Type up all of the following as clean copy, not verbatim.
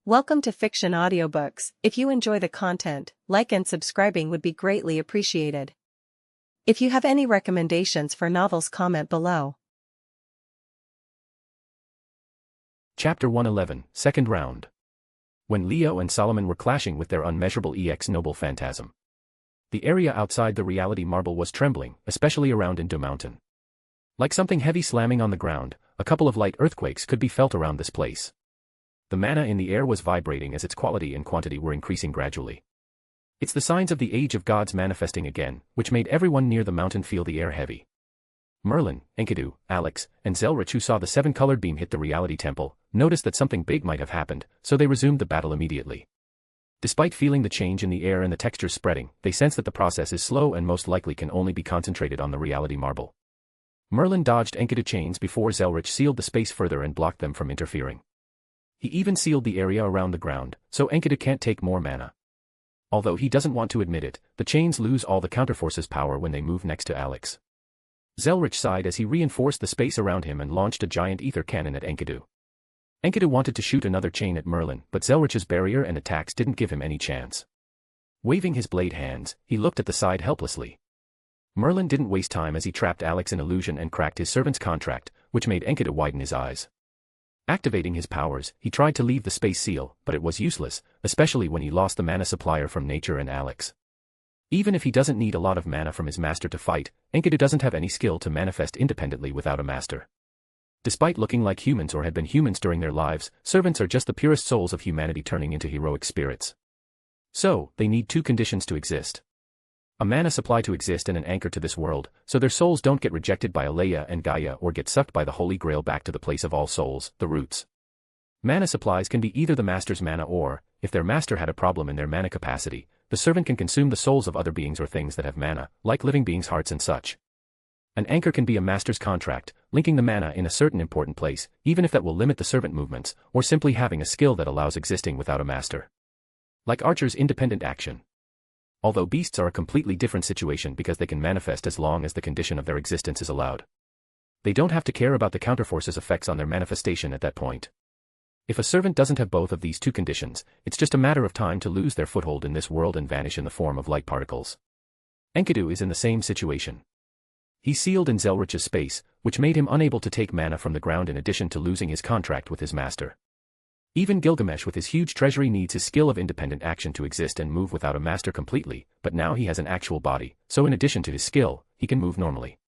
Welcome to Fiction Audiobooks. If you enjoy the content, like and subscribing would be greatly appreciated. If you have any recommendations for novels, comment below. Chapter 111, Second Round. When Leo and Solomon were clashing with their unmeasurable EX noble phantasm, the area outside the reality marble was trembling, especially around Enkodu Mountain. Like something heavy slamming on the ground, a couple of light earthquakes could be felt around this place. The mana in the air was vibrating as its quality and quantity were increasing gradually. It's the signs of the age of gods manifesting again, which made everyone near the mountain feel the air heavy. Merlin, Enkodu, Alex, and Zelrich, who saw the seven-colored beam hit the reality temple, noticed that something big might have happened, so they resumed the battle immediately. Despite feeling the change in the air and the textures spreading, they sense that the process is slow and most likely can only be concentrated on the reality marble. Merlin dodged Enkodu chains before Zelrich sealed the space further and blocked them from interfering. He even sealed the area around the ground, so Enkodu can't take more mana. Although he doesn't want to admit it, the chains lose all the counterforces power when they move next to Alex. Zelrich sighed as he reinforced the space around him and launched a giant ether cannon at Enkodu. Enkodu wanted to shoot another chain at Merlin, but Zelrich's barrier and attacks didn't give him any chance. Waving his blade hands, he looked at the side helplessly. Merlin didn't waste time as he trapped Alex in illusion and cracked his servant's contract, which made Enkodu widen his eyes. Activating his powers, he tried to leave the space seal, but it was useless, especially when he lost the mana supplier from nature and Alex. Even if he doesn't need a lot of mana from his master to fight, Enkodu doesn't have any skill to manifest independently without a master. Despite looking like humans or had been humans during their lives, servants are just the purest souls of humanity turning into heroic spirits. So, they need two conditions to exist. A mana supply to exist and an anchor to this world, so their souls don't get rejected by Alea and Gaia or get sucked by the Holy Grail back to the place of all souls, the roots. Mana supplies can be either the master's mana or, if their master had a problem in their mana capacity, the servant can consume the souls of other beings or things that have mana, like living beings' hearts and such. An anchor can be a master's contract, linking the mana in a certain important place, even if that will limit the servant movements, or simply having a skill that allows existing without a master. Like Archer's independent action. Although beasts are a completely different situation because they can manifest as long as the condition of their existence is allowed. They don't have to care about the counterforces' effects on their manifestation at that point. If a servant doesn't have both of these two conditions, it's just a matter of time to lose their foothold in this world and vanish in the form of light particles. Enkodu is in the same situation. He sealed in Zelrich's space, which made him unable to take mana from the ground in addition to losing his contract with his master. Even Gilgamesh with his huge treasury needs his skill of independent action to exist and move without a master completely, but now he has an actual body, so in addition to his skill, he can move normally.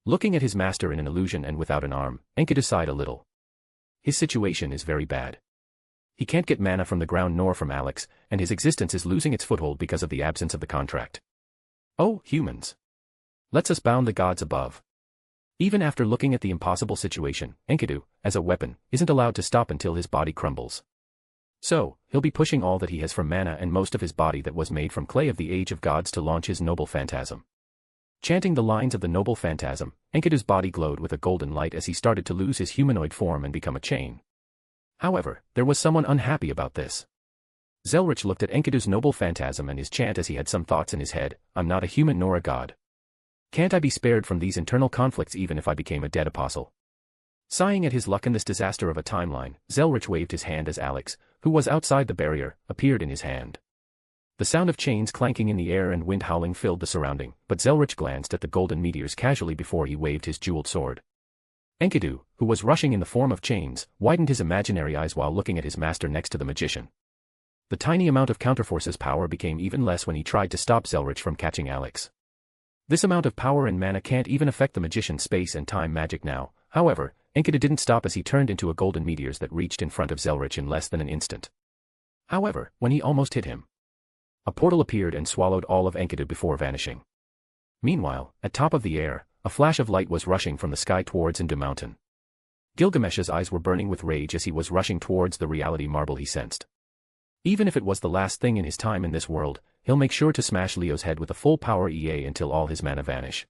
Looking at his master in an illusion and without an arm, Enkodu sighed a little. His situation is very bad. He can't get mana from the ground nor from Alex, and his existence is losing its foothold because of the absence of the contract. Oh, humans! Let's us bound the gods above. Even after looking at the impossible situation, Enkodu, as a weapon, isn't allowed to stop until his body crumbles. So, he'll be pushing all that he has from mana and most of his body that was made from clay of the age of gods to launch his noble phantasm. Chanting the lines of the noble phantasm, Enkodu's body glowed with a golden light as he started to lose his humanoid form and become a chain. However, there was someone unhappy about this. Zelrich looked at Enkodu's noble phantasm and his chant as he had some thoughts in his head, I'm not a human nor a god. Can't I be spared from these internal conflicts even if I became a dead apostle? Sighing at his luck in this disaster of a timeline, Zelrich waved his hand as Alex, who was outside the barrier, appeared in his hand. The sound of chains clanking in the air and wind howling filled the surrounding, but Zelrich glanced at the golden meteors casually before he waved his jeweled sword. Enkodu, who was rushing in the form of chains, widened his imaginary eyes while looking at his master next to the magician. The tiny amount of counterforces power became even less when he tried to stop Zelrich from catching Alex. This amount of power and mana can't even affect the magician's space and time magic now. However, Enkodu didn't stop as he turned into a golden meteors that reached in front of Zelrich in less than an instant. However, when he almost hit him, a portal appeared and swallowed all of Enkodu before vanishing. Meanwhile, at top of the air, a flash of light was rushing from the sky towards Enkodu Mountain. Gilgamesh's eyes were burning with rage as he was rushing towards the reality marble he sensed. Even if it was the last thing in his time in this world, he'll make sure to smash Leo's head with a full power EA until all his mana vanish.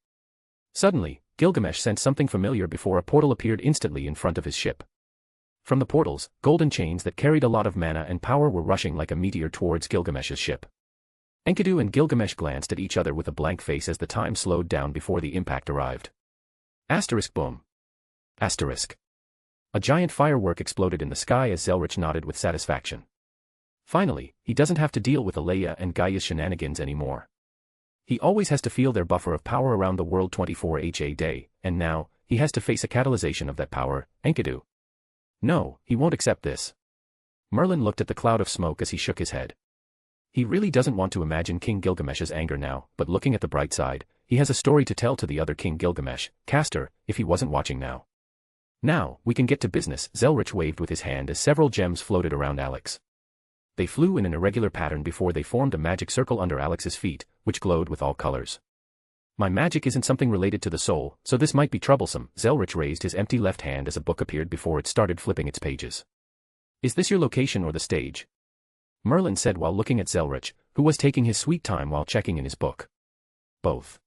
Suddenly, Gilgamesh sensed something familiar before a portal appeared instantly in front of his ship. From the portals, golden chains that carried a lot of mana and power were rushing like a meteor towards Gilgamesh's ship. Enkodu and Gilgamesh glanced at each other with a blank face as the time slowed down before the impact arrived. Asterisk boom. Asterisk. A giant firework exploded in the sky as Zelrich nodded with satisfaction. Finally, he doesn't have to deal with Alea and Gaia's shenanigans anymore. He always has to feel their buffer of power around the world 24h a day, and now, he has to face a catalyzation of that power, Enkodu. No, he won't accept this. Merlin looked at the cloud of smoke as he shook his head. He really doesn't want to imagine King Gilgamesh's anger now, but looking at the bright side, he has a story to tell to the other King Gilgamesh, Castor, if he wasn't watching now. Now, we can get to business, Zelrich waved with his hand as several gems floated around Alex. They flew in an irregular pattern before they formed a magic circle under Alex's feet, which glowed with all colors. My magic isn't something related to the soul, so this might be troublesome. Zelrich raised his empty left hand as a book appeared before it started flipping its pages. Is this your location or the stage? Merlin said while looking at Zelrich, who was taking his sweet time while checking in his book. Both.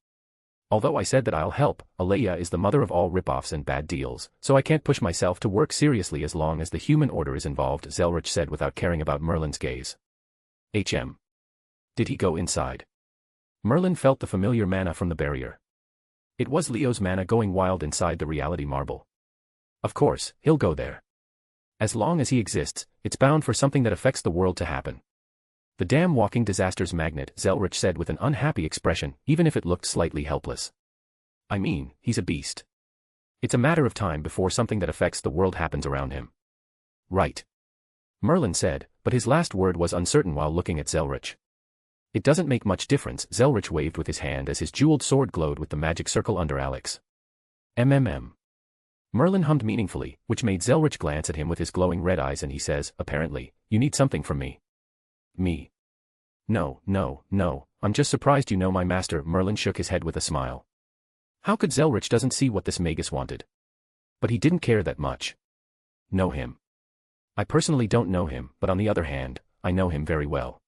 Although I said that I'll help, Alea is the mother of all ripoffs and bad deals, so I can't push myself to work seriously as long as the human order is involved, Zelrich said without caring about Merlin's gaze. Did he go inside? Merlin felt the familiar mana from the barrier. It was Leo's mana going wild inside the reality marble. Of course, he'll go there. As long as he exists, it's bound for something that affects the world to happen. The damn walking disasters magnet, Zelrich said with an unhappy expression, even if it looked slightly helpless. I mean, he's a beast. It's a matter of time before something that affects the world happens around him. Right. Merlin said, but his last word was uncertain while looking at Zelrich. It doesn't make much difference, Zelrich waved with his hand as his jeweled sword glowed with the magic circle under Alex. Merlin hummed meaningfully, which made Zelrich glance at him with his glowing red eyes, and he says, apparently, you need something from me. Me? No, I'm just surprised you know my master. Merlin shook his head with a smile. How could Zelrich doesn't see what this magus wanted? But he didn't care that much. Know him. I personally don't know him, but on the other hand, I know him very well.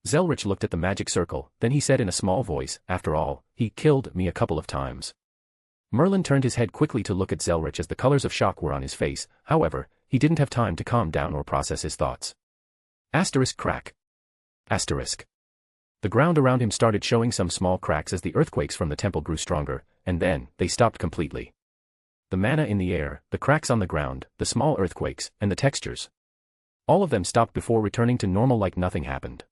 Zelrich looked at the magic circle, then he said in a small voice, after all, he killed me a couple of times. Merlin turned his head quickly to look at Zelrich as the colors of shock were on his face, however, he didn't have time to calm down or process his thoughts. Asterisk crack. Asterisk. The ground around him started showing some small cracks as the earthquakes from the temple grew stronger, and then, they stopped completely. The mana in the air, the cracks on the ground, the small earthquakes, and the textures. All of them stopped before returning to normal like nothing happened.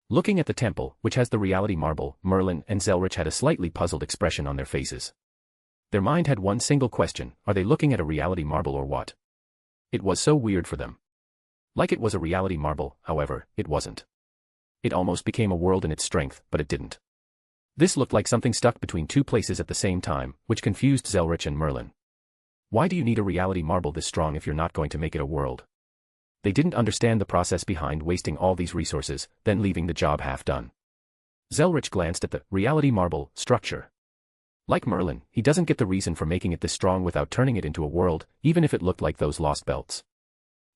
Looking at the temple, which has the reality marble, Merlin and Zelrich had a slightly puzzled expression on their faces. Their mind had one single question, are they looking at a reality marble or what? It was so weird for them. Like it was a reality marble, however, it wasn't. It almost became a world in its strength, but it didn't. This looked like something stuck between two places at the same time, which confused Zelrich and Merlin. Why do you need a reality marble this strong if you're not going to make it a world? They didn't understand the process behind wasting all these resources, then leaving the job half done. Zelrich glanced at the reality marble structure. Like Merlin, he doesn't get the reason for making it this strong without turning it into a world, even if it looked like those lost belts.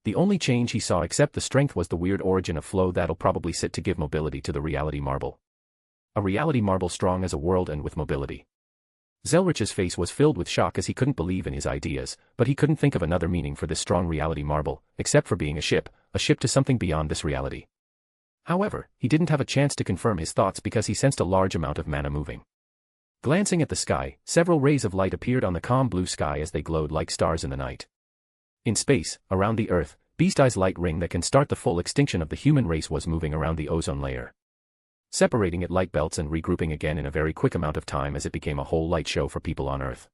The only change he saw except the strength was the weird origin of flow that'll probably sit to give mobility to the reality marble. A reality marble strong as a world and with mobility. Zelrich's face was filled with shock as he couldn't believe in his ideas, but he couldn't think of another meaning for this strong reality marble, except for being a ship to something beyond this reality. However, he didn't have a chance to confirm his thoughts because he sensed a large amount of mana moving. Glancing at the sky, several rays of light appeared on the calm blue sky as they glowed like stars in the night. In space, around the Earth, Beast-Eye's light ring that can start the full extinction of the human race was moving around the ozone layer. Separating it light belts and regrouping again in a very quick amount of time as it became a whole light show for people on Earth.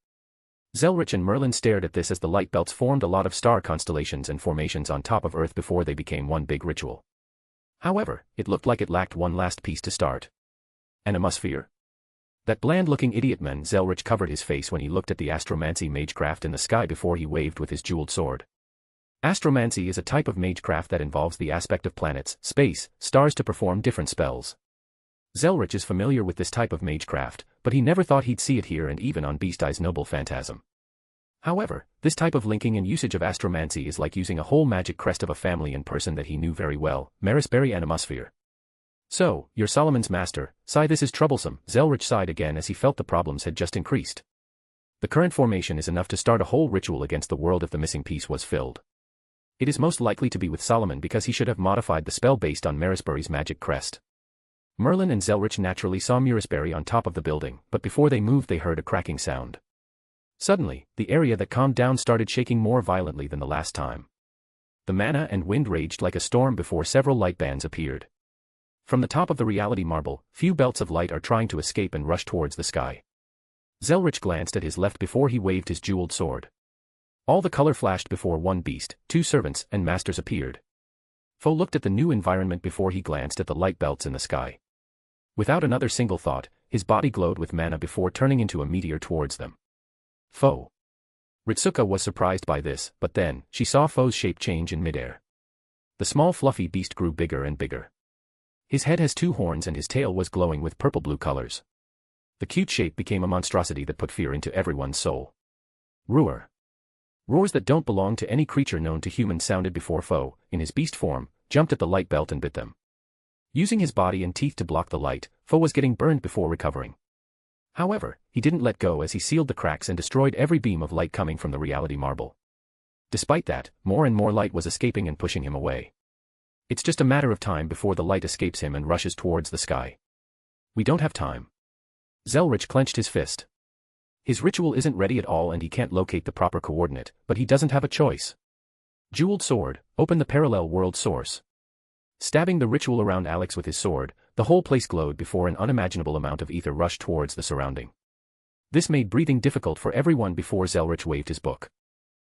Zelrich and Merlin stared at this as the light belts formed a lot of star constellations and formations on top of Earth before they became one big ritual. However, it looked like it lacked one last piece to start. An atmosphere? That bland-looking idiot man. Zelrich covered his face when he looked at the astromancy magecraft in the sky before he waved with his jeweled sword. Astromancy is a type of magecraft that involves the aspect of planets, space, stars to perform different spells. Zelrich is familiar with this type of magecraft, but he never thought he'd see it here and even on Beast-Eye's noble phantasm. However, this type of linking and usage of astromancy is like using a whole magic crest of a family and person that he knew very well, Marisberry Animosphere. So, you're Solomon's master, sigh. This is troublesome. Zelrich sighed again as he felt the problems had just increased. The current formation is enough to start a whole ritual against the world if the missing piece was filled. It is most likely to be with Solomon because he should have modified the spell based on Marisberry's magic crest. Merlin and Zelrich naturally saw Marisberry on top of the building, but before they moved they heard a cracking sound. Suddenly, the area that calmed down started shaking more violently than the last time. The mana and wind raged like a storm before several light bands appeared. From the top of the reality marble, few belts of light are trying to escape and rush towards the sky. Zelrich glanced at his left before he waved his jeweled sword. All the color flashed before one beast, two servants and masters appeared. Foe looked at the new environment before he glanced at the light belts in the sky. Without another single thought, his body glowed with mana before turning into a meteor towards them. Foe. Ritsuka was surprised by this, but then, she saw Foe's shape change in midair. The small fluffy beast grew bigger and bigger. His head has two horns and his tail was glowing with purple-blue colors. The cute shape became a monstrosity that put fear into everyone's soul. Roar. Roars that don't belong to any creature known to humans sounded before Foe, in his beast form, jumped at the light belt and bit them. Using his body and teeth to block the light, Foe was getting burned before recovering. However, he didn't let go as he sealed the cracks and destroyed every beam of light coming from the reality marble. Despite that, more and more light was escaping and pushing him away. It's just a matter of time before the light escapes him and rushes towards the sky. We don't have time. Zelrich clenched his fist. His ritual isn't ready at all and he can't locate the proper coordinate, but he doesn't have a choice. Jeweled sword, open the parallel world source. Stabbing the ritual around Alex with his sword, the whole place glowed before an unimaginable amount of ether rushed towards the surrounding. This made breathing difficult for everyone before Zelrich waved his book.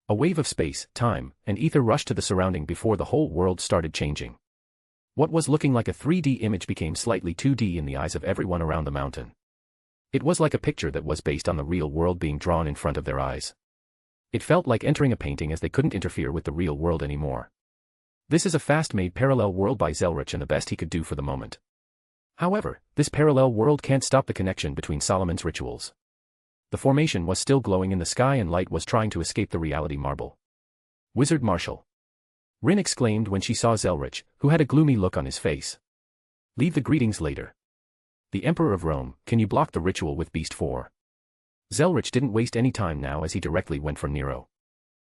A wave of space, time, and ether rushed to the surrounding before the whole world started changing. What was looking like a 3D image became slightly 2D in the eyes of everyone around the mountain. It was like a picture that was based on the real world being drawn in front of their eyes. It felt like entering a painting as they couldn't interfere with the real world anymore. This is a fast-made parallel world by Zelrich and the best he could do for the moment. However, this parallel world can't stop the connection between Solomon's rituals. The formation was still glowing in the sky and light was trying to escape the reality marble. Wizard Marshal. Rin exclaimed when she saw Zelrich, who had a gloomy look on his face. Leave the greetings later. The Emperor of Rome, can you block the ritual with Beast 4? Zelrich didn't waste any time now as he directly went for Nero.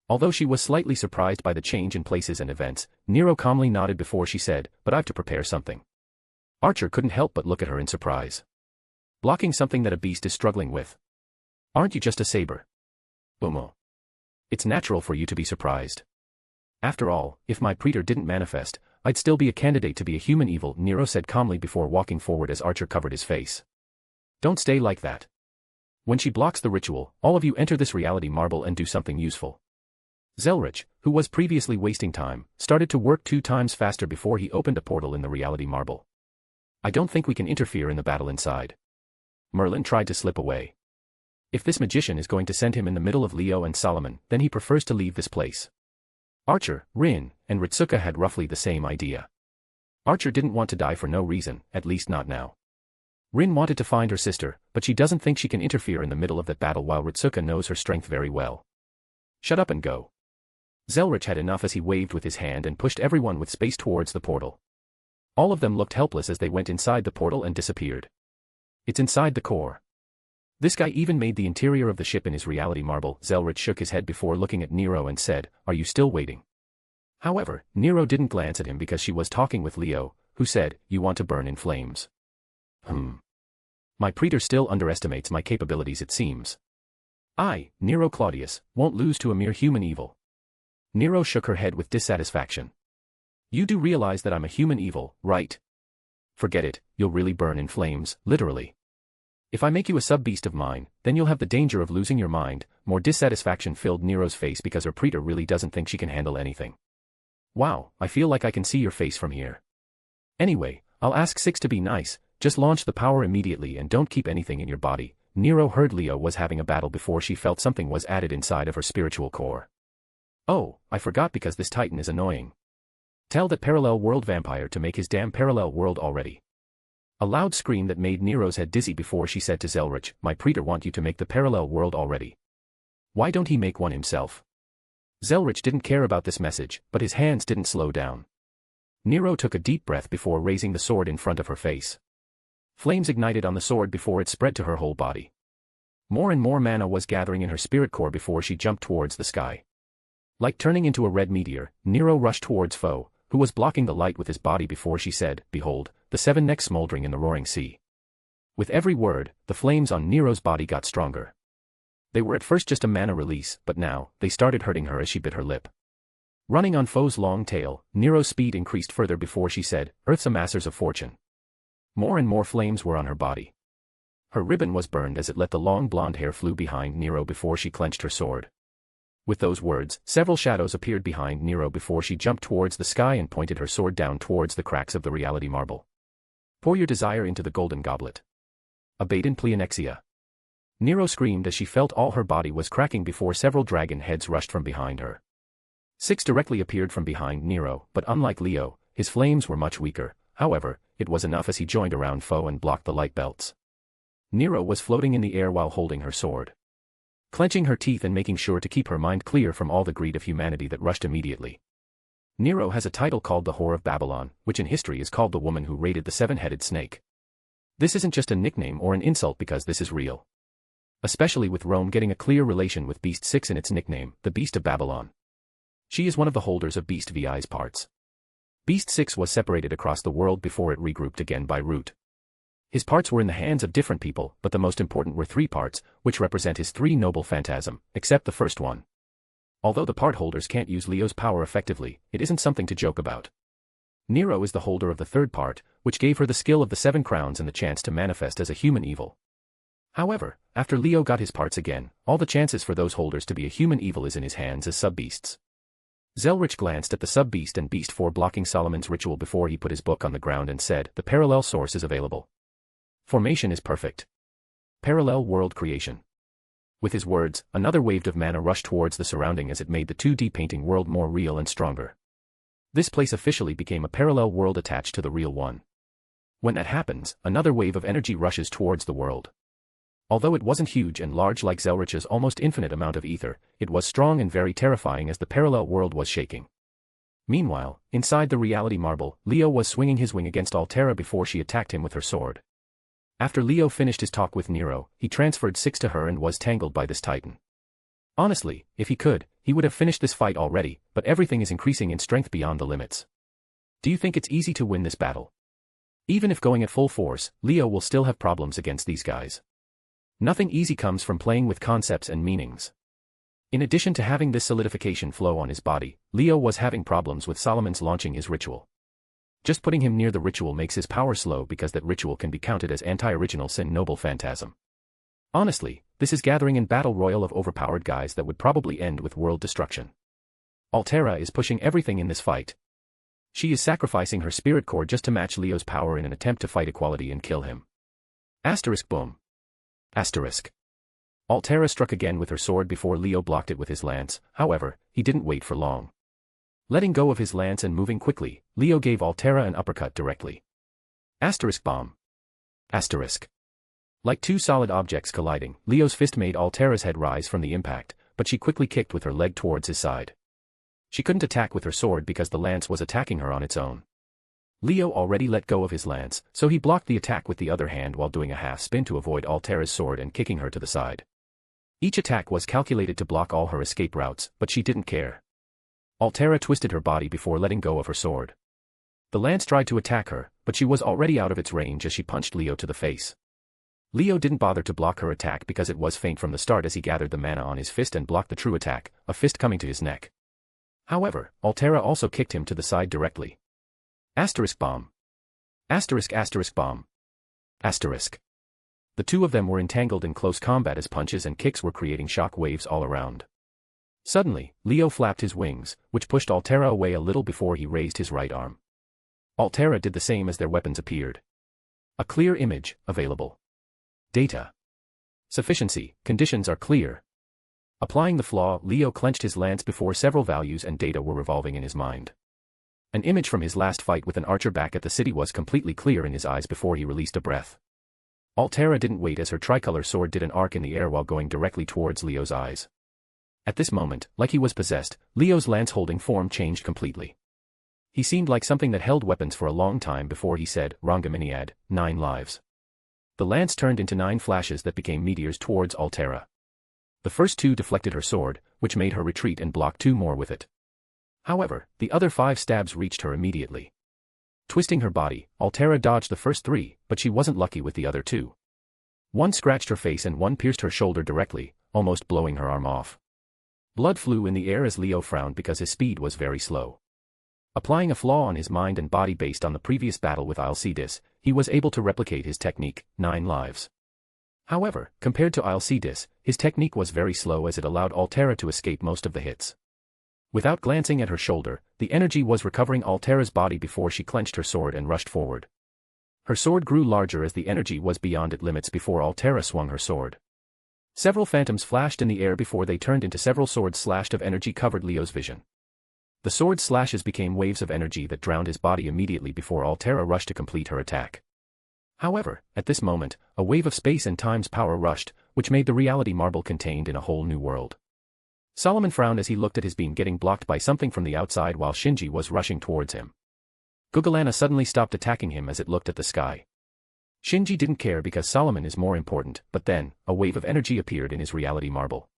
Although she was slightly surprised by the change in places and events, Nero calmly nodded before she said, but I've to prepare something. Archer couldn't help but look at her in surprise. Blocking something that a beast is struggling with. Aren't you just a saber? Umo. It's natural for you to be surprised. After all, if my praetor didn't manifest, I'd still be a candidate to be a human evil, Nero said calmly before walking forward as Archer covered his face. Don't stay like that. When she blocks the ritual, all of you enter this reality marble and do something useful. Zelrich, who was previously wasting time, started to work 2 times faster before he opened a portal in the reality marble. I don't think we can interfere in the battle inside. Merlin tried to slip away. If this magician is going to send him in the middle of Leo and Solomon, then he prefers to leave this place. Archer, Rin, and Ritsuka had roughly the same idea. Archer didn't want to die for no reason, at least not now. Rin wanted to find her sister, but she doesn't think she can interfere in the middle of that battle while Ritsuka knows her strength very well. Shut up and go. Zelrich had enough as he waved with his hand and pushed everyone with space towards the portal. All of them looked helpless as they went inside the portal and disappeared. It's inside the core. This guy even made the interior of the ship in his reality marble. Zelrich shook his head before looking at Nero and said, are you still waiting? However, Nero didn't glance at him because she was talking with Leo, who said, you want to burn in flames. My praetor still underestimates my capabilities it seems. I, Nero Claudius, won't lose to a mere human evil. Nero shook her head with dissatisfaction. You do realize that I'm a human evil, right? Forget it, you'll really burn in flames, literally. If I make you a sub-beast of mine, then you'll have the danger of losing your mind. More dissatisfaction filled Nero's face because her praetor really doesn't think she can handle anything. Wow, I feel like I can see your face from here. Anyway, I'll ask 6 to be nice, just launch the power immediately and don't keep anything in your body. Nero heard Leo was having a battle before she felt something was added inside of her spiritual core. Oh, I forgot because this titan is annoying. Tell that parallel world vampire to make his damn parallel world already. A loud scream that made Nero's head dizzy before she said to Zelrich, my praetor want you to make the parallel world already. Why don't he make one himself? Zelrich didn't care about this message, but his hands didn't slow down. Nero took a deep breath before raising the sword in front of her face. Flames ignited on the sword before it spread to her whole body. More and more mana was gathering in her spirit core before she jumped towards the sky. Like turning into a red meteor, Nero rushed towards Foe, who was blocking the light with his body before she said, behold, the 7 necks smoldering in the roaring sea. With every word, the flames on Nero's body got stronger. They were at first just a mana release, but now, they started hurting her as she bit her lip. Running on foe's long tail, Nero's speed increased further before she said, "Earth's amassers of fortune." More and more flames were on her body. Her ribbon was burned as it let the long blonde hair flew behind Nero before she clenched her sword. With those words, several shadows appeared behind Nero before she jumped towards the sky and pointed her sword down towards the cracks of the reality marble. "Pour your desire into the golden goblet. Abaddon Pleonexia." Nero screamed as she felt all her body was cracking before several dragon heads rushed from behind her. 6 directly appeared from behind Nero, but unlike Leo, his flames were much weaker. However, it was enough as he joined around foe and blocked the light belts. Nero was floating in the air while holding her sword, clenching her teeth and making sure to keep her mind clear from all the greed of humanity that rushed immediately. Nero has a title called the Whore of Babylon, which in history is called the woman who raided the 7-headed snake. This isn't just a nickname or an insult because this is real. Especially with Rome getting a clear relation with Beast 6 in its nickname, the Beast of Babylon. She is one of the holders of Beast VI's parts. Beast 6 was separated across the world before it regrouped again by root. His parts were in the hands of different people, but the most important were 3 parts, which represent his 3 noble phantasm, except the first one. Although the part holders can't use Leo's power effectively, it isn't something to joke about. Nero is the holder of the 3rd part, which gave her the skill of the 7 crowns and the chance to manifest as a human evil. However, after Leo got his parts again, all the chances for those holders to be a human evil is in his hands as sub-beasts. Zelrich glanced at the sub-beast and beast 4 blocking Solomon's ritual before he put his book on the ground and said, "The parallel source is available. Formation is perfect. Parallel world creation." With his words, another wave of mana rushed towards the surrounding as it made the 2D painting world more real and stronger. This place officially became a parallel world attached to the real one. When that happens, another wave of energy rushes towards the world. Although it wasn't huge and large like Zelrich's almost infinite amount of ether, it was strong and very terrifying as the parallel world was shaking. Meanwhile, inside the reality marble, Leo was swinging his wing against Alterara before she attacked him with her sword. After Leo finished his talk with Nero, he transferred 6 to her and was tangled by this titan. Honestly, if he could, he would have finished this fight already, but everything is increasing in strength beyond the limits. Do you think it's easy to win this battle? Even if going at full force, Leo will still have problems against these guys. Nothing easy comes from playing with concepts and meanings. In addition to having this solidification flow on his body, Leo was having problems with Solomon's launching his ritual. Just putting him near the ritual makes his power slow because that ritual can be counted as anti-original sin noble phantasm. Honestly, this is gathering in battle royal of overpowered guys that would probably end with world destruction. Alterara is pushing everything in this fight. She is sacrificing her spirit core just to match Leo's power in an attempt to fight equality and kill him. Asterisk boom. Asterisk. Alterara struck again with her sword before Leo blocked it with his lance. However, he didn't wait for long. Letting go of his lance and moving quickly, Leo gave Alterara an uppercut directly. Asterisk bomb. Asterisk. Like 2 solid objects colliding, Leo's fist made Altara's head rise from the impact, but she quickly kicked with her leg towards his side. She couldn't attack with her sword because the lance was attacking her on its own. Leo already let go of his lance, so he blocked the attack with the other hand while doing a half spin to avoid Altara's sword and kicking her to the side. Each attack was calculated to block all her escape routes, but she didn't care. Alterara twisted her body before letting go of her sword. The lance tried to attack her, but she was already out of its range as she punched Leo to the face. Leo didn't bother to block her attack because it was faint from the start as he gathered the mana on his fist and blocked the true attack, a fist coming to his neck. However, Alterara also kicked him to the side directly. Asterisk bomb. Asterisk asterisk bomb. Asterisk. The 2 of them were entangled in close combat as punches and kicks were creating shock waves all around. Suddenly, Leo flapped his wings, which pushed Alterara away a little before he raised his right arm. Alterara did the same as their weapons appeared. A clear image, available. Data. Sufficiency, conditions are clear. Applying the flaw, Leo clenched his lance before several values and data were revolving in his mind. An image from his last fight with an archer back at the city was completely clear in his eyes before he released a breath. Alterara didn't wait as her tricolor sword did an arc in the air while going directly towards Leo's eyes. At this moment, like he was possessed, Leo's lance-holding form changed completely. He seemed like something that held weapons for a long time before he said, "Rangaminiad, 9 lives." The lance turned into 9 flashes that became meteors towards Alterara. The first 2 deflected her sword, which made her retreat and blocked 2 more with it. However, the other 5 stabs reached her immediately. Twisting her body, Alterara dodged the first 3, but she wasn't lucky with the other 2. 1 scratched her face and 1 pierced her shoulder directly, almost blowing her arm off. Blood flew in the air as Leo frowned because his speed was very slow. Applying a flaw on his mind and body based on the previous battle with Alcides, he was able to replicate his technique, 9 lives. However, compared to Alcides, his technique was very slow as it allowed Alterara to escape most of the hits. Without glancing at her shoulder, the energy was recovering Altara's body before she clenched her sword and rushed forward. Her sword grew larger as the energy was beyond its limits before Alterara swung her sword. Several phantoms flashed in the air before they turned into several swords slashed of energy covered Leo's vision. The sword slashes became waves of energy that drowned his body immediately before Alterara rushed to complete her attack. However, at this moment, a wave of space and time's power rushed, which made the reality marble contained in a whole new world. Solomon frowned as he looked at his beam getting blocked by something from the outside while Shinji was rushing towards him. Gugalana suddenly stopped attacking him as it looked at the sky. Shinji didn't care because Solomon is more important, but then, a wave of energy appeared in his reality marble.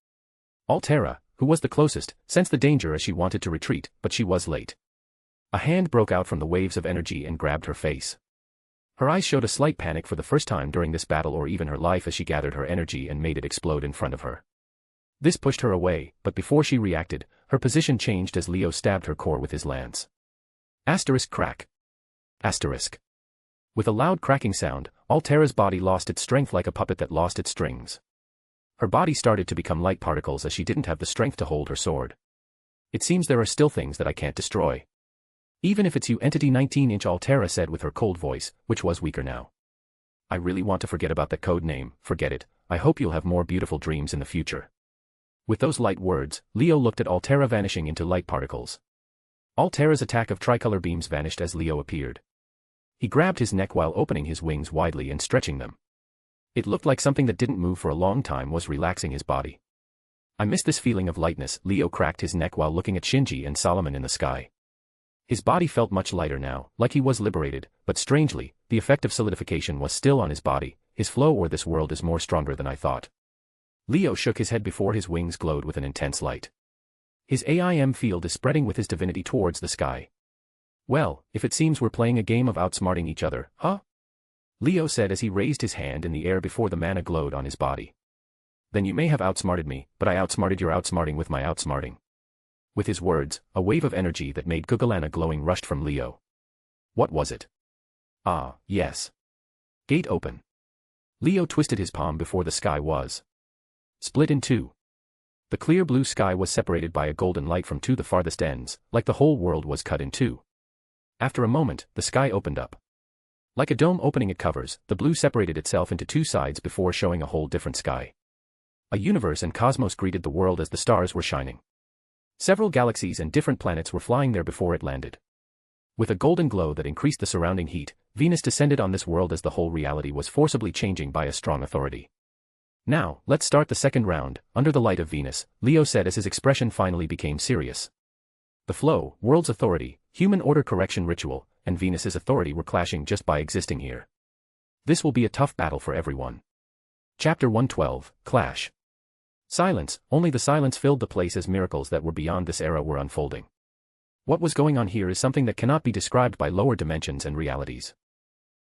Alterara, who was the closest, sensed the danger as she wanted to retreat, but she was late. A hand broke out from the waves of energy and grabbed her face. Her eyes showed a slight panic for the first time during this battle or even her life as she gathered her energy and made it explode in front of her. This pushed her away, but before she reacted, her position changed as Leo stabbed her core with his lance. Asterisk crack. Asterisk. With a loud cracking sound, Altara's body lost its strength like a puppet that lost its strings. Her body started to become light particles as she didn't have the strength to hold her sword. It seems there are still things that I can't destroy. Even if it's you entity 19-inch Alterara said with her cold voice, which was weaker now. I really want to forget about that code name, forget it, I hope you'll have more beautiful dreams in the future. With those light words, Leo looked at Alterara vanishing into light particles. Altara's attack of tricolor beams vanished as Leo appeared. He grabbed his neck while opening his wings widely and stretching them. It looked like something that didn't move for a long time was relaxing his body. I miss this feeling of lightness, Leo cracked his neck while looking at Shinji and Solomon in the sky. His body felt much lighter now, like he was liberated, but strangely, the effect of solidification was still on his body. His flow or this world is more stronger than I thought. Leo shook his head before his wings glowed with an intense light. His AIM field is spreading with his divinity towards the sky. Well, if it seems we're playing a game of outsmarting each other, huh? Leo said as he raised his hand in the air before the mana glowed on his body. Then you may have outsmarted me, but I outsmarted your outsmarting with my outsmarting. With his words, a wave of energy that made Gugalana glowing rushed from Leo. What was it? Ah, yes. Gate open. Leo twisted his palm before the sky was split in two. The clear blue sky was separated by a golden light from the farthest ends, like the whole world was cut in two. After a moment, the sky opened up. Like a dome opening it covers, the blue separated itself into two sides before showing a whole different sky. A universe and cosmos greeted the world as the stars were shining. Several galaxies and different planets were flying there before it landed. With a golden glow that increased the surrounding heat, Venus descended on this world as the whole reality was forcibly changing by a strong authority. Now, let's start the second round, under the light of Venus, Leo said as his expression finally became serious. The flow, world's authority, human order correction ritual, and Venus's authority were clashing just by existing here. This will be a tough battle for everyone. Chapter 112, Clash. Silence, only the silence filled the place as miracles that were beyond this era were unfolding. What was going on here is something that cannot be described by lower dimensions and realities.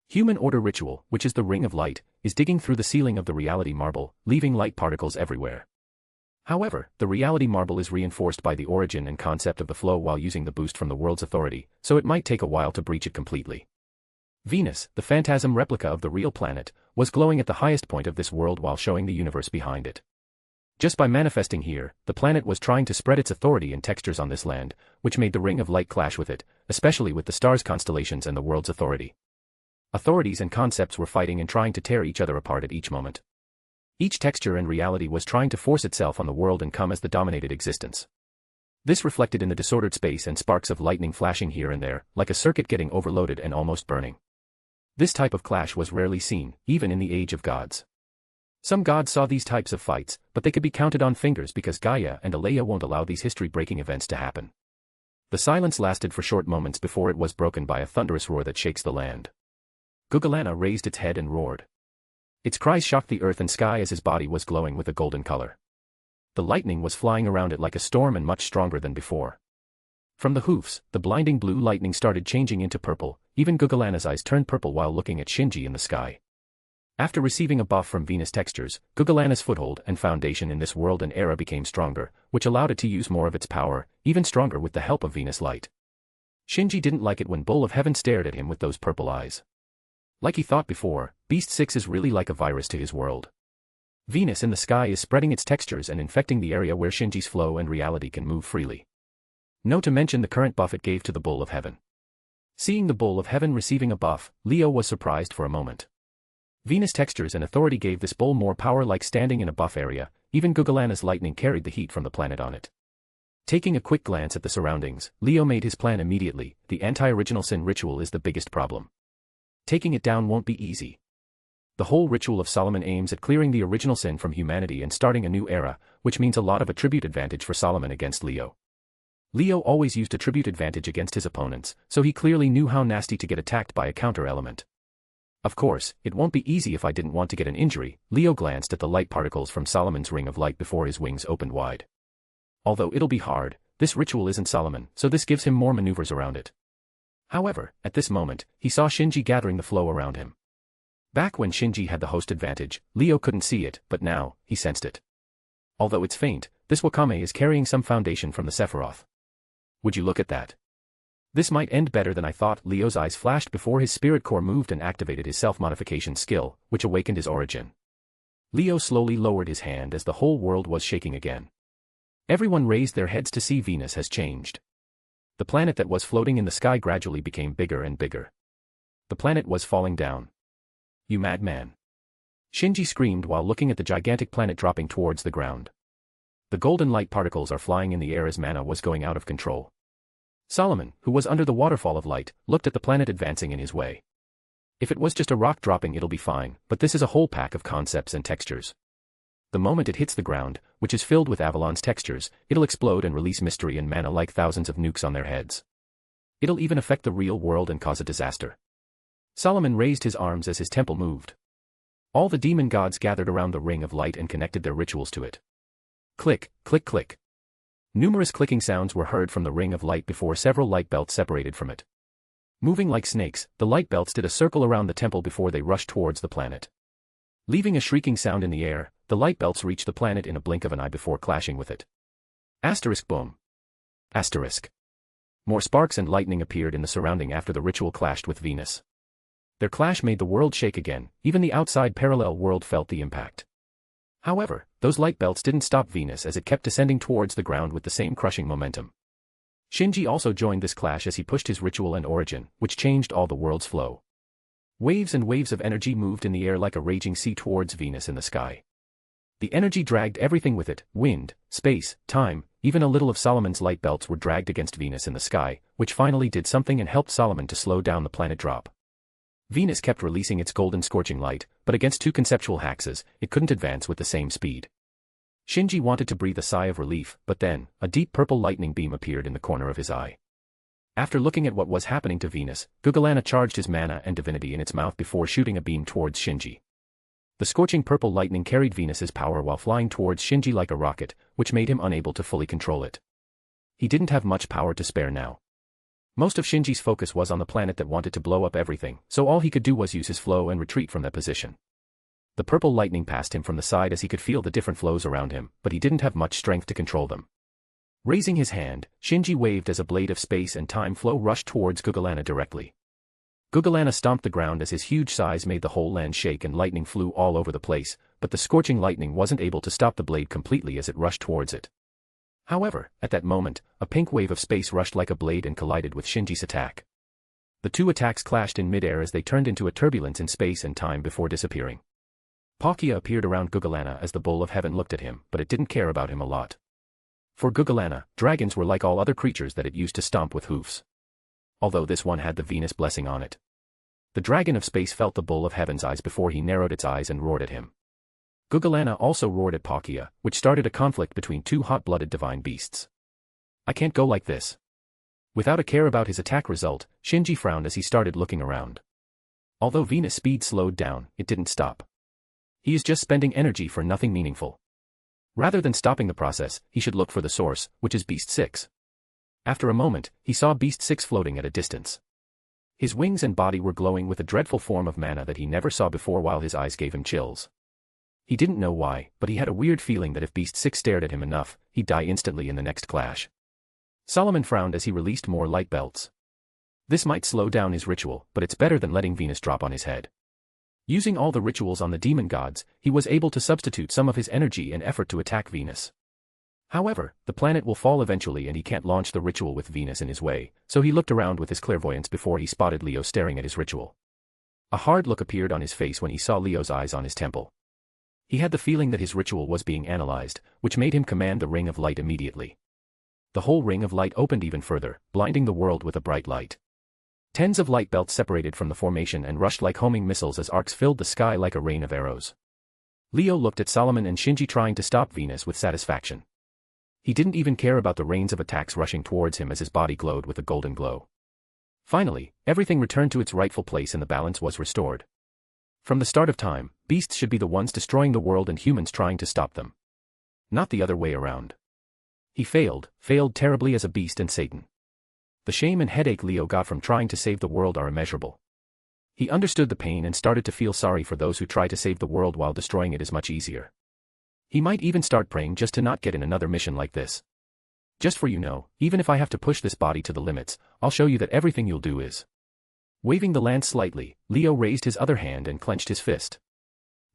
Human order ritual, which is the ring of light, is digging through the ceiling of the reality marble, leaving light particles everywhere. However, the reality marble is reinforced by the origin and concept of the flow while using the boost from the world's authority, so it might take a while to breach it completely. Venus, the phantasm replica of the real planet, was glowing at the highest point of this world while showing the universe behind it. Just by manifesting here, the planet was trying to spread its authority and textures on this land, which made the ring of light clash with it, especially with the stars' constellations and the world's authority. Authorities and concepts were fighting and trying to tear each other apart at each moment. Each texture and reality was trying to force itself on the world and come as the dominated existence. This reflected in the disordered space and sparks of lightning flashing here and there, like a circuit getting overloaded and almost burning. This type of clash was rarely seen, even in the age of gods. Some gods saw these types of fights, but they could be counted on fingers because Gaia and Alea won't allow these history-breaking events to happen. The silence lasted for short moments before it was broken by a thunderous roar that shakes the land. Gugalana raised its head and roared. Its cries shocked the earth and sky as his body was glowing with a golden color. The lightning was flying around it like a storm and much stronger than before. From the hoofs, the blinding blue lightning started changing into purple, even Gugalana's eyes turned purple while looking at Shinji in the sky. After receiving a buff from Venus textures, Gugalana's foothold and foundation in this world and era became stronger, which allowed it to use more of its power, even stronger with the help of Venus light. Shinji didn't like it when Bull of Heaven stared at him with those purple eyes. Like he thought before, Beast 6 is really like a virus to his world. Venus in the sky is spreading its textures and infecting the area where Shinji's flow and reality can move freely. No to mention the current buff it gave to the Bull of Heaven. Seeing the Bull of Heaven receiving a buff, Leo was surprised for a moment. Venus textures and authority gave this bull more power, like standing in a buff area. Even Gugalana's lightning carried the heat from the planet on it. Taking a quick glance at the surroundings, Leo made his plan immediately. The anti-original sin ritual is the biggest problem. Taking it down won't be easy. The whole ritual of Solomon aims at clearing the original sin from humanity and starting a new era, which means a lot of attribute advantage for Solomon against Leo. Leo always used attribute advantage against his opponents, so he clearly knew how nasty to get attacked by a counter-element. Of course, it won't be easy if I didn't want to get an injury. Leo glanced at the light particles from Solomon's ring of light before his wings opened wide. Although it'll be hard, this ritual isn't Solomon, so this gives him more maneuvers around it. However, at this moment, he saw Shinji gathering the flow around him. Back when Shinji had the host advantage, Leo couldn't see it, but now, he sensed it. Although it's faint, this Wakame is carrying some foundation from the Sephiroth. Would you look at that? This might end better than I thought. Leo's eyes flashed before his spirit core moved and activated his self-modification skill, which awakened his origin. Leo slowly lowered his hand as the whole world was shaking again. Everyone raised their heads to see Venus has changed. The planet that was floating in the sky gradually became bigger and bigger. The planet was falling down. You madman! Shinji screamed while looking at the gigantic planet dropping towards the ground. The golden light particles are flying in the air as mana was going out of control. Solomon, who was under the waterfall of light, looked at the planet advancing in his way. If it was just a rock dropping, it'll be fine, but this is a whole pack of concepts and textures. The moment it hits the ground, which is filled with Avalon's textures, it'll explode and release mystery and mana like thousands of nukes on their heads. It'll even affect the real world and cause a disaster. Solomon raised his arms as his temple moved. All the demon gods gathered around the ring of light and connected their rituals to it. Click, click, click. Numerous clicking sounds were heard from the ring of light before several light belts separated from it. Moving like snakes, the light belts did a circle around the temple before they rushed towards the planet. Leaving a shrieking sound in the air, the light belts reached the planet in a blink of an eye before clashing with it. Asterisk boom. Asterisk. More sparks and lightning appeared in the surrounding after the ritual clashed with Venus. Their clash made the world shake again. Even the outside parallel world felt the impact. However, those light belts didn't stop Venus as it kept descending towards the ground with the same crushing momentum. Shinji also joined this clash as he pushed his ritual and origin, which changed all the world's flow. Waves and waves of energy moved in the air like a raging sea towards Venus in the sky. The energy dragged everything with it: wind, space, time, even a little of Solomon's light belts were dragged against Venus in the sky, which finally did something and helped Solomon to slow down the planet drop. Venus kept releasing its golden scorching light, but against two conceptual hexes, it couldn't advance with the same speed. Shinji wanted to breathe a sigh of relief, but then, a deep purple lightning beam appeared in the corner of his eye. After looking at what was happening to Venus, Gugalana charged his mana and divinity in its mouth before shooting a beam towards Shinji. The scorching purple lightning carried Venus's power while flying towards Shinji like a rocket, which made him unable to fully control it. He didn't have much power to spare now. Most of Shinji's focus was on the planet that wanted to blow up everything, so all he could do was use his flow and retreat from that position. The purple lightning passed him from the side as he could feel the different flows around him, but he didn't have much strength to control them. Raising his hand, Shinji waved as a blade of space and time flow rushed towards Gugalana directly. Gugalana stomped the ground as his huge size made the whole land shake and lightning flew all over the place, but the scorching lightning wasn't able to stop the blade completely as it rushed towards it. However, at that moment, a pink wave of space rushed like a blade and collided with Shinji's attack. The two attacks clashed in midair as they turned into a turbulence in space and time before disappearing. Palkia appeared around Gugalana as the Bull of Heaven looked at him, but it didn't care about him a lot. For Gugalana, dragons were like all other creatures that it used to stomp with hoofs. Although this one had the Venus blessing on it. The dragon of space felt the Bull of Heaven's eyes before he narrowed its eyes and roared at him. Gugalana also roared at Palkia, which started a conflict between two hot-blooded divine beasts. I can't go like this. Without a care about his attack result, Shinji frowned as he started looking around. Although Venus' speed slowed down, it didn't stop. He is just spending energy for nothing meaningful. Rather than stopping the process, he should look for the source, which is Beast 6. After a moment, he saw Beast 6 floating at a distance. His wings and body were glowing with a dreadful form of mana that he never saw before, while his eyes gave him chills. He didn't know why, but he had a weird feeling that if Beast 6 stared at him enough, he'd die instantly in the next clash. Solomon frowned as he released more light belts. This might slow down his ritual, but it's better than letting Venus drop on his head. Using all the rituals on the demon gods, he was able to substitute some of his energy and effort to attack Venus. However, the planet will fall eventually and he can't launch the ritual with Venus in his way, so he looked around with his clairvoyance before he spotted Leo staring at his ritual. A hard look appeared on his face when he saw Leo's eyes on his temple. He had the feeling that his ritual was being analyzed, which made him command the Ring of Light immediately. The whole Ring of Light opened even further, blinding the world with a bright light. Tens of light belts separated from the formation and rushed like homing missiles as arcs filled the sky like a rain of arrows. Leo looked at Solomon and Shinji trying to stop Venus with satisfaction. He didn't even care about the rains of attacks rushing towards him as his body glowed with a golden glow. Finally, everything returned to its rightful place and the balance was restored. From the start of time, beasts should be the ones destroying the world and humans trying to stop them. Not the other way around. He failed terribly as a beast and Satan. The shame and headache Leo got from trying to save the world are immeasurable. He understood the pain and started to feel sorry for those who try to save the world while destroying it is much easier. He might even start praying just to not get in another mission like this. Just for you know, even if I have to push this body to the limits, I'll show you that everything you'll do is. Waving the lance slightly, Leo raised his other hand and clenched his fist.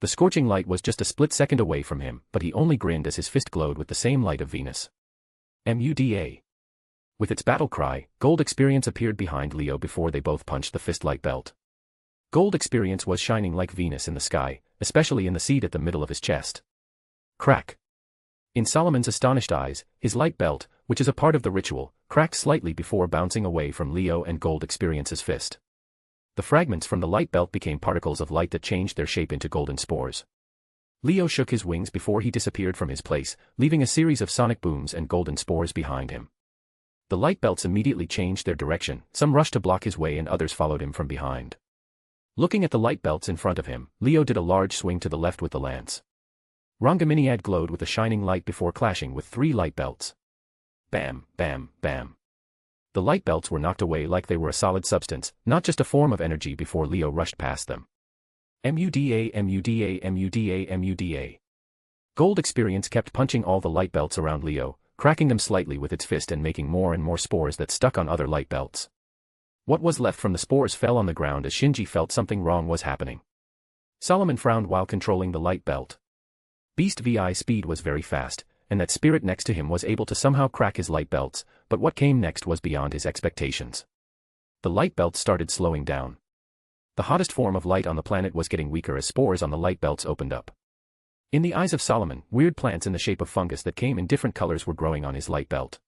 The scorching light was just a split second away from him, but he only grinned as his fist glowed with the same light of Venus. Muda. With its battle cry, Gold Experience appeared behind Leo before they both punched the fist light belt. Gold Experience was shining like Venus in the sky, especially in the seat at the middle of his chest. Crack. In Solomon's astonished eyes, his light belt, which is a part of the ritual, cracked slightly before bouncing away from Leo and Gold Experience's fist. The fragments from the light belt became particles of light that changed their shape into golden spores. Leo shook his wings before he disappeared from his place, leaving a series of sonic booms and golden spores behind him. The light belts immediately changed their direction, some rushed to block his way and others followed him from behind. Looking at the light belts in front of him, Leo did a large swing to the left with the lance. Rangaminiad glowed with a shining light before clashing with 3 light belts. Bam, bam, bam. The light belts were knocked away like they were a solid substance, not just a form of energy before Leo rushed past them. Muda, Muda, Muda, Muda. Gold Experience kept punching all the light belts around Leo, cracking them slightly with its fist and making more and more spores that stuck on other light belts. What was left from the spores fell on the ground as Shinji felt something wrong was happening. Solomon frowned while controlling the light belt. Beast VI speed was very fast, and that spirit next to him was able to somehow crack his light belts, but what came next was beyond his expectations. The light belts started slowing down. The hottest form of light on the planet was getting weaker as spores on the light belts opened up. In the eyes of Solomon, weird plants in the shape of fungus that came in different colors were growing on his light belt.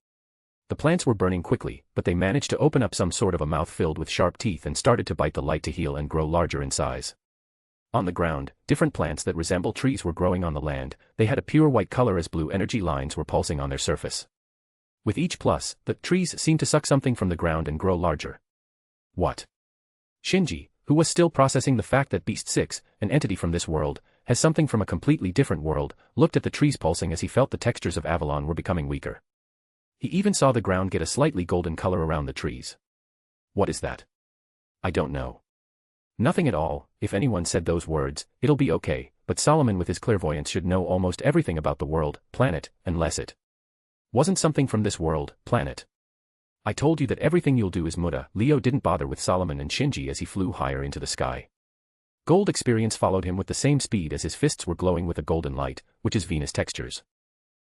The plants were burning quickly, but they managed to open up some sort of a mouth filled with sharp teeth and started to bite the light to heal and grow larger in size. On the ground, different plants that resemble trees were growing on the land. They had a pure white color as blue energy lines were pulsing on their surface. With each plus, the trees seemed to suck something from the ground and grow larger. What? Shinji, who was still processing the fact that Beast 6, an entity from this world, has something from a completely different world, looked at the trees pulsing as he felt the textures of Avalon were becoming weaker. He even saw the ground get a slightly golden color around the trees. What is that? I don't know. Nothing at all. If anyone said those words, it'll be okay, but Solomon with his clairvoyance should know almost everything about the world, planet, unless it wasn't something from this world, planet. I told you that everything you'll do is Muda. Leo didn't bother with Solomon and Shinji as he flew higher into the sky. Gold Experience followed him with the same speed as his fists were glowing with a golden light, which is Venus textures.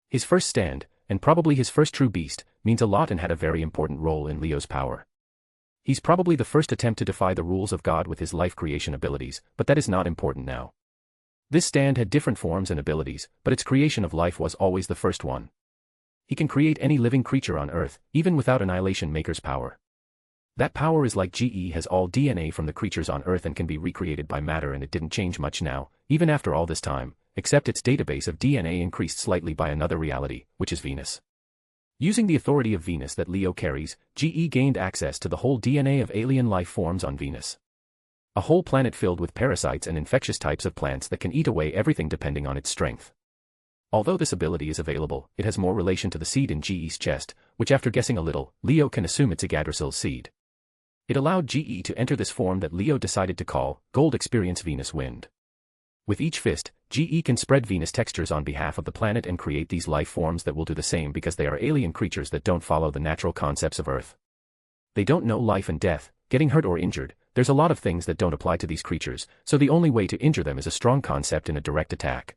His first stand, and probably his first true beast, means a lot and had a very important role in Leo's power. He's probably the first attempt to defy the rules of God with his life creation abilities, but that is not important now. This stand had different forms and abilities, but its creation of life was always the first one. He can create any living creature on Earth, even without Annihilation Maker's power. That power is like GE has all DNA from the creatures on Earth and can be recreated by matter, and it didn't change much now, even after all this time, except its database of DNA increased slightly by another reality, which is Venus. Using the authority of Venus that Leo carries, GE gained access to the whole DNA of alien life forms on Venus. A whole planet filled with parasites and infectious types of plants that can eat away everything depending on its strength. Although this ability is available, it has more relation to the seed in GE's chest, which after guessing a little, Leo can assume it's Yggdrasil's seed. It allowed GE to enter this form that Leo decided to call Gold Experience Venus Wind. With each fist, GE can spread Venus textures on behalf of the planet and create these life forms that will do the same because they are alien creatures that don't follow the natural concepts of Earth. They don't know life and death, getting hurt or injured. There's a lot of things that don't apply to these creatures, so the only way to injure them is a strong concept in a direct attack.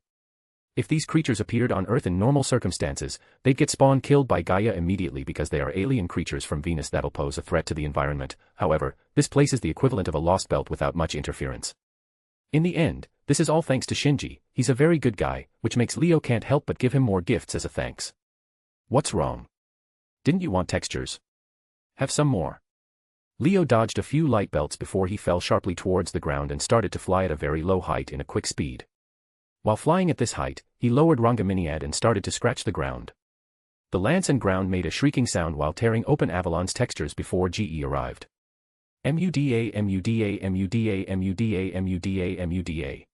If these creatures appeared on Earth in normal circumstances, they'd get spawned killed by Gaia immediately because they are alien creatures from Venus that'll pose a threat to the environment. However, this place is the equivalent of a lost belt without much interference. In the end, this is all thanks to Shinji. He's a very good guy, which makes Leo can't help but give him more gifts as a thanks. What's wrong? Didn't you want textures? Have some more. Leo dodged a few light belts before he fell sharply towards the ground and started to fly at a very low height in a quick speed. While flying at this height, he lowered Rangaminiad and started to scratch the ground. The lance and ground made a shrieking sound while tearing open Avalon's textures before GE arrived. Muda, Muda, Muda, Muda, Muda, Muda.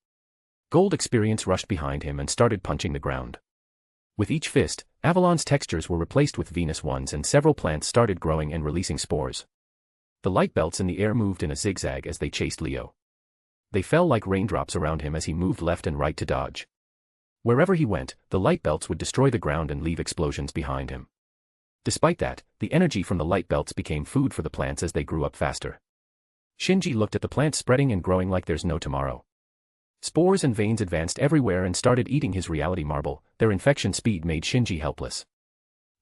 Gold Experience rushed behind him and started punching the ground. With each fist, Avalon's textures were replaced with Venus ones and several plants started growing and releasing spores. The light belts in the air moved in a zigzag as they chased Leo. They fell like raindrops around him as he moved left and right to dodge. Wherever he went, the light belts would destroy the ground and leave explosions behind him. Despite that, the energy from the light belts became food for the plants as they grew up faster. Shinji looked at the plants spreading and growing like there's no tomorrow. Spores and veins advanced everywhere and started eating his reality marble. Their infection speed made Shinji helpless.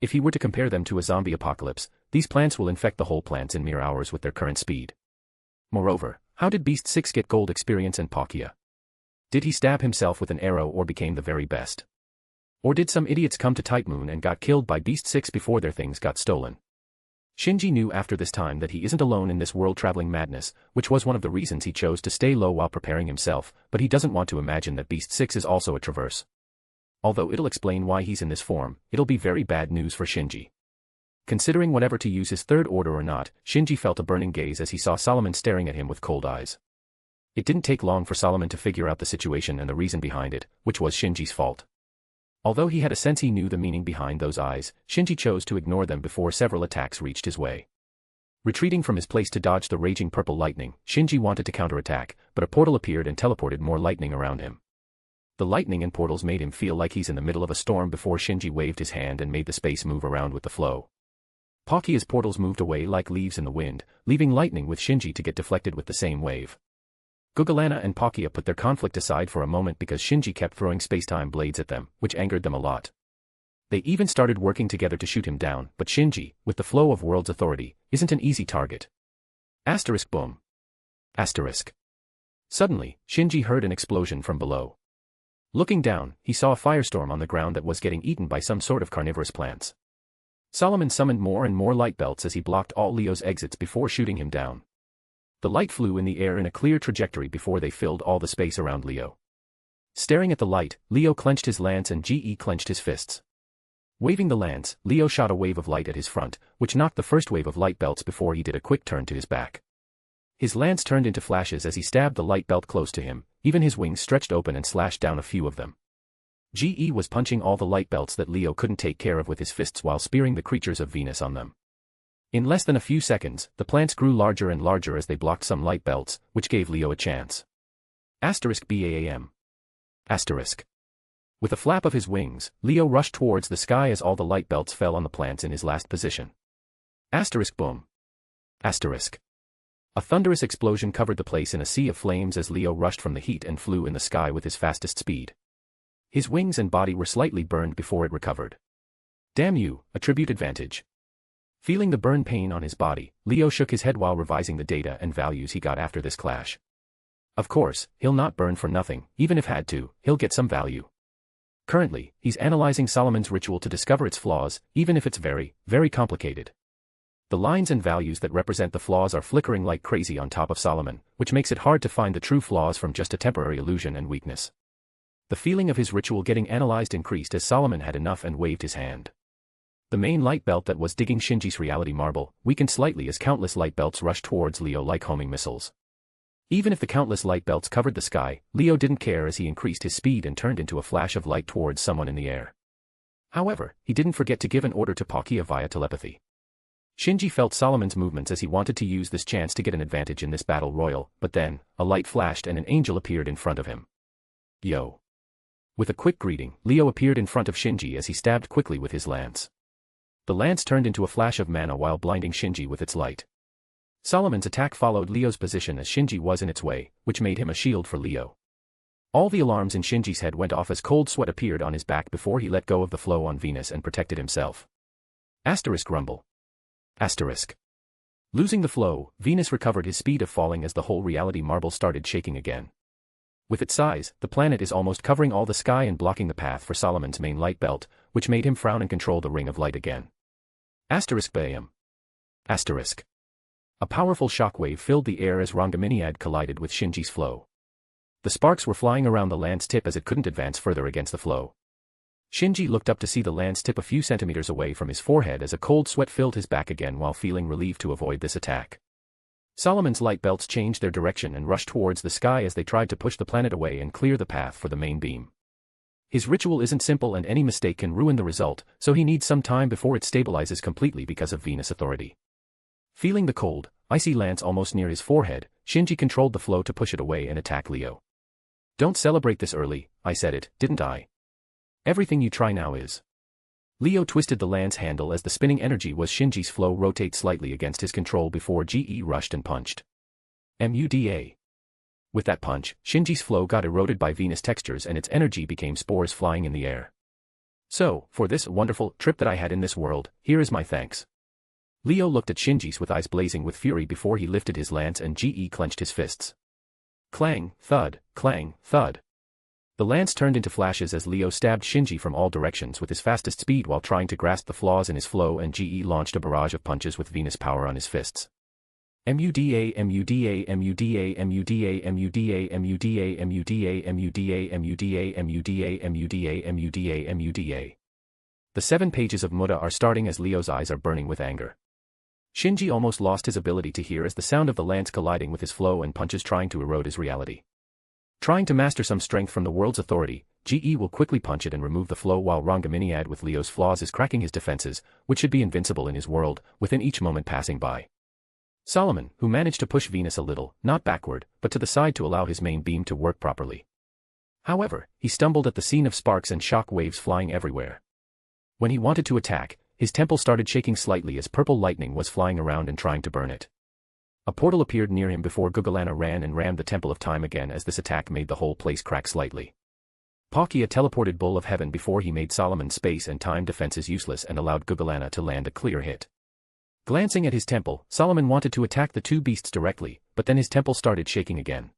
If he were to compare them to a zombie apocalypse, these plants will infect the whole plants in mere hours with their current speed. Moreover, how did Beast 6 get Gold Experience and Palkia? Did he stab himself with an arrow or became the very best? Or did some idiots come to Type Moon and got killed by Beast 6 before their things got stolen? Shinji knew after this time that he isn't alone in this world-traveling madness, which was one of the reasons he chose to stay low while preparing himself, but he doesn't want to imagine that Beast 6 is also a Traverse. Although it'll explain why he's in this form, it'll be very bad news for Shinji. Considering whether to use his third order or not, Shinji felt a burning gaze as he saw Solomon staring at him with cold eyes. It didn't take long for Solomon to figure out the situation and the reason behind it, which was Shinji's fault. Although he had a sense he knew the meaning behind those eyes, Shinji chose to ignore them before several attacks reached his way. Retreating from his place to dodge the raging purple lightning, Shinji wanted to counterattack, but a portal appeared and teleported more lightning around him. The lightning and portals made him feel like he's in the middle of a storm before Shinji waved his hand and made the space move around with the flow. Palkia's portals moved away like leaves in the wind, leaving lightning with Shinji to get deflected with the same wave. Gugalana and Palkia put their conflict aside for a moment because Shinji kept throwing spacetime blades at them, which angered them a lot. They even started working together to shoot him down, but Shinji, with the flow of world's authority, isn't an easy target. Asterisk boom. Asterisk. Suddenly, Shinji heard an explosion from below. Looking down, he saw a firestorm on the ground that was getting eaten by some sort of carnivorous plants. Solomon summoned more and more light belts as he blocked all Leo's exits before shooting him down. The light flew in the air in a clear trajectory before they filled all the space around Leo. Staring at the light, Leo clenched his lance and GE clenched his fists. Waving the lance, Leo shot a wave of light at his front, which knocked the first wave of light belts before he did a quick turn to his back. His lance turned into flashes as he stabbed the light belt close to him, even his wings stretched open and slashed down a few of them. GE was punching all the light belts that Leo couldn't take care of with his fists while spearing the creatures of Venus on them. In less than a few seconds, the plants grew larger and larger as they blocked some light belts, which gave Leo a chance. Asterisk BAAM. Asterisk. With a flap of his wings, Leo rushed towards the sky as all the light belts fell on the plants in his last position. Asterisk boom. Asterisk. A thunderous explosion covered the place in a sea of flames as Leo rushed from the heat and flew in the sky with his fastest speed. His wings and body were slightly burned before it recovered. Damn you, attribute advantage. Feeling the burn pain on his body, Leo shook his head while revising the data and values he got after this clash. Of course, he'll not burn for nothing, even if had to, he'll get some value. Currently, he's analyzing Solomon's ritual to discover its flaws, even if it's very, very complicated. The lines and values that represent the flaws are flickering like crazy on top of Solomon, which makes it hard to find the true flaws from just a temporary illusion and weakness. The feeling of his ritual getting analyzed increased as Solomon had enough and waved his hand. The main light belt that was digging Shinji's reality marble weakened slightly as countless light belts rushed towards Leo like homing missiles. Even if the countless light belts covered the sky, Leo didn't care as he increased his speed and turned into a flash of light towards someone in the air. However, he didn't forget to give an order to Palkia via telepathy. Shinji felt Solomon's movements as he wanted to use this chance to get an advantage in this battle royal, but then, a light flashed and an angel appeared in front of him. Yo. With a quick greeting, Leo appeared in front of Shinji as he stabbed quickly with his lance. The lance turned into a flash of mana while blinding Shinji with its light. Solomon's attack followed Leo's position as Shinji was in its way, which made him a shield for Leo. All the alarms in Shinji's head went off as cold sweat appeared on his back before he let go of the flow on Venus and protected himself. Asterisk rumble. Asterisk. Losing the flow, Venus recovered his speed of falling as the whole reality marble started shaking again. With its size, the planet is almost covering all the sky and blocking the path for Solomon's main light belt, which made him frown and control the ring of light again. Asterisk bam. Asterisk. A powerful shockwave filled the air as Reincarnated collided with Shinji's flow. The sparks were flying around the lance tip as it couldn't advance further against the flow. Shinji looked up to see the lance tip a few centimeters away from his forehead as a cold sweat filled his back again while feeling relieved to avoid this attack. Solomon's light belts changed their direction and rushed towards the sky as they tried to push the planet away and clear the path for the main beam. His ritual isn't simple and any mistake can ruin the result, so he needs some time before it stabilizes completely because of Venus authority. Feeling the cold, icy lance almost near his forehead, Shinji controlled the flow to push it away and attack Leo. Don't celebrate this early, I said it, didn't I? Everything you try now is. Leo twisted the lance handle as the spinning energy was Shinji's flow rotate slightly against his control before GE rushed and punched. Muda. With that punch, Shinji's flow got eroded by Venus textures and its energy became spores flying in the air. So, for this wonderful trip that I had in this world, here is my thanks. Leo looked at Shinji's with eyes blazing with fury before he lifted his lance and GE clenched his fists. Clang, thud, clang, thud. The lance turned into flashes as Leo stabbed Shinji from all directions with his fastest speed while trying to grasp the flaws in his flow, and GE launched a barrage of punches with Venus power on his fists. Muda, Muda, Muda, Muda, Muda, Muda, Muda, Muda, Muda, Muda, Muda, Muda, Muda. The 7 pages of Muda are starting as Leo's eyes are burning with anger. Shinji almost lost his ability to hear as the sound of the lance colliding with his flow and punches trying to erode his reality. Trying to master some strength from the world's authority, GE will quickly punch it and remove the flow while Reincarnated with Leo's flaws is cracking his defenses, which should be invincible in his world, within each moment passing by. Solomon, who managed to push Venus a little, not backward, but to the side to allow his main beam to work properly. However, he stumbled at the scene of sparks and shock waves flying everywhere. When he wanted to attack, his temple started shaking slightly as purple lightning was flying around and trying to burn it. A portal appeared near him before Gugalana ran and rammed the Temple of Time again as this attack made the whole place crack slightly. Palkia teleported Bull of Heaven before he made Solomon's space and time defenses useless and allowed Gugalana to land a clear hit. Glancing at his temple, Solomon wanted to attack the 2 beasts directly, but then his temple started shaking again.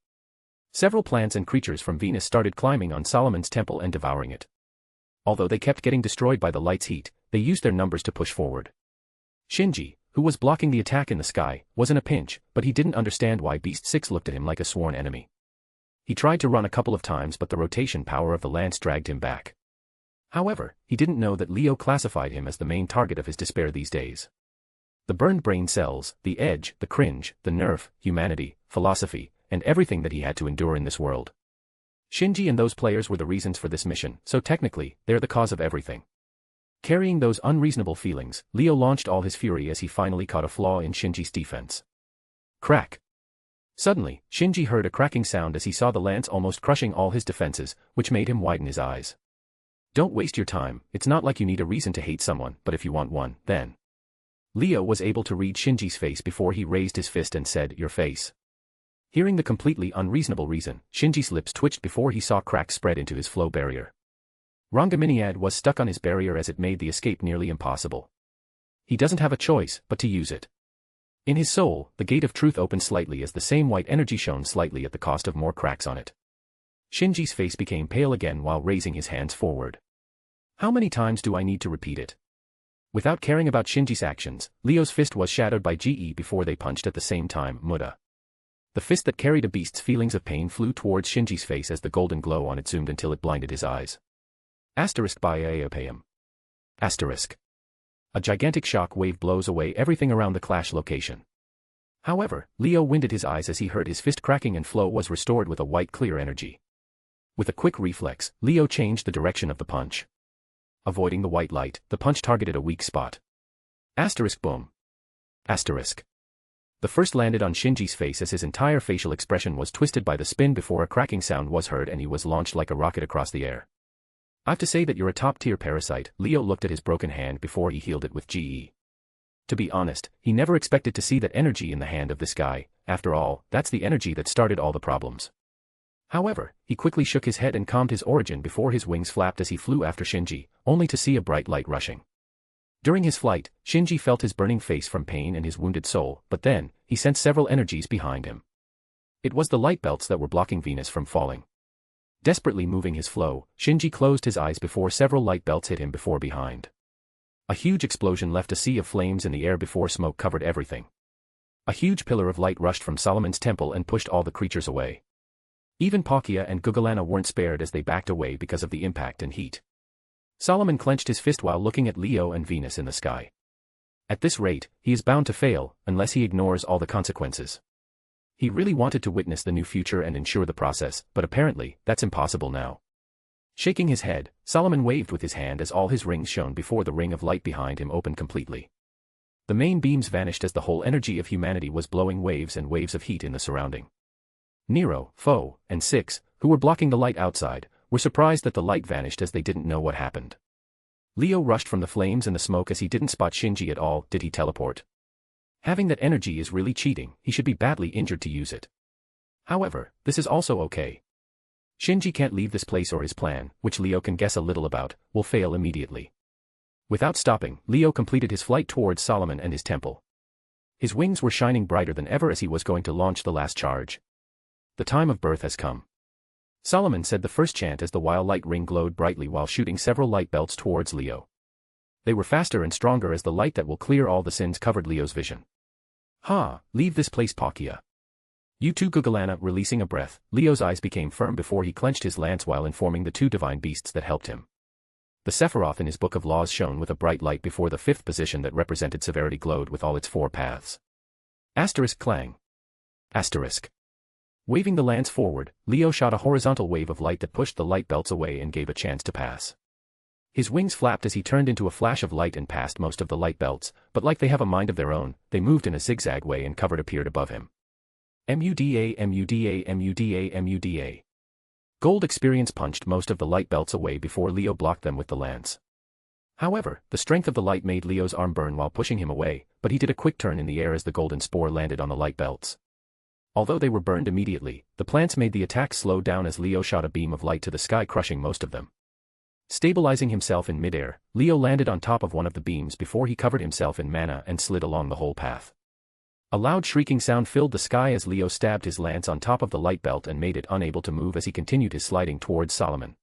Several plants and creatures from Venus started climbing on Solomon's temple and devouring it. Although they kept getting destroyed by the light's heat, they used their numbers to push forward. Shinji, who was blocking the attack in the sky, was in a pinch, but he didn't understand why Beast 6 looked at him like a sworn enemy. He tried to run a couple of times but the rotation power of the lance dragged him back. However, he didn't know that Leo classified him as the main target of his despair these days. The burned brain cells, the edge, the cringe, the nerf, humanity, philosophy, and everything that he had to endure in this world. Shinji and those players were the reasons for this mission, so technically, they're the cause of everything. Carrying those unreasonable feelings, Leo launched all his fury as he finally caught a flaw in Shinji's defense. Crack. Suddenly, Shinji heard a cracking sound as he saw the lance almost crushing all his defenses, which made him widen his eyes. Don't waste your time, it's not like you need a reason to hate someone, but if you want one, then. Leo was able to read Shinji's face before he raised his fist and said, "Your face." Hearing the completely unreasonable reason, Shinji's lips twitched before he saw cracks spread into his flow barrier. Reincarnated was stuck on his barrier as it made the escape nearly impossible. He doesn't have a choice but to use it. In his soul, the gate of truth opened slightly as the same white energy shone slightly at the cost of more cracks on it. Shinji's face became pale again while raising his hands forward. How many times do I need to repeat it? Without caring about Shinji's actions, Leo's fist was shadowed by GE before they punched at the same time, Muda. The fist that carried a beast's feelings of pain flew towards Shinji's face as the golden glow on it zoomed until it blinded his eyes. Asterisk by Aeopayam. Asterisk. A gigantic shock wave blows away everything around the clash location. However, Leo winded his eyes as he heard his fist cracking and flow was restored with a white clear energy. With a quick reflex, Leo changed the direction of the punch. Avoiding the white light, the punch targeted a weak spot. Asterisk boom. Asterisk. The first landed on Shinji's face as his entire facial expression was twisted by the spin before a cracking sound was heard and he was launched like a rocket across the air. I've to say that you're a top-tier parasite. Leo looked at his broken hand before he healed it with GE. To be honest, he never expected to see that energy in the hand of this guy. After all, that's the energy that started all the problems. However, he quickly shook his head and calmed his origin before his wings flapped as he flew after Shinji, only to see a bright light rushing. During his flight, Shinji felt his burning face from pain and his wounded soul, but then, he sensed several energies behind him. It was the light belts that were blocking Venus from falling. Desperately moving his flow, Shinji closed his eyes before several light belts hit him before behind. A huge explosion left a sea of flames in the air before smoke covered everything. A huge pillar of light rushed from Solomon's temple and pushed all the creatures away. Even Palkia and Gugalana weren't spared as they backed away because of the impact and heat. Solomon clenched his fist while looking at Leo and Venus in the sky. At this rate, he is bound to fail, unless he ignores all the consequences. He really wanted to witness the new future and ensure the process, but apparently, that's impossible now. Shaking his head, Solomon waved with his hand as all his rings shone before the ring of light behind him opened completely. The main beams vanished as the whole energy of humanity was blowing waves and waves of heat in the surrounding. Nero, Foe, and Six, who were blocking the light outside, were surprised that the light vanished as they didn't know what happened. Leo rushed from the flames and the smoke as he didn't spot Shinji at all. Did he teleport? Having that energy is really cheating. He should be badly injured to use it. However, this is also okay. Shinji can't leave this place or his plan, which Leo can guess a little about, will fail immediately. Without stopping, Leo completed his flight towards Solomon and his temple. His wings were shining brighter than ever as he was going to launch the last charge. The time of birth has come. Solomon said the first chant as the wild light ring glowed brightly while shooting several light belts towards Leo. They were faster and stronger as the light that will clear all the sins covered Leo's vision. Ha! Leave this place, Palkia. You too, Gugalana. Releasing a breath, Leo's eyes became firm before he clenched his lance while informing the two divine beasts that helped him. The Sephiroth in his Book of Laws shone with a bright light before the fifth position that represented severity glowed with all its four paths. Asterisk clang. Asterisk. Waving the lance forward, Leo shot a horizontal wave of light that pushed the light belts away and gave a chance to pass. His wings flapped as he turned into a flash of light and passed most of the light belts, but like they have a mind of their own, they moved in a zigzag way and covered appeared above him. Muda, Muda, Muda, Muda. Gold experience punched most of the light belts away before Leo blocked them with the lance. However, the strength of the light made Leo's arm burn while pushing him away, but he did a quick turn in the air as the golden spore landed on the light belts. Although they were burned immediately, the plants made the attack slow down as Leo shot a beam of light to the sky crushing most of them. Stabilizing himself in midair, Leo landed on top of one of the beams before he covered himself in mana and slid along the whole path. A loud shrieking sound filled the sky as Leo stabbed his lance on top of the light belt and made it unable to move as he continued his sliding towards Solomon.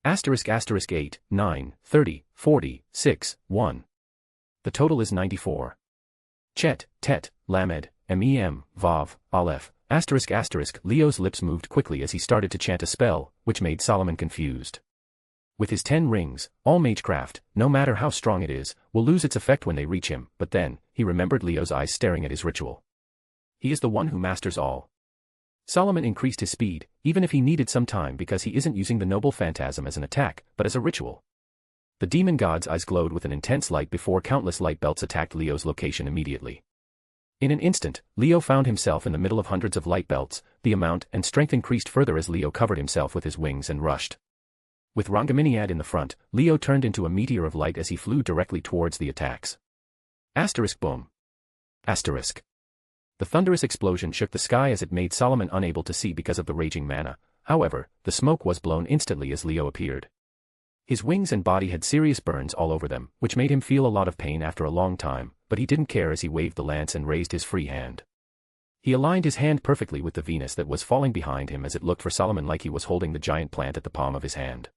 Asterisk asterisk 8, 9, 30, 40, 6, 1. The total is 94. Chet, Tet, Lamed, Mem, Vav, Aleph, asterisk asterisk. Leo's lips moved quickly as he started to chant a spell, which made Solomon confused. With his 10 rings, all magecraft, no matter how strong it is, will lose its effect when they reach him, but then, he remembered Leo's eyes staring at his ritual. He is the one who masters all. Solomon increased his speed, even if he needed some time because he isn't using the noble phantasm as an attack, but as a ritual. The demon god's eyes glowed with an intense light before countless light belts attacked Leo's location immediately. In an instant, Leo found himself in the middle of hundreds of light belts. The amount and strength increased further as Leo covered himself with his wings and rushed. With Rangaminiad in the front, Leo turned into a meteor of light as he flew directly towards the attacks. Asterisk boom. Asterisk. The thunderous explosion shook the sky as it made Solomon unable to see because of the raging mana. However, the smoke was blown instantly as Leo appeared. His wings and body had serious burns all over them, which made him feel a lot of pain after a long time, but he didn't care as he waved the lance and raised his free hand. He aligned his hand perfectly with the Venus that was falling behind him as it looked for Solomon like he was holding the giant plant at the palm of his hand.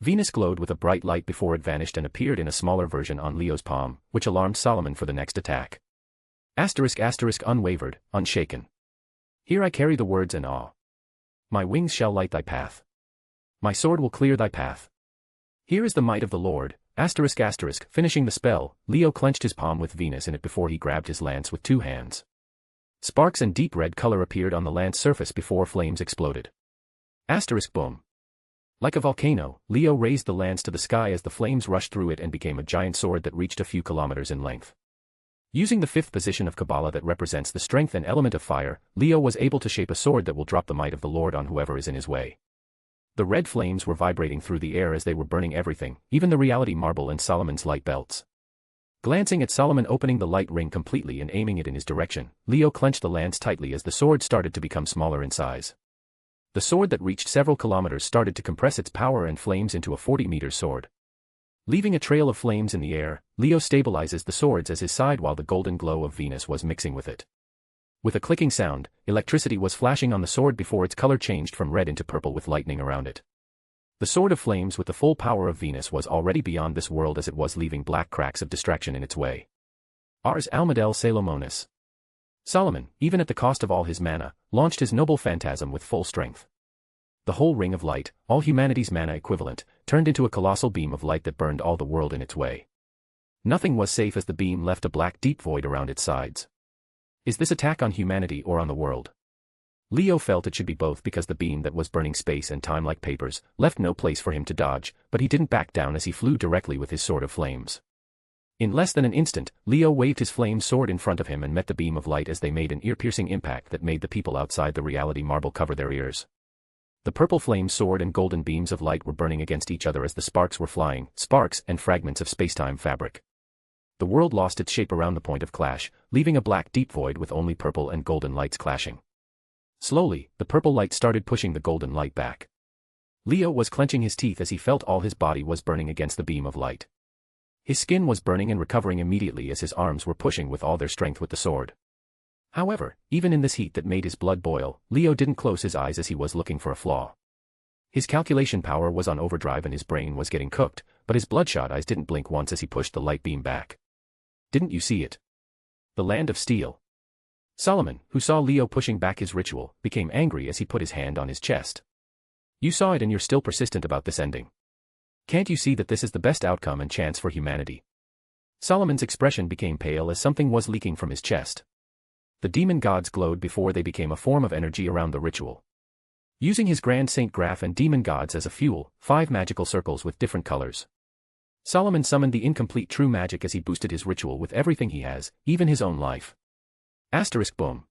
Venus glowed with a bright light before it vanished and appeared in a smaller version on Leo's palm, which alarmed Solomon for the next attack. Asterisk asterisk unwavered, unshaken. Here I carry the words in awe. My wings shall light thy path. My sword will clear thy path. Here is the might of the Lord, asterisk asterisk. Finishing the spell, Leo clenched his palm with Venus in it before he grabbed his lance with 2 hands. Sparks and deep red color appeared on the lance surface before flames exploded. Asterisk boom. Like a volcano, Leo raised the lance to the sky as the flames rushed through it and became a giant sword that reached a few kilometers in length. Using the fifth position of Kabbalah that represents the strength and element of fire, Leo was able to shape a sword that will drop the might of the Lord on whoever is in his way. The red flames were vibrating through the air as they were burning everything, even the reality marble and Solomon's light belts. Glancing at Solomon opening the light ring completely and aiming it in his direction, Leo clenched the lance tightly as the sword started to become smaller in size. The sword that reached several kilometers started to compress its power and flames into a 40-meter sword. Leaving a trail of flames in the air, Leo stabilizes the swords as his side while the golden glow of Venus was mixing with it. With a clicking sound, electricity was flashing on the sword before its color changed from red into purple with lightning around it. The sword of flames with the full power of Venus was already beyond this world as it was leaving black cracks of distraction in its way. Ars Almadel Salomonis. Solomon, even at the cost of all his mana, launched his noble phantasm with full strength. The whole ring of light, all humanity's mana equivalent, turned into a colossal beam of light that burned all the world in its way. Nothing was safe as the beam left a black deep void around its sides. Is this attack on humanity or on the world? Leo felt it should be both because the beam that was burning space and time like papers left no place for him to dodge, but he didn't back down as he flew directly with his sword of flames. In less than an instant, Leo waved his flame sword in front of him and met the beam of light as they made an ear-piercing impact that made the people outside the reality marble cover their ears. The purple flame sword and golden beams of light were burning against each other as the sparks were flying, sparks and fragments of spacetime fabric. The world lost its shape around the point of clash, leaving a black deep void with only purple and golden lights clashing. Slowly, the purple light started pushing the golden light back. Leo was clenching his teeth as he felt all his body was burning against the beam of light. His skin was burning and recovering immediately as his arms were pushing with all their strength with the sword. However, even in this heat that made his blood boil, Leo didn't close his eyes as he was looking for a flaw. His calculation power was on overdrive and his brain was getting cooked, but his bloodshot eyes didn't blink once as he pushed the light beam back. Didn't you see it? The land of steel. Solomon, who saw Leo pushing back his ritual, became angry as he put his hand on his chest. You saw it and you're still persistent about this ending. Can't you see that this is the best outcome and chance for humanity? Solomon's expression became pale as something was leaking from his chest. The demon gods glowed before they became a form of energy around the ritual. Using his Grand Saint Graph and demon gods as a fuel, 5 magical circles with different colors. Solomon summoned the incomplete true magic as he boosted his ritual with everything he has, even his own life. Asterisk boom.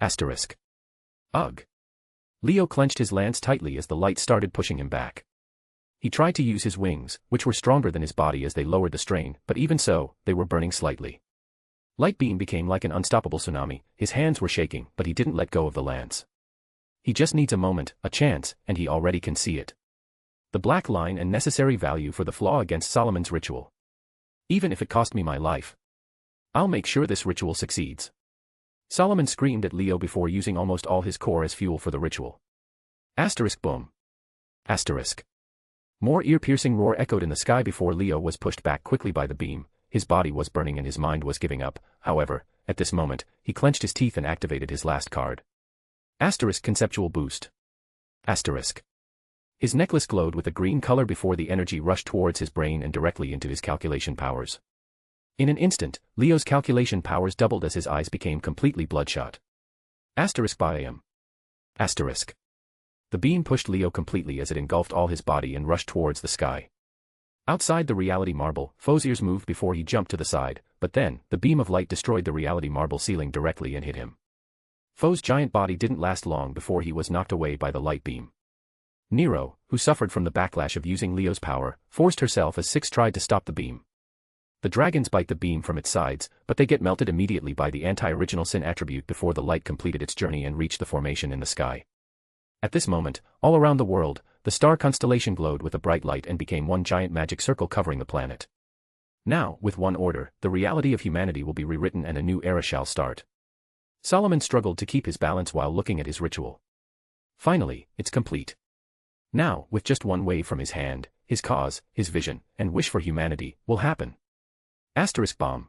Asterisk. Ugh. Leo clenched his lance tightly as the light started pushing him back. He tried to use his wings, which were stronger than his body as they lowered the strain, but even so, they were burning slightly. Light beam became like an unstoppable tsunami, his hands were shaking, but he didn't let go of the lance. He just needs a moment, a chance, and he already can see it. The black line and necessary value for the flaw against Solomon's ritual. Even if it cost me my life. I'll make sure this ritual succeeds. Solomon screamed at Leo before using almost all his core as fuel for the ritual. Asterisk boom. Asterisk. More ear-piercing roar echoed in the sky before Leo was pushed back quickly by the beam. His body was burning and his mind was giving up. However, at this moment, he clenched his teeth and activated his last card. Asterisk conceptual boost. Asterisk. His necklace glowed with a green color before the energy rushed towards his brain and directly into his calculation powers. In an instant, Leo's calculation powers doubled as his eyes became completely bloodshot. Asterisk biome. Asterisk. The beam pushed Leo completely as it engulfed all his body and rushed towards the sky. Outside the reality marble, Foe's ears moved before he jumped to the side, but then, the beam of light destroyed the reality marble ceiling directly and hit him. Foe's giant body didn't last long before he was knocked away by the light beam. Nero, who suffered from the backlash of using Leo's power, forced herself as Six tried to stop the beam. The dragons bite the beam from its sides, but they get melted immediately by the anti-original sin attribute before the light completed its journey and reached the formation in the sky. At this moment, all around the world, the star constellation glowed with a bright light and became one giant magic circle covering the planet. Now, with one order, the reality of humanity will be rewritten and a new era shall start. Solomon struggled to keep his balance while looking at his ritual. Finally, it's complete. Now, with just one wave from his hand, his cause, his vision, and wish for humanity, will happen. Asterisk bomb.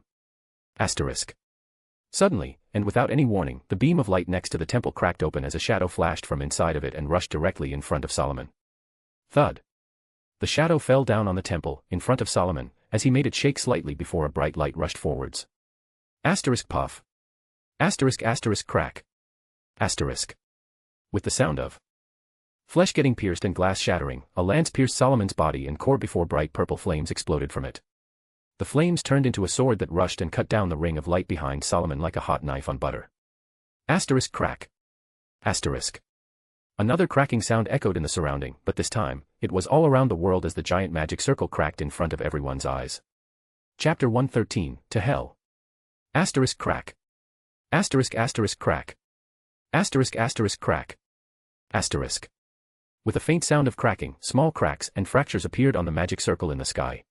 Asterisk. Suddenly, and without any warning, the beam of light next to the temple cracked open as a shadow flashed from inside of it and rushed directly in front of Solomon. Thud. The shadow fell down on the temple, in front of Solomon, as he made it shake slightly before a bright light rushed forwards. Asterisk puff. Asterisk asterisk crack. Asterisk. With the sound of flesh getting pierced and glass shattering, a lance pierced Solomon's body and core before bright purple flames exploded from it. The flames turned into a sword that rushed and cut down the ring of light behind Solomon like a hot knife on butter. Asterisk crack. Asterisk. Another cracking sound echoed in the surrounding, but this time, it was all around the world as the giant magic circle cracked in front of everyone's eyes. Chapter 113, To Hell. Asterisk crack. Asterisk asterisk crack. Asterisk asterisk crack. Asterisk. With a faint sound of cracking, small cracks and fractures appeared on the magic circle in the sky.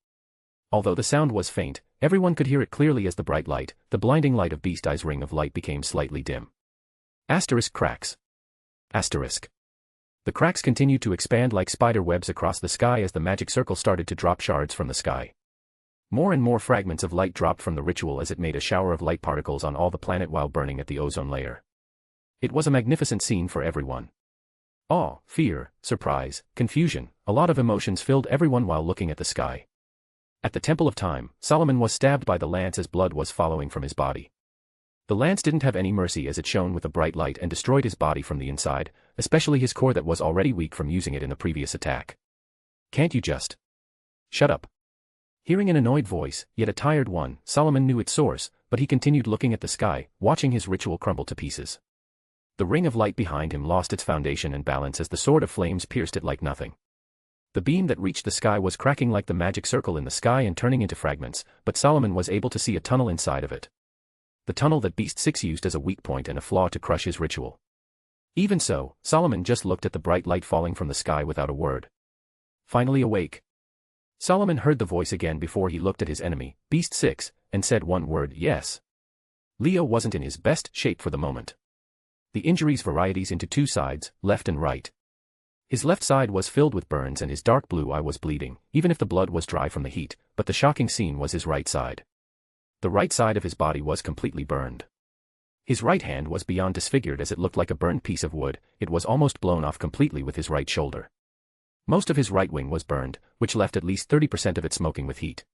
Although the sound was faint, everyone could hear it clearly as the bright light, the blinding light of Beast Eye's ring of light became slightly dim. Asterisk cracks. Asterisk. The cracks continued to expand like spider webs across the sky as the magic circle started to drop shards from the sky. More and more fragments of light dropped from the ritual as it made a shower of light particles on all the planet while burning at the ozone layer. It was a magnificent scene for everyone. Awe, fear, surprise, confusion, a lot of emotions filled everyone while looking at the sky. At the Temple of Time, Solomon was stabbed by the lance as blood was following from his body. The lance didn't have any mercy as it shone with a bright light and destroyed his body from the inside, especially his core that was already weak from using it in the previous attack. Can't you just shut up? Hearing an annoyed voice, yet a tired one, Solomon knew its source, but he continued looking at the sky, watching his ritual crumble to pieces. The ring of light behind him lost its foundation and balance as the sword of flames pierced it like nothing. The beam that reached the sky was cracking like the magic circle in the sky and turning into fragments, but Solomon was able to see a tunnel inside of it. The tunnel that Beast 6 used as a weak point and a flaw to crush his ritual. Even so, Solomon just looked at the bright light falling from the sky without a word. Finally awake. Solomon heard the voice again before he looked at his enemy, Beast 6, and said one word, yes. Leo wasn't in his best shape for the moment. The injuries varieties into two sides, left and right. His left side was filled with burns and his dark blue eye was bleeding, even if the blood was dry from the heat, but the shocking scene was his right side. The right side of his body was completely burned. His right hand was beyond disfigured as it looked like a burned piece of wood, it was almost blown off completely with his right shoulder. Most of his right wing was burned, which left at least 30% of it smoking with heat.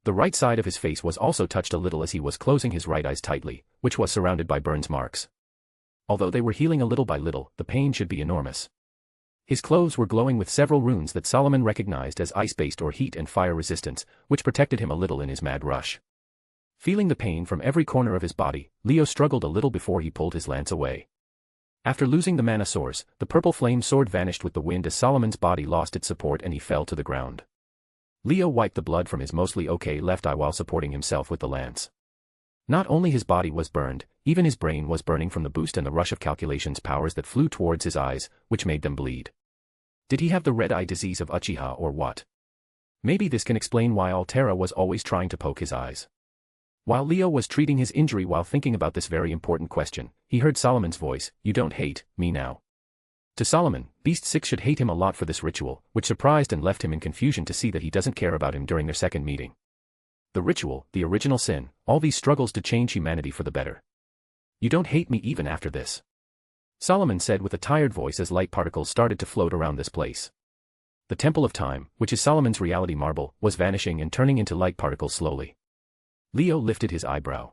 The right side of his face was also touched a little as he was closing his right eyes tightly, which was surrounded by burns marks. Although they were healing a little by little, the pain should be enormous. His clothes were glowing with several runes that Solomon recognized as ice-based or heat and fire resistance, which protected him a little in his mad rush. Feeling the pain from every corner of his body, Leo struggled a little before he pulled his lance away. After losing the mana source, the purple flame sword vanished with the wind as Solomon's body lost its support and he fell to the ground. Leo wiped the blood from his mostly okay left eye while supporting himself with the lance. Not only his body was burned, even his brain was burning from the boost and the rush of calculations powers that flew towards his eyes, which made them bleed. Did he have the red eye disease of Uchiha or what? Maybe this can explain why Alterara was always trying to poke his eyes. While Leo was treating his injury while thinking about this very important question, he heard Solomon's voice, "You don't hate me now." To Solomon, Beast 6 should hate him a lot for this ritual, which surprised and left him in confusion to see that he doesn't care about him during their second meeting. The ritual, the original sin, all these struggles to change humanity for the better. "You don't hate me even after this," Solomon said with a tired voice as light particles started to float around this place. The Temple of Time, which is Solomon's reality marble, was vanishing and turning into light particles slowly. Leo lifted his eyebrow.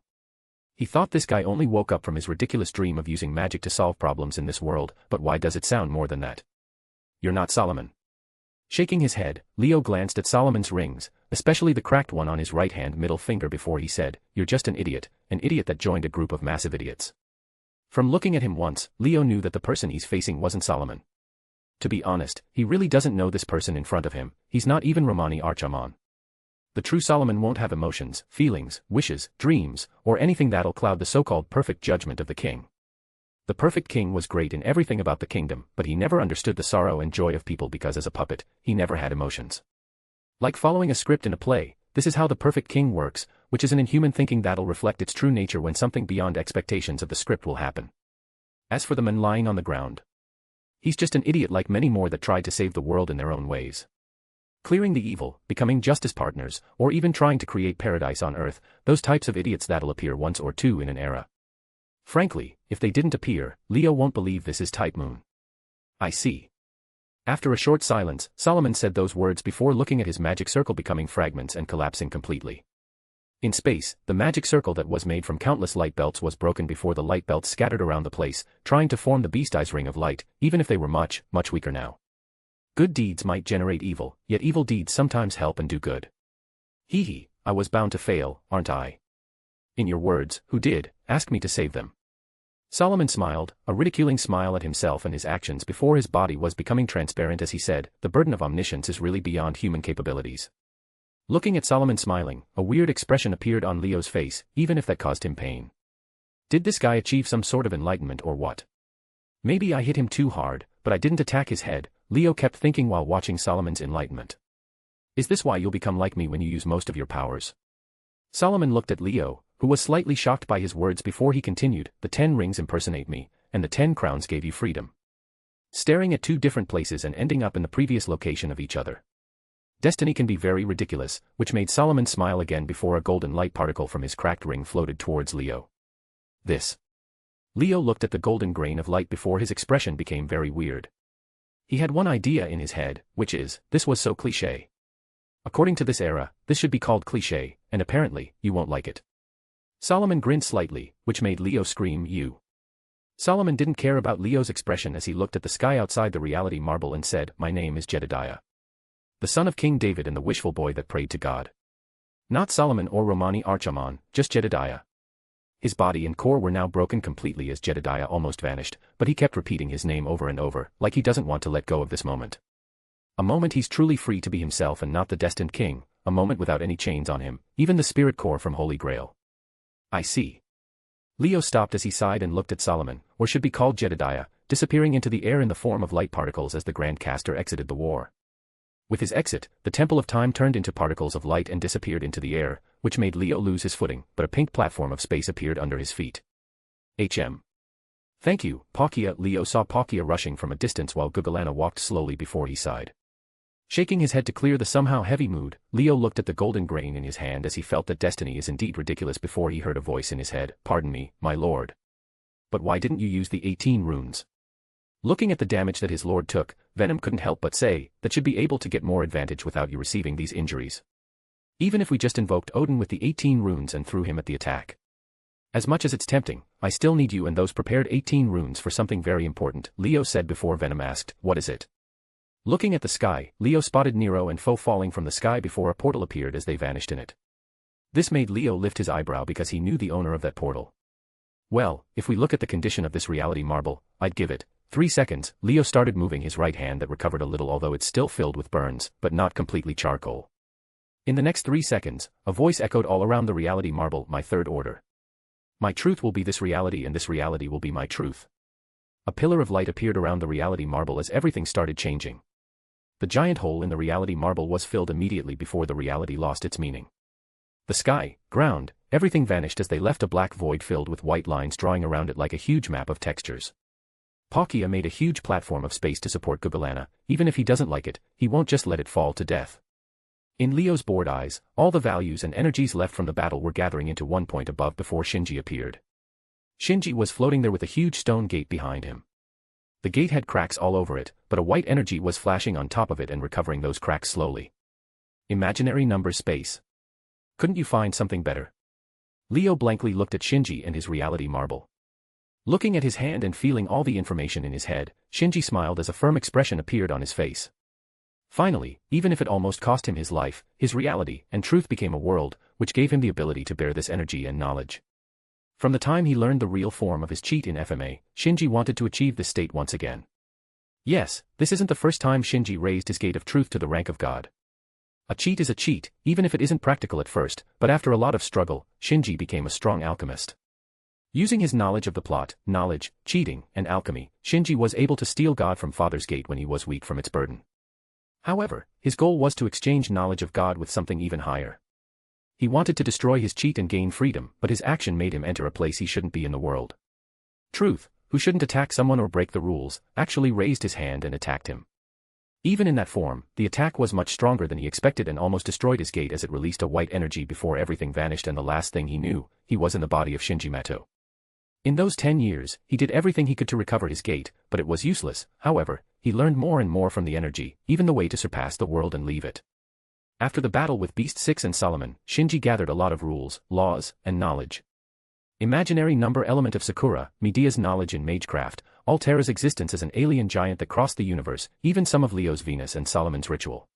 He thought this guy only woke up from his ridiculous dream of using magic to solve problems in this world, but why does it sound more than that? "You're not Solomon." Shaking his head, Leo glanced at Solomon's rings, especially the cracked one on his right hand middle finger before he said, "You're just an idiot that joined a group of massive idiots." From looking at him once, Leo knew that the person he's facing wasn't Solomon. To be honest, he really doesn't know this person in front of him, he's not even Romani Archaman. The true Solomon won't have emotions, feelings, wishes, dreams, or anything that'll cloud the so-called perfect judgment of the king. The perfect king was great in everything about the kingdom, but he never understood the sorrow and joy of people because as a puppet, he never had emotions. Like following a script in a play, this is how the perfect king works, which is an inhuman thinking that'll reflect its true nature when something beyond expectations of the script will happen. As for the man lying on the ground, he's just an idiot like many more that tried to save the world in their own ways. Clearing the evil, becoming justice partners, or even trying to create paradise on earth, those types of idiots that'll appear once or two in an era. Frankly, if they didn't appear, Leo won't believe this is Type Moon. "I see." After a short silence, Solomon said those words before looking at his magic circle becoming fragments and collapsing completely. In space, the magic circle that was made from countless light belts was broken before the light belts scattered around the place, trying to form the Beast Eye's ring of light, even if they were much, much weaker now. Good deeds might generate evil, yet evil deeds sometimes help and do good. Hee hee, I was bound to fail, aren't I? In your words, who did ask me to save them? Solomon smiled, a ridiculing smile at himself and his actions before his body was becoming transparent as he said, the burden of omniscience is really beyond human capabilities. Looking at Solomon smiling, a weird expression appeared on Leo's face, even if that caused him pain. Did this guy achieve some sort of enlightenment or what? Maybe I hit him too hard, but I didn't attack his head, Leo kept thinking while watching Solomon's enlightenment. Is this why you'll become like me when you use most of your powers? Solomon looked at Leo, who was slightly shocked by his words before he continued, the 10 rings impersonate me, and the 10 crowns gave you freedom. Staring at 2 different places and ending up in the previous location of each other. Destiny can be very ridiculous, which made Solomon smile again before a golden light particle from his cracked ring floated towards Leo. This. Leo looked at the golden grain of light before his expression became very weird. He had one idea in his head, which is, this was so cliché. According to this era, this should be called cliché, and apparently, you won't like it. Solomon grinned slightly, which made Leo scream, you. Solomon didn't care about Leo's expression as he looked at the sky outside the reality marble and said, my name is Jedodiah. The son of King David and the wishful boy that prayed to God. Not Solomon or Romani Archaman, just Jedodiah. His body and core were now broken completely as Jedodiah almost vanished, but he kept repeating his name over and over, like he doesn't want to let go of this moment. A moment he's truly free to be himself and not the destined king, a moment without any chains on him, even the spirit core from Holy Grail. I see. Leo stopped as he sighed and looked at Solomon, or should be called Jedodiah, disappearing into the air in the form of light particles as the Grand Caster exited the war. With his exit, the Temple of Time turned into particles of light and disappeared into the air, which made Leo lose his footing, but a pink platform of space appeared under his feet. Thank you, Palkia. Leo saw Palkia rushing from a distance while Gugalana walked slowly before he sighed. Shaking his head to clear the somehow heavy mood, Leo looked at the golden grain in his hand as he felt that destiny is indeed ridiculous before he heard a voice in his head, pardon me, my lord. But why didn't you use the 18 runes? Looking at the damage that his lord took, Venom couldn't help but say, that should be able to get more advantage without you receiving these injuries. Even if we just invoked Odin with the 18 runes and threw him at the attack. As much as it's tempting, I still need you and those prepared 18 runes for something very important, Leo said before Venom asked, what is it? Looking at the sky, Leo spotted Nero and Foe falling from the sky before a portal appeared as they vanished in it. This made Leo lift his eyebrow because he knew the owner of that portal. Well, if we look at the condition of this reality marble, I'd give it 3 seconds. Leo started moving his right hand that recovered a little although it's still filled with burns, but not completely charcoal. In the next 3 seconds, a voice echoed all around the reality marble, my third order. My truth will be this reality and this reality will be my truth. A pillar of light appeared around the reality marble as everything started changing. The giant hole in the reality marble was filled immediately before the reality lost its meaning. The sky, ground, everything vanished as they left a black void filled with white lines drawing around it like a huge map of textures. Palkia made a huge platform of space to support Gugalana, even if he doesn't like it, he won't just let it fall to death. In Leo's bored eyes, all the values and energies left from the battle were gathering into one point above before Shinji appeared. Shinji was floating there with a huge stone gate behind him. The gate had cracks all over it, but a white energy was flashing on top of it and recovering those cracks slowly. Imaginary number space. Couldn't you find something better? Leo blankly looked at Shinji and his reality marble. Looking at his hand and feeling all the information in his head, Shinji smiled as a firm expression appeared on his face. Finally, even if it almost cost him his life, his reality and truth became a world, which gave him the ability to bear this energy and knowledge. From the time he learned the real form of his cheat in FMA, Shinji wanted to achieve this state once again. Yes, this isn't the first time Shinji raised his gate of truth to the rank of God. A cheat is a cheat, even if it isn't practical at first, but after a lot of struggle, Shinji became a strong alchemist. Using his knowledge of the plot, knowledge, cheating, and alchemy, Shinji was able to steal God from Father's Gate when he was weak from its burden. However, his goal was to exchange knowledge of God with something even higher. He wanted to destroy his cheat and gain freedom, but his action made him enter a place he shouldn't be in the world. Truth, who shouldn't attack someone or break the rules, actually raised his hand and attacked him. Even in that form, the attack was much stronger than he expected and almost destroyed his gate as it released a white energy before everything vanished and the last thing he knew, he was in the body of Shinji Mato. In those 10 years, he did everything he could to recover his gate, but it was useless. However, he learned more and more from the energy, even the way to surpass the world and leave it. After the battle with Beast 6 and Solomon, Shinji gathered a lot of rules, laws, and knowledge. Imaginary number element of Sakura, Medea's knowledge in magecraft, Altara's existence as an alien giant that crossed the universe, even some of Leo's Venus and Solomon's ritual.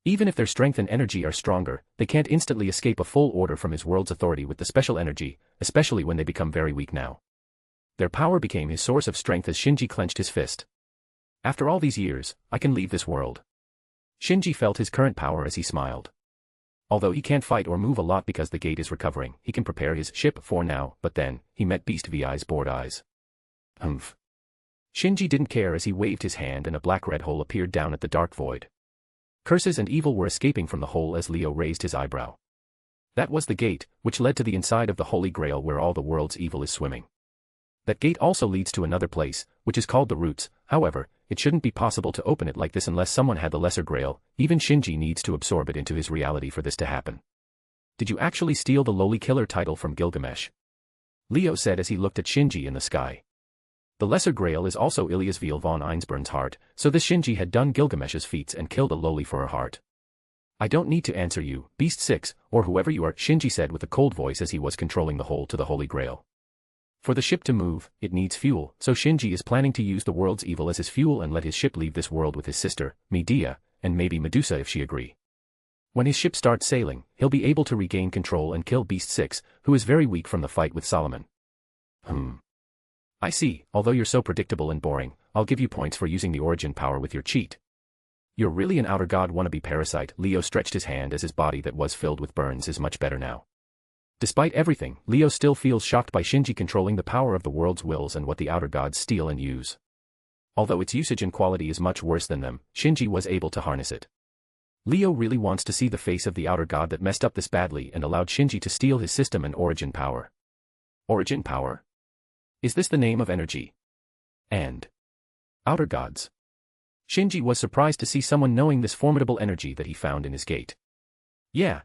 Even if their strength and energy are stronger, they can't instantly escape a full order from his world's authority with the special energy, especially when they become very weak now. Their power became his source of strength as Shinji clenched his fist. After all these years, I can leave this world. Shinji felt his current power as he smiled. Although he can't fight or move a lot because the gate is recovering, he can prepare his ship for now, but then, he met Beast Vi's bored eyes. Humph. Shinji didn't care as he waved his hand and a black-red hole appeared down at the dark void. Curses and evil were escaping from the hole as Leo raised his eyebrow. That was the gate, which led to the inside of the Holy Grail where all the world's evil is swimming. That gate also leads to another place, which is called the Roots. However, it shouldn't be possible to open it like this unless someone had the Lesser Grail. Even Shinji needs to absorb it into his reality for this to happen. Did you actually steal the lowly killer title from Gilgamesh? Leo said as he looked at Shinji in the sky. The Lesser Grail is also Iliasviel von Einsburn's heart, so this Shinji had done Gilgamesh's feats and killed a lowly for her heart. I don't need to answer you, Beast 6, or whoever you are, Shinji said with a cold voice as he was controlling the hole to the Holy Grail. For the ship to move, it needs fuel, so Shinji is planning to use the world's evil as his fuel and let his ship leave this world with his sister, Medea, and maybe Medusa if she agree. When his ship starts sailing, he'll be able to regain control and kill Beast 6, who is very weak from the fight with Solomon. I see, although you're so predictable and boring, I'll give you points for using the origin power with your cheat. You're really an outer god wannabe parasite. Leo stretched his hand as his body that was filled with burns is much better now. Despite everything, Leo still feels shocked by Shinji controlling the power of the world's wills and what the outer gods steal and use. Although its usage and quality is much worse than them, Shinji was able to harness it. Leo really wants to see the face of the outer god that messed up this badly and allowed Shinji to steal his system and origin power. Origin power? Is this the name of energy? And outer gods? Shinji was surprised to see someone knowing this formidable energy that he found in his gate. Yeah,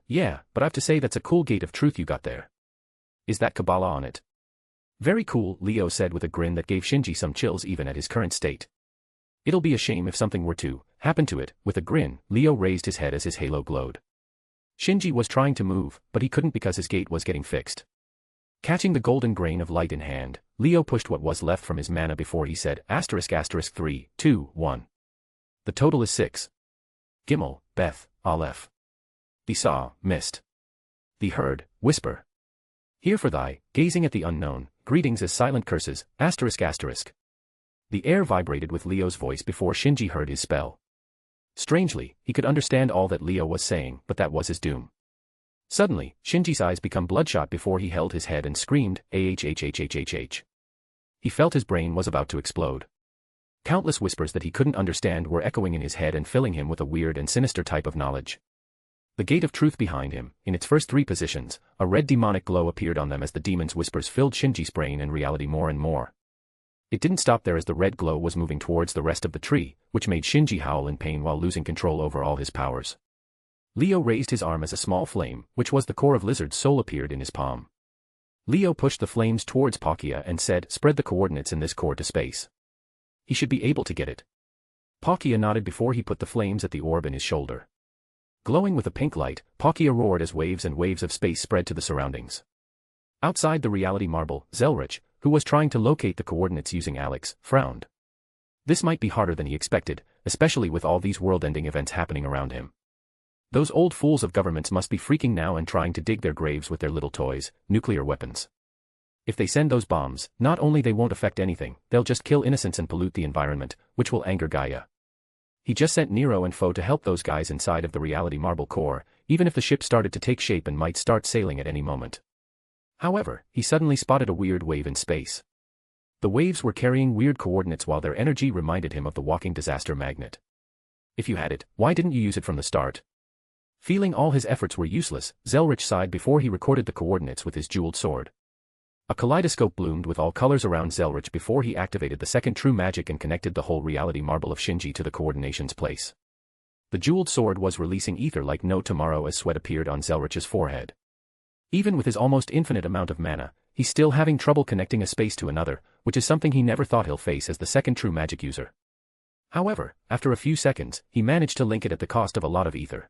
but I have to say that's a cool gate of truth you got there. Is that Kabbalah on it? Very cool, Leo said with a grin that gave Shinji some chills even at his current state. It'll be a shame if something were to happen to it. With a grin, Leo raised his head as his halo glowed. Shinji was trying to move, but he couldn't because his gate was getting fixed. Catching the golden grain of light in hand, Leo pushed what was left from his mana before he said ***3, 2, 1. The total is 6. Gimel, Beth, Aleph. The saw, mist. The heard, whisper. Here for thy, gazing at the unknown, greetings as silent curses, ***. The air vibrated with Leo's voice before Shinji heard his spell. Strangely, he could understand all that Leo was saying, but that was his doom. Suddenly, Shinji's eyes became bloodshot before he held his head and screamed, "Ahhhhhhh." He felt his brain was about to explode. Countless whispers that he couldn't understand were echoing in his head and filling him with a weird and sinister type of knowledge. The gate of truth behind him, in its first 3 positions, a red demonic glow appeared on them as the demon's whispers filled Shinji's brain and reality more and more. It didn't stop there as the red glow was moving towards the rest of the tree, which made Shinji howl in pain while losing control over all his powers. Leo raised his arm as a small flame, which was the core of Lizard's soul, appeared in his palm. Leo pushed the flames towards Palkia and said, "Spread the coordinates in this core to space." He should be able to get it. Palkia nodded before he put the flames at the orb in his shoulder. Glowing with a pink light, Palkia roared as waves and waves of space spread to the surroundings. Outside the reality marble, Zelrich, who was trying to locate the coordinates using Alex, frowned. This might be harder than he expected, especially with all these world-ending events happening around him. Those old fools of governments must be freaking now and trying to dig their graves with their little toys, nuclear weapons. If they send those bombs, not only they won't affect anything, they'll just kill innocents and pollute the environment, which will anger Gaia. He just sent Nero and Foe to help those guys inside of the reality marble core, even if the ship started to take shape and might start sailing at any moment. However, he suddenly spotted a weird wave in space. The waves were carrying weird coordinates while their energy reminded him of the walking disaster magnet. If you had it, why didn't you use it from the start? Feeling all his efforts were useless, Zelrich sighed before he recorded the coordinates with his jeweled sword. A kaleidoscope bloomed with all colors around Zelrich before he activated the second true magic and connected the whole reality marble of Shinji to the coordination's place. The jeweled sword was releasing ether like no tomorrow as sweat appeared on Zelrich's forehead. Even with his almost infinite amount of mana, he's still having trouble connecting a space to another, which is something he never thought he'll face as the second true magic user. However, after a few seconds, he managed to link it at the cost of a lot of ether.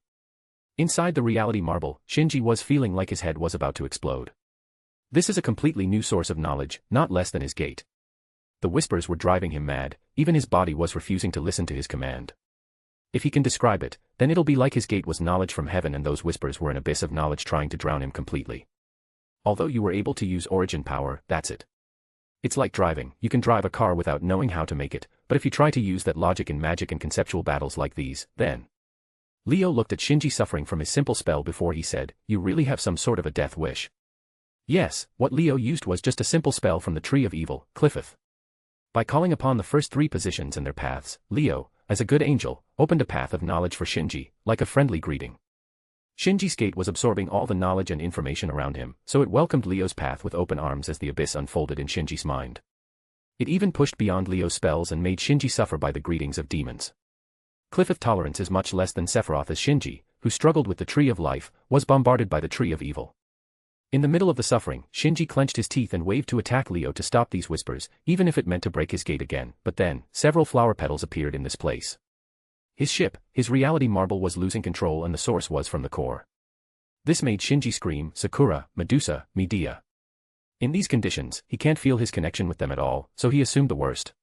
Inside the reality marble, Shinji was feeling like his head was about to explode. This is a completely new source of knowledge, not less than his gate. The whispers were driving him mad, even his body was refusing to listen to his command. If he can describe it, Then it'll be like his gate was knowledge from heaven and those whispers were an abyss of knowledge trying to drown him completely. Although you were able to use origin power, that's it. It's like driving, you can drive a car without knowing how to make it, but if you try to use that logic in magic and conceptual battles like these, then... Leo looked at Shinji suffering from his simple spell before he said, "You really have some sort of a death wish." Yes, what Leo used was just a simple spell from the Tree of Evil, Clifith. By calling upon the first three positions and their paths, Leo, as a good angel, opened a path of knowledge for Shinji, like a friendly greeting. Shinji's gate was absorbing all the knowledge and information around him, so it welcomed Leo's path with open arms as the abyss unfolded in Shinji's mind. It even pushed beyond Leo's spells and made Shinji suffer by the greetings of demons. Clifith tolerance is much less than Sephiroth as Shinji, who struggled with the Tree of Life, was bombarded by the Tree of Evil. In the middle of the suffering, Shinji clenched his teeth and waved to attack Leo to stop these whispers, even if it meant to break his gate again, but then, several flower petals appeared in this place. His ship, his reality marble was losing control and the source was from the core. This made Shinji scream, "Sakura, Medusa, Medea." In these conditions, he can't feel his connection with them at all, so he assumed the worst.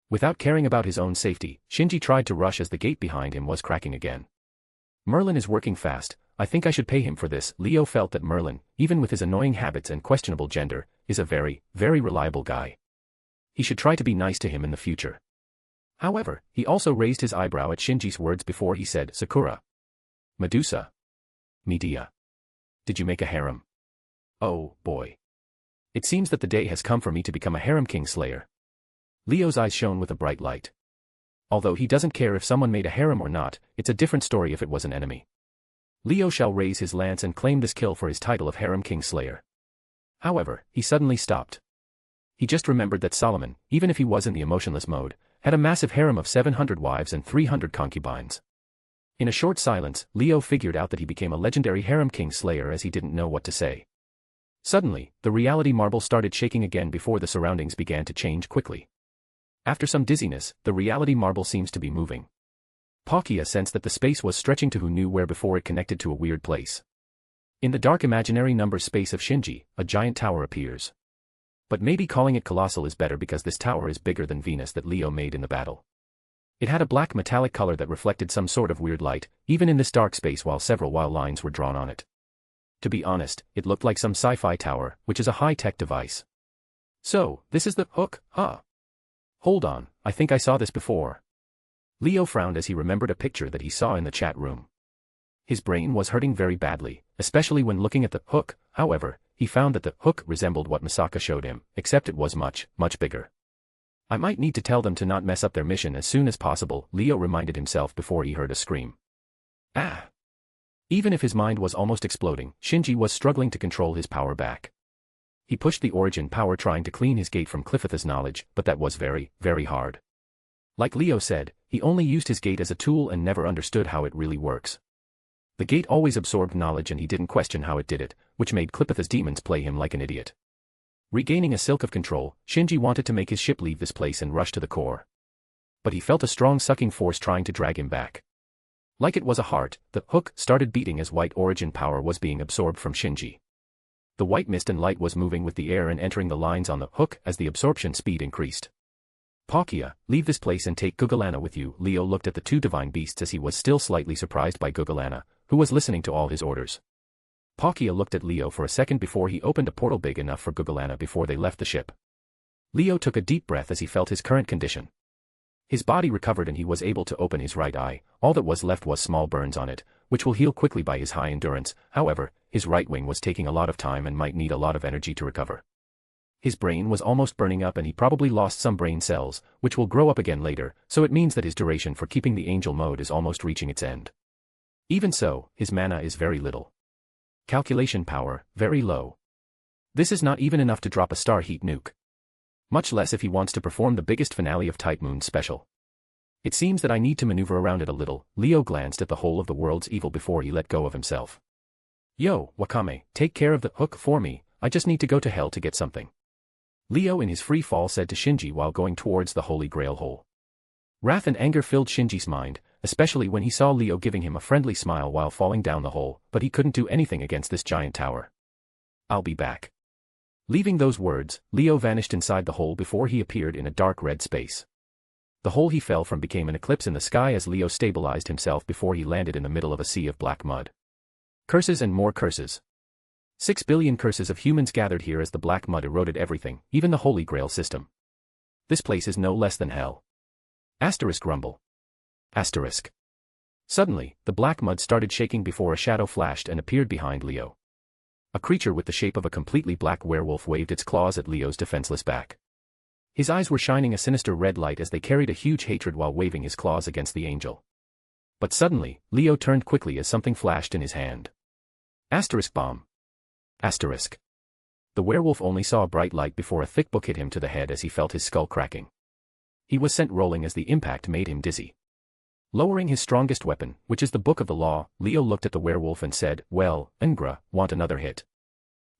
Without caring about his own safety, Shinji tried to rush as the gate behind him was cracking again. Merlin is working fast, I think I should pay him for this. Leo felt that Merlin, even with his annoying habits and questionable gender, is a very, very reliable guy. He should try to be nice to him in the future. However, he also raised his eyebrow at Shinji's words before he said, "Sakura. Medusa. Medea. Did you make a harem? Oh, boy. It seems that the day has come for me to become a harem king slayer." Leo's eyes shone with a bright light. Although he doesn't care if someone made a harem or not, it's a different story if it was an enemy. Leo shall raise his lance and claim this kill for his title of harem king slayer. However, he suddenly stopped. He just remembered that Solomon, even if he was in the emotionless mode, had a massive harem of 700 wives and 300 concubines. In a short silence, Leo figured out that he became a legendary harem king slayer as he didn't know what to say. Suddenly, the reality marble started shaking again before the surroundings began to change quickly. After some dizziness, the reality marble seems to be moving. Palkia sensed that the space was stretching to who knew where before it connected to a weird place. In the dark imaginary number space of Shinji, a giant tower appears. But maybe calling it colossal is better because this tower is bigger than Venus that Leo made in the battle. It had a black metallic color that reflected some sort of weird light, even in this dark space while several wild lines were drawn on it. To be honest, it looked like some sci-fi tower, which is a high-tech device. So, this is the hook, huh? Hold on, I think I saw this before. Leo frowned as he remembered a picture that he saw in the chat room. His brain was hurting very badly, especially when looking at the hook. However, he found that the hook resembled what Misaka showed him, except it was much, much bigger. I might need to tell them to not mess up their mission as soon as possible, Leo reminded himself before he heard a scream. Ah! Even if his mind was almost exploding, Shinji was struggling to control his power back. He pushed the origin power trying to clean his gate from Clifith's knowledge, but that was very, very hard. Like Leo said, he only used his gate as a tool and never understood how it really works. The gate always absorbed knowledge and he didn't question how it did it, which made Clifith's demons play him like an idiot. Regaining a silk of control, Shinji wanted to make his ship leave this place and rush to the core. But he felt a strong sucking force trying to drag him back. Like it was a heart, the hook started beating as white origin power was being absorbed from Shinji. The white mist and light was moving with the air and entering the lines on the hook as the absorption speed increased. Palkia, leave this place and take Gugalana with you. Leo looked at the two divine beasts as he was still slightly surprised by Gugalana, who was listening to all his orders. Palkia looked at Leo for a second before he opened a portal big enough for Gugalana before they left the ship. Leo took a deep breath as he felt his current condition. His body recovered and he was able to open his right eye. All that was left was small burns on it, which will heal quickly by his high endurance. However, his right wing was taking a lot of time and might need a lot of energy to recover. His brain was almost burning up and he probably lost some brain cells, which will grow up again later, so it means that his duration for keeping the angel mode is almost reaching its end. Even so, his mana is very little. Calculation power, very low. This is not even enough to drop a star heat nuke. Much less if he wants to perform the biggest finale of Type Moon special. It seems that I need to maneuver around it a little. Leo glanced at the whole of the world's evil before he let go of himself. Yo, Wakame, take care of the hook for me, I just need to go to hell to get something. Leo in his free fall said to Shinji while going towards the Holy Grail hole. Wrath and anger filled Shinji's mind, especially when he saw Leo giving him a friendly smile while falling down the hole, but he couldn't do anything against this giant tower. I'll be back. Leaving those words, Leo vanished inside the hole before he appeared in a dark red space. The hole he fell from became an eclipse in the sky as Leo stabilized himself before he landed in the middle of a sea of black mud. Curses and more curses. 6 billion curses of humans gathered here as the black mud eroded everything, even the Holy Grail system. This place is no less than hell. Asterisk rumble. Asterisk. Suddenly, the black mud started shaking before a shadow flashed and appeared behind Leo. A creature with the shape of a completely black werewolf waved its claws at Leo's defenseless back. His eyes were shining a sinister red light as they carried a huge hatred while waving his claws against the angel. But suddenly, Leo turned quickly as something flashed in his hand. Asterisk bomb. Asterisk. The werewolf only saw a bright light before a thick book hit him to the head as he felt his skull cracking. He was sent rolling as the impact made him dizzy. Lowering his strongest weapon, which is the Book of the Law, Leo looked at the werewolf and said, "Well, Ngra, want another hit?"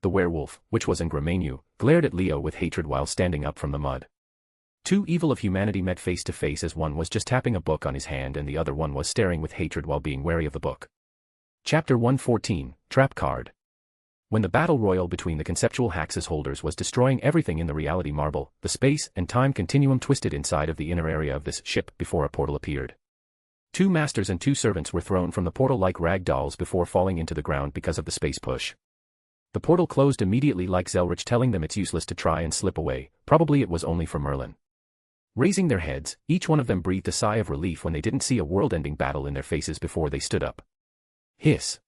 The werewolf, which was Ngra, glared at Leo with hatred while standing up from the mud. Two evil of humanity met face to face as one was just tapping a book on his hand and the other one was staring with hatred while being wary of the book. Chapter 114, Trap Card. When the battle royal between the conceptual Hax's holders was destroying everything in the reality marble, the space and time continuum twisted inside of the inner area of this ship before a portal appeared. 2 masters and 2 servants were thrown from the portal like rag dolls before falling into the ground because of the space push. The portal closed immediately like Zelrich telling them it's useless to try and slip away, probably it was only for Merlin. Raising their heads, each one of them breathed a sigh of relief when they didn't see a world-ending battle in their faces before they stood up. Hiss.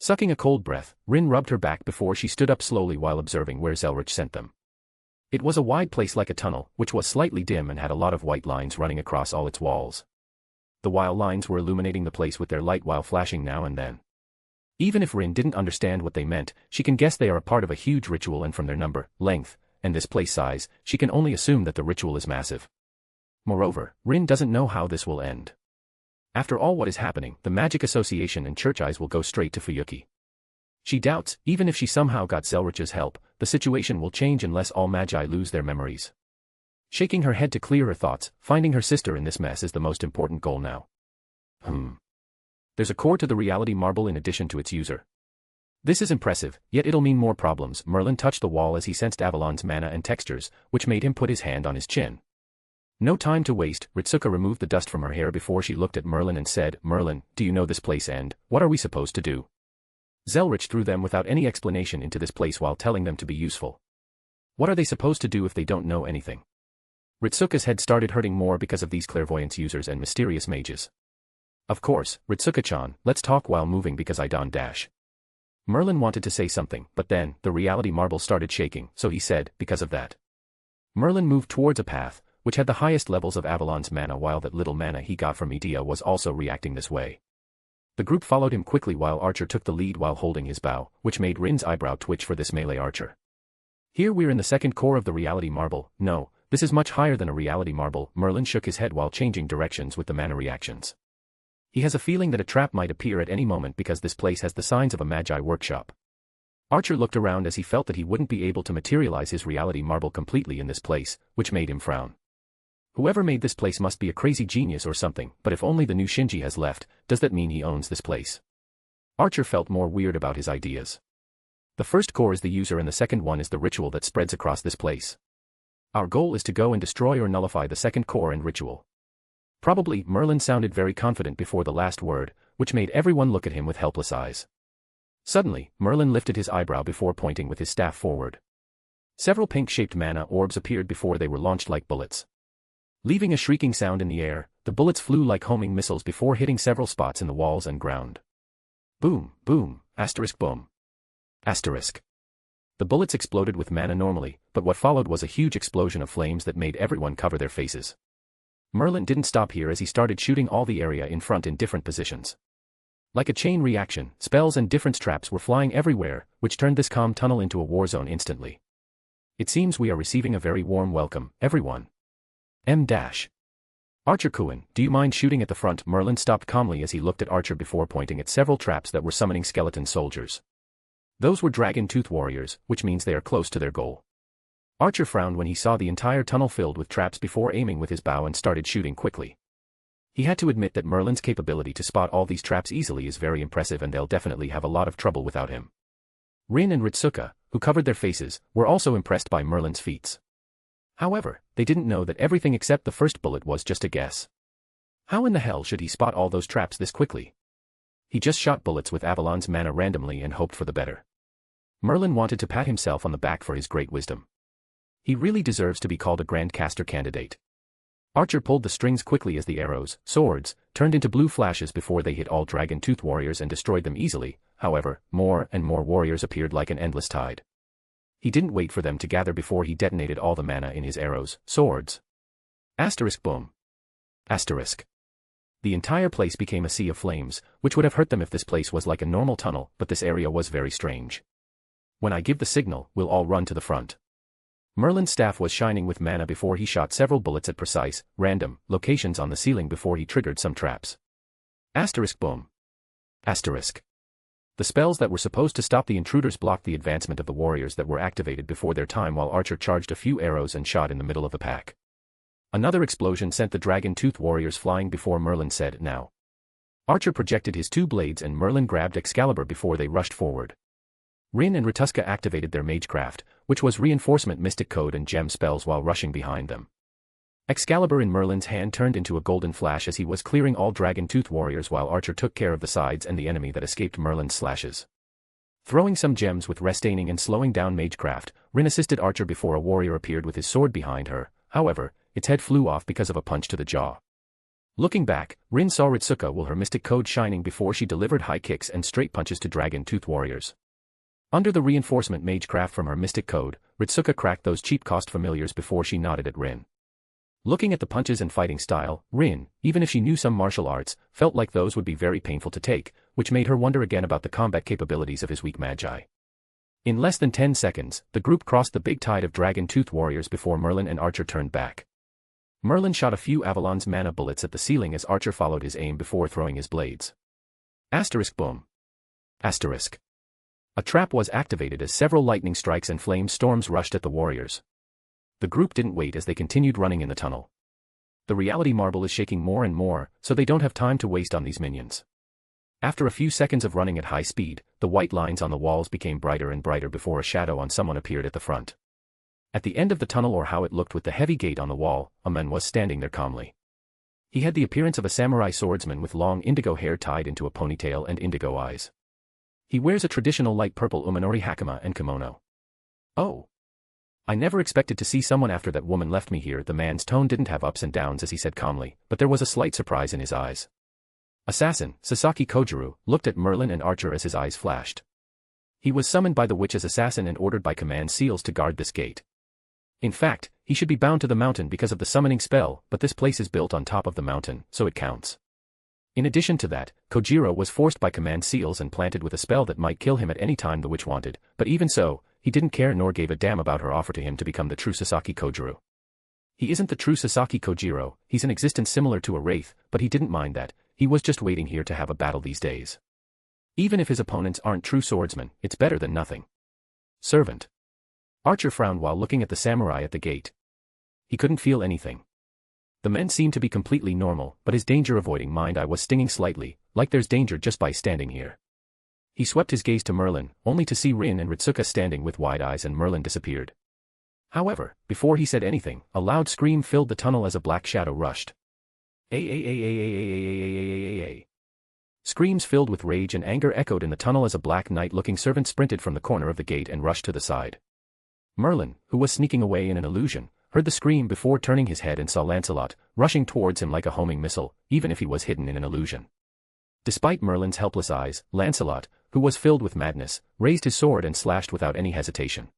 Sucking a cold breath, Rin rubbed her back before she stood up slowly while observing where Zelrich sent them. It was a wide place like a tunnel, which was slightly dim and had a lot of white lines running across all its walls. The white lines were illuminating the place with their light while flashing now and then. Even if Rin didn't understand what they meant, she can guess they are a part of a huge ritual and from their number, length, and this place size, she can only assume that the ritual is massive. Moreover, Rin doesn't know how this will end. After all what is happening, the Magic Association and Church Eyes will go straight to Fuyuki. She doubts, even if she somehow got Zelrich's help, the situation will change unless all Magi lose their memories. Shaking her head to clear her thoughts, finding her sister in this mess is the most important goal now. There's a core to the reality marble in addition to its user. This is impressive, yet it'll mean more problems. Merlin touched the wall as he sensed Avalon's mana and textures, which made him put his hand on his chin. No time to waste, Ritsuka removed the dust from her hair before she looked at Merlin and said, "Merlin, do you know this place and what are we supposed to do?" Zelrich threw them without any explanation into this place while telling them to be useful. What are they supposed to do if they don't know anything? Ritsuka's head started hurting more because of these clairvoyance users and mysterious mages. Of course, Ritsuka-chan, let's talk while moving because I don't dash. Merlin wanted to say something, but then, the reality marble started shaking, so he said, because of that. Merlin moved towards a path, which had the highest levels of Avalon's mana while that little mana he got from Medea was also reacting this way. The group followed him quickly while Archer took the lead while holding his bow, which made Rin's eyebrow twitch for this melee archer. Here we're in the second core of the reality marble. No, this is much higher than a reality marble. Merlin shook his head while changing directions with the mana reactions. He has a feeling that a trap might appear at any moment because this place has the signs of a Magi workshop. Archer looked around as he felt that he wouldn't be able to materialize his reality marble completely in this place, which made him frown. Whoever made this place must be a crazy genius or something, but if only the new Shinji has left, does that mean he owns this place? Archer felt more weird about his ideas. The first core is the user and the second one is the ritual that spreads across this place. Our goal is to go and destroy or nullify the second core and ritual. Probably, Merlin sounded very confident before the last word, which made everyone look at him with helpless eyes. Suddenly, Merlin lifted his eyebrow before pointing with his staff forward. Several pink-shaped mana orbs appeared before they were launched like bullets. Leaving a shrieking sound in the air, the bullets flew like homing missiles before hitting several spots in the walls and ground. Boom, boom, asterisk boom. Asterisk. The bullets exploded with mana normally, but what followed was a huge explosion of flames that made everyone cover their faces. Merlin didn't stop here as he started shooting all the area in front in different positions. Like a chain reaction, spells and different traps were flying everywhere, which turned this calm tunnel into a war zone instantly. It seems we are receiving a very warm welcome, everyone. Archer Kuin, do you mind shooting at the front? Merlin stopped calmly as he looked at Archer before pointing at several traps that were summoning skeleton soldiers. Those were dragon tooth warriors, which means they are close to their goal. Archer frowned when he saw the entire tunnel filled with traps before aiming with his bow and started shooting quickly. He had to admit that Merlin's capability to spot all these traps easily is very impressive and they'll definitely have a lot of trouble without him. Rin and Ritsuka, who covered their faces, were also impressed by Merlin's feats. However, they didn't know that everything except the first bullet was just a guess. How in the hell should he spot all those traps this quickly? He just shot bullets with Avalon's mana randomly and hoped for the better. Merlin wanted to pat himself on the back for his great wisdom. He really deserves to be called a Grandcaster candidate. Archer pulled the strings quickly as the arrows, swords, turned into blue flashes before they hit all dragon-tooth warriors and destroyed them easily. However, more and more warriors appeared like an endless tide. He didn't wait for them to gather before he detonated all the mana in his arrows, swords. Asterisk boom. Asterisk. The entire place became a sea of flames, which would have hurt them if this place was like a normal tunnel, but this area was very strange. When I give the signal, we'll all run to the front. Merlin's staff was shining with mana before he shot several bullets at precise, random, locations on the ceiling before he triggered some traps. Asterisk boom. Asterisk. The spells that were supposed to stop the intruders blocked the advancement of the warriors that were activated before their time while Archer charged a few arrows and shot in the middle of the pack. Another explosion sent the dragon-tooth warriors flying before Merlin said, "Now." Archer projected his two blades and Merlin grabbed Excalibur before they rushed forward. Rin and Rituska activated their magecraft, which was reinforcement mystic code and gem spells while rushing behind them. Excalibur in Merlin's hand turned into a golden flash as he was clearing all dragon-tooth warriors while Archer took care of the sides and the enemy that escaped Merlin's slashes. Throwing some gems with restaining and slowing down magecraft, Rin assisted Archer before a warrior appeared with his sword behind her. However, its head flew off because of a punch to the jaw. Looking back, Rin saw Ritsuka with her mystic code shining before she delivered high kicks and straight punches to dragon-tooth warriors. Under the reinforcement magecraft from her mystic code, Ritsuka cracked those cheap-cost familiars before she nodded at Rin. Looking at the punches and fighting style, Rin, even if she knew some martial arts, felt like those would be very painful to take, which made her wonder again about the combat capabilities of his weak magi. In less than 10 seconds, the group crossed the big tide of dragon-tooth warriors before Merlin and Archer turned back. Merlin shot a few Avalon's mana bullets at the ceiling as Archer followed his aim before throwing his blades. Asterisk boom. Asterisk. A trap was activated as several lightning strikes and flame storms rushed at the warriors. The group didn't wait as they continued running in the tunnel. The reality marble is shaking more and more, so they don't have time to waste on these minions. After a few seconds of running at high speed, the white lines on the walls became brighter and brighter before a shadow on someone appeared at the front. At the end of the tunnel, or how it looked with the heavy gate on the wall, a man was standing there calmly. He had the appearance of a samurai swordsman with long indigo hair tied into a ponytail and indigo eyes. He wears a traditional light purple umanori hakama and kimono. "Oh. I never expected to see someone after that woman left me here." The man's tone didn't have ups and downs as he said calmly, but there was a slight surprise in his eyes. Assassin, Sasaki Kojuru, looked at Merlin and Archer as his eyes flashed. He was summoned by the witch as assassin and ordered by command seals to guard this gate. In fact, he should be bound to the mountain because of the summoning spell, but this place is built on top of the mountain, so it counts. In addition to that, Kojiro was forced by command seals and planted with a spell that might kill him at any time the witch wanted, but even so, he didn't care nor gave a damn about her offer to him to become the true Sasaki Kojiro. He isn't the true Sasaki Kojiro, he's an existence similar to a wraith, but he didn't mind that, he was just waiting here to have a battle these days. Even if his opponents aren't true swordsmen, it's better than nothing. Servant. Archer frowned while looking at the samurai at the gate. He couldn't feel anything. The men seemed to be completely normal, but his danger-avoiding mind eye was stinging slightly, like there's danger just by standing here. He swept his gaze to Merlin, only to see Rin and Ritsuka standing with wide eyes, and Merlin disappeared. However, before he said anything, a loud scream filled the tunnel as a black shadow rushed. Screams filled with rage and anger echoed in the tunnel as a black knight-looking servant sprinted from the corner of the gate and rushed to the side. Merlin, who was sneaking away in an illusion, heard the scream before turning his head and saw Lancelot, rushing towards him like a homing missile, even if he was hidden in an illusion. Despite Merlin's helpless eyes, Lancelot, who was filled with madness, raised his sword and slashed without any hesitation.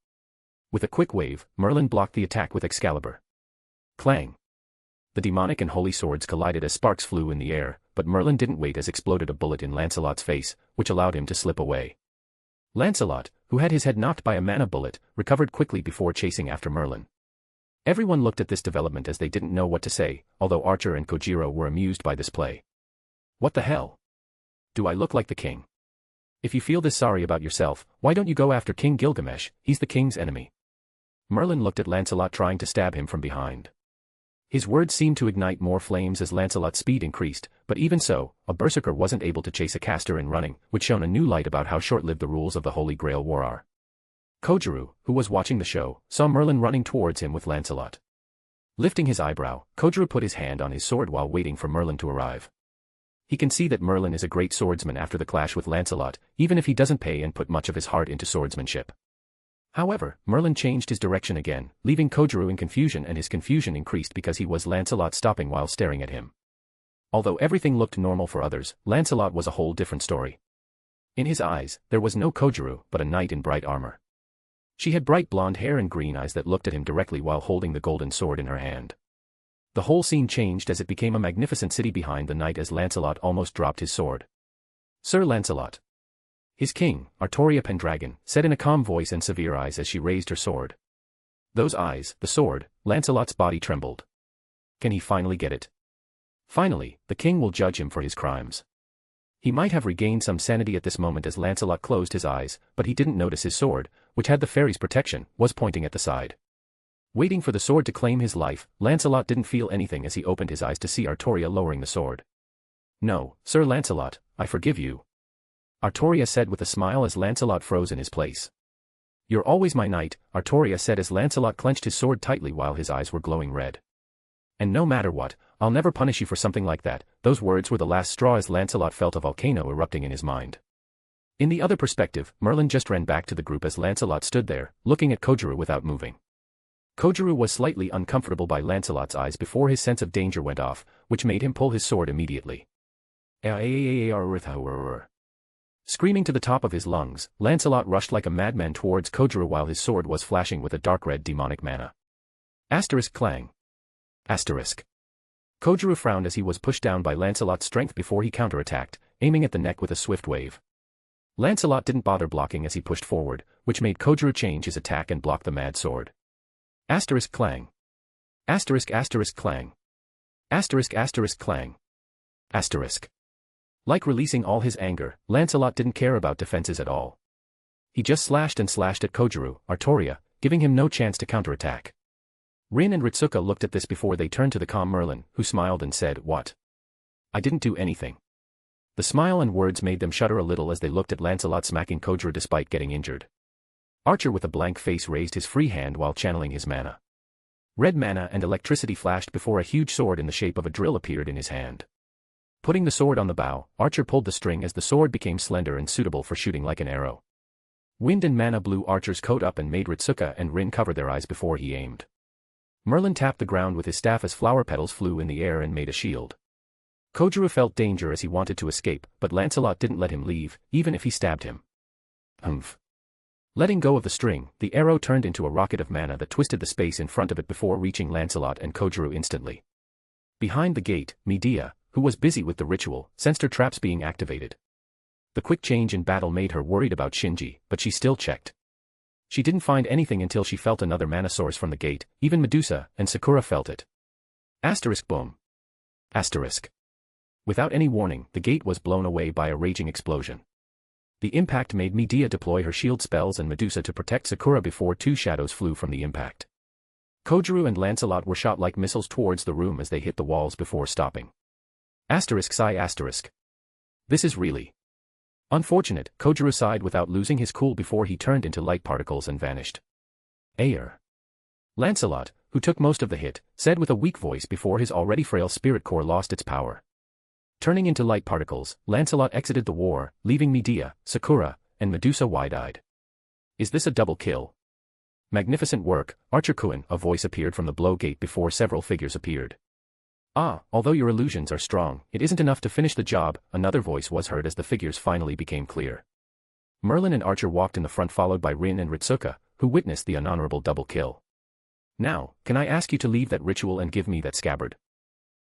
With a quick wave, Merlin blocked the attack with Excalibur. Clang! The demonic and holy swords collided as sparks flew in the air, but Merlin didn't wait as exploded a bullet in Lancelot's face, which allowed him to slip away. Lancelot, who had his head knocked by a mana bullet, recovered quickly before chasing after Merlin. Everyone looked at this development as they didn't know what to say, although Archer and Kojiro were amused by this play. What the hell? Do I look like the king? If you feel this sorry about yourself, why don't you go after King Gilgamesh? He's the king's enemy. Merlin looked at Lancelot trying to stab him from behind. His words seemed to ignite more flames as Lancelot's speed increased, but even so, a berserker wasn't able to chase a caster in running, which shone a new light about how short-lived the rules of the Holy Grail War are. Kojuru, who was watching the show, saw Merlin running towards him with Lancelot. Lifting his eyebrow, Kojuru put his hand on his sword while waiting for Merlin to arrive. He can see that Merlin is a great swordsman after the clash with Lancelot, even if he doesn't pay and put much of his heart into swordsmanship. However, Merlin changed his direction again, leaving Kojuru in confusion, and his confusion increased because he was Lancelot stopping while staring at him. Although everything looked normal for others, Lancelot was a whole different story. In his eyes, there was no Kojuru, but a knight in bright armor. She had bright blonde hair and green eyes that looked at him directly while holding the golden sword in her hand. The whole scene changed as it became a magnificent city behind the knight as Lancelot almost dropped his sword. "Sir Lancelot." His king, Artoria Pendragon, said in a calm voice and severe eyes as she raised her sword. Those eyes, the sword, Lancelot's body trembled. Can he finally get it? Finally, the king will judge him for his crimes. He might have regained some sanity at this moment as Lancelot closed his eyes, but he didn't notice his sword, which had the fairy's protection, was pointing at the side. Waiting for the sword to claim his life, Lancelot didn't feel anything as he opened his eyes to see Artoria lowering the sword. "No, Sir Lancelot, I forgive you," Artoria said with a smile as Lancelot froze in his place. "You're always my knight," Artoria said as Lancelot clenched his sword tightly while his eyes were glowing red. "And no matter what, I'll never punish you for something like that." Those words were the last straw as Lancelot felt a volcano erupting in his mind. In the other perspective, Merlin just ran back to the group as Lancelot stood there, looking at Kojuru without moving. Kojuru was slightly uncomfortable by Lancelot's eyes before his sense of danger went off, which made him pull his sword immediately. Screaming to the top of his lungs, Lancelot rushed like a madman towards Kojuru while his sword was flashing with a dark red demonic mana. Clang. Kojuru frowned as he was pushed down by Lancelot's strength before he counterattacked, aiming at the neck with a swift wave. Lancelot didn't bother blocking as he pushed forward, which made Kojuru change his attack and block the mad sword. Clang. Clang. Clang. Like releasing all his anger, Lancelot didn't care about defenses at all. He just slashed and slashed at Kojuru, Artoria, giving him no chance to counterattack. Rin and Ritsuka looked at this before they turned to the calm Merlin, who smiled and said, "What? I didn't do anything." The smile and words made them shudder a little as they looked at Lancelot smacking Kojuru despite getting injured. Archer with a blank face raised his free hand while channeling his mana. Red mana and electricity flashed before a huge sword in the shape of a drill appeared in his hand. Putting the sword on the bow, Archer pulled the string as the sword became slender and suitable for shooting like an arrow. Wind and mana blew Archer's coat up and made Ritsuka and Rin cover their eyes before he aimed. Merlin tapped the ground with his staff as flower petals flew in the air and made a shield. Kojuru felt danger as he wanted to escape, but Lancelot didn't let him leave, even if he stabbed him. Humph. Letting go of the string, the arrow turned into a rocket of mana that twisted the space in front of it before reaching Lancelot and Kojuru instantly. Behind the gate, Medea, who was busy with the ritual, sensed her traps being activated. The quick change in battle made her worried about Shinji, but she still checked. She didn't find anything until she felt another mana source from the gate. Even Medusa and Sakura felt it. Boom. Without any warning, the gate was blown away by a raging explosion. The impact made Medea deploy her shield spells and Medusa to protect Sakura before two shadows flew from the impact. Kojuru and Lancelot were shot like missiles towards the room as they hit the walls before stopping. This is really unfortunate, Kojuru sighed without losing his cool before he turned into light particles and vanished. Ayer. Lancelot, who took most of the hit, said with a weak voice before his already frail spirit core lost its power. Turning into light particles, Lancelot exited the war, leaving Medea, Sakura, and Medusa wide-eyed. Is this a double kill? Magnificent work, Archer-kun, a voice appeared from the blow gate before several figures appeared. Although your illusions are strong, it isn't enough to finish the job, another voice was heard as the figures finally became clear. Merlin and Archer walked in the front followed by Rin and Ritsuka, who witnessed the unhonorable double kill. Now, can I ask you to leave that ritual and give me that scabbard?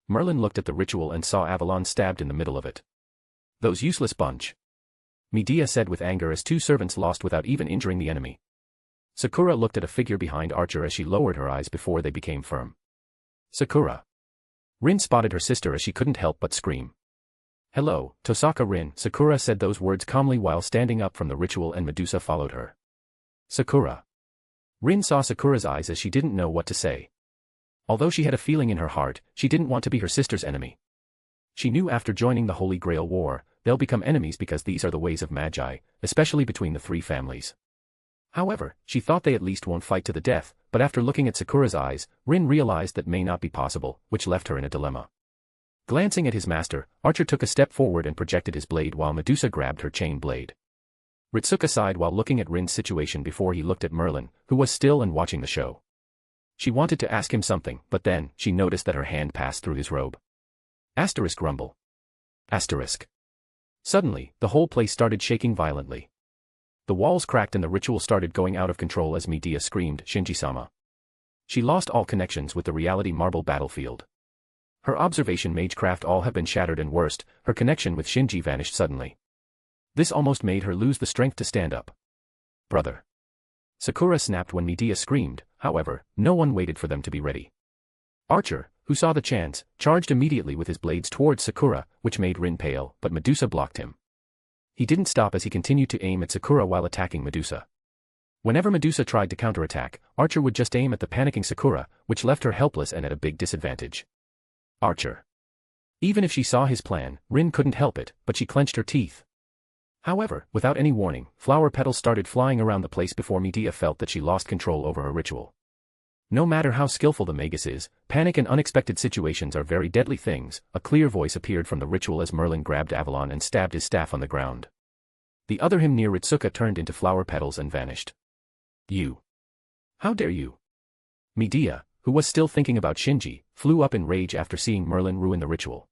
Merlin looked at the ritual and saw Avalon stabbed in the middle of it. Those useless bunch. Medea said with anger as two servants lost without even injuring the enemy. Sakura looked at a figure behind Archer as she lowered her eyes before they became firm. Sakura. Rin spotted her sister as she couldn't help but scream. Hello, Tosaka Rin, Sakura said those words calmly while standing up from the ritual and Medusa followed her. Sakura. Rin saw Sakura's eyes as she didn't know what to say. Although she had a feeling in her heart, she didn't want to be her sister's enemy. She knew after joining the Holy Grail War, they'll become enemies because these are the ways of Magi, especially between the three families. However, she thought they at least won't fight to the death, but after looking at Sakura's eyes, Rin realized that may not be possible, which left her in a dilemma. Glancing at his master, Archer took a step forward and projected his blade while Medusa grabbed her chain blade. Ritsuka sighed while looking at Rin's situation before he looked at Merlin, who was still and watching the show. She wanted to ask him something, but then, she noticed that her hand passed through his robe. Asterisk rumble. Asterisk. Suddenly, the whole place started shaking violently. The walls cracked and the ritual started going out of control as Medea screamed, Shinji-sama. She lost all connections with the reality marble battlefield. Her observation magecraft all have been shattered and worst, her connection with Shinji vanished suddenly. This almost made her lose the strength to stand up. Brother. Sakura snapped when Medea screamed, however, no one waited for them to be ready. Archer, who saw the chance, charged immediately with his blades towards Sakura, which made Rin pale, but Medusa blocked him. He didn't stop as he continued to aim at Sakura while attacking Medusa. Whenever Medusa tried to counterattack, Archer would just aim at the panicking Sakura, which left her helpless and at a big disadvantage. Archer. Even if she saw his plan, Rin couldn't help it, but she clenched her teeth. However, without any warning, flower petals started flying around the place before Medea felt that she lost control over her ritual. No matter how skillful the magus is, panic and unexpected situations are very deadly things. A clear voice appeared from the ritual as Merlin grabbed Avalon and stabbed his staff on the ground. The other him near Ritsuka turned into flower petals and vanished. You. How dare you? Medea, who was still thinking about Shinji, flew up in rage after seeing Merlin ruin the ritual.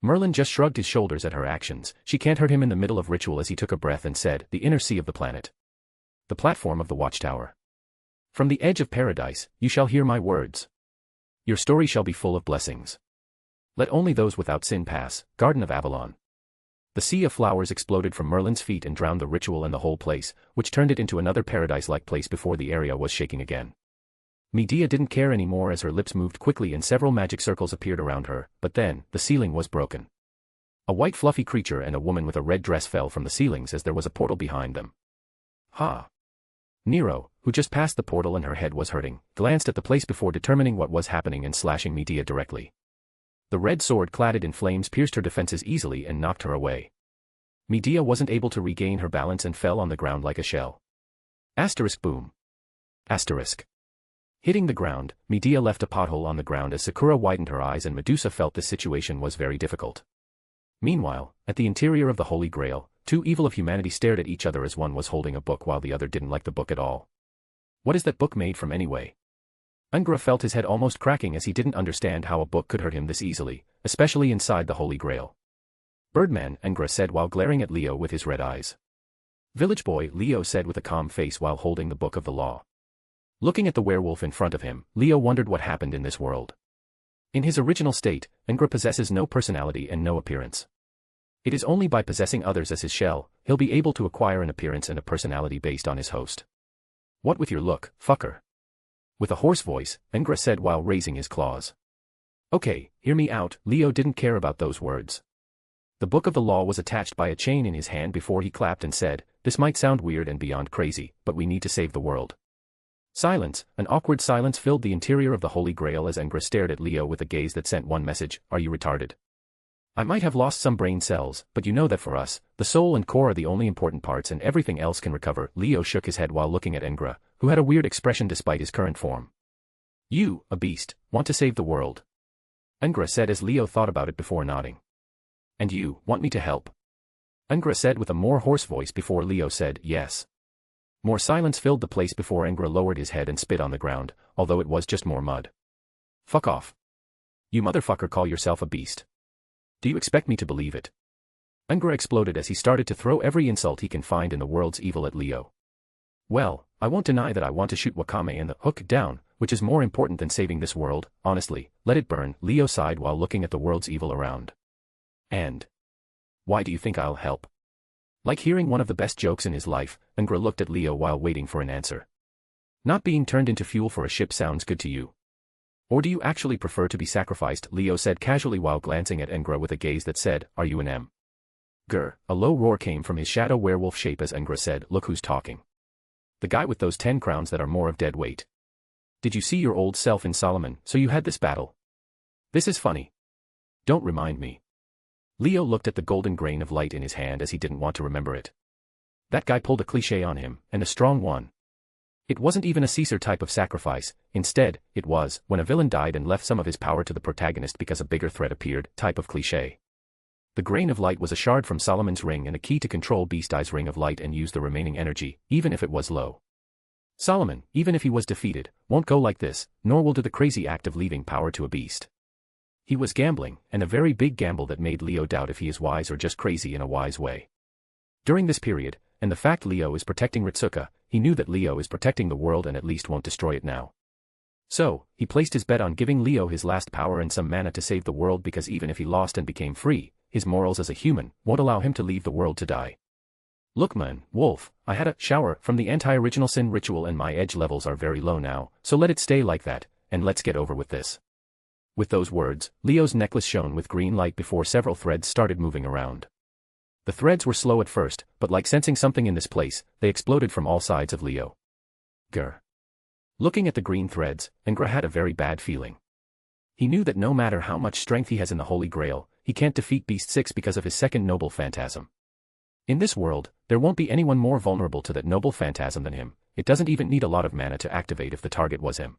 Merlin just shrugged his shoulders at her actions. She can't hurt him in the middle of ritual as he took a breath and said, the inner sea of the planet. The platform of the watchtower. From the edge of paradise, you shall hear my words. Your story shall be full of blessings. Let only those without sin pass, Garden of Avalon. The sea of flowers exploded from Merlin's feet and drowned the ritual and the whole place, which turned it into another paradise-like place before the area was shaking again. Medea didn't care anymore as her lips moved quickly and several magic circles appeared around her, but then, the ceiling was broken. A white fluffy creature and a woman with a red dress fell from the ceilings as there was a portal behind them. Ha! Nero, who just passed the portal and her head was hurting, glanced at the place before determining what was happening and slashing Medea directly. The red sword cladded in flames pierced her defenses easily and knocked her away. Medea wasn't able to regain her balance and fell on the ground like a shell. Asterisk boom. Asterisk. Hitting the ground, Medea left a pothole on the ground as Sakura widened her eyes and Medusa felt this situation was very difficult. Meanwhile, at the interior of the Holy Grail, two evil of humanity stared at each other as one was holding a book while the other didn't like the book at all. What is that book made from anyway? Angra felt his head almost cracking as he didn't understand how a book could hurt him this easily, especially inside the Holy Grail. Birdman, Angra said while glaring at Leo with his red eyes. Village boy, Leo said with a calm face while holding the book of the law. Looking at the werewolf in front of him, Leo wondered what happened in this world. In his original state, Angra possesses no personality and no appearance. It is only by possessing others as his shell, he'll be able to acquire an appearance and a personality based on his host. What with your look, fucker? With a hoarse voice, Angra said while raising his claws. Okay, hear me out, Leo didn't care about those words. The book of the law was attached by a chain in his hand before he clapped and said, this might sound weird and beyond crazy, but we need to save the world. Silence, an awkward silence filled the interior of the Holy Grail as Angra stared at Leo with a gaze that sent one message, are you retarded? I might have lost some brain cells, but you know that for us, the soul and core are the only important parts and everything else can recover. Leo shook his head while looking at Angra, who had a weird expression despite his current form. You, a beast, want to save the world. Angra said as Leo thought about it before nodding. And you, want me to help? Angra said with a more hoarse voice before Leo said, yes. More silence filled the place before Angra lowered his head and spit on the ground, although it was just more mud. Fuck off. You motherfucker call yourself a beast. Do you expect me to believe it? Angra exploded as he started to throw every insult he can find in the world's evil at Leo. Well, I won't deny that I want to shoot Wakame and the hook down, which is more important than saving this world, honestly, let it burn, Leo sighed while looking at the world's evil around. And why do you think I'll help? Like hearing one of the best jokes in his life, Angra looked at Leo while waiting for an answer. Not being turned into fuel for a ship sounds good to you. Or do you actually prefer to be sacrificed? Leo said casually while glancing at Angra with a gaze that said, are you an M? Grr, a low roar came from his shadow werewolf shape as Angra said, look who's talking. The guy with those 10 crowns that are more of dead weight. Did you see your old self in Solomon, so you had this battle? This is funny. Don't remind me. Leo looked at the golden grain of light in his hand as he didn't want to remember it. That guy pulled a cliché on him, and a strong one. It wasn't even a Caesar type of sacrifice, instead, it was, when a villain died and left some of his power to the protagonist because a bigger threat appeared, type of cliché. The grain of light was a shard from Solomon's ring and a key to control Beast Eye's ring of light and use the remaining energy, even if it was low. Solomon, even if he was defeated, won't go like this, nor will do the crazy act of leaving power to a beast. He was gambling, and a very big gamble that made Leo doubt if he is wise or just crazy in a wise way. During this period, and the fact Leo is protecting Ritsuka, he knew that Leo is protecting the world and at least won't destroy it now. So, he placed his bet on giving Leo his last power and some mana to save the world because even if he lost and became free, his morals as a human won't allow him to leave the world to die. Look man, Wolf, I had a shower from the anti-original sin ritual and my edge levels are very low now, so let it stay like that, and let's get over with this. With those words, Leo's necklace shone with green light before several threads started moving around. The threads were slow at first, but like sensing something in this place, they exploded from all sides of Leo. Grr. Looking at the green threads, Engra had a very bad feeling. He knew that no matter how much strength he has in the Holy Grail, he can't defeat Beast 6 because of his second noble phantasm. In this world, there won't be anyone more vulnerable to that noble phantasm than him. It doesn't even need a lot of mana to activate if the target was him.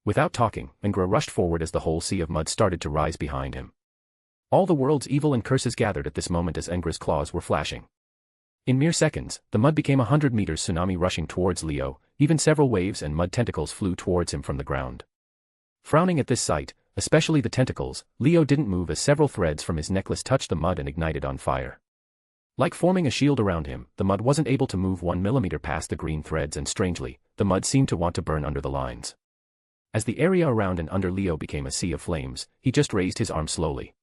Without talking, Engra rushed forward as the whole sea of mud started to rise behind him. All the world's evil and curses gathered at this moment as Engra's claws were flashing. In mere seconds, the mud became 100 meters tsunami rushing towards Leo, even several waves and mud tentacles flew towards him from the ground. Frowning at this sight, especially the tentacles, Leo didn't move as several threads from his necklace touched the mud and ignited on fire. Like forming a shield around him, the mud wasn't able to move 1 millimeter past the green threads and strangely, the mud seemed to want to burn under the lines. As the area around and under Leo became a sea of flames, he just raised his arm slowly.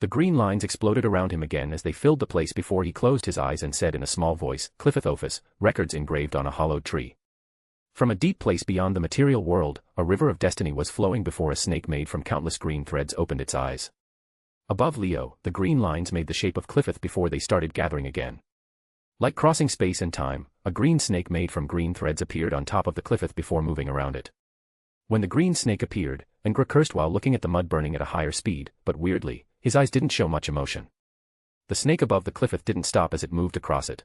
The green lines exploded around him again as they filled the place before he closed his eyes and said in a small voice, Clifith Ophis, records engraved on a hollowed tree. From a deep place beyond the material world, a river of destiny was flowing before a snake made from countless green threads opened its eyes. Above Leo, the green lines made the shape of Clifith before they started gathering again. Like crossing space and time, a green snake made from green threads appeared on top of the Clifith before moving around it. When the green snake appeared, Engra cursed while looking at the mud burning at a higher speed, but weirdly, his eyes didn't show much emotion. The snake above the Clifith didn't stop as it moved across it.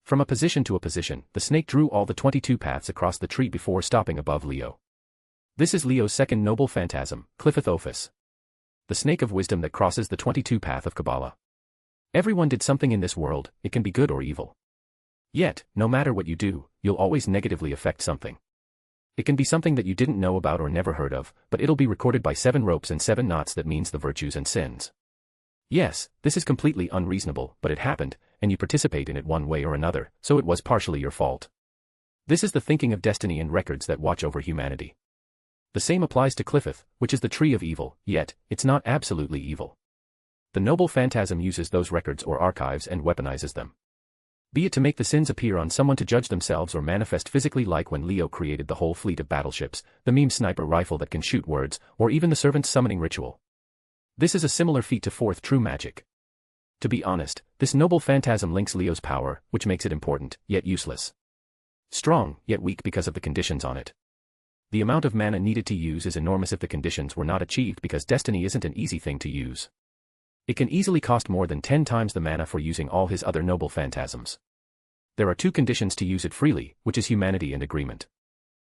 From a position to a position, the snake drew all the 22 paths across the tree before stopping above Leo. This is Leo's second noble phantasm, Clifith Ophis. The snake of wisdom that crosses the 22 path of Kabbalah. Everyone did something in this world, it can be good or evil. Yet, no matter what you do, you'll always negatively affect something. It can be something that you didn't know about or never heard of, but it'll be recorded by 7 ropes and 7 knots that means the virtues and sins. Yes, this is completely unreasonable, but it happened, and you participate in it one way or another, so it was partially your fault. This is the thinking of destiny and records that watch over humanity. The same applies to Clifith, which is the tree of evil, yet, it's not absolutely evil. The noble phantasm uses those records or archives and weaponizes them. Be it to make the sins appear on someone to judge themselves or manifest physically like when Leo created the whole fleet of battleships, the meme sniper rifle that can shoot words, or even the servant's summoning ritual. This is a similar feat to fourth true magic. To be honest, this noble phantasm links Leo's power, which makes it important, yet useless. Strong, yet weak because of the conditions on it. The amount of mana needed to use is enormous if the conditions were not achieved because destiny isn't an easy thing to use. It can easily cost more than 10 times the mana for using all his other noble phantasms. There are 2 conditions to use it freely, which is humanity and agreement.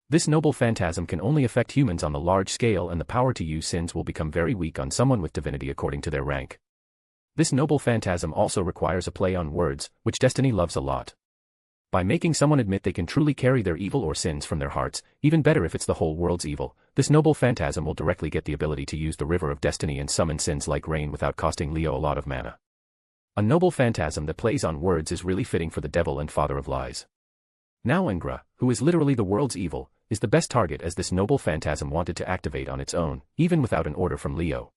This noble phantasm can only affect humans on the large scale and the power to use sins will become very weak on someone with divinity according to their rank. This noble phantasm also requires a play on words, which destiny loves a lot. By making someone admit they can truly carry their evil or sins from their hearts, even better if it's the whole world's evil, this noble phantasm will directly get the ability to use the river of destiny and summon sins like rain without costing Leo a lot of mana. A noble phantasm that plays on words is really fitting for the devil and father of lies. Now Engra, who is literally the world's evil, is the best target as this noble phantasm wanted to activate on its own, even without an order from Leo.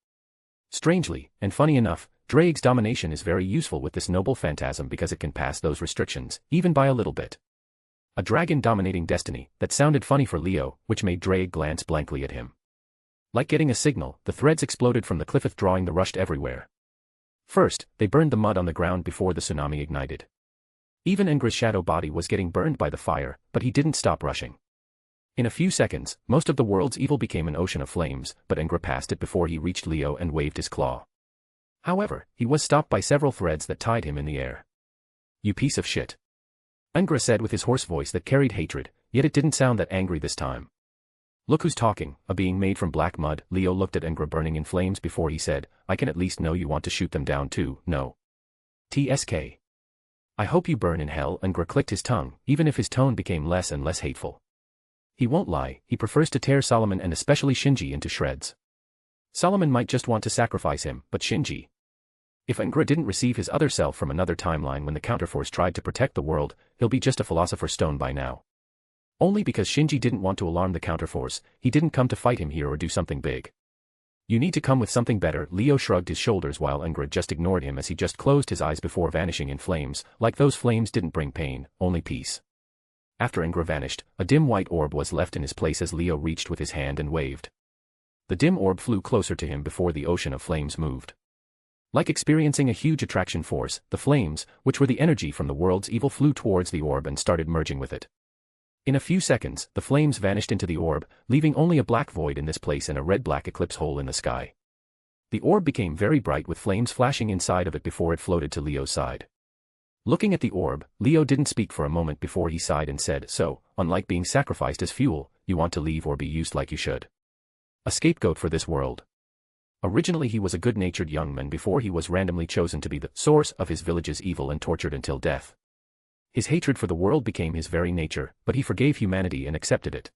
Strangely, and funny enough, Drake's domination is very useful with this noble phantasm because it can pass those restrictions, even by a little bit. A dragon dominating destiny, that sounded funny for Leo, which made Drake glance blankly at him. Like getting a signal, the threads exploded from the Clifith drawing the rushed everywhere. First, they burned the mud on the ground before the tsunami ignited. Even Engra's shadow body was getting burned by the fire, but he didn't stop rushing. In a few seconds, most of the world's evil became an ocean of flames, but Engra passed it before he reached Leo and waved his claw. However, he was stopped by several threads that tied him in the air. "You piece of shit," Engra said with his hoarse voice that carried hatred. yet it didn't sound that angry this time. Look who's talking, a being made from black mud. Leo looked at Engra burning in flames before he said, I can at least know you want to shoot them down too, no? TSK. I hope you burn in hell. Engra clicked his tongue, even if his tone became less and less hateful. He won't lie, he prefers to tear Solomon and especially Shinji into shreds. Solomon might just want to sacrifice him, but Shinji. If Engra didn't receive his other self from another timeline when the counterforce tried to protect the world, he'll be just a philosopher's stone by now. Only because Shinji didn't want to alarm the counterforce, he didn't come to fight him here or do something big. You need to come with something better. Leo shrugged his shoulders while Engra just ignored him as he just closed his eyes before vanishing in flames, like those flames didn't bring pain, only peace. After Engra vanished, a dim white orb was left in his place as Leo reached with his hand and waved. The dim orb flew closer to him before the ocean of flames moved. Like experiencing a huge attraction force, the flames, which were the energy from the world's evil, flew towards the orb and started merging with it. In a few seconds, the flames vanished into the orb, leaving only a black void in this place and a red-black eclipse hole in the sky. The orb became very bright with flames flashing inside of it before it floated to Leo's side. Looking at the orb, Leo didn't speak for a moment before he sighed and said, so, unlike being sacrificed as fuel, you want to leave or be used like you should. A scapegoat for this world. Originally he was a good-natured young man before he was randomly chosen to be the source of his village's evil and tortured until death. His hatred for the world became his very nature, but he forgave humanity and accepted it.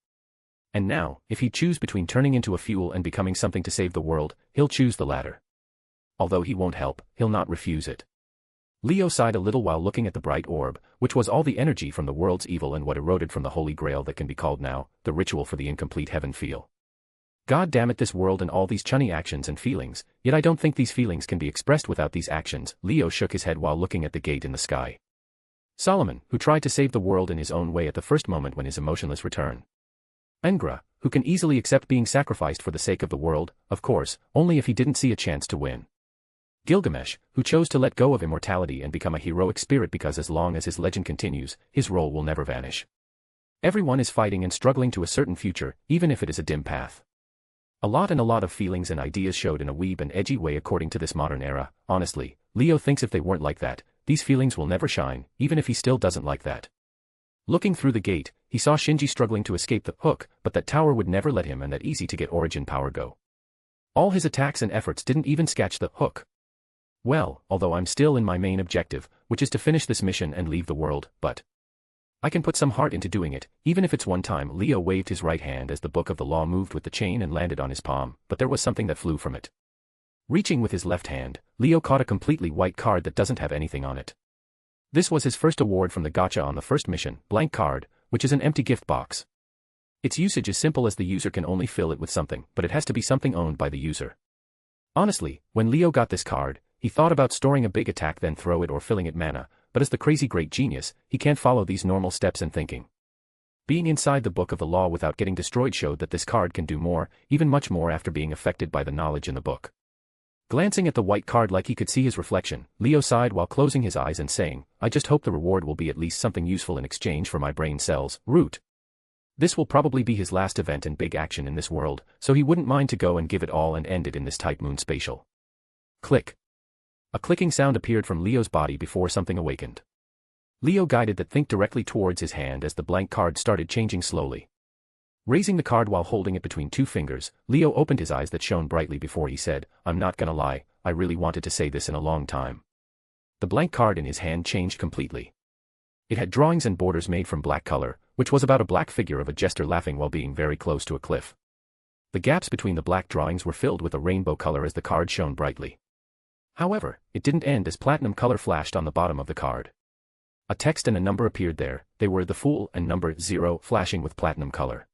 And now, if he'd choose between turning into a fuel and becoming something to save the world, he'll choose the latter. Although he won't help, he'll not refuse it. Leo sighed a little while looking at the bright orb, which was all the energy from the world's evil and what eroded from the holy grail that can be called now, the ritual for the incomplete heaven feel. God damn it, this world and all these chunny actions and feelings, yet I don't think these feelings can be expressed without these actions. Leo shook his head while looking at the gate in the sky. Solomon, who tried to save the world in his own way at the first moment when his emotionless return. Engra, who can easily accept being sacrificed for the sake of the world, of course, only if he didn't see a chance to win. Gilgamesh, who chose to let go of immortality and become a heroic spirit because as long as his legend continues, his role will never vanish. Everyone is fighting and struggling to a certain future, even if it is a dim path. A lot of feelings and ideas showed in a weeb and edgy way according to this modern era. Honestly, Leo thinks if they weren't like that, these feelings will never shine, even if he still doesn't like that. Looking through the gate, he saw Shinji struggling to escape the hook, but that tower would never let him and that easy to get origin power go. All his attacks and efforts didn't even scratch the hook. Well, although I'm still in my main objective, which is to finish this mission and leave the world, but I can put some heart into doing it, even if it's one time. Leo waved his right hand as the book of the law moved with the chain and landed on his palm, but there was something that flew from it. Reaching with his left hand, Leo caught a completely white card that doesn't have anything on it. This was his first award from the gacha on the first mission, blank card, which is an empty gift box. Its usage is simple as the user can only fill it with something, but it has to be something owned by the user. Honestly, when Leo got this card, he thought about storing a big attack then throw it or filling it mana, but as the crazy great genius, he can't follow these normal steps and thinking. Being inside the book of the law without getting destroyed showed that this card can do more, even much more after being affected by the knowledge in the book. Glancing at the white card like he could see his reflection, Leo sighed while closing his eyes and saying, I just hope the reward will be at least something useful in exchange for my brain cells, root. This will probably be his last event and big action in this world, so he wouldn't mind to go and give it all and end it in this type moon spatial. Click. A clicking sound appeared from Leo's body before something awakened. Leo guided that think directly towards his hand as the blank card started changing slowly. Raising the card while holding it between two fingers, Leo opened his eyes that shone brightly before he said, I'm not gonna lie, I really wanted to say this in a long time. The blank card in his hand changed completely. It had drawings and borders made from black color, which was about a black figure of a jester laughing while being very close to a cliff. The gaps between the black drawings were filled with a rainbow color as the card shone brightly. However, it didn't end as platinum color flashed on the bottom of the card. A text and a number appeared there, they were the Fool and number 0 flashing with platinum color.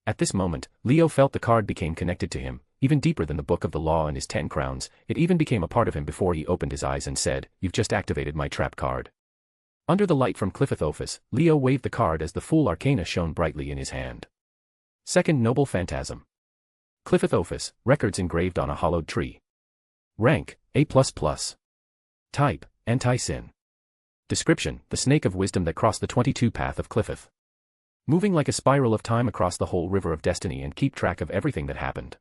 At this moment, Leo felt the card became connected to him, even deeper than the Book of the Law and his 10 crowns. It even became a part of him before he opened his eyes and said, You've just activated my trap card. Under the light from Clifith office, Leo waved the card as the Fool Arcana shone brightly in his hand. Second Noble Phantasm. Clifith office, records engraved on a hollowed tree. Rank, A++. Type, Anti-Sin. Description, the snake of wisdom that crossed the 22 path of Clifith. Moving like a spiral of time across the whole river of destiny and keep track of everything that happened.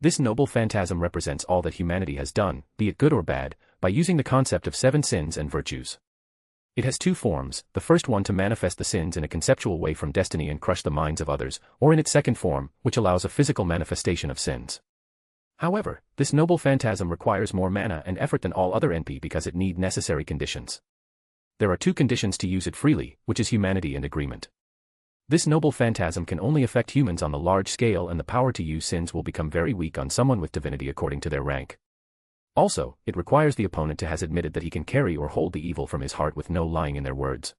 This noble phantasm represents all that humanity has done, be it good or bad, by using the concept of 7 sins and virtues. It has two forms, the first one to manifest the sins in a conceptual way from destiny and crush the minds of others, or in its second form, which allows a physical manifestation of sins. However, this noble phantasm requires more mana and effort than all other NP because it needs necessary conditions. There are two conditions to use it freely, which is humanity and agreement. This noble phantasm can only affect humans on the large scale, and the power to use sins will become very weak on someone with divinity according to their rank. Also, it requires the opponent to has admitted that he can carry or hold the evil from his heart with no lying in their words.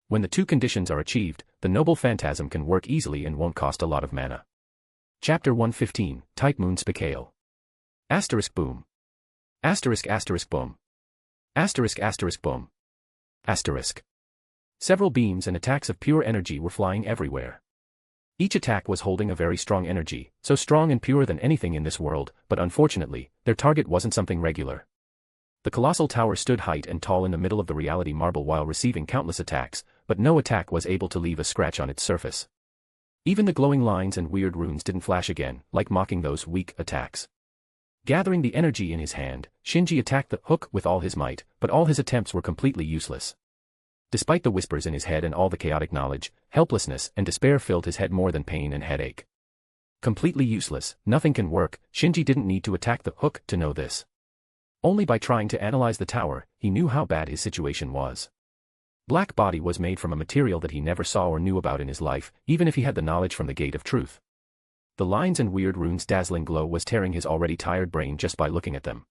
When the two conditions are achieved, the noble phantasm can work easily and won't cost a lot of mana. Chapter 115, Type Moon Spicale. Asterisk boom. Asterisk asterisk boom. Asterisk asterisk boom. Asterisk. Several beams and attacks of pure energy were flying everywhere. Each attack was holding a very strong energy, so strong and pure than anything in this world, but unfortunately, their target wasn't something regular. The colossal tower stood height and tall in the middle of the reality marble while receiving countless attacks, but no attack was able to leave a scratch on its surface. Even the glowing lines and weird runes didn't flash again, like mocking those weak attacks. Gathering the energy in his hand, Shinji attacked the hook with all his might, but all his attempts were completely useless. Despite the whispers in his head and all the chaotic knowledge, helplessness and despair filled his head more than pain and headache. Completely useless, nothing can work. Shinji didn't need to attack the hook to know this. Only by trying to analyze the tower, he knew how bad his situation was. Black body was made from a material that he never saw or knew about in his life, even if he had the knowledge from the Gate of Truth. The lines and weird runes' dazzling glow was tearing his already tired brain just by looking at them.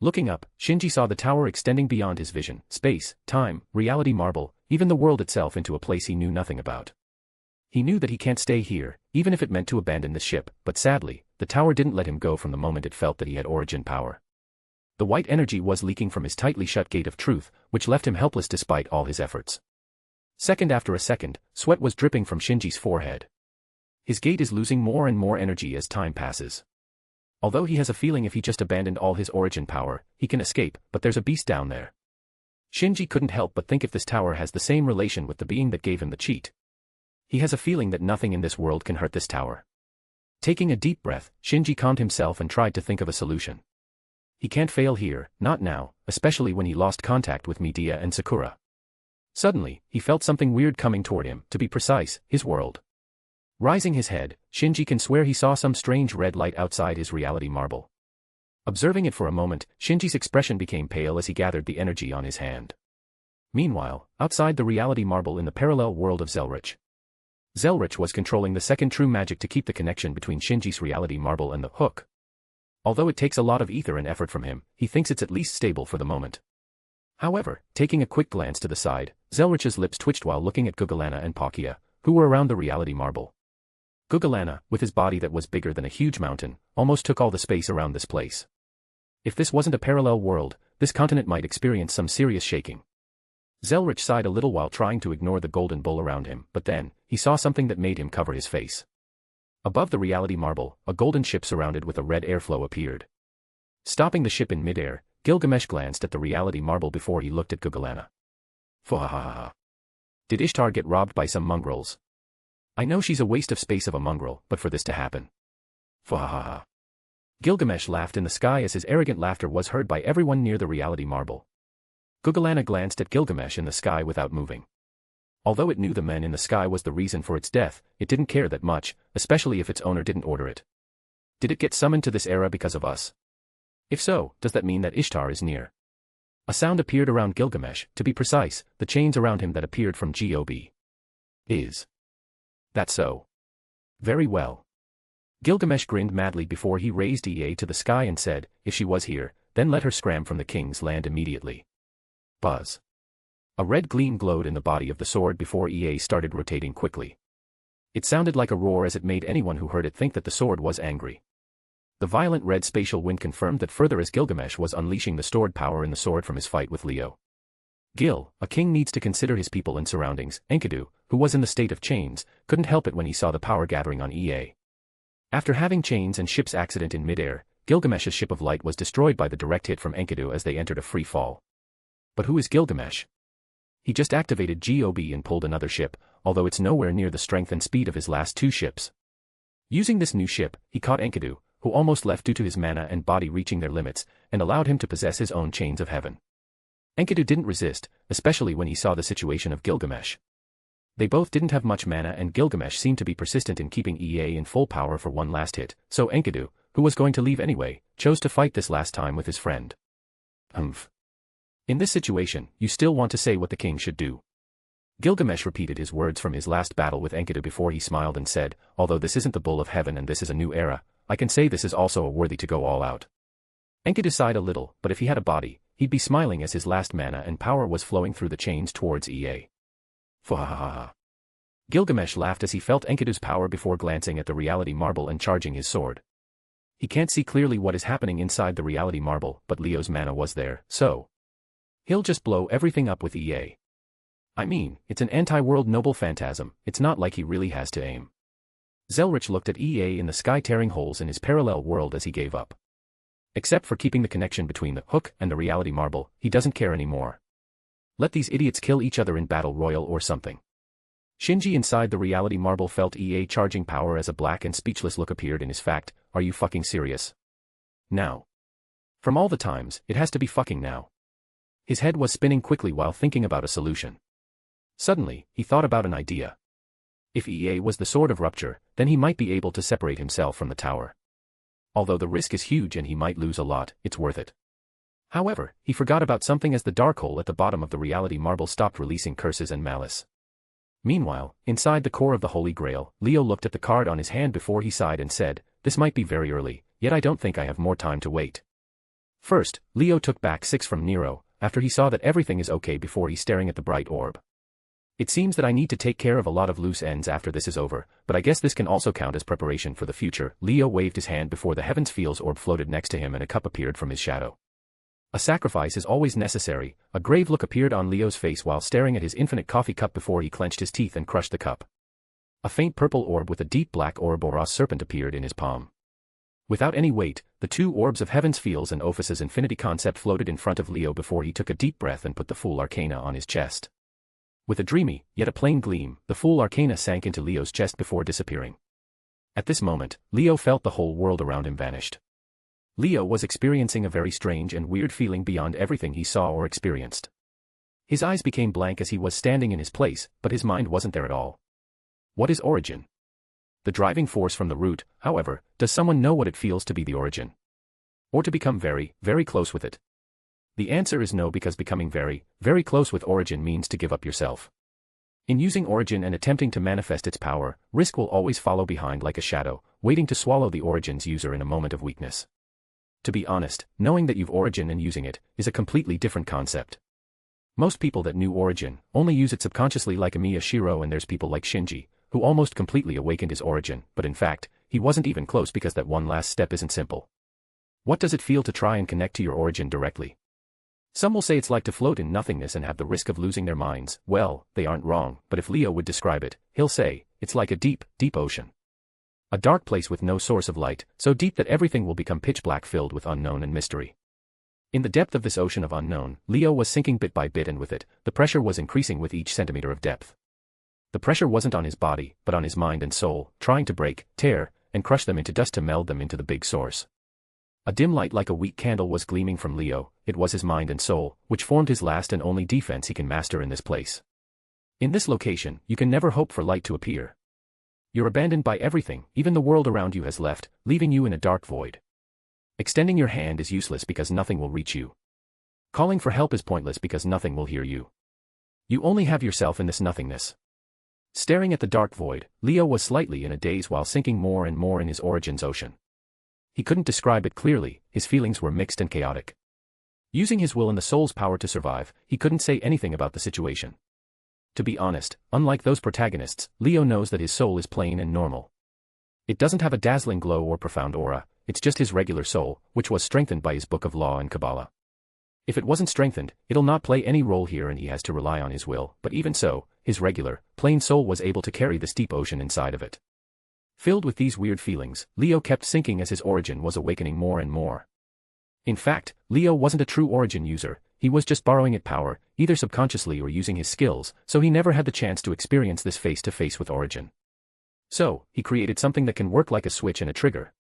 Looking up, Shinji saw the tower extending beyond his vision, space, time, reality marble, even the world itself into a place he knew nothing about. He knew that he can't stay here, even if it meant to abandon the ship, but sadly, the tower didn't let him go from the moment it felt that he had origin power. The white energy was leaking from his tightly shut Gate of Truth, which left him helpless despite all his efforts. Second after a second, sweat was dripping from Shinji's forehead. His gate is losing more and more energy as time passes. Although he has a feeling if he just abandoned all his origin power, he can escape, but there's a beast down there. Shinji couldn't help but think if this tower has the same relation with the being that gave him the cheat. He has a feeling that nothing in this world can hurt this tower. Taking a deep breath, Shinji calmed himself and tried to think of a solution. He can't fail here, not now, especially when he lost contact with Medea and Sakura. Suddenly, he felt something weird coming toward him, to be precise, his world. Rising his head, Shinji can swear he saw some strange red light outside his reality marble. Observing it for a moment, Shinji's expression became pale as he gathered the energy on his hand. Meanwhile, outside the reality marble in the parallel world of Zelrich. Zelrich was controlling the second true magic to keep the connection between Shinji's reality marble and the hook. Although it takes a lot of ether and effort from him, he thinks it's at least stable for the moment. However, taking a quick glance to the side, Zelrich's lips twitched while looking at Gugalana and Palkia, who were around the reality marble. Gugalana, with his body that was bigger than a huge mountain, almost took all the space around this place. If this wasn't a parallel world, this continent might experience some serious shaking. Zelrich sighed a little while trying to ignore the golden bull around him, but then, he saw something that made him cover his face. Above the reality marble, a golden ship surrounded with a red airflow appeared. Stopping the ship in midair, Gilgamesh glanced at the reality marble before he looked at Gugalana. Fwahahaha. Did Ishtar get robbed by some mongrels? I know she's a waste of space of a mongrel, but for this to happen. Fwahahaha. Gilgamesh laughed in the sky as his arrogant laughter was heard by everyone near the reality marble. Gugalana glanced at Gilgamesh in the sky without moving. Although it knew the men in the sky was the reason for its death, it didn't care that much, especially if its owner didn't order it. Did it get summoned to this era because of us? If so, does that mean that Ishtar is near? A sound appeared around Gilgamesh, to be precise, the chains around him that appeared from Gob. Is that so? Very well. Gilgamesh grinned madly before he raised Ea to the sky and said, if she was here, then let her scram from the king's land immediately. Buzz. A red gleam glowed in the body of the sword before Ea started rotating quickly. It sounded like a roar as it made anyone who heard it think that the sword was angry. The violent red spatial wind confirmed that further as Gilgamesh was unleashing the stored power in the sword from his fight with Leo. Gil, a king needs to consider his people and surroundings. Enkodu, who was in the state of chains, couldn't help it when he saw the power gathering on Ea. After having chains and ship's accident in midair, Gilgamesh's ship of light was destroyed by the direct hit from Enkodu as they entered a free fall. But who is Gilgamesh? He just activated Gob and pulled another ship, although it's nowhere near the strength and speed of his last two ships. Using this new ship, he caught Enkodu, who almost left due to his mana and body reaching their limits, and allowed him to possess his own chains of heaven. Enkodu didn't resist, especially when he saw the situation of Gilgamesh. They both didn't have much mana and Gilgamesh seemed to be persistent in keeping EA in full power for one last hit, so Enkodu, who was going to leave anyway, chose to fight this last time with his friend. Humph. In this situation, you still want to say what the king should do. Gilgamesh repeated his words from his last battle with Enkodu before he smiled and said, although this isn't the bull of heaven and this is a new era, I can say this is also a worthy to go all out. Enkodu sighed a little, but if he had a body, he'd be smiling as his last mana and power was flowing through the chains towards EA. Fwahahaha. Gilgamesh laughed as he felt Enkodu's power before glancing at the reality marble and charging his sword. He can't see clearly what is happening inside the reality marble, but Leo's mana was there, so he'll just blow everything up with EA. I mean, it's an anti-world noble phantasm, it's not like he really has to aim. Zelrich looked at EA in the sky tearing holes in his parallel world as he gave up. Except for keeping the connection between the hook and the reality marble, he doesn't care anymore. Let these idiots kill each other in battle royal or something. Shinji inside the reality marble felt EA charging power as a black and speechless look appeared in his face. Are you fucking serious? Now. From all the times, it has to be fucking now. His head was spinning quickly while thinking about a solution. Suddenly, he thought about an idea. If EA was the sword of rupture, then he might be able to separate himself from the tower. Although the risk is huge and he might lose a lot, it's worth it. However, he forgot about something as the dark hole at the bottom of the reality marble stopped releasing curses and malice. Meanwhile, inside the core of the Holy Grail, Leo looked at the card on his hand before he sighed and said, this might be very early, yet I don't think I have more time to wait. First, Leo took back 6 from Nero, after he saw that everything is okay before he's staring at the bright orb. It seems that I need to take care of a lot of loose ends after this is over, but I guess this can also count as preparation for the future. Leo waved his hand before the Heavens Feels orb floated next to him and a cup appeared from his shadow. A sacrifice is always necessary. A grave look appeared on Leo's face while staring at his infinite coffee cup before he clenched his teeth and crushed the cup. A faint purple orb with a deep black Ouroboros serpent appeared in his palm. Without any weight, the 2 orbs of Heaven's Feels and Ophus's infinity concept floated in front of Leo before he took a deep breath and put the full arcana on his chest. With a dreamy, yet a plain gleam, the full arcana sank into Leo's chest before disappearing. At this moment, Leo felt the whole world around him vanished. Leo was experiencing a very strange and weird feeling beyond everything he saw or experienced. His eyes became blank as he was standing in his place, but his mind wasn't there at all. What is origin? The driving force from the root, however, does someone know what it feels to be the origin? Or to become very, very close with it? The answer is no, because becoming very, very close with origin means to give up yourself. In using origin and attempting to manifest its power, risk will always follow behind like a shadow, waiting to swallow the origin's user in a moment of weakness. To be honest, knowing that you've origin and using it is a completely different concept. Most people that knew origin only use it subconsciously, like Amiya Shiro, and there's people like Shinji, who almost completely awakened his origin, but in fact, he wasn't even close because that one last step isn't simple. What does it feel to try and connect to your origin directly? Some will say it's like to float in nothingness and have the risk of losing their minds. Well, they aren't wrong, but if Leo would describe it, he'll say, it's like a deep, deep ocean. A dark place with no source of light, so deep that everything will become pitch black, filled with unknown and mystery. In the depth of this ocean of unknown, Leo was sinking bit by bit, and with it, the pressure was increasing with each centimeter of depth. The pressure wasn't on his body, but on his mind and soul, trying to break, tear, and crush them into dust to meld them into the big source. A dim light like a weak candle was gleaming from Leo. It was his mind and soul, which formed his last and only defense he can master in this place. In this location, you can never hope for light to appear. You're abandoned by everything, even the world around you has left, leaving you in a dark void. Extending your hand is useless because nothing will reach you. Calling for help is pointless because nothing will hear you. You only have yourself in this nothingness. Staring at the dark void, Leo was slightly in a daze while sinking more and more in his origins ocean. He couldn't describe it clearly, his feelings were mixed and chaotic. Using his will and the soul's power to survive, he couldn't say anything about the situation. To be honest, unlike those protagonists, Leo knows that his soul is plain and normal. It doesn't have a dazzling glow or profound aura, it's just his regular soul, which was strengthened by his book of law and Kabbalah. If it wasn't strengthened, it'll not play any role here and he has to rely on his will, but even so, his regular, plain soul was able to carry the steep ocean inside of it. Filled with these weird feelings, Leo kept sinking as his origin was awakening more and more. In fact, Leo wasn't a true origin user, he was just borrowing it power, either subconsciously or using his skills, so he never had the chance to experience this face-to-face with origin. So, he created something that can work like a switch and a trigger,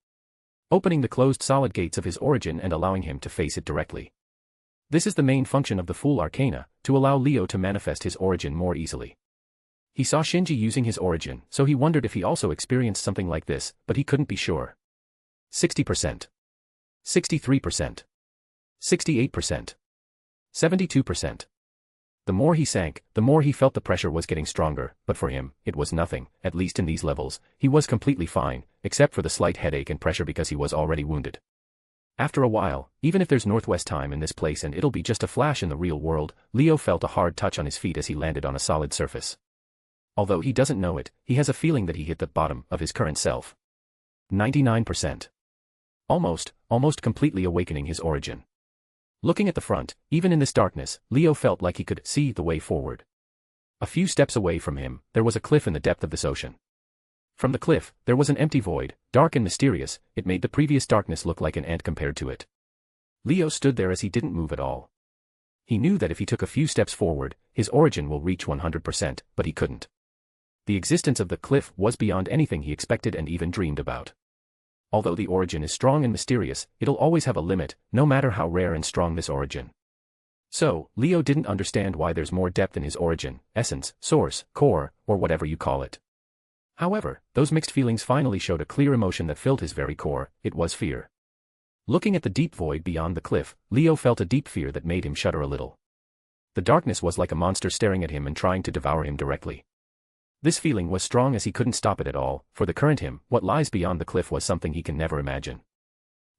opening the closed solid gates of his origin and allowing him to face it directly. This is the main function of the Fool Arcana, to allow Leo to manifest his origin more easily. He saw Shinji using his origin, so he wondered if he also experienced something like this, but he couldn't be sure. 60%. 63%. 68%. 72%. The more he sank, the more he felt the pressure was getting stronger, but for him, it was nothing, at least in these levels. He was completely fine, except for the slight headache and pressure because he was already wounded. After a while, even if there's Northwest time in this place and it'll be just a flash in the real world, Leo felt a hard touch on his feet as he landed on a solid surface. Although he doesn't know it, he has a feeling that he hit the bottom of his current self. 99%. Almost completely awakening his origin. Looking at the front, even in this darkness, Leo felt like he could see the way forward. A few steps away from him, there was a cliff in the depth of this ocean. From the cliff, there was an empty void, dark and mysterious. It made the previous darkness look like an ant compared to it. Leo stood there as he didn't move at all. He knew that if he took a few steps forward, his origin will reach 100%, but he couldn't. The existence of the cliff was beyond anything he expected and even dreamed about. Although the origin is strong and mysterious, it'll always have a limit, no matter how rare and strong this origin. So, Leo didn't understand why there's more depth in his origin, essence, source, core, or whatever you call it. However, those mixed feelings finally showed a clear emotion that filled his very core. It was fear. Looking at the deep void beyond the cliff, Leo felt a deep fear that made him shudder a little. The darkness was like a monster staring at him and trying to devour him directly. This feeling was strong as he couldn't stop it at all. For the current him, what lies beyond the cliff was something he can never imagine.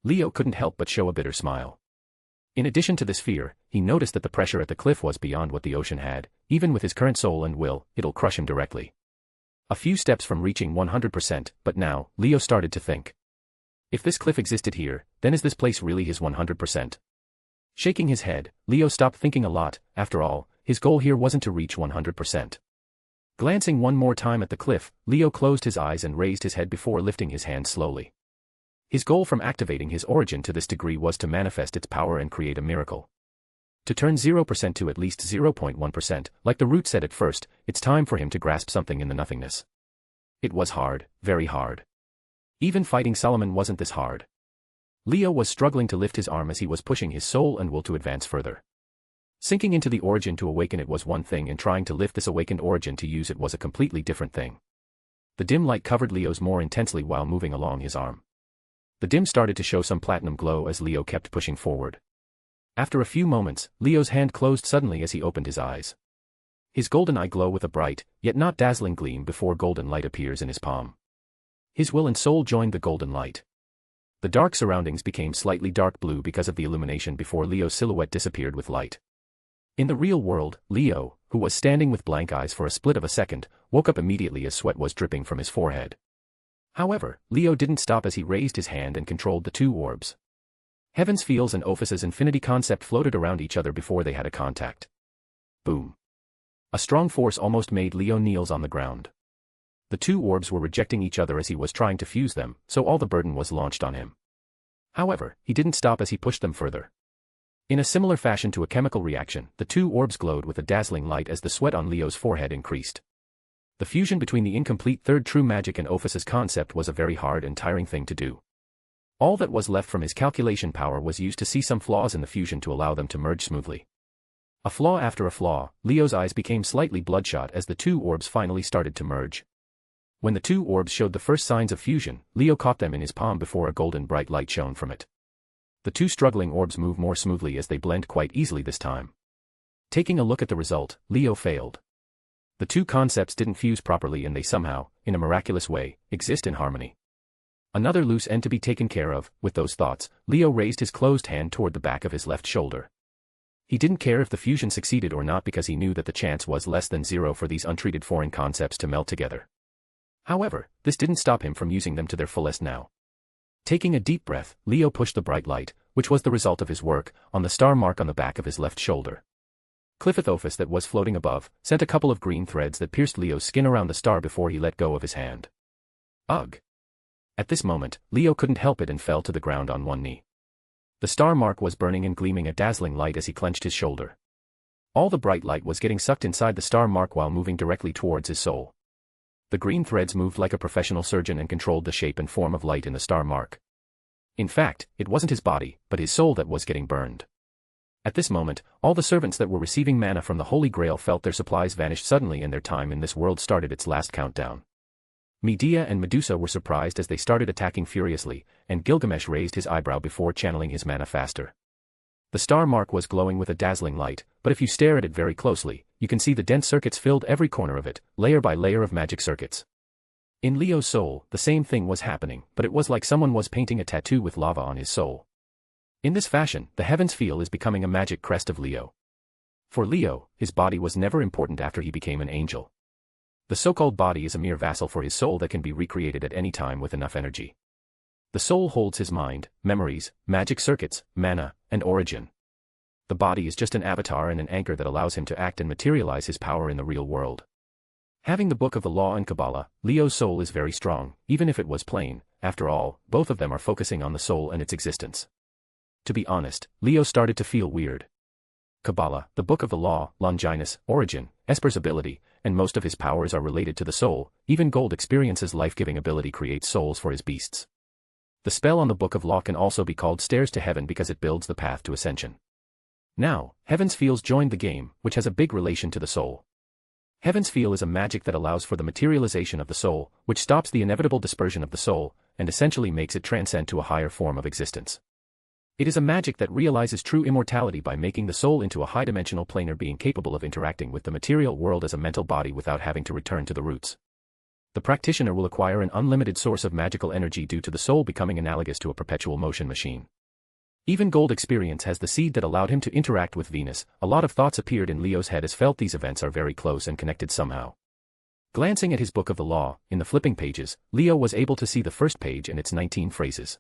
Leo couldn't help but show a bitter smile. In addition to this fear, he noticed that the pressure at the cliff was beyond what the ocean had. Even with his current soul and will, it'll crush him directly. A few steps from reaching 100%, but now, Leo started to think. If this cliff existed here, then is this place really his 100%? Shaking his head, Leo stopped thinking a lot. After all, his goal here wasn't to reach 100%. Glancing one more time at the cliff, Leo closed his eyes and raised his head before lifting his hand slowly. His goal from activating his origin to this degree was to manifest its power and create a miracle. To turn 0% to at least 0.1%, like the root said at first, it's time for him to grasp something in the nothingness. It was hard, very hard. Even fighting Solomon wasn't this hard. Leo was struggling to lift his arm as he was pushing his soul and will to advance further. Sinking into the origin to awaken it was one thing, and trying to lift this awakened origin to use it was a completely different thing. The dim light covered Leo's more intensely while moving along his arm. The dim started to show some platinum glow as Leo kept pushing forward. After a few moments, Leo's hand closed suddenly as he opened his eyes. His golden eye glow with a bright, yet not dazzling gleam before golden light appears in his palm. His will and soul joined the golden light. The dark surroundings became slightly dark blue because of the illumination before Leo's silhouette disappeared with light. In the real world, Leo, who was standing with blank eyes for a split of a second, woke up immediately as sweat was dripping from his forehead. However, Leo didn't stop as he raised his hand and controlled the two orbs. Heaven's Fields and Ophus's infinity concept floated around each other before they had a contact. Boom. A strong force almost made Leo kneel on the ground. The two orbs were rejecting each other as he was trying to fuse them, so all the burden was launched on him. However, he didn't stop as he pushed them further. In a similar fashion to a chemical reaction, the two orbs glowed with a dazzling light as the sweat on Leo's forehead increased. The fusion between the incomplete third true magic and Ophus's concept was a very hard and tiring thing to do. All that was left from his calculation power was used to see some flaws in the fusion to allow them to merge smoothly. A flaw after a flaw, Leo's eyes became slightly bloodshot as the two orbs finally started to merge. When the two orbs showed the first signs of fusion, Leo caught them in his palm before a golden bright light shone from it. The two struggling orbs move more smoothly as they blend quite easily this time. Taking a look at the result, Leo failed. The two concepts didn't fuse properly and they somehow, in a miraculous way, exist in harmony. Another loose end to be taken care of. With those thoughts, Leo raised his closed hand toward the back of his left shoulder. He didn't care if the fusion succeeded or not because he knew that the chance was less than zero for these untreated foreign concepts to meld together. However, this didn't stop him from using them to their fullest now. Taking a deep breath, Leo pushed the bright light, which was the result of his work, on the star mark on the back of his left shoulder. Clifith Ophus that was floating above, sent a couple of green threads that pierced Leo's skin around the star before he let go of his hand. Ugh! At this moment, Leo couldn't help it and fell to the ground on one knee. The star mark was burning and gleaming a dazzling light as he clenched his shoulder. All the bright light was getting sucked inside the star mark while moving directly towards his soul. The green threads moved like a professional surgeon and controlled the shape and form of light in the star mark. In fact, it wasn't his body, but his soul that was getting burned. At this moment, all the servants that were receiving mana from the Holy Grail felt their supplies vanish suddenly and their time in this world started its last countdown. Medea and Medusa were surprised as they started attacking furiously, and Gilgamesh raised his eyebrow before channeling his mana faster. The star mark was glowing with a dazzling light, but if you stare at it very closely, you can see the dense circuits filled every corner of it, layer by layer of magic circuits. In Leo's soul, the same thing was happening, but it was like someone was painting a tattoo with lava on his soul. In this fashion, the heavens feel is becoming a magic crest of Leo. For Leo, his body was never important after he became an angel. The so-called body is a mere vassal for his soul that can be recreated at any time with enough energy. The soul holds his mind, memories, magic circuits, mana, and origin. The body is just an avatar and an anchor that allows him to act and materialize his power in the real world. Having the Book of the Law and Kabbalah, Leo's soul is very strong, even if it was plain. After all, both of them are focusing on the soul and its existence. To be honest, Leo started to feel weird. Kabbalah, the Book of the Law, Longinus, Origin, Esper's ability, and most of his powers are related to the soul. Even Gold Experience's life-giving ability creates souls for his beasts. The spell on the Book of Law can also be called Stairs to Heaven because it builds the path to ascension. Now, Heaven's Feels joined the game, which has a big relation to the soul. Heaven's Feel is a magic that allows for the materialization of the soul, which stops the inevitable dispersion of the soul, and essentially makes it transcend to a higher form of existence. It is a magic that realizes true immortality by making the soul into a high-dimensional planar being capable of interacting with the material world as a mental body without having to return to the roots. The practitioner will acquire an unlimited source of magical energy due to the soul becoming analogous to a perpetual motion machine. Even Gold Experience has the seed that allowed him to interact with Venus. A lot of thoughts appeared in Leo's head as felt these events are very close and connected somehow. Glancing at his Book of the Law, in the flipping pages, Leo was able to see the first page and its 19 phrases.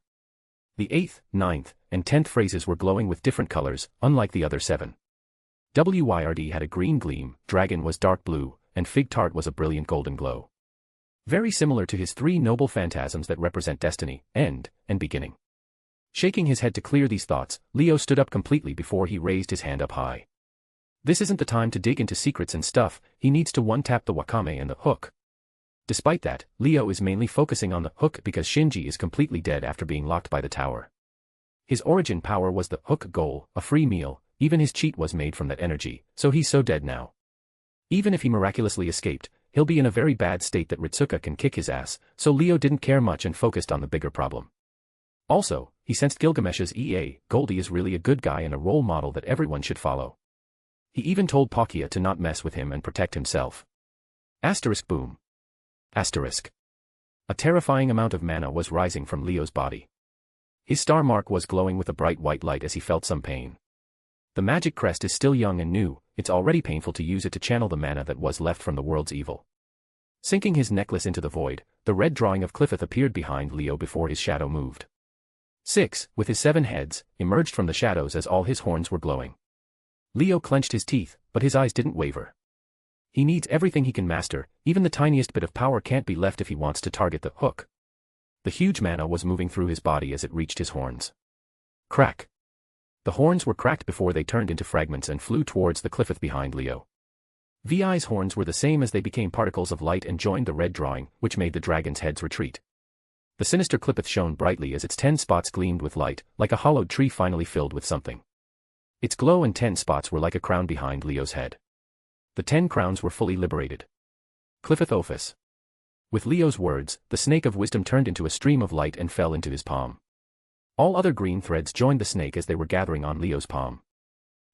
The 8th, 9th, and 10th phrases were glowing with different colors, unlike the other 7. Wyrd had a green gleam, Dragon was dark blue, and Fig Tart was a brilliant golden glow. Very similar to his 3 noble phantasms that represent destiny, end, and beginning. Shaking his head to clear these thoughts, Leo stood up completely before he raised his hand up high. This isn't the time to dig into secrets and stuff, he needs to one-tap the Wakame and the hook. Despite that, Leo is mainly focusing on the hook because Shinji is completely dead after being locked by the tower. His origin power was the hook goal, a free meal, even his cheat was made from that energy, so he's so dead now. Even if he miraculously escaped, he'll be in a very bad state that Ritsuka can kick his ass, so Leo didn't care much and focused on the bigger problem. Also, he sensed Gilgamesh's EA, Goldie is really a good guy and a role model that everyone should follow. He even told Palkia to not mess with him and protect himself. Asterisk boom. Asterisk. A terrifying amount of mana was rising from Leo's body. His star mark was glowing with a bright white light as he felt some pain. The magic crest is still young and new, it's already painful to use it to channel the mana that was left from the world's evil. Sinking his necklace into the void, the red drawing of Clifith appeared behind Leo before his shadow moved. 6, with his 7 heads, emerged from the shadows as all his horns were glowing. Leo clenched his teeth, but his eyes didn't waver. He needs everything he can master, even the tiniest bit of power can't be left if he wants to target the hook. The huge mana was moving through his body as it reached his horns. Crack. The horns were cracked before they turned into fragments and flew towards the Clifith behind Leo. VI's horns were the same as they became particles of light and joined the red drawing, which made the dragon's heads retreat. The sinister Clifith shone brightly as its 10 spots gleamed with light, like a hollowed tree finally filled with something. Its glow and 10 spots were like a crown behind Leo's head. The 10 crowns were fully liberated. Clifith Ophis. With Leo's words, the snake of wisdom turned into a stream of light and fell into his palm. All other green threads joined the snake as they were gathering on Leo's palm.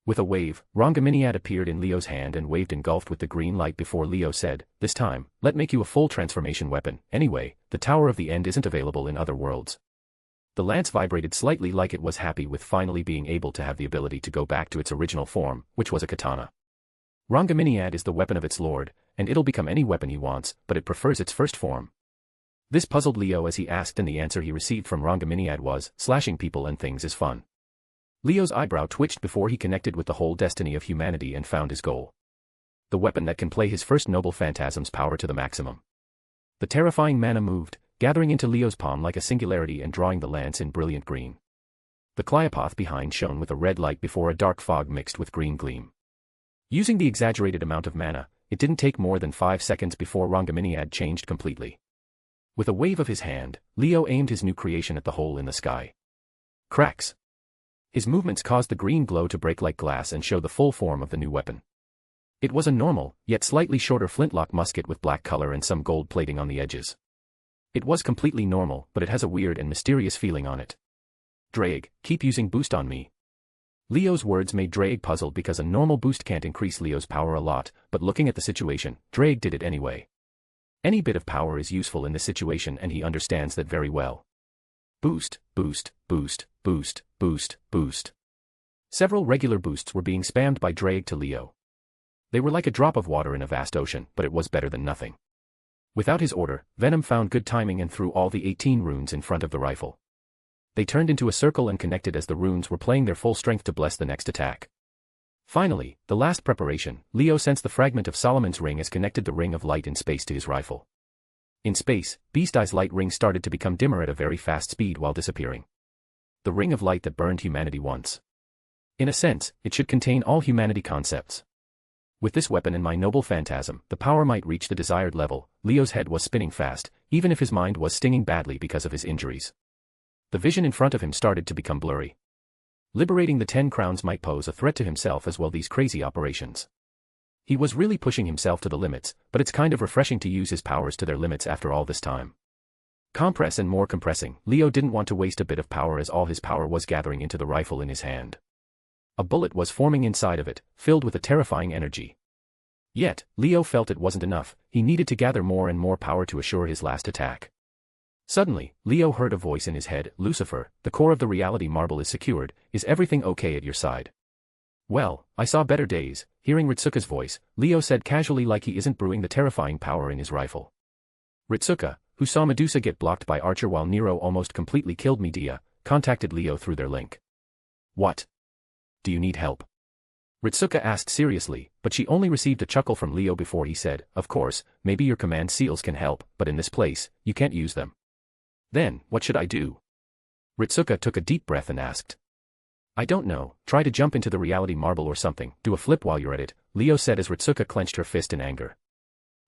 With a wave, Rongaminiad appeared in Leo's hand and waved engulfed with the green light before Leo said, "This time, let make you a full transformation weapon. Anyway, the Tower of the End isn't available in other worlds." The lance vibrated slightly like it was happy with finally being able to have the ability to go back to its original form, which was a katana. Rongaminiad is the weapon of its lord, and it'll become any weapon he wants, but it prefers its first form. This puzzled Leo as he asked and the answer he received from Rongaminiad was, slashing people and things is fun. Leo's eyebrow twitched before he connected with the whole destiny of humanity and found his goal. The weapon that can play his first noble phantasm's power to the maximum. The terrifying mana moved, gathering into Leo's palm like a singularity and drawing the lance in brilliant green. The Cleopath behind shone with a red light before a dark fog mixed with green gleam. Using the exaggerated amount of mana, it didn't take more than 5 seconds before Rongaminiad changed completely. With a wave of his hand, Leo aimed his new creation at the hole in the sky. Cracks. His movements caused the green glow to break like glass and show the full form of the new weapon. It was a normal, yet slightly shorter flintlock musket with black color and some gold plating on the edges. It was completely normal, but it has a weird and mysterious feeling on it. Drake, keep using boost on me. Leo's words made Drake puzzled because a normal boost can't increase Leo's power a lot, but looking at the situation, Drake did it anyway. Any bit of power is useful in this situation and he understands that very well. Boost, boost, boost, boost, boost, boost. Several regular boosts were being spammed by Drake to Leo. They were like a drop of water in a vast ocean, but it was better than nothing. Without his order, Venom found good timing and threw all the 18 runes in front of the rifle. They turned into a circle and connected as the runes were playing their full strength to bless the next attack. Finally, the last preparation, Leo sensed the fragment of Solomon's ring as connected the ring of light in space to his rifle. In space, Beast Eye's light ring started to become dimmer at a very fast speed while disappearing. The ring of light that burned humanity once. In a sense, it should contain all humanity concepts. With this weapon and my noble phantasm, the power might reach the desired level. Leo's head was spinning fast, even if his mind was stinging badly because of his injuries. The vision in front of him started to become blurry. Liberating the 10 crowns might pose a threat to himself as well these crazy operations. He was really pushing himself to the limits, but it's kind of refreshing to use his powers to their limits after all this time. Compress and more compressing, Leo didn't want to waste a bit of power as all his power was gathering into the rifle in his hand. A bullet was forming inside of it, filled with a terrifying energy. Yet, Leo felt it wasn't enough, he needed to gather more and more power to assure his last attack. Suddenly, Leo heard a voice in his head, Lucifer, the core of the reality marble is secured, is everything okay at your side? Well, I saw better days. Hearing Ritsuka's voice, Leo said casually like he isn't brewing the terrifying power in his rifle. Ritsuka, who saw Medusa get blocked by Archer while Nero almost completely killed Medea, contacted Leo through their link. What? Do you need help? Ritsuka asked seriously, but she only received a chuckle from Leo before he said, of course, maybe your command seals can help, but in this place, you can't use them. Then, what should I do? Ritsuka took a deep breath and asked. I don't know, try to jump into the reality marble or something, do a flip while you're at it, Leo said as Ritsuka clenched her fist in anger.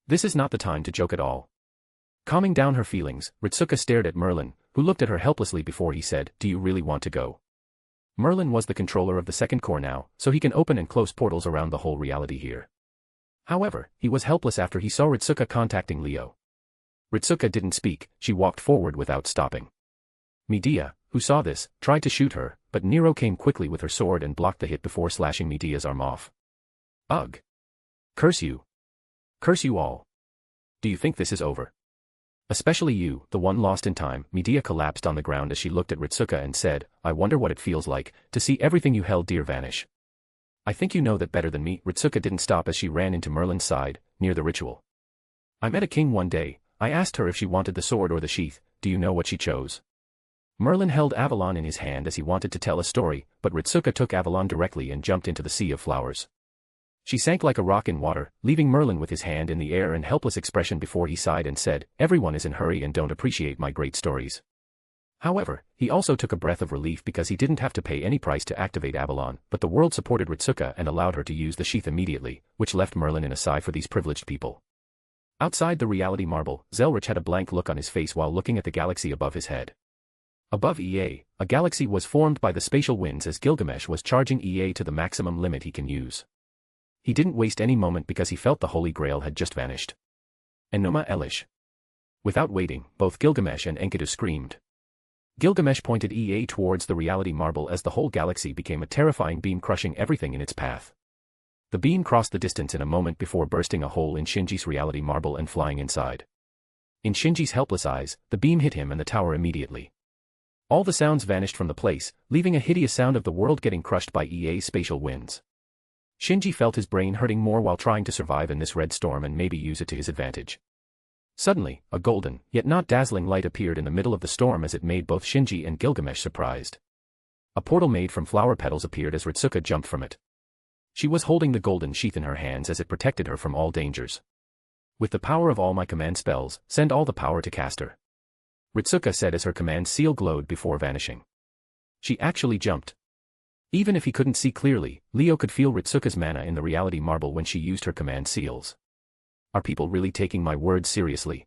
This is not the time to joke at all. Calming down her feelings, Ritsuka stared at Merlin, who looked at her helplessly before he said, do you really want to go? Merlin was the controller of the second core now, so he can open and close portals around the whole reality here. However, he was helpless after he saw Ritsuka contacting Leo. Ritsuka didn't speak, she walked forward without stopping. Medea, who saw this, tried to shoot her, but Nero came quickly with her sword and blocked the hit before slashing Medea's arm off. Ugh! Curse you! Curse you all! Do you think this is over? Especially you, the one lost in time. Medea collapsed on the ground as she looked at Ritsuka and said, I wonder what it feels like, to see everything you held dear vanish. I think you know that better than me. Ritsuka didn't stop as she ran into Merlin's side, near the ritual. I met a king one day, I asked her if she wanted the sword or the sheath, do you know what she chose? Merlin held Avalon in his hand as he wanted to tell a story, but Ritsuka took Avalon directly and jumped into the sea of flowers. She sank like a rock in water, leaving Merlin with his hand in the air and helpless expression before he sighed and said, everyone is in hurry and don't appreciate my great stories. However, he also took a breath of relief because he didn't have to pay any price to activate Avalon, but the world supported Ritsuka and allowed her to use the sheath immediately, which left Merlin in a sigh for these privileged people. Outside the reality marble, Zelrich had a blank look on his face while looking at the galaxy above his head. Above EA, a galaxy was formed by the spatial winds as Gilgamesh was charging EA to the maximum limit he can use. He didn't waste any moment because he felt the Holy Grail had just vanished. Enoma Elish. Without waiting, both Gilgamesh and Enkodu screamed. Gilgamesh pointed EA towards the reality marble as the whole galaxy became a terrifying beam crushing everything in its path. The beam crossed the distance in a moment before bursting a hole in Shinji's reality marble and flying inside. In Shinji's helpless eyes, the beam hit him and the tower immediately. All the sounds vanished from the place, leaving a hideous sound of the world getting crushed by EA's spatial winds. Shinji felt his brain hurting more while trying to survive in this red storm and maybe use it to his advantage. Suddenly, a golden, yet not dazzling light appeared in the middle of the storm as it made both Shinji and Gilgamesh surprised. A portal made from flower petals appeared as Ritsuka jumped from it. She was holding the golden sheath in her hands as it protected her from all dangers. With the power of all my command spells, send all the power to caster. Ritsuka said as her command seal glowed before vanishing. She actually jumped. Even if he couldn't see clearly, Leo could feel Ritsuka's mana in the reality marble when she used her command seals. Are people really taking my words seriously?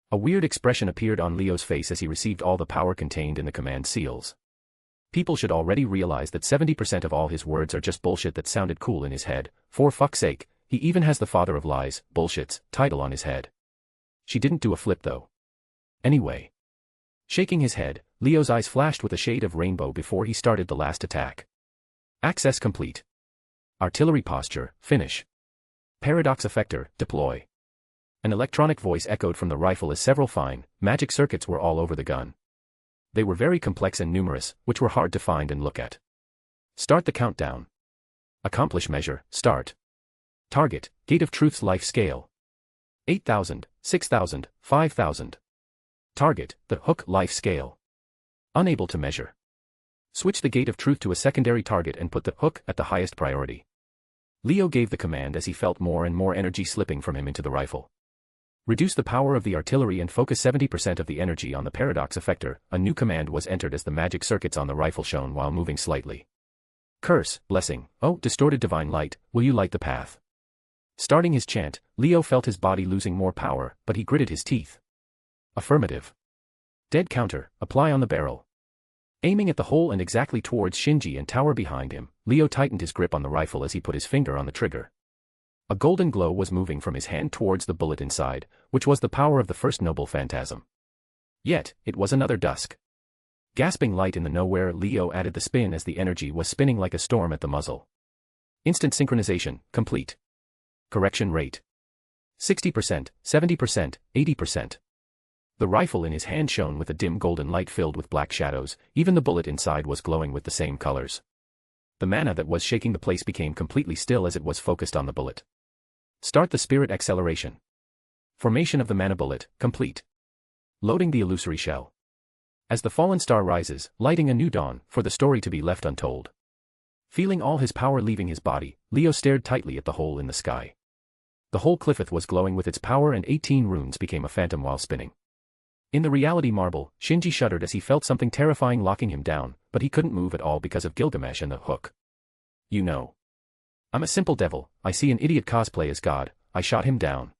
A weird expression appeared on Leo's face as he received all the power contained in the command seals. People should already realize that 70% of all his words are just bullshit that sounded cool in his head. For fuck's sake, he even has the father of lies, bullshits, title on his head. She didn't do a flip though. Anyway. Shaking his head, Leo's eyes flashed with a shade of rainbow before he started the last attack. Access complete. Artillery posture, finish. Paradox effector, deploy. An electronic voice echoed from the rifle as several fine, magic circuits were all over the gun. They were very complex and numerous, which were hard to find and look at. Start the countdown. Accomplish measure, start. Target, Gate of Truth's life scale. 8,000, 6,000, 5,000. Target, the Hook life scale. Unable to measure. Switch the Gate of Truth to a secondary target and put the Hook at the highest priority. Leo gave the command as he felt more and more energy slipping from him into the rifle. Reduce the power of the artillery and focus 70% of the energy on the paradox effector. A new command was entered as the magic circuits on the rifle shone while moving slightly. Curse, blessing, oh, distorted divine light, will you light the path? Starting his chant, Leo felt his body losing more power, but he gritted his teeth. Affirmative. Dead counter, apply on the barrel. Aiming at the hole and exactly towards Shinji and tower behind him, Leo tightened his grip on the rifle as he put his finger on the trigger. A golden glow was moving from his hand towards the bullet inside, which was the power of the first noble phantasm. Yet, it was another dusk. Gasping light in the nowhere, Leo added the spin as the energy was spinning like a storm at the muzzle. Instant synchronization, complete. Correction rate. 60%, 70%, 80%. The rifle in his hand shone with a dim golden light filled with black shadows, even the bullet inside was glowing with the same colors. The mana that was shaking the place became completely still as it was focused on the bullet. Start the spirit acceleration. Formation of the mana bullet, complete. Loading the illusory shell. As the fallen star rises, lighting a new dawn, for the story to be left untold. Feeling all his power leaving his body, Leo stared tightly at the hole in the sky. The whole Clifith was glowing with its power and 18 runes became a phantom while spinning. In the reality marble, Shinji shuddered as he felt something terrifying locking him down, but he couldn't move at all because of Gilgamesh and the hook. You know. I'm a simple devil, I see an idiot cosplay as God, I shot him down.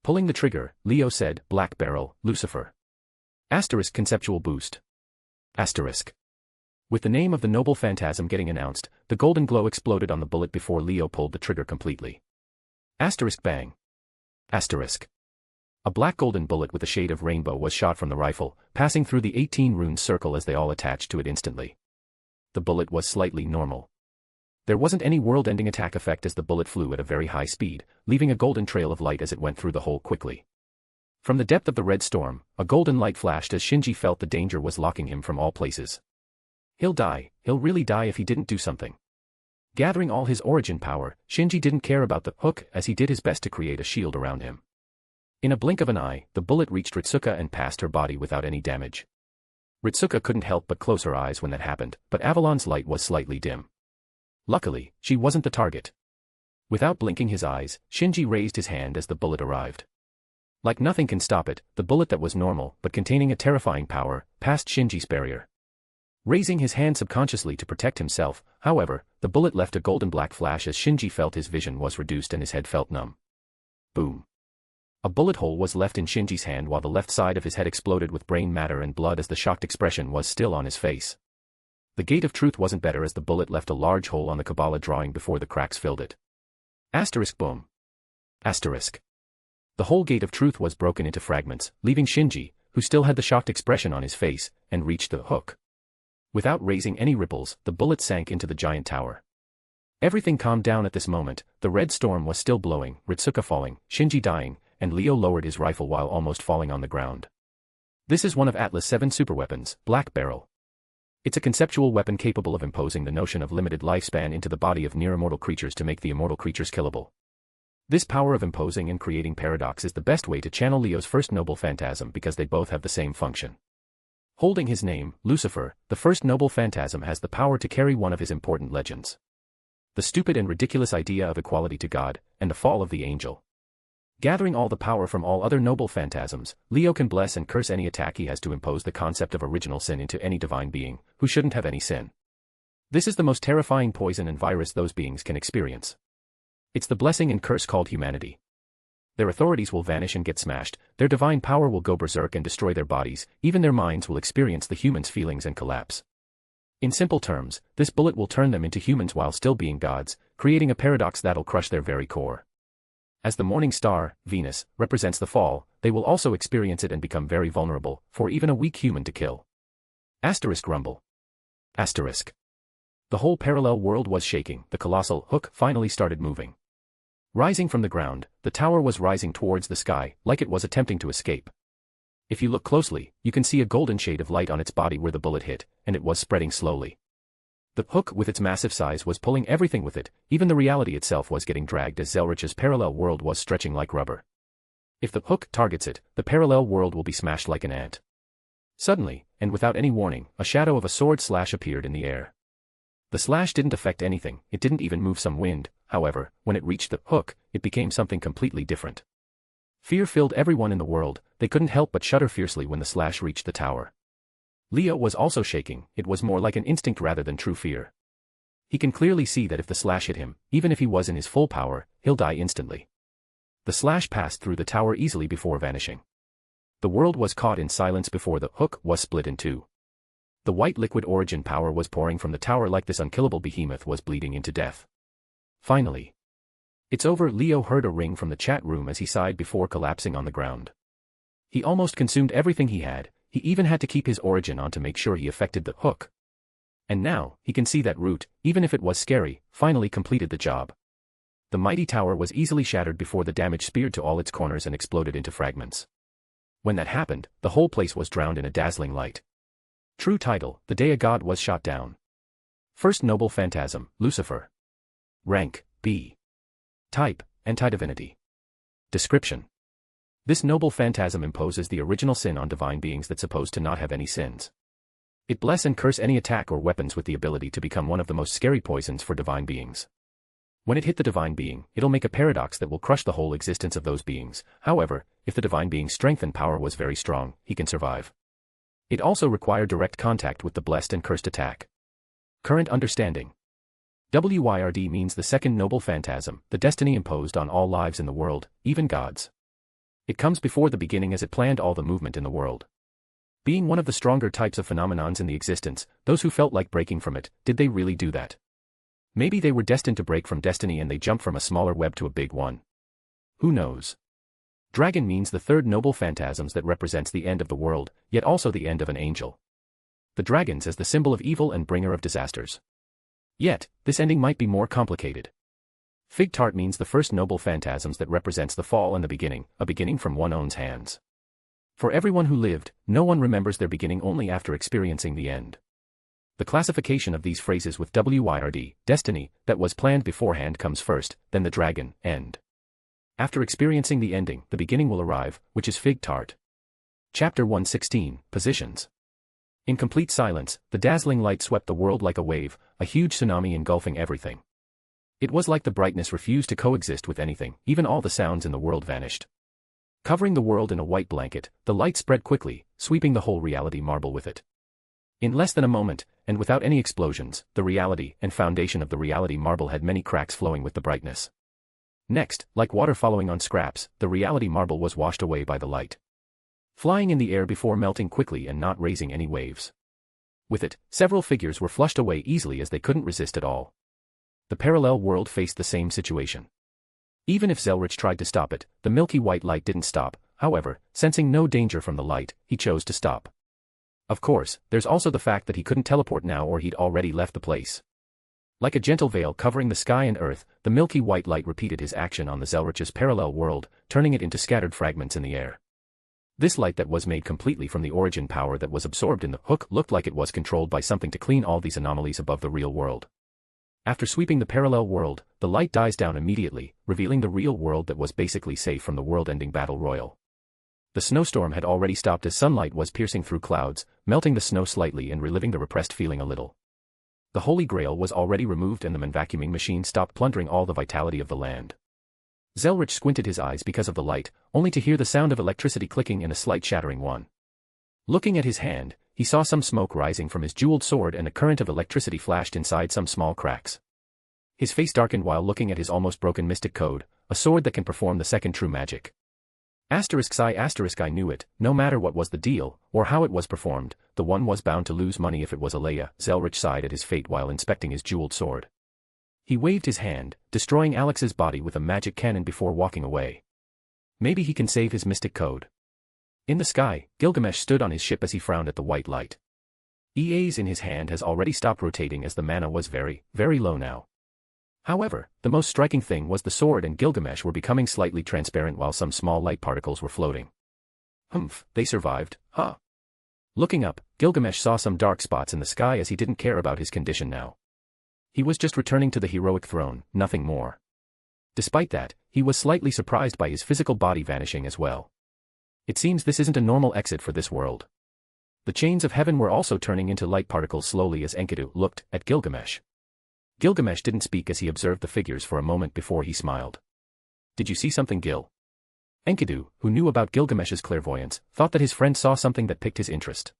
Pulling the trigger, Leo said, Black Barrel, Lucifer. Asterisk conceptual boost. Asterisk. With the name of the noble phantasm getting announced, the golden glow exploded on the bullet before Leo pulled the trigger completely. Asterisk bang. Asterisk. A black golden bullet with a shade of rainbow was shot from the rifle, passing through the 18 rune circle as they all attached to it instantly. The bullet was slightly normal. There wasn't any world-ending attack effect as the bullet flew at a very high speed, leaving a golden trail of light as it went through the hole quickly. From the depth of the red storm, a golden light flashed as Shinji felt the danger was locking him from all places. He'll die, he'll really die if he didn't do something. Gathering all his origin power, Shinji didn't care about the hook as he did his best to create a shield around him. In a blink of an eye, the bullet reached Ritsuka and passed her body without any damage. Ritsuka couldn't help but close her eyes when that happened, but Avalon's light was slightly dim. Luckily, she wasn't the target. Without blinking his eyes, Shinji raised his hand as the bullet arrived. Like nothing can stop it, the bullet that was normal but containing a terrifying power, passed Shinji's barrier. Raising his hand subconsciously to protect himself, however, the bullet left a golden black flash as Shinji felt his vision was reduced and his head felt numb. Boom. A bullet hole was left in Shinji's hand while the left side of his head exploded with brain matter and blood as the shocked expression was still on his face. The Gate of Truth wasn't better as the bullet left a large hole on the Kabbalah drawing before the cracks filled it. Asterisk boom. Asterisk. The whole Gate of Truth was broken into fragments, leaving Shinji, who still had the shocked expression on his face, and reached the hook. Without raising any ripples, the bullet sank into the giant tower. Everything calmed down at this moment, the red storm was still blowing, Ritsuka falling, Shinji dying, and Leo lowered his rifle while almost falling on the ground. This is one of Atlas 7's superweapons, Black Barrel. It's a conceptual weapon capable of imposing the notion of limited lifespan into the body of near-immortal creatures to make the immortal creatures killable. This power of imposing and creating paradox is the best way to channel Leo's first noble phantasm because they both have the same function. Holding his name, Lucifer, the first noble phantasm has the power to carry one of his important legends. The stupid and ridiculous idea of equality to God, and the fall of the angel. Gathering all the power from all other noble phantasms, Leo can bless and curse any attack he has to impose the concept of original sin into any divine being, who shouldn't have any sin. This is the most terrifying poison and virus those beings can experience. It's the blessing and curse called humanity. Their authorities will vanish and get smashed, their divine power will go berserk and destroy their bodies, even their minds will experience the human's feelings and collapse. In simple terms, this bullet will turn them into humans while still being gods, creating a paradox that'll crush their very core. As the morning star, Venus, represents the fall, they will also experience it and become very vulnerable, for even a weak human to kill. Asterisk rumble. Asterisk. The whole parallel world was shaking. The colossal hook finally started moving. Rising from the ground, the tower was rising towards the sky, like it was attempting to escape. If you look closely, you can see a golden shade of light on its body where the bullet hit, and it was spreading slowly. The hook with its massive size was pulling everything with it, even the reality itself was getting dragged as Zelrich's parallel world was stretching like rubber. If the hook targets it, the parallel world will be smashed like an ant. Suddenly, and without any warning, a shadow of a sword slash appeared in the air. The slash didn't affect anything, it didn't even move some wind, however, when it reached the hook, it became something completely different. Fear filled everyone in the world, they couldn't help but shudder fiercely when the slash reached the tower. Leo was also shaking, it was more like an instinct rather than true fear. He can clearly see that if the slash hit him, even if he was in his full power, he'll die instantly. The slash passed through the tower easily before vanishing. The world was caught in silence before the hook was split in two. The white liquid origin power was pouring from the tower like this unkillable behemoth was bleeding into death. Finally. It's over. Leo heard a ring from the chat room as he sighed before collapsing on the ground. He almost consumed everything he had, he even had to keep his origin on to make sure he affected the hook. And now, he can see that root, even if it was scary, finally completed the job. The mighty tower was easily shattered before the damage speared to all its corners and exploded into fragments. When that happened, the whole place was drowned in a dazzling light. True title, The Day a God Was Shot Down. First noble phantasm, Lucifer. Rank, B. Type, Anti-Divinity. Description. This noble phantasm imposes the original sin on divine beings that supposed to not have any sins. It bless and curse any attack or weapons with the ability to become one of the most scary poisons for divine beings. When it hit the divine being, it'll make a paradox that will crush the whole existence of those beings. However, if the divine being's strength and power was very strong, he can survive. It also required direct contact with the blessed and cursed attack. Current understanding. WYRD means the second noble phantasm, the destiny imposed on all lives in the world, even gods. It comes before the beginning as it planned all the movement in the world. Being one of the stronger types of phenomenons in the existence, those who felt like breaking from it, did they really do that? Maybe they were destined to break from destiny and they jumped from a smaller web to a big one. Who knows? Dragon means the third noble phantasms that represents the end of the world, yet also the end of an angel. The dragons as the symbol of evil and bringer of disasters. Yet, this ending might be more complicated. Fig tart means the first noble phantasms that represents the fall and the beginning, a beginning from one's own hands. For everyone who lived, no one remembers their beginning only after experiencing the end. The classification of these phrases with WYRD, destiny, that was planned beforehand comes first, then the dragon, end. After experiencing the ending, the beginning will arrive, which is fig tart. Chapter 116, Positions. In complete silence, the dazzling light swept the world like a wave, a huge tsunami engulfing everything. It was like the brightness refused to coexist with anything, even all the sounds in the world vanished. Covering the world in a white blanket, the light spread quickly, sweeping the whole reality marble with it. In less than a moment, and without any explosions, the reality and foundation of the reality marble had many cracks flowing with the brightness. Next, like water following on scraps, the reality marble was washed away by the light. Flying in the air before melting quickly and not raising any waves. With it, several figures were flushed away easily as they couldn't resist at all. The parallel world faced the same situation. Even if Zelrich tried to stop it, the milky white light didn't stop. However, sensing no danger from the light, he chose to stop. Of course, there's also the fact that he couldn't teleport now or he'd already left the place. Like a gentle veil covering the sky and earth, the milky white light repeated his action on the Zelrich's parallel world, turning it into scattered fragments in the air. This light that was made completely from the origin power that was absorbed in the hook looked like it was controlled by something to clean all these anomalies above the real world. After sweeping the parallel world, the light dies down immediately, revealing the real world that was basically safe from the world-ending battle royal. The snowstorm had already stopped as sunlight was piercing through clouds, melting the snow slightly and reliving the repressed feeling a little. The Holy Grail was already removed and the vacuuming machine stopped plundering all the vitality of the land. Zelrich squinted his eyes because of the light, only to hear the sound of electricity clicking and a slight shattering one. Looking at his hand, he saw some smoke rising from his jeweled sword and a current of electricity flashed inside some small cracks. His face darkened while looking at his almost broken mystic code, a sword that can perform the second true magic. I knew it, no matter what was the deal, or how it was performed, the one was bound to lose money if it was Alea. Zelrich sighed at his fate while inspecting his jeweled sword. He waved his hand, destroying Alex's body with a magic cannon before walking away. Maybe he can save his mystic code. In the sky, Gilgamesh stood on his ship as he frowned at the white light. EA's in his hand has already stopped rotating as the mana was very, very low now. However, the most striking thing was the sword and Gilgamesh were becoming slightly transparent while some small light particles were floating. Humph, they survived, huh? Looking up, Gilgamesh saw some dark spots in the sky as he didn't care about his condition now. He was just returning to the heroic throne, nothing more. Despite that, he was slightly surprised by his physical body vanishing as well. It seems this isn't a normal exit for this world. The chains of heaven were also turning into light particles slowly as Enkodu looked at Gilgamesh. Gilgamesh didn't speak as he observed the figures for a moment before he smiled. Did you see something, Gil? Enkodu, who knew about Gilgamesh's clairvoyance, thought that his friend saw something that piqued his interest.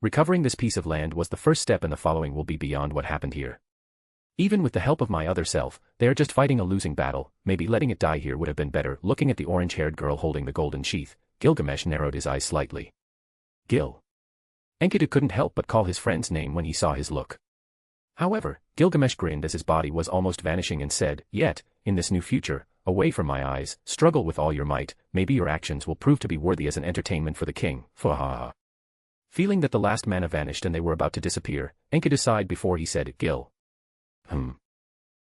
Recovering this piece of land was the first step and the following will be beyond what happened here. Even with the help of my other self, they are just fighting a losing battle, maybe letting it die here would have been better. Looking at the orange-haired girl holding the golden sheath, Gilgamesh narrowed his eyes slightly. Gil. Enkodu couldn't help but call his friend's name when he saw his look. However, Gilgamesh grinned as his body was almost vanishing and said, yet, in this new future, away from my eyes, struggle with all your might, maybe your actions will prove to be worthy as an entertainment for the king. Fahaha. Feeling that the last mana vanished and they were about to disappear, Enkodu sighed before he said, Gil.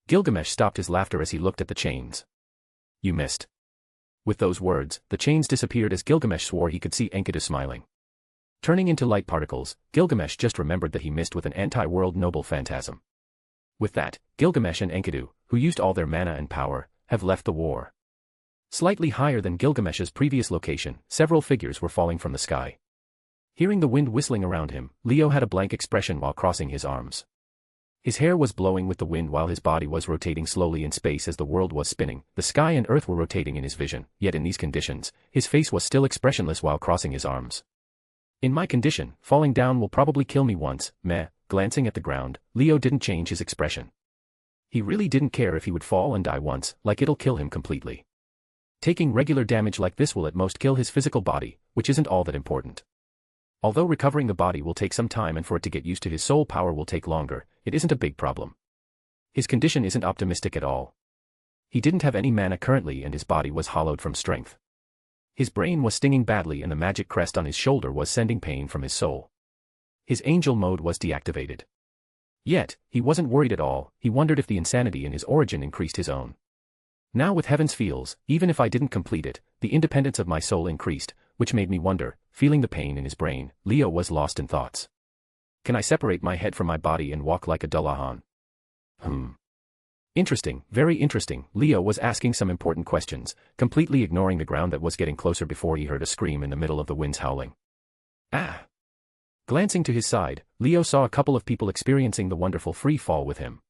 Gilgamesh stopped his laughter as he looked at the chains. You missed. With those words, the chains disappeared as Gilgamesh swore he could see Enkodu smiling. Turning into light particles, Gilgamesh just remembered that he missed with an anti-world noble phantasm. With that, Gilgamesh and Enkodu, who used all their mana and power, have left the war. Slightly higher than Gilgamesh's previous location, several figures were falling from the sky. Hearing the wind whistling around him, Leo had a blank expression while crossing his arms. His hair was blowing with the wind while his body was rotating slowly in space as the world was spinning. The sky and earth were rotating in his vision, yet in these conditions, his face was still expressionless while crossing his arms. In my condition, falling down will probably kill me once, meh. Glancing at the ground, Leo didn't change his expression. He really didn't care if he would fall and die once, like it'll kill him completely. Taking regular damage like this will at most kill his physical body, which isn't all that important. Although recovering the body will take some time and for it to get used to his soul power will take longer, it isn't a big problem. His condition isn't optimistic at all. He didn't have any mana currently and his body was hollowed from strength. His brain was stinging badly and the magic crest on his shoulder was sending pain from his soul. His angel mode was deactivated. Yet, he wasn't worried at all, he wondered if the insanity in his origin increased his own. Now with Heaven's Feels, even if I didn't complete it, the independence of my soul increased, which made me wonder, feeling the pain in his brain, Leo was lost in thoughts. Can I separate my head from my body and walk like a Dullahan? Interesting, very interesting. Leo was asking some important questions, completely ignoring the ground that was getting closer before he heard a scream in the middle of the winds howling. Ah! Glancing to his side, Leo saw a couple of people experiencing the wonderful free fall with him.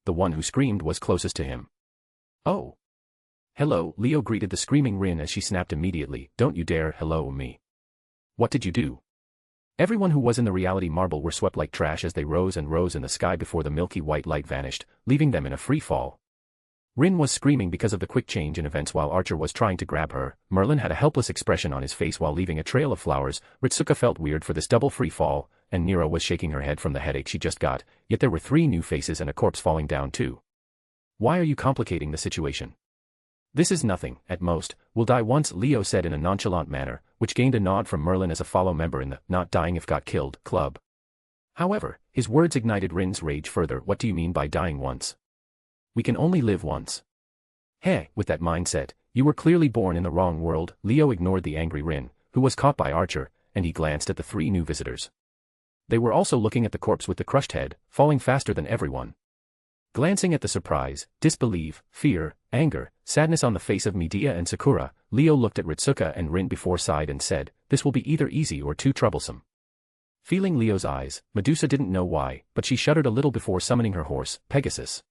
The one who screamed was closest to him. Oh! Hello, Leo greeted the screaming Rin as she snapped immediately, don't you dare hello me. What did you do? Everyone who was in the reality marble were swept like trash as they rose and rose in the sky before the milky white light vanished, leaving them in a free fall. Rin was screaming because of the quick change in events while Archer was trying to grab her. Merlin had a helpless expression on his face while leaving a trail of flowers. Ritsuka felt weird for this double free fall, and Nero was shaking her head from the headache she just got, yet there were 3 new faces and a corpse falling down too. Why are you complicating the situation? This is nothing, at most, we'll die once, Leo said in a nonchalant manner, which gained a nod from Merlin as a fellow member in the Not Dying If Got Killed club. However, his words ignited Rin's rage further. What do you mean by dying once? We can only live once. Heh, with that mindset, you were clearly born in the wrong world. Leo ignored the angry Rin, who was caught by Archer, and he glanced at the 3 new visitors. They were also looking at the corpse with the crushed head, falling faster than everyone. Glancing at the surprise, disbelief, fear, anger, sadness on the face of Medea and Sakura, Leo looked at Ritsuka and Rin before sighed and said, this will be either easy or too troublesome. Feeling Leo's eyes, Medusa didn't know why, but she shuddered a little before summoning her horse, Pegasus.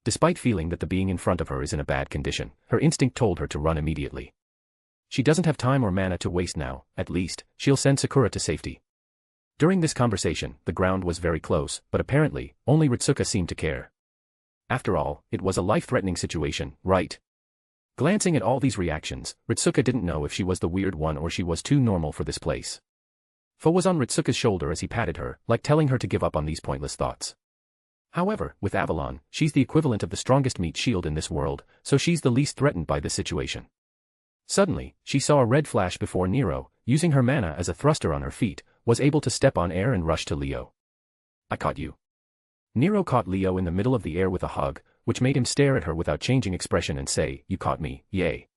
Despite feeling that the being in front of her is in a bad condition, her instinct told her to run immediately. She doesn't have time or mana to waste now, at least, she'll send Sakura to safety. During this conversation, the ground was very close, but apparently, only Ritsuka seemed to care. After all, it was a life-threatening situation, right? Glancing at all these reactions, Ritsuka didn't know if she was the weird one or she was too normal for this place. Fo was on Ritsuka's shoulder as he patted her, like telling her to give up on these pointless thoughts. However, with Avalon, she's the equivalent of the strongest meat shield in this world, so she's the least threatened by this situation. Suddenly, she saw a red flash before Nero, using her mana as a thruster on her feet, was able to step on air and rush to Leo. I caught you. Nero caught Leo in the middle of the air with a hug, which made him stare at her without changing expression and say, "You caught me, yay.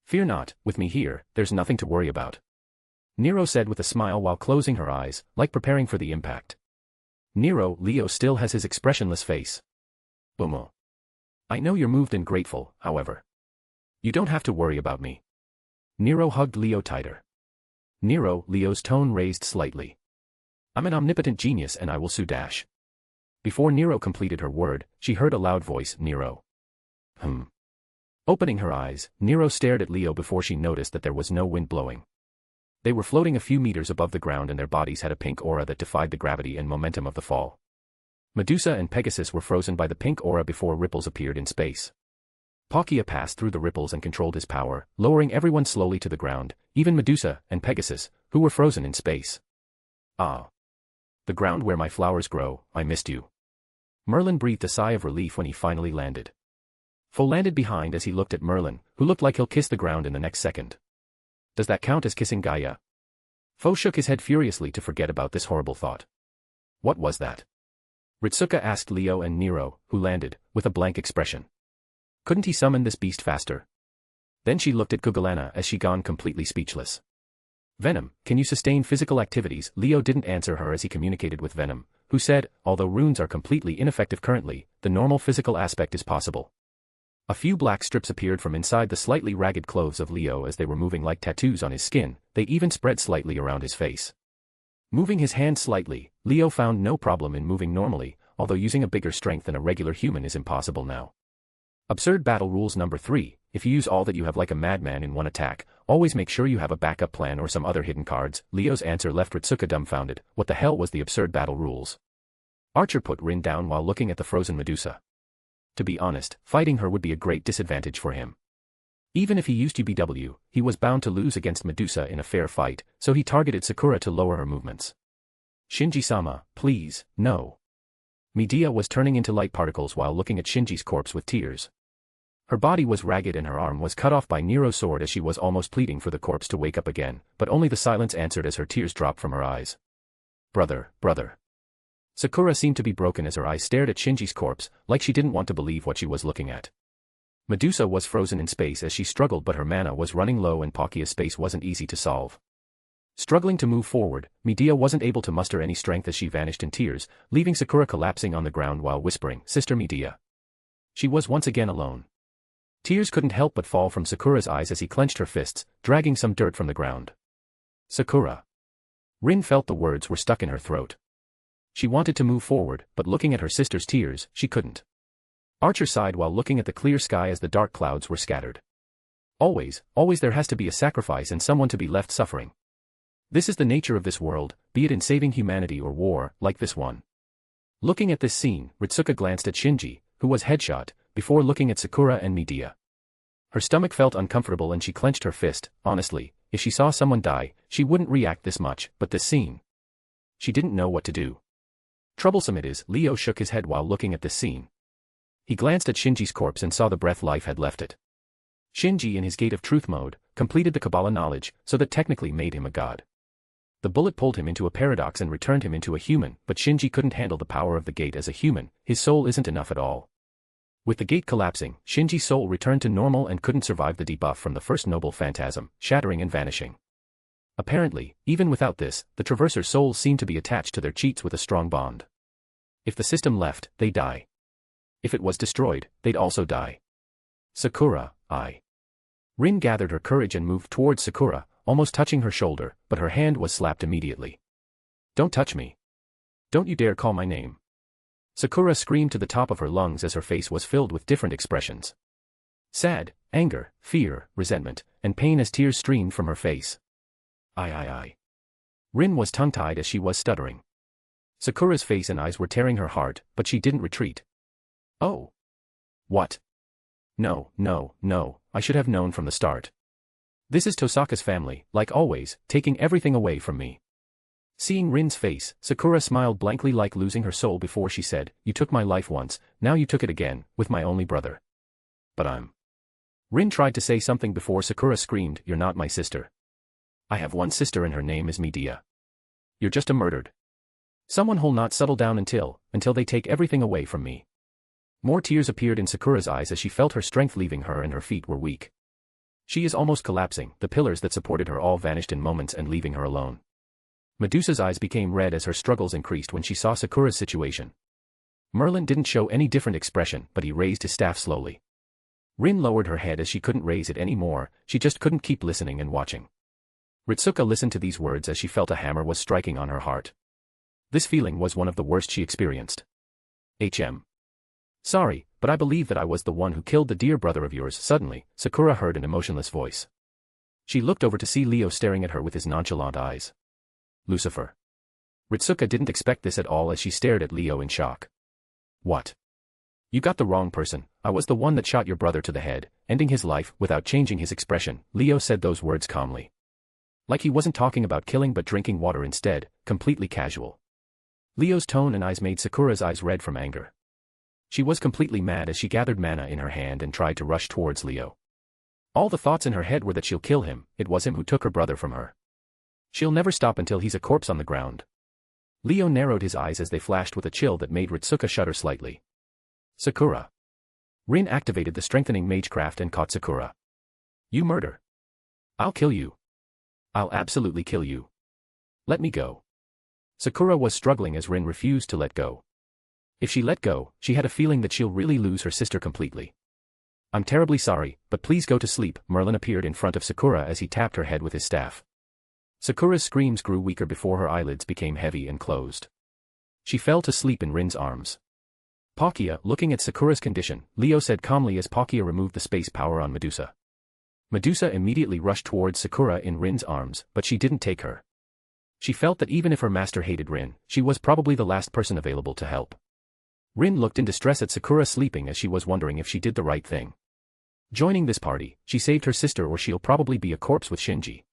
Fear not, with me here, there's nothing to worry about," Nero said with a smile while closing her eyes, like preparing for the impact. Leo still has his expressionless face. Bomo. I know you're moved and grateful, however. You don't have to worry about me. Nero hugged Leo tighter. Leo's tone raised slightly. I'm an omnipotent genius and I will sue dash. Before Nero completed her word, she heard a loud voice, Nero. Opening her eyes, Nero stared at Leo before she noticed that there was no wind blowing. They were floating a few meters above the ground and their bodies had a pink aura that defied the gravity and momentum of the fall. Medusa and Pegasus were frozen by the pink aura before ripples appeared in space. Palkia passed through the ripples and controlled his power, lowering everyone slowly to the ground, even Medusa and Pegasus, who were frozen in space. Ah. The ground where my flowers grow, I missed you. Merlin breathed a sigh of relief when he finally landed. Fo landed behind as he looked at Merlin, who looked like he'll kiss the ground in the next second. Does that count as kissing Gaia? Fo shook his head furiously to forget about this horrible thought. What was that? Ritsuka asked Leo and Nero, who landed, with a blank expression. Couldn't he summon this beast faster? Then she looked at Gugalana as she gone completely speechless. Venom, can you sustain physical activities? Leo didn't answer her as he communicated with Venom, who said, although runes are completely ineffective currently, the normal physical aspect is possible. A few black strips appeared from inside the slightly ragged clothes of Leo as they were moving like tattoos on his skin, they even spread slightly around his face. Moving his hand slightly, Leo found no problem in moving normally, although using a bigger strength than a regular human is impossible now. Absurd battle rules number 3, if you use all that you have like a madman in one attack, always make sure you have a backup plan or some other hidden cards. Leo's answer left Ritsuka dumbfounded. What the hell was the absurd battle rules? Archer put Rin down while looking at the frozen Medusa. To be honest, fighting her would be a great disadvantage for him. Even if he used UBW, he was bound to lose against Medusa in a fair fight, so he targeted Sakura to lower her movements. Shinji-sama, please, no. Medea was turning into light particles while looking at Shinji's corpse with tears. Her body was ragged and her arm was cut off by Nero's sword as she was almost pleading for the corpse to wake up again, but only the silence answered as her tears dropped from her eyes. Brother. Sakura seemed to be broken as her eyes stared at Shinji's corpse, like she didn't want to believe what she was looking at. Medusa was frozen in space as she struggled but her mana was running low and Palkia's space wasn't easy to solve. Struggling to move forward, Medea wasn't able to muster any strength as she vanished in tears, leaving Sakura collapsing on the ground while whispering, Sister Medea. She was once again alone. Tears couldn't help but fall from Sakura's eyes as he clenched her fists, dragging some dirt from the ground. Sakura. Rin felt the words were stuck in her throat. She wanted to move forward, but looking at her sister's tears, she couldn't. Archer sighed while looking at the clear sky as the dark clouds were scattered. Always there has to be a sacrifice and someone to be left suffering. This is the nature of this world, be it in saving humanity or war, like this one. Looking at this scene, Ritsuka glanced at Shinji, who was headshot, before looking at Sakura and Medea. Her stomach felt uncomfortable and she clenched her fist. Honestly, if she saw someone die, she wouldn't react this much, but this scene. She didn't know what to do. Troublesome it is, Leo shook his head while looking at this scene. He glanced at Shinji's corpse and saw the breath life had left it. Shinji in his Gate of Truth mode, completed the Kabbalah knowledge, so that technically made him a god. The bullet pulled him into a paradox and returned him into a human, but Shinji couldn't handle the power of the gate as a human, his soul isn't enough at all. With the gate collapsing, Shinji's soul returned to normal and couldn't survive the debuff from the first noble phantasm, shattering and vanishing. Apparently, even without this, the Traverser's souls seemed to be attached to their cheats with a strong bond. If the system left, they die. If it was destroyed, they'd also die. Sakura, Rin gathered her courage and moved towards Sakura, almost touching her shoulder, but her hand was slapped immediately. Don't touch me. Don't you dare call my name. Sakura screamed to the top of her lungs as her face was filled with different expressions. Sad, anger, fear, resentment, and pain as tears streamed from her face. Rin was tongue-tied as she was stuttering. Sakura's face and eyes were tearing her heart, but she didn't retreat. Oh. What? No, no, no, I should have known from the start. This is Tosaka's family, like always, taking everything away from me. Seeing Rin's face, Sakura smiled blankly like losing her soul before she said, you took my life once, now you took it again, with my only brother. But I'm... Rin tried to say something before Sakura screamed, you're not my sister. I have one sister and her name is Medea. You're just a murdered. Someone who'll not settle down until they take everything away from me. More tears appeared in Sakura's eyes as she felt her strength leaving her and her feet were weak. She is almost collapsing, the pillars that supported her all vanished in moments and leaving her alone. Medusa's eyes became red as her struggles increased when she saw Sakura's situation. Merlin didn't show any different expression, but he raised his staff slowly. Rin lowered her head as she couldn't raise it any more, she just couldn't keep listening and watching. Ritsuka listened to these words as she felt a hammer was striking on her heart. This feeling was one of the worst she experienced. Sorry, but I believe that I was the one who killed the dear brother of yours. Suddenly, Sakura heard an emotionless voice. She looked over to see Leo staring at her with his nonchalant eyes. Lucifer. Ritsuka didn't expect this at all as she stared at Leo in shock. What? You got the wrong person, I was the one that shot your brother to the head, ending his life. Without changing his expression, Leo said those words calmly. Like he wasn't talking about killing but drinking water instead, completely casual. Leo's tone and eyes made Sakura's eyes red from anger. She was completely mad as she gathered mana in her hand and tried to rush towards Leo. All the thoughts in her head were that she'll kill him, it was him who took her brother from her. She'll never stop until he's a corpse on the ground. Leo narrowed his eyes as they flashed with a chill that made Ritsuka shudder slightly. Sakura. Rin activated the strengthening magecraft and caught Sakura. You murder. I'll kill you. I'll absolutely kill you. Let me go. Sakura was struggling as Rin refused to let go. If she let go, she had a feeling that she'll really lose her sister completely. I'm terribly sorry, but please go to sleep. Merlin appeared in front of Sakura as he tapped her head with his staff. Sakura's screams grew weaker before her eyelids became heavy and closed. She fell to sleep in Rin's arms. Palkia, looking at Sakura's condition, Leo said calmly as Palkia removed the space power on Medusa. Medusa immediately rushed towards Sakura in Rin's arms, but she didn't take her. She felt that even if her master hated Rin, she was probably the last person available to help. Rin looked in distress at Sakura sleeping as she was wondering if she did the right thing. Joining this party, she saved her sister or she'll probably be a corpse with Shinji.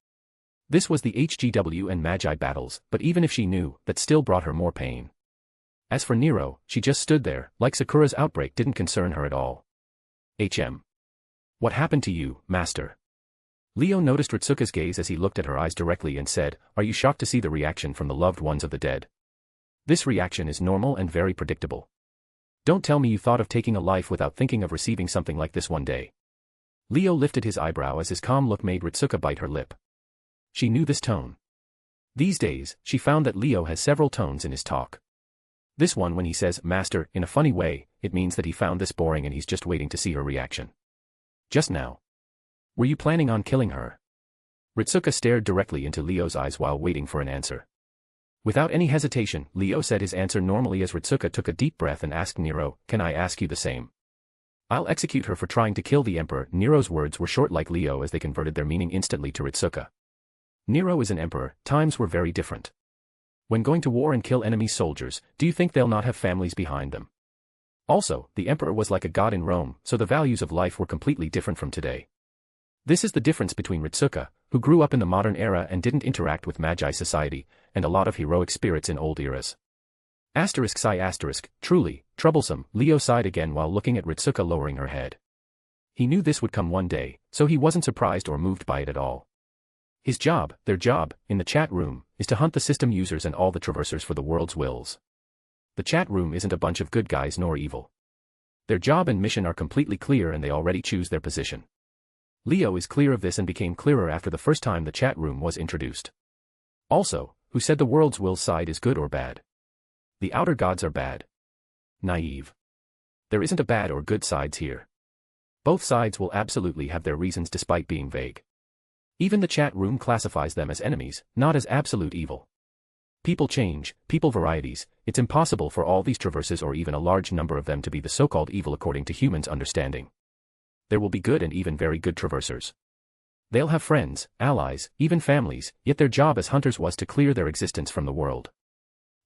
This was the HGW and Magi battles, but even if she knew, that still brought her more pain. As for Nero, she just stood there, like Sakura's outbreak didn't concern her at all. What happened to you, master? Leo noticed Ritsuka's gaze as he looked at her eyes directly and said, are you shocked to see the reaction from the loved ones of the dead? This reaction is normal and very predictable. Don't tell me you thought of taking a life without thinking of receiving something like this one day. Leo lifted his eyebrow as his calm look made Ritsuka bite her lip. She knew this tone. These days, she found that Leo has several tones in his talk. This one when he says, master, in a funny way, it means that he found this boring and he's just waiting to see her reaction. Just now. Were you planning on killing her? Ritsuka stared directly into Leo's eyes while waiting for an answer. Without any hesitation, Leo said his answer normally as Ritsuka took a deep breath and asked Nero, can I ask you the same? I'll execute her for trying to kill the emperor. Nero's words were short like Leo as they converted their meaning instantly to Ritsuka. Nero is an emperor, times were very different. When going to war and kill enemy soldiers, do you think they'll not have families behind them? Also, the emperor was like a god in Rome, so the values of life were completely different from today. This is the difference between Ritsuka, who grew up in the modern era and didn't interact with Magi society, and a lot of heroic spirits in old eras. Truly, troublesome, Leo sighed again while looking at Ritsuka lowering her head. He knew this would come one day, so he wasn't surprised or moved by it at all. His job, their job, in the chat room, is to hunt the system users and all the traversers for the world's wills. The chat room isn't a bunch of good guys nor evil. Their job and mission are completely clear and they already choose their position. Leo is clear of this and became clearer after the first time the chat room was introduced. Also, who said the world's will side is good or bad? The outer gods are bad. Naive. There isn't a bad or good sides here. Both sides will absolutely have their reasons despite being vague. Even the chat room classifies them as enemies, not as absolute evil. People change, people varieties, it's impossible for all these traverses or even a large number of them to be the so-called evil according to humans' understanding. There will be good and even very good traversers. They'll have friends, allies, even families, yet their job as hunters was to clear their existence from the world.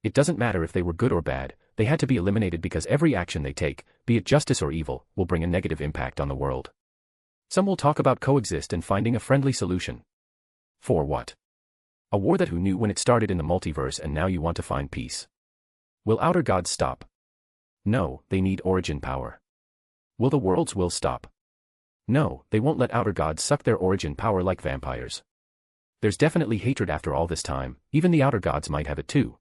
It doesn't matter if they were good or bad, they had to be eliminated because every action they take, be it justice or evil, will bring a negative impact on the world. Some will talk about coexist and finding a friendly solution. For what? A war that who knew when it started in the multiverse, and now you want to find peace. Will outer gods stop? No, they need origin power. Will the world's will stop? No, they won't let outer gods suck their origin power like vampires. There's definitely hatred after all this time, even the outer gods might have it too.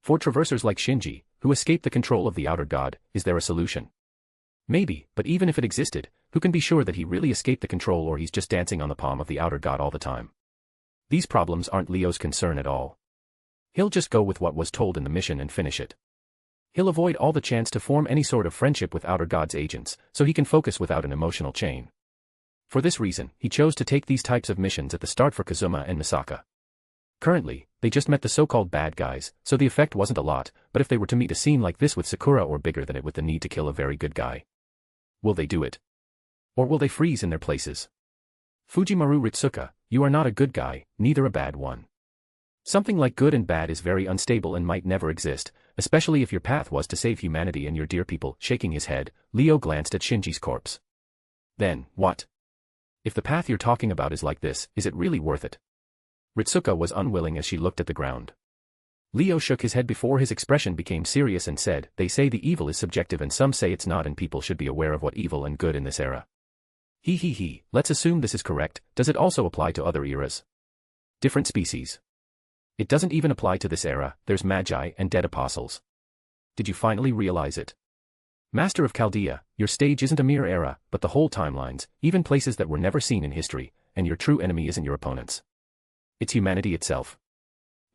For traversers like Shinji, who escaped the control of the outer god, is there a solution? Maybe, but even if it existed, who can be sure that he really escaped the control or he's just dancing on the palm of the outer god all the time? These problems aren't Leo's concern at all. He'll just go with what was told in the mission and finish it. He'll avoid all the chance to form any sort of friendship with outer god's agents, so he can focus without an emotional chain. For this reason, he chose to take these types of missions at the start for Kazuma and Misaka. Currently, they just met the so-called bad guys, so the effect wasn't a lot, but if they were to meet a scene like this with Sakura or bigger than it with the need to kill a very good guy, will they do it? Or will they freeze in their places? Fujimaru Ritsuka, you are not a good guy, neither a bad one. Something like good and bad is very unstable and might never exist, especially if your path was to save humanity and your dear people. Shaking his head, Leo glanced at Shinji's corpse. Then, what? If the path you're talking about is like this, is it really worth it? Ritsuka was unwilling as she looked at the ground. Leo shook his head before his expression became serious and said, they say the evil is subjective and some say it's not, and people should be aware of what evil and good in this era. Let's assume this is correct. Does it also apply to other eras? Different species. It doesn't even apply to this era. There's magi and dead apostles. Did you finally realize it? Master of Chaldea, your stage isn't a mere era, but the whole timelines, even places that were never seen in history, and your true enemy isn't your opponents. It's humanity itself.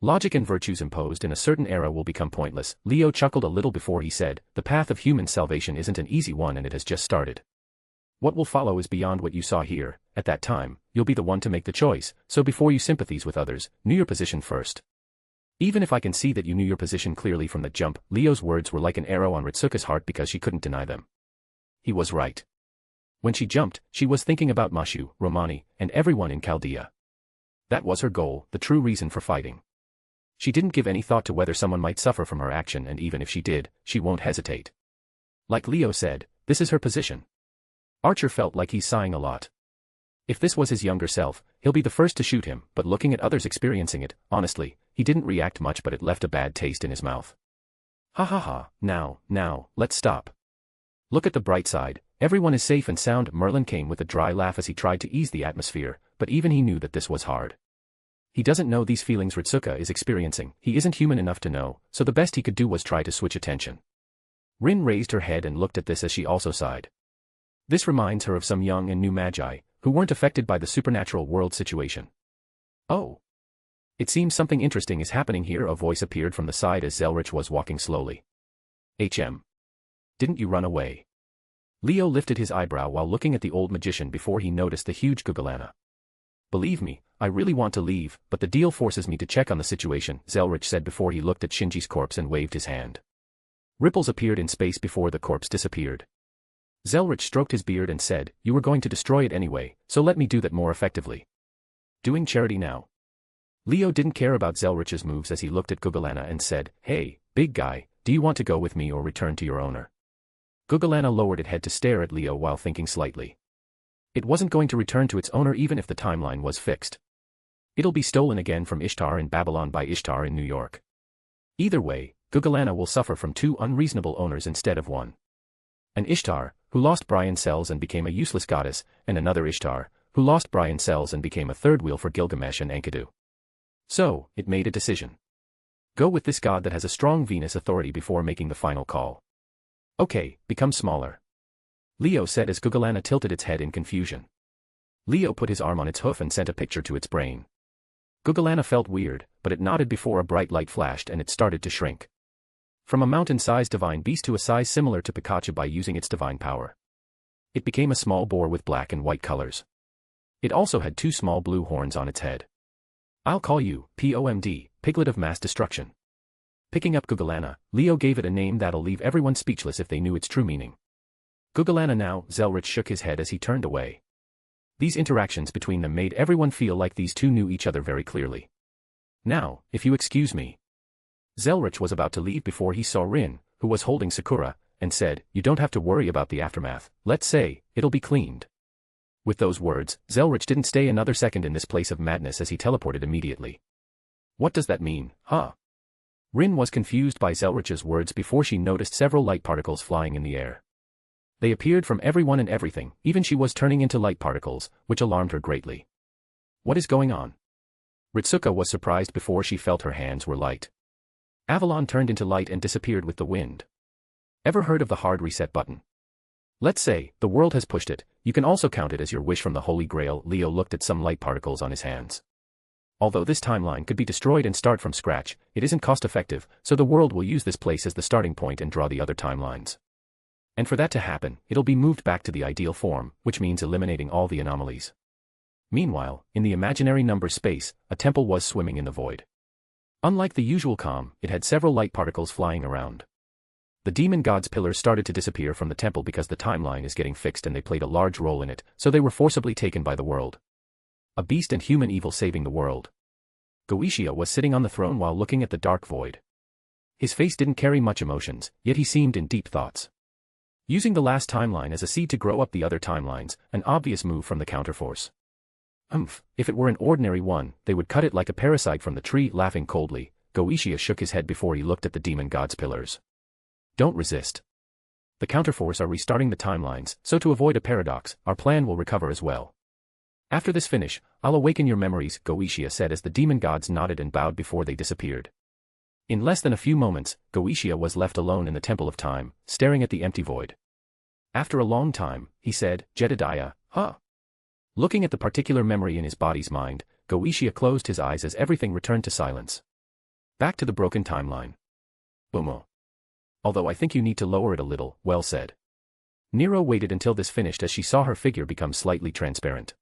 Logic and virtues imposed in a certain era will become pointless. Leo chuckled a little before he said, the path of human salvation isn't an easy one and it has just started. What will follow is beyond what you saw here. At that time, you'll be the one to make the choice, so before you sympathize with others, know your position first. Even if I can see that you knew your position clearly from the jump, Leo's words were like an arrow on Ritsuka's heart because she couldn't deny them. He was right. When she jumped, she was thinking about Mashu, Romani, and everyone in Chaldea. That was her goal, the true reason for fighting. She didn't give any thought to whether someone might suffer from her action, and even if she did, she won't hesitate. Like Leo said, this is her position. Archer felt like he's sighing a lot. If this was his younger self, he'll be the first to shoot him, but looking at others experiencing it, honestly, he didn't react much, but it left a bad taste in his mouth. Now, let's stop. Look at the bright side, everyone is safe and sound. Merlin came with a dry laugh as he tried to ease the atmosphere, but even he knew that this was hard. He doesn't know these feelings Ritsuka is experiencing, he isn't human enough to know, so the best he could do was try to switch attention. Rin raised her head and looked at this as she also sighed. This reminds her of some young and new magi, who weren't affected by the supernatural world situation. Oh. It seems something interesting is happening here. A voice appeared from the side as Zelrich was walking slowly. Didn't you run away? Leo lifted his eyebrow while looking at the old magician before he noticed the huge Gugalana. Believe me, I really want to leave, but the deal forces me to check on the situation, Zelrich said before he looked at Shinji's corpse and waved his hand. Ripples appeared in space before the corpse disappeared. Zelrich stroked his beard and said, you were going to destroy it anyway, so let me do that more effectively. Doing charity now. Leo didn't care about Zelrich's moves as he looked at Gugalana and said, hey, big guy, do you want to go with me or return to your owner? Gugalana lowered its head to stare at Leo while thinking slightly. It wasn't going to return to its owner even if the timeline was fixed. It'll be stolen again from Ishtar in Babylon by Ishtar in New York. Either way, Gugalana will suffer from two unreasonable owners instead of one. An Ishtar, who lost Brian Cells and became a useless goddess, and another Ishtar, who lost Brian Cells and became a third wheel for Gilgamesh and Enkodu. So, it made a decision. Go with this god that has a strong Venus authority before making the final call. Okay, become smaller. Leo said as Gugalana tilted its head in confusion. Leo put his arm on its hoof and sent a picture to its brain. Gugalana felt weird, but it nodded before a bright light flashed and it started to shrink. From a mountain-sized divine beast to a size similar to Pikachu by using its divine power. It became a small boar with black and white colors. It also had two small blue horns on its head. I'll call you, POMD, Piglet of Mass Destruction. Picking up Gugalana, Leo gave it a name that'll leave everyone speechless if they knew its true meaning. Gugalana now, Zelrich shook his head as he turned away. These interactions between them made everyone feel like these two knew each other very clearly. Now, if you excuse me. Zelrich was about to leave before he saw Rin, who was holding Sakura, and said, "You don't have to worry about the aftermath, let's say, it'll be cleaned." With those words, Zelrich didn't stay another second in this place of madness as he teleported immediately. What does that mean, huh? Rin was confused by Zelrich's words before she noticed several light particles flying in the air. They appeared from everyone and everything, even she was turning into light particles, which alarmed her greatly. What is going on? Ritsuka was surprised before she felt her hands were light. Avalon turned into light and disappeared with the wind. Ever heard of the hard reset button? Let's say, the world has pushed it, you can also count it as your wish from the Holy Grail. Leo looked at some light particles on his hands. Although this timeline could be destroyed and start from scratch, it isn't cost-effective, so the world will use this place as the starting point and draw the other timelines. And for that to happen, it'll be moved back to the ideal form, which means eliminating all the anomalies. Meanwhile, in the imaginary number space, a temple was swimming in the void. Unlike the usual calm, it had several light particles flying around. The demon god's pillars started to disappear from the temple because the timeline is getting fixed and they played a large role in it, so they were forcibly taken by the world. A beast and human evil saving the world. Goetia was sitting on the throne while looking at the dark void. His face didn't carry much emotions, yet he seemed in deep thoughts. Using the last timeline as a seed to grow up the other timelines, an obvious move from the counterforce. If it were an ordinary one, they would cut it like a parasite from the tree. Laughing coldly, Goetia shook his head before he looked at the demon god's pillars. Don't resist. The counterforce are restarting the timelines, so to avoid a paradox, our plan will recover as well. After this finish, I'll awaken your memories, Goetia said as the demon gods nodded and bowed before they disappeared. In less than a few moments, Goetia was left alone in the Temple of Time, staring at the empty void. After a long time, he said, Jedodiah, huh? Looking at the particular memory in his body's mind, Goetia closed his eyes as everything returned to silence. Back to the broken timeline. Boom. Although I think you need to lower it a little, well said. Nero waited until this finished as she saw her figure become slightly transparent.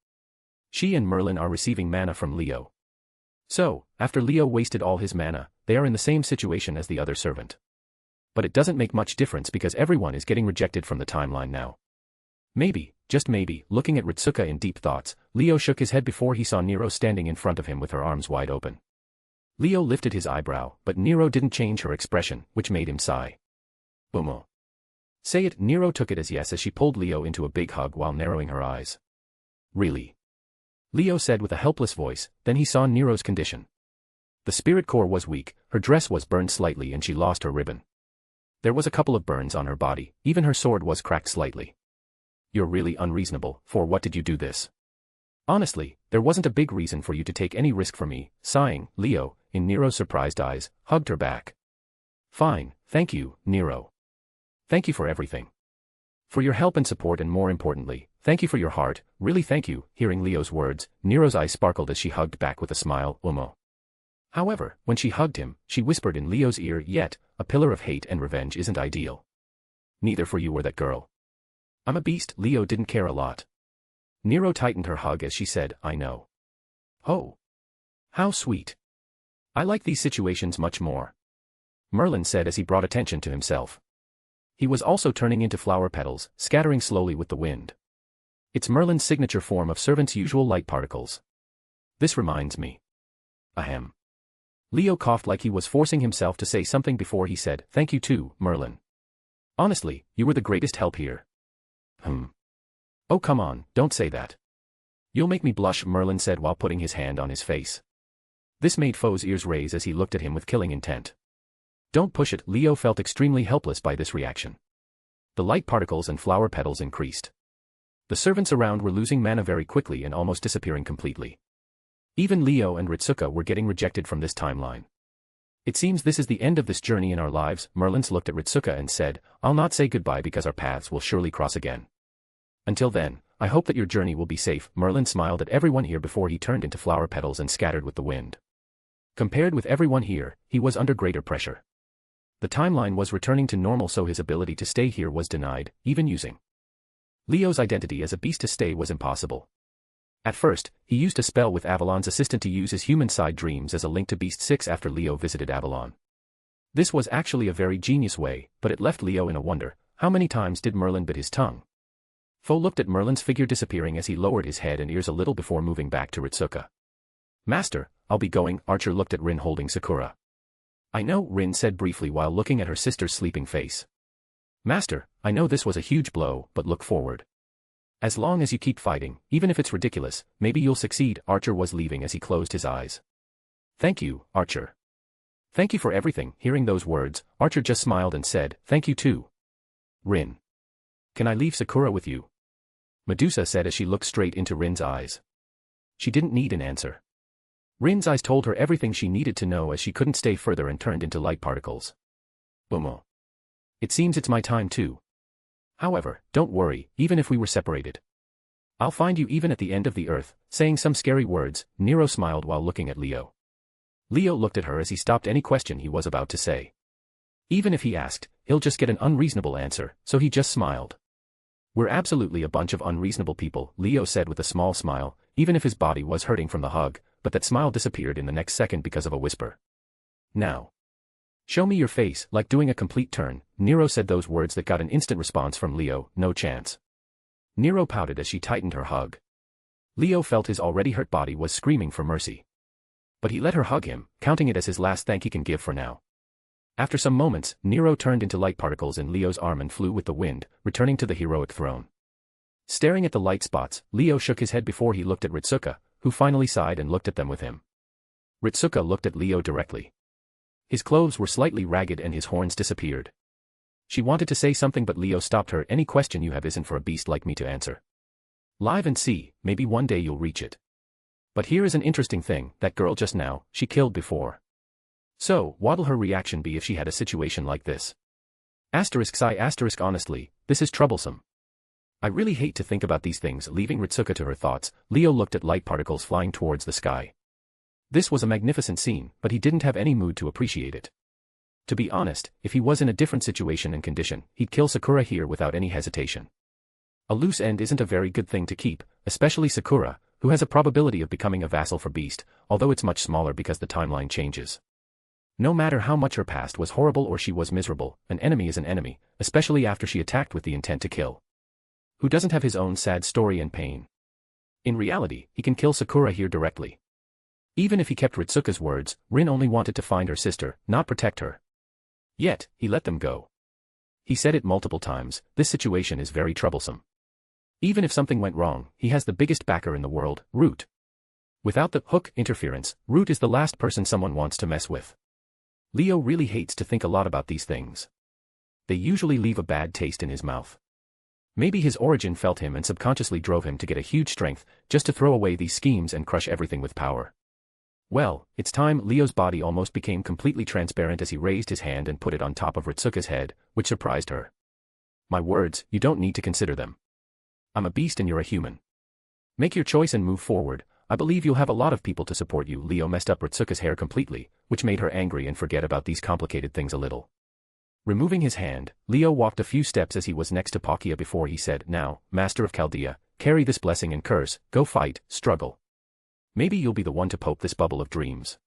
She and Merlin are receiving mana from Leo. So, after Leo wasted all his mana, they are in the same situation as the other servant. But it doesn't make much difference because everyone is getting rejected from the timeline now. Maybe, just maybe, looking at Ritsuka in deep thoughts, Leo shook his head before he saw Nero standing in front of him with her arms wide open. Leo lifted his eyebrow, but Nero didn't change her expression, which made him sigh. Boom. Say it. Nero took it as yes as she pulled Leo into a big hug while narrowing her eyes. Really? Leo said with a helpless voice, then he saw Nero's condition. The spirit core was weak, her dress was burned slightly and she lost her ribbon. There was a couple of burns on her body, even her sword was cracked slightly. You're really unreasonable, for what did you do this? Honestly, there wasn't a big reason for you to take any risk for me. Sighing, Leo, in Nero's surprised eyes, hugged her back. Fine, thank you, Nero. Thank you for everything. For your help and support and more importantly, thank you for your heart, really thank you. Hearing Leo's words, Nero's eyes sparkled as she hugged back with a smile, Umo. However, when she hugged him, she whispered in Leo's ear, yet, a pillar of hate and revenge isn't ideal. Neither for you or that girl. I'm a beast. Leo didn't care a lot. Nero tightened her hug as she said, I know. Oh. How sweet. I like these situations much more. Merlin said as he brought attention to himself. He was also turning into flower petals, scattering slowly with the wind. It's Merlin's signature form of servant's usual light particles. This reminds me. Ahem. Leo coughed like he was forcing himself to say something before he said, thank you too, Merlin. Honestly, you were the greatest help here. Oh come on, don't say that. You'll make me blush, Merlin said while putting his hand on his face. This made Foe's ears raise as he looked at him with killing intent. Don't push it. Leo felt extremely helpless by this reaction. The light particles and flower petals increased. The servants around were losing mana very quickly and almost disappearing completely. Even Leo and Ritsuka were getting rejected from this timeline. It seems this is the end of this journey in our lives. Merlin looked at Ritsuka and said, I'll not say goodbye because our paths will surely cross again. Until then, I hope that your journey will be safe. Merlin smiled at everyone here before he turned into flower petals and scattered with the wind. Compared with everyone here, he was under greater pressure. The timeline was returning to normal so his ability to stay here was denied, even using Leo's identity as a beast to stay was impossible. At first, he used a spell with Avalon's assistant to use his human side dreams as a link to Beast 6 after Leo visited Avalon. This was actually a very genius way, but it left Leo in a wonder, how many times did Merlin bit his tongue? Foe looked at Merlin's figure disappearing as he lowered his head and ears a little before moving back to Ritsuka. Master, I'll be going. Archer looked at Rin holding Sakura. I know, Rin said briefly while looking at her sister's sleeping face. Master, I know this was a huge blow, but look forward. As long as you keep fighting, even if it's ridiculous, maybe you'll succeed. Archer was leaving as he closed his eyes. Thank you, Archer. Thank you for everything. Hearing those words, Archer just smiled and said, thank you too. Rin. Can I leave Sakura with you? Medusa said as she looked straight into Rin's eyes. She didn't need an answer. Rin's eyes told her everything she needed to know as she couldn't stay further and turned into light particles. Boom. It seems it's my time too. However, don't worry, even if we were separated. I'll find you even at the end of the earth. Saying some scary words, Nero smiled while looking at Leo. Leo looked at her as he stopped any question he was about to say. Even if he asked, he'll just get an unreasonable answer, so he just smiled. We're absolutely a bunch of unreasonable people, Leo said with a small smile, even if his body was hurting from the hug, but that smile disappeared in the next second because of a whisper. Now. Show me your face, like doing a complete turn. Nero said those words that got an instant response from Leo, no chance. Nero pouted as she tightened her hug. Leo felt his already hurt body was screaming for mercy. But he let her hug him, counting it as his last thank he can give for now. After some moments, Nero turned into light particles in Leo's arm and flew with the wind, returning to the heroic throne. Staring at the light spots, Leo shook his head before he looked at Ritsuka, who finally sighed and looked at them with him. Ritsuka looked at Leo directly. His clothes were slightly ragged and his horns disappeared. She wanted to say something but Leo stopped her. Any question you have isn't for a beast like me to answer. Live and see, maybe one day you'll reach it. But here is an interesting thing, that girl just now, she killed before. So, what'll her reaction be if she had a situation like this? Honestly, this is troublesome. I really hate to think about these things. Leaving Ritsuka to her thoughts, Leo looked at light particles flying towards the sky. This was a magnificent scene, but he didn't have any mood to appreciate it. To be honest, if he was in a different situation and condition, he'd kill Sakura here without any hesitation. A loose end isn't a very good thing to keep, especially Sakura, who has a probability of becoming a vassal for Beast, although it's much smaller because the timeline changes. No matter how much her past was horrible or she was miserable, an enemy is an enemy, especially after she attacked with the intent to kill. Who doesn't have his own sad story and pain? In reality, he can kill Sakura here directly. Even if he kept Ritsuka's words, Rin only wanted to find her sister, not protect her. Yet, he let them go. He said it multiple times, this situation is very troublesome. Even if something went wrong, he has the biggest backer in the world, Root. Without the hook interference, Root is the last person someone wants to mess with. Leo really hates to think a lot about these things. They usually leave a bad taste in his mouth. Maybe his origin felt him and subconsciously drove him to get a huge strength, just to throw away these schemes and crush everything with power. Well, it's time. Leo's body almost became completely transparent as he raised his hand and put it on top of Ritsuka's head, which surprised her. My words, you don't need to consider them. I'm a beast and you're a human. Make your choice and move forward. I believe you'll have a lot of people to support you. Leo messed up Ritsuka's hair completely, which made her angry and forget about these complicated things a little. Removing his hand, Leo walked a few steps as he was next to Palkia before he said, now, Master of Chaldea, carry this blessing and curse, go fight, struggle. Maybe you'll be the one to poke this bubble of dreams.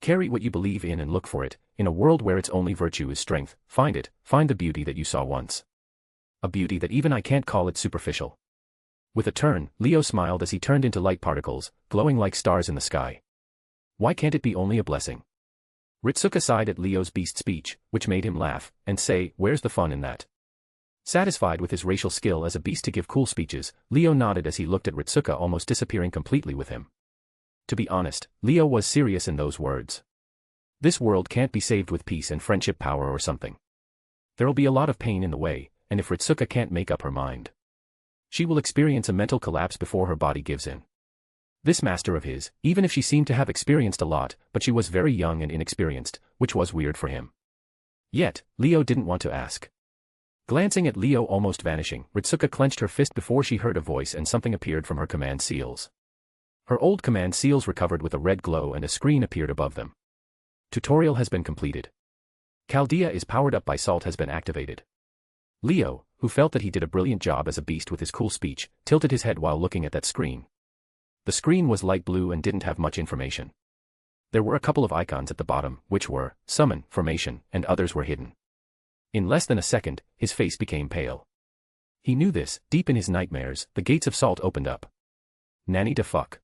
Carry what you believe in and look for it, in a world where its only virtue is strength, find it, find the beauty that you saw once. A beauty that even I can't call it superficial. With a turn, Leo smiled as he turned into light particles, glowing like stars in the sky. Why can't it be only a blessing? Ritsuka sighed at Leo's beast speech, which made him laugh, and say, where's the fun in that? Satisfied with his racial skill as a beast to give cool speeches, Leo nodded as he looked at Ritsuka almost disappearing completely with him. To be honest, Leo was serious in those words. This world can't be saved with peace and friendship power or something. There'll be a lot of pain in the way, and if Ritsuka can't make up her mind, she will experience a mental collapse before her body gives in. This master of his, even if she seemed to have experienced a lot, but she was very young and inexperienced, which was weird for him. Yet, Leo didn't want to ask. Glancing at Leo almost vanishing, Ritsuka clenched her fist before she heard a voice and something appeared from her command seals. Her old command seals recovered with a red glow and a screen appeared above them. Tutorial has been completed. Chaldea is powered up by Salt has been activated. Leo, who felt that he did a brilliant job as a beast with his cool speech, tilted his head while looking at that screen. The screen was light blue and didn't have much information. There were a couple of icons at the bottom, which were Summon, Formation, and others were hidden. In less than a second, his face became pale. He knew this, deep in his nightmares, the gates of Salt opened up. Nanny da fuck.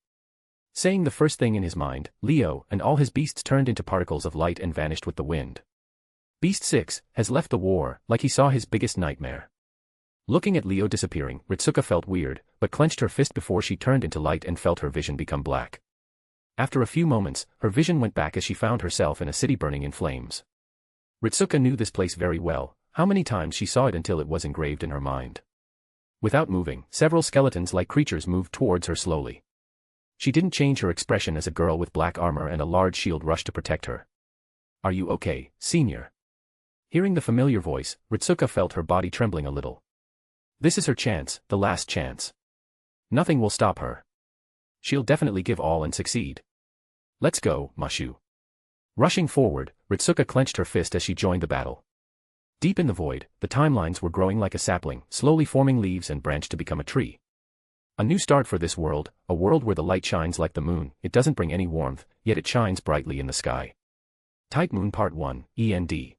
Saying the first thing in his mind, Leo and all his beasts turned into particles of light and vanished with the wind. Beast 6 has left the war, like he saw his biggest nightmare. Looking at Leo disappearing, Ritsuka felt weird, but clenched her fist before she turned into light and felt her vision become black. After a few moments, her vision went back as she found herself in a city burning in flames. Ritsuka knew this place very well. How many times she saw it until it was engraved in her mind. Without moving, several skeleton-like creatures moved towards her slowly. She didn't change her expression as a girl with black armor and a large shield rushed to protect her. "Are you okay, senior?" Hearing the familiar voice, Ritsuka felt her body trembling a little. This is her chance, the last chance. Nothing will stop her. She'll definitely give all and succeed. "Let's go, Mashu." Rushing forward, Ritsuka clenched her fist as she joined the battle. Deep in the void, the timelines were growing like a sapling, slowly forming leaves and branch to become a tree. A new start for this world, a world where the light shines like the moon. It doesn't bring any warmth, yet it shines brightly in the sky. Type Moon Part 1, END.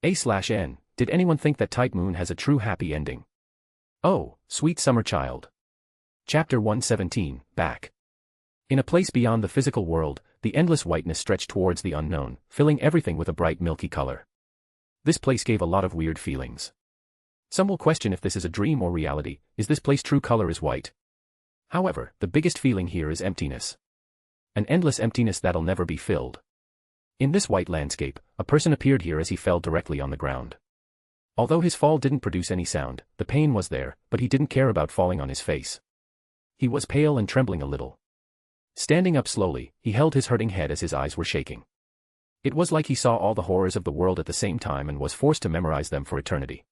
A/N. Did anyone think that Type Moon has a true happy ending? Oh, sweet summer child. Chapter 117, Back. In a place beyond the physical world, the endless whiteness stretched towards the unknown, filling everything with a bright milky color. This place gave a lot of weird feelings. Some will question if this is a dream or reality. Is this place true color is white? However, the biggest feeling here is emptiness. An endless emptiness that'll never be filled. In this white landscape, a person appeared here as he fell directly on the ground. Although his fall didn't produce any sound, the pain was there, but he didn't care about falling on his face. He was pale and trembling a little. Standing up slowly, he held his hurting head as his eyes were shaking. It was like he saw all the horrors of the world at the same time and was forced to memorize them for eternity.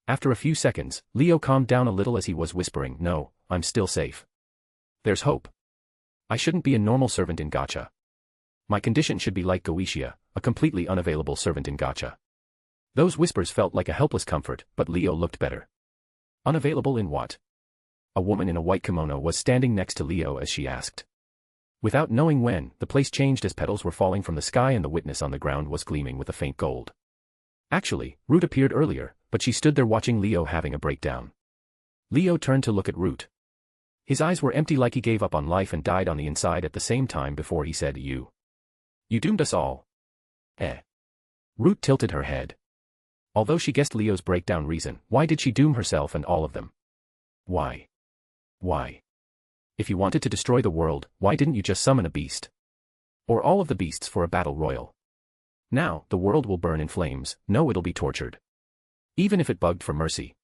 After a few seconds, Leo calmed down a little as he was whispering, "No, I'm still safe. There's hope. I shouldn't be a normal servant in Gacha. My condition should be like Goetia, a completely unavailable servant in Gacha." Those whispers felt like a helpless comfort, but Leo looked better. Unavailable in what? A woman in a white kimono was standing next to Leo as she asked. Without knowing when, the place changed as petals were falling from the sky and the witness on the ground was gleaming with a faint gold. Actually, Root appeared earlier, but she stood there watching Leo having a breakdown. Leo turned to look at Root. His eyes were empty like he gave up on life and died on the inside at the same time before he said, You doomed us all." Root tilted her head. Although she guessed Leo's breakdown reason, why did she doom herself and all of them? Why? Why? If you wanted to destroy the world, why didn't you just summon a beast? Or all of the beasts for a battle royal? Now, the world will burn in flames. No, it'll be tortured. Even if it begged for mercy.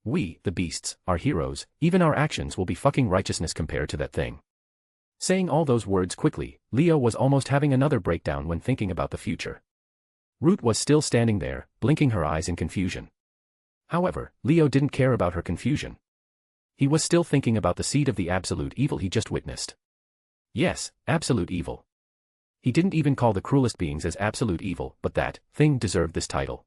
We, the beasts, are heroes. Even our actions will be fucking righteousness compared to that thing. Saying all those words quickly, Leo was almost having another breakdown when thinking about the future. Root was still standing there, blinking her eyes in confusion. However, Leo didn't care about her confusion. He was still thinking about the seed of the absolute evil he just witnessed. Yes, absolute evil. He didn't even call the cruelest beings as absolute evil, but that thing deserved this title.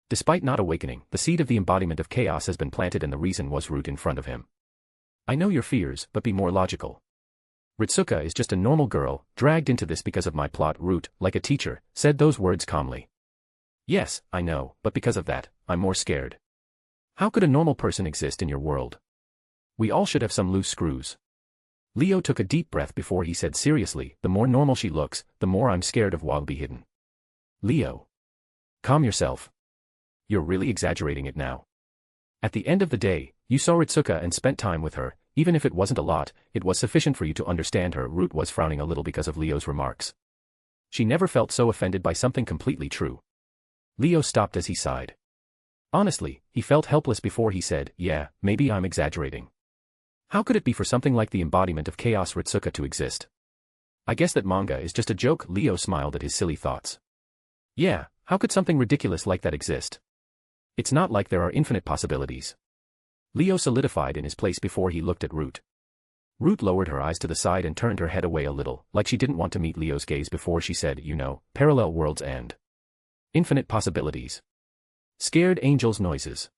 Despite not awakening, the seed of the embodiment of chaos has been planted and the reason was Root in front of him. I know your fears, but be more logical. Ritsuka is just a normal girl, dragged into this because of my plot. Root, like a teacher, said those words calmly. Yes, I know, but because of that, I'm more scared. How could a normal person exist in your world? We all should have some loose screws. Leo took a deep breath before he said seriously, the more normal she looks, the more I'm scared of what'll be hidden. Leo. Calm yourself. You're really exaggerating it now. At the end of the day, you saw Ritsuka and spent time with her. Even if it wasn't a lot, it was sufficient for you to understand her. Root was frowning a little because of Leo's remarks. She never felt so offended by something completely true. Leo stopped as he sighed. Honestly, he felt helpless before he said, yeah, maybe I'm exaggerating. How could it be for something like the embodiment of chaos Ritsuka to exist? I guess that manga is just a joke. Leo smiled at his silly thoughts. Yeah, how could something ridiculous like that exist? It's not like there are infinite possibilities. Leo solidified in his place before he looked at Root. Root lowered her eyes to the side and turned her head away a little, like she didn't want to meet Leo's gaze before she said, parallel worlds and infinite possibilities. Scared angels' noises.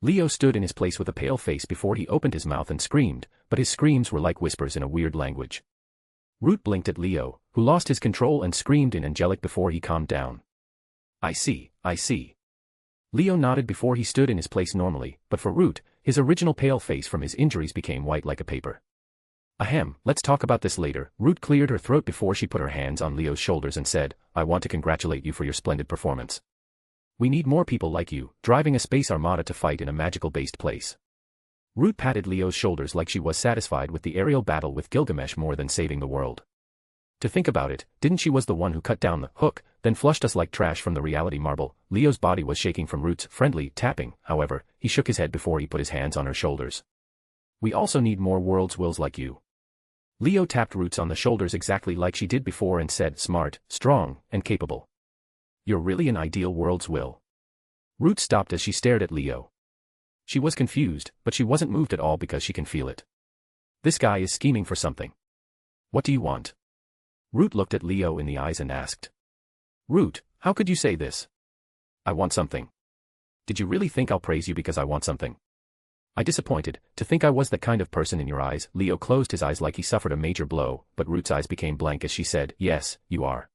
Leo stood in his place with a pale face before he opened his mouth and screamed, but his screams were like whispers in a weird language. Root blinked at Leo, who lost his control and screamed in angelic before he calmed down. I see. Leo nodded before he stood in his place normally, but for Root, his original pale face from his injuries became white like a paper. Ahem, let's talk about this later. Root cleared her throat before she put her hands on Leo's shoulders and said, I want to congratulate you for your splendid performance. We need more people like you, driving a space armada to fight in a magical-based place. Root patted Leo's shoulders like she was satisfied with the aerial battle with Gilgamesh more than saving the world. To think about it, didn't she was the one who cut down the hook, then flushed us like trash from the reality marble? Leo's body was shaking from Root's friendly tapping, however, he shook his head before he put his hands on her shoulders. We also need more world's wills like you. Leo tapped Roots on the shoulders exactly like she did before and said, smart, strong, and capable. You're really an ideal world's will. Root stopped as she stared at Leo. She was confused, but she wasn't moved at all because she can feel it. This guy is scheming for something. What do you want? Root looked at Leo in the eyes and asked. Root, how could you say this? I want something. Did you really think I'll praise you because I want something? I disappointed, to think I was that kind of person in your eyes. Leo closed his eyes like he suffered a major blow, but Root's eyes became blank as she said, yes, you are.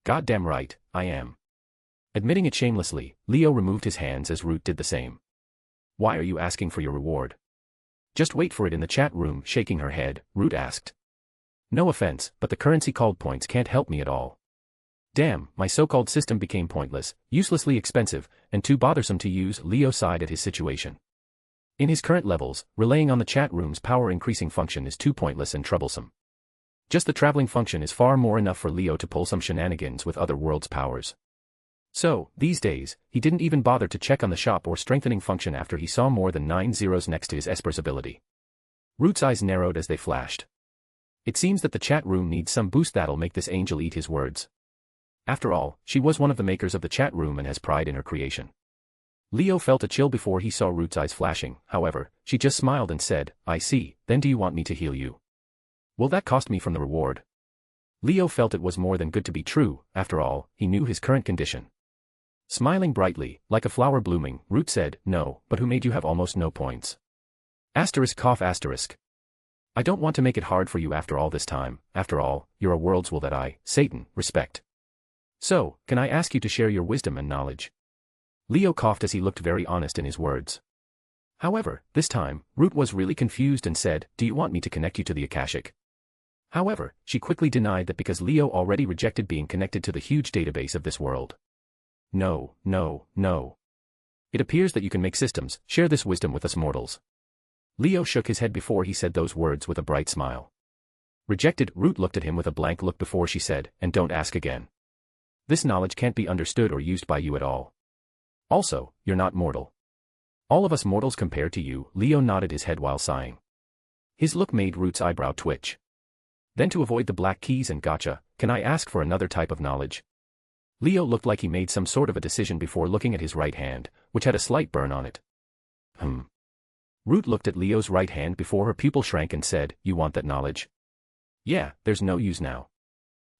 Goddamn right, I am. Admitting it shamelessly, Leo removed his hands as Root did the same. Why are you asking for your reward? Just wait for it in the chat room. Shaking her head, Root asked. No offense, but the currency called points can't help me at all. Damn, my so-called system became pointless, uselessly expensive, and too bothersome to use. Leo sighed at his situation. In his current levels, relying on the chat room's power-increasing function is too pointless and troublesome. Just the traveling function is far more enough for Leo to pull some shenanigans with other worlds' powers. So, these days, he didn't even bother to check on the shop or strengthening function after he saw more than 9 zeros next to his Esper's ability. Root's eyes narrowed as they flashed. It seems that the chat room needs some boost that'll make this angel eat his words. After all, she was one of the makers of the chat room and has pride in her creation. Leo felt a chill before he saw Root's eyes flashing, however, she just smiled and said, I see, then do you want me to heal you? Will that cost me from the reward? Leo felt it was more than good to be true, after all, he knew his current condition. Smiling brightly, like a flower blooming, Root said, no, but who made you have almost no points? Asterisk cough asterisk. I don't want to make it hard for you after all this time, after all, you're a world's will that I, Satan, respect. So, can I ask you to share your wisdom and knowledge? Leo coughed as he looked very honest in his words. However, this time, Root was really confused and said, do you want me to connect you to the Akashic? However, she quickly denied that because Leo already rejected being connected to the huge database of this world. No, no, no. It appears that you can make systems, share this wisdom with us mortals. Leo shook his head before he said those words with a bright smile. Rejected, Root looked at him with a blank look before she said, and don't ask again. This knowledge can't be understood or used by you at all. Also, you're not mortal. All of us mortals compare to you. Leo nodded his head while sighing. His look made Root's eyebrow twitch. Then to avoid the black keys and gotcha, can I ask for another type of knowledge? Leo looked like he made some sort of a decision before looking at his right hand, which had a slight burn on it. Root looked at Leo's right hand before her pupil shrank and said, you want that knowledge? Yeah, there's no use now.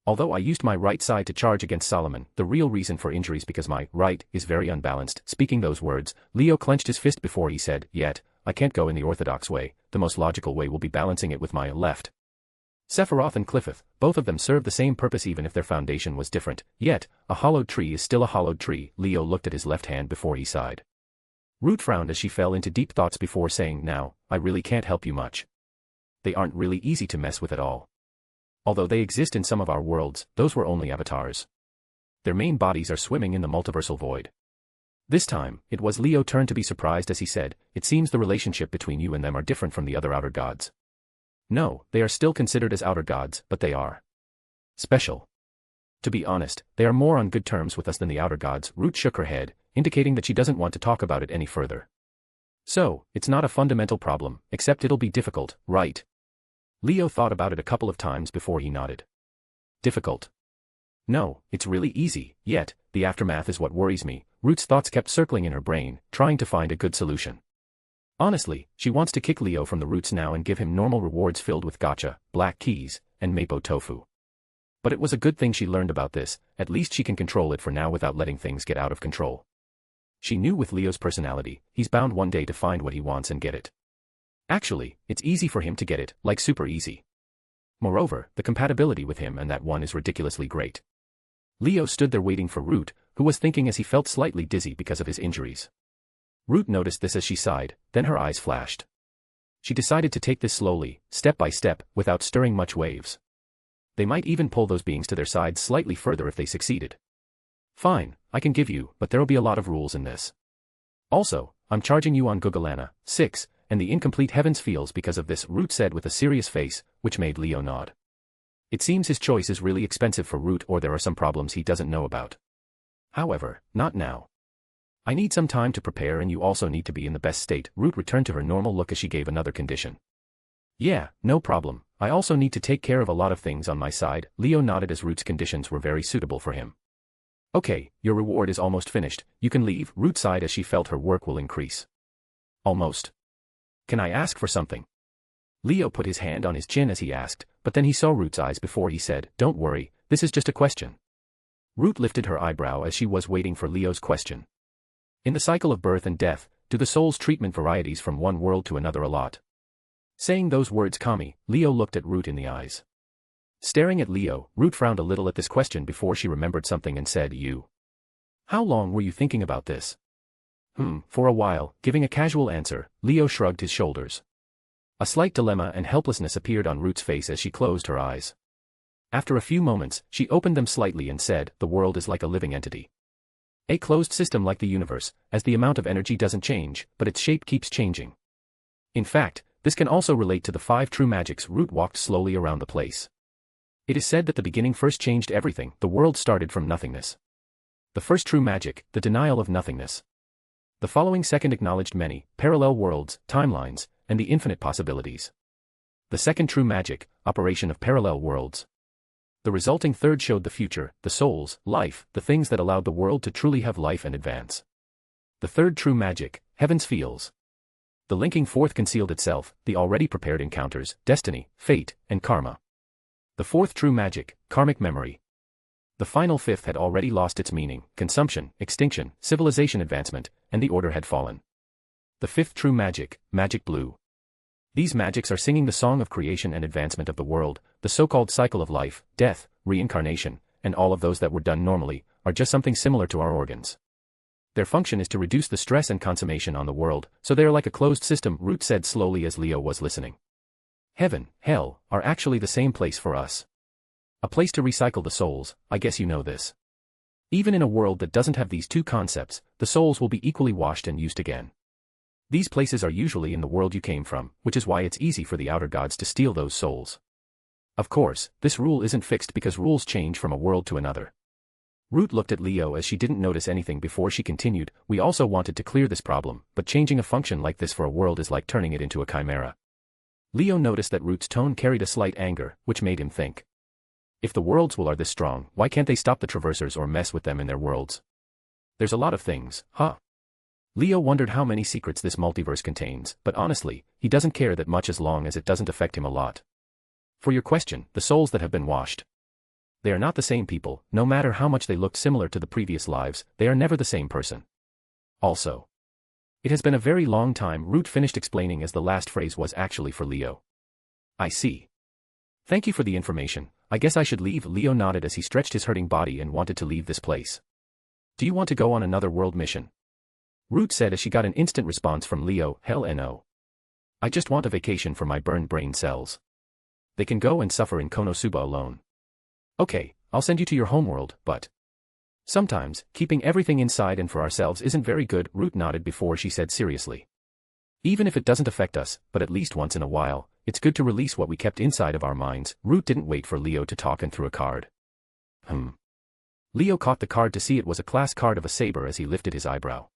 Although I used my right side to charge against Solomon, the real reason for injuries because my right is very unbalanced. Speaking those words, Leo clenched his fist before he said, yet, I can't go in the orthodox way, the most logical way will be balancing it with my left. Sephiroth and Clifith, both of them serve the same purpose even if their foundation was different, yet, a hollowed tree is still a hollowed tree. Leo looked at his left hand before he sighed. Root frowned as she fell into deep thoughts before saying, now, I really can't help you much. They aren't really easy to mess with at all. Although they exist in some of our worlds, those were only avatars. Their main bodies are swimming in the multiversal void. This time, it was Leo's turn to be surprised as he said, it seems the relationship between you and them are different from the other outer gods. No, they are still considered as outer gods, but they are special. To be honest, they are more on good terms with us than the outer gods. Root shook her head, indicating that she doesn't want to talk about it any further. So, it's not a fundamental problem, except it'll be difficult, right? Leo thought about it a couple of times before he nodded. Difficult? No, it's really easy, yet, the aftermath is what worries me. Root's thoughts kept circling in her brain, trying to find a good solution. Honestly, she wants to kick Leo from the roots now and give him normal rewards filled with gotcha, black keys, and mapo tofu. But it was a good thing she learned about this, at least she can control it for now without letting things get out of control. She knew with Leo's personality, he's bound one day to find what he wants and get it. Actually, it's easy for him to get it, like super easy. Moreover, the compatibility with him and that one is ridiculously great. Leo stood there waiting for Root, who was thinking as he felt slightly dizzy because of his injuries. Root noticed this as she sighed, then her eyes flashed. She decided to take this slowly, step by step, without stirring much waves. They might even pull those beings to their sides slightly further if they succeeded. Fine, I can give you, but there'll be a lot of rules in this. Also, I'm charging you on Gugalana, 6, and the incomplete heavens feels because of this, Root said with a serious face, which made Leo nod. It seems his choice is really expensive for Root, or there are some problems he doesn't know about. However, not now. I need some time to prepare, and you also need to be in the best state. Root returned to her normal look as she gave another condition. Yeah, no problem. I also need to take care of a lot of things on my side. Leo nodded as Root's conditions were very suitable for him. Okay, your reward is almost finished. You can leave. Root sighed as she felt her work will increase. Almost. Can I ask for something? Leo put his hand on his chin as he asked, but then he saw Root's eyes before he said, Don't worry, this is just a question. Root lifted her eyebrow as she was waiting for Leo's question. In the cycle of birth and death, do the souls treatment varieties from one world to another a lot? Saying those words calmly, Leo looked at Root in the eyes. Staring at Leo, Root frowned a little at this question before she remembered something and said, You. How long were you thinking about this? For a while, giving a casual answer. Leo shrugged his shoulders. A slight dilemma and helplessness appeared on Root's face as she closed her eyes. After a few moments, she opened them slightly and said, The world is like a living entity. A closed system like the universe, as the amount of energy doesn't change, but its shape keeps changing. In fact, this can also relate to the 5 true magics. Root walked slowly around the place. It is said that the beginning first changed everything. The world started from nothingness. The first true magic, the denial of nothingness. The following second acknowledged many, parallel worlds, timelines, and the infinite possibilities. The second true magic, operation of parallel worlds. The resulting third showed the future, the souls, life, the things that allowed the world to truly have life and advance. The third true magic, heaven's feels. The linking fourth concealed itself, the already prepared encounters, destiny, fate, and karma. The fourth true magic, karmic memory. The final fifth had already lost its meaning, consumption, extinction, civilization advancement, and the order had fallen. The fifth true magic, magic blue. These magics are singing the song of creation and advancement of the world. The so-called cycle of life, death, reincarnation, and all of those that were done normally, are just something similar to our organs. Their function is to reduce the stress and consummation on the world, so they are like a closed system, Root said slowly as Leo was listening. Heaven, hell, are actually the same place for us. A place to recycle the souls, I guess you know this. Even in a world that doesn't have these two concepts, the souls will be equally washed and used again. These places are usually in the world you came from, which is why it's easy for the outer gods to steal those souls. Of course, this rule isn't fixed because rules change from a world to another. Root looked at Leo as she didn't notice anything before she continued, We also wanted to clear this problem, but changing a function like this for a world is like turning it into a chimera. Leo noticed that Root's tone carried a slight anger, which made him think. If the world's will are this strong, why can't they stop the traversers or mess with them in their worlds? There's a lot of things, huh? Leo wondered how many secrets this multiverse contains, but honestly, he doesn't care that much as long as it doesn't affect him a lot. For your question, the souls that have been washed. They are not the same people, no matter how much they looked similar to the previous lives, they are never the same person. Also. It has been a very long time, Root finished explaining as the last phrase was actually for Leo. I see. Thank you for the information, I guess I should leave. Leo nodded as he stretched his hurting body and wanted to leave this place. Do you want to go on another world mission? Root said as she got an instant response from Leo, Hell no. I just want a vacation for my burned brain cells. They can go and suffer in Konosuba alone. Okay, I'll send you to your homeworld, but sometimes, keeping everything inside and for ourselves isn't very good, Root nodded before she said seriously. Even if it doesn't affect us, but at least once in a while, it's good to release what we kept inside of our minds. Root didn't wait for Leo to talk and threw a card. Leo caught the card to see it was a class card of a saber as he lifted his eyebrow.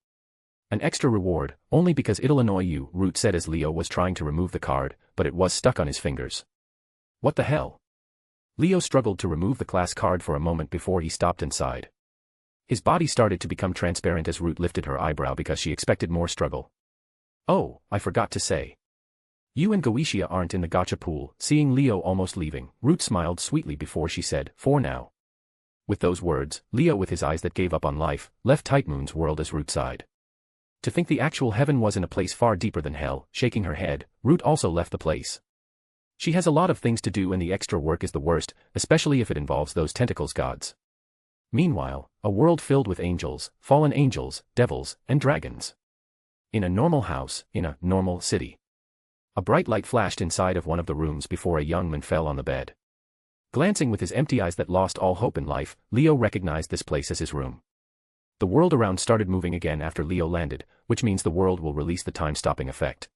An extra reward, only because it'll annoy you, Root said as Leo was trying to remove the card, but it was stuck on his fingers. What the hell? Leo struggled to remove the class card for a moment before he stopped and sighed. His body started to become transparent as Root lifted her eyebrow because she expected more struggle. Oh, I forgot to say. You and Goetia aren't in the gacha pool. Seeing Leo almost leaving, Root smiled sweetly before she said, For now. With those words, Leo with his eyes that gave up on life, left Tightmoon's world as Root sighed. To think the actual heaven was in a place far deeper than hell, shaking her head, Root also left the place. She has a lot of things to do and the extra work is the worst, especially if it involves those tentacles gods. Meanwhile, a world filled with angels, fallen angels, devils, and dragons. In a normal house, in a normal city. A bright light flashed inside of one of the rooms before a young man fell on the bed. Glancing with his empty eyes that lost all hope in life, Leo recognized this place as his room. The world around started moving again after Leo landed, which means the world will release the time-stopping effect.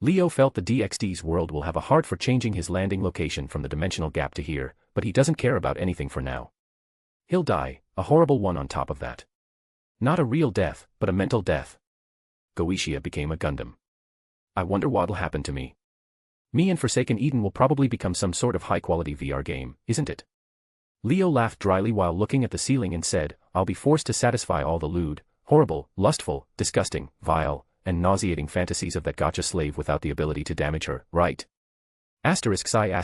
Leo felt the DXD's world will have a heart for changing his landing location from the dimensional gap to here, but he doesn't care about anything for now. He'll die, a horrible one on top of that. Not a real death, but a mental death. Goetia became a Gundam. I wonder what'll happen to me. Me and Forsaken Eden will probably become some sort of high-quality VR game, isn't it? Leo laughed dryly while looking at the ceiling and said, I'll be forced to satisfy all the lewd, horrible, lustful, disgusting, vile, and nauseating fantasies of that gotcha slave without the ability to damage her, right? Sigh.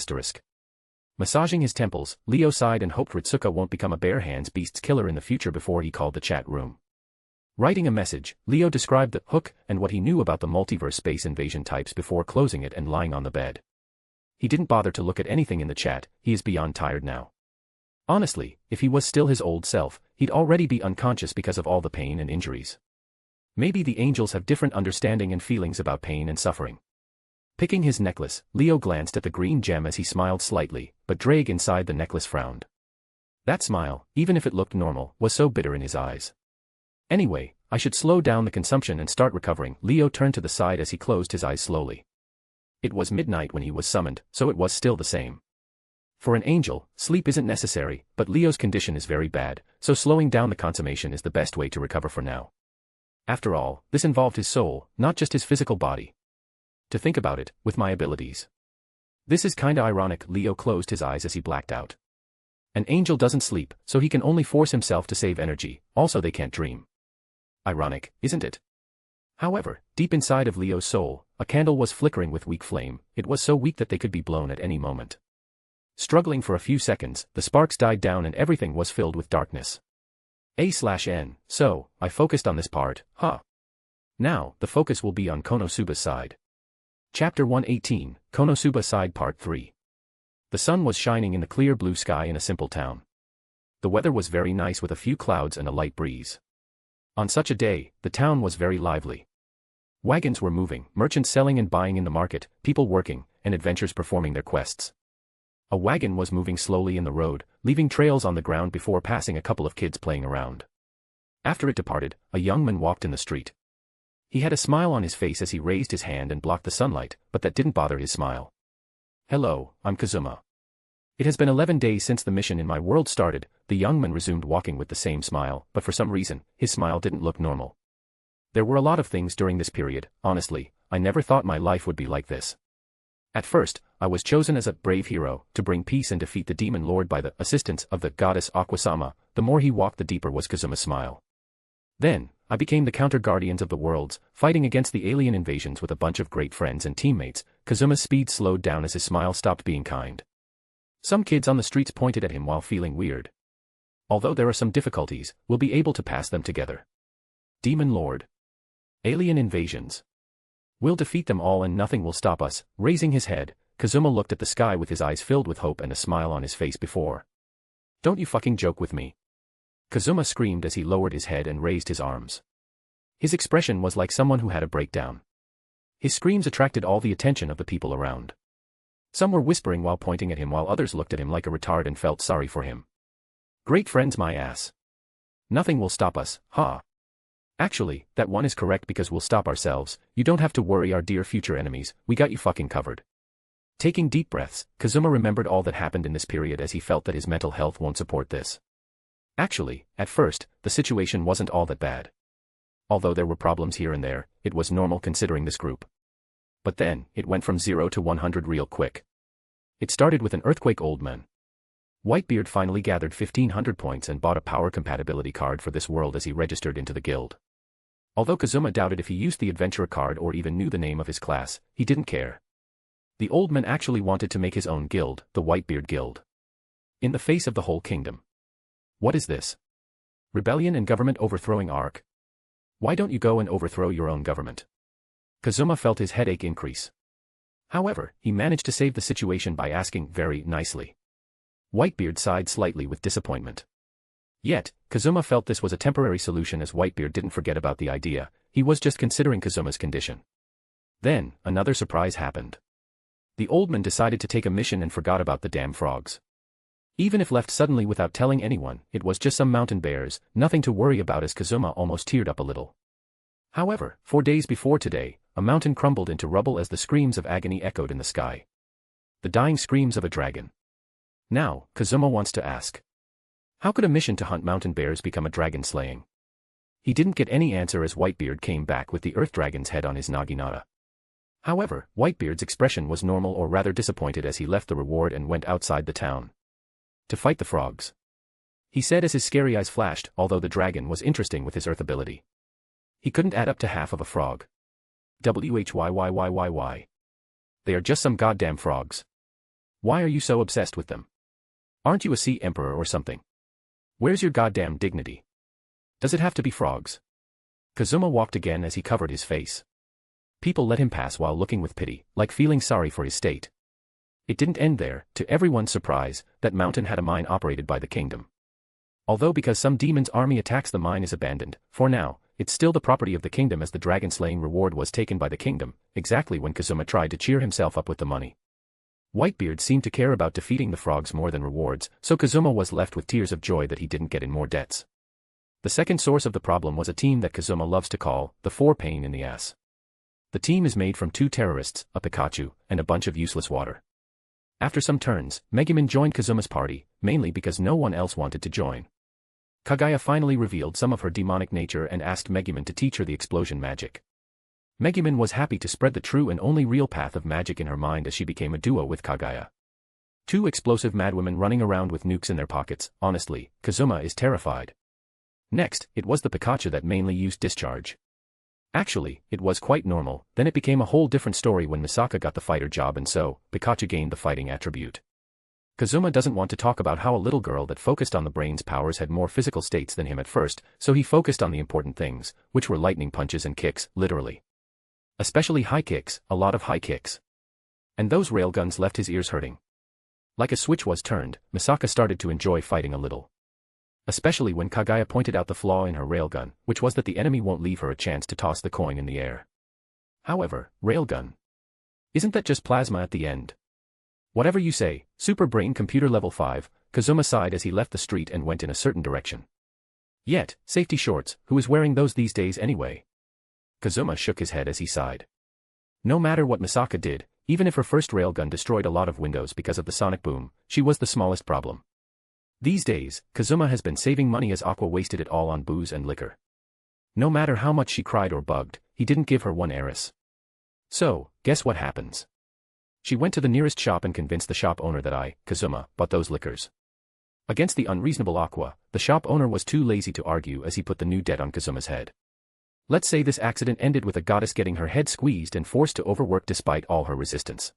Massaging his temples, Leo sighed and hoped Ritsuka won't become a bare hands beast's killer in the future before he called the chat room. Writing a message, Leo described the hook and what he knew about the multiverse space invasion types before closing it and lying on the bed. He didn't bother to look at anything in the chat, he is beyond tired now. Honestly, if he was still his old self, he'd already be unconscious because of all the pain and injuries. Maybe the angels have different understanding and feelings about pain and suffering. Picking his necklace, Leo glanced at the green gem as he smiled slightly, but Drake inside the necklace frowned. That smile, even if it looked normal, was so bitter in his eyes. Anyway, I should slow down the consumption and start recovering. Leo turned to the side as he closed his eyes slowly. It was midnight when he was summoned, so it was still the same. For an angel, sleep isn't necessary, but Leo's condition is very bad, so slowing down the consummation is the best way to recover for now. After all, this involved his soul, not just his physical body. To think about it, with my abilities. This is kinda ironic. Leo closed his eyes as he blacked out. An angel doesn't sleep, so he can only force himself to save energy, also they can't dream. Ironic, isn't it? However, deep inside of Leo's soul, a candle was flickering with weak flame. It was so weak that they could be blown at any moment. Struggling for a few seconds, the sparks died down and everything was filled with darkness. A/N, so, I focused on this part, huh? Now, the focus will be on Konosuba's side. Chapter 118, Konosuba Side Part 3. The sun was shining in the clear blue sky in a simple town. The weather was very nice with a few clouds and a light breeze. On such a day, the town was very lively. Wagons were moving, merchants selling and buying in the market, people working, and adventurers performing their quests. A wagon was moving slowly in the road, leaving trails on the ground before passing a couple of kids playing around. After it departed, a young man walked in the street. He had a smile on his face as he raised his hand and blocked the sunlight, but that didn't bother his smile. Hello, I'm Kazuma. It has been 11 days since the mission in my world started. The young man resumed walking with the same smile, but for some reason, his smile didn't look normal. There were a lot of things during this period. Honestly, I never thought my life would be like this. At first, I was chosen as a brave hero to bring peace and defeat the demon lord by the assistance of the goddess Aquasama. The more he walked, the deeper was Kazuma's smile. Then, I became the counter-guardians of the worlds, fighting against the alien invasions with a bunch of great friends and teammates. Kazuma's speed slowed down as his smile stopped being kind. Some kids on the streets pointed at him while feeling weird. Although there are some difficulties, we'll be able to pass them together. Demon Lord. Alien invasions. We'll defeat them all and nothing will stop us. Raising his head, Kazuma looked at the sky with his eyes filled with hope and a smile on his face before. Don't you fucking joke with me. Kazuma screamed as he lowered his head and raised his arms. His expression was like someone who had a breakdown. His screams attracted all the attention of the people around. Some were whispering while pointing at him while others looked at him like a retard and felt sorry for him. Great friends my ass. Nothing will stop us, huh? Actually, that one is correct because we'll stop ourselves. You don't have to worry our dear future enemies, we got you fucking covered. Taking deep breaths, Kazuma remembered all that happened in this period as he felt that his mental health won't support this. Actually, at first, the situation wasn't all that bad. Although there were problems here and there, it was normal considering this group. But then, it went from 0 to 100 real quick. It started with an earthquake old man. Whitebeard finally gathered 1500 points and bought a power compatibility card for this world as he registered into the guild. Although Kazuma doubted if he used the adventurer card or even knew the name of his class, he didn't care. The old man actually wanted to make his own guild, the Whitebeard Guild. In the face of the whole kingdom. What is this? Rebellion and government overthrowing arc? Why don't you go and overthrow your own government? Kazuma felt his headache increase. However, he managed to save the situation by asking very nicely. Whitebeard sighed slightly with disappointment. Yet, Kazuma felt this was a temporary solution as Whitebeard didn't forget about the idea, he was just considering Kazuma's condition. Then, another surprise happened. The old man decided to take a mission and forgot about the damn frogs. Even if left suddenly without telling anyone, it was just some mountain bears, nothing to worry about, as Kazuma almost teared up a little. However, 4 days before today, a mountain crumbled into rubble as the screams of agony echoed in the sky. The dying screams of a dragon. Now, Kazuma wants to ask. How could a mission to hunt mountain bears become a dragon slaying? He didn't get any answer as Whitebeard came back with the earth dragon's head on his naginata. However, Whitebeard's expression was normal, or rather disappointed, as he left the reward and went outside the town. To fight the frogs. He said as his scary eyes flashed, although the dragon was interesting with his earth ability. He couldn't add up to half of a frog. Whyy. They are just some goddamn frogs. Why are you so obsessed with them? Aren't you a sea emperor or something? Where's your goddamn dignity? Does it have to be frogs? Kazuma walked again as he covered his face. People let him pass while looking with pity, like feeling sorry for his state. It didn't end there. To everyone's surprise, that mountain had a mine operated by the kingdom. Although because some demon's army attacks, the mine is abandoned, for now, it's still the property of the kingdom, as the dragon-slaying reward was taken by the kingdom, exactly when Kazuma tried to cheer himself up with the money. Whitebeard seemed to care about defeating the frogs more than rewards, so Kazuma was left with tears of joy that he didn't get in more debts. The second source of the problem was a team that Kazuma loves to call the Four Pain in the Ass. The team is made from 2 terrorists, a Pikachu, and a bunch of useless water. After some turns, Megumin joined Kazuma's party, mainly because no one else wanted to join. Kaguya finally revealed some of her demonic nature and asked Megumin to teach her the explosion magic. Megumin was happy to spread the true and only real path of magic in her mind as she became a duo with Kaguya. 2 explosive madwomen running around with nukes in their pockets. Honestly, Kazuma is terrified. Next, it was the Pikachu that mainly used discharge. Actually, it was quite normal, then it became a whole different story when Misaka got the fighter job, and so, Pikachu gained the fighting attribute. Kazuma doesn't want to talk about how a little girl that focused on the brain's powers had more physical states than him at first, so he focused on the important things, which were lightning punches and kicks, literally. Especially high kicks, a lot of high kicks. And those railguns left his ears hurting. Like a switch was turned, Misaka started to enjoy fighting a little. Especially when Kaguya pointed out the flaw in her railgun, which was that the enemy won't leave her a chance to toss the coin in the air. However, railgun. Isn't that just plasma at the end? Whatever you say, Super Brain Computer Level 5, Kazuma sighed as he left the street and went in a certain direction. Yet, safety shorts, who is wearing those these days anyway? Kazuma shook his head as he sighed. No matter what Misaka did, even if her first railgun destroyed a lot of windows because of the sonic boom, she was the smallest problem. These days, Kazuma has been saving money as Aqua wasted it all on booze and liquor. No matter how much she cried or bugged, he didn't give her one heiress. So, guess what happens? She went to the nearest shop and convinced the shop owner that Kazuma, bought those liquors. Against the unreasonable Aqua, the shop owner was too lazy to argue as he put the new debt on Kazuma's head. Let's say this accident ended with a goddess getting her head squeezed and forced to overwork despite all her resistance.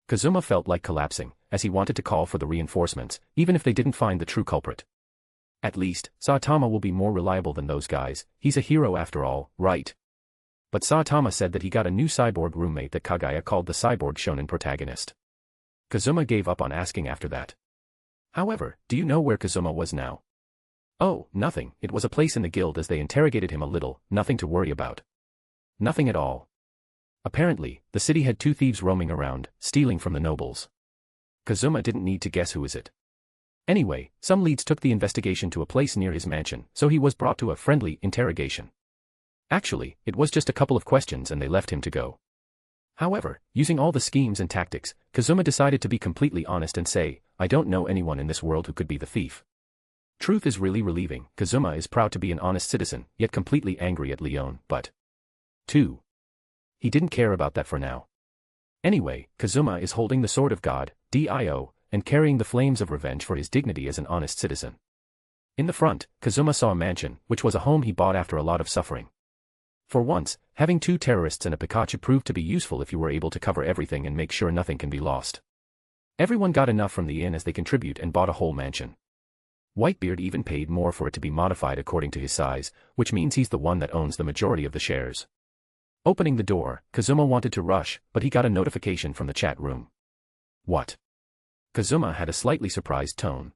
Kazuma felt like collapsing, as he wanted to call for the reinforcements, even if they didn't find the true culprit. At least, Saitama will be more reliable than those guys, he's a hero after all, right? But Saitama said that he got a new cyborg roommate that Kaguya called the cyborg shonen protagonist. Kazuma gave up on asking after that. However, do you know where Kazuma was now? Oh, nothing, it was a place in the guild as they interrogated him a little, nothing to worry about. Nothing at all. Apparently, the city had 2 thieves roaming around, stealing from the nobles. Kazuma didn't need to guess who is it. Anyway, some leads took the investigation to a place near his mansion, so he was brought to a friendly interrogation. Actually, it was just a couple of questions and they left him to go. However, using all the schemes and tactics, Kazuma decided to be completely honest and say, I don't know anyone in this world who could be the thief. Truth is really relieving. Kazuma is proud to be an honest citizen, yet completely angry at Leon, but 2. He didn't care about that for now. Anyway, Kazuma is holding the Sword of God, Dio, and carrying the flames of revenge for his dignity as an honest citizen. In the front, Kazuma saw a mansion, which was a home he bought after a lot of suffering. For once, having 2 terrorists and a Pikachu proved to be useful if you were able to cover everything and make sure nothing can be lost. Everyone got enough from the inn as they contribute and bought a whole mansion. Whitebeard even paid more for it to be modified according to his size, which means he's the one that owns the majority of the shares. Opening the door, Kazuma wanted to rush, but he got a notification from the chat room. What? Kazuma had a slightly surprised tone.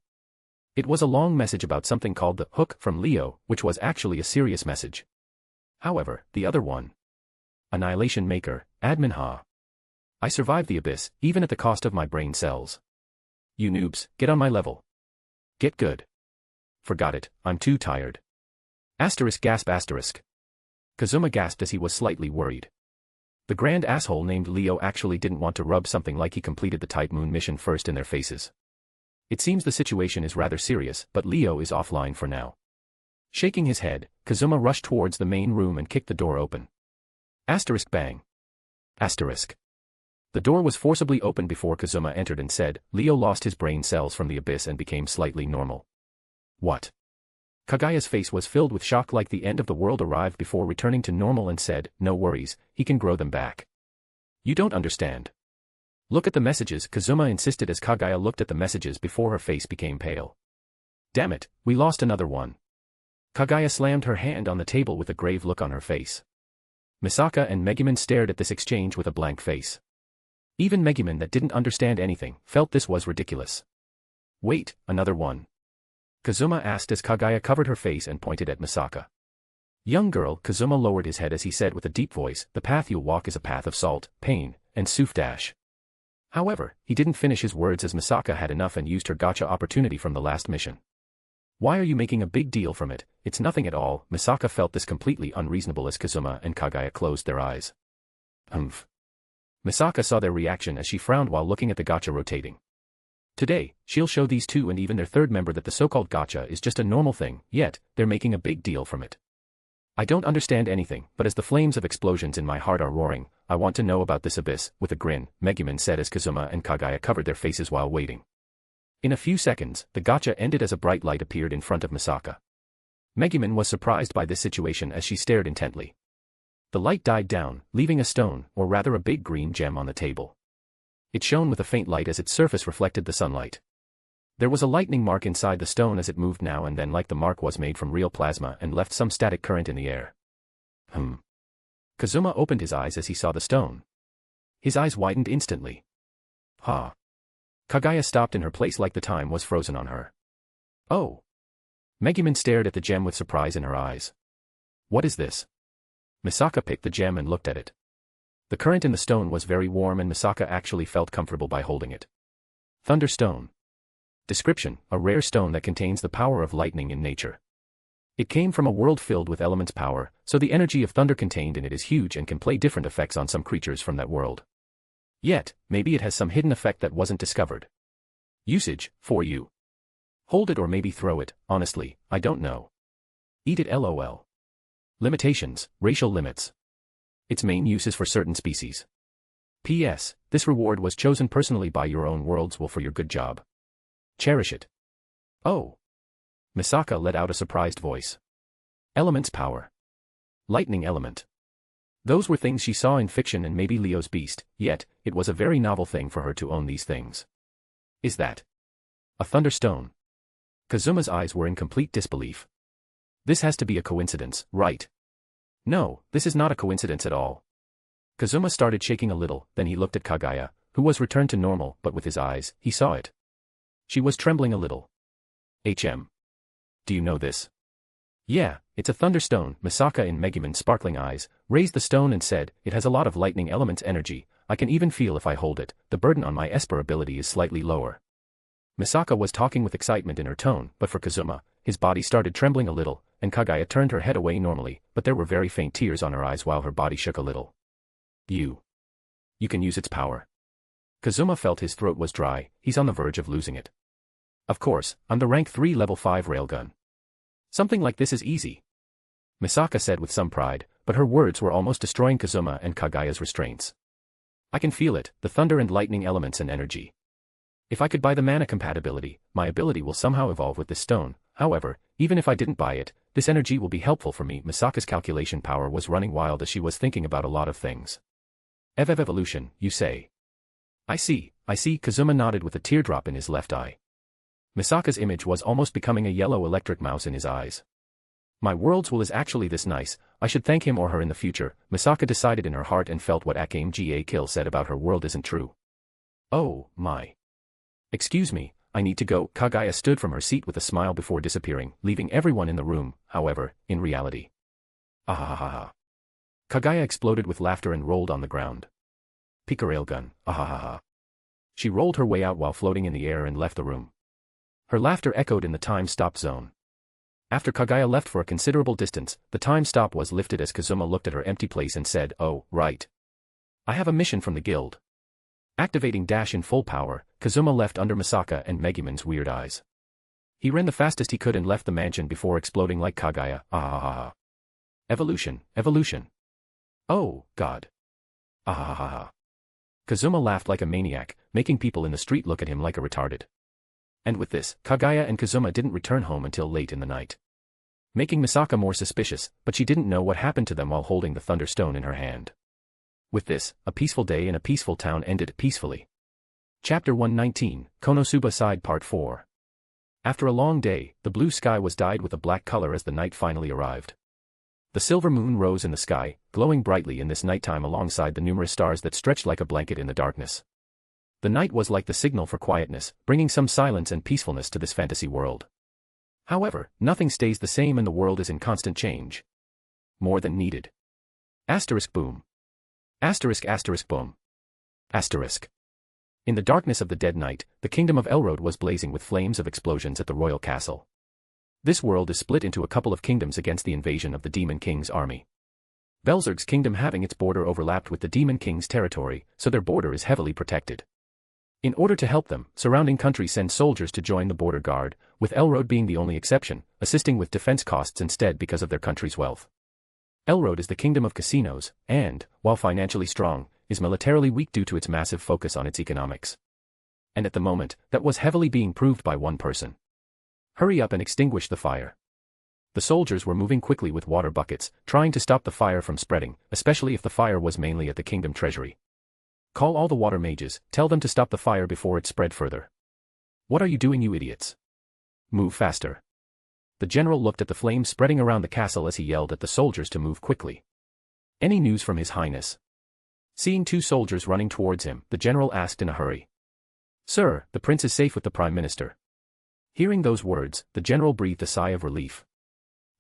It was a long message about something called the hook from Leo, which was actually a serious message. However, the other one. Annihilation Maker, admin ha. I survived the abyss, even at the cost of my brain cells. You noobs, get on my level. Get good. Forgot it, I'm too tired. Asterisk gasp asterisk. Kazuma gasped as he was slightly worried. The grand asshole named Leo actually didn't want to rub something like he completed the Type Moon mission first in their faces. It seems the situation is rather serious, but Leo is offline for now. Shaking his head, Kazuma rushed towards the main room and kicked the door open. Asterisk bang. Asterisk. The door was forcibly opened before Kazuma entered and said, Leo lost his brain cells from the abyss and became slightly normal. What? Kagaya's face was filled with shock like the end of the world arrived before returning to normal and said, no worries, he can grow them back. You don't understand. Look at the messages, Kazuma insisted as Kagaya looked at the messages before her face became pale. Damn it, we lost another one. Kagaya slammed her hand on the table with a grave look on her face. Misaka and Megumin stared at this exchange with a blank face. Even Megumin that didn't understand anything felt this was ridiculous. Wait, another one? Kazuma asked as Kagaya covered her face and pointed at Misaka. Young girl, Kazuma lowered his head as he said with a deep voice, the path you'll walk is a path of salt, pain, and souf. However, he didn't finish his words as Misaka had enough and used her gotcha opportunity from the last mission. Why are you making a big deal from it? It's nothing at all. Misaka felt this completely unreasonable as Kazuma and Kagaya closed their eyes. Humph. Misaka saw their reaction as she frowned while looking at the gotcha rotating. Today, she'll show these two and even their third member that the so-called gotcha is just a normal thing, yet, they're making a big deal from it. I don't understand anything, but as the flames of explosions in my heart are roaring, I want to know about this abyss, with a grin, Megumin said as Kazuma and Kagaya covered their faces while waiting. In a few seconds, the gotcha ended as a bright light appeared in front of Misaka. Megumin was surprised by this situation as she stared intently. The light died down, leaving a stone, or rather a big green gem on the table. It shone with a faint light as its surface reflected the sunlight. There was a lightning mark inside the stone as it moved now and then like the mark was made from real plasma and left some static current in the air. Kazuma opened his eyes as he saw the stone. His eyes widened instantly. Ha. Kagaya stopped in her place like the time was frozen on her. Oh. Megumin stared at the gem with surprise in her eyes. What is this? Misaka picked the gem and looked at it. The current in the stone was very warm and Misaka actually felt comfortable by holding it. Thunderstone. Description, a rare stone that contains the power of lightning in nature. It came from a world filled with elements power, so the energy of thunder contained in it is huge and can play different effects on some creatures from that world. Yet, maybe it has some hidden effect that wasn't discovered. Usage, for you. Hold it or maybe throw it, honestly, I don't know. Eat it lol. Limitations, racial limits. Its main use is for certain species. P.S. This reward was chosen personally by your own worlds will for your good job. Cherish it. Oh. Misaka let out a surprised voice. Elements power. Lightning element. Those were things she saw in fiction and maybe Leo's beast, yet, it was a very novel thing for her to own these things. Is that a thunderstone? Kazuma's eyes were in complete disbelief. This has to be a coincidence, right? No, this is not a coincidence at all. Kazuma started shaking a little, then he looked at Kagaya, who was returned to normal, but with his eyes, he saw it. She was trembling a little. Do you know this? Yeah, it's a thunderstone. Misaka in Megumin's sparkling eyes, raised the stone and said, it has a lot of lightning element's energy, I can even feel if I hold it, the burden on my Esper ability is slightly lower. Misaka was talking with excitement in her tone, but for Kazuma, his body started trembling a little, and Kagaya turned her head away normally, but there were very faint tears on her eyes while her body shook a little. You can use its power. Kazuma felt his throat was dry, he's on the verge of losing it. Of course, I'm the rank 3 level 5 railgun. Something like this is easy. Misaka said with some pride, but her words were almost destroying Kazuma and Kagaya's restraints. I can feel it, the thunder and lightning elements and energy. If I could buy the mana compatibility, my ability will somehow evolve with this stone, however, even if I didn't buy it, this energy will be helpful for me. Misaka's calculation power was running wild as she was thinking about a lot of things. Evolution, you say? I see, Kazuma nodded with a teardrop in his left eye. Misaka's image was almost becoming a yellow electric mouse in his eyes. My world's will is actually this nice, I should thank him or her in the future, Misaka decided in her heart and felt what Akame Ga Kill said about her world isn't true. Oh, my. Excuse me, I need to go. Kagaya stood from her seat with a smile before disappearing, leaving everyone in the room, however, in reality. Ahahaha. Kagaya exploded with laughter and rolled on the ground. Pika railgun, ahahaha. She rolled her way out while floating in the air and left the room. Her laughter echoed in the time-stop zone. After Kagaya left for a considerable distance, the time stop was lifted as Kazuma looked at her empty place and said, "Oh, right. I have a mission from the guild." Activating dash in full power, Kazuma left under Misaka and Megumin's weird eyes. He ran the fastest he could and left the mansion before exploding like Kagaya, ahahaha. Evolution, evolution. Oh, God. Ahahaha. Kazuma laughed like a maniac, making people in the street look at him like a retarded. And with this, Kagaya and Kazuma didn't return home until late in the night. Making Misaka more suspicious, but she didn't know what happened to them while holding the Thunderstone in her hand. With this, a peaceful day in a peaceful town ended peacefully. Chapter 119, Konosuba Side Part 4. After a long day, the blue sky was dyed with a black color as the night finally arrived. The silver moon rose in the sky, glowing brightly in this nighttime alongside the numerous stars that stretched like a blanket in the darkness. The night was like the signal for quietness, bringing some silence and peacefulness to this fantasy world. However, nothing stays the same and the world is in constant change. More than needed. Asterisk boom. Asterisk asterisk boom. Asterisk. In the darkness of the dead night, the kingdom of Elrode was blazing with flames of explosions at the royal castle. This world is split into a couple of kingdoms against the invasion of the Demon King's army. Belzerg's kingdom having its border overlapped with the Demon King's territory, so their border is heavily protected. In order to help them, surrounding countries send soldiers to join the border guard, with Elrode being the only exception, assisting with defense costs instead because of their country's wealth. Elrode is the kingdom of casinos, and, while financially strong, is militarily weak due to its massive focus on its economics. And at the moment, that was heavily being proved by one person. Hurry up and extinguish the fire. The soldiers were moving quickly with water buckets, trying to stop the fire from spreading, especially if the fire was mainly at the kingdom treasury. Call all the water mages, tell them to stop the fire before it spread further. What are you doing, you idiots? Move faster. The general looked at the flames spreading around the castle as he yelled at the soldiers to move quickly. Any news from His Highness? Seeing two soldiers running towards him, the general asked in a hurry. Sir, the prince is safe with the prime minister. Hearing those words, the general breathed a sigh of relief.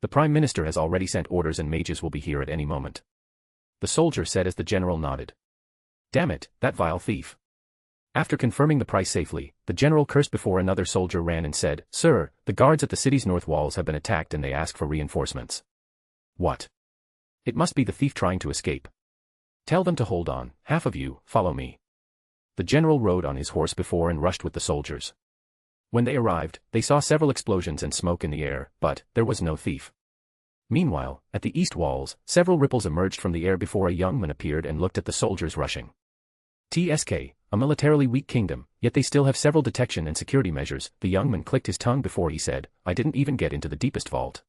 The prime minister has already sent orders and mages will be here at any moment. The soldier said as the general nodded. Damn it, that vile thief. After confirming the price safely, the general cursed before another soldier ran and said, Sir, the guards at the city's north walls have been attacked and they ask for reinforcements. What? It must be the thief trying to escape. Tell them to hold on, half of you, follow me. The general rode on his horse before and rushed with the soldiers. When they arrived, they saw several explosions and smoke in the air, but there was no thief. Meanwhile, at the east walls, several ripples emerged from the air before a young man appeared and looked at the soldiers rushing. TSK, a militarily weak kingdom, yet they still have several detection and security measures. The young man clicked his tongue before he said, I didn't even get into the deepest vault.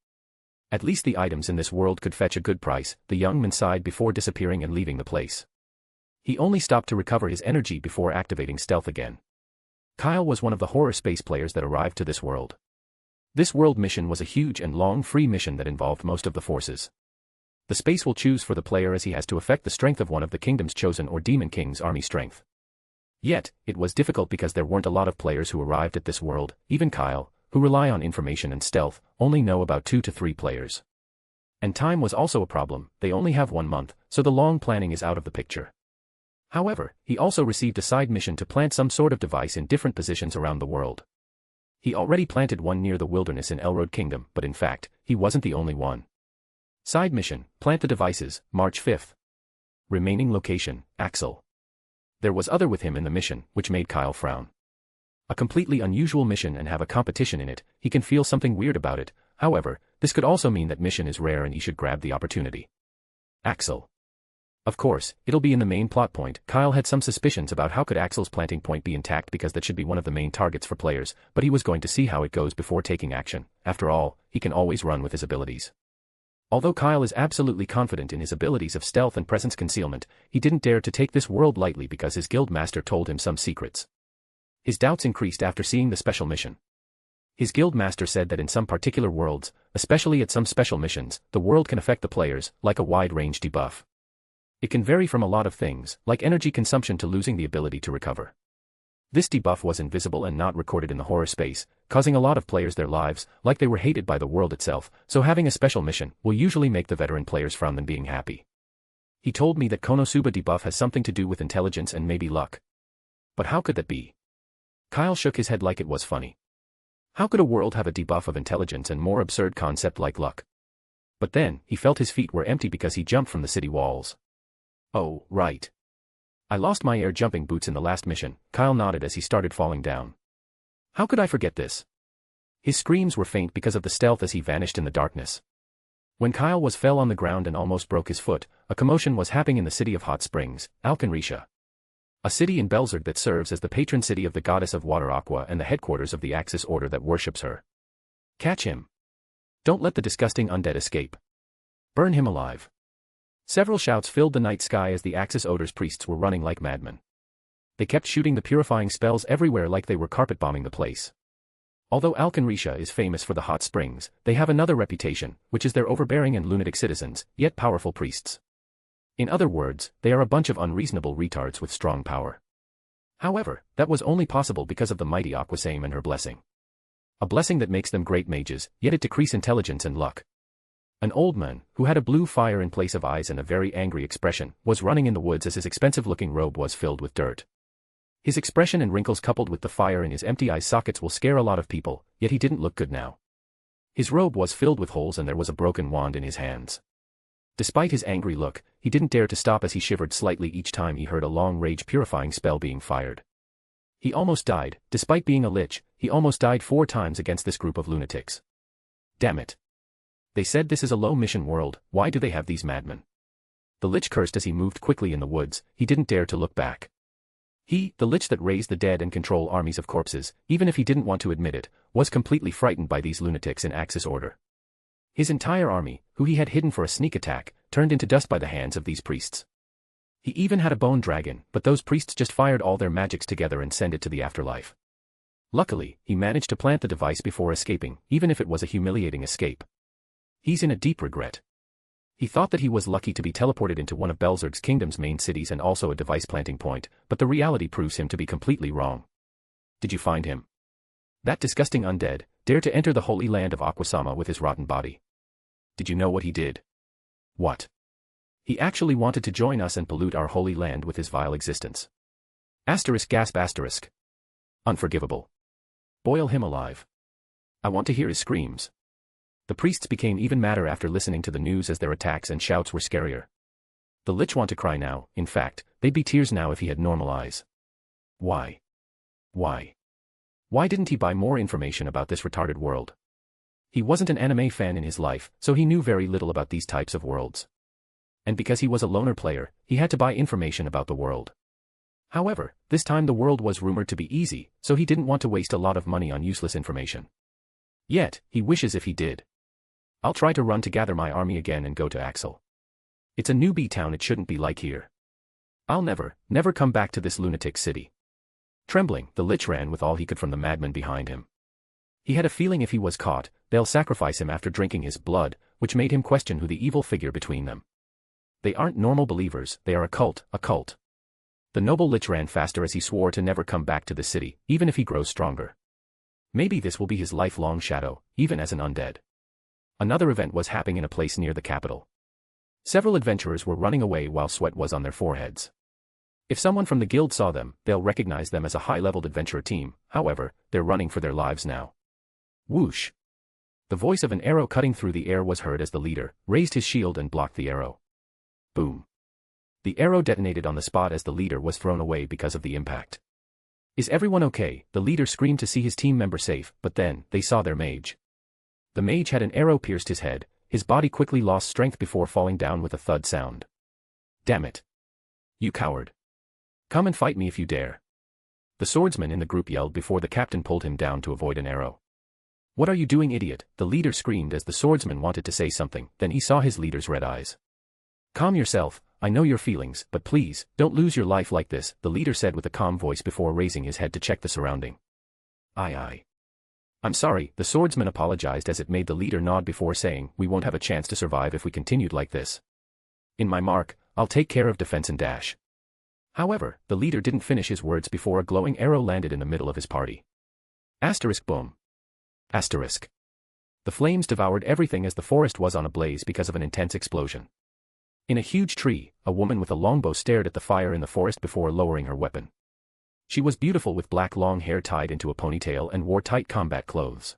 At least the items in this world could fetch a good price. The young man sighed before disappearing and leaving the place. He only stopped to recover his energy before activating stealth again. Kyle was one of the horror space players that arrived to this world. This world mission was a huge and long free mission that involved most of the forces. The space will choose for the player as he has to affect the strength of one of the kingdom's chosen or Demon King's army strength. Yet, it was difficult because there weren't a lot of players who arrived at this world. Even Kyle, who rely on information and stealth, only know about 2 to 3 players. And time was also a problem. They only have 1 month, so the long planning is out of the picture. However, he also received a side mission to plant some sort of device in different positions around the world. He already planted one near the wilderness in Elrode Kingdom, but in fact, he wasn't the only one. Side mission, plant the devices, March 5th. Remaining location, Axel. There was other with him in the mission, which made Kyle frown. A completely unusual mission and have a competition in it, he can feel something weird about it. However, this could also mean that mission is rare and he should grab the opportunity. Axel. Of course, it'll be in the main plot point. Kyle had some suspicions about how could Axel's planting point be intact because that should be one of the main targets for players, but he was going to see how it goes before taking action. After all, he can always run with his abilities. Although Kyle is absolutely confident in his abilities of stealth and presence concealment, he didn't dare to take this world lightly because his guild master told him some secrets. His doubts increased after seeing the special mission. His guild master said that in some particular worlds, especially at some special missions, the world can affect the players, like a wide-range debuff. It can vary from a lot of things, like energy consumption to losing the ability to recover. This debuff was invisible and not recorded in the horror space, causing a lot of players their lives, like they were hated by the world itself, so having a special mission will usually make the veteran players frown than being happy. He told me that Konosuba debuff has something to do with intelligence and maybe luck. But how could that be? Kyle shook his head like it was funny. How could a world have a debuff of intelligence and more absurd concept like luck? But then, he felt his feet were empty because he jumped from the city walls. Oh, right. I lost my air jumping boots in the last mission, Kyle nodded as he started falling down. How could I forget this? His screams were faint because of the stealth as he vanished in the darkness. When Kyle fell on the ground and almost broke his foot, a commotion was happening in the city of Hot Springs, Alkenrisha. A city in Belzerg that serves as the patron city of the goddess of water Aqua and the headquarters of the Axis Order that worships her. Catch him. Don't let the disgusting undead escape. Burn him alive. Several shouts filled the night sky as the Axis Order's priests were running like madmen. They kept shooting the purifying spells everywhere like they were carpet bombing the place. Although Alkenrisha is famous for the hot springs, they have another reputation, which is their overbearing and lunatic citizens, yet powerful priests. In other words, they are a bunch of unreasonable retards with strong power. However, that was only possible because of the mighty Aquasame and her blessing. A blessing that makes them great mages, yet it decrease intelligence and luck. An old man, who had a blue fire in place of eyes and a very angry expression, was running in the woods as his expensive-looking robe was filled with dirt. His expression and wrinkles coupled with the fire in his empty eye sockets will scare a lot of people, yet he didn't look good now. His robe was filled with holes and there was a broken wand in his hands. Despite his angry look, he didn't dare to stop as he shivered slightly each time he heard a long rage-purifying spell being fired. He almost died. Despite being a lich, he almost died 4 times against this group of lunatics. Damn it. They said this is a low-mission world, why do they have these madmen? The lich cursed as he moved quickly in the woods, he didn't dare to look back. He, the lich that raised the dead and control armies of corpses, even if he didn't want to admit it, was completely frightened by these lunatics in Axis Order. His entire army, who he had hidden for a sneak attack, turned into dust by the hands of these priests. He even had a bone dragon, but those priests just fired all their magics together and sent it to the afterlife. Luckily, he managed to plant the device before escaping, even if it was a humiliating escape. He's in a deep regret. He thought that he was lucky to be teleported into one of Belzerg's kingdom's main cities and also a device planting point, but the reality proves him to be completely wrong. Did you find him? That disgusting undead, dared to enter the holy land of Aquasama with his rotten body. Did you know what he did? What? He actually wanted to join us and pollute our holy land with his vile existence. Asterisk gasp asterisk. Unforgivable. Boil him alive. I want to hear his screams. The priests became even madder after listening to the news as their attacks and shouts were scarier. The lich want to cry now, in fact, they'd be tears now if he had normal eyes. Why? Why? Why didn't he buy more information about this retarded world? He wasn't an anime fan in his life, so he knew very little about these types of worlds. And because he was a loner player, he had to buy information about the world. However, this time the world was rumored to be easy, so he didn't want to waste a lot of money on useless information. Yet, he wishes if he did. I'll try to run to gather my army again and go to Axel. It's a newbie town, it shouldn't be like here. I'll never come back to this lunatic city. Trembling, the lich ran with all he could from the madman behind him. He had a feeling if he was caught, they'll sacrifice him after drinking his blood, which made him question who the evil figure between them. They aren't normal believers, they are a cult. The noble lich ran faster as he swore to never come back to the city, even if he grows stronger. Maybe this will be his lifelong shadow, even as an undead. Another event was happening in a place near the capital. Several adventurers were running away while sweat was on their foreheads. If someone from the guild saw them, they'll recognize them as a high-leveled adventurer team, however, they're running for their lives now. Whoosh! The voice of an arrow cutting through the air was heard as the leader raised his shield and blocked the arrow. Boom! The arrow detonated on the spot as the leader was thrown away because of the impact. Is everyone okay? The leader screamed to see his team member safe, but then, they saw their mage. The mage had an arrow pierced his head, his body quickly lost strength before falling down with a thud sound. Damn it! You coward! Come and fight me if you dare! The swordsman in the group yelled before the captain pulled him down to avoid an arrow. What are you doing, idiot? The leader screamed as the swordsman wanted to say something, then he saw his leader's red eyes. Calm yourself, I know your feelings, but please, don't lose your life like this, the leader said with a calm voice before raising his head to check the surrounding. Aye. I'm sorry, the swordsman apologized as it made the leader nod before saying, we won't have a chance to survive if we continued like this. In my mark, I'll take care of defense and dash. However, the leader didn't finish his words before a glowing arrow landed in the middle of his party. Asterisk boom. Asterisk. The flames devoured everything as the forest was on a blaze because of an intense explosion. In a huge tree, a woman with a longbow stared at the fire in the forest before lowering her weapon. She was beautiful with black long hair tied into a ponytail and wore tight combat clothes.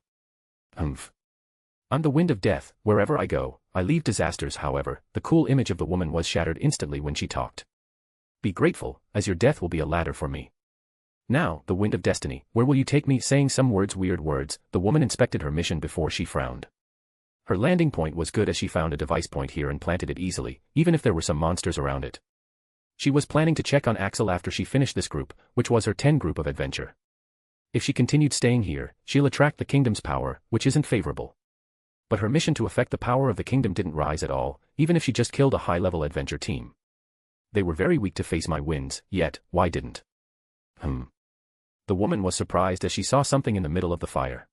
Humph. I'm the wind of death, wherever I go, I leave disasters. However, the cool image of the woman was shattered instantly when she talked. Be grateful, as your death will be a ladder for me. Now, the wind of destiny, where will you take me? Saying some weird words, the woman inspected her mission before she frowned. Her landing point was good as she found a device point here and planted it easily, even if there were some monsters around it. She was planning to check on Axel after she finished this group, which was her 10 group of adventure. If she continued staying here, she'll attract the kingdom's power, which isn't favorable. But her mission to affect the power of the kingdom didn't rise at all, even if she just killed a high-level adventure team. They were very weak to face my winds, yet, why didn't? The woman was surprised as she saw something in the middle of the fire.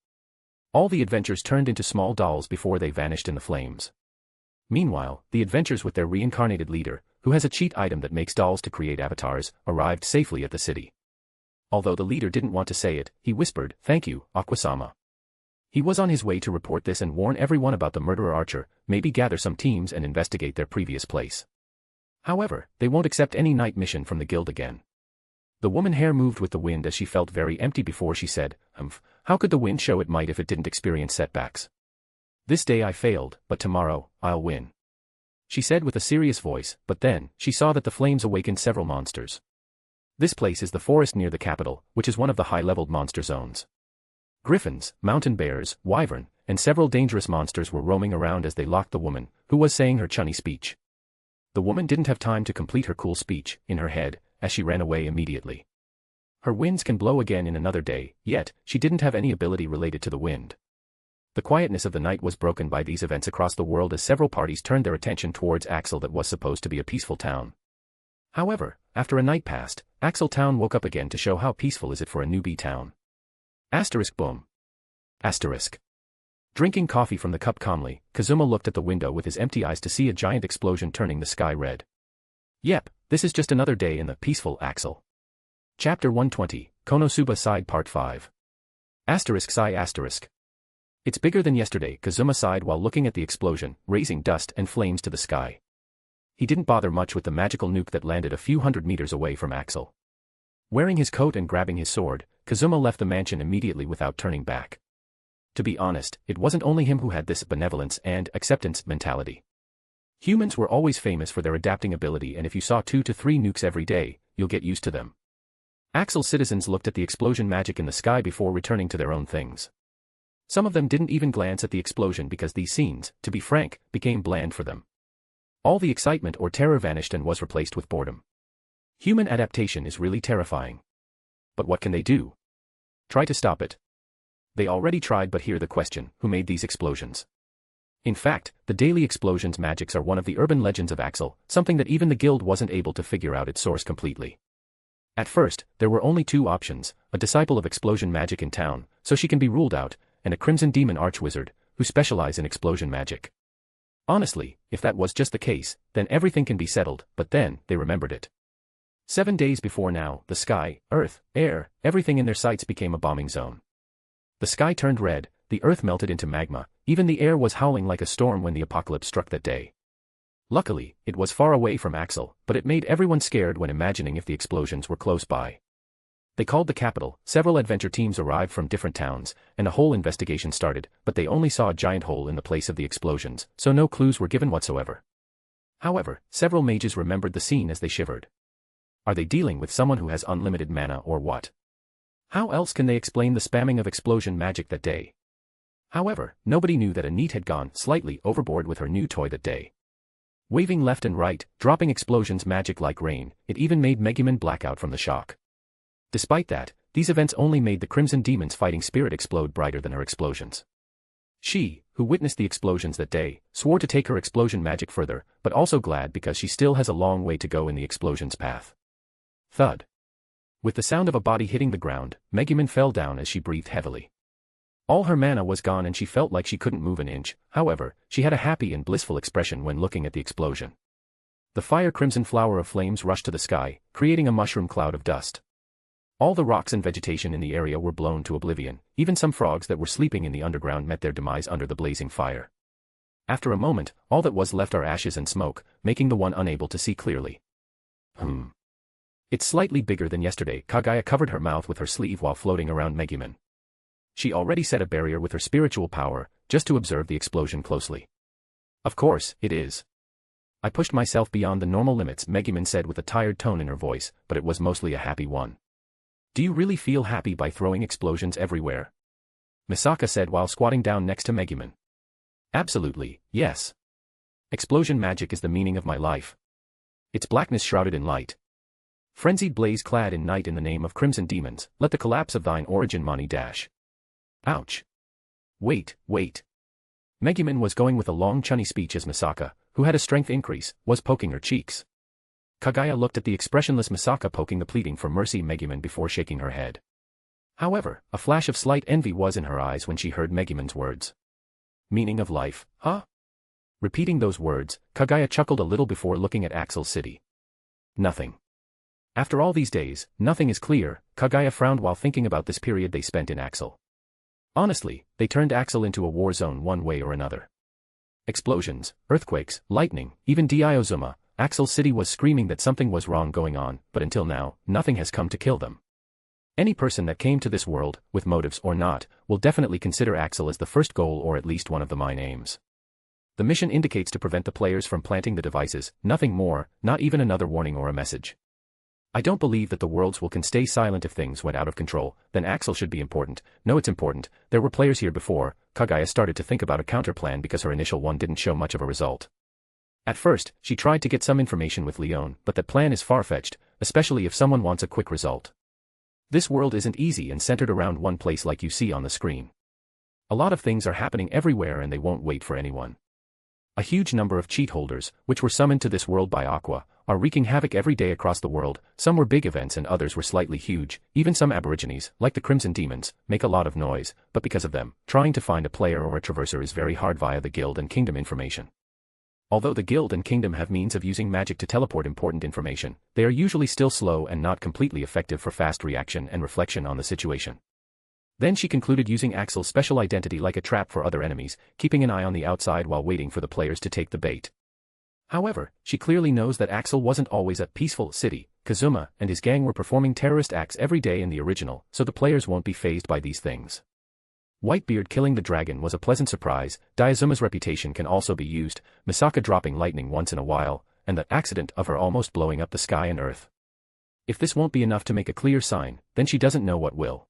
All the adventures turned into small dolls before they vanished in the flames. Meanwhile, the adventures with their reincarnated leader, who has a cheat item that makes dolls to create avatars, arrived safely at the city. Although the leader didn't want to say it, he whispered, "Thank you, Aquasama." He was on his way to report this and warn everyone about the murderer Archer, maybe gather some teams and investigate their previous place. However, they won't accept any night mission from the guild again. The woman's hair moved with the wind as she felt very empty before she said, how could the wind show it might if it didn't experience setbacks? This day I failed, but tomorrow, I'll win. She said with a serious voice, but then, she saw that the flames awakened several monsters. This place is the forest near the capital, which is one of the high-leveled monster zones. Griffins, mountain bears, wyvern, and several dangerous monsters were roaming around as they locked the woman, who was saying her chunny speech. The woman didn't have time to complete her cool speech, in her head, as she ran away immediately. Her winds can blow again in another day, yet, she didn't have any ability related to the wind. The quietness of the night was broken by these events across the world as several parties turned their attention towards Axel that was supposed to be a peaceful town. However, after a night passed, Axel town woke up again to show how peaceful is it for a newbie town. Boom. Drinking coffee from the cup calmly, Kazuma looked at the window with his empty eyes to see a giant explosion turning the sky red. Yep, this is just another day in the peaceful Axel. Chapter 120, Konosuba Side Part 5. Sigh. It's bigger than yesterday, Kazuma sighed while looking at the explosion, raising dust and flames to the sky. He didn't bother much with the magical nuke that landed a few hundred meters away from Axel. Wearing his coat and grabbing his sword, Kazuma left the mansion immediately without turning back. To be honest, it wasn't only him who had this benevolence and acceptance mentality. Humans were always famous for their adapting ability, and if you saw 2 to 3 nukes every day, you'll get used to them. Axel's citizens looked at the explosion magic in the sky before returning to their own things. Some of them didn't even glance at the explosion because these scenes, to be frank, became bland for them. All the excitement or terror vanished and was replaced with boredom. Human adaptation is really terrifying. But what can they do? Try to stop it. They already tried, but hear the question, who made these explosions? In fact, the daily explosions magics are one of the urban legends of Axel, something that even the guild wasn't able to figure out its source completely. At first, there were only 2 options, a disciple of explosion magic in town, so she can be ruled out, and a crimson demon archwizard, who specialize in explosion magic. Honestly, if that was just the case, then everything can be settled, but then, they remembered it. 7 days before now, the sky, earth, air, everything in their sights became a bombing zone. The sky turned red, the earth melted into magma, even the air was howling like a storm when the apocalypse struck that day. Luckily, it was far away from Axel, but it made everyone scared when imagining if the explosions were close by. They called the capital, several adventure teams arrived from different towns, and a whole investigation started, but they only saw a giant hole in the place of the explosions, so no clues were given whatsoever. However, several mages remembered the scene as they shivered. Are they dealing with someone who has unlimited mana or what? How else can they explain the spamming of explosion magic that day? However, nobody knew that Anit had gone slightly overboard with her new toy that day. Waving left and right, dropping explosions magic like rain, it even made Megumin black out from the shock. Despite that, these events only made the Crimson Demon's fighting spirit explode brighter than her explosions. She, who witnessed the explosions that day, swore to take her explosion magic further, but also glad because she still has a long way to go in the explosion's path. Thud. With the sound of a body hitting the ground, Megumin fell down as she breathed heavily. All her mana was gone and she felt like she couldn't move an inch, however, she had a happy and blissful expression when looking at the explosion. The fire-crimson flower of flames rushed to the sky, creating a mushroom cloud of dust. All the rocks and vegetation in the area were blown to oblivion, even some frogs that were sleeping in the underground met their demise under the blazing fire. After a moment, all that was left are ashes and smoke, making the one unable to see clearly. It's slightly bigger than yesterday. Kaguya covered her mouth with her sleeve while floating around Megumin. She already set a barrier with her spiritual power, just to observe the explosion closely. Of course, it is. I pushed myself beyond the normal limits, Megumin said with a tired tone in her voice, but it was mostly a happy one. Do you really feel happy by throwing explosions everywhere? Misaka said while squatting down next to Megumin. Absolutely, yes. Explosion magic is the meaning of my life. Its blackness shrouded in light. Frenzied blaze clad in night in the name of crimson demons, let the collapse of thine origin Mani dash. Ouch. Wait. Megumin was going with a long chunny speech as Misaka, who had a strength increase, was poking her cheeks. Kaguya looked at the expressionless Misaka poking the pleading for mercy Megumin before shaking her head. However, a flash of slight envy was in her eyes when she heard Megumin's words. Meaning of life, huh? Repeating those words, Kaguya chuckled a little before looking at Axel's city. Nothing. After all these days, nothing is clear, Kaguya frowned while thinking about this period they spent in Axel. Honestly, they turned Axel into a war zone one way or another. Explosions, earthquakes, lightning, even Diozuma, Axel's city was screaming that something was wrong going on, but until now, nothing has come to kill them. Any person that came to this world, with motives or not, will definitely consider Axel as the first goal or at least one of the main aims. The mission indicates to prevent the players from planting the devices, nothing more, not even another warning or a message. I don't believe that the worlds can stay silent if things went out of control, then Axel should be important. No, it's important, there were players here before. Kaguya started to think about a counterplan because her initial one didn't show much of a result. At first, she tried to get some information with Leon, but that plan is far-fetched, especially if someone wants a quick result. This world isn't easy and centered around one place like you see on the screen. A lot of things are happening everywhere and they won't wait for anyone. A huge number of cheat holders, which were summoned to this world by Aqua, are wreaking havoc every day across the world. Some were big events and others were slightly huge. Even some aborigines, like the Crimson Demons, make a lot of noise, but because of them, trying to find a player or a traverser is very hard via the Guild and Kingdom information. Although the Guild and Kingdom have means of using magic to teleport important information, they are usually still slow and not completely effective for fast reaction and reflection on the situation. Then she concluded using Axel's special identity like a trap for other enemies, keeping an eye on the outside while waiting for the players to take the bait. However, she clearly knows that Axel wasn't always a peaceful city. Kazuma and his gang were performing terrorist acts every day in the original, so the players won't be fazed by these things. Whitebeard killing the dragon was a pleasant surprise. Diozuma's reputation can also be used, Misaka dropping lightning once in a while, and the accident of her almost blowing up the sky and earth. If this won't be enough to make a clear sign, then she doesn't know what will.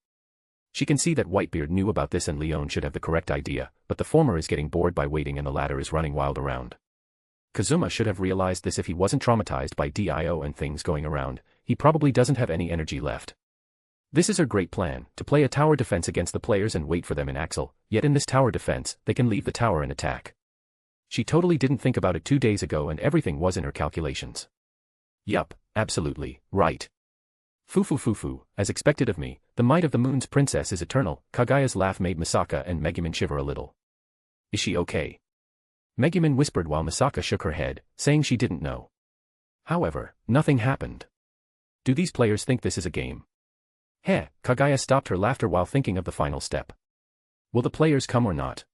She can see that Whitebeard knew about this and Leon should have the correct idea, but the former is getting bored by waiting and the latter is running wild around. Kazuma should have realized this if he wasn't traumatized by Dio and things going around. He probably doesn't have any energy left. This is her great plan, to play a tower defense against the players and wait for them in Axel, yet in this tower defense, they can leave the tower and attack. She totally didn't think about it 2 days ago and everything was in her calculations. Yup, absolutely, right. Fufu, as expected of me, the might of the moon's princess is eternal. Kaguya's laugh made Misaka and Megumin shiver a little. Is she okay? Megumin whispered while Misaka shook her head, saying she didn't know. However, nothing happened. Do these players think this is a game? Heh, Kaguya stopped her laughter while thinking of the final step. Will the players come or not?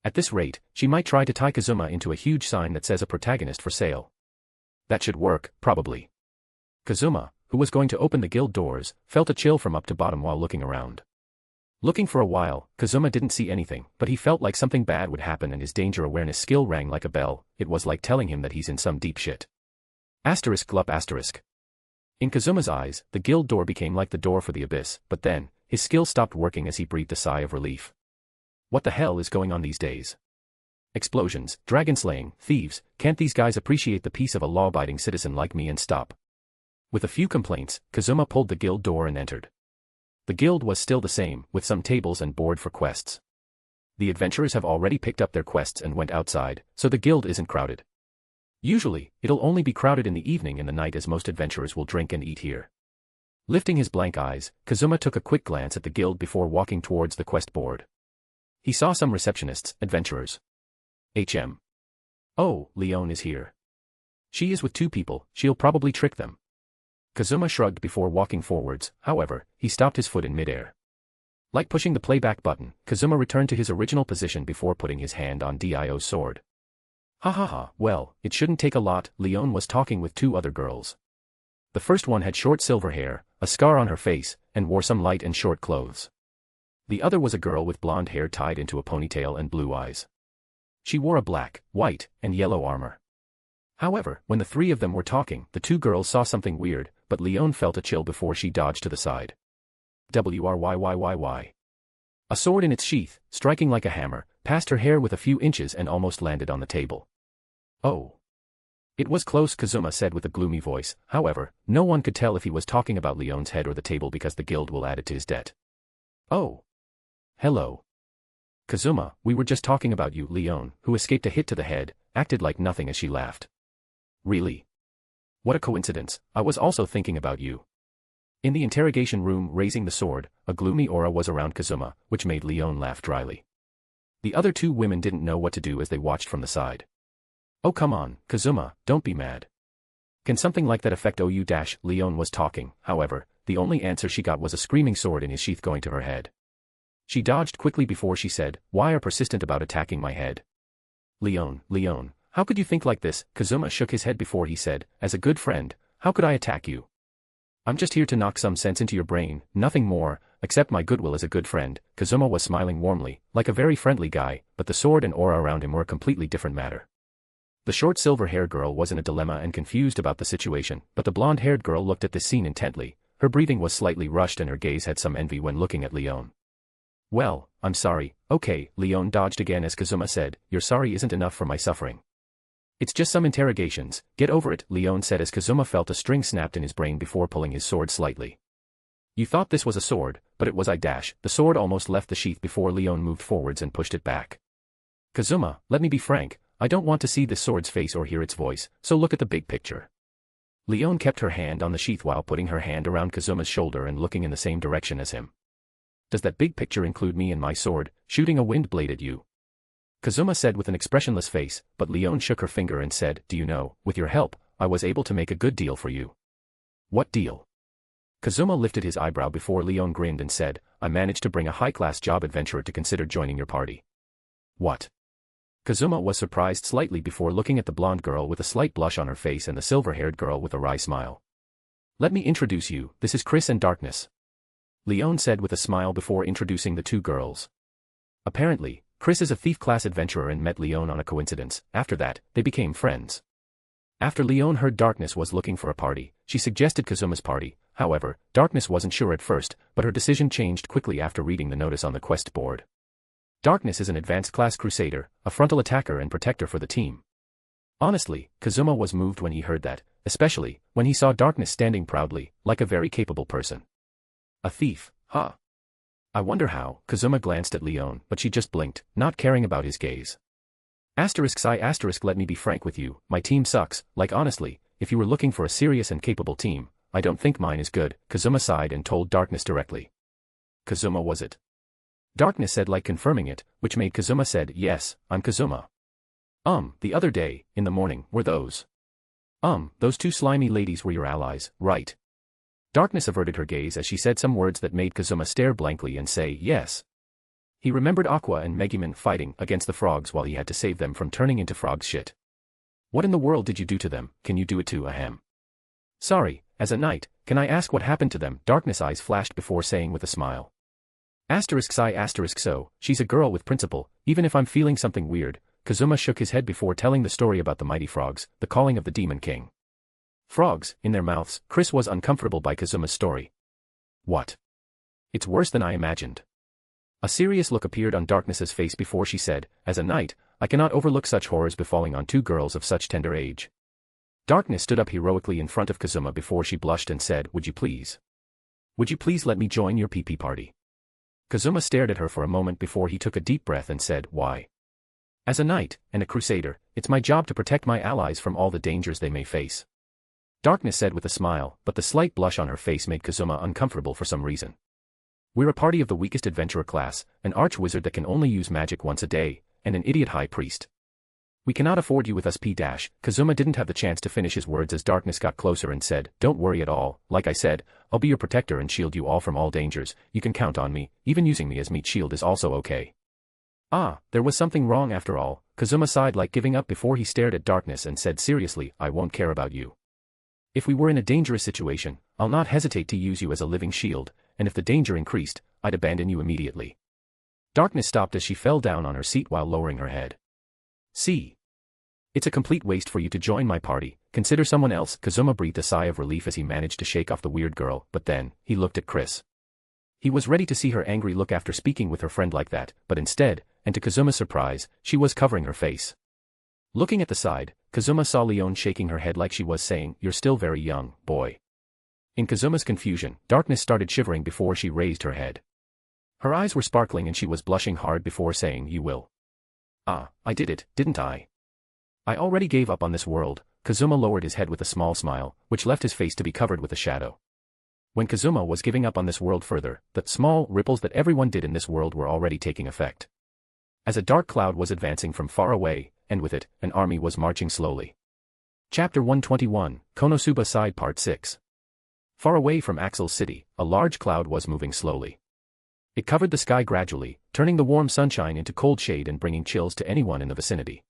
At this rate, she might try to tie Kazuma into a huge sign that says a protagonist for sale. That should work, probably. Kazuma, who was going to open the guild doors, felt a chill from up to bottom while looking around. Looking for a while, Kazuma didn't see anything, but he felt like something bad would happen and his danger awareness skill rang like a bell. It was like telling him that he's in some deep shit. Glup asterisk. In Kazuma's eyes, the guild door became like the door for the abyss, but then, his skill stopped working as he breathed a sigh of relief. What the hell is going on these days? Explosions, dragon slaying, thieves, can't these guys appreciate the peace of a law-abiding citizen like me and stop? With a few complaints, Kazuma pulled the guild door and entered. The guild was still the same, with some tables and board for quests. The adventurers have already picked up their quests and went outside, so the guild isn't crowded. Usually, it'll only be crowded in the evening and the night as most adventurers will drink and eat here. Lifting his blank eyes, Kazuma took a quick glance at the guild before walking towards the quest board. He saw some receptionists, adventurers. HM. Oh, Leon is here. She is with 2 people, she'll probably trick them. Kazuma shrugged before walking forwards, however, he stopped his foot in midair. Like pushing the playback button, Kazuma returned to his original position before putting his hand on Dio's sword. Ha ha ha, well, it shouldn't take a lot. Leon was talking with two other girls. The first one had short silver hair, a scar on her face, and wore some light and short clothes. The other was a girl with blonde hair tied into a ponytail and blue eyes. She wore a black, white, and yellow armor. However, when the three of them were talking, the two girls saw something weird, but Leon felt a chill before she dodged to the side. Wryyyy. A sword in its sheath, striking like a hammer, passed her hair with a few inches and almost landed on the table. Oh. It was close, Kazuma said with a gloomy voice. However, no one could tell if he was talking about Leon's head or the table because the guild will add it to his debt. Oh. Hello. Kazuma, we were just talking about you. Leon, who escaped a hit to the head, acted like nothing as she laughed. Really? What a coincidence, I was also thinking about you. In the interrogation room, raising the sword, a gloomy aura was around Kazuma, which made Leon laugh dryly. The other two women didn't know what to do as they watched from the side. Oh come on, Kazuma, don't be mad. Can something like that affect you? Leon was talking, however, the only answer she got was a screaming sword in his sheath going to her head. She dodged quickly before she said, why are persistent about attacking my head? Leon, how could you think like this? Kazuma shook his head before he said, as a good friend, how could I attack you? I'm just here to knock some sense into your brain, nothing more, except my goodwill as a good friend. Kazuma was smiling warmly, like a very friendly guy, but the sword and aura around him were a completely different matter. The short silver-haired girl was in a dilemma and confused about the situation, but the blonde-haired girl looked at this scene intently. Her breathing was slightly rushed and her gaze had some envy when looking at Leon. Well, I'm sorry. Okay, Leon dodged again as Kazuma said, your sorry isn't enough for my suffering. It's just some interrogations, get over it, Leon said as Kazuma felt a string snapped in his brain before pulling his sword slightly. You thought this was a sword, but it was the sword almost left the sheath before Leon moved forwards and pushed it back. Kazuma, let me be frank, I don't want to see this sword's face or hear its voice, so look at the big picture. Leon kept her hand on the sheath while putting her hand around Kazuma's shoulder and looking in the same direction as him. Does that big picture include me and my sword, shooting a wind blade at you? Kazuma said with an expressionless face, but Leon shook her finger and said, do you know, with your help, I was able to make a good deal for you. What deal? Kazuma lifted his eyebrow before Leon grinned and said, I managed to bring a high-class job adventurer to consider joining your party. What? Kazuma was surprised slightly before looking at the blonde girl with a slight blush on her face and the silver-haired girl with a wry smile. Let me introduce you, this is Chris and Darkness. Leon said with a smile before introducing the two girls. Apparently, Chris is a thief-class adventurer and met Leon on a coincidence. After that, they became friends. After Leon heard Darkness was looking for a party, she suggested Kazuma's party. However, Darkness wasn't sure at first, but her decision changed quickly after reading the notice on the quest board. Darkness is an advanced-class crusader, a frontal attacker and protector for the team. Honestly, Kazuma was moved when he heard that, especially when he saw Darkness standing proudly, like a very capable person. A thief, huh? I wonder how. Kazuma glanced at Leon, but she just blinked, not caring about his gaze. Let me be frank with you, my team sucks, like honestly, if you were looking for a serious and capable team, I don't think mine is good. Kazuma sighed and told Darkness directly. Kazuma was it? Darkness said like confirming it, which made Kazuma said, yes, I'm Kazuma. The other day, in the morning, were those two slimy ladies were your allies, right? Darkness averted her gaze as she said some words that made Kazuma stare blankly and say, yes. He remembered Aqua and Megumin fighting against the frogs while he had to save them from turning into frog shit. What in the world did you do to them? Can you do it too, ahem? Sorry, as a knight, can I ask what happened to them? Darkness eyes flashed before saying with a smile. So, she's a girl with principle, even if I'm feeling something weird. Kazuma shook his head before telling the story about the mighty frogs, the calling of the Demon King. Frogs, in their mouths. Chris was uncomfortable by Kazuma's story. What? It's worse than I imagined. A serious look appeared on Darkness's face before she said, as a knight, I cannot overlook such horrors befalling on two girls of such tender age. Darkness stood up heroically in front of Kazuma before she blushed and said, would you please let me join your PP party? Kazuma stared at her for a moment before he took a deep breath and said, why? As a knight, and a crusader, it's my job to protect my allies from all the dangers they may face. Darkness said with a smile, but the slight blush on her face made Kazuma uncomfortable for some reason. We're a party of the weakest adventurer class, an arch-wizard that can only use magic once a day, and an idiot high priest. We cannot afford you with us. Kazuma didn't have the chance to finish his words as darkness got closer and said, don't worry at all, like I said, I'll be your protector and shield you all from all dangers, you can count on me, even using me as meat shield is also okay. Ah, there was something wrong after all, Kazuma sighed like giving up before he stared at darkness and said seriously, I won't care about you. If we were in a dangerous situation, I'll not hesitate to use you as a living shield, and if the danger increased, I'd abandon you immediately. Darkness stopped as she fell down on her seat while lowering her head. See. It's a complete waste for you to join my party, consider someone else. Kazuma breathed a sigh of relief as he managed to shake off the weird girl, but then, he looked at Chris. He was ready to see her angry look after speaking with her friend like that, but instead, and to Kazuma's surprise, she was covering her face. Looking at the side, Kazuma saw Leon shaking her head like she was saying, you're still very young, boy. In Kazuma's confusion, darkness started shivering before she raised her head. Her eyes were sparkling and she was blushing hard before saying, you will. Ah, I did it, didn't I? I already gave up on this world. Kazuma lowered his head with a small smile, which left his face to be covered with a shadow. When Kazuma was giving up on this world further, the small ripples that everyone did in this world were already taking effect. As a dark cloud was advancing from far away, and with it, an army was marching slowly. Chapter 121, Konosuba Side Part 6. Far away from Axel's city, a large cloud was moving slowly. It covered the sky gradually, turning the warm sunshine into cold shade and bringing chills to anyone in the vicinity.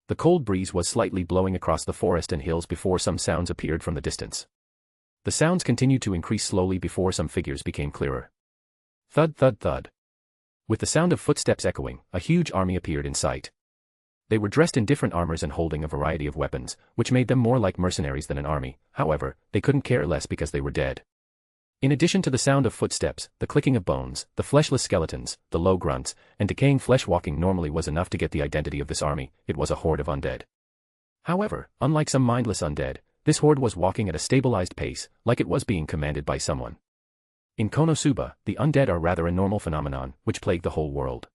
The cold breeze was slightly blowing across the forest and hills before some sounds appeared from the distance. The sounds continued to increase slowly before some figures became clearer. Thud thud thud. With the sound of footsteps echoing, a huge army appeared in sight. They were dressed in different armors and holding a variety of weapons, which made them more like mercenaries than an army. However, they couldn't care less because they were dead. In addition to the sound of footsteps, the clicking of bones, the fleshless skeletons, the low grunts, and decaying flesh walking normally was enough to get the identity of this army. It was a horde of undead. However, unlike some mindless undead, this horde was walking at a stabilized pace, like it was being commanded by someone. In Konosuba, the undead are rather a normal phenomenon, which plague the whole world.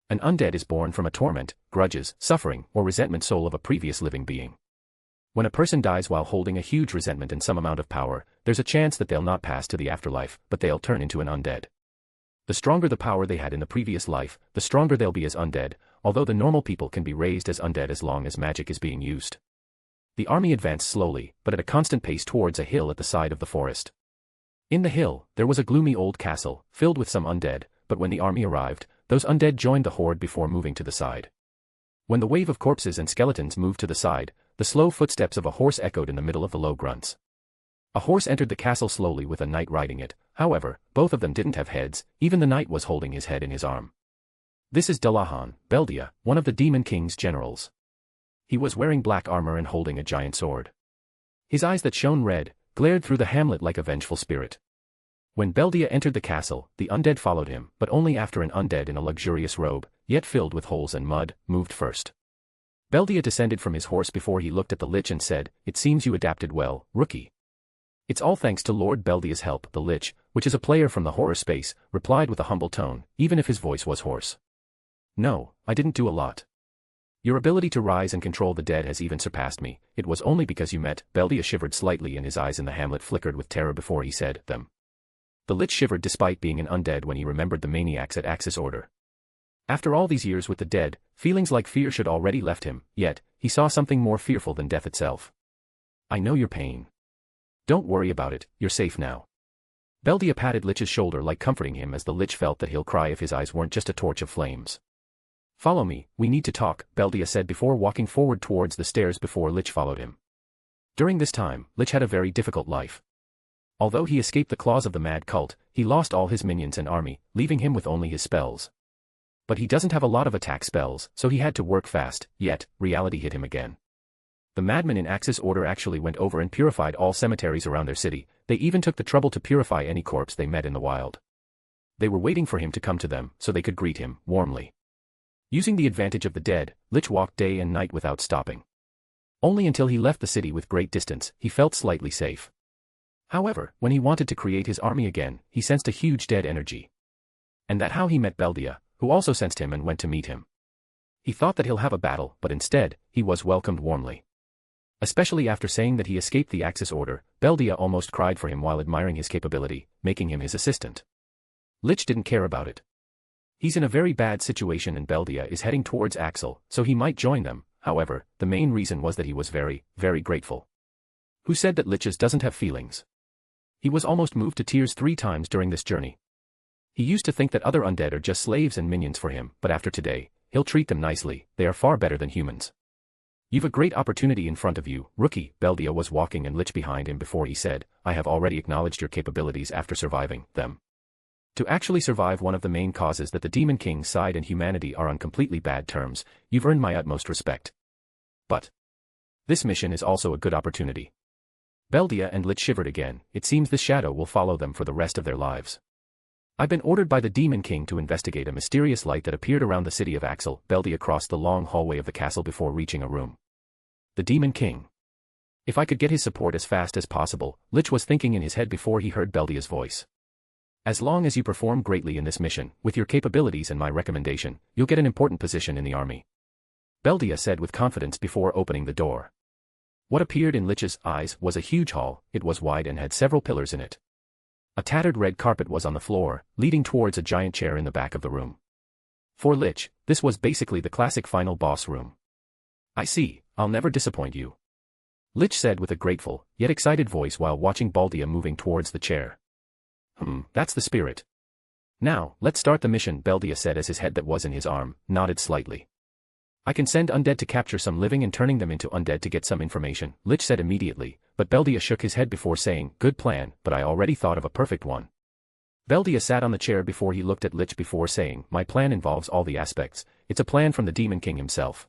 An undead is born from a torment, grudges, suffering, or resentment soul of a previous living being. When a person dies while holding a huge resentment and some amount of power, there's a chance that they'll not pass to the afterlife, but they'll turn into an undead. The stronger the power they had in the previous life, the stronger they'll be as undead, although the normal people can be raised as undead as long as magic is being used. The army advanced slowly, but at a constant pace towards a hill at the side of the forest. In the hill, there was a gloomy old castle, filled with some undead, but when the army arrived, those undead joined the horde before moving to the side. When the wave of corpses and skeletons moved to the side, the slow footsteps of a horse echoed in the middle of the low grunts. A horse entered the castle slowly with a knight riding it. However, both of them didn't have heads, even the knight was holding his head in his arm. This is Delahan, Beldia, one of the Demon King's generals. He was wearing black armor and holding a giant sword. His eyes that shone red, glared through the hamlet like a vengeful spirit. When Beldia entered the castle, the undead followed him, but only after an undead in a luxurious robe, yet filled with holes and mud, moved first. Beldia descended from his horse before he looked at the Lich and said, it seems you adapted well, rookie. It's all thanks to Lord Beldia's help. The Lich, which is a player from the horror space, replied with a humble tone, even if his voice was hoarse. No, I didn't do a lot. Your ability to rise and control the dead has even surpassed me. It was only because you met. Beldia shivered slightly and his eyes in the hamlet flickered with terror before he said, them. The Lich shivered despite being an undead when he remembered the maniacs at Axis Order. After all these years with the dead, feelings like fear should already left him, yet, he saw something more fearful than death itself. I know your pain. Don't worry about it, you're safe now. Beldia patted Lich's shoulder like comforting him as the Lich felt that he'll cry if his eyes weren't just a torch of flames. Follow me, we need to talk, Beldia said before walking forward towards the stairs before Lich followed him. During this time, Lich had a very difficult life. Although he escaped the claws of the mad cult, he lost all his minions and army, leaving him with only his spells. But he doesn't have a lot of attack spells, so he had to work fast, yet, reality hit him again. The madmen in Axis Order actually went over and purified all cemeteries around their city. They even took the trouble to purify any corpse they met in the wild. They were waiting for him to come to them, so they could greet him, warmly. Using the advantage of the dead, Lich walked day and night without stopping. Only until he left the city with great distance, he felt slightly safe. However, when he wanted to create his army again, he sensed a huge dead energy. And that's how he met Beldia, who also sensed him and went to meet him. He thought that he'll have a battle, but instead, he was welcomed warmly. Especially after saying that he escaped the Axis Order, Beldia almost cried for him while admiring his capability, making him his assistant. Lich didn't care about it. He's in a very bad situation and Beldia is heading towards Axel, so he might join them. However, the main reason was that he was very, very grateful. Who said that liches doesn't have feelings? He was almost moved to tears 3 times during this journey. He used to think that other undead are just slaves and minions for him, but after today, he'll treat them nicely. They are far better than humans. You've a great opportunity in front of you, rookie. Beldia was walking and Lich behind him before he said, I have already acknowledged your capabilities after surviving them. To actually survive one of the main causes that the Demon King's side and humanity are on completely bad terms, you've earned my utmost respect. But this mission is also a good opportunity. Beldia and Lich shivered again. It seems the shadow will follow them for the rest of their lives. I've been ordered by the Demon King to investigate a mysterious light that appeared around the city of Axel. Beldia crossed the long hallway of the castle before reaching a room. The Demon King. If I could get his support as fast as possible, Lich was thinking in his head before he heard Beldia's voice. As long as you perform greatly in this mission, with your capabilities and my recommendation, you'll get an important position in the army. Beldia said with confidence before opening the door. What appeared in Lich's eyes was a huge hall. It was wide and had several pillars in it. A tattered red carpet was on the floor, leading towards a giant chair in the back of the room. For Lich, this was basically the classic final boss room. I see, I'll never disappoint you. Lich said with a grateful, yet excited voice while watching Beldia moving towards the chair. That's the spirit. Now, let's start the mission, Beldia said as his head that was in his arm nodded slightly. I can send undead to capture some living and turning them into undead to get some information, Lich said immediately, but Beldia shook his head before saying, good plan, but I already thought of a perfect one. Beldia sat on the chair before he looked at Lich before saying, my plan involves all the aspects. It's a plan from the Demon King himself.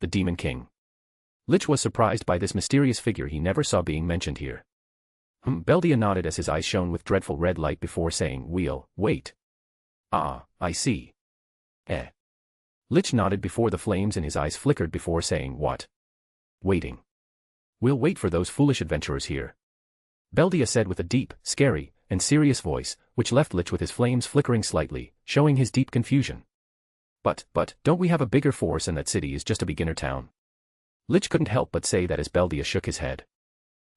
The Demon King. Lich was surprised by this mysterious figure he never saw being mentioned here. Beldia nodded as his eyes shone with dreadful red light before saying, wait. Ah, I see. Lich nodded before the flames in his eyes flickered before saying, what? Waiting. We'll wait for those foolish adventurers here. Beldia said with a deep, scary, and serious voice, which left Lich with his flames flickering slightly, showing his deep confusion. But, don't we have a bigger force and that city is just a beginner town? Lich couldn't help but say that as Beldia shook his head.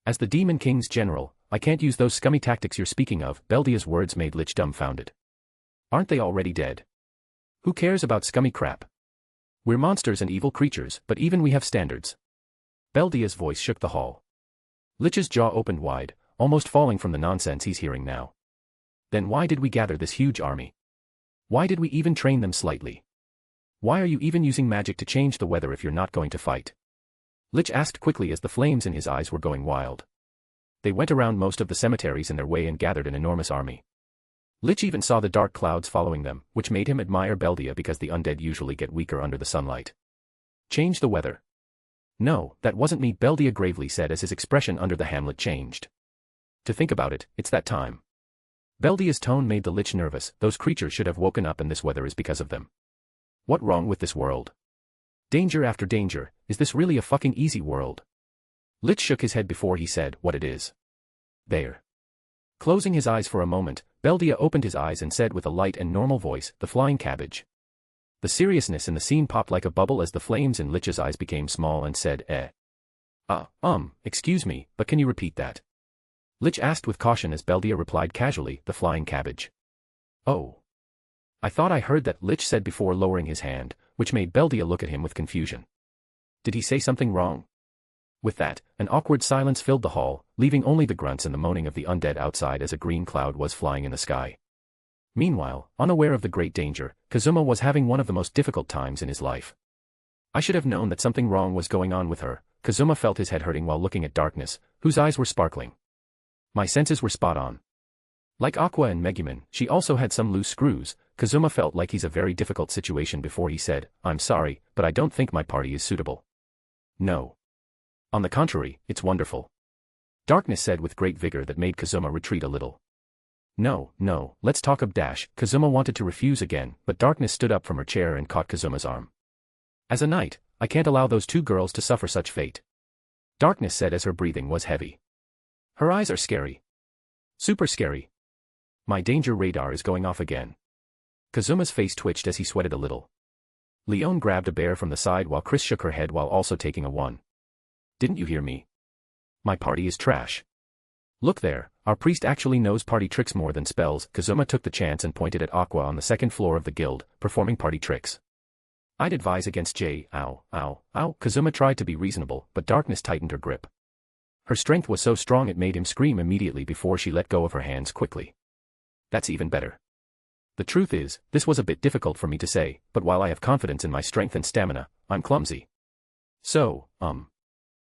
As the Demon King's general, I can't use those scummy tactics you're speaking of. Beldia's words made Lich dumbfounded. Aren't they already dead? Who cares about scummy crap? We're monsters and evil creatures, but even we have standards. Beldia's voice shook the hall. Lich's jaw opened wide, almost falling from the nonsense he's hearing now. Then why did we gather this huge army? Why did we even train them slightly? Why are you even using magic to change the weather if you're not going to fight? Lich asked quickly as the flames in his eyes were going wild. They went around most of the cemeteries in their way and gathered an enormous army. Lich even saw the dark clouds following them, which made him admire Beldia because the undead usually get weaker under the sunlight. Change the weather. No, that wasn't me, Beldia gravely said as his expression under the hamlet changed. To think about it, it's that time. Beldia's tone made the Lich nervous. Those creatures should have woken up and this weather is because of them. What wrong with this world? Danger after danger, is this really a fucking easy world? Lich shook his head before he said what it is. There. Closing his eyes for a moment, Beldia opened his eyes and said with a light and normal voice, the flying cabbage. The seriousness in the scene popped like a bubble as the flames in Lich's eyes became small and said, excuse me, but can you repeat that? Lich asked with caution as Beldia replied casually, the flying cabbage. Oh. I thought I heard that, Lich said before lowering his hand, which made Beldia look at him with confusion. Did he say something wrong? With that, an awkward silence filled the hall, leaving only the grunts and the moaning of the undead outside as a green cloud was flying in the sky. Meanwhile, unaware of the great danger, Kazuma was having one of the most difficult times in his life. I should have known that something wrong was going on with her. Kazuma felt his head hurting while looking at Darkness, whose eyes were sparkling. My senses were spot on. Like Aqua and Megumin, she also had some loose screws. Kazuma felt like he's a very difficult situation before he said, I'm sorry, but I don't think my party is suitable. No. On the contrary, it's wonderful. Darkness said with great vigor that made Kazuma retreat a little. No, let's talk up dash. Kazuma wanted to refuse again, but Darkness stood up from her chair and caught Kazuma's arm. As a knight, I can't allow those two girls to suffer such fate. Darkness said as her breathing was heavy. Her eyes are scary. Super scary. My danger radar is going off again. Kazuma's face twitched as he sweated a little. Leon grabbed a bear from the side while Chris shook her head while also taking a one. Didn't you hear me? My party is trash. Look there, our priest actually knows party tricks more than spells. Kazuma took the chance and pointed at Aqua on the second floor of the guild, performing party tricks. I'd advise against ow. Kazuma tried to be reasonable, but darkness tightened her grip. Her strength was so strong it made him scream immediately before she let go of her hands quickly. That's even better. The truth is, this was a bit difficult for me to say, but while I have confidence in my strength and stamina, I'm clumsy. So,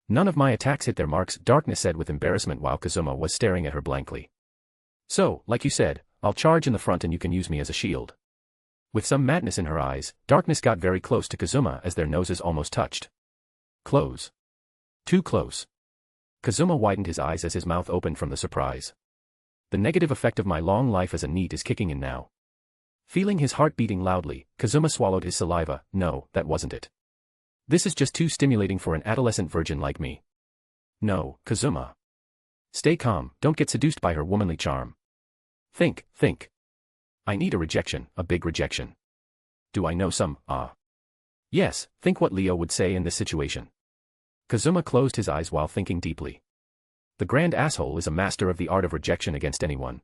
none of my attacks hit their marks, darkness said with embarrassment while Kazuma was staring at her blankly. So, like you said, I'll charge in the front and you can use me as a shield. With some madness in her eyes, darkness got very close to Kazuma as their noses almost touched. Close. Too close. Kazuma widened his eyes as his mouth opened from the surprise. The negative effect of my long life as a NEET is kicking in now. Feeling his heart beating loudly, Kazuma swallowed his saliva. No, that wasn't it. This is just too stimulating for an adolescent virgin like me. No, Kazuma. Stay calm, don't get seduced by her womanly charm. Think. I need a rejection, a big rejection. Do I know some, Yes, think what Leo would say in this situation. Kazuma closed his eyes while thinking deeply. The grand asshole is a master of the art of rejection against anyone.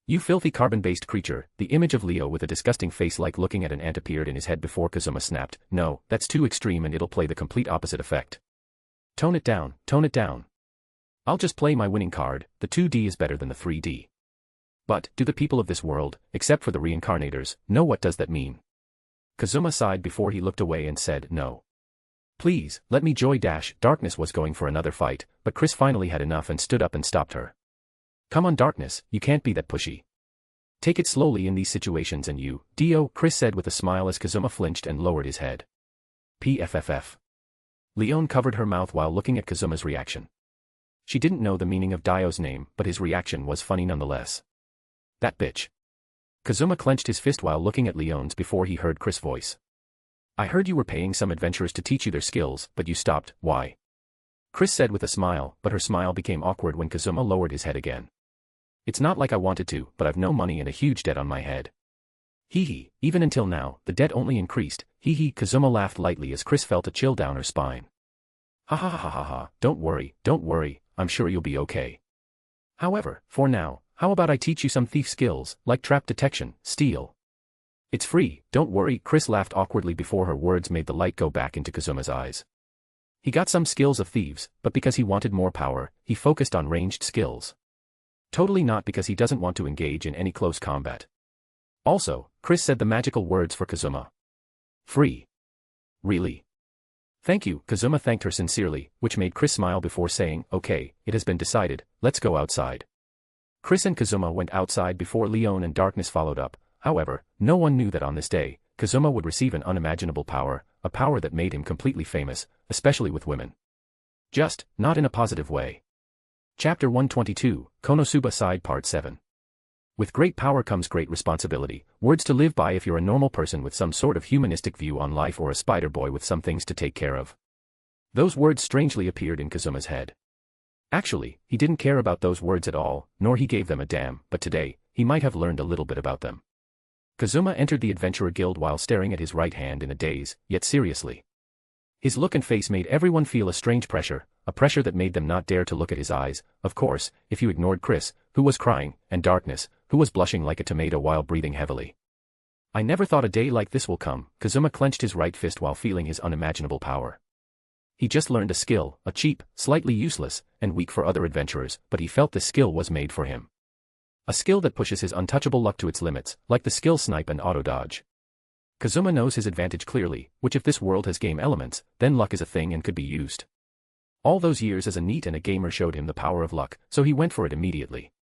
You filthy carbon-based creature, the image of Leo with a disgusting face like looking at an ant appeared in his head before Kazuma snapped. No, that's too extreme and it'll play the complete opposite effect. Tone it down. I'll just play my winning card, the 2D is better than the 3D. But, do the people of this world, except for the reincarnators, know what does that mean? Kazuma sighed before he looked away and said no. Please, let me joy dash. Darkness was going for another fight, but Chris finally had enough and stood up and stopped her. Come on Darkness, you can't be that pushy. Take it slowly in these situations and you, Dio, Chris said with a smile as Kazuma flinched and lowered his head. PFFF. Leon covered her mouth while looking at Kazuma's reaction. She didn't know the meaning of Dio's name, but his reaction was funny nonetheless. That bitch. Kazuma clenched his fist while looking at Leon's before he heard Chris' voice. I heard you were paying some adventurers to teach you their skills, but you stopped, why? Chris said with a smile, but her smile became awkward when Kazuma lowered his head again. It's not like I wanted to, but I've no money and a huge debt on my head. Hee, even until now, the debt only increased. Hee, Kazuma laughed lightly as Chris felt a chill down her spine. Ha, don't worry, I'm sure you'll be okay. However, for now, how about I teach you some thief skills, like trap detection, steal? It's free, don't worry. Chris laughed awkwardly before her words made the light go back into Kazuma's eyes. He got some skills of thieves, but because he wanted more power, he focused on ranged skills. Totally not because he doesn't want to engage in any close combat. Also, Chris said the magical words for Kazuma. Free. Really? Thank you, Kazuma thanked her sincerely, which made Chris smile before saying, okay, it has been decided, let's go outside. Chris and Kazuma went outside before Leon and Darkness followed up. However, no one knew that on this day, Kazuma would receive an unimaginable power, a power that made him completely famous, especially with women. Just, not in a positive way. Chapter 122, Konosuba Side Part 7. With great power comes great responsibility, words to live by if you're a normal person with some sort of humanistic view on life or a spider boy with some things to take care of. Those words strangely appeared in Kazuma's head. Actually, he didn't care about those words at all, nor he gave them a damn, but today, he might have learned a little bit about them. Kazuma entered the Adventurer Guild while staring at his right hand in a daze, yet seriously. His look and face made everyone feel a strange pressure, a pressure that made them not dare to look at his eyes, of course, if you ignored Chris, who was crying, and Darkness, who was blushing like a tomato while breathing heavily. I never thought a day like this will come. Kazuma clenched his right fist while feeling his unimaginable power. He just learned a skill, a cheap, slightly useless, and weak for other adventurers, but he felt this skill was made for him. A skill that pushes his untouchable luck to its limits, like the skill snipe and auto-dodge. Kazuma knows his advantage clearly, which if this world has game elements, then luck is a thing and could be used. All those years as a NEET and a gamer showed him the power of luck, so he went for it immediately.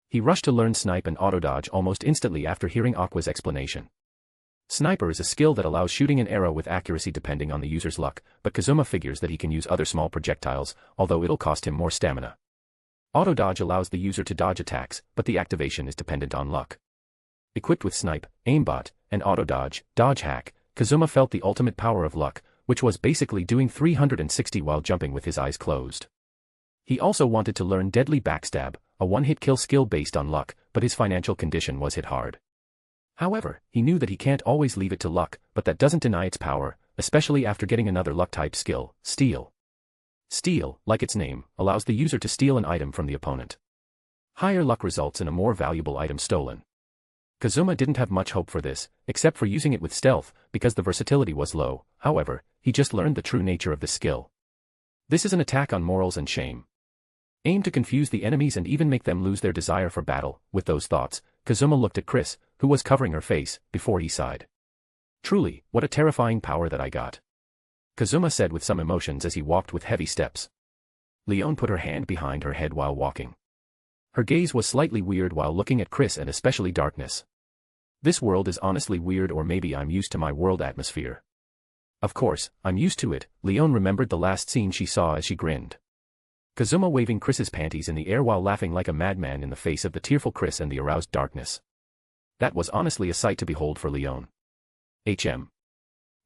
He rushed to learn snipe and auto-dodge almost instantly after hearing Aqua's explanation. Sniper is a skill that allows shooting an arrow with accuracy depending on the user's luck, but Kazuma figures that he can use other small projectiles, although it'll cost him more stamina. Auto-dodge allows the user to dodge attacks, but the activation is dependent on luck. Equipped with snipe, aimbot, and auto-dodge, dodge hack, Kazuma felt the ultimate power of luck, which was basically doing 360 while jumping with his eyes closed. He also wanted to learn deadly backstab, a one-hit kill skill based on luck, but his financial condition was hit hard. However, he knew that he can't always leave it to luck, but that doesn't deny its power, especially after getting another luck-type skill, steal. Steal, like its name, allows the user to steal an item from the opponent. Higher luck results in a more valuable item stolen. Kazuma didn't have much hope for this, except for using it with stealth, because the versatility was low. However, he just learned the true nature of this skill. This is an attack on morals and shame. Aim to confuse the enemies and even make them lose their desire for battle. With those thoughts, Kazuma looked at Chris, who was covering her face, before he sighed. Truly, what a terrifying power that I got. Kazuma said with some emotions as he walked with heavy steps. Leone put her hand behind her head while walking. Her gaze was slightly weird while looking at Chris and especially darkness. This world is honestly weird, or maybe I'm used to my world atmosphere. Of course, I'm used to it. Leone remembered the last scene she saw as she grinned. Kazuma waving Chris's panties in the air while laughing like a madman in the face of the tearful Chris and the aroused darkness. That was honestly a sight to behold for Leone.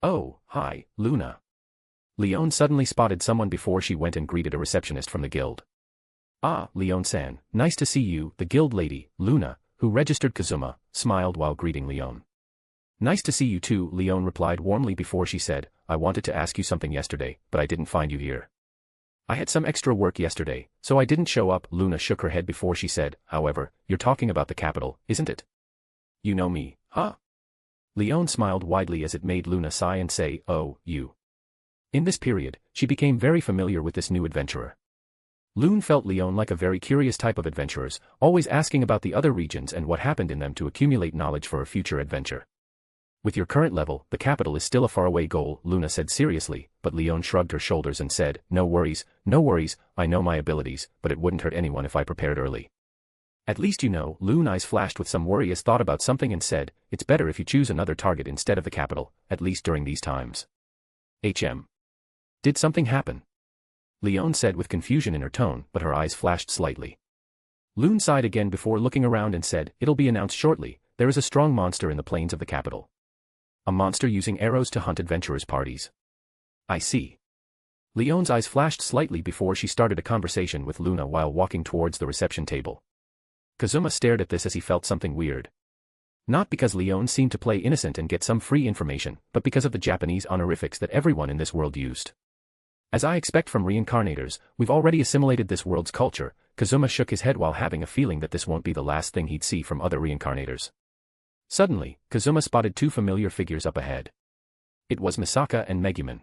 Oh, hi, Luna. Leone suddenly spotted someone before she went and greeted a receptionist from the guild. Ah, Leone-san, nice to see you. The guild lady, Luna, who registered Kazuma, smiled while greeting Leone. Nice to see you too, Leone replied warmly before she said, I wanted to ask you something yesterday, but I didn't find you here. I had some extra work yesterday, so I didn't show up. Luna shook her head before she said, however, you're talking about the capital, isn't it? You know me, huh? Leone smiled widely as it made Luna sigh and say, oh, you. In this period, she became very familiar with this new adventurer. Lune felt Leone like a very curious type of adventurers, always asking about the other regions and what happened in them to accumulate knowledge for a future adventure. With your current level, the capital is still a faraway goal, Luna said seriously, but Leone shrugged her shoulders and said, no worries, I know my abilities, but it wouldn't hurt anyone if I prepared early. At least you know. Lune's eyes flashed with some worry as thought about something and said, it's better if you choose another target instead of the capital, at least during these times. Did something happen? Leone said with confusion in her tone, but her eyes flashed slightly. Lune sighed again before looking around and said, it'll be announced shortly. There is a strong monster in the plains of the capital. A monster using arrows to hunt adventurers' parties. I see. Leone's eyes flashed slightly before she started a conversation with Luna while walking towards the reception table. Kazuma stared at this as he felt something weird. Not because Leone seemed to play innocent and get some free information, but because of the Japanese honorifics that everyone in this world used. As I expect from reincarnators, we've already assimilated this world's culture. Kazuma shook his head while having a feeling that this won't be the last thing he'd see from other reincarnators. Suddenly, Kazuma spotted two familiar figures up ahead. It was Misaka and Megumin.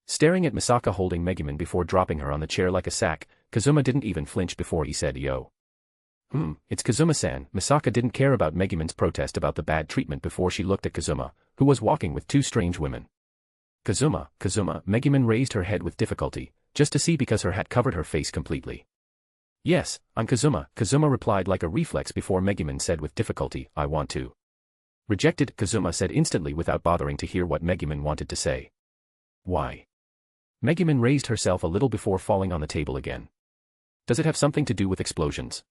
Staring at Misaka holding Megumin before dropping her on the chair like a sack, Kazuma didn't even flinch before he said, yo. It's Kazuma-san. Misaka didn't care about Megumin's protest about the bad treatment before she looked at Kazuma, who was walking with two strange women. Kazuma, Megumin raised her head with difficulty, just to see because her hat covered her face completely. Yes, I'm Kazuma, Kazuma replied like a reflex before Megumin said with difficulty, I want to. Rejected, Kazuma said instantly without bothering to hear what Megumin wanted to say. Why? Megumin raised herself a little before falling on the table again. Does it have something to do with explosions?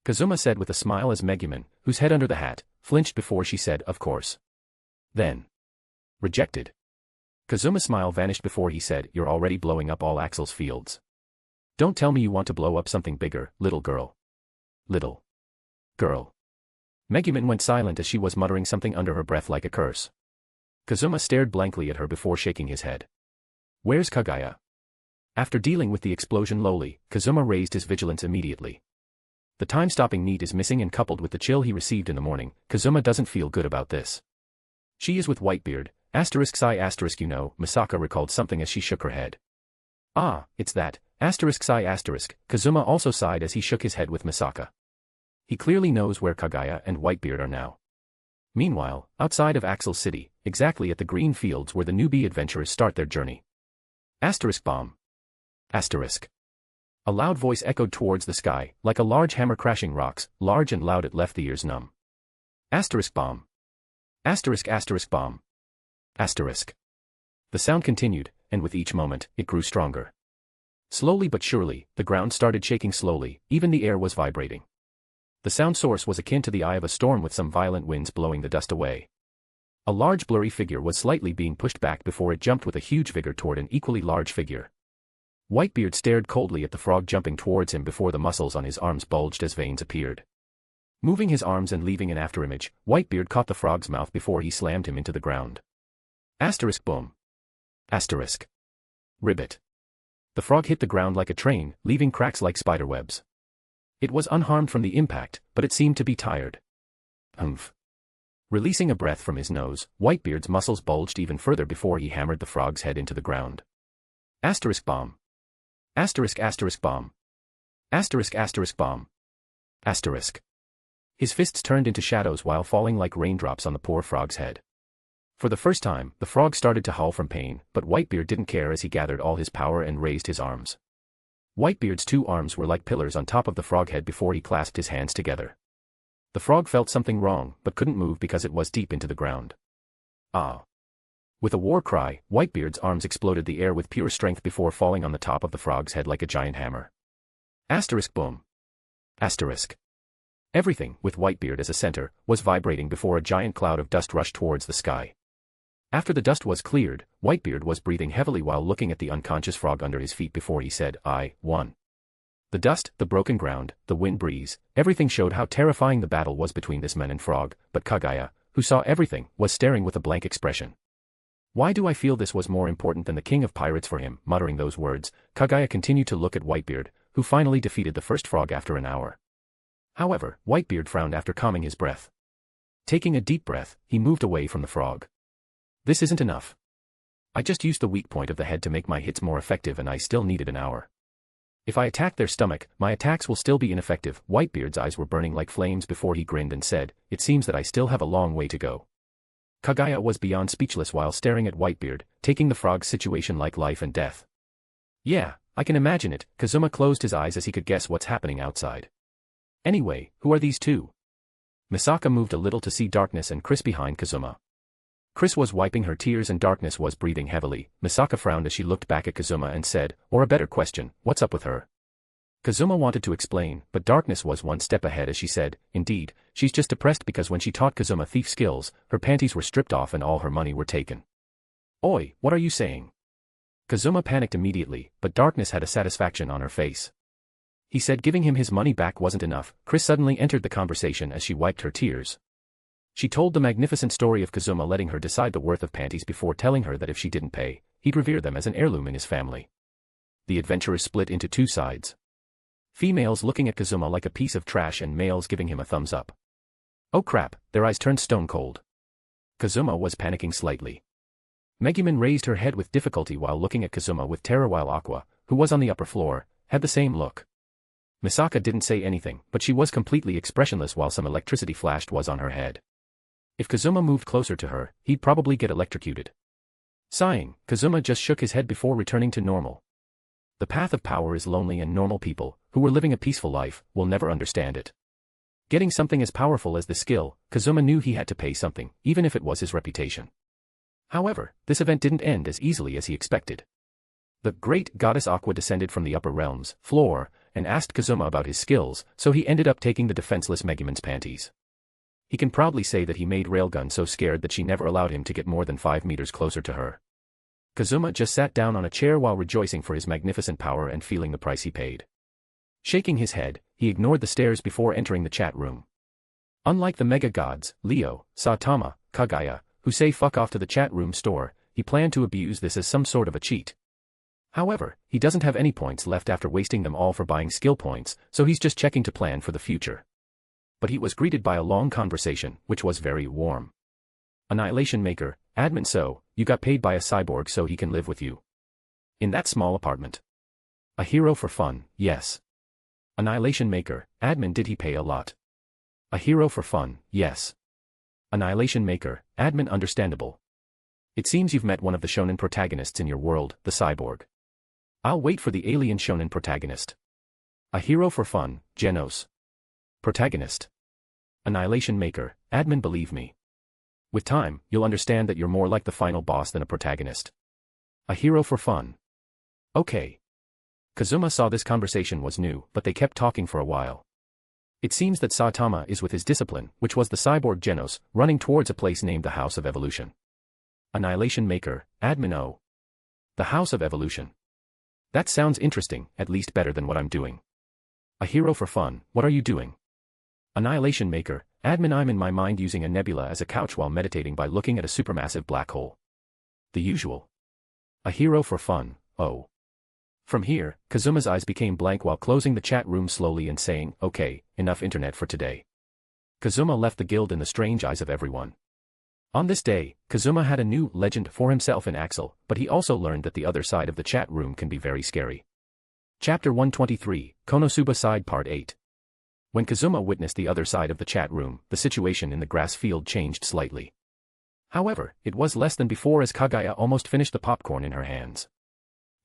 Kazuma said with a smile as Megumin, whose head under the hat, flinched before she said, of course. Then. Rejected. Kazuma's smile vanished before he said, you're already blowing up all Axel's fields. Don't tell me you want to blow up something bigger, little girl. Little girl. Megumin went silent as she was muttering something under her breath like a curse. Kazuma stared blankly at her before shaking his head. Where's Kaguya? After dealing with the explosion lowly, Kazuma raised his vigilance immediately. The time-stopping need is missing, and coupled with the chill he received in the morning, Kazuma doesn't feel good about this. She is with Whitebeard, ****, you know, Misaka recalled something as she shook her head. Ah, it's that, ****, Kazuma also sighed as he shook his head with Misaka. He clearly knows where Kaguya and Whitebeard are now. Meanwhile, outside of Axel's city, exactly at the green fields where the newbie adventurers start their journey. ***bomb. A loud voice echoed towards the sky, like a large hammer crashing rocks, large and loud it left the ears numb. ***bomb. ***bomb. The sound continued, and with each moment, it grew stronger. Slowly but surely, the ground started shaking slowly, even the air was vibrating. The sound source was akin to the eye of a storm with some violent winds blowing the dust away. A large blurry figure was slightly being pushed back before it jumped with a huge vigor toward an equally large figure. Whitebeard stared coldly at the frog jumping towards him before the muscles on his arms bulged as veins appeared. Moving his arms and leaving an afterimage, Whitebeard caught the frog's mouth before he slammed him into the ground. ***boom. Ribbit. The frog hit the ground like a train, leaving cracks like spiderwebs. It was unharmed from the impact, but it seemed to be tired. Humph. Releasing a breath from his nose, Whitebeard's muscles bulged even further before he hammered the frog's head into the ground. Asterisk bomb. Asterisk asterisk bomb. Asterisk asterisk bomb. Asterisk. His fists turned into shadows while falling like raindrops on the poor frog's head. For the first time, the frog started to howl from pain, but Whitebeard didn't care as he gathered all his power and raised his arms. Whitebeard's two arms were like pillars on top of the frog head before he clasped his hands together. The frog felt something wrong, but couldn't move because it was deep into the ground. Ah! With a war cry, Whitebeard's arms exploded the air with pure strength before falling on the top of the frog's head like a giant hammer. Asterisk boom. Asterisk. Everything, with Whitebeard as a center, was vibrating before a giant cloud of dust rushed towards the sky. After the dust was cleared, Whitebeard was breathing heavily while looking at the unconscious frog under his feet before he said, "I won." The dust, the broken ground, the wind breeze, everything showed how terrifying the battle was between this man and frog, but Kaguya, who saw everything, was staring with a blank expression. Why do I feel this was more important than the king of pirates for him? Muttering those words, Kaguya continued to look at Whitebeard, who finally defeated the first frog after an hour. However, Whitebeard frowned after calming his breath. Taking a deep breath, he moved away from the frog. This isn't enough. I just used the weak point of the head to make my hits more effective and I still needed an hour. If I attack their stomach, my attacks will still be ineffective. Whitebeard's eyes were burning like flames before he grinned and said, "It seems that I still have a long way to go." Kaguya was beyond speechless while staring at Whitebeard, taking the frog's situation like life and death. Yeah, I can imagine it. Kazuma closed his eyes as he could guess what's happening outside. Anyway, who are these two? Misaka moved a little to see Darkness and Chris behind Kazuma. Chris was wiping her tears and Darkness was breathing heavily. Misaka frowned as she looked back at Kazuma and said, or a better question, what's up with her? Kazuma wanted to explain, but Darkness was one step ahead as she said, indeed, she's just depressed because when she taught Kazuma thief skills, her panties were stripped off and all her money were taken. Oi, what are you saying? Kazuma panicked immediately, but Darkness had a satisfaction on her face. He said giving him his money back wasn't enough. Chris suddenly entered the conversation as she wiped her tears. She told the magnificent story of Kazuma letting her decide the worth of panties before telling her that if she didn't pay, he'd revere them as an heirloom in his family. The adventurers split into two sides. Females looking at Kazuma like a piece of trash and males giving him a thumbs up. Oh crap, their eyes turned stone cold. Kazuma was panicking slightly. Megumin raised her head with difficulty while looking at Kazuma with terror while Aqua, who was on the upper floor, had the same look. Misaka didn't say anything, but she was completely expressionless while some electricity flashed was on her head. If Kazuma moved closer to her, he'd probably get electrocuted. Sighing, Kazuma just shook his head before returning to normal. The path of power is lonely and normal people, who were living a peaceful life, will never understand it. Getting something as powerful as the skill, Kazuma knew he had to pay something, even if it was his reputation. However, this event didn't end as easily as he expected. The great goddess Aqua descended from the upper realms, floor, and asked Kazuma about his skills, so he ended up taking the defenseless Megumin's panties. He can proudly say that he made Railgun so scared that she never allowed him to get more than 5 meters closer to her. Kazuma just sat down on a chair while rejoicing for his magnificent power and feeling the price he paid. Shaking his head, he ignored the stares before entering the chat room. Unlike the mega gods, Leo, Saitama, Kaguya, who say fuck off to the chat room store, he planned to abuse this as some sort of a cheat. However, he doesn't have any points left after wasting them all for buying skill points, so he's just checking to plan for the future. But he was greeted by a long conversation, which was very warm. Annihilation Maker, admin, so, you got paid by a cyborg so he can live with you. In that small apartment. A hero for fun, yes. Annihilation Maker, admin, did he pay a lot? A hero for fun, yes. Annihilation Maker, admin, understandable. It seems you've met one of the shonen protagonists in your world, the cyborg. I'll wait for the alien shonen protagonist. A hero for fun, Genos. Protagonist. Annihilation Maker, admin, believe me. With time, you'll understand that you're more like the final boss than a protagonist. A hero for fun. Okay. Kazuma saw this conversation was new, but they kept talking for a while. It seems that Saitama is with his discipline, which was the cyborg Genos, running towards a place named the House of Evolution. Annihilation Maker, admin, oh. The House of Evolution. That sounds interesting, at least better than what I'm doing. A hero for fun, what are you doing? Annihilation Maker, admin, I'm in my mind using a nebula as a couch while meditating by looking at a supermassive black hole. The usual. A hero for fun, oh. From here, Kazuma's eyes became blank while closing the chat room slowly and saying, okay, enough internet for today. Kazuma left the guild in the strange eyes of everyone. On this day, Kazuma had a new legend for himself in Axel, but he also learned that the other side of the chat room can be very scary. Chapter 123, Konosuba Side Part 8. When Kazuma witnessed the other side of the chat room, the situation in the grass field changed slightly. However, it was less than before as Kaguya almost finished the popcorn in her hands.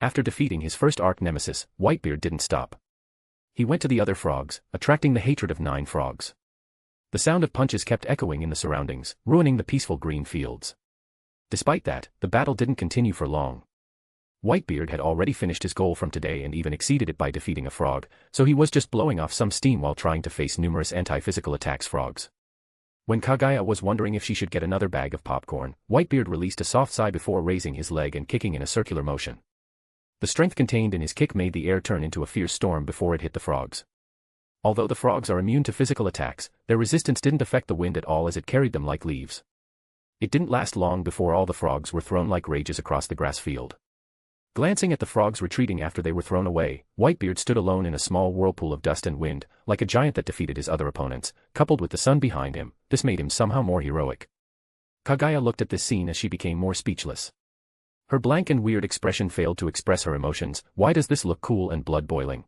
After defeating his first arc nemesis, Whitebeard didn't stop. He went to the other frogs, attracting the hatred of 9 frogs. The sound of punches kept echoing in the surroundings, ruining the peaceful green fields. Despite that, the battle didn't continue for long. Whitebeard had already finished his goal from today and even exceeded it by defeating a frog, so he was just blowing off some steam while trying to face numerous anti-physical attacks frogs. When Kaguya was wondering if she should get another bag of popcorn, Whitebeard released a soft sigh before raising his leg and kicking in a circular motion. The strength contained in his kick made the air turn into a fierce storm before it hit the frogs. Although the frogs are immune to physical attacks, their resistance didn't affect the wind at all as it carried them like leaves. It didn't last long before all the frogs were thrown like rages across the grass field. Glancing at the frogs retreating after they were thrown away, Whitebeard stood alone in a small whirlpool of dust and wind, like a giant that defeated his other opponents, coupled with the sun behind him. This made him somehow more heroic. Kaguya looked at this scene as she became more speechless. Her blank and weird expression failed to express her emotions. Why does this look cool and blood boiling?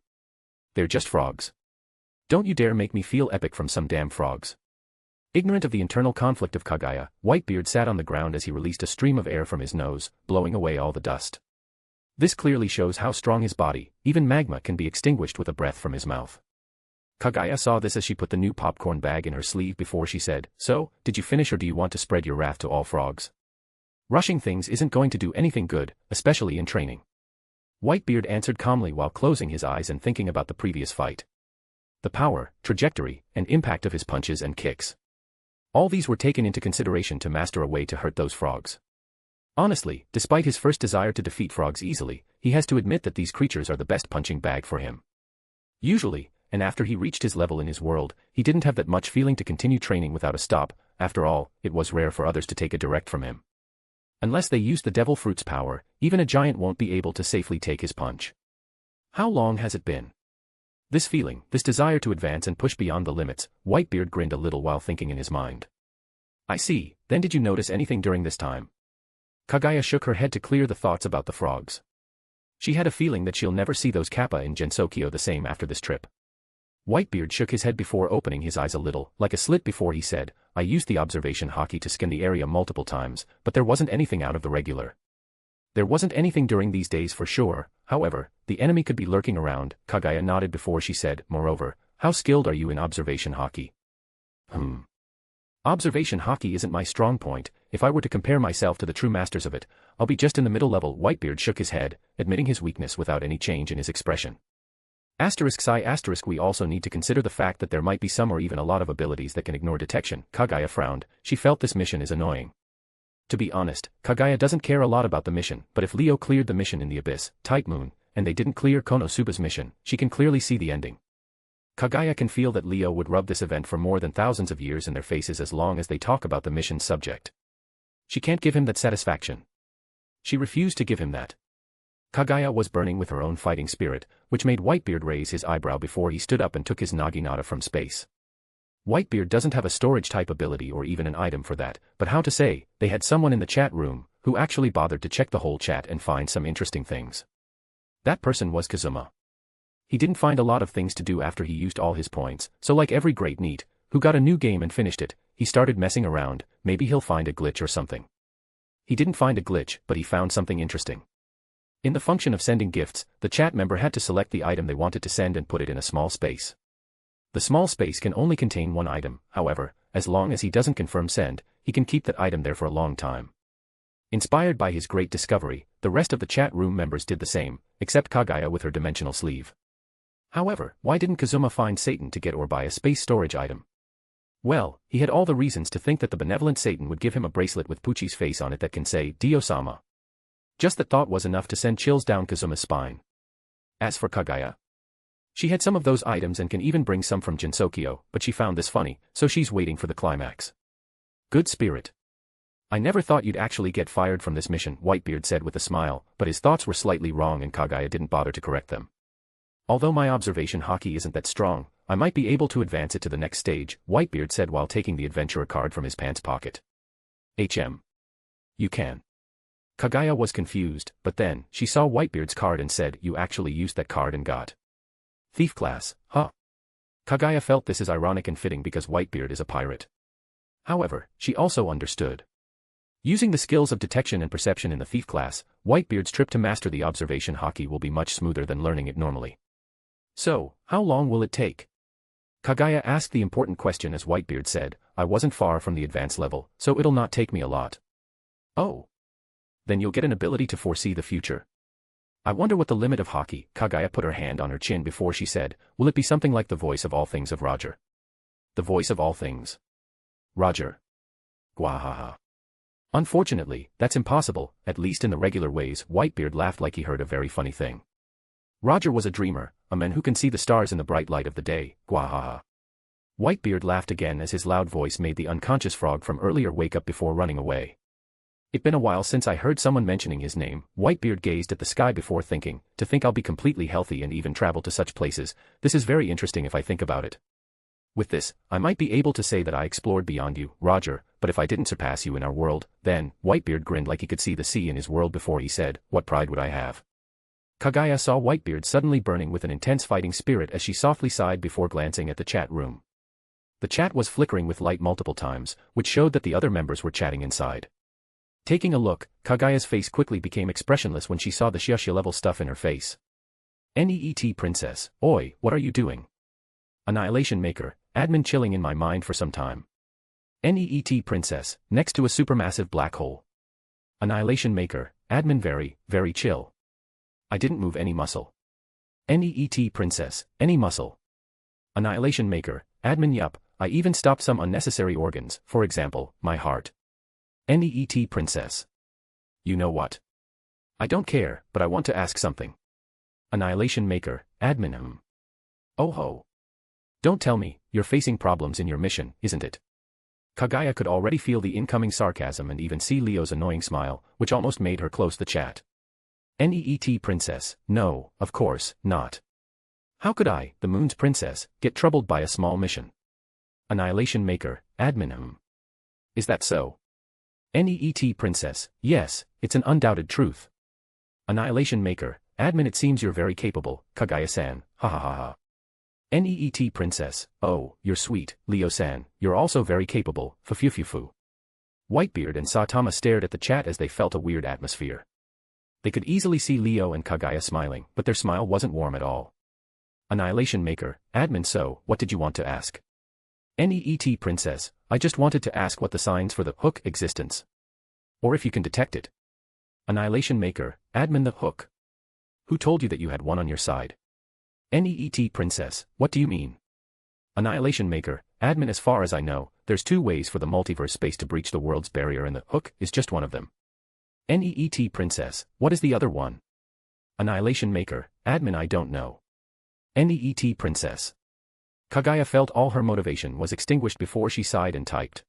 They're just frogs. Don't you dare make me feel epic from some damn frogs. Ignorant of the internal conflict of Kaguya, Whitebeard sat on the ground as he released a stream of air from his nose, blowing away all the dust. This clearly shows how strong his body, even magma, can be extinguished with a breath from his mouth. Kaguya saw this as she put the new popcorn bag in her sleeve before she said, "So, did you finish or do you want to spread your wrath to all frogs? Rushing things isn't going to do anything good, especially in training." Whitebeard answered calmly while closing his eyes and thinking about the previous fight. The power, trajectory, and impact of his punches and kicks. All these were taken into consideration to master a way to hurt those frogs. Honestly, despite his first desire to defeat frogs easily, he has to admit that these creatures are the best punching bag for him. Usually, and after he reached his level in his world, he didn't have that much feeling to continue training without a stop. After all, it was rare for others to take a direct from him. Unless they use the devil fruit's power, even a giant won't be able to safely take his punch. How long has it been? This feeling, this desire to advance and push beyond the limits, Whitebeard grinned a little while thinking in his mind. I see, then did you notice anything during this time? Kaguya shook her head to clear the thoughts about the frogs. She had a feeling that she'll never see those kappa in Gensokyo the same after this trip. Whitebeard shook his head before opening his eyes a little, like a slit before he said, I used the observation hockey to scan the area multiple times, but there wasn't anything out of the regular. There wasn't anything during these days for sure. However, the enemy could be lurking around. Kaguya nodded before she said, moreover, how skilled are you in observation hockey? Observation hockey isn't my strong point. If I were to compare myself to the true masters of it, I'll be just in the middle level. Whitebeard shook his head, admitting his weakness without any change in his expression. We also need to consider the fact that there might be some or even a lot of abilities that can ignore detection. Kaguya frowned. She felt this mission is annoying. To be honest, Kaguya doesn't care a lot about the mission, but if Leo cleared the mission in the Abyss, Type Moon, and they didn't clear Konosuba's mission, she can clearly see the ending. Kaguya can feel that Leo would rub this event for more than thousands of years in their faces as long as they talk about the mission's subject. She can't give him that satisfaction. She refused to give him that. Kaguya was burning with her own fighting spirit, which made Whitebeard raise his eyebrow before he stood up and took his Naginata from space. Whitebeard doesn't have a storage type ability or even an item for that, but how to say, they had someone in the chat room who actually bothered to check the whole chat and find some interesting things. That person was Kazuma. He didn't find a lot of things to do after he used all his points, so like every great NEET, who got a new game and finished it, he started messing around. Maybe he'll find a glitch or something. He didn't find a glitch, but he found something interesting. In the function of sending gifts, the chat member had to select the item they wanted to send and put it in a small space. The small space can only contain one item, however, as long as he doesn't confirm send, he can keep that item there for a long time. Inspired by his great discovery, the rest of the chat room members did the same, except Kaguya with her dimensional sleeve. However, why didn't Kazuma find Satan to get or buy a space storage item? Well, he had all the reasons to think that the benevolent Satan would give him a bracelet with Pucci's face on it that can say, Dio-sama. Just that thought was enough to send chills down Kazuma's spine. As for Kaguya, she had some of those items and can even bring some from Gensokyo, but she found this funny, so she's waiting for the climax. Good spirit. I never thought you'd actually get fired from this mission, Whitebeard said with a smile, but his thoughts were slightly wrong and Kaguya didn't bother to correct them. Although my observation hockey isn't that strong, I might be able to advance it to the next stage, Whitebeard said while taking the adventurer card from his pants pocket. You can. Kaguya was confused, but then, she saw Whitebeard's card and said, you actually used that card and got Thief class, huh? Kaguya felt this is ironic and fitting because Whitebeard is a pirate. However, she also understood. Using the skills of detection and perception in the Thief class, Whitebeard's trip to master the observation hockey will be much smoother than learning it normally. So, how long will it take? Kaguya asked the important question as Whitebeard said, I wasn't far from the advanced level, so it'll not take me a lot. Oh. Then you'll get an ability to foresee the future. I wonder what the limit of hockey. Kaguya put her hand on her chin before she said, will it be something like the voice of all things of Roger? The voice of all things. Roger. Gwahaha. Unfortunately, that's impossible, at least in the regular ways. Whitebeard laughed like he heard a very funny thing. Roger was a dreamer, a man who can see the stars in the bright light of the day. Gwahaha. Whitebeard laughed again as his loud voice made the unconscious frog from earlier wake up before running away. It's been a while since I heard someone mentioning his name. Whitebeard gazed at the sky before thinking, to think I'll be completely healthy and even travel to such places. This is very interesting if I think about it. With this, I might be able to say that I explored beyond you, Roger, but if I didn't surpass you in our world, then, Whitebeard grinned like he could see the sea in his world before he said, what pride would I have? Kaguya saw Whitebeard suddenly burning with an intense fighting spirit as she softly sighed before glancing at the chat room. The chat was flickering with light multiple times, which showed that the other members were chatting inside. Taking a look, Kaguya's face quickly became expressionless when she saw the Xiaxia level stuff in her face. Neet princess, oi, what are you doing? Annihilation Maker, admin chilling in my mind for some time. Neet princess, next to a supermassive black hole. Annihilation Maker, admin very, very chill. I didn't move any muscle. Neet princess, any muscle. Annihilation Maker, admin yup, I even stopped some unnecessary organs, for example, my heart. Neet princess. You know what? I don't care, but I want to ask something. Annihilation Maker, admin Oh ho. Don't tell me, you're facing problems in your mission, isn't it? Kaguya could already feel the incoming sarcasm and even see Leo's annoying smile, which almost made her close the chat. Neet princess, no, of course, not. How could I, the moon's princess, get troubled by a small mission? Annihilation Maker, admin Is that so? Neet princess, yes, it's an undoubted truth. Annihilation Maker, admin it seems you're very capable, Kaguya-san, ha ha ha ha. Neet princess, oh, you're sweet, Leo-san, you're also very capable, fu. Whitebeard and Saitama stared at the chat as they felt a weird atmosphere. They could easily see Leo and Kaguya smiling, but their smile wasn't warm at all. Annihilation Maker, admin so, what did you want to ask? Neet princess, I just wanted to ask what the signs for the hook existence. Or if you can detect it. Annihilation Maker, admin the hook. Who told you that you had one on your side? Neet princess, what do you mean? Annihilation Maker, admin as far as I know, there's two ways for the multiverse space to breach the world's barrier and the hook is just one of them. Neet princess, what is the other one? Annihilation Maker, admin I don't know. Neet princess. Kaguya felt all her motivation was extinguished before she sighed and typed.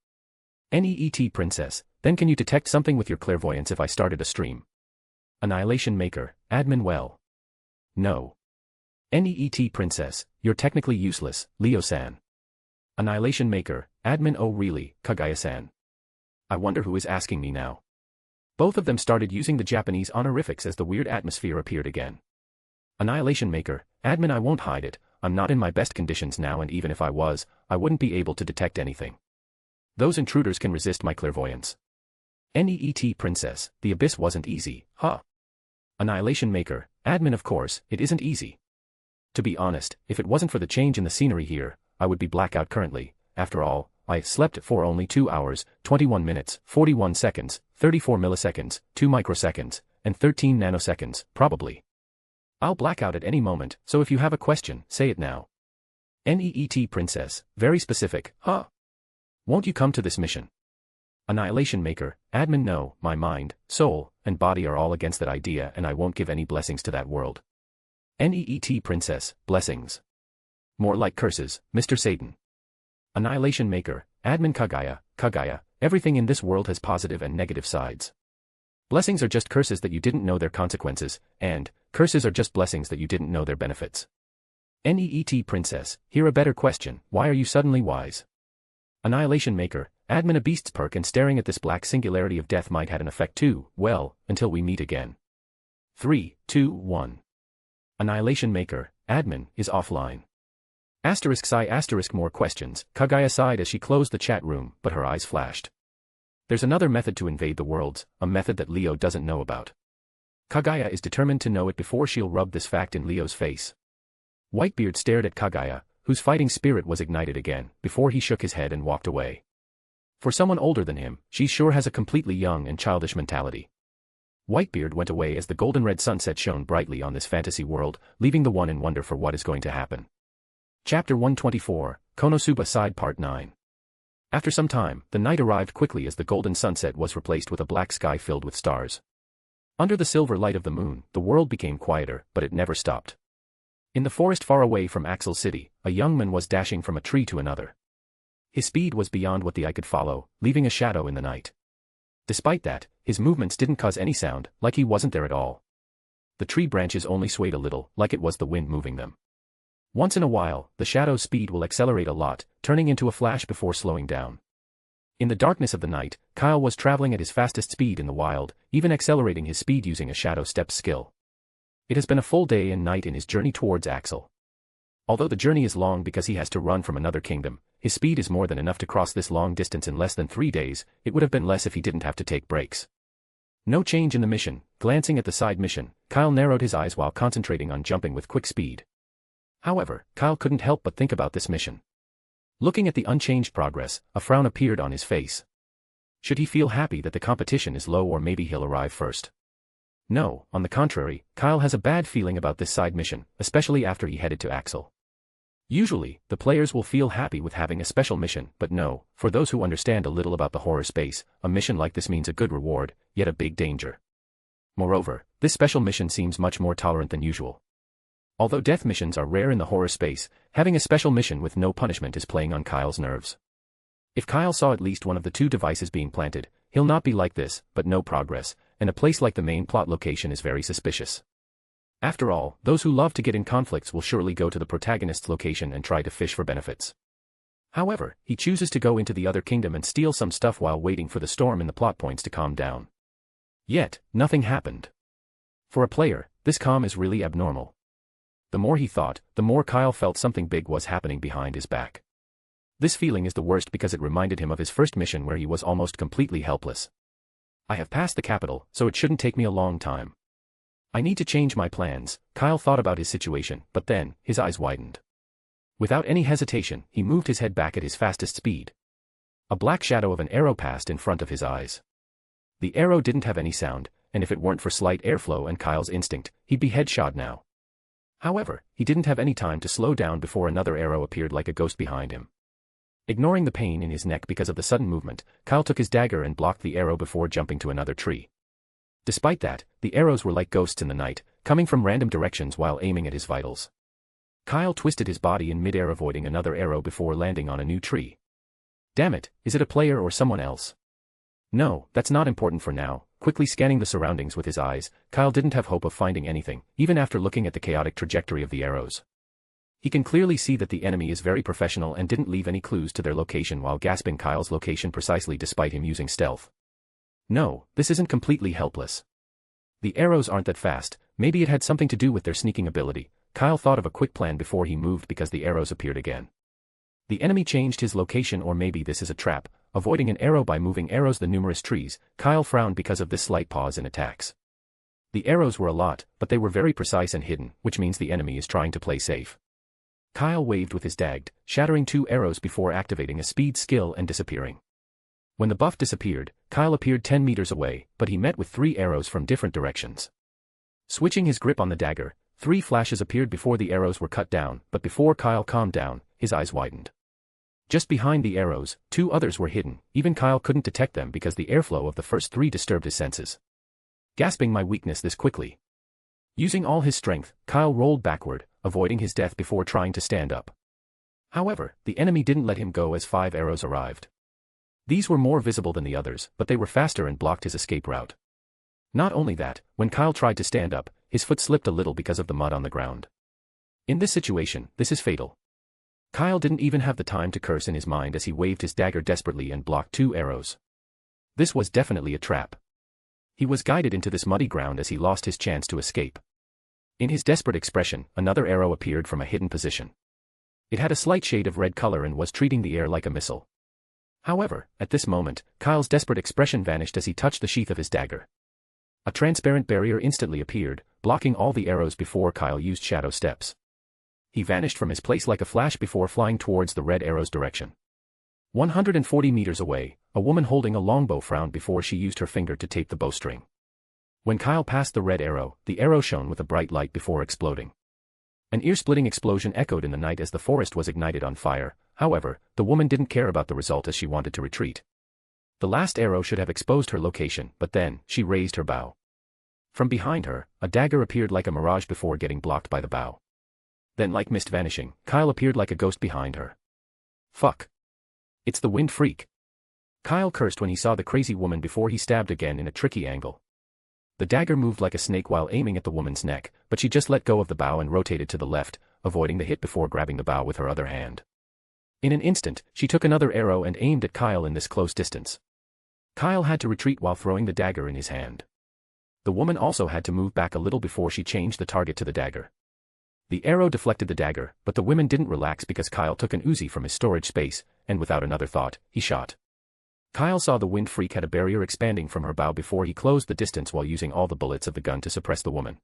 Neet princess, then can you detect something with your clairvoyance if I started a stream? Annihilation Maker, admin well. No. Neet princess, you're technically useless, Leo-san. Annihilation Maker, admin oh really, Kaguya-san. I wonder who is asking me now. Both of them started using the Japanese honorifics as the weird atmosphere appeared again. Annihilation Maker, admin I won't hide it, I'm not in my best conditions now and even if I was, I wouldn't be able to detect anything. Those intruders can resist my clairvoyance. Neet princess, the abyss wasn't easy, huh? Annihilation Maker, admin of course, it isn't easy. To be honest, if it wasn't for the change in the scenery here, I would be blackout currently. After all, I slept for only 2 hours, 21 minutes, 41 seconds, 34 milliseconds, 2 microseconds, and 13 nanoseconds, probably. I'll black out at any moment, so if you have a question, say it now. Neet princess, very specific, huh? Won't you come to this mission? Annihilation Maker, admin no, my mind, soul, and body are all against that idea and I won't give any blessings to that world. Neet princess, blessings. More like curses, Mr. Satan. Annihilation Maker, admin Kaguya, everything in this world has positive and negative sides. Blessings are just curses that you didn't know their consequences, and curses are just blessings that you didn't know their benefits. Neet Princess, here a better question, why are you suddenly wise? Annihilation Maker, admin a beast's perk and staring at this black singularity of death might have an effect too, well, until we meet again. 3, 2, 1. Annihilation Maker, admin, is offline. Asterisk sigh asterisk more questions, Kaguya sighed as she closed the chat room, but her eyes flashed. There's another method to invade the worlds, a method that Leo doesn't know about. Kaguya is determined to know it before she'll rub this fact in Leo's face. Whitebeard stared at Kaguya, whose fighting spirit was ignited again, before he shook his head and walked away. For someone older than him, she sure has a completely young and childish mentality. Whitebeard went away as the golden-red sunset shone brightly on this fantasy world, leaving the one in wonder for what is going to happen. Chapter 124, Konosuba Side Part 9. After some time, the night arrived quickly as the golden sunset was replaced with a black sky filled with stars. Under the silver light of the moon, the world became quieter, but it never stopped. In the forest far away from Axel City, a young man was dashing from a tree to another. His speed was beyond what the eye could follow, leaving a shadow in the night. Despite that, his movements didn't cause any sound, like he wasn't there at all. The tree branches only swayed a little, like it was the wind moving them. Once in a while, the shadow's speed will accelerate a lot, turning into a flash before slowing down. In the darkness of the night, Kyle was traveling at his fastest speed in the wild, even accelerating his speed using a shadow step skill. It has been a full day and night in his journey towards Axel. Although the journey is long because he has to run from another kingdom, his speed is more than enough to cross this long distance in less than 3 days. It would have been less if he didn't have to take breaks. No change in the mission. Glancing at the side mission, Kyle narrowed his eyes while concentrating on jumping with quick speed. However, Kyle couldn't help but think about this mission. Looking at the unchanged progress, a frown appeared on his face. Should he feel happy that the competition is low, or maybe he'll arrive first? No, on the contrary, Kyle has a bad feeling about this side mission, especially after he headed to Axel. Usually, the players will feel happy with having a special mission, but no, for those who understand a little about the horror space, a mission like this means a good reward, yet a big danger. Moreover, this special mission seems much more tolerant than usual. Although death missions are rare in the horror space, having a special mission with no punishment is playing on Kyle's nerves. If Kyle saw at least one of the 2 devices being planted, he'll not be like this, but no progress, and a place like the main plot location is very suspicious. After all, those who love to get in conflicts will surely go to the protagonist's location and try to fish for benefits. However, he chooses to go into the other kingdom and steal some stuff while waiting for the storm in the plot points to calm down. Yet, nothing happened. For a player, this calm is really abnormal. The more he thought, the more Kyle felt something big was happening behind his back. This feeling is the worst because it reminded him of his first mission where he was almost completely helpless. I have passed the capital, so it shouldn't take me a long time. I need to change my plans. Kyle thought about his situation, but then, his eyes widened. Without any hesitation, he moved his head back at his fastest speed. A black shadow of an arrow passed in front of his eyes. The arrow didn't have any sound, and if it weren't for slight airflow and Kyle's instinct, he'd be headshot now. However, he didn't have any time to slow down before another arrow appeared like a ghost behind him. Ignoring the pain in his neck because of the sudden movement, Kyle took his dagger and blocked the arrow before jumping to another tree. Despite that, the arrows were like ghosts in the night, coming from random directions while aiming at his vitals. Kyle twisted his body in midair avoiding another arrow before landing on a new tree. Damn it, is it a player or someone else? No, that's not important for now. Quickly scanning the surroundings with his eyes, Kyle didn't have hope of finding anything, even after looking at the chaotic trajectory of the arrows. He can clearly see that the enemy is very professional and didn't leave any clues to their location while gasping Kyle's location precisely despite him using stealth. No, this isn't completely helpless. The arrows aren't that fast, maybe it had something to do with their sneaking ability. Kyle thought of a quick plan before he moved because the arrows appeared again. The enemy changed his location, or maybe this is a trap. Avoiding an arrow by moving arrows the numerous trees, Kyle frowned because of this slight pause in attacks. The arrows were a lot, but they were very precise and hidden, which means the enemy is trying to play safe. Kyle waved with his dagd, shattering 2 arrows before activating a speed skill and disappearing. When the buff disappeared, Kyle appeared 10 meters away, but he met with 3 arrows from different directions. Switching his grip on the dagger, 3 flashes appeared before the arrows were cut down, but before Kyle calmed down, his eyes widened. Just behind the arrows, 2 others were hidden. Even Kyle couldn't detect them because the airflow of the first 3 disturbed his senses. Gasping my weakness this quickly. Using all his strength, Kyle rolled backward, avoiding his death before trying to stand up. However, the enemy didn't let him go as 5 arrows arrived. These were more visible than the others, but they were faster and blocked his escape route. Not only that, when Kyle tried to stand up, his foot slipped a little because of the mud on the ground. In this situation, this is fatal. Kyle didn't even have the time to curse in his mind as he waved his dagger desperately and blocked 2 arrows. This was definitely a trap. He was guided into this muddy ground as he lost his chance to escape. In his desperate expression, another arrow appeared from a hidden position. It had a slight shade of red color and was treating the air like a missile. However, at this moment, Kyle's desperate expression vanished as he touched the sheath of his dagger. A transparent barrier instantly appeared, blocking all the arrows before Kyle used shadow steps. He vanished from his place like a flash before flying towards the red arrow's direction. 140 meters away, a woman holding a longbow frowned before she used her finger to tape the bowstring. When Kyle passed the red arrow, the arrow shone with a bright light before exploding. An ear-splitting explosion echoed in the night as the forest was ignited on fire. However, the woman didn't care about the result as she wanted to retreat. The last arrow should have exposed her location, but then, she raised her bow. From behind her, a dagger appeared like a mirage before getting blocked by the bow. Then like mist vanishing, Kyle appeared like a ghost behind her. Fuck. It's the wind freak. Kyle cursed when he saw the crazy woman before he stabbed again in a tricky angle. The dagger moved like a snake while aiming at the woman's neck, but she just let go of the bow and rotated to the left, avoiding the hit before grabbing the bow with her other hand. In an instant, she took another arrow and aimed at Kyle in this close distance. Kyle had to retreat while throwing the dagger in his hand. The woman also had to move back a little before she changed the target to the dagger. The arrow deflected the dagger, but the woman didn't relax because Kyle took an Uzi from his storage space, and without another thought, he shot. Kyle saw the wind freak had a barrier expanding from her bow before he closed the distance while using all the bullets of the gun to suppress the woman.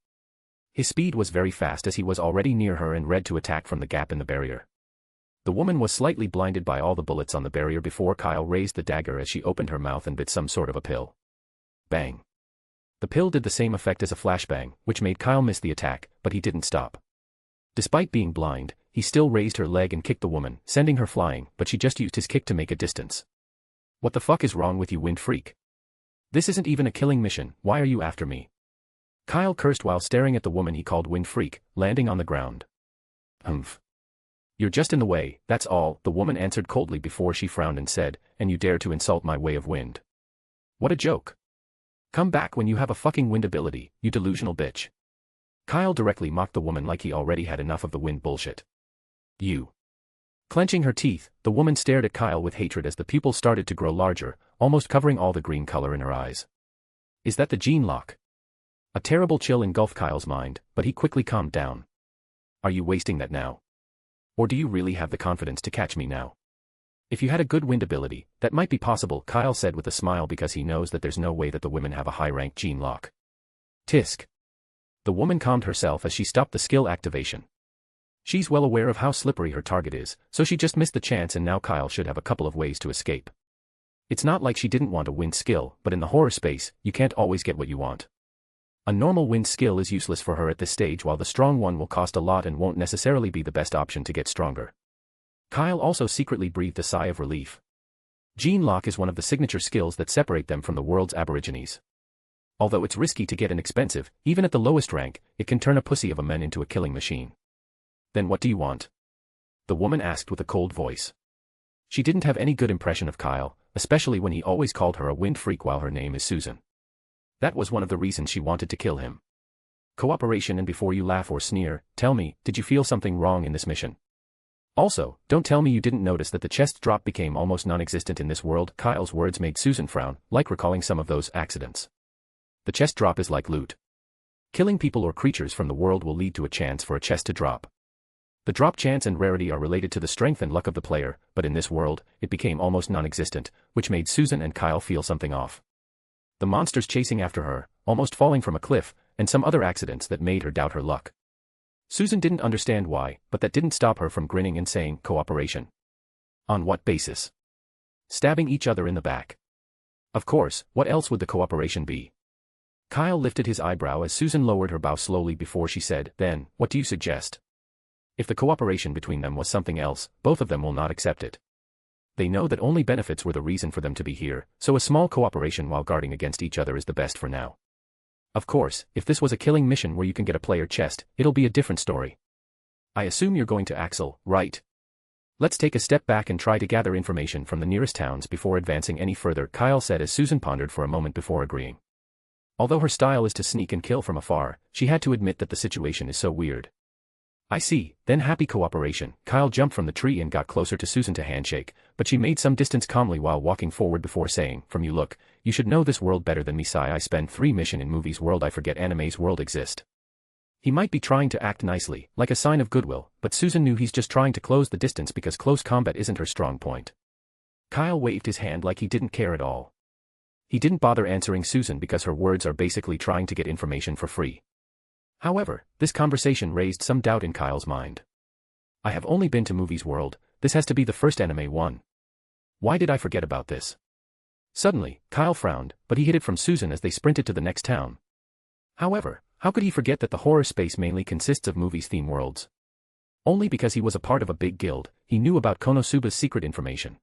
His speed was very fast as he was already near her and ready to attack from the gap in the barrier. The woman was slightly blinded by all the bullets on the barrier before Kyle raised the dagger as she opened her mouth and bit some sort of a pill. Bang. The pill did the same effect as a flashbang, which made Kyle miss the attack, but he didn't stop. Despite being blind, he still raised her leg and kicked the woman, sending her flying, but she just used his kick to make a distance. What the fuck is wrong with you, wind freak? This isn't even a killing mission, why are you after me? Kyle cursed while staring at the woman he called wind freak, landing on the ground. Humph. You're just in the way, that's all, the woman answered coldly before she frowned and said, and you dare to insult my way of wind. What a joke. Come back when you have a fucking wind ability, you delusional bitch. Kyle directly mocked the woman like he already had enough of the wind bullshit. You. Clenching her teeth, the woman stared at Kyle with hatred as the pupils started to grow larger, almost covering all the green color in her eyes. Is that the gene lock? A terrible chill engulfed Kyle's mind, but he quickly calmed down. Are you wasting that now? Or do you really have the confidence to catch me now? If you had a good wind ability, that might be possible, Kyle said with a smile because he knows that there's no way that the women have a high-ranked gene lock. Tisk. The woman calmed herself as she stopped the skill activation. She's well aware of how slippery her target is, so she just missed the chance and now Kyle should have a couple of ways to escape. It's not like she didn't want a wind skill, but in the horror space, you can't always get what you want. A normal wind skill is useless for her at this stage while the strong one will cost a lot and won't necessarily be the best option to get stronger. Kyle also secretly breathed a sigh of relief. Gene lock is one of the signature skills that separate them from the world's aborigines. Although it's risky to get and expensive, even at the lowest rank, it can turn a pussy of a man into a killing machine. Then what do you want? The woman asked with a cold voice. She didn't have any good impression of Kyle, especially when he always called her a wind freak while her name is Susan. That was one of the reasons she wanted to kill him. Cooperation, and before you laugh or sneer, tell me, did you feel something wrong in this mission? Also, don't tell me you didn't notice that the chest drop became almost non-existent in this world. Kyle's words made Susan frown, like recalling some of those accidents. The chest drop is like loot. Killing people or creatures from the world will lead to a chance for a chest to drop. The drop chance and rarity are related to the strength and luck of the player, but in this world, it became almost non-existent, which made Susan and Kyle feel something off. The monsters chasing after her, almost falling from a cliff, and some other accidents that made her doubt her luck. Susan didn't understand why, but that didn't stop her from grinning and saying, cooperation. On what basis? Stabbing each other in the back. Of course, what else would the cooperation be? Kyle lifted his eyebrow as Susan lowered her bow slowly before she said, then, what do you suggest? If the cooperation between them was something else, both of them will not accept it. They know that only benefits were the reason for them to be here, so a small cooperation while guarding against each other is the best for now. Of course, if this was a killing mission where you can get a player chest, it'll be a different story. I assume you're going to Axel, right? Let's take a step back and try to gather information from the nearest towns before advancing any further, Kyle said as Susan pondered for a moment before agreeing. Although her style is to sneak and kill from afar, she had to admit that the situation is so weird. I see, then happy cooperation. Kyle jumped from the tree and got closer to Susan to handshake, but she made some distance calmly while walking forward before saying, from you look, you should know this world better than me. I spend 3 missions in movies world. I forget anime's world exist. He might be trying to act nicely, like a sign of goodwill, but Susan knew he's just trying to close the distance because close combat isn't her strong point. Kyle waved his hand like he didn't care at all. He didn't bother answering Susan because her words are basically trying to get information for free. However, this conversation raised some doubt in Kyle's mind. I have only been to movies world, this has to be the first anime one. Why did I forget about this? Suddenly, Kyle frowned, but he hid it from Susan as they sprinted to the next town. However, how could he forget that the horror space mainly consists of movies theme worlds? Only because he was a part of a big guild, he knew about Konosuba's secret information.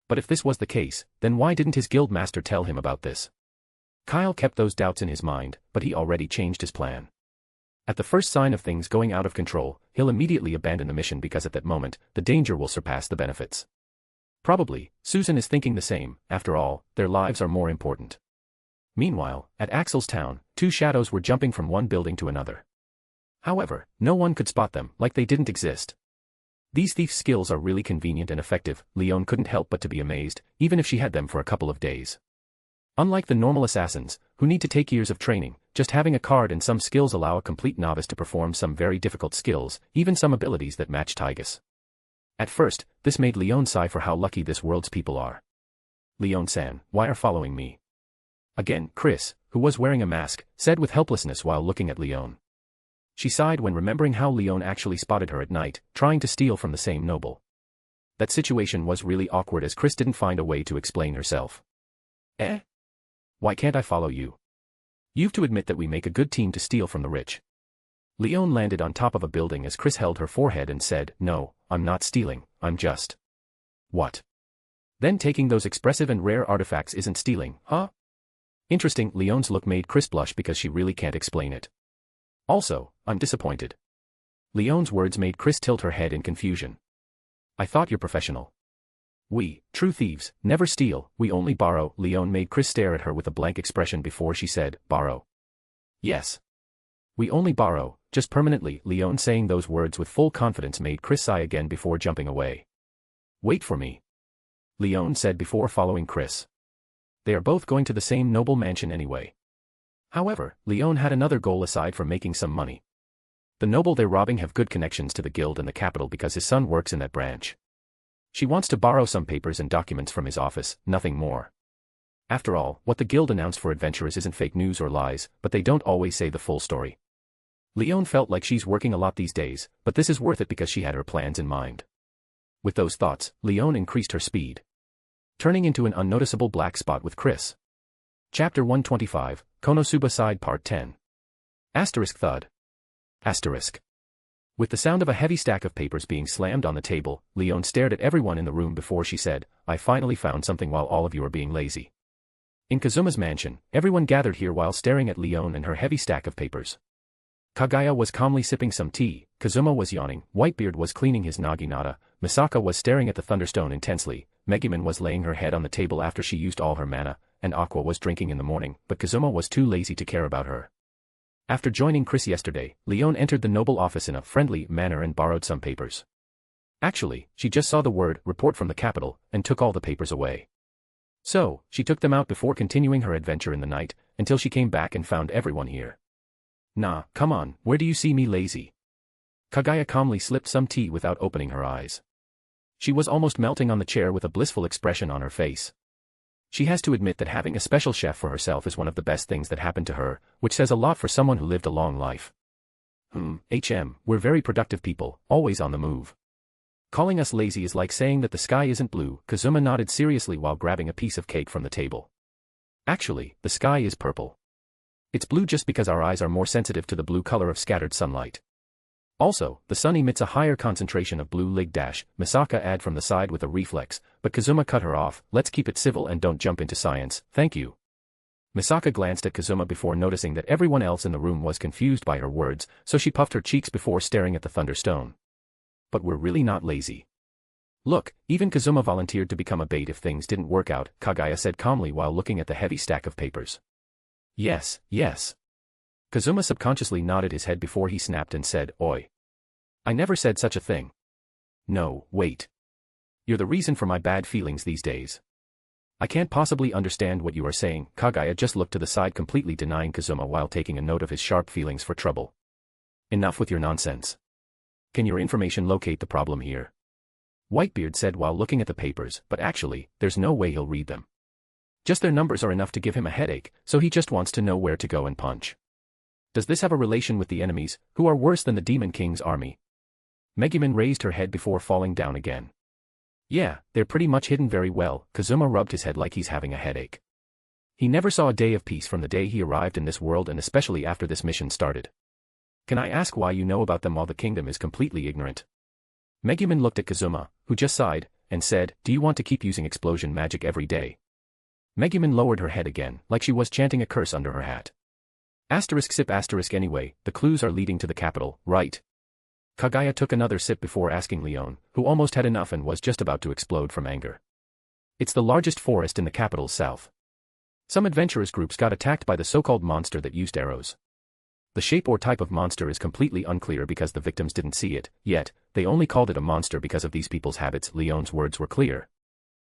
But if this was the case, then why didn't his guild master tell him about this? Kyle kept those doubts in his mind, but he already changed his plan. At the first sign of things going out of control, he'll immediately abandon the mission because at that moment, the danger will surpass the benefits. Probably, Susan is thinking the same. After all, their lives are more important. Meanwhile, at Axel's town, 2 shadows were jumping from one building to another. However, no one could spot them, like they didn't exist. These thief's skills are really convenient and effective. Leon couldn't help but to be amazed, even if she had them for a couple of days. Unlike the normal assassins, who need to take years of training, just having a card and some skills allow a complete novice to perform some very difficult skills, even some abilities that match Tygus. At first, this made Leon sigh for how lucky this world's people are. Leon-san, why are following me? Again, Chris, who was wearing a mask, said with helplessness while looking at Leon. She sighed when remembering how Leon actually spotted her at night, trying to steal from the same noble. That situation was really awkward as Chris didn't find a way to explain herself. Why can't I follow you? You've to admit that we make a good team to steal from the rich. Leon landed on top of a building as Chris held her forehead and said, no, I'm not stealing, I'm just... What? Then taking those expressive and rare artifacts isn't stealing, huh? Interesting. Leon's look made Chris blush because she really can't explain it. Also, I'm disappointed. Leon's words made Chris tilt her head in confusion. I thought you're professional. We, true thieves, never steal, we only borrow. Leon made Chris stare at her with a blank expression before she said, borrow. Yes. We only borrow, just permanently. Leon saying those words with full confidence made Chris sigh again before jumping away. Wait for me. Leon said before following Chris. They are both going to the same noble mansion anyway. However, Leon had another goal aside from making some money. The noble they're robbing have good connections to the guild and the capital because his son works in that branch. She wants to borrow some papers and documents from his office, nothing more. After all, what the guild announced for adventurers isn't fake news or lies, but they don't always say the full story. Leon felt like she's working a lot these days, but this is worth it because she had her plans in mind. With those thoughts, Leon increased her speed, turning into an unnoticeable black spot with Chris. Chapter 125, Konosuba Side Part 10. Asterisk thud. Asterisk. With the sound of a heavy stack of papers being slammed on the table, Leon stared at everyone in the room before she said, I finally found something while all of you are being lazy. In Kazuma's mansion, everyone gathered here while staring at Leon and her heavy stack of papers. Kaguya was calmly sipping some tea, Kazuma was yawning, Whitebeard was cleaning his naginata, Misaka was staring at the Thunderstone intensely, Megumin was laying her head on the table after she used all her mana, and Aqua was drinking in the morning, but Kazuma was too lazy to care about her. After joining Chris yesterday, Leon entered the noble office in a friendly manner and borrowed some papers. Actually, she just saw the word, report from the capital, and took all the papers away. So, she took them out before continuing her adventure in the night, until she came back and found everyone here. Nah, come on, where do you see me lazy? Kaguya calmly slipped some tea without opening her eyes. She was almost melting on the chair with a blissful expression on her face. She has to admit that having a special chef for herself is one of the best things that happened to her, which says a lot for someone who lived a long life. We're very productive people, always on the move. Calling us lazy is like saying that the sky isn't blue. Kazuma nodded seriously while grabbing a piece of cake from the table. Actually, the sky is purple. It's blue just because our eyes are more sensitive to the blue color of scattered sunlight. Also, the sun emits a higher concentration of blue light. Misaka added from the side with a reflex, but Kazuma cut her off. Let's keep it civil and don't jump into science, thank you. Misaka glanced at Kazuma before noticing that everyone else in the room was confused by her words, so she puffed her cheeks before staring at the Thunderstone. But we're really not lazy. Look, even Kazuma volunteered to become a bait if things didn't work out, Kaguya said calmly while looking at the heavy stack of papers. Yes. Kazuma subconsciously nodded his head before he snapped and said, Oi. I never said such a thing. No, wait. You're the reason for my bad feelings these days. I can't possibly understand what you are saying. Kaguya just looked to the side, completely denying Kazuma while taking a note of his sharp feelings for trouble. Enough with your nonsense. Can your information locate the problem here? Whitebeard said while looking at the papers, but actually, there's no way he'll read them. Just their numbers are enough to give him a headache, so he just wants to know where to go and punch. Does this have a relation with the enemies, who are worse than the Demon King's army? Megumin raised her head before falling down again. Yeah, they're pretty much hidden very well. Kazuma rubbed his head like he's having a headache. He never saw a day of peace from the day he arrived in this world, and especially after this mission started. Can I ask why you know about them while the kingdom is completely ignorant? Megumin looked at Kazuma, who just sighed, and said, do you want to keep using explosion magic every day? Megumin lowered her head again, like she was chanting a curse under her hat. Sip anyway, the clues are leading to the capital, right? Kaguya took another sip before asking Leon, who almost had enough and was just about to explode from anger. It's the largest forest in the capital's south. Some adventurers groups got attacked by the so-called monster that used arrows. The shape or type of monster is completely unclear because the victims didn't see it, yet, they only called it a monster because of these people's habits. Leon's words were clear.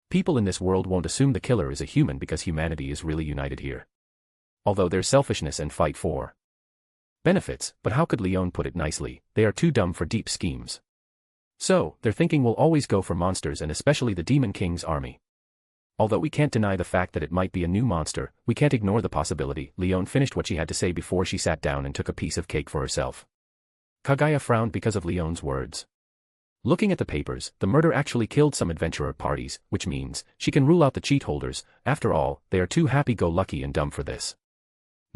People in this world won't assume the killer is a human because humanity is really united here. Although there's selfishness and fight for benefits, but how could Leon put it nicely, they are too dumb for deep schemes. So, their thinking will always go for monsters, and especially the Demon King's army. Although we can't deny the fact that it might be a new monster, we can't ignore the possibility. Leon finished what she had to say before she sat down and took a piece of cake for herself. Kaguya frowned because of Leon's words. Looking at the papers, the murder actually killed some adventurer parties, which means she can rule out the cheat holders. After all, they are too happy-go-lucky and dumb for this.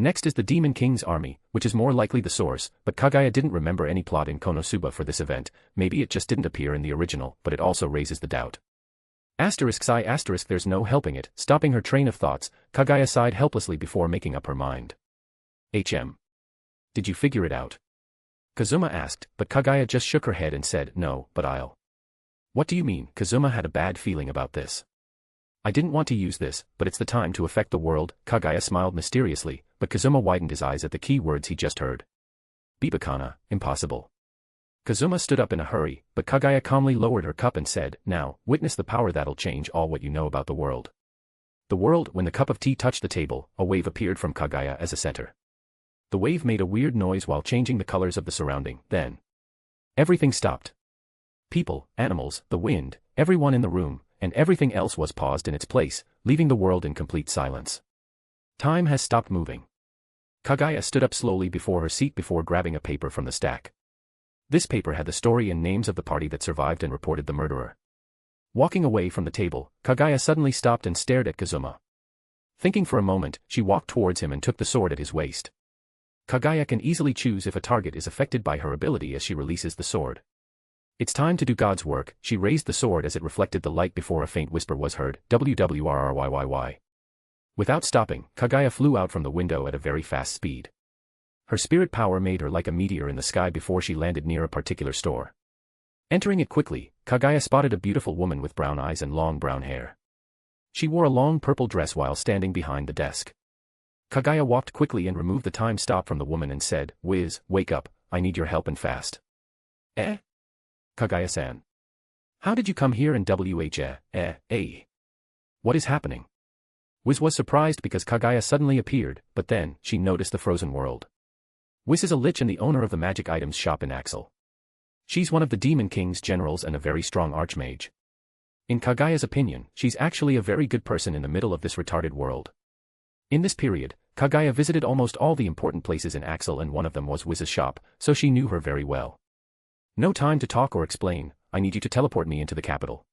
Next is the Demon King's army, which is more likely the source, but Kaguya didn't remember any plot in Konosuba for this event. Maybe it just didn't appear in the original, but it also raises the doubt. There's no helping it. Stopping her train of thoughts, Kaguya sighed helplessly before making up her mind. Did you figure it out? Kazuma asked, but Kaguya just shook her head and said, no, but I'll. What do you mean? Kazuma had a bad feeling about this. I didn't want to use this, but it's the time to affect the world. Kaguya smiled mysteriously, but Kazuma widened his eyes at the key words he just heard. Bibakana, impossible. Kazuma stood up in a hurry, but Kaguya calmly lowered her cup and said, now, witness the power that'll change all what you know about the world. The world. When the cup of tea touched the table, a wave appeared from Kaguya as a center. The wave made a weird noise while changing the colors of the surrounding, then everything stopped. People, animals, the wind, everyone in the room, and everything else was paused in its place, leaving the world in complete silence. Time has stopped moving. Kaguya stood up slowly before her seat before grabbing a paper from the stack. This paper had the story and names of the party that survived and reported the murderer. Walking away from the table, Kaguya suddenly stopped and stared at Kazuma. Thinking for a moment, she walked towards him and took the sword at his waist. Kaguya can easily choose if a target is affected by her ability as she releases the sword. It's time to do God's work. She raised the sword as it reflected the light before a faint whisper was heard, WWRRYYY. Without stopping, Kaguya flew out from the window at a very fast speed. Her spirit power made her like a meteor in the sky before she landed near a particular store. Entering it quickly, Kaguya spotted a beautiful woman with brown eyes and long brown hair. She wore a long purple dress while standing behind the desk. Kaguya walked quickly and removed the time stop from the woman and said, Wiz, wake up, I need your help and fast. Kaguya-san. How did you come here in What is happening? Wiz was surprised because Kaguya suddenly appeared, but then, she noticed the frozen world. Wiz is a lich and the owner of the magic items shop in Axel. She's one of the Demon King's generals and a very strong archmage. In Kaguya's opinion, she's actually a very good person in the middle of this retarded world. In this period, Kaguya visited almost all the important places in Axel and one of them was Wiz's shop, so she knew her very well. No time to talk or explain, I need you to teleport me into the capital.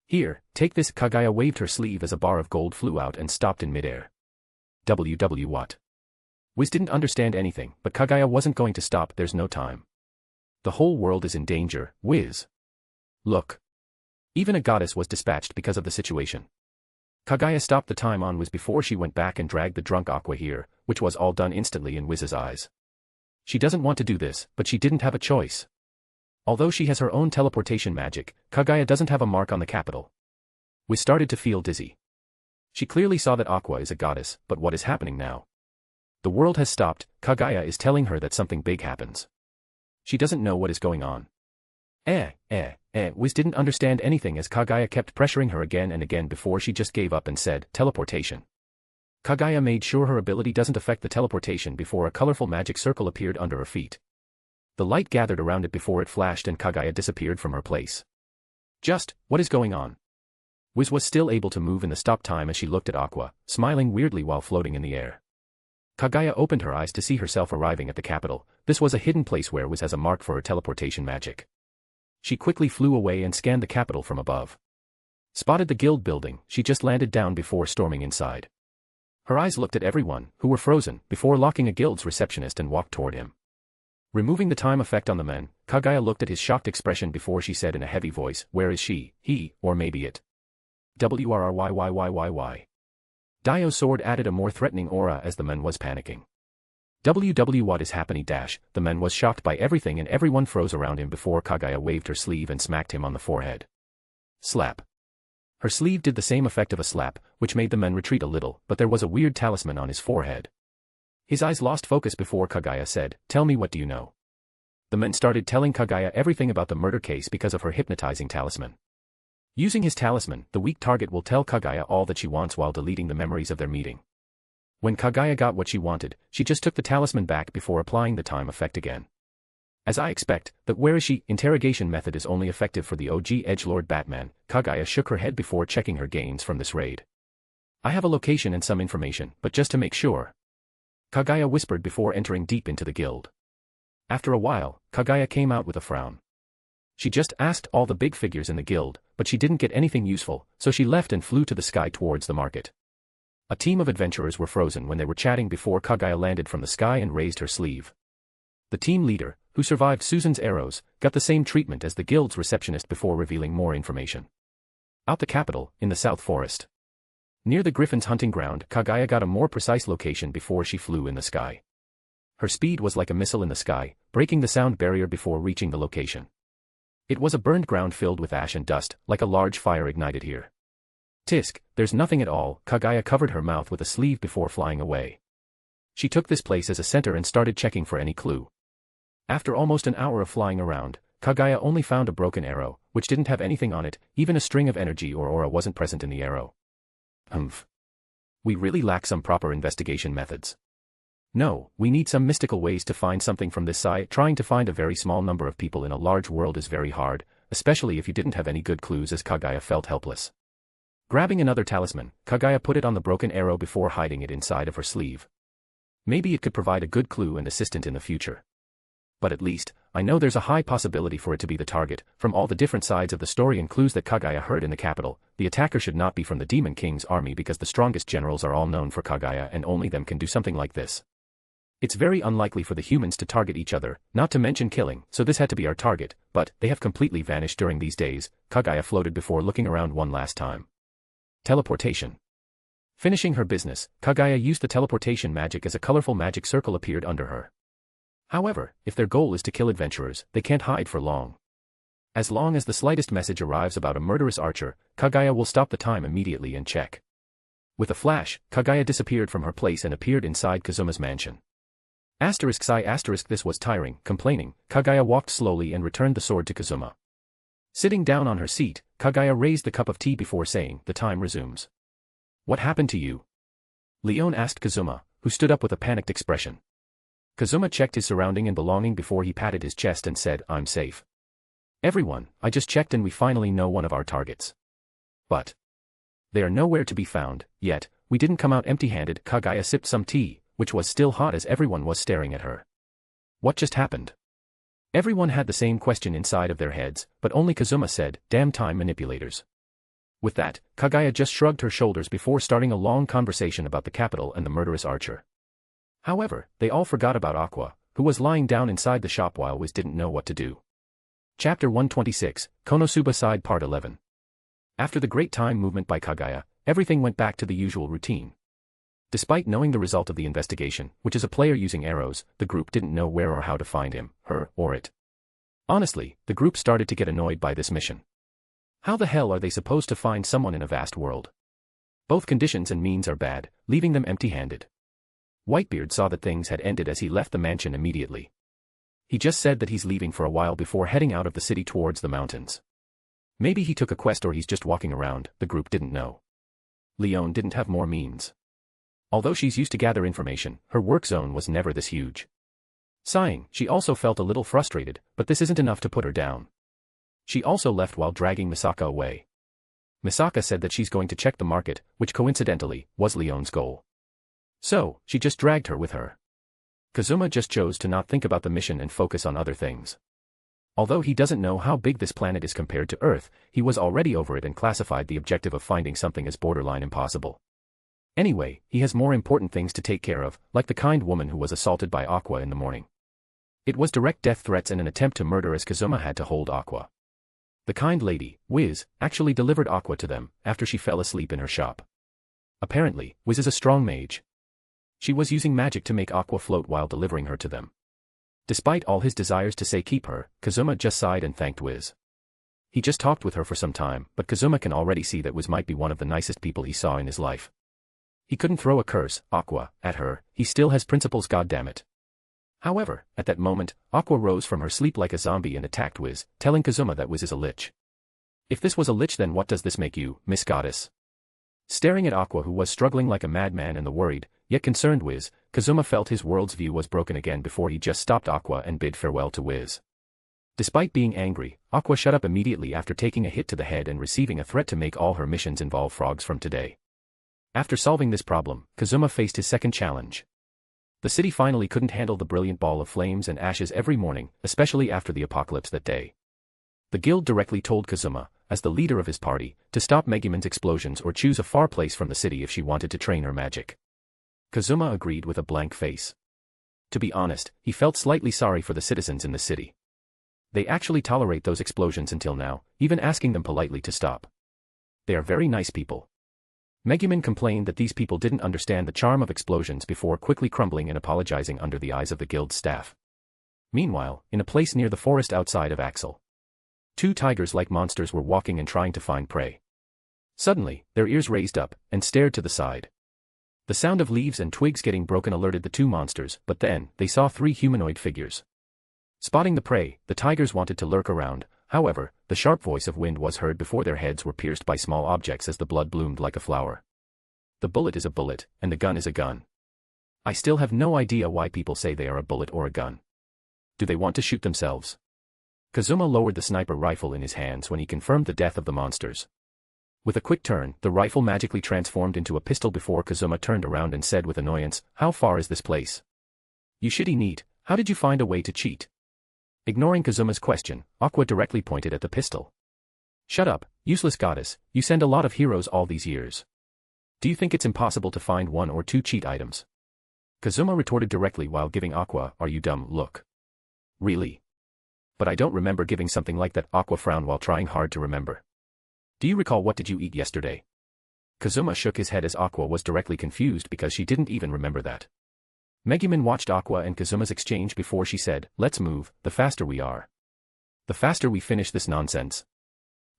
Here, take this. Kaguya waved her sleeve as a bar of gold flew out and stopped in midair. What? Wiz didn't understand anything, but Kaguya wasn't going to stop. There's no time. The whole world is in danger, Wiz. Look. Even a goddess was dispatched because of the situation. Kaguya stopped the time on Wiz before she went back and dragged the drunk Aqua here, which was all done instantly in Wiz's eyes. She doesn't want to do this, but she didn't have a choice. Although she has her own teleportation magic, Kaguya doesn't have a mark on the capital. Wiz started to feel dizzy. She clearly saw that Aqua is a goddess, but what is happening now? The world has stopped. Kaguya is telling her that something big happens. She doesn't know what is going on. Wiz didn't understand anything as Kaguya kept pressuring her again and again before she just gave up and said, teleportation. Kaguya made sure her ability doesn't affect the teleportation before a colorful magic circle appeared under her feet. The light gathered around it before it flashed and Kaguya disappeared from her place. What is going on? Wiz was still able to move in the stop time as she looked at Aqua, smiling weirdly while floating in the air. Kaguya opened her eyes to see herself arriving at the capital. This was a hidden place where Wiz has a mark for her teleportation magic. She quickly flew away and scanned the capital from above. Spotted the guild building, she just landed down before storming inside. Her eyes looked at everyone, who were frozen, before locking a guild's receptionist and walked toward him. Removing the time effect on the men, Kaguya looked at his shocked expression before she said in a heavy voice, where is she, he, or maybe it? WRRYYYYY. Dio's sword added a more threatening aura as the man was panicking. What is happening? The man was shocked by everything and everyone froze around him before Kaguya waved her sleeve and smacked him on the forehead. Slap. Her sleeve did the same effect of a slap, which made the man retreat a little, but there was a weird talisman on his forehead. His eyes lost focus before Kaguya said, tell me what do you know? The man started telling Kaguya everything about the murder case because of her hypnotizing talisman. Using his talisman, the weak target will tell Kaguya all that she wants while deleting the memories of their meeting. When Kaguya got what she wanted, she just took the talisman back before applying the time effect again. As I expect, that where is she interrogation method is only effective for the OG edgelord Batman. Kaguya shook her head before checking her gains from this raid. I have a location and some information, but just to make sure. Kaguya whispered before entering deep into the guild. After a while, Kaguya came out with a frown. She just asked all the big figures in the guild, but she didn't get anything useful, so she left and flew to the sky towards the market. A team of adventurers were frozen when they were chatting before Kaguya landed from the sky and raised her sleeve. The team leader, who survived Susan's arrows, got the same treatment as the guild's receptionist before revealing more information. Out the capital, in the South Forest. Near the Griffin's hunting ground, Kaguya got a more precise location before she flew in the sky. Her speed was like a missile in the sky, breaking the sound barrier before reaching the location. It was a burned ground filled with ash and dust, like a large fire ignited here. Tisk, there's nothing at all. Kaguya covered her mouth with a sleeve before flying away. She took this place as a center and started checking for any clue. After almost an hour of flying around, Kaguya only found a broken arrow, which didn't have anything on it, even a string of energy or aura wasn't present in the arrow. We really lack some proper investigation methods. No, we need some mystical ways to find something from this side. Trying to find a very small number of people in a large world is very hard, especially if you didn't have any good clues as Kaguya felt helpless. Grabbing another talisman, Kaguya put it on the broken arrow before hiding it inside of her sleeve. Maybe it could provide a good clue and assistant in the future. But at least, I know there's a high possibility for it to be the target. From all the different sides of the story and clues that Kaguya heard in the capital, the attacker should not be from the Demon King's army because the strongest generals are all known for Kaguya and only them can do something like this. It's very unlikely for the humans to target each other, not to mention killing, so this had to be our target, but they have completely vanished during these days. Kaguya floated before looking around one last time. Teleportation. Finishing her business, Kaguya used the teleportation magic as a colorful magic circle appeared under her. However, if their goal is to kill adventurers, they can't hide for long. As long as the slightest message arrives about a murderous archer, Kaguya will stop the time immediately and check. With a flash, Kaguya disappeared from her place and appeared inside Kazuma's mansion. This was tiring. Complaining, Kaguya walked slowly and returned the sword to Kazuma. Sitting down on her seat, Kaguya raised the cup of tea before saying, the time resumes. What happened to you? Leon asked Kazuma, who stood up with a panicked expression. Kazuma checked his surrounding and belonging before he patted his chest and said, I'm safe. Everyone, I just checked and we finally know one of our targets. But they are nowhere to be found, yet, we didn't come out empty-handed. Kaguya sipped some tea, which was still hot as everyone was staring at her. What just happened? Everyone had the same question inside of their heads, but only Kazuma said, damn time manipulators. With that, Kaguya just shrugged her shoulders before starting a long conversation about the capital and the murderous archer. However, they all forgot about Aqua, who was lying down inside the shop while Wiz didn't know what to do. Chapter 126, Konosuba Side Part 11. After the great time movement by Kaguya, everything went back to the usual routine. Despite knowing the result of the investigation, which is a player using arrows, the group didn't know where or how to find him, her, or it. Honestly, the group started to get annoyed by this mission. How the hell are they supposed to find someone in a vast world? Both conditions and means are bad, leaving them empty-handed. Whitebeard saw that things had ended as he left the mansion immediately. He just said that he's leaving for a while before heading out of the city towards the mountains. Maybe he took a quest or he's just walking around, the group didn't know. Leone didn't have more means. Although she's used to gather information, her work zone was never this huge. Sighing, she also felt a little frustrated, but this isn't enough to put her down. She also left while dragging Misaka away. Misaka said that she's going to check the market, which coincidentally, was Leone's goal. So, she just dragged her with her. Kazuma just chose to not think about the mission and focus on other things. Although he doesn't know how big this planet is compared to Earth, he was already over it and classified the objective of finding something as borderline impossible. Anyway, he has more important things to take care of, like the kind woman who was assaulted by Aqua in the morning. It was direct death threats and an attempt to murder as Kazuma had to hold Aqua. The kind lady, Wiz, actually delivered Aqua to them, after she fell asleep in her shop. Apparently, Wiz is a strong mage. She was using magic to make Aqua float while delivering her to them. Despite all his desires to say keep her, Kazuma just sighed and thanked Wiz. He just talked with her for some time, but Kazuma can already see that Wiz might be one of the nicest people he saw in his life. He couldn't throw a curse, Aqua, at her, he still has principles, goddammit. However, at that moment, Aqua rose from her sleep like a zombie and attacked Wiz, telling Kazuma that Wiz is a lich. If this was a lich, then what does this make you, Miss Goddess? Staring at Aqua, who was struggling like a madman, and the worried, yet concerned Wiz, Kazuma felt his world's view was broken again before he just stopped Aqua and bid farewell to Wiz. Despite being angry, Aqua shut up immediately after taking a hit to the head and receiving a threat to make all her missions involve frogs from today. After solving this problem, Kazuma faced his second challenge. The city finally couldn't handle the brilliant ball of flames and ashes every morning, especially after the apocalypse that day. The guild directly told Kazuma, as the leader of his party, to stop Megumin's explosions or choose a far place from the city if she wanted to train her magic. Kazuma agreed with a blank face. To be honest, he felt slightly sorry for the citizens in the city. They actually tolerate those explosions until now, even asking them politely to stop. They are very nice people. Megumin complained that these people didn't understand the charm of explosions before quickly crumbling and apologizing under the eyes of the guild's staff. Meanwhile, in a place near the forest outside of Axel, two tigers-like monsters were walking and trying to find prey. Suddenly, their ears raised up, and stared to the side. The sound of leaves and twigs getting broken alerted the two monsters, but then, they saw three humanoid figures. Spotting the prey, the tigers wanted to lurk around. However, the sharp voice of wind was heard before their heads were pierced by small objects as the blood bloomed like a flower. The bullet is a bullet, and the gun is a gun. I still have no idea why people say they are a bullet or a gun. Do they want to shoot themselves? Kazuma lowered the sniper rifle in his hands when he confirmed the death of the monsters. With a quick turn, the rifle magically transformed into a pistol before Kazuma turned around and said with annoyance, "How far is this place? You shitty neat, how did you find a way to cheat?" Ignoring Kazuma's question, Aqua directly pointed at the pistol. "Shut up, useless goddess, you send a lot of heroes all these years. Do you think it's impossible to find one or two cheat items?" Kazuma retorted directly while giving Aqua, "Are you dumb?" look. "Really? But I don't remember giving something like that." Aqua frowned while trying hard to remember. "Do you recall what did you eat yesterday?" Kazuma shook his head as Aqua was directly confused because she didn't even remember that. Megumin watched Aqua and Kazuma's exchange before she said, "Let's move, the faster we are. The faster we finish this nonsense."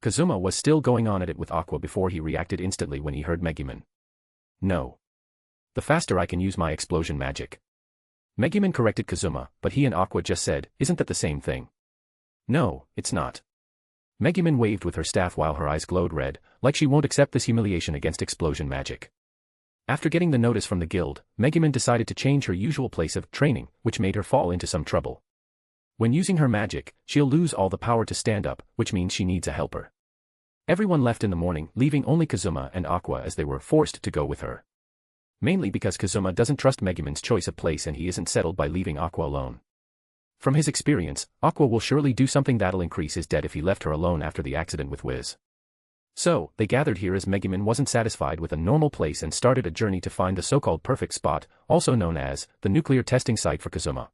Kazuma was still going on at it with Aqua before he reacted instantly when he heard Megumin. "No. The faster I can use my explosion magic." Megumin corrected Kazuma, but he and Aqua just said, "Isn't that the same thing?" "No, it's not." Megumin waved with her staff while her eyes glowed red, like she won't accept this humiliation against explosion magic. After getting the notice from the guild, Megumin decided to change her usual place of training, which made her fall into some trouble. When using her magic, she'll lose all the power to stand up, which means she needs a helper. Everyone left in the morning, leaving only Kazuma and Aqua as they were forced to go with her. Mainly because Kazuma doesn't trust Megumin's choice of place and he isn't settled by leaving Aqua alone. From his experience, Aqua will surely do something that'll increase his debt if he left her alone after the accident with Wiz. So, they gathered here as Megumin wasn't satisfied with a normal place and started a journey to find the so-called perfect spot, also known as the nuclear testing site for Kazuma.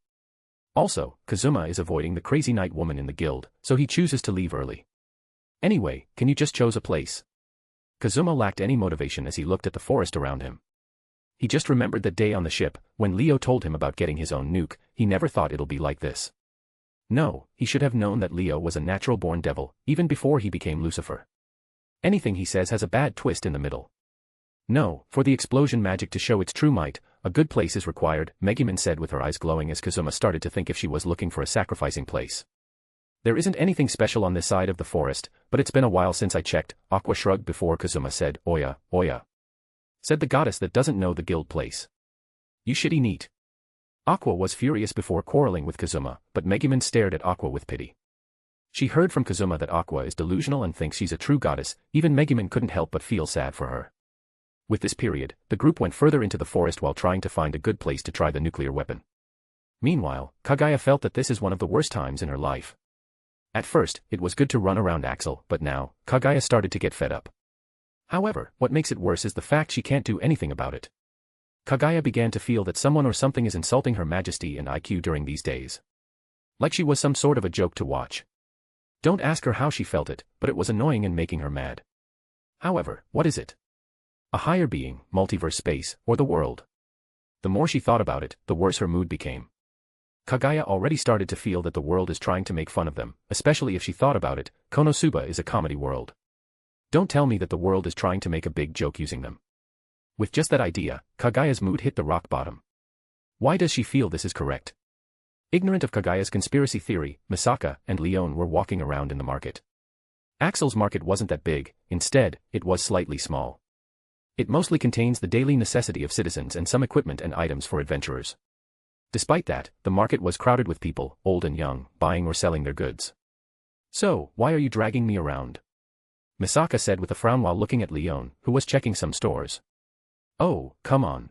Also, Kazuma is avoiding the crazy night woman in the guild, so he chooses to leave early. Anyway, can you just choose a place? Kazuma lacked any motivation as he looked at the forest around him. He just remembered that day on the ship, when Leo told him about getting his own nuke. He never thought it'll be like this. No, he should have known that Leo was a natural-born devil, even before he became Lucifer. Anything he says has a bad twist in the middle. No, for the explosion magic to show its true might, a good place is required, Megumin said with her eyes glowing as Kazuma started to think if she was looking for a sacrificing place. There isn't anything special on this side of the forest, but it's been a while since I checked, Aqua shrugged before Kazuma said, Oya, Oya. Said the goddess that doesn't know the guild place. You shitty neat. Aqua was furious before quarreling with Kazuma, but Megumin stared at Aqua with pity. She heard from Kazuma that Aqua is delusional and thinks she's a true goddess, even Megumin couldn't help but feel sad for her. With this period, the group went further into the forest while trying to find a good place to try the nuclear weapon. Meanwhile, Kaguya felt that this is one of the worst times in her life. At first, it was good to run around Axel, but now, Kaguya started to get fed up. However, what makes it worse is the fact she can't do anything about it. Kaguya began to feel that someone or something is insulting her majesty and IQ during these days. Like she was some sort of a joke to watch. Don't ask her how she felt it, but it was annoying and making her mad. However, what is it? A higher being, multiverse space, or the world? The more she thought about it, the worse her mood became. Kaguya already started to feel that the world is trying to make fun of them, especially if she thought about it, Konosuba is a comedy world. Don't tell me that the world is trying to make a big joke using them. With just that idea, Kaguya's mood hit the rock bottom. Why does she feel this is correct? Ignorant of Kaguya's conspiracy theory, Misaka and Leon were walking around in the market. Axel's market wasn't that big, instead, it was slightly small. It mostly contains the daily necessity of citizens and some equipment and items for adventurers. Despite that, the market was crowded with people, old and young, buying or selling their goods. So, why are you dragging me around? Misaka said with a frown while looking at Leon, who was checking some stores. Oh, come on.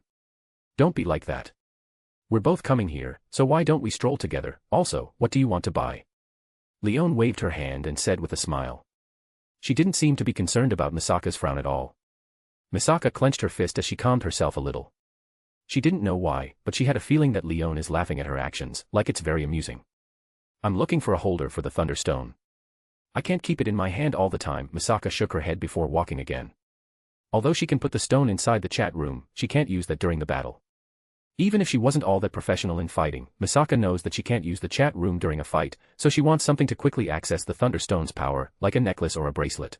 Don't be like that. We're both coming here, so why don't we stroll together? Also, what do you want to buy? Leon waved her hand and said with a smile. She didn't seem to be concerned about Misaka's frown at all. Misaka clenched her fist as she calmed herself a little. She didn't know why, but she had a feeling that Leon is laughing at her actions, like it's very amusing. I'm looking for a holder for the Thunderstone. I can't keep it in my hand all the time, Misaka shook her head before walking again. Although she can put the stone inside the chat room, she can't use that during the battle. Even if she wasn't all that professional in fighting, Misaka knows that she can't use the chat room during a fight, so she wants something to quickly access the Thunderstone's power, like a necklace or a bracelet.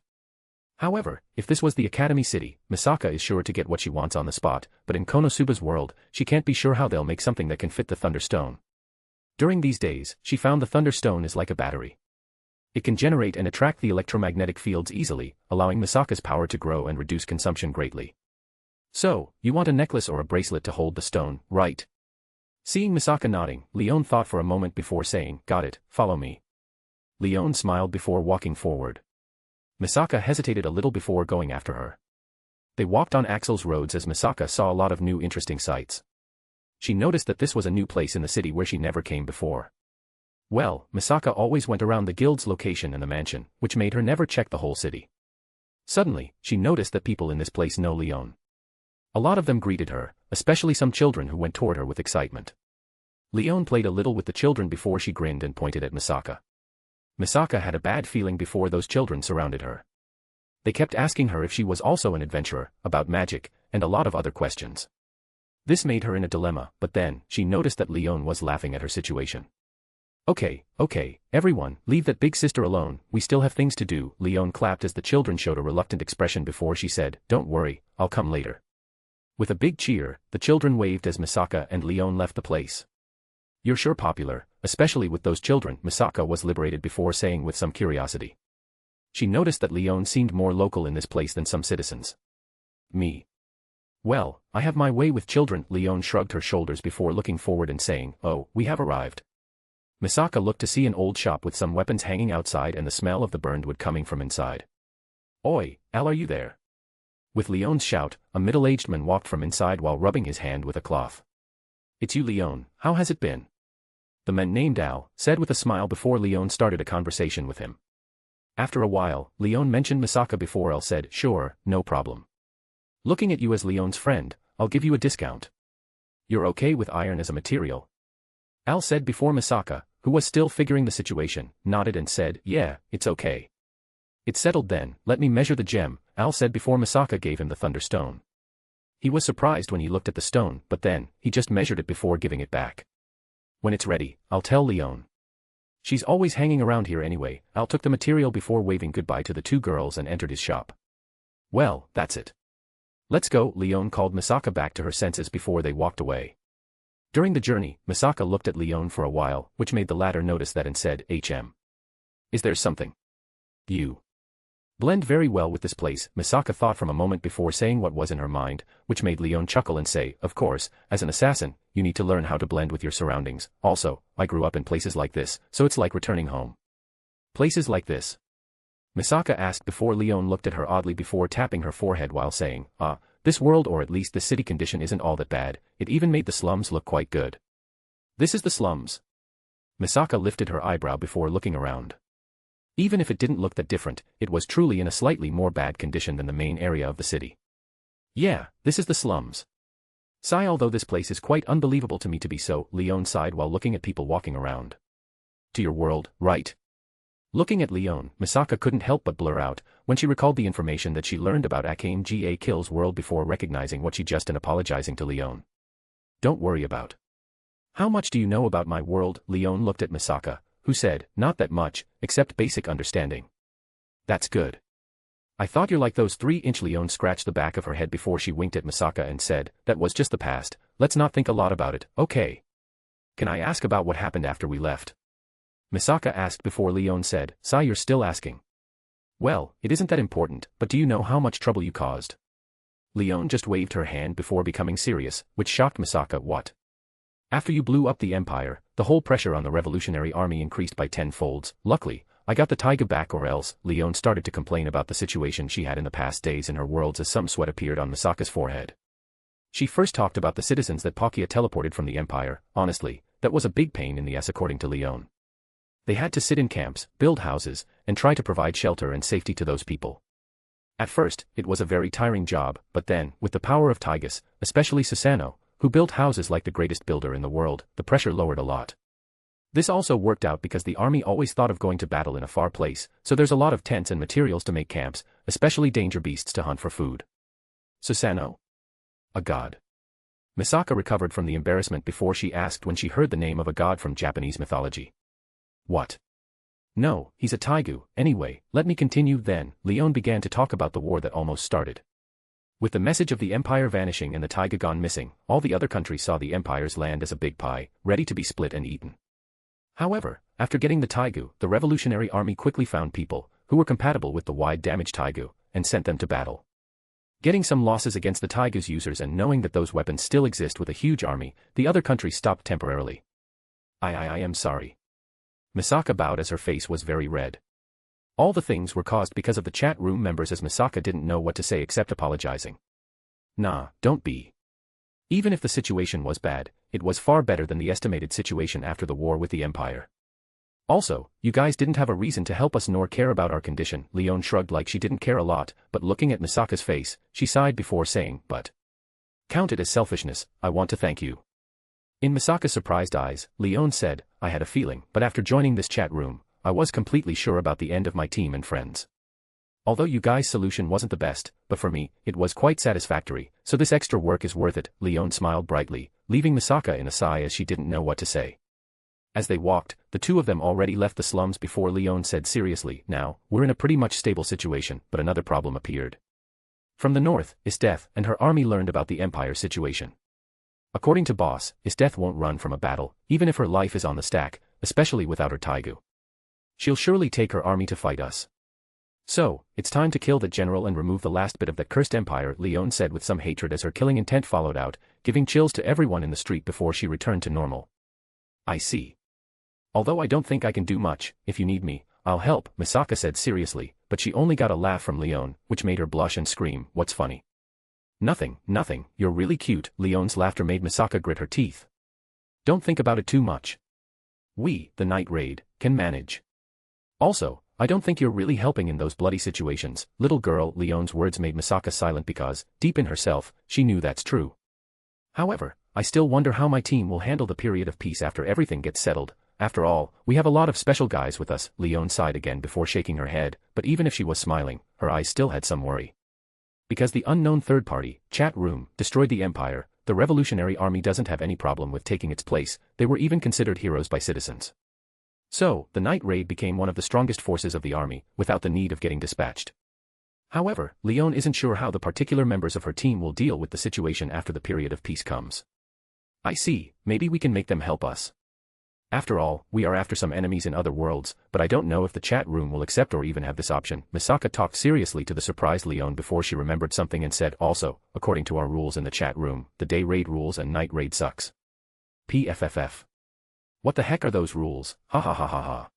However, if this was the Academy City, Misaka is sure to get what she wants on the spot, but in Konosuba's world, she can't be sure how they'll make something that can fit the Thunderstone. During these days, she found the Thunderstone is like a battery. It can generate and attract the electromagnetic fields easily, allowing Misaka's power to grow and reduce consumption greatly. So, you want a necklace or a bracelet to hold the stone, right? Seeing Misaka nodding, Leon thought for a moment before saying, got it, follow me. Leon smiled before walking forward. Misaka hesitated a little before going after her. They walked on Axel's roads as Misaka saw a lot of new interesting sights. She noticed that this was a new place in the city where she never came before. Well, Misaka always went around the guild's location and the mansion, which made her never check the whole city. Suddenly, she noticed that people in this place know Leon. A lot of them greeted her, especially some children who went toward her with excitement. Leon played a little with the children before she grinned and pointed at Misaka. Misaka had a bad feeling before those children surrounded her. They kept asking her if she was also an adventurer, about magic, and a lot of other questions. This made her in a dilemma, but then, she noticed that Leon was laughing at her situation. Okay, everyone, leave that big sister alone, we still have things to do, Leon clapped as the children showed a reluctant expression before she said, don't worry, I'll come later. With a big cheer, the children waved as Misaka and Leon left the place. You're sure popular, especially with those children, Misaka was liberated before saying with some curiosity. She noticed that Leon seemed more local in this place than some citizens. Me. Well, I have my way with children, Leon shrugged her shoulders before looking forward and saying, oh, we have arrived. Misaka looked to see an old shop with some weapons hanging outside and the smell of the burned wood coming from inside. Oi, Al, are you there? With Leon's shout, a middle-aged man walked from inside while rubbing his hand with a cloth. It's you, Leon, how has it been? The man named Al said with a smile before Leon started a conversation with him. After a while, Leon mentioned Misaka before Al said, sure, no problem. Looking at you as Leon's friend, I'll give you a discount. You're okay with iron as a material? Al said before Misaka, who was still figuring the situation, nodded and said, yeah, it's okay. It's settled then, let me measure the gem, Al said before Misaka gave him the Thunderstone. He was surprised when he looked at the stone, but then, he just measured it before giving it back. When it's ready, I'll tell Leon. She's always hanging around here anyway, Al took the material before waving goodbye to the two girls and entered his shop. Well, that's it. Let's go, Leon called Misaka back to her senses before they walked away. During the journey, Misaka looked at Leon for a while, which made the latter notice that and said, Is there something? You blend very well with this place, Misaka thought from a moment before saying what was in her mind, which made Leon chuckle and say, of course, as an assassin, you need to learn how to blend with your surroundings. Also, I grew up in places like this, so it's like returning home. Places like this? Misaka asked before Leon looked at her oddly before tapping her forehead while saying, this world or at least the city condition isn't all that bad, it even made the slums look quite good. This is the slums. Misaka lifted her eyebrow before looking around. Even if it didn't look that different, it was truly in a slightly more bad condition than the main area of the city. Yeah, this is the slums. Sigh, although this place is quite unbelievable to me to be so, Leon sighed while looking at people walking around. To your world, right? Looking at Leon, Misaka couldn't help but blur out, when she recalled the information that she learned about Akame Ga Kill's world before recognizing what she just and apologizing to Leon. Don't worry about. How much do you know about my world? Leon looked at Misaka, who said, not that much, except basic understanding. That's good. I thought you're like those 3-inch. Leon scratched the back of her head before she winked at Misaka and said, that was just the past, let's not think a lot about it, okay? Can I ask about what happened after we left? Misaka asked before Leon said, sigh, you're still asking. Well, it isn't that important, but do you know how much trouble you caused? Leon just waved her hand before becoming serious, which shocked Misaka. What? After you blew up the empire, the whole pressure on the revolutionary army increased by 10-folds. Luckily, I got the taiga back, or else. Leon started to complain about the situation she had in the past days in her worlds as some sweat appeared on Misaka's forehead. She first talked about the citizens that Palkia teleported from the empire. Honestly, that was a big pain in the ass according to Leon. They had to sit in camps, build houses, and try to provide shelter and safety to those people. At first, it was a very tiring job, but then, with the power of Taigas, especially Susanoo, who built houses like the greatest builder in the world, the pressure lowered a lot. This also worked out because the army always thought of going to battle in a far place, so there's a lot of tents and materials to make camps, especially danger beasts to hunt for food. Susanoo? A god. Misaka recovered from the embarrassment before she asked when she heard the name of a god from Japanese mythology. What? No, he's a taigu. Anyway, let me continue then. Leon began to talk about the war that almost started. With the message of the empire vanishing and the taiga gone missing, all the other countries saw the empire's land as a big pie, ready to be split and eaten. However, after getting the taigu, the revolutionary army quickly found people, who were compatible with the wide-damage taigu, and sent them to battle. Getting some losses against the taigu's users and knowing that those weapons still exist with a huge army, the other countries stopped temporarily. I am sorry. Misaka bowed as her face was very red. All the things were caused because of the chat room members, as Misaka didn't know what to say except apologizing. Nah, don't be. Even if the situation was bad, it was far better than the estimated situation after the war with the empire. Also, you guys didn't have a reason to help us nor care about our condition. Leon shrugged like she didn't care a lot, but looking at Misaka's face, she sighed before saying, but count it as selfishness, I want to thank you. In Misaka's surprised eyes, Leon said, I had a feeling, but after joining this chat room, I was completely sure about the end of my team and friends. Although you guys' solution wasn't the best, but for me, it was quite satisfactory, so this extra work is worth it. Leon smiled brightly, leaving Misaka in a sigh as she didn't know what to say. As they walked, the two of them already left the slums before Leon said seriously, now, we're in a pretty much stable situation, but another problem appeared. From the north, Isdeth and her army learned about the Empire's situation. According to Boss, Isdeth won't run from a battle, even if her life is on the stack, especially without her taigu. She'll surely take her army to fight us. So, it's time to kill that general and remove the last bit of that cursed empire, Leon said with some hatred as her killing intent followed out, giving chills to everyone in the street before she returned to normal. I see. Although I don't think I can do much, if you need me, I'll help, Misaka said seriously, but she only got a laugh from Leon, which made her blush and scream, what's funny? Nothing, you're really cute. Leon's laughter made Misaka grit her teeth. Don't think about it too much. We, the night raid, can manage. Also, I don't think you're really helping in those bloody situations, little girl. Leon's words made Misaka silent because, deep in herself, she knew that's true. However, I still wonder how my team will handle the period of peace after everything gets settled. After all, we have a lot of special guys with us. Leon sighed again before shaking her head, but even if she was smiling, her eyes still had some worry. Because the unknown third party, chat room, destroyed the empire, the revolutionary army doesn't have any problem with taking its place. They were even considered heroes by citizens. So, the night raid became one of the strongest forces of the army, without the need of getting dispatched. However, Leon isn't sure how the particular members of her team will deal with the situation after the period of peace comes. I see, maybe we can make them help us. After all, we are after some enemies in other worlds, but I don't know if the chat room will accept or even have this option. Misaka talked seriously to the surprised Leon before she remembered something and said, also, according to our rules in the chat room, the day raid rules and night raid sucks. PFFF. What the heck are those rules? Ha ha ha ha ha.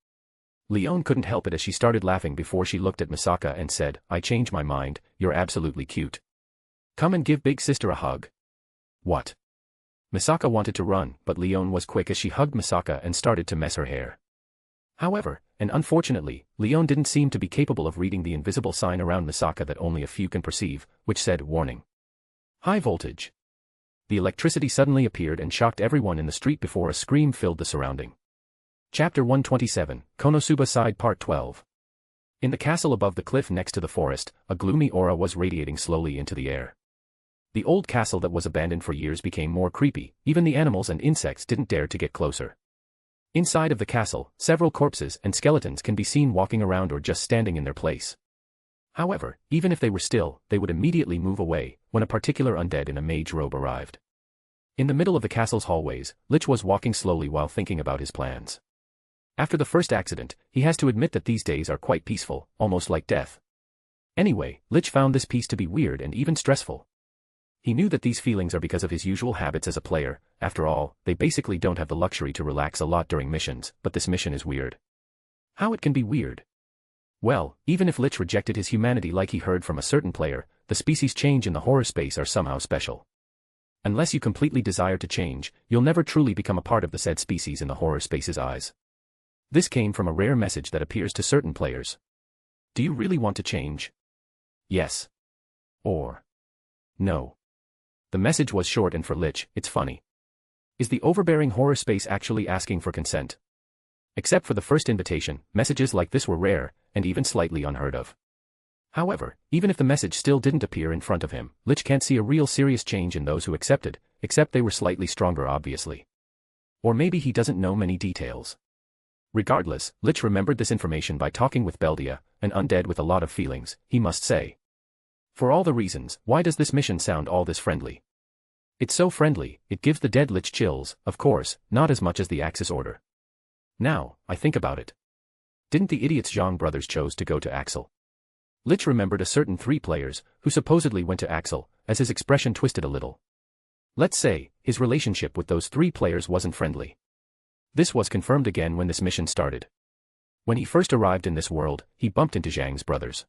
Leon couldn't help it as she started laughing before she looked at Misaka and said, I changed my mind, you're absolutely cute. Come and give big sister a hug. What? Misaka wanted to run, but Leon was quick as she hugged Misaka and started to mess her hair. However, and unfortunately, Leon didn't seem to be capable of reading the invisible sign around Misaka that only a few can perceive, which said, warning. High voltage. The electricity suddenly appeared and shocked everyone in the street before a scream filled the surrounding. Chapter 127, Konosuba Side Part 12. In the castle above the cliff next to the forest, a gloomy aura was radiating slowly into the air. The old castle that was abandoned for years became more creepy, even the animals and insects didn't dare to get closer. Inside of the castle, several corpses and skeletons can be seen walking around or just standing in their place. However, even if they were still, they would immediately move away, when a particular undead in a mage robe arrived. In the middle of the castle's hallways, Lich was walking slowly while thinking about his plans. After the first accident, he has to admit that these days are quite peaceful, almost like death. Anyway, Lich found this peace to be weird and even stressful. He knew that these feelings are because of his usual habits as a player. After all, they basically don't have the luxury to relax a lot during missions, but this mission is weird. How it can be weird? Well, even if Lich rejected his humanity like he heard from a certain player, the species change in the horror space are somehow special. Unless you completely desire to change, you'll never truly become a part of the said species in the horror space's eyes. This came from a rare message that appears to certain players. Do you really want to change? Yes. Or no. The message was short, and for Lich, it's funny. Is the overbearing horror space actually asking for consent? Except for the first invitation, messages like this were rare, and even slightly unheard of. However, even if the message still didn't appear in front of him, Lich can't see a real serious change in those who accepted, except they were slightly stronger obviously. Or maybe he doesn't know many details. Regardless, Lich remembered this information by talking with Beldia, an undead with a lot of feelings, he must say. For all the reasons, why does this mission sound all this friendly? It's so friendly, it gives the dead Lich chills, of course, not as much as the Axis order. Now, I think about it. Didn't the idiots Zhang brothers chose to go to Axel? Lich remembered a certain 3 players, who supposedly went to Axel, as his expression twisted a little. Let's say, his relationship with those 3 players wasn't friendly. This was confirmed again when this mission started. When he first arrived in this world, he bumped into Zhang's brothers.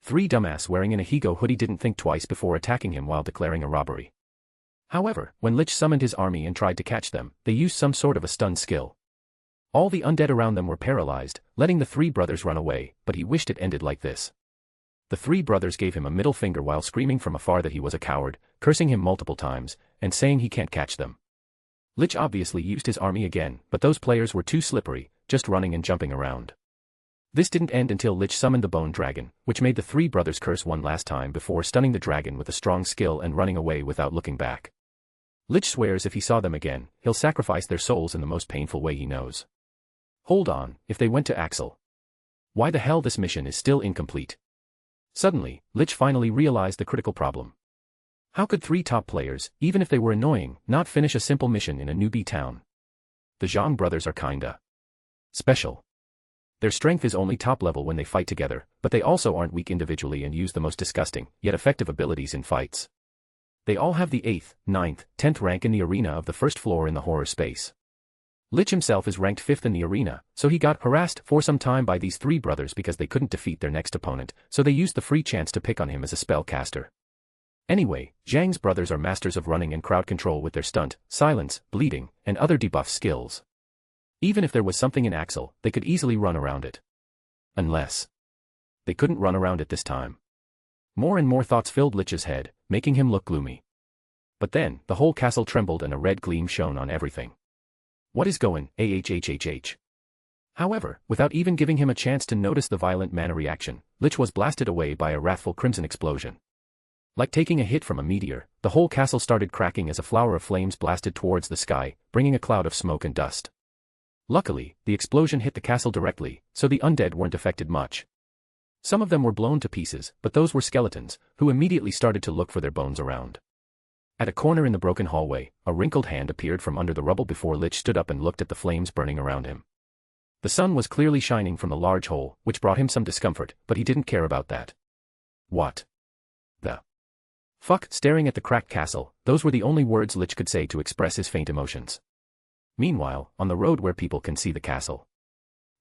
3 dumbass wearing an Ahigo hoodie didn't think twice before attacking him while declaring a robbery. However, when Lich summoned his army and tried to catch them, they used some sort of a stun skill. All the undead around them were paralyzed, letting the 3 brothers run away, but he wished it ended like this. The 3 brothers gave him a middle finger while screaming from afar that he was a coward, cursing him multiple times, and saying he can't catch them. Lich obviously used his army again, but those players were too slippery, just running and jumping around. This didn't end until Lich summoned the Bone Dragon, which made the 3 brothers curse one last time before stunning the dragon with a strong skill and running away without looking back. Lich swears if he saw them again, he'll sacrifice their souls in the most painful way he knows. Hold on, if they went to Axel. Why the hell this mission is still incomplete? Suddenly, Lich finally realized the critical problem. How could 3 top players, even if they were annoying, not finish a simple mission in a newbie town? The Zhang brothers are kinda special. Their strength is only top level when they fight together, but they also aren't weak individually and use the most disgusting, yet effective abilities in fights. They all have the 8th, 9th, 10th rank in the arena of the first floor in the horror space. Lich himself is ranked 5th in the arena, so he got harassed for some time by these 3 brothers because they couldn't defeat their next opponent, so they used the free chance to pick on him as a spellcaster. Anyway, Zhang's brothers are masters of running and crowd control with their stunt, silence, bleeding, and other debuff skills. Even if there was something in Axel, they could easily run around it. Unless they couldn't run around it this time. More and more thoughts filled Lich's head, making him look gloomy. But then, the whole castle trembled and a red gleam shone on everything. What is going, ahhhhh? However, without even giving him a chance to notice the violent mana reaction, Lich was blasted away by a wrathful crimson explosion. Like taking a hit from a meteor, the whole castle started cracking as a flower of flames blasted towards the sky, bringing a cloud of smoke and dust. Luckily, the explosion hit the castle directly, so the undead weren't affected much. Some of them were blown to pieces, but those were skeletons, who immediately started to look for their bones around. At a corner in the broken hallway, a wrinkled hand appeared from under the rubble before Lich stood up and looked at the flames burning around him. The sun was clearly shining from the large hole, which brought him some discomfort, but he didn't care about that. What the fuck? Staring at the cracked castle, those were the only words Lich could say to express his faint emotions. Meanwhile, on the road where people can see the castle,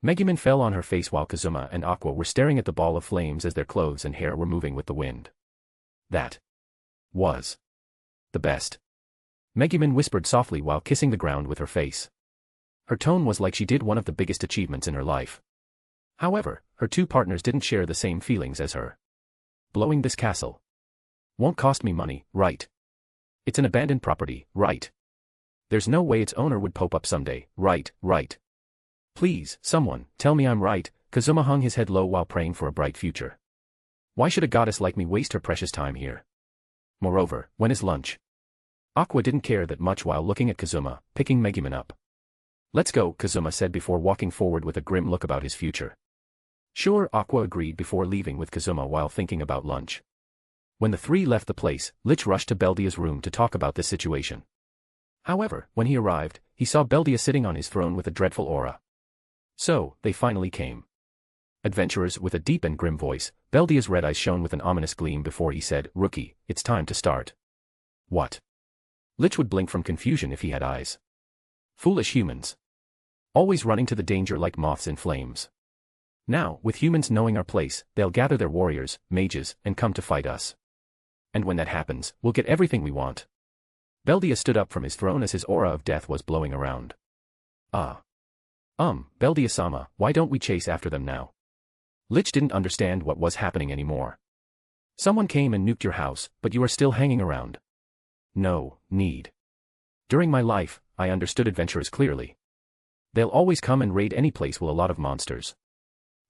Megumin fell on her face while Kazuma and Aqua were staring at the ball of flames as their clothes and hair were moving with the wind. That was the best, Megumin whispered softly while kissing the ground with her face. Her tone was like she did one of the biggest achievements in her life. However, her two partners didn't share the same feelings as her. Blowing this castle won't cost me money, right? It's an abandoned property, right? There's no way its owner would pop up someday, right? Please, someone, tell me I'm right. Kazuma hung his head low while praying for a bright future. Why should a goddess like me waste her precious time here? Moreover, when is lunch? Aqua didn't care that much while looking at Kazuma, picking Megumin up. Let's go, Kazuma said before walking forward with a grim look about his future. Sure, Aqua agreed before leaving with Kazuma while thinking about lunch. When the three left the place, Lich rushed to Beldia's room to talk about this situation. However, when he arrived, he saw Beldia sitting on his throne with a dreadful aura. So, they finally came. Adventurers, with a deep and grim voice, Beldia's red eyes shone with an ominous gleam before he said, Rookie, it's time to start. What? Lich would blink from confusion if he had eyes. Foolish humans. Always running to the danger like moths in flames. Now, with humans knowing our place, they'll gather their warriors, mages, and come to fight us. And when that happens, we'll get everything we want. Beldia stood up from his throne as his aura of death was blowing around. Beldia-sama, why don't we chase after them now? Lich didn't understand what was happening anymore. Someone came and nuked your house, but you are still hanging around. No need. During my life, I understood adventurers clearly. They'll always come and raid any place with a lot of monsters.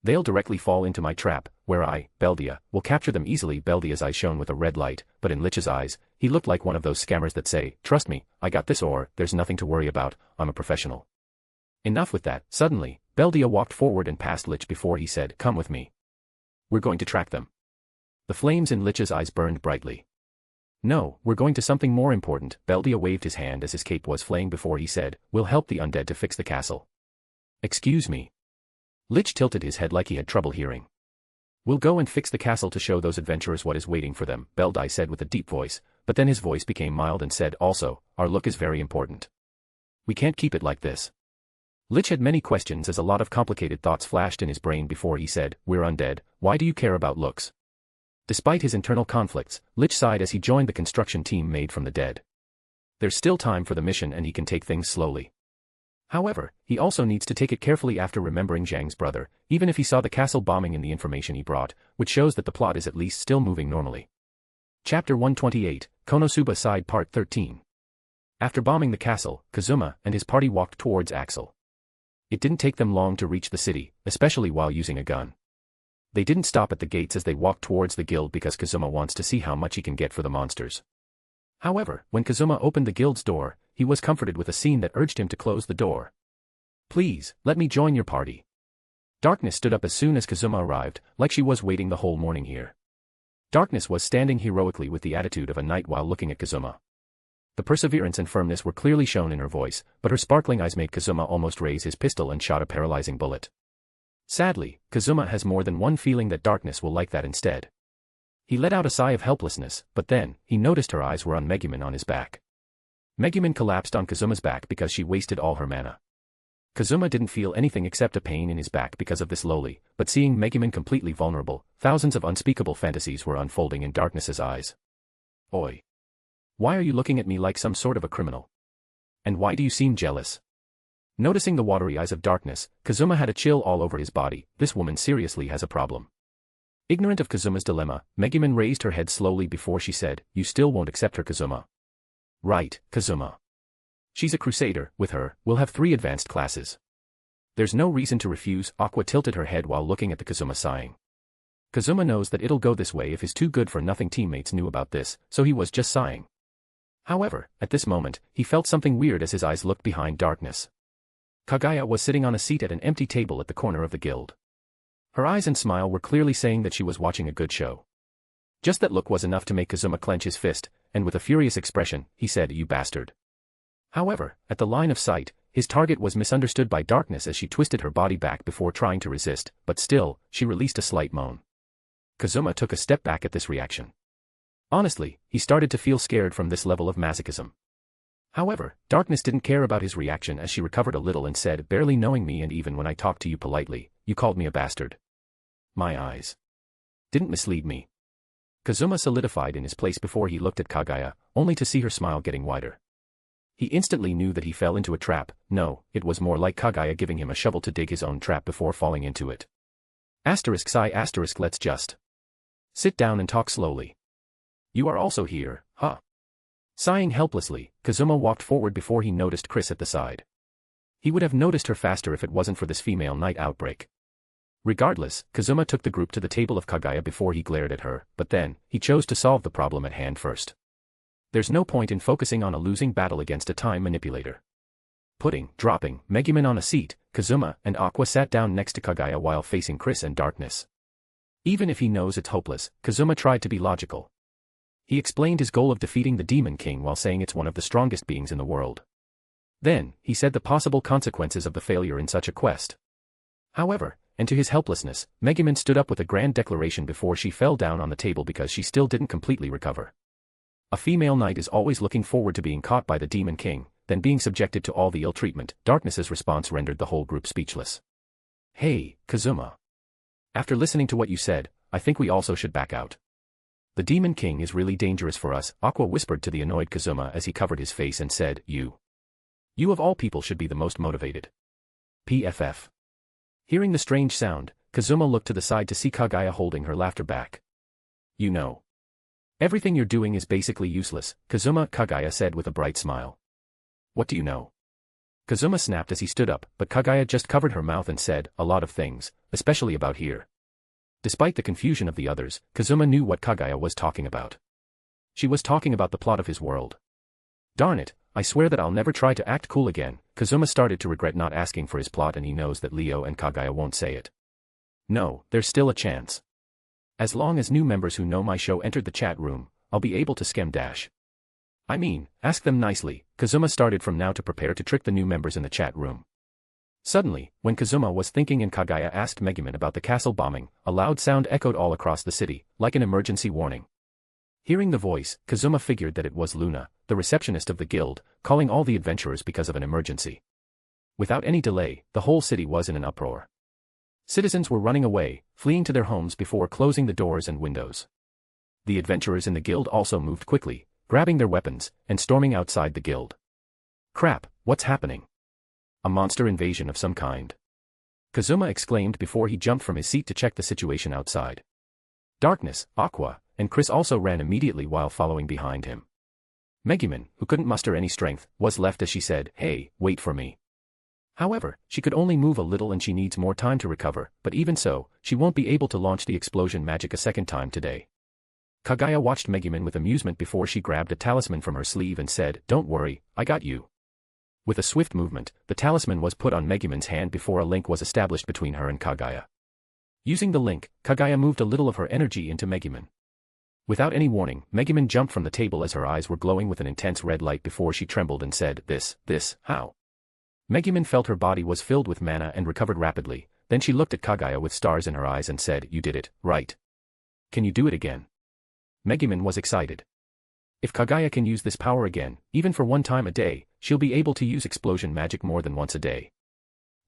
They'll directly fall into my trap, where I, Beldia, will capture them easily. Beldia's eyes shone with a red light, but in Lich's eyes, he looked like one of those scammers that say, trust me, I got this, or there's nothing to worry about, I'm a professional. Enough with that. Suddenly, Beldia walked forward and past Lich before he said, come with me. We're going to track them. The flames in Lich's eyes burned brightly. No, we're going to something more important. Beldia waved his hand as his cape was flaying before he said, we'll help the undead to fix the castle. Excuse me. Lich tilted his head like he had trouble hearing. We'll go and fix the castle to show those adventurers what is waiting for them, Beldia said with a deep voice, but then his voice became mild and said, also, our look is very important. We can't keep it like this. Lich had many questions as a lot of complicated thoughts flashed in his brain before he said, we're undead, why do you care about looks? Despite his internal conflicts, Lich sighed as he joined the construction team made from the dead. There's still time for the mission and he can take things slowly. However, he also needs to take it carefully after remembering Zhang's brother, even if he saw the castle bombing in the information he brought, which shows that the plot is at least still moving normally. Chapter 128, Konosuba Side Part 13. After bombing the castle, Kazuma and his party walked towards Axel. It didn't take them long to reach the city, especially while using a gun. They didn't stop at the gates as they walked towards the guild because Kazuma wants to see how much he can get for the monsters. However, when Kazuma opened the guild's door, he was comforted with a scene that urged him to close the door. Please, let me join your party. Darkness stood up as soon as Kazuma arrived, like she was waiting the whole morning here. Darkness was standing heroically with the attitude of a knight while looking at Kazuma. The perseverance and firmness were clearly shown in her voice, but her sparkling eyes made Kazuma almost raise his pistol and shot a paralyzing bullet. Sadly, Kazuma has more than one feeling that Darkness will like that instead. He let out a sigh of helplessness, but then, he noticed her eyes were on Megumin on his back. Megumin collapsed on Kazuma's back because she wasted all her mana. Kazuma didn't feel anything except a pain in his back because of this lowly, but seeing Megumin completely vulnerable, thousands of unspeakable fantasies were unfolding in Darkness's eyes. Oi. Why are you looking at me like some sort of a criminal? And why do you seem jealous? Noticing the watery eyes of Darkness, Kazuma had a chill all over his body. This woman seriously has a problem. Ignorant of Kazuma's dilemma, Megumin raised her head slowly before she said, you still won't accept her, Kazuma. Right, Kazuma. She's a crusader. With her, we'll have 3 advanced classes. There's no reason to refuse. Aqua tilted her head while looking at the Kazuma, sighing. Kazuma knows that it'll go this way if his 2 good-for-nothing teammates knew about this, so he was just sighing. However, at this moment, he felt something weird as his eyes looked behind Darkness. Kagaya was sitting on a seat at an empty table at the corner of the guild. Her eyes and smile were clearly saying that she was watching a good show. Just that look was enough to make Kazuma clench his fist, and with a furious expression, he said, "You bastard." However, at the line of sight, his target was misunderstood by darkness as she twisted her body back before trying to resist, but still, she released a slight moan. Kazuma took a step back at this reaction. Honestly, he started to feel scared from this level of masochism. However, darkness didn't care about his reaction as she recovered a little and said, "Barely knowing me and even when I talked to you politely, you called me a bastard. My eyes didn't mislead me." Kazuma solidified in his place before he looked at Kaguya, only to see her smile getting wider. He instantly knew that he fell into a trap. No, it was more like Kaguya giving him a shovel to dig his own trap before falling into it. Let's just sit down and talk slowly. You are also here, huh? Sighing helplessly, Kazuma walked forward before he noticed Chris at the side. He would have noticed her faster if it wasn't for this female night outbreak. Regardless, Kazuma took the group to the table of Kaguya before he glared at her, but then, he chose to solve the problem at hand first. There's no point in focusing on a losing battle against a time manipulator. Dropping Megumin on a seat, Kazuma and Aqua sat down next to Kaguya while facing Chris and darkness. Even if he knows it's hopeless, Kazuma tried to be logical. He explained his goal of defeating the Demon King while saying it's one of the strongest beings in the world. Then, he said the possible consequences of the failure in such a quest. However, and to his helplessness, Megumin stood up with a grand declaration before she fell down on the table because she still didn't completely recover. A female knight is always looking forward to being caught by the Demon King, then being subjected to all the ill treatment. Darkness's response rendered the whole group speechless. "Hey, Kazuma. After listening to what you said, I think we also should back out. The Demon King is really dangerous for us," Aqua whispered to the annoyed Kazuma as he covered his face and said, You of all people should be the most motivated. PFF. Hearing the strange sound, Kazuma looked to the side to see Kaguya holding her laughter back. "You know. Everything you're doing is basically useless," Kaguya said with a bright smile. "What do you know?" Kazuma snapped as he stood up, but Kaguya just covered her mouth and said, "A lot of things, especially about here." Despite the confusion of the others, Kazuma knew what Kaguya was talking about. She was talking about the plot of his world. Darn it, I swear that I'll never try to act cool again. Kazuma started to regret not asking for his plot, and he knows that Leo and Kaguya won't say it. No, there's still a chance. As long as new members who know my show entered the chat room, I'll be able to scam dash. I mean, ask them nicely. Kazuma started from now to prepare to trick the new members in the chat room. Suddenly, when Kazuma was thinking and Kaguya asked Megumin about the castle bombing, a loud sound echoed all across the city, like an emergency warning. Hearing the voice, Kazuma figured that it was Luna, the receptionist of the guild, calling all the adventurers because of an emergency. Without any delay, the whole city was in an uproar. Citizens were running away, fleeing to their homes before closing the doors and windows. The adventurers in the guild also moved quickly, grabbing their weapons, and storming outside the guild. Crap, what's happening? A monster invasion of some kind. Kazuma exclaimed before he jumped from his seat to check the situation outside. Darkness, Aqua, and Chris also ran immediately while following behind him. Megumin, who couldn't muster any strength, was left as she said, "Hey, wait for me." However, she could only move a little and she needs more time to recover, but even so, she won't be able to launch the explosion magic a second time today. Kaguya watched Megumin with amusement before she grabbed a talisman from her sleeve and said, "Don't worry, I got you." With a swift movement, the talisman was put on Megumin's hand before a link was established between her and Kaguya. Using the link, Kaguya moved a little of her energy into Megumin. Without any warning, Megumin jumped from the table as her eyes were glowing with an intense red light before she trembled and said, How? Megumin felt her body was filled with mana and recovered rapidly, then she looked at Kaguya with stars in her eyes and said, "You did it, right? Can you do it again?" Megumin was excited. If Kaguya can use this power again, even for one time a day, she'll be able to use explosion magic more than once a day.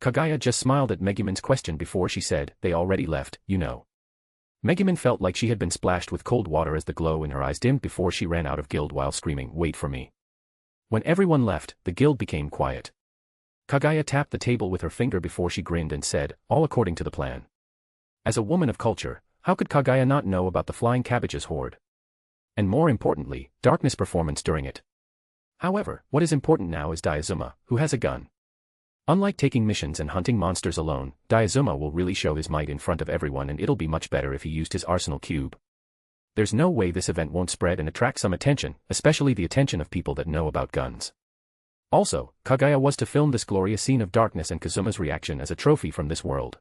Kaguya just smiled at Megumin's question before she said, "They already left, you know." Megumin felt like she had been splashed with cold water as the glow in her eyes dimmed before she ran out of guild while screaming, "Wait for me." When everyone left, the guild became quiet. Kaguya tapped the table with her finger before she grinned and said, "All according to the plan." As a woman of culture, how could Kaguya not know about the flying cabbages horde? And more importantly, Darkness' performance during it. However, what is important now is Diazuma, who has a gun. Unlike taking missions and hunting monsters alone, Diazuma will really show his might in front of everyone, and it'll be much better if he used his arsenal cube. There's no way this event won't spread and attract some attention, especially the attention of people that know about guns. Also, Kaguya was to film this glorious scene of Darkness and Kazuma's reaction as a trophy from this world.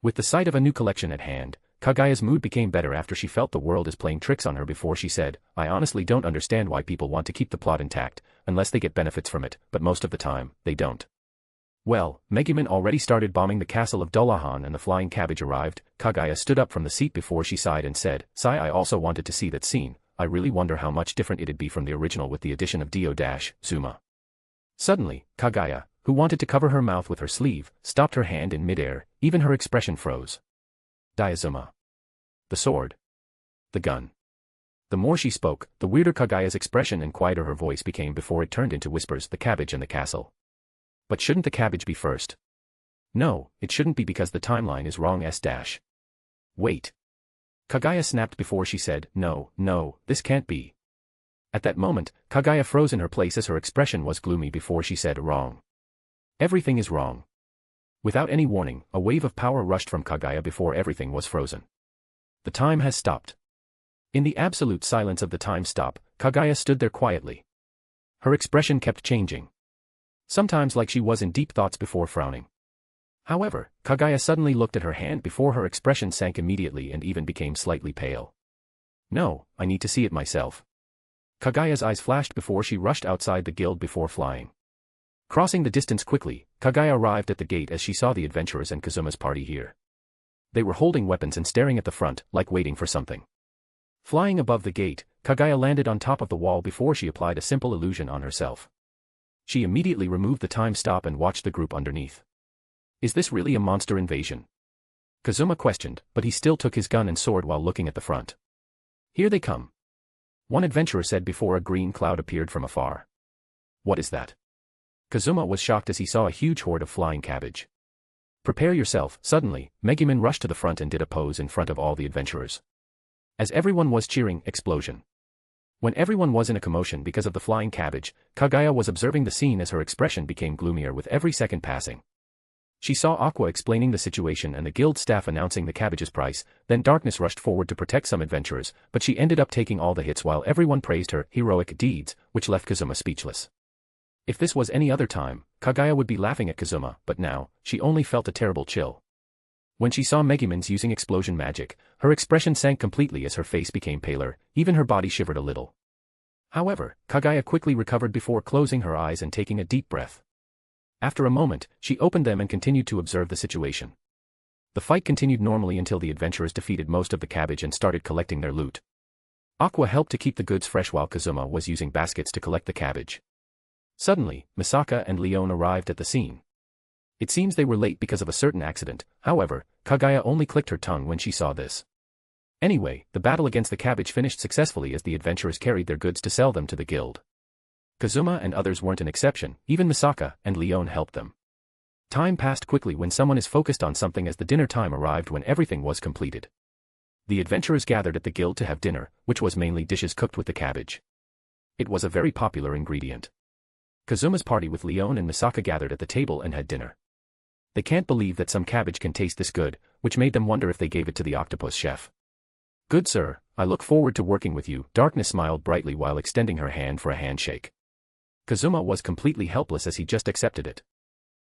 With the sight of a new collection at hand, Kagaya's mood became better after she felt the world is playing tricks on her before she said, I honestly don't understand why people want to keep the plot intact, unless they get benefits from it, but most of the time, they don't. Well, Megumin already started bombing the castle of Dullahan and the flying cabbage arrived. Kagaya stood up from the seat before she sighed and said, Sigh, I also wanted to see that scene. I really wonder how much different it'd be from the original with the addition of Zuma. Suddenly, Kagaya, who wanted to cover her mouth with her sleeve, stopped her hand in midair, even her expression froze. Diazuma. The sword. The gun. The more she spoke, the weirder Kagaya's expression and quieter her voice became before it turned into whispers, the cabbage and the castle. But shouldn't the cabbage be first? No, it shouldn't be because the timeline is wrong. Wait. Kagaya snapped before she said, No, this can't be. At that moment, Kagaya froze in her place as her expression was gloomy before she said, Wrong. Everything is wrong. Without any warning, a wave of power rushed from Kagaya before everything was frozen. The time has stopped. In the absolute silence of the time stop, Kagaya stood there quietly. Her expression kept changing. Sometimes like she was in deep thoughts before frowning. However, Kagaya suddenly looked at her hand before her expression sank immediately and even became slightly pale. No, I need to see it myself. Kagaya's eyes flashed before she rushed outside the guild before flying. Crossing the distance quickly, Kagaya arrived at the gate as she saw the adventurers and Kazuma's party here. They were holding weapons and staring at the front, like waiting for something. Flying above the gate, Kagaya landed on top of the wall before she applied a simple illusion on herself. She immediately removed the time stop and watched the group underneath. Is this really a monster invasion? Kazuma questioned, but he still took his gun and sword while looking at the front. Here they come. One adventurer said before a green cloud appeared from afar. What is that? Kazuma was shocked as he saw a huge horde of flying cabbage. Prepare yourself. Suddenly, Megumin rushed to the front and did a pose in front of all the adventurers. As everyone was cheering, explosion. When everyone was in a commotion because of the flying cabbage, Kagaya was observing the scene as her expression became gloomier with every second passing. She saw Aqua explaining the situation and the guild staff announcing the cabbage's price, then darkness rushed forward to protect some adventurers, but she ended up taking all the hits while everyone praised her heroic deeds, which left Kazuma speechless. If this was any other time, Kagaya would be laughing at Kazuma, but now, she only felt a terrible chill. When she saw Megumin's using explosion magic, her expression sank completely as her face became paler, even her body shivered a little. However, Kagaya quickly recovered before closing her eyes and taking a deep breath. After a moment, she opened them and continued to observe the situation. The fight continued normally until the adventurers defeated most of the cabbage and started collecting their loot. Aqua helped to keep the goods fresh while Kazuma was using baskets to collect the cabbage. Suddenly, Misaka and Leon arrived at the scene. It seems they were late because of a certain accident, however, Kagaya only clicked her tongue when she saw this. Anyway, the battle against the cabbage finished successfully as the adventurers carried their goods to sell them to the guild. Kazuma and others weren't an exception, even Misaka and Leon helped them. Time passed quickly when someone is focused on something as the dinner time arrived when everything was completed. The adventurers gathered at the guild to have dinner, which was mainly dishes cooked with the cabbage. It was a very popular ingredient. Kazuma's party with Leon and Misaka gathered at the table and had dinner. They can't believe that some cabbage can taste this good, which made them wonder if they gave it to the octopus chef. Good sir, I look forward to working with you. Darkness smiled brightly while extending her hand for a handshake. Kazuma was completely helpless as he just accepted it.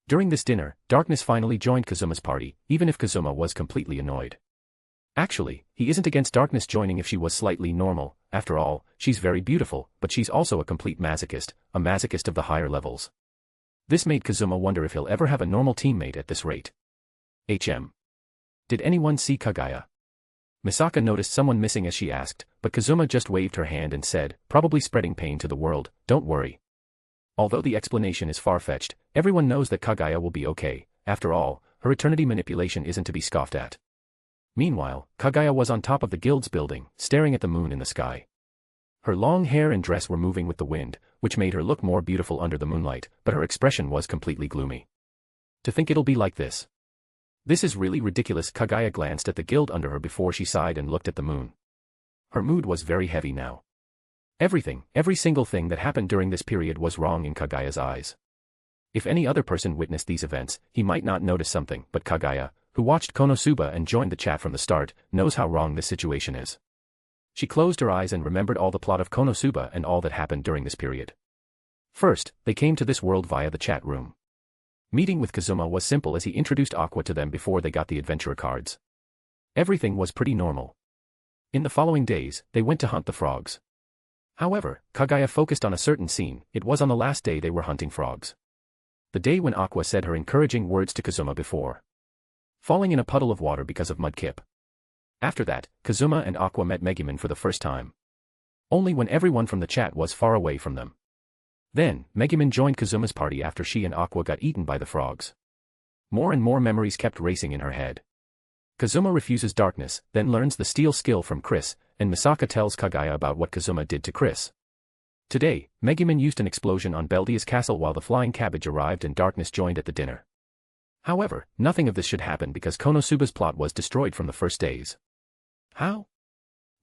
During this dinner, Darkness finally joined Kazuma's party, even if Kazuma was completely annoyed. Actually, he isn't against Darkness joining if she was slightly normal. After all, she's very beautiful, but she's also a complete masochist, a masochist of the higher levels. This made Kazuma wonder if he'll ever have a normal teammate at this rate. Did anyone see Kagaya? Misaka noticed someone missing as she asked, but Kazuma just waved her hand and said, probably spreading pain to the world, don't worry. Although the explanation is far-fetched, everyone knows that Kagaya will be okay. After all, her eternity manipulation isn't to be scoffed at. Meanwhile, Kagaya was on top of the guild's building, staring at the moon in the sky. Her long hair and dress were moving with the wind, which made her look more beautiful under the moonlight, but her expression was completely gloomy. To think it'll be like this. This is really ridiculous. Kagaya glanced at the guild under her before she sighed and looked at the moon. Her mood was very heavy now. Every single thing that happened during this period was wrong in Kagaya's eyes. If any other person witnessed these events, he might not notice something, but Kagaya, who watched Konosuba and joined the chat from the start, knows how wrong this situation is. She closed her eyes and remembered all the plot of Konosuba and all that happened during this period. First, they came to this world via the chat room. Meeting with Kazuma was simple as he introduced Aqua to them before they got the adventurer cards. Everything was pretty normal. In the following days, they went to hunt the frogs. However, Kaguya focused on a certain scene. It was on the last day they were hunting frogs. The day when Aqua said her encouraging words to Kazuma before falling in a puddle of water because of Mudkip. After that, Kazuma and Aqua met Megumin for the first time. Only when everyone from the chat was far away from them. Then, Megumin joined Kazuma's party after she and Aqua got eaten by the frogs. More and more memories kept racing in her head. Kazuma refuses darkness, then learns the steel skill from Chris, and Misaka tells Kaguya about what Kazuma did to Chris. Today, Megumin used an explosion on Beldia's castle while the flying cabbage arrived and darkness joined at the dinner. However, nothing of this should happen because Konosuba's plot was destroyed from the first days. How?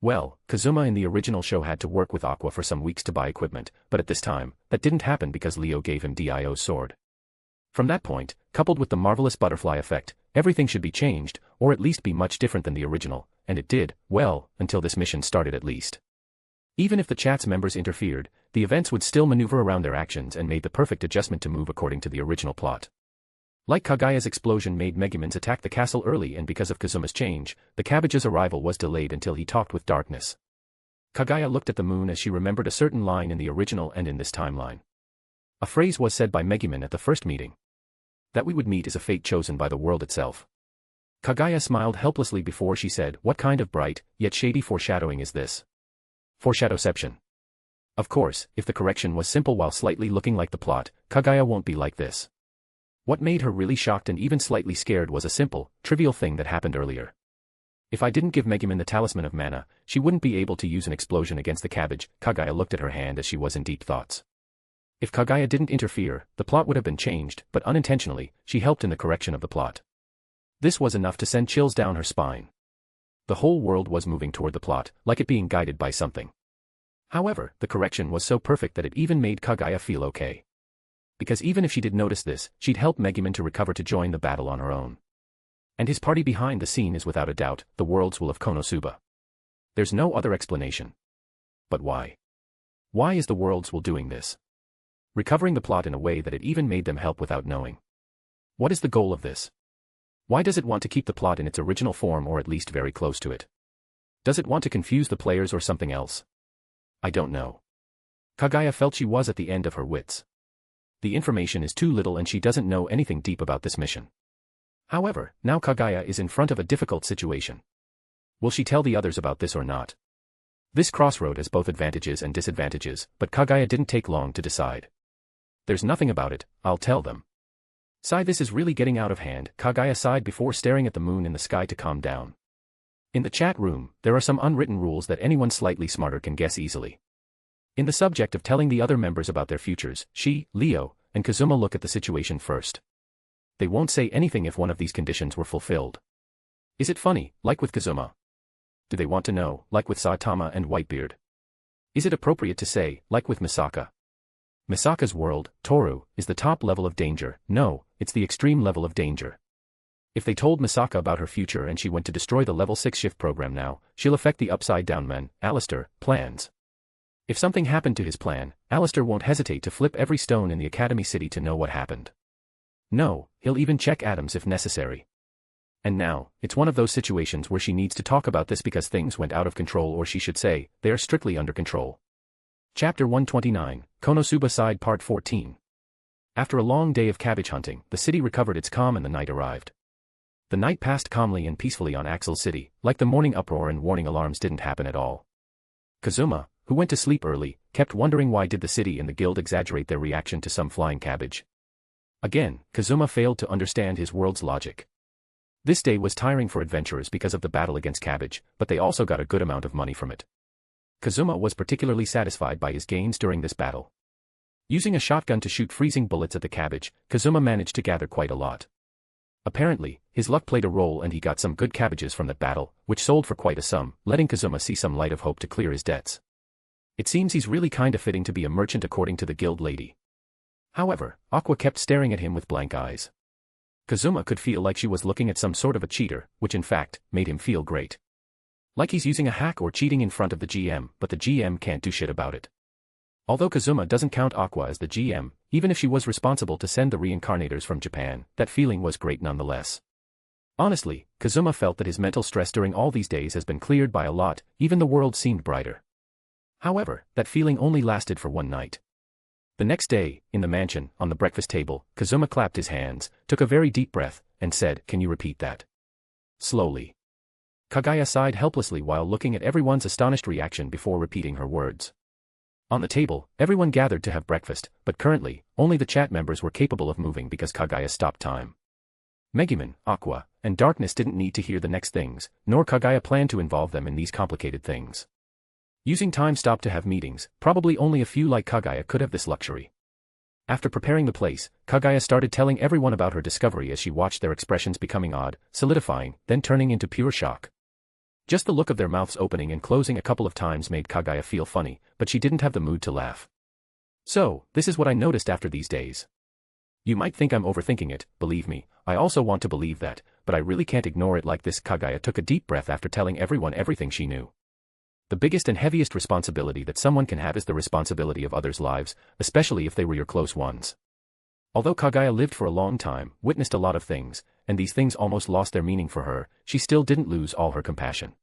Well, Kazuma in the original show had to work with Aqua for some weeks to buy equipment, but at this time, that didn't happen because Leo gave him Dio's sword. From that point, coupled with the marvelous butterfly effect, everything should be changed, or at least be much different than the original, and it did, well, until this mission started at least. Even if the chat's members interfered, the events would still maneuver around their actions and made the perfect adjustment to move according to the original plot. Like Kaguya's explosion made Megumin's attack the castle early, and because of Kazuma's change, the cabbage's arrival was delayed until he talked with darkness. Kaguya looked at the moon as she remembered a certain line in the original and in this timeline. A phrase was said by Megumin at the first meeting. That we would meet is a fate chosen by the world itself. Kaguya smiled helplessly before she said, "What kind of bright, yet shady foreshadowing is this?" Foreshadowception. Of course, if the correction was simple while slightly looking like the plot, Kaguya won't be like this. What made her really shocked and even slightly scared was a simple, trivial thing that happened earlier. If I didn't give Megumin the talisman of mana, she wouldn't be able to use an explosion against the cabbage. Kaguya looked at her hand as she was in deep thoughts. If Kaguya didn't interfere, the plot would have been changed, but unintentionally, she helped in the correction of the plot. This was enough to send chills down her spine. The whole world was moving toward the plot, like it being guided by something. However, the correction was so perfect that it even made Kaguya feel okay. Because even if she did notice this, she'd help Megumin to recover to join the battle on her own. And his party behind the scene is without a doubt, the world's will of Konosuba. There's no other explanation. But why? Why is the world's will doing this? Recovering the plot in a way that it even made them help without knowing. What is the goal of this? Why does it want to keep the plot in its original form or at least very close to it? Does it want to confuse the players or something else? I don't know. Kaguya felt she was at the end of her wits. The information is too little and she doesn't know anything deep about this mission. However, now Kaguya is in front of a difficult situation. Will she tell the others about this or not? This crossroad has both advantages and disadvantages, but Kaguya didn't take long to decide. There's nothing about it, I'll tell them. Sigh, this is really getting out of hand, Kaguya sighed before staring at the moon in the sky to calm down. In the chat room, there are some unwritten rules that anyone slightly smarter can guess easily. In the subject of telling the other members about their futures, she, Leo, and Kazuma look at the situation first. They won't say anything if one of these conditions were fulfilled. Is it funny, like with Kazuma? Do they want to know, like with Saitama and Whitebeard? Is it appropriate to say, like with Misaka? Misaka's world, Toru, is the top level of danger. No, it's the extreme level of danger. If they told Misaka about her future and she went to destroy the level 6 shift program now, she'll affect the Upside Down Man, Alistair, plans. If something happened to his plan, Alistair won't hesitate to flip every stone in the Academy City to know what happened. No, he'll even check Adams if necessary. And now, it's one of those situations where she needs to talk about this because things went out of control, or she should say, they are strictly under control. Chapter 129, Konosuba Side Part 14. After a long day of cabbage hunting, the city recovered its calm and the night arrived. The night passed calmly and peacefully on Axel City, like the morning uproar and warning alarms didn't happen at all. Kazuma, who went to sleep early, kept wondering why did the city and the guild exaggerate their reaction to some flying cabbage. Again, Kazuma failed to understand his world's logic. This day was tiring for adventurers because of the battle against cabbage, but they also got a good amount of money from it. Kazuma was particularly satisfied by his gains during this battle. Using a shotgun to shoot freezing bullets at the cabbage, Kazuma managed to gather quite a lot. Apparently, his luck played a role and he got some good cabbages from that battle, which sold for quite a sum, letting Kazuma see some light of hope to clear his debts. It seems he's really kinda fitting to be a merchant according to the guild lady. However, Aqua kept staring at him with blank eyes. Kazuma could feel like she was looking at some sort of a cheater, which in fact, made him feel great. Like he's using a hack or cheating in front of the GM, but the GM can't do shit about it. Although Kazuma doesn't count Aqua as the GM, even if she was responsible to send the reincarnators from Japan, that feeling was great nonetheless. Honestly, Kazuma felt that his mental stress during all these days has been cleared by a lot, even the world seemed brighter. However, that feeling only lasted for one night. The next day, in the mansion, on the breakfast table, Kazuma clapped his hands, took a very deep breath, and said, "Can you repeat that?" Slowly. Kagaya sighed helplessly while looking at everyone's astonished reaction before repeating her words. On the table, everyone gathered to have breakfast, but currently, only the chat members were capable of moving because Kagaya stopped time. Megumin, Aqua, and Darkness didn't need to hear the next things, nor Kagaya planned to involve them in these complicated things. Using time stop to have meetings, probably only a few like Kagaya could have this luxury. After preparing the place, Kagaya started telling everyone about her discovery as she watched their expressions becoming odd, solidifying, then turning into pure shock. Just the look of their mouths opening and closing a couple of times made Kagaya feel funny, but she didn't have the mood to laugh. "So, this is what I noticed after these days. You might think I'm overthinking it, believe me, I also want to believe that, but I really can't ignore it like this." Kagaya took a deep breath after telling everyone everything she knew. The biggest and heaviest responsibility that someone can have is the responsibility of others' lives, especially if they were your close ones. Although Kagaya lived for a long time, witnessed a lot of things, and these things almost lost their meaning for her, she still didn't lose all her compassion.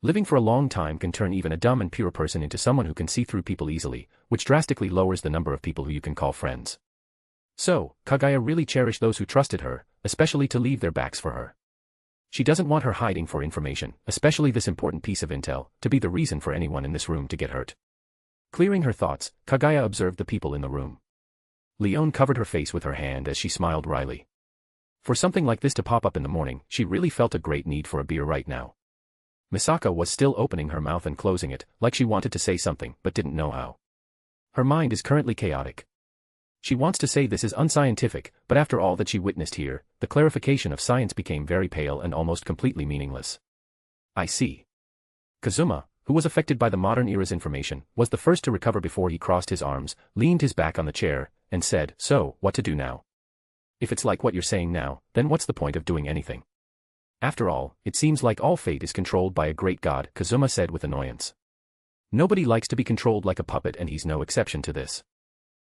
Living for a long time can turn even a dumb and pure person into someone who can see through people easily, which drastically lowers the number of people who you can call friends. So, Kagaya really cherished those who trusted her, especially to leave their backs for her. She doesn't want her hiding for information, especially this important piece of intel, to be the reason for anyone in this room to get hurt. Clearing her thoughts, Kagaya observed the people in the room. Leone covered her face with her hand as she smiled wryly. For something like this to pop up in the morning, she really felt a great need for a beer right now. Misaka was still opening her mouth and closing it, like she wanted to say something, but didn't know how. Her mind is currently chaotic. She wants to say this is unscientific, but after all that she witnessed here, the clarification of science became very pale and almost completely meaningless. "I see." Kazuma, who was affected by the modern era's information, was the first to recover before he crossed his arms, leaned his back on the chair, and said, "So, what to do now? If it's like what you're saying now, then what's the point of doing anything? After all, it seems like all fate is controlled by a great god," Kazuma said with annoyance. "Nobody likes to be controlled like a puppet, and he's no exception to this.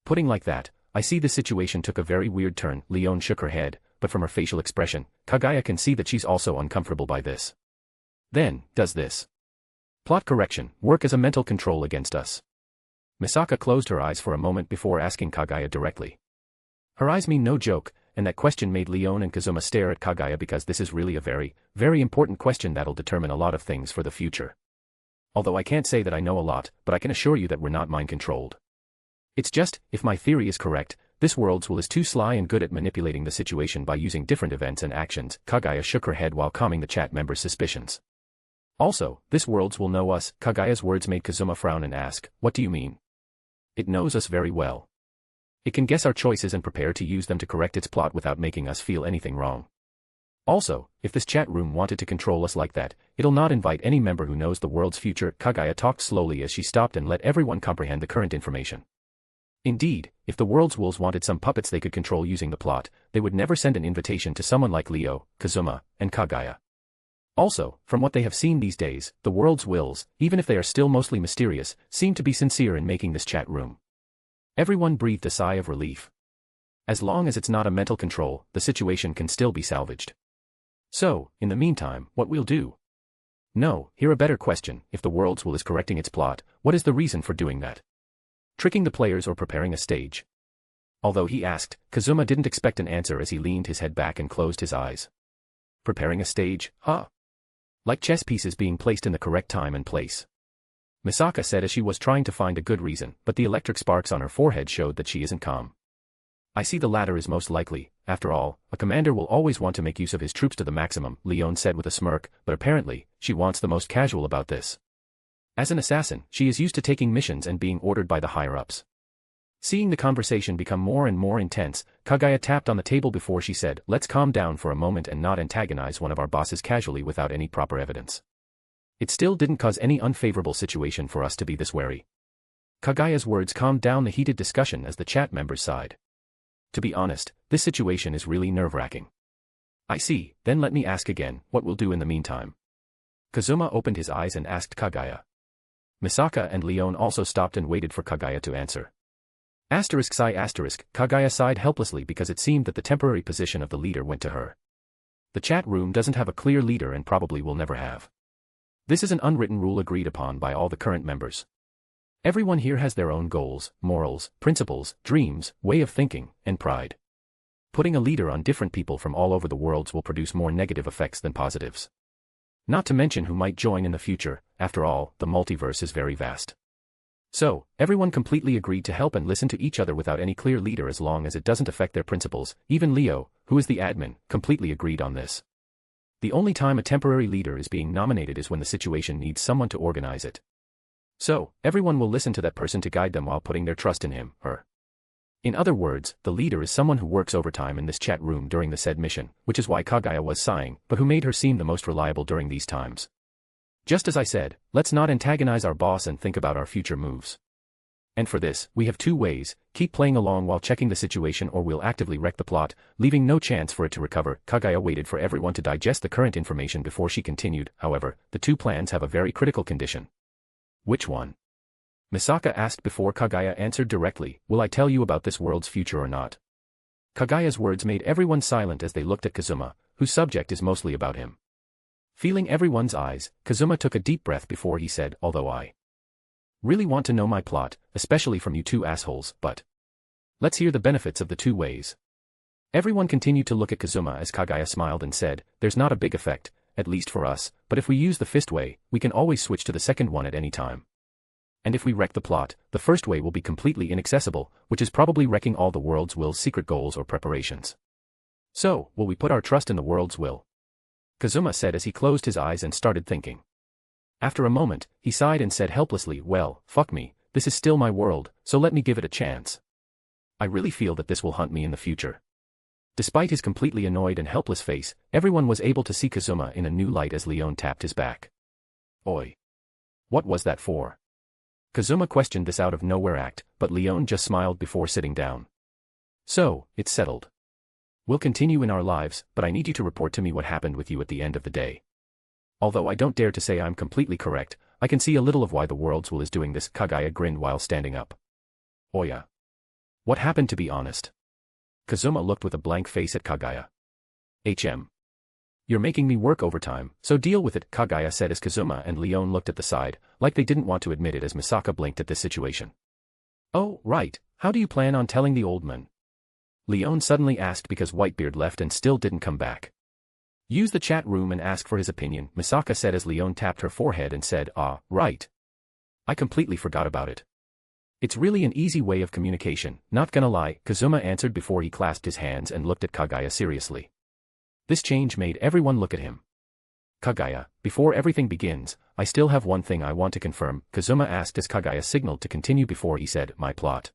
Putting like that, I see the situation took a very weird turn." Leone shook her head, but from her facial expression, Kagaya can see that she's also uncomfortable by this. "Then, does this plot correction work as a mental control against us?" Misaka closed her eyes for a moment before asking Kagaya directly. Her eyes mean no joke, and that question made Leone and Kazuma stare at Kagaya because this is really a very, very important question that'll determine a lot of things for the future. Although I can't say that I know a lot, but I can assure you that we're not mind-controlled. It's just, if my theory is correct, this world's will is too sly and good at manipulating the situation by using different events and actions. Kagaya shook her head while calming the chat members' suspicions. Also, this world's will know us. Kagaya's words made Kazuma frown and ask, "What do you mean?" "It knows us very well. It can guess our choices and prepare to use them to correct its plot without making us feel anything wrong. Also, if this chat room wanted to control us like that, it'll not invite any member who knows the world's future." Kagaya talked slowly as she stopped and let everyone comprehend the current information. Indeed, if the world's wolves wanted some puppets they could control using the plot, they would never send an invitation to someone like Leo, Kazuma, and Kagaya. Also, from what they have seen these days, the world's wills, even if they are still mostly mysterious, seem to be sincere in making this chat room. Everyone breathed a sigh of relief. As long as it's not a mental control, the situation can still be salvaged. So, in the meantime, what we'll do? No, here a better question: if the world's will is correcting its plot, what is the reason for doing that? Tricking the players or preparing a stage? Although he asked, Kazuma didn't expect an answer as he leaned his head back and closed his eyes. Preparing a stage, huh? Like chess pieces being placed in the correct time and place. Misaka said as she was trying to find a good reason, but the electric sparks on her forehead showed that she isn't calm. "I see the latter is most likely. After all, a commander will always want to make use of his troops to the maximum," Leone said with a smirk, but apparently, she wants the most casual about this. As an assassin, she is used to taking missions and being ordered by the higher-ups. Seeing the conversation become more and more intense, Kagaya tapped on the table before she said, "Let's calm down for a moment and not antagonize one of our bosses casually without any proper evidence. It still didn't cause any unfavorable situation for us to be this wary." Kagaya's words calmed down the heated discussion as the chat members sighed. To be honest, this situation is really nerve-wracking. "I see, then let me ask again, what we'll do in the meantime?" Kazuma opened his eyes and asked Kagaya. Misaka and Leone also stopped and waited for Kagaya to answer. Sigh asterisk, Kagaya sighed helplessly because it seemed that the temporary position of the leader went to her. The chat room doesn't have a clear leader and probably will never have. This is an unwritten rule agreed upon by all the current members. Everyone here has their own goals, morals, principles, dreams, way of thinking, and pride. Putting a leader on different people from all over the worlds will produce more negative effects than positives. Not to mention who might join in the future. After all, the multiverse is very vast. So, everyone completely agreed to help and listen to each other without any clear leader as long as it doesn't affect their principles. Even Leo, who is the admin, completely agreed on this. The only time a temporary leader is being nominated is when the situation needs someone to organize it. So, everyone will listen to that person to guide them while putting their trust in him, her. In other words, the leader is someone who works overtime in this chat room during the said mission, which is why Kagaya was sighing, but who made her seem the most reliable during these times. Just as I said, let's not antagonize our boss and think about our future moves. And for this, we have two ways: keep playing along while checking the situation, or we'll actively wreck the plot, leaving no chance for it to recover. Kagaya waited for everyone to digest the current information before she continued. However, the two plans have a very critical condition. Which one? Misaka asked before Kagaya answered directly. Will I tell you about this world's future or not? Kagaya's words made everyone silent as they looked at Kazuma, whose subject is mostly about him. Feeling everyone's eyes, Kazuma took a deep breath before he said, although I really want to know my plot, especially from you two assholes, but let's hear the benefits of the two ways. Everyone continued to look at Kazuma as Kagaya smiled and said, there's not a big effect, at least for us, but if we use the fist way, we can always switch to the second one at any time. And if we wreck the plot, the first way will be completely inaccessible, which is probably wrecking all the world's will's secret goals or preparations. So, will we put our trust in the world's will? Kazuma said as he closed his eyes and started thinking. After a moment, he sighed and said helplessly, well, fuck me, this is still my world, so let me give it a chance. I really feel that this will haunt me in the future. Despite his completely annoyed and helpless face, everyone was able to see Kazuma in a new light as Leon tapped his back. Oi. What was that for? Kazuma questioned this out of nowhere act, but Leon just smiled before sitting down. So, it's settled. We'll continue in our lives, but I need you to report to me what happened with you at the end of the day. Although I don't dare to say I'm completely correct, I can see a little of why the world's will is doing this. Kagaya grinned while standing up. Oh yeah. What happened, to be honest? Kazuma looked with a blank face at Kagaya. You're making me work overtime, so deal with it, Kagaya said as Kazuma and Leon looked at the side, like they didn't want to admit it as Misaka blinked at this situation. Oh, right, how do you plan on telling the old man? Leon suddenly asked because Whitebeard left and still didn't come back. Use the chat room and ask for his opinion, Misaka said as Leon tapped her forehead and said, ah, right. I completely forgot about it. It's really an easy way of communication, not gonna lie, Kazuma answered before he clasped his hands and looked at Kagaya seriously. This change made everyone look at him. Kagaya, before everything begins, I still have one thing I want to confirm, Kazuma asked as Kagaya signaled to continue before he said, my plot.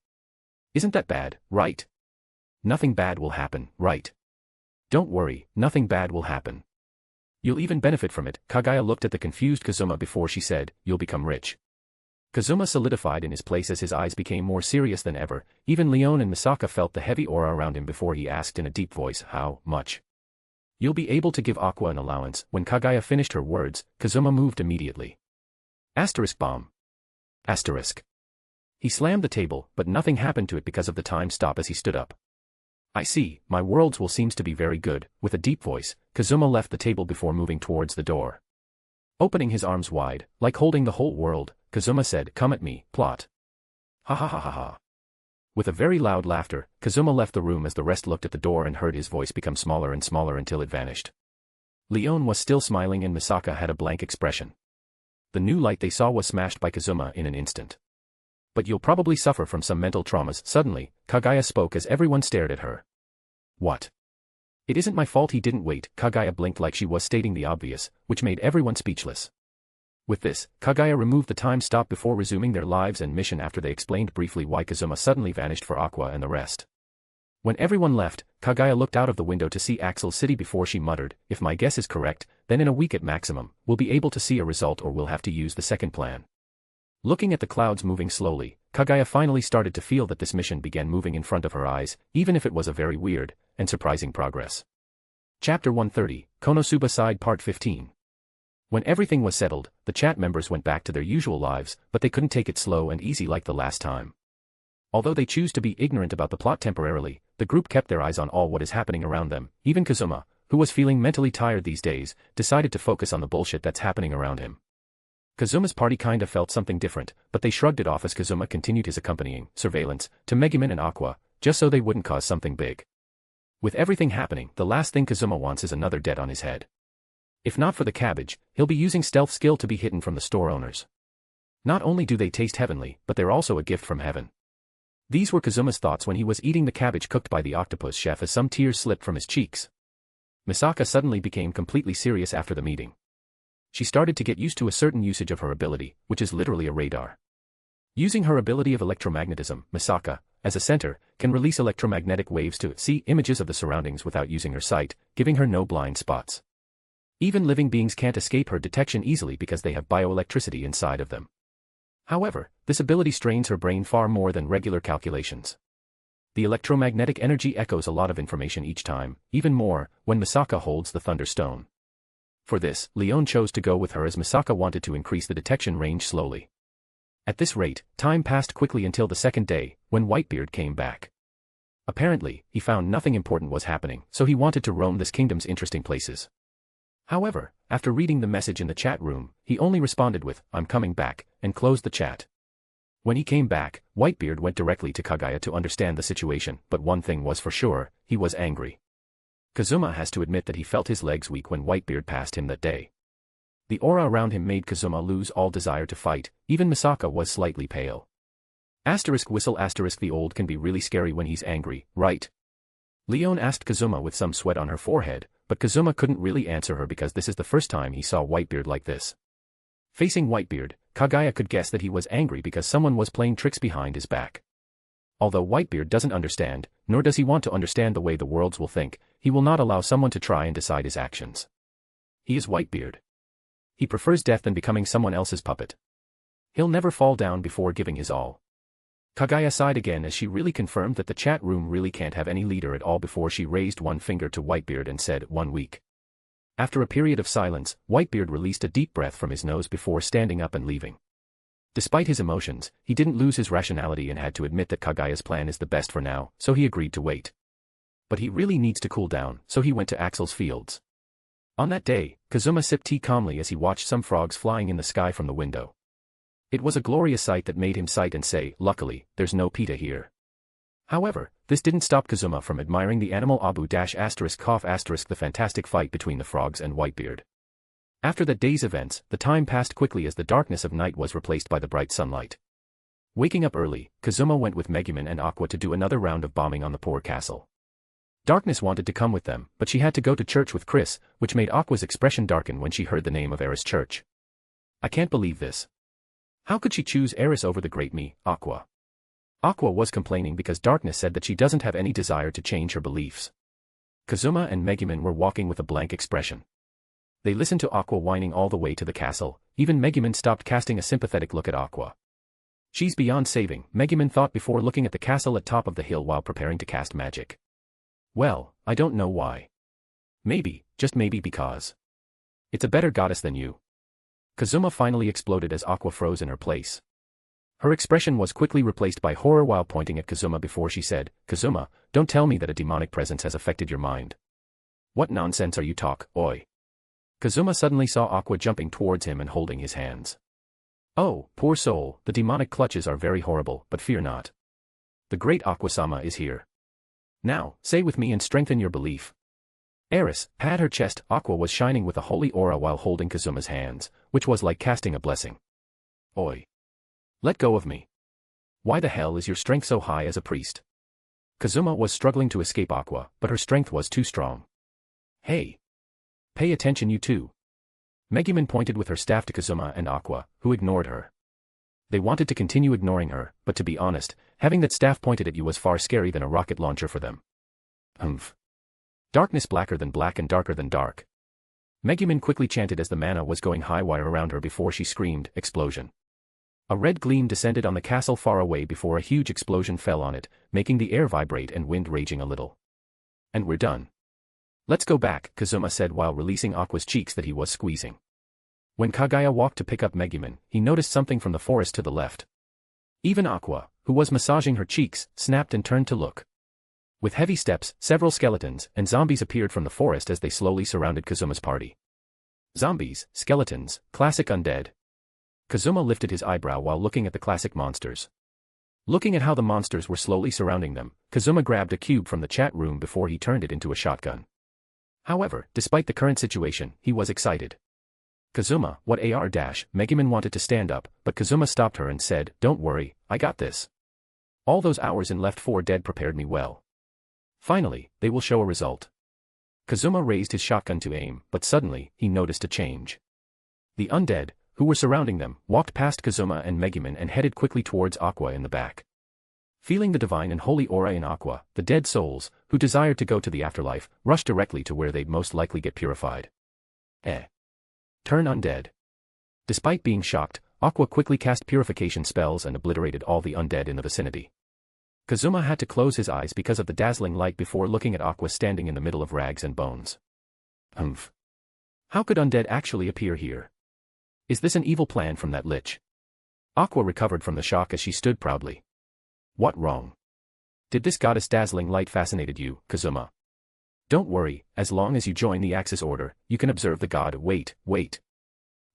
Isn't that bad, right? Nothing bad will happen, right? Don't worry, nothing bad will happen. You'll even benefit from it. Kagaya looked at the confused Kazuma before she said, you'll become rich. Kazuma solidified in his place as his eyes became more serious than ever. Even Leon and Misaka felt the heavy aura around him before he asked in a deep voice, how much? You'll be able to give Aqua an allowance. When Kagaya finished her words, Kazuma moved immediately. Asterisk bomb. Asterisk. He slammed the table, but nothing happened to it because of the time stop as he stood up. I see, my world's will seems to be very good. With a deep voice, Kazuma left the table before moving towards the door. Opening his arms wide, like holding the whole world, Kazuma said, come at me, plot. Ha ha ha ha ha. With a very loud laughter, Kazuma left the room as the rest looked at the door and heard his voice become smaller and smaller until it vanished. Leon was still smiling and Misaka had a blank expression. The new light they saw was smashed by Kazuma in an instant. But you'll probably suffer from some mental traumas. Suddenly, Kagaya spoke as everyone stared at her. What? It isn't my fault he didn't wait. Kagaya blinked like she was stating the obvious, which made everyone speechless. With this, Kagaya removed the time stop before resuming their lives and mission after they explained briefly why Kazuma suddenly vanished for Aqua and the rest. When everyone left, Kagaya looked out of the window to see Axel City before she muttered, if my guess is correct, then in a week at maximum, we'll be able to see a result or we'll have to use the second plan. Looking at the clouds moving slowly, Kagaya finally started to feel that this mission began moving in front of her eyes, even if it was a very weird and surprising progress. Chapter 130, Konosuba Side Part 15. When everything was settled, the chat members went back to their usual lives, but they couldn't take it slow and easy like the last time. Although they choose to be ignorant about the plot temporarily, the group kept their eyes on all what is happening around them. Even Kazuma, who was feeling mentally tired these days, decided to focus on the bullshit that's happening around him. Kazuma's party kinda felt something different, but they shrugged it off as Kazuma continued his accompanying surveillance to Megumin and Aqua, just so they wouldn't cause something big. With everything happening, the last thing Kazuma wants is another debt on his head. If not for the cabbage, he'll be using stealth skill to be hidden from the store owners. Not only do they taste heavenly, but they're also a gift from heaven. These were Kazuma's thoughts when he was eating the cabbage cooked by the octopus chef as some tears slipped from his cheeks. Misaka suddenly became completely serious after the meeting. She started to get used to a certain usage of her ability, which is literally a radar. Using her ability of electromagnetism, Misaka, as a center, can release electromagnetic waves to see images of the surroundings without using her sight, giving her no blind spots. Even living beings can't escape her detection easily because they have bioelectricity inside of them. However, this ability strains her brain far more than regular calculations. The electromagnetic energy echoes a lot of information each time, even more, when Misaka holds the Thunderstone. For this, Leon chose to go with her as Misaka wanted to increase the detection range slowly. At this rate, time passed quickly until the second day, when Whitebeard came back. Apparently, he found nothing important was happening, so he wanted to roam this kingdom's interesting places. However, after reading the message in the chat room, he only responded with, "I'm coming back," and closed the chat. When he came back, Whitebeard went directly to Kaguya to understand the situation, but one thing was for sure, he was angry. Kazuma has to admit that he felt his legs weak when Whitebeard passed him that day. The aura around him made Kazuma lose all desire to fight, even Misaka was slightly pale. Whistle the old can be really scary when he's angry, right? Leon asked Kazuma with some sweat on her forehead, but Kazuma couldn't really answer her because this is the first time he saw Whitebeard like this. Facing Whitebeard, Kaguya could guess that he was angry because someone was playing tricks behind his back. Although Whitebeard doesn't understand, nor does he want to understand the way the worlds will think, he will not allow someone to try and decide his actions. He is Whitebeard. He prefers death than becoming someone else's puppet. He'll never fall down before giving his all. Kaguya sighed again as she really confirmed that the chat room really can't have any leader at all before she raised one finger to Whitebeard and said, "1 week." After a period of silence, Whitebeard released a deep breath from his nose before standing up and leaving. Despite his emotions, he didn't lose his rationality and had to admit that Kaguya's plan is the best for now, so he agreed to wait. But he really needs to cool down, so he went to Axel's fields. On that day, Kazuma sipped tea calmly as he watched some frogs flying in the sky from the window. It was a glorious sight that made him sigh and say, "Luckily, there's no PETA here." However, this didn't stop Kazuma from admiring the animal the fantastic fight between the frogs and Whitebeard. After that day's events, the time passed quickly as the darkness of night was replaced by the bright sunlight. Waking up early, Kazuma went with Megumin and Aqua to do another round of bombing on the poor castle. Darkness wanted to come with them, but she had to go to church with Chris, which made Aqua's expression darken when she heard the name of Eris Church. "I can't believe this. How could she choose Eris over the great me, Aqua?" Aqua was complaining because Darkness said that she doesn't have any desire to change her beliefs. Kazuma and Megumin were walking with a blank expression. They listened to Aqua whining all the way to the castle, even Megumin stopped casting a sympathetic look at Aqua. She's beyond saving, Megumin thought before looking at the castle at top of the hill while preparing to cast magic. Well, I don't know why. Maybe, just maybe because it's a better goddess than you. Kazuma finally exploded as Aqua froze in her place. Her expression was quickly replaced by horror while pointing at Kazuma before she said, "Kazuma, don't tell me that a demonic presence has affected your mind. What nonsense are you talk, oi?" Kazuma suddenly saw Aqua jumping towards him and holding his hands. "Oh, poor soul, the demonic clutches are very horrible, but fear not. The great Aqua-sama is here. Now, say with me and strengthen your belief." Eris, pat her chest. Aqua was shining with a holy aura while holding Kazuma's hands, which was like casting a blessing. "Oi. Let go of me. Why the hell is your strength so high as a priest?" Kazuma was struggling to escape Aqua, but her strength was too strong. "Hey. Pay attention you two." Megumin pointed with her staff to Kazuma and Aqua, who ignored her. They wanted to continue ignoring her, but to be honest, having that staff pointed at you was far scary than a rocket launcher for them. Humph. Darkness blacker than black and darker than dark. Megumin quickly chanted as the mana was going high wire around her before she screamed, "Explosion." A red gleam descended on the castle far away before a huge explosion fell on it, making the air vibrate and wind raging a little. "And we're done. Let's go back," Kazuma said while releasing Aqua's cheeks that he was squeezing. When Kaguya walked to pick up Megumin, he noticed something from the forest to the left. Even Aqua, who was massaging her cheeks, snapped and turned to look. With heavy steps, several skeletons and zombies appeared from the forest as they slowly surrounded Kazuma's party. Zombies, skeletons, classic undead. Kazuma lifted his eyebrow while looking at the classic monsters. Looking at how the monsters were slowly surrounding them, Kazuma grabbed a cube from the chat room before he turned it into a shotgun. However, despite the current situation, he was excited. Kazuma, what AR-? Megumin wanted to stand up, but Kazuma stopped her and said, "Don't worry, I got this. All those hours in Left 4 Dead prepared me well. Finally, they will show a result." Kazuma raised his shotgun to aim, but suddenly, he noticed a change. The undead, who were surrounding them, walked past Kazuma and Megumin and headed quickly towards Aqua in the back. Feeling the divine and holy aura in Aqua, the dead souls, who desired to go to the afterlife, rushed directly to where they'd most likely get purified. Turn undead. Despite being shocked, Aqua quickly cast purification spells and obliterated all the undead in the vicinity. Kazuma had to close his eyes because of the dazzling light before looking at Aqua standing in the middle of rags and bones. How could undead actually appear here? Is this an evil plan from that lich? Aqua recovered from the shock as she stood proudly. What wrong? Did this goddess dazzling light fascinated you, Kazuma? Don't worry, as long as you join the Axis Order, you can observe the god. Wait.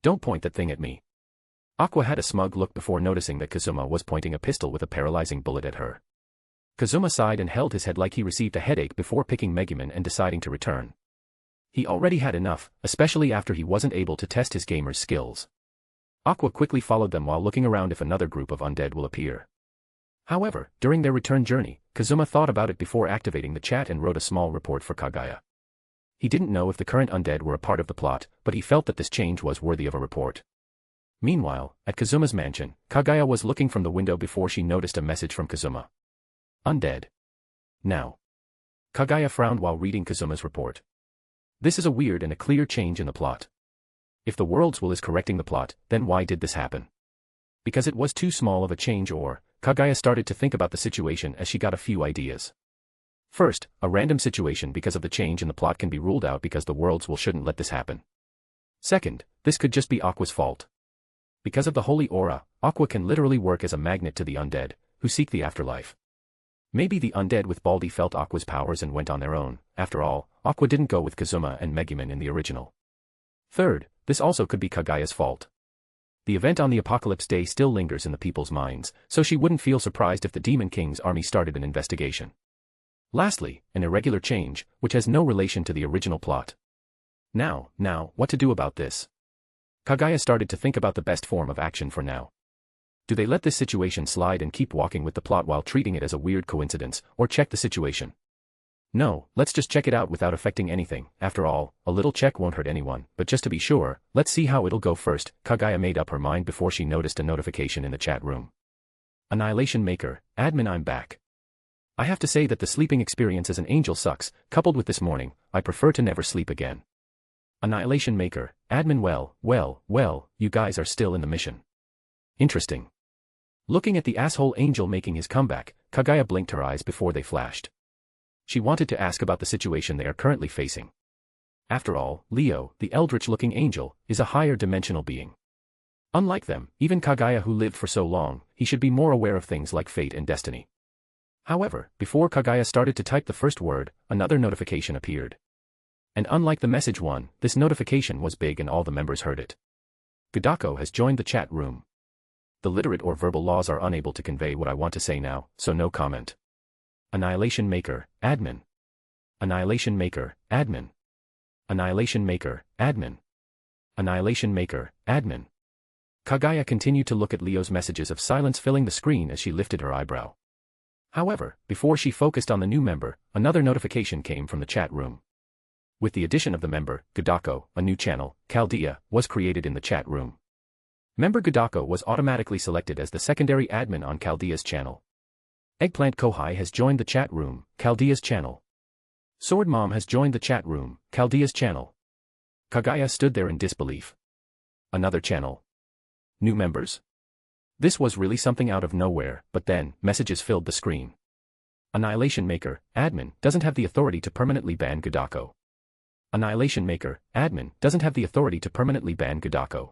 Don't point that thing at me. Aqua had a smug look before noticing that Kazuma was pointing a pistol with a paralyzing bullet at her. Kazuma sighed and held his head like he received a headache before picking Megumin and deciding to return. He already had enough, especially after he wasn't able to test his gamer's skills. Aqua quickly followed them while looking around if another group of undead will appear. However, during their return journey, Kazuma thought about it before activating the chat and wrote a small report for Kaguya. He didn't know if the current undead were a part of the plot, but he felt that this change was worthy of a report. Meanwhile, at Kazuma's mansion, Kaguya was looking from the window before she noticed a message from Kazuma. Undead. Now. Kaguya frowned while reading Kazuma's report. This is a weird and a clear change in the plot. If the world's will is correcting the plot, then why did this happen? Because it was too small of a change, or... Kaguya started to think about the situation as she got a few ideas. First, a random situation because of the change in the plot can be ruled out because the world's will shouldn't let this happen. Second, this could just be Aqua's fault. Because of the holy aura, Aqua can literally work as a magnet to the undead, who seek the afterlife. Maybe the undead with Baldi felt Aqua's powers and went on their own. After all, Aqua didn't go with Kazuma and Megumin in the original. Third, this also could be Kaguya's fault. The event on the Apocalypse Day still lingers in the people's minds, so she wouldn't feel surprised if the Demon King's army started an investigation. Lastly, an irregular change, which has no relation to the original plot. Now, what to do about this? Kaguya started to think about the best form of action for now. Do they let this situation slide and keep walking with the plot while treating it as a weird coincidence, or check the situation? No, let's just check it out without affecting anything. After all, a little check won't hurt anyone, but just to be sure, let's see how it'll go first. Kaguya made up her mind before she noticed a notification in the chat room. Annihilation Maker, admin, I'm back. I have to say that the sleeping experience as an angel sucks, coupled with this morning, I prefer to never sleep again. Annihilation Maker, admin, well, you guys are still in the mission. Interesting. Looking at the asshole angel making his comeback, Kaguya blinked her eyes before they flashed. She wanted to ask about the situation they are currently facing. After all, Leo, the eldritch-looking angel, is a higher dimensional being. Unlike them, even Kaguya who lived for so long, he should be more aware of things like fate and destiny. However, before Kaguya started to type the first word, another notification appeared. And unlike the message one, this notification was big and all the members heard it. Gudako has joined the chat room. The literate or verbal laws are unable to convey what I want to say now, so no comment. Annihilation Maker, admin. Annihilation Maker, admin. Annihilation Maker, admin. Annihilation Maker, admin. Kaguya continued to look at Leo's messages of silence filling the screen as she lifted her eyebrow. However, before she focused on the new member, another notification came from the chat room. With the addition of the member, Gudako, a new channel, Chaldea, was created in the chat room. Member Gudako was automatically selected as the secondary admin on Chaldea's channel. Eggplant Kohai has joined the chat room, Chaldea's channel. Sword Mom has joined the chat room, Chaldea's channel. Kaguya stood there in disbelief. Another channel. New members? This was really something out of nowhere, but then, messages filled the screen. Annihilation Maker, admin, doesn't have the authority to permanently ban Gudako. Annihilation Maker, admin, doesn't have the authority to permanently ban Gudako.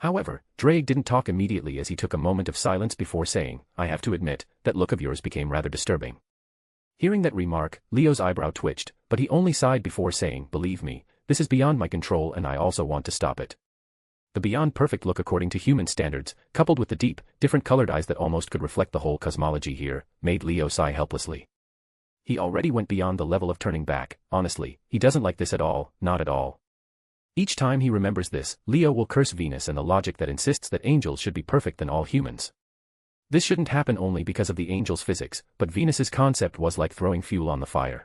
However, Drake didn't talk immediately as he took a moment of silence before saying, I have to admit, that look of yours became rather disturbing. Hearing that remark, Leo's eyebrow twitched, but he only sighed before saying, believe me, this is beyond my control and I also want to stop it. The beyond perfect look according to human standards, coupled with the deep, different colored eyes that almost could reflect the whole cosmology here, made Leo sigh helplessly. He already went beyond the level of turning back. Honestly, he doesn't like this at all, not at all. Each time he remembers this, Leo will curse Venus and the logic that insists that angels should be perfect than all humans. This shouldn't happen only because of the angel's physics, but Venus's concept was like throwing fuel on the fire.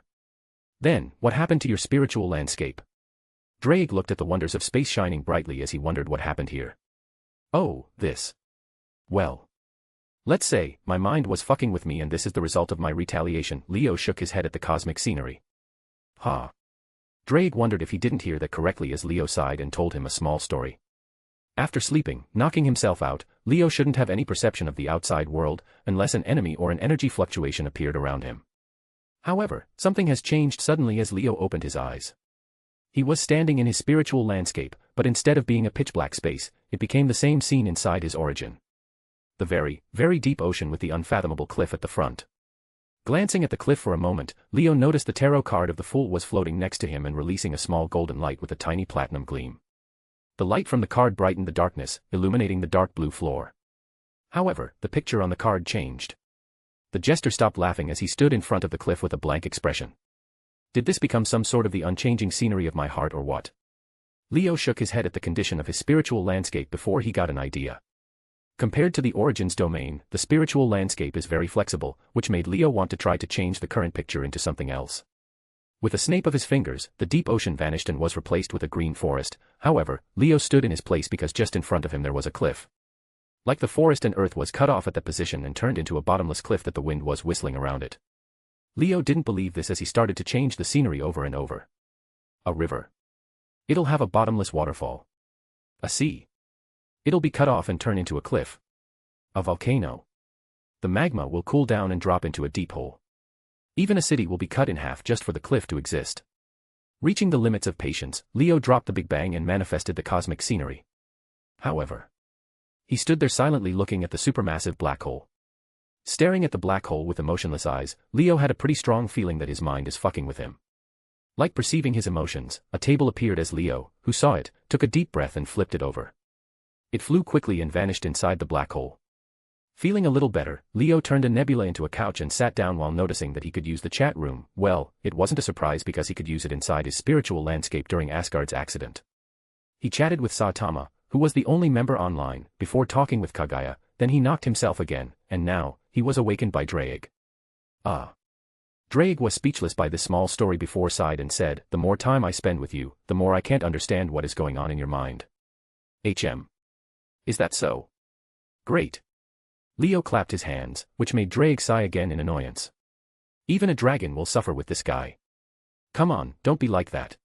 Then, what happened to your spiritual landscape? Drake looked at the wonders of space shining brightly as he wondered what happened here. Oh, this. Well. Let's say, my mind was fucking with me and this is the result of my retaliation. Leo shook his head at the cosmic scenery. Ha. Drake wondered if he didn't hear that correctly as Leo sighed and told him a small story. After sleeping, knocking himself out, Leo shouldn't have any perception of the outside world, unless an enemy or an energy fluctuation appeared around him. However, something has changed suddenly as Leo opened his eyes. He was standing in his spiritual landscape, but instead of being a pitch-black space, it became the same scene inside his origin. The very, very deep ocean with the unfathomable cliff at the front. Glancing at the cliff for a moment, Leo noticed the tarot card of the Fool was floating next to him and releasing a small golden light with a tiny platinum gleam. The light from the card brightened the darkness, illuminating the dark blue floor. However, the picture on the card changed. The jester stopped laughing as he stood in front of the cliff with a blank expression. Did this become some sort of the unchanging scenery of my heart or what? Leo shook his head at the condition of his spiritual landscape before he got an idea. Compared to the origins domain, the spiritual landscape is very flexible, which made Leo want to try to change the current picture into something else. With a snap of his fingers, the deep ocean vanished and was replaced with a green forest. However, Leo stood in his place because just in front of him there was a cliff. Like the forest and earth was cut off at that position and turned into a bottomless cliff that the wind was whistling around it. Leo didn't believe this as he started to change the scenery over and over. A river. It'll have a bottomless waterfall. A sea. It'll be cut off and turn into a cliff. A volcano. The magma will cool down and drop into a deep hole. Even a city will be cut in half just for the cliff to exist. Reaching the limits of patience, Leo dropped the Big Bang and manifested the cosmic scenery. However, he stood there silently looking at the supermassive black hole. Staring at the black hole with emotionless eyes, Leo had a pretty strong feeling that his mind is fucking with him. Like perceiving his emotions, a table appeared as Leo, who saw it, took a deep breath and flipped it over. It flew quickly and vanished inside the black hole. Feeling a little better, Leo turned a nebula into a couch and sat down while noticing that he could use the chat room. Well, it wasn't a surprise because he could use it inside his spiritual landscape during Asgard's accident. He chatted with Saitama, who was the only member online, before talking with Kaguya, then he knocked himself again, and now, he was awakened by Drake. Drake was speechless by this small story before sighed and said, the more time I spend with you, the more I can't understand what is going on in your mind. Is that so? Great. Leo clapped his hands, which made Drake sigh again in annoyance. Even a dragon will suffer with this guy. Come on, don't be like that.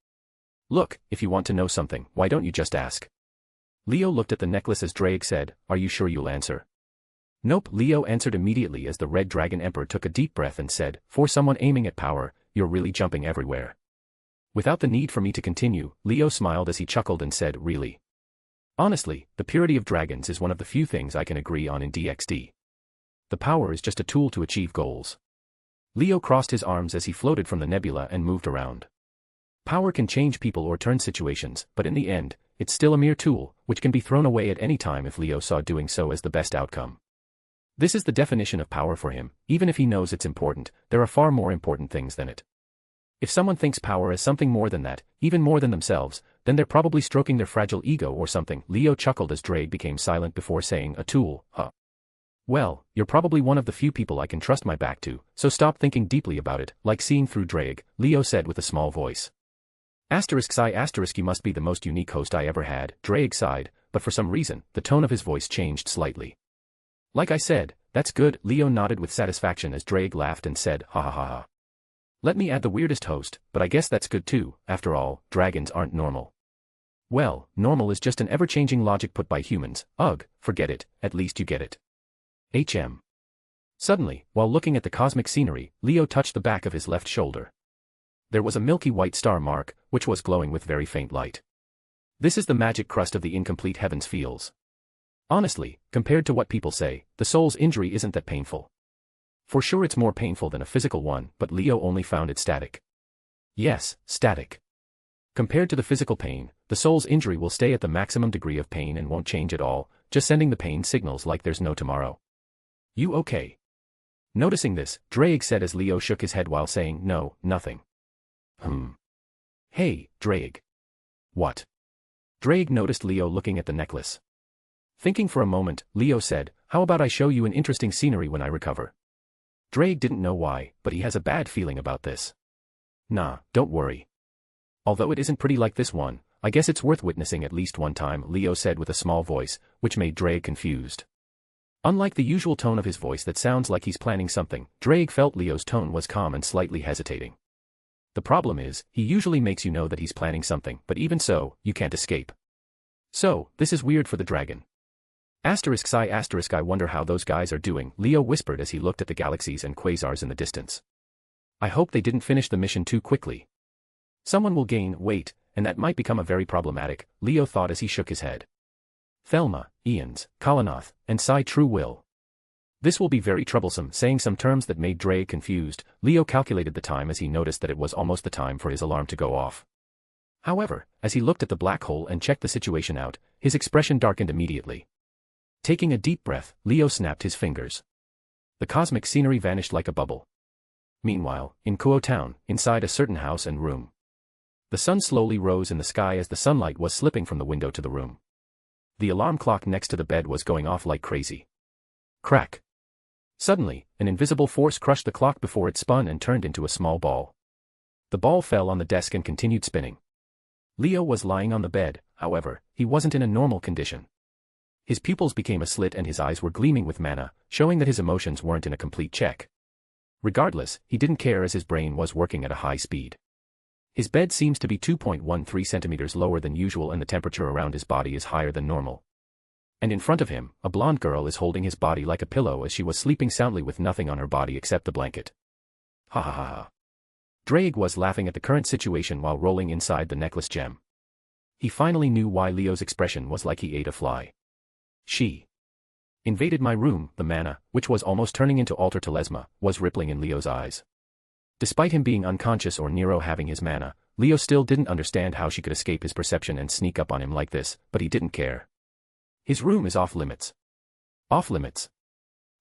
Look, if you want to know something, why don't you just ask? Leo looked at the necklace as Drake said, are you sure you'll answer? Nope, Leo answered immediately as the Red Dragon Emperor took a deep breath and said, for someone aiming at power, you're really jumping everywhere. Without the need for me to continue, Leo smiled as he chuckled and said, really? Honestly, the purity of dragons is one of the few things I can agree on in DXD. The power is just a tool to achieve goals. Leo crossed his arms as he floated from the nebula and moved around. Power can change people or turn situations, but in the end, it's still a mere tool, which can be thrown away at any time if Leo saw doing so as the best outcome. This is the definition of power for him. Even if he knows it's important, there are far more important things than it. If someone thinks power is something more than that, even more than themselves, then they're probably stroking their fragile ego or something. Leo chuckled as Drake became silent before saying, a tool, huh? Well, you're probably one of the few people I can trust my back to, so stop thinking deeply about it. Like seeing through Drake, Leo said with a small voice. You must be the most unique host I ever had. Drake sighed, but for some reason, the tone of his voice changed slightly. Like I said, that's good. Leo nodded with satisfaction as Drake laughed and said, ha ha ha ha. Let me add the weirdest host, but I guess that's good too. After all, dragons aren't normal. Well, normal is just an ever-changing logic put by humans. Ugh, forget it, at least you get it. Suddenly, while looking at the cosmic scenery, Leo touched the back of his left shoulder. There was a milky white star mark, which was glowing with very faint light. This is the magic crust of the incomplete heavens feels. Honestly, compared to what people say, the soul's injury isn't that painful. For sure it's more painful than a physical one, but Leo only found it static. Yes, static. Compared to the physical pain, the soul's injury will stay at the maximum degree of pain and won't change at all, just sending the pain signals like there's no tomorrow. You okay? Noticing this, Drake said as Leo shook his head while saying, no, nothing. Hey, Drake. What? Drake noticed Leo looking at the necklace. Thinking for a moment, Leo said, how about I show you an interesting scenery when I recover? Drake didn't know why, but he has a bad feeling about this. Nah, don't worry. Although it isn't pretty like this one, I guess it's worth witnessing at least one time, Leo said with a small voice, which made Drake confused. Unlike the usual tone of his voice that sounds like he's planning something, Drake felt Leo's tone was calm and slightly hesitating. The problem is, he usually makes you know that he's planning something, but even so, you can't escape. So, this is weird for the dragon. I wonder how those guys are doing, Leo whispered as he looked at the galaxies and quasars in the distance. I hope they didn't finish the mission too quickly. Someone will gain weight, and that might become a very problematic, Leo thought as he shook his head. Thelma, Ians, Kalanath, and Sai True Will. This will be very troublesome, saying some terms that made Drake confused. Leo calculated the time as he noticed that it was almost the time for his alarm to go off. However, as he looked at the black hole and checked the situation out, his expression darkened immediately. Taking a deep breath, Leo snapped his fingers. The cosmic scenery vanished like a bubble. Meanwhile, in Kuo Town, inside a certain house and room. The sun slowly rose in the sky as the sunlight was slipping from the window to the room. The alarm clock next to the bed was going off like crazy. Crack. Suddenly, an invisible force crushed the clock before it spun and turned into a small ball. The ball fell on the desk and continued spinning. Leo was lying on the bed, however, he wasn't in a normal condition. His pupils became a slit and his eyes were gleaming with mana, showing that his emotions weren't in a complete check. Regardless, he didn't care as his brain was working at a high speed. His bed seems to be 2.13 centimeters lower than usual and the temperature around his body is higher than normal. And in front of him, a blonde girl is holding his body like a pillow as she was sleeping soundly with nothing on her body except the blanket. Ha ha ha ha. Drake was laughing at the current situation while rolling inside the necklace gem. He finally knew why Leo's expression was like he ate a fly. She invaded my room, the mana, which was almost turning into alter telesma, was rippling in Leo's eyes. Despite him being unconscious or Nero having his mana, Leo still didn't understand how she could escape his perception and sneak up on him like this, but he didn't care. His room is off limits. Off limits.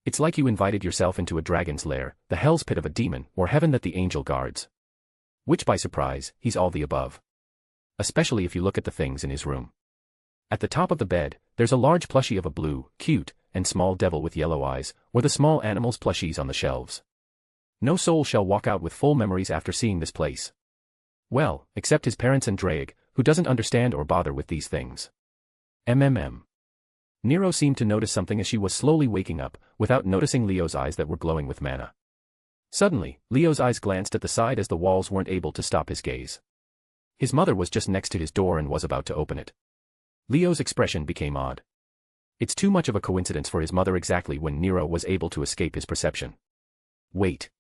It's like you invited yourself into a dragon's lair, the hell's pit of a demon, or heaven that the angel guards. Which by surprise, he's all the above. Especially if you look at the things in his room. At the top of the bed, there's a large plushie of a blue, cute, and small devil with yellow eyes, or the small animals plushies on the shelves. No soul shall walk out with full memories after seeing this place. Well, except his parents and Drake, who doesn't understand or bother with these things. Nero seemed to notice something as she was slowly waking up, without noticing Leo's eyes that were glowing with mana. Suddenly, Leo's eyes glanced at the side as the walls weren't able to stop his gaze. His mother was just next to his door and was about to open it. Leo's expression became odd. It's too much of a coincidence for his mother exactly when Nero was able to escape his perception. Wait.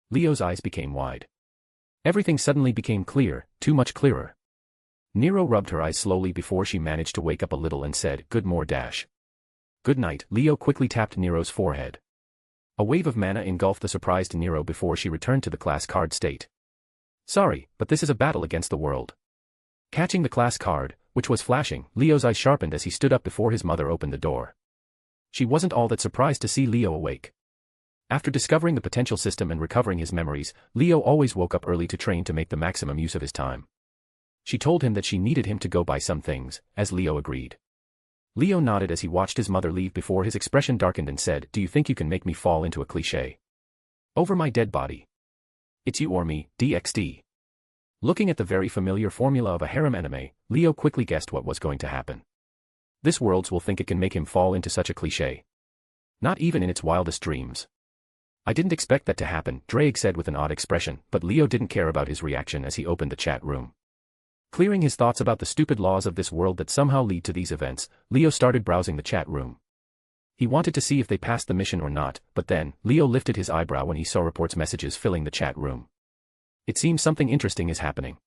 Leo's eyes became wide. Everything suddenly became clear, too much clearer. Nero rubbed her eyes slowly before she managed to wake up a little and said, "Good more dash." "Good night." Leo quickly tapped Nero's forehead. A wave of mana engulfed the surprised Nero before she returned to the class card state. "Sorry, but this is a battle against the world." Catching the class card, which was flashing, Leo's eyes sharpened as he stood up before his mother opened the door. She wasn't all that surprised to see Leo awake. After discovering the potential system and recovering his memories, Leo always woke up early to train to make the maximum use of his time. She told him that she needed him to go buy some things, as Leo agreed. Leo nodded as he watched his mother leave before his expression darkened and said, "Do you think you can make me fall into a cliché? Over my dead body? It's you or me, DXD." Looking at the very familiar formula of a harem anime, Leo quickly guessed what was going to happen. This worlds will think it can make him fall into such a cliché. Not even in its wildest dreams. "I didn't expect that to happen," Drake said with an odd expression, but Leo didn't care about his reaction as he opened the chat room. Clearing his thoughts about the stupid laws of this world that somehow lead to these events, Leo started browsing the chat room. He wanted to see if they passed the mission or not, but then, Leo lifted his eyebrow when he saw reports messages filling the chat room. It seems something interesting is happening.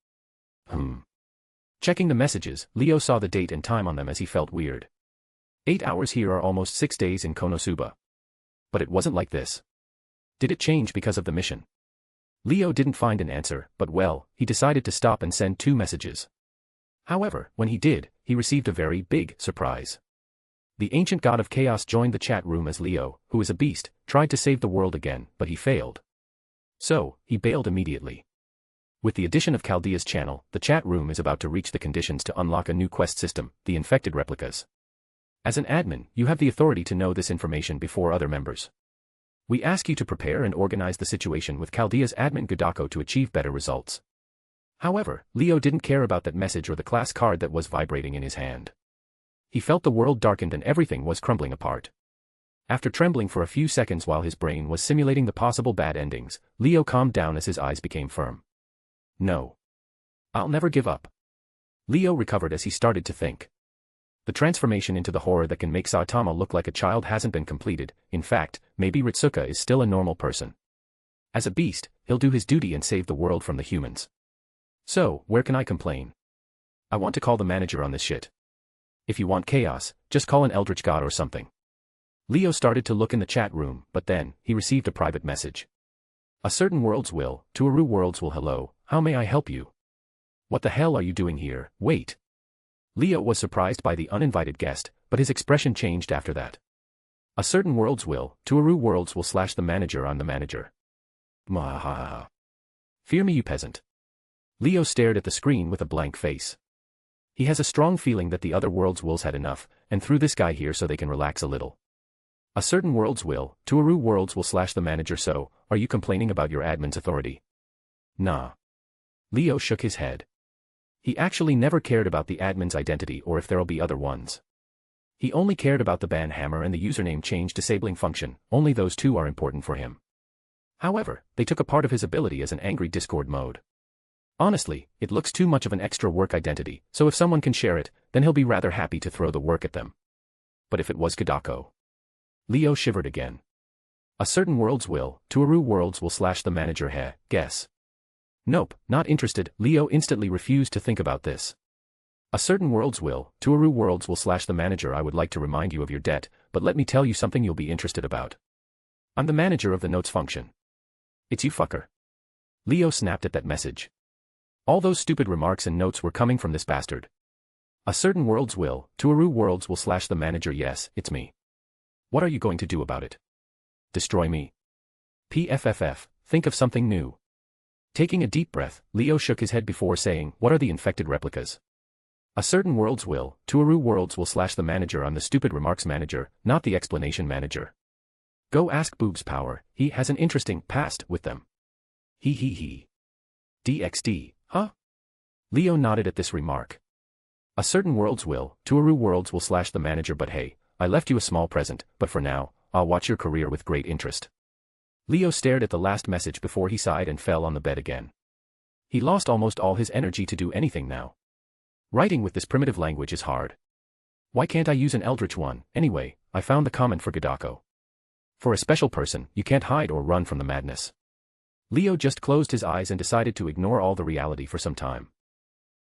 Checking the messages, Leo saw the date and time on them as he felt weird. 8 hours here are almost 6 days in Konosuba. But it wasn't like this. Did it change because of the mission? Leo didn't find an answer, but well, he decided to stop and send 2 messages. However, when he did, he received a very big surprise. The ancient god of chaos joined the chat room as Leo, who is a beast, tried to save the world again, but he failed. So, he bailed immediately. With the addition of Chaldea's channel, the chat room is about to reach the conditions to unlock a new quest system, the infected replicas. As an admin, you have the authority to know this information before other members. We ask you to prepare and organize the situation with Chaldea's admin Gudako to achieve better results. However, Leo didn't care about that message or the class card that was vibrating in his hand. He felt the world darkened and everything was crumbling apart. After trembling for a few seconds while his brain was simulating the possible bad endings, Leo calmed down as his eyes became firm. No. I'll never give up. Leo recovered as he started to think. The transformation into the horror that can make Saitama look like a child hasn't been completed. In fact, maybe Ritsuka is still a normal person. As a beast, he'll do his duty and save the world from the humans. So, where can I complain? I want to call the manager on this shit. If you want chaos, just call an eldritch god or something. Leo started to look in the chat room, but then, he received a private message. A certain world's will, Tuaru world's will hello, how may I help you? What the hell are you doing here, wait. Leo was surprised by the uninvited guest, but his expression changed after that. A certain world's will, Tuaru worlds will / the manager on the manager. Mwahaha. Fear me you peasant. Leo stared at the screen with a blank face. He has a strong feeling that the other world's wills had enough, and threw this guy here so they can relax a little. A certain world's will, Tuaru worlds will / the manager so, are you complaining about your admin's authority? Nah. Leo shook his head. He actually never cared about the admin's identity or if there'll be other ones. He only cared about the ban hammer and the username change disabling function, only those 2 are important for him. However, they took a part of his ability as an angry Discord mode. Honestly, it looks too much of an extra work identity, so if someone can share it, then he'll be rather happy to throw the work at them. But if it was Gudako? Leo shivered again. A certain world's will, Tuaru worlds will / the manager guess. Nope, not interested. Leo instantly refused to think about this. A certain world's will, Tuaru worlds will / the manager I would like to remind you of your debt, but let me tell you something you'll be interested about. I'm the manager of the notes function. It's you fucker. Leo snapped at that message. All those stupid remarks and notes were coming from this bastard. A certain world's will, Tuaru worlds will / the manager yes, it's me. What are you going to do about it? Destroy me? PFFF, think of something new. Taking a deep breath, Leo shook his head before saying, what are the infected replicas? A certain world's will, Tuaru worlds will / the manager I'm the stupid remarks manager, not the explanation manager. Go ask Boob's Power, he has an interesting past with them. He. DXD, huh? Leo nodded at this remark. A certain world's will, Tuaru worlds will / the manager but hey, I left you a small present, but for now, I'll watch your career with great interest. Leo stared at the last message before he sighed and fell on the bed again. He lost almost all his energy to do anything now. Writing with this primitive language is hard. Why can't I use an eldritch one? Anyway, I found the comment for Gudako. For a special person, you can't hide or run from the madness. Leo just closed his eyes and decided to ignore all the reality for some time.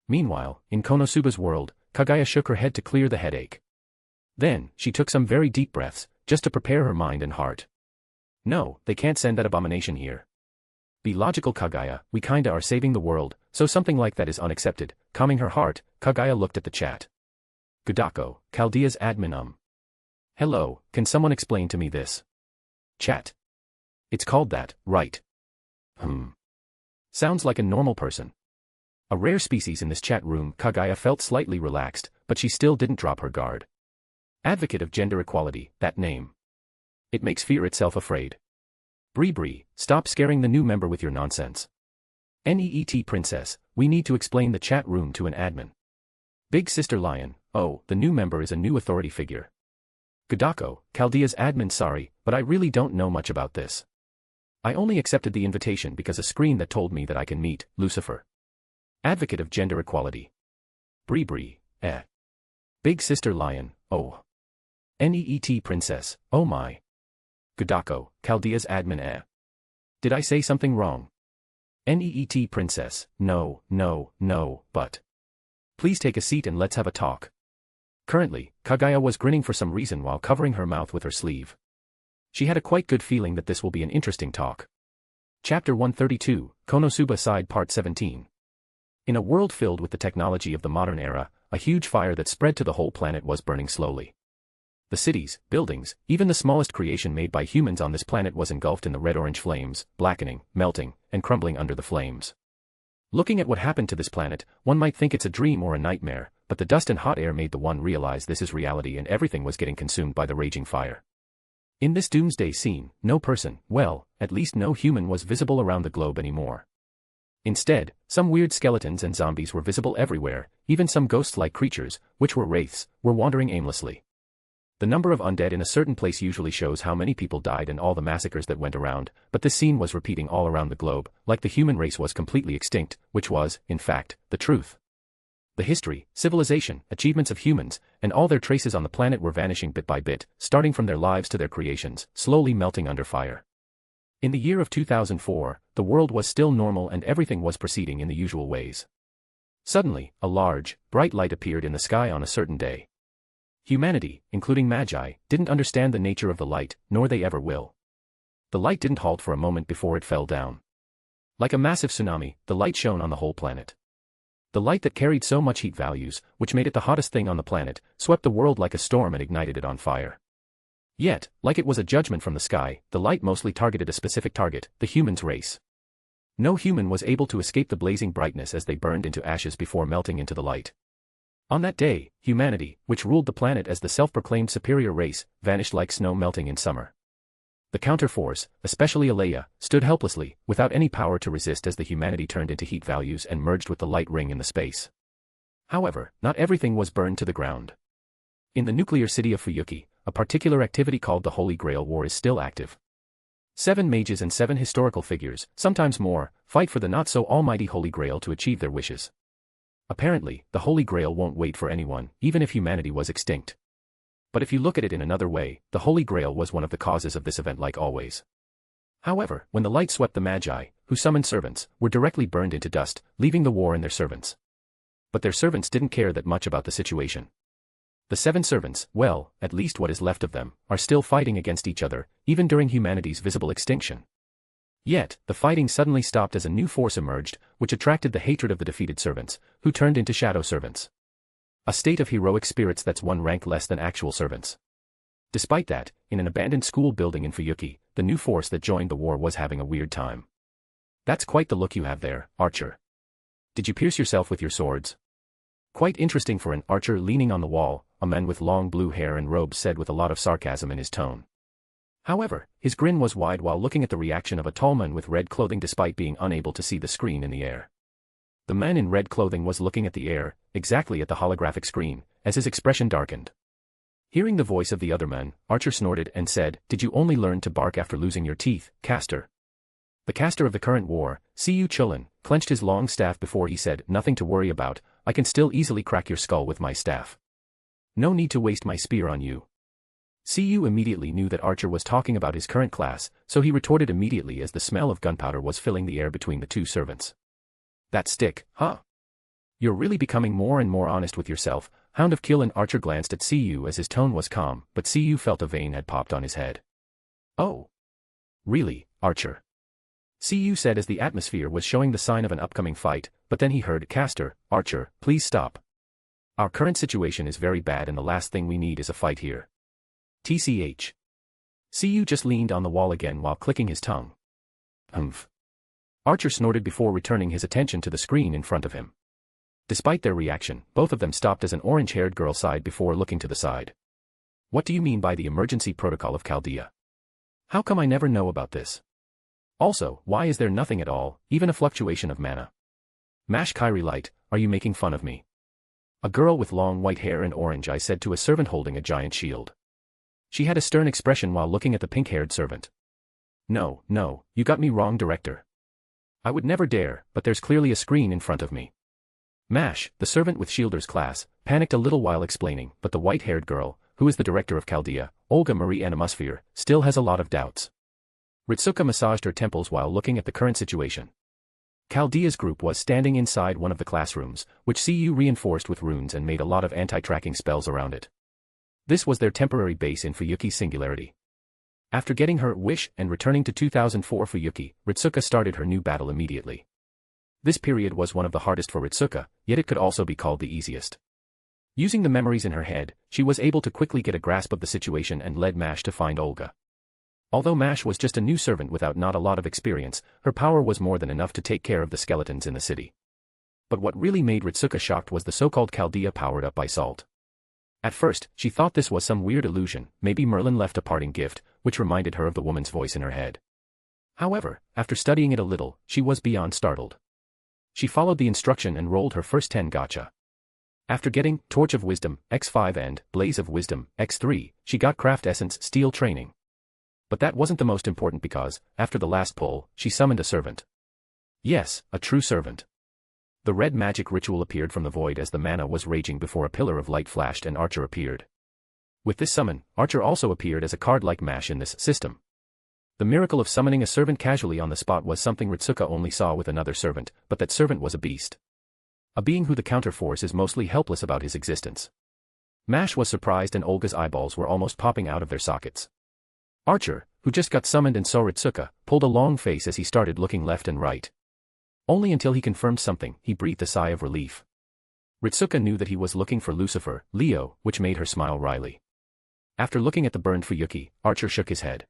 Meanwhile, in Konosuba's world, Kaguya shook her head to clear the headache. Then, she took some very deep breaths, just to prepare her mind and heart. No, they can't send that abomination here. Be logical Kaguya, we kinda are saving the world, so something like that is unaccepted. Calming her heart, Kaguya looked at the chat. Gudako, Chaldea's admin Hello, can someone explain to me this? Chat. It's called that, right? Sounds like a normal person. A rare species in this chat room. Kaguya felt slightly relaxed, but she still didn't drop her guard. Advocate of gender equality, that name. It makes fear itself afraid. Bree, stop scaring the new member with your nonsense. NEET princess, we need to explain the chat room to an admin. Big Sister Lion, oh, the new member is a new authority figure. Gudako, Chaldea's admin sorry, but I really don't know much about this. I only accepted the invitation because a screen that told me that I can meet Lucifer. Advocate of gender equality. Bree, Big Sister Lion, oh. NEET princess, oh my. Gudako, Chaldea's admin Did I say something wrong? NEET princess, no, but. Please take a seat and let's have a talk. Currently, Kaguya was grinning for some reason while covering her mouth with her sleeve. She had a quite good feeling that this will be an interesting talk. Chapter 132, Konosuba Side Part 17. In a world filled with the technology of the modern era, a huge fire that spread to the whole planet was burning slowly. The cities, buildings, even the smallest creation made by humans on this planet was engulfed in the red-orange flames, blackening, melting, and crumbling under the flames. Looking at what happened to this planet, one might think it's a dream or a nightmare, but the dust and hot air made the one realize this is reality and everything was getting consumed by the raging fire. In this doomsday scene, no person, well, at least no human was visible around the globe anymore. Instead, some weird skeletons and zombies were visible everywhere, even some ghost-like creatures, which were wraiths, were wandering aimlessly. The number of undead in a certain place usually shows how many people died and all the massacres that went around, but this scene was repeating all around the globe, like the human race was completely extinct, which was, in fact, the truth. The history, civilization, achievements of humans, and all their traces on the planet were vanishing bit by bit, starting from their lives to their creations, slowly melting under fire. In the year of 2004, the world was still normal and everything was proceeding in the usual ways. Suddenly, a large, bright light appeared in the sky on a certain day. Humanity, including Magi, didn't understand the nature of the light, nor they ever will. The light didn't halt for a moment before it fell down. Like a massive tsunami, the light shone on the whole planet. The light that carried so much heat values, which made it the hottest thing on the planet, swept the world like a storm and ignited it on fire. Yet, like it was a judgment from the sky, the light mostly targeted a specific target, the human's race. No human was able to escape the blazing brightness as they burned into ashes before melting into the light. On that day, humanity, which ruled the planet as the self-proclaimed superior race, vanished like snow melting in summer. The counterforce, especially Alea, stood helplessly, without any power to resist as the humanity turned into heat values and merged with the light ring in the space. However, not everything was burned to the ground. In the nuclear city of Fuyuki, a particular activity called the Holy Grail War is still active. 7 mages and 7 historical figures, sometimes more, fight for the not-so-almighty Holy Grail to achieve their wishes. Apparently, the Holy Grail won't wait for anyone, even if humanity was extinct. But if you look at it in another way, the Holy Grail was one of the causes of this event like always. However, when the light swept the Magi, who summoned servants, were directly burned into dust, leaving the war and their servants. But their servants didn't care that much about the situation. The 7 servants, well, at least what is left of them, are still fighting against each other, even during humanity's visible extinction. Yet, the fighting suddenly stopped as a new force emerged, which attracted the hatred of the defeated servants, who turned into shadow servants. A state of heroic spirits that's one rank less than actual servants. Despite that, in an abandoned school building in Fuyuki, the new force that joined the war was having a weird time. That's quite the look you have there, archer. Did you pierce yourself with your swords? Quite interesting for an archer leaning on the wall, a man with long blue hair and robes said with a lot of sarcasm in his tone. However, his grin was wide while looking at the reaction of a tall man with red clothing despite being unable to see the screen in the air. The man in red clothing was looking at the air, exactly at the holographic screen, as his expression darkened. Hearing the voice of the other man, Archer snorted and said, "Did you only learn to bark after losing your teeth, caster?" The caster of the current war, Siyu Chulin, clenched his long staff before he said, "Nothing to worry about, I can still easily crack your skull with my staff. No need to waste my spear on you." Siyu immediately knew that Archer was talking about his current class, so he retorted immediately as the smell of gunpowder was filling the air between the 2 servants. "That stick, huh? You're really becoming more and more honest with yourself." Hound of Kill and Archer glanced at Siyu as his tone was calm, but Siyu felt a vein had popped on his head. "Oh. Really, Archer?" Siyu said as the atmosphere was showing the sign of an upcoming fight, but then he heard, "Caster, Archer, please stop. Our current situation is very bad and the last thing we need is a fight here. TCH. Siyu just leaned on the wall again while clicking his tongue. "Humph." Archer snorted before returning his attention to the screen in front of him. Despite their reaction, both of them stopped as an orange-haired girl sighed before looking to the side. "What do you mean by the emergency protocol of Chaldea? How come I never know about this? Also, why is there nothing at all, even a fluctuation of mana? Mash Kyrie Light, are you making fun of me?" A girl with long white hair and orange eyes said to a servant holding a giant shield. She had a stern expression while looking at the pink-haired servant. No, you got me wrong, director. I would never dare, but there's clearly a screen in front of me." Mash, the servant with Shielder's class, panicked a little while explaining, but the white-haired girl, who is the director of Chaldea, Olga Marie Animosphere, still has a lot of doubts. Ritsuka massaged her temples while looking at the current situation. Chaldea's group was standing inside one of the classrooms, which CU reinforced with runes and made a lot of anti-tracking spells around it. This was their temporary base in Fuyuki's singularity. After getting her wish and returning to 2004 Fuyuki, Ritsuka started her new battle immediately. This period was one of the hardest for Ritsuka, yet it could also be called the easiest. Using the memories in her head, she was able to quickly get a grasp of the situation and led Mash to find Olga. Although Mash was just a new servant without not a lot of experience, her power was more than enough to take care of the skeletons in the city. But what really made Ritsuka shocked was the so-called Chaldea powered up by salt. At first, she thought this was some weird illusion, maybe Merlin left a parting gift, which reminded her of the woman's voice in her head. However, after studying it a little, she was beyond startled. She followed the instruction and rolled her first 10 gacha. After getting Torch of Wisdom, X5 and Blaze of Wisdom, X3, she got Craft Essence Steel Training. But that wasn't the most important because, after the last pull, she summoned a servant. Yes, a true servant. The red magic ritual appeared from the void as the mana was raging before a pillar of light flashed and Archer appeared. With this summon, Archer also appeared as a card like Mash in this system. The miracle of summoning a servant casually on the spot was something Ritsuka only saw with another servant, but that servant was a beast. A being who the counterforce is mostly helpless about his existence. Mash was surprised and Olga's eyeballs were almost popping out of their sockets. Archer, who just got summoned and saw Ritsuka, pulled a long face as he started looking left and right. Only until he confirmed something, he breathed a sigh of relief. Ritsuka knew that he was looking for Lucifer, Leo, which made her smile wryly. After looking at the burned Fuyuki, Archer shook his head.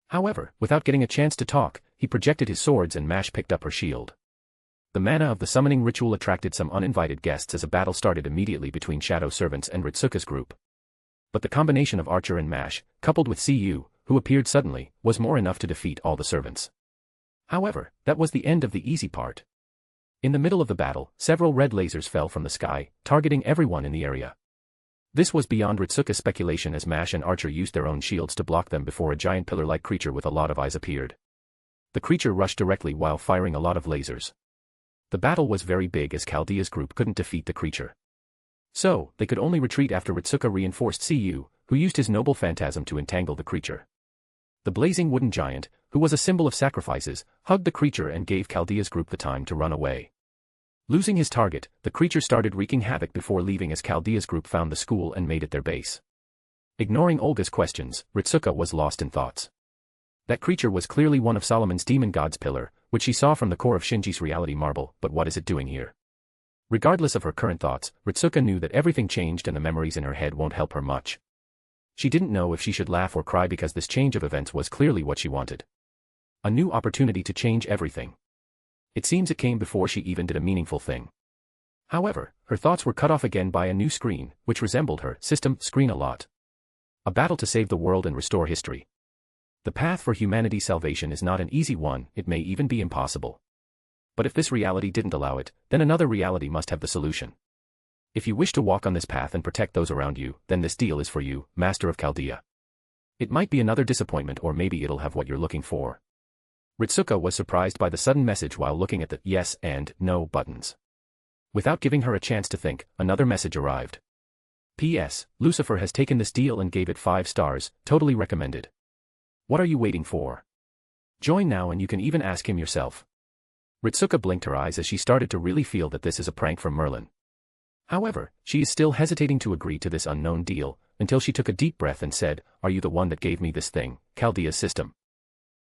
However, without getting a chance to talk, he projected his swords and Mash picked up her shield. The mana of the summoning ritual attracted some uninvited guests as a battle started immediately between Shadow Servants and Ritsuka's group. But the combination of Archer and Mash, coupled with CU, who appeared suddenly, was more enough to defeat all the servants. However, that was the end of the easy part. In the middle of the battle, several red lasers fell from the sky, targeting everyone in the area. This was beyond Ritsuka's speculation as Mash and Archer used their own shields to block them before a giant pillar-like creature with a lot of eyes appeared. The creature rushed directly while firing a lot of lasers. The battle was very big as Chaldea's group couldn't defeat the creature. So, they could only retreat after Ritsuka reinforced CU, who used his noble phantasm to entangle the creature. The blazing wooden giant, who was a symbol of sacrifices, hugged the creature and gave Chaldea's group the time to run away. Losing his target, the creature started wreaking havoc before leaving as Chaldea's group found the school and made it their base. Ignoring Olga's questions, Ritsuka was lost in thoughts. That creature was clearly one of Solomon's demon god's pillar, which she saw from the core of Shinji's reality marble, but what is it doing here? Regardless of her current thoughts, Ritsuka knew that everything changed and the memories in her head won't help her much. She didn't know if she should laugh or cry because this change of events was clearly what she wanted. A new opportunity to change everything. It seems it came before she even did a meaningful thing. However, her thoughts were cut off again by a new screen, which resembled her system screen a lot. A battle to save the world and restore history. The path for humanity's salvation is not an easy one, it may even be impossible. But if this reality didn't allow it, then another reality must have the solution. If you wish to walk on this path and protect those around you, then this deal is for you, Master of Chaldea. It might be another disappointment or maybe it'll have what you're looking for. Ritsuka was surprised by the sudden message while looking at the yes and no buttons. Without giving her a chance to think, another message arrived. P.S. Lucifer has taken this deal and gave it 5 stars, totally recommended. What are you waiting for? Join now and you can even ask him yourself. Ritsuka blinked her eyes as she started to really feel that this is a prank from Merlin. However, she is still hesitating to agree to this unknown deal, until she took a deep breath and said, "Are you the one that gave me this thing, Chaldea's system?"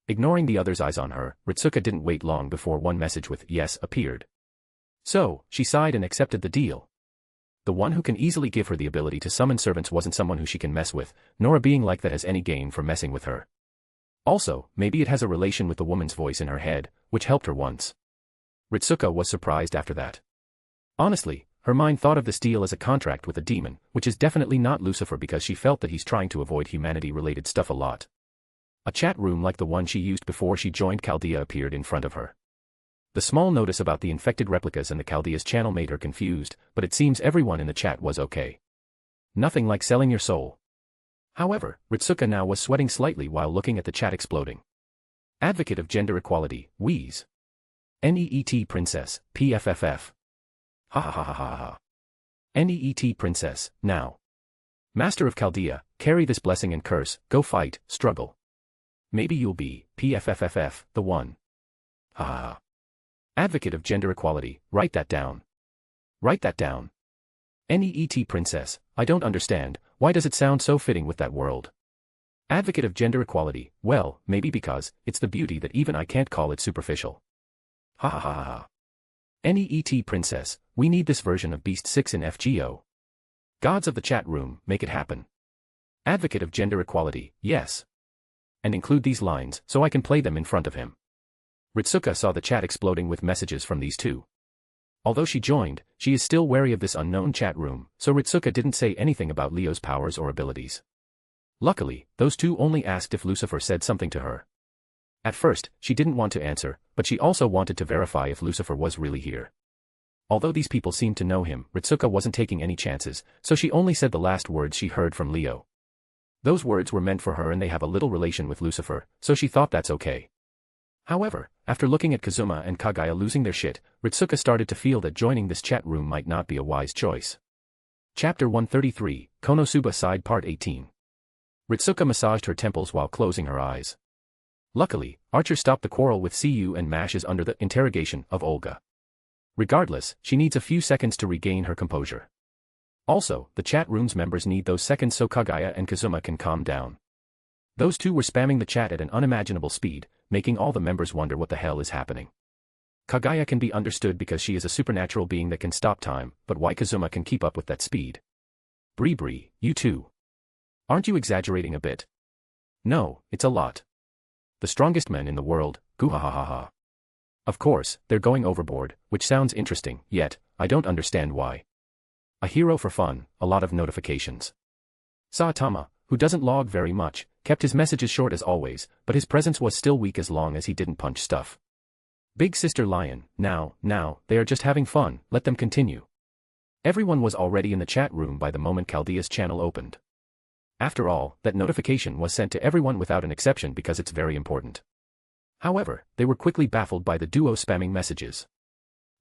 Ignoring the other's eyes on her, Ritsuka didn't wait long before one message with yes appeared. So, she sighed and accepted the deal. The one who can easily give her the ability to summon servants wasn't someone who she can mess with, nor a being like that has any gain from messing with her. Also, maybe it has a relation with the woman's voice in her head, which helped her once. Ritsuka was surprised after that. Honestly, her mind thought of this deal as a contract with a demon, which is definitely not Lucifer because she felt that he's trying to avoid humanity-related stuff a lot. A chat room like the one she used before she joined Chaldea appeared in front of her. The small notice about the infected replicas and the Chaldea's channel made her confused, but it seems everyone in the chat was okay. Nothing like selling your soul. However, Ritsuka now was sweating slightly while looking at the chat exploding. Advocate of gender equality, Wheeze. NEET Princess, PFFF. Ha ha ha ha ha ha. NEET Princess, now. Master of Chaldea, carry this blessing and curse, go fight, struggle. Maybe you'll be, PFFFF, the one. Ha ha ha. Advocate of gender equality, write that down. Write that down. NEET princess, I don't understand, why does it sound so fitting with that world? Advocate of gender equality, well, maybe because, it's the beauty that even I can't call it superficial. Ha ha ha ha ha. NEET princess, we need this version of Beast 6 in FGO. Gods of the chat room, make it happen. Advocate of gender equality, yes. And include these lines, so I can play them in front of him. Ritsuka saw the chat exploding with messages from these two. Although she joined, she is still wary of this unknown chat room, so Ritsuka didn't say anything about Leo's powers or abilities. Luckily, those two only asked if Lucifer said something to her. At first, she didn't want to answer, but she also wanted to verify if Lucifer was really here. Although these people seemed to know him, Ritsuka wasn't taking any chances, so she only said the last words she heard from Leo. Those words were meant for her and they have a little relation with Lucifer, so she thought that's okay. However, after looking at Kazuma and Kaguya losing their shit, Ritsuka started to feel that joining this chat room might not be a wise choice. Chapter 133, Konosuba Side Part 18. Ritsuka massaged her temples while closing her eyes. Luckily, Archer stopped the quarrel with CU and Mash is under the interrogation of Olga. Regardless, she needs a few seconds to regain her composure. Also, the chat room's members need those seconds so Kaguya and Kazuma can calm down. Those two were spamming the chat at an unimaginable speed, making all the members wonder what the hell is happening. Kaguya can be understood because she is a supernatural being that can stop time, but why Kazuma can keep up with that speed? Bree, you too. Aren't you exaggerating a bit? No, it's a lot. The strongest men in the world, guhahaha. Of course, they're going overboard, which sounds interesting, yet, I don't understand why. A hero for fun, a lot of notifications. Saitama, who doesn't log very much, kept his messages short as always, but his presence was still weak as long as he didn't punch stuff. Big Sister Lion, now, they are just having fun, let them continue. Everyone was already in the chat room by the moment Chaldea's channel opened. After all, that notification was sent to everyone without an exception because it's very important. However, they were quickly baffled by the duo spamming messages.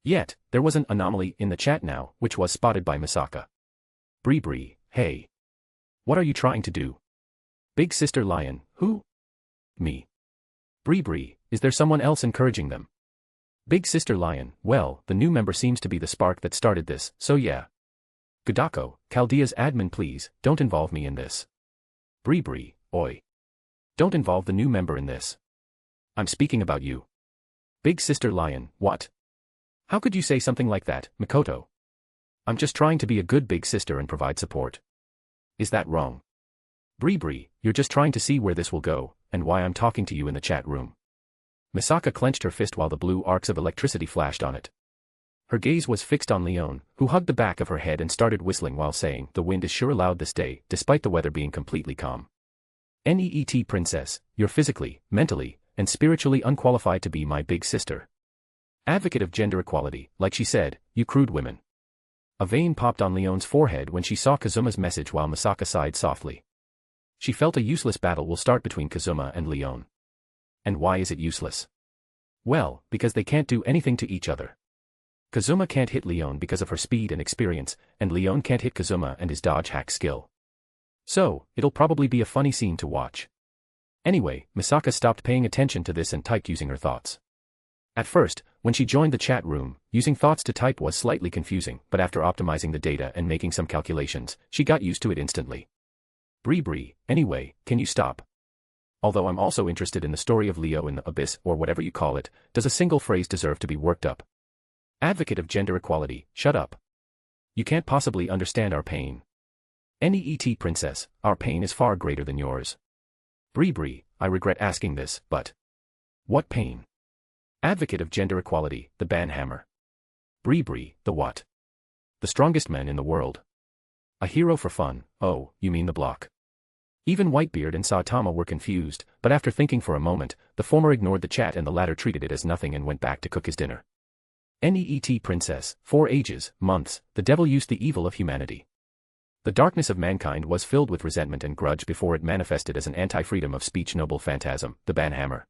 Yet, there was an anomaly in the chat now, which was spotted by Misaka. Bree, hey. What are you trying to do? Big Sister Lion, who? Me. Bree, is there someone else encouraging them? Big Sister Lion, well, the new member seems to be the spark that started this, so yeah. Gudako, Chaldea's admin please, don't involve me in this. Bree, oi. Don't involve the new member in this. I'm speaking about you. Big Sister Lion, what? How could you say something like that, Mikoto? I'm just trying to be a good big sister and provide support. Is that wrong? Bree, you're just trying to see where this will go, and why I'm talking to you in the chat room. Misaka clenched her fist while the blue arcs of electricity flashed on it. Her gaze was fixed on Leon, who hugged the back of her head and started whistling while saying, the wind is sure loud this day, despite the weather being completely calm. NEET princess, you're physically, mentally, and spiritually unqualified to be my big sister. Advocate of gender equality, like she said, you crude women. A vein popped on Leon's forehead when she saw Kazuma's message while Misaka sighed softly. She felt a useless battle will start between Kazuma and Leon. And why is it useless? Well, because they can't do anything to each other. Kazuma can't hit Leon because of her speed and experience, and Leon can't hit Kazuma and his dodge hack skill. So, it'll probably be a funny scene to watch. Anyway, Misaka stopped paying attention to this and typed using her thoughts. At first, when she joined the chat room, using thoughts to type was slightly confusing, but after optimizing the data and making some calculations, she got used to it instantly. Bree, anyway, can you stop? Although I'm also interested in the story of Leo in the Abyss or whatever you call it, does a single phrase deserve to be worked up? Advocate of gender equality, shut up. You can't possibly understand our pain. NEET princess, our pain is far greater than yours. Bree, I regret asking this, but... What pain? Advocate of gender equality, the banhammer. Bree, the what? The strongest men in the world. A hero for fun, oh, you mean the block. Even Whitebeard and Saitama were confused, but after thinking for a moment, the former ignored the chat and the latter treated it as nothing and went back to cook his dinner. NEET princess, for ages, months, the devil used the evil of humanity. The darkness of mankind was filled with resentment and grudge before it manifested as an anti-freedom of speech noble phantasm, the banhammer.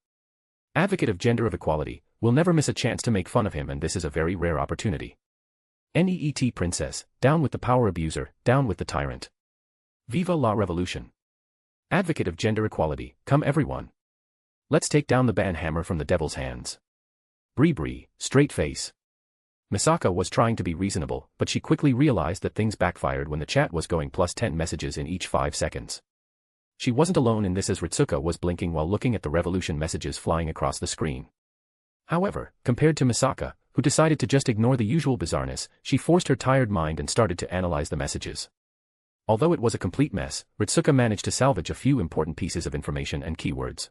Advocate of gender of equality, will never miss a chance to make fun of him and this is a very rare opportunity. NEET princess, down with the power abuser, down with the tyrant. Viva la revolution. Advocate of gender equality, come everyone. Let's take down the banhammer from the devil's hands. Bree, straight face. Misaka was trying to be reasonable, but she quickly realized that things backfired when the chat was going +10 messages in each 5 seconds. She wasn't alone in this, as Ritsuka was blinking while looking at the revolution messages flying across the screen. However, compared to Misaka, who decided to just ignore the usual bizarreness, she forced her tired mind and started to analyze the messages. Although it was a complete mess, Ritsuka managed to salvage a few important pieces of information and keywords.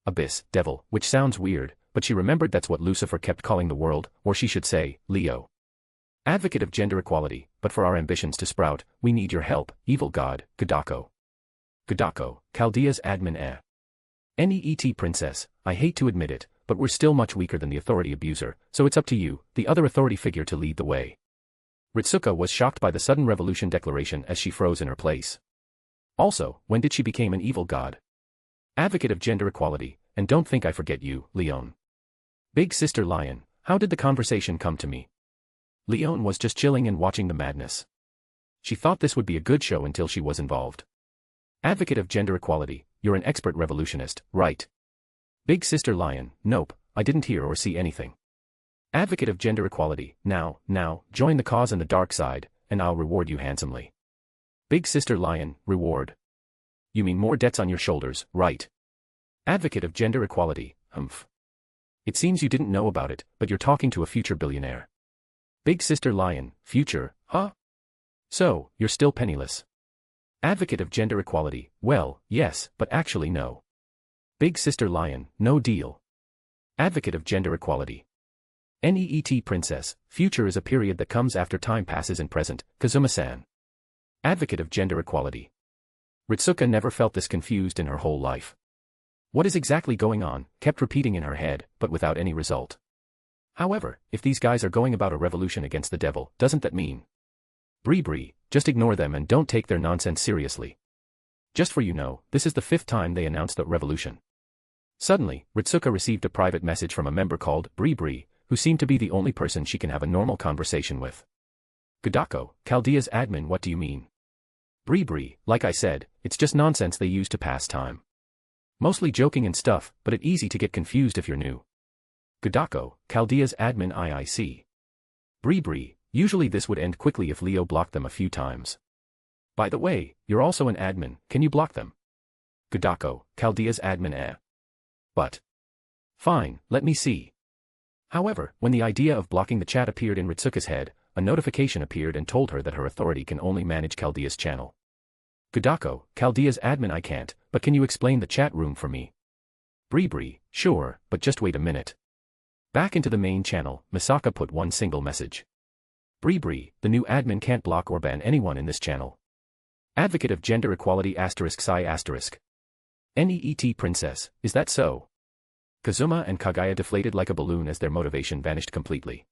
Abyss, devil, which sounds weird, but she remembered that's what Lucifer kept calling the world, or she should say, Leo. Advocate of gender equality, but for our ambitions to sprout, we need your help, evil god, Gadako. Gadako, Chaldea's admin Neet princess, I hate to admit it, but we're still much weaker than the authority abuser, so it's up to you, the other authority figure, to lead the way. Ritsuka was shocked by the sudden revolution declaration as she froze in her place. Also, when did she become an evil god? Advocate of gender equality, and don't think I forget you, Leon. Big Sister Lion, how did the conversation come to me? Leon was just chilling and watching the madness. She thought this would be a good show until she was involved. Advocate of gender equality, you're an expert revolutionist, right? Big Sister Lion, nope, I didn't hear or see anything. Advocate of gender equality, now, join the cause and the dark side, and I'll reward you handsomely. Big Sister Lion, reward. You mean more debts on your shoulders, right? Advocate of gender equality, humph. It seems you didn't know about it, but you're talking to a future billionaire. Big Sister Lion, future, huh? So, you're still penniless. Advocate of gender equality, well, yes, but actually no. Big Sister Lion, no deal. Advocate of gender equality. Neet princess, future is a period that comes after time passes in present, Kazuma-san. Advocate of gender equality. Ritsuka never felt this confused in her whole life. What is exactly going on, kept repeating in her head, but without any result. However, if these guys are going about a revolution against the devil, doesn't that mean? Bree, just ignore them and don't take their nonsense seriously. Just for you know, this is the 5th time they announced the revolution. Suddenly, Ritsuka received a private message from a member called Bree, who seemed to be the only person she can have a normal conversation with. Gadako, Chaldea's admin, what do you mean? Bree, like I said, it's just nonsense they use to pass time. Mostly joking and stuff, but it's easy to get confused if you're new. Gadako, Chaldea's admin IIC. Bree, usually this would end quickly if Leo blocked them a few times. By the way, you're also an admin, can you block them? Gadako, Chaldea's admin But. Fine, let me see. However, when the idea of blocking the chat appeared in Ritsuka's head, a notification appeared and told her that her authority can only manage Chaldea's channel. Gadako, Chaldea's admin, I can't, but can you explain the chat room for me? Bree, sure, but just wait a minute. Back into the main channel, Misaka put one single message. Bree, the new admin can't block or ban anyone in this channel. Advocate of gender equality ***. Neet princess, is that so? Kazuma and Kagaya deflated like a balloon as their motivation vanished completely.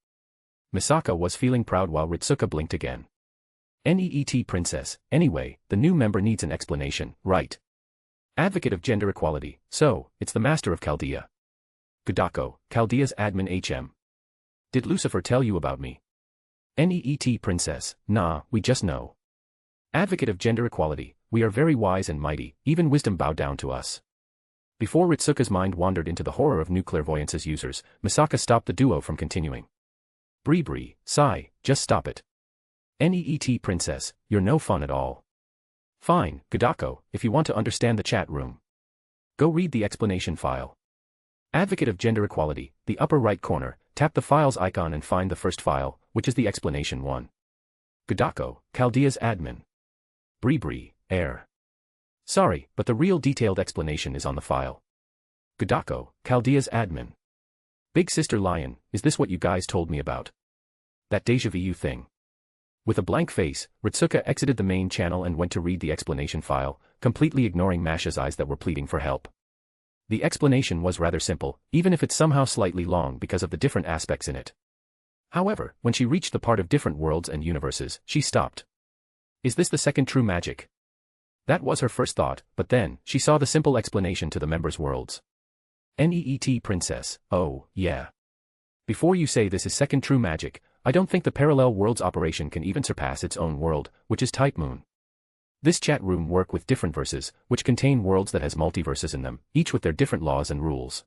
Misaka was feeling proud while Ritsuka blinked again. Neet princess, anyway, the new member needs an explanation, right? Advocate of gender equality, so, it's the master of Chaldea. Gadako, Chaldea's admin HM. Did Lucifer tell you about me? Neet princess, nah, we just know. Advocate of gender equality, we are very wise and mighty, even wisdom bowed down to us. Before Ritsuka's mind wandered into the horror of new clairvoyance's users, Misaka stopped the duo from continuing. Bree, sigh, just stop it. Neet princess, you're no fun at all. Fine, Gadako, if you want to understand the chat room. Go read the explanation file. Advocate of gender equality, the upper right corner, tap the files icon and find the first file, which is the explanation one. Gadako, Chaldea's admin. Bree, Sorry, but the real detailed explanation is on the file. Gadako, Chaldea's admin. Big Sister Lion, is this what you guys told me about? That déjà vu thing. With a blank face, Ritsuka exited the main channel and went to read the explanation file, completely ignoring Masha's eyes that were pleading for help. The explanation was rather simple, even if it's somehow slightly long because of the different aspects in it. However, when she reached the part of different worlds and universes, she stopped. Is this the second true magic? That was her first thought, but then, she saw the simple explanation to the members' worlds. Neet princess, oh, yeah. Before you say this is second true magic, I don't think the parallel worlds operation can even surpass its own world, which is Type Moon. This chat room work with different verses, which contain worlds that has multiverses in them, each with their different laws and rules.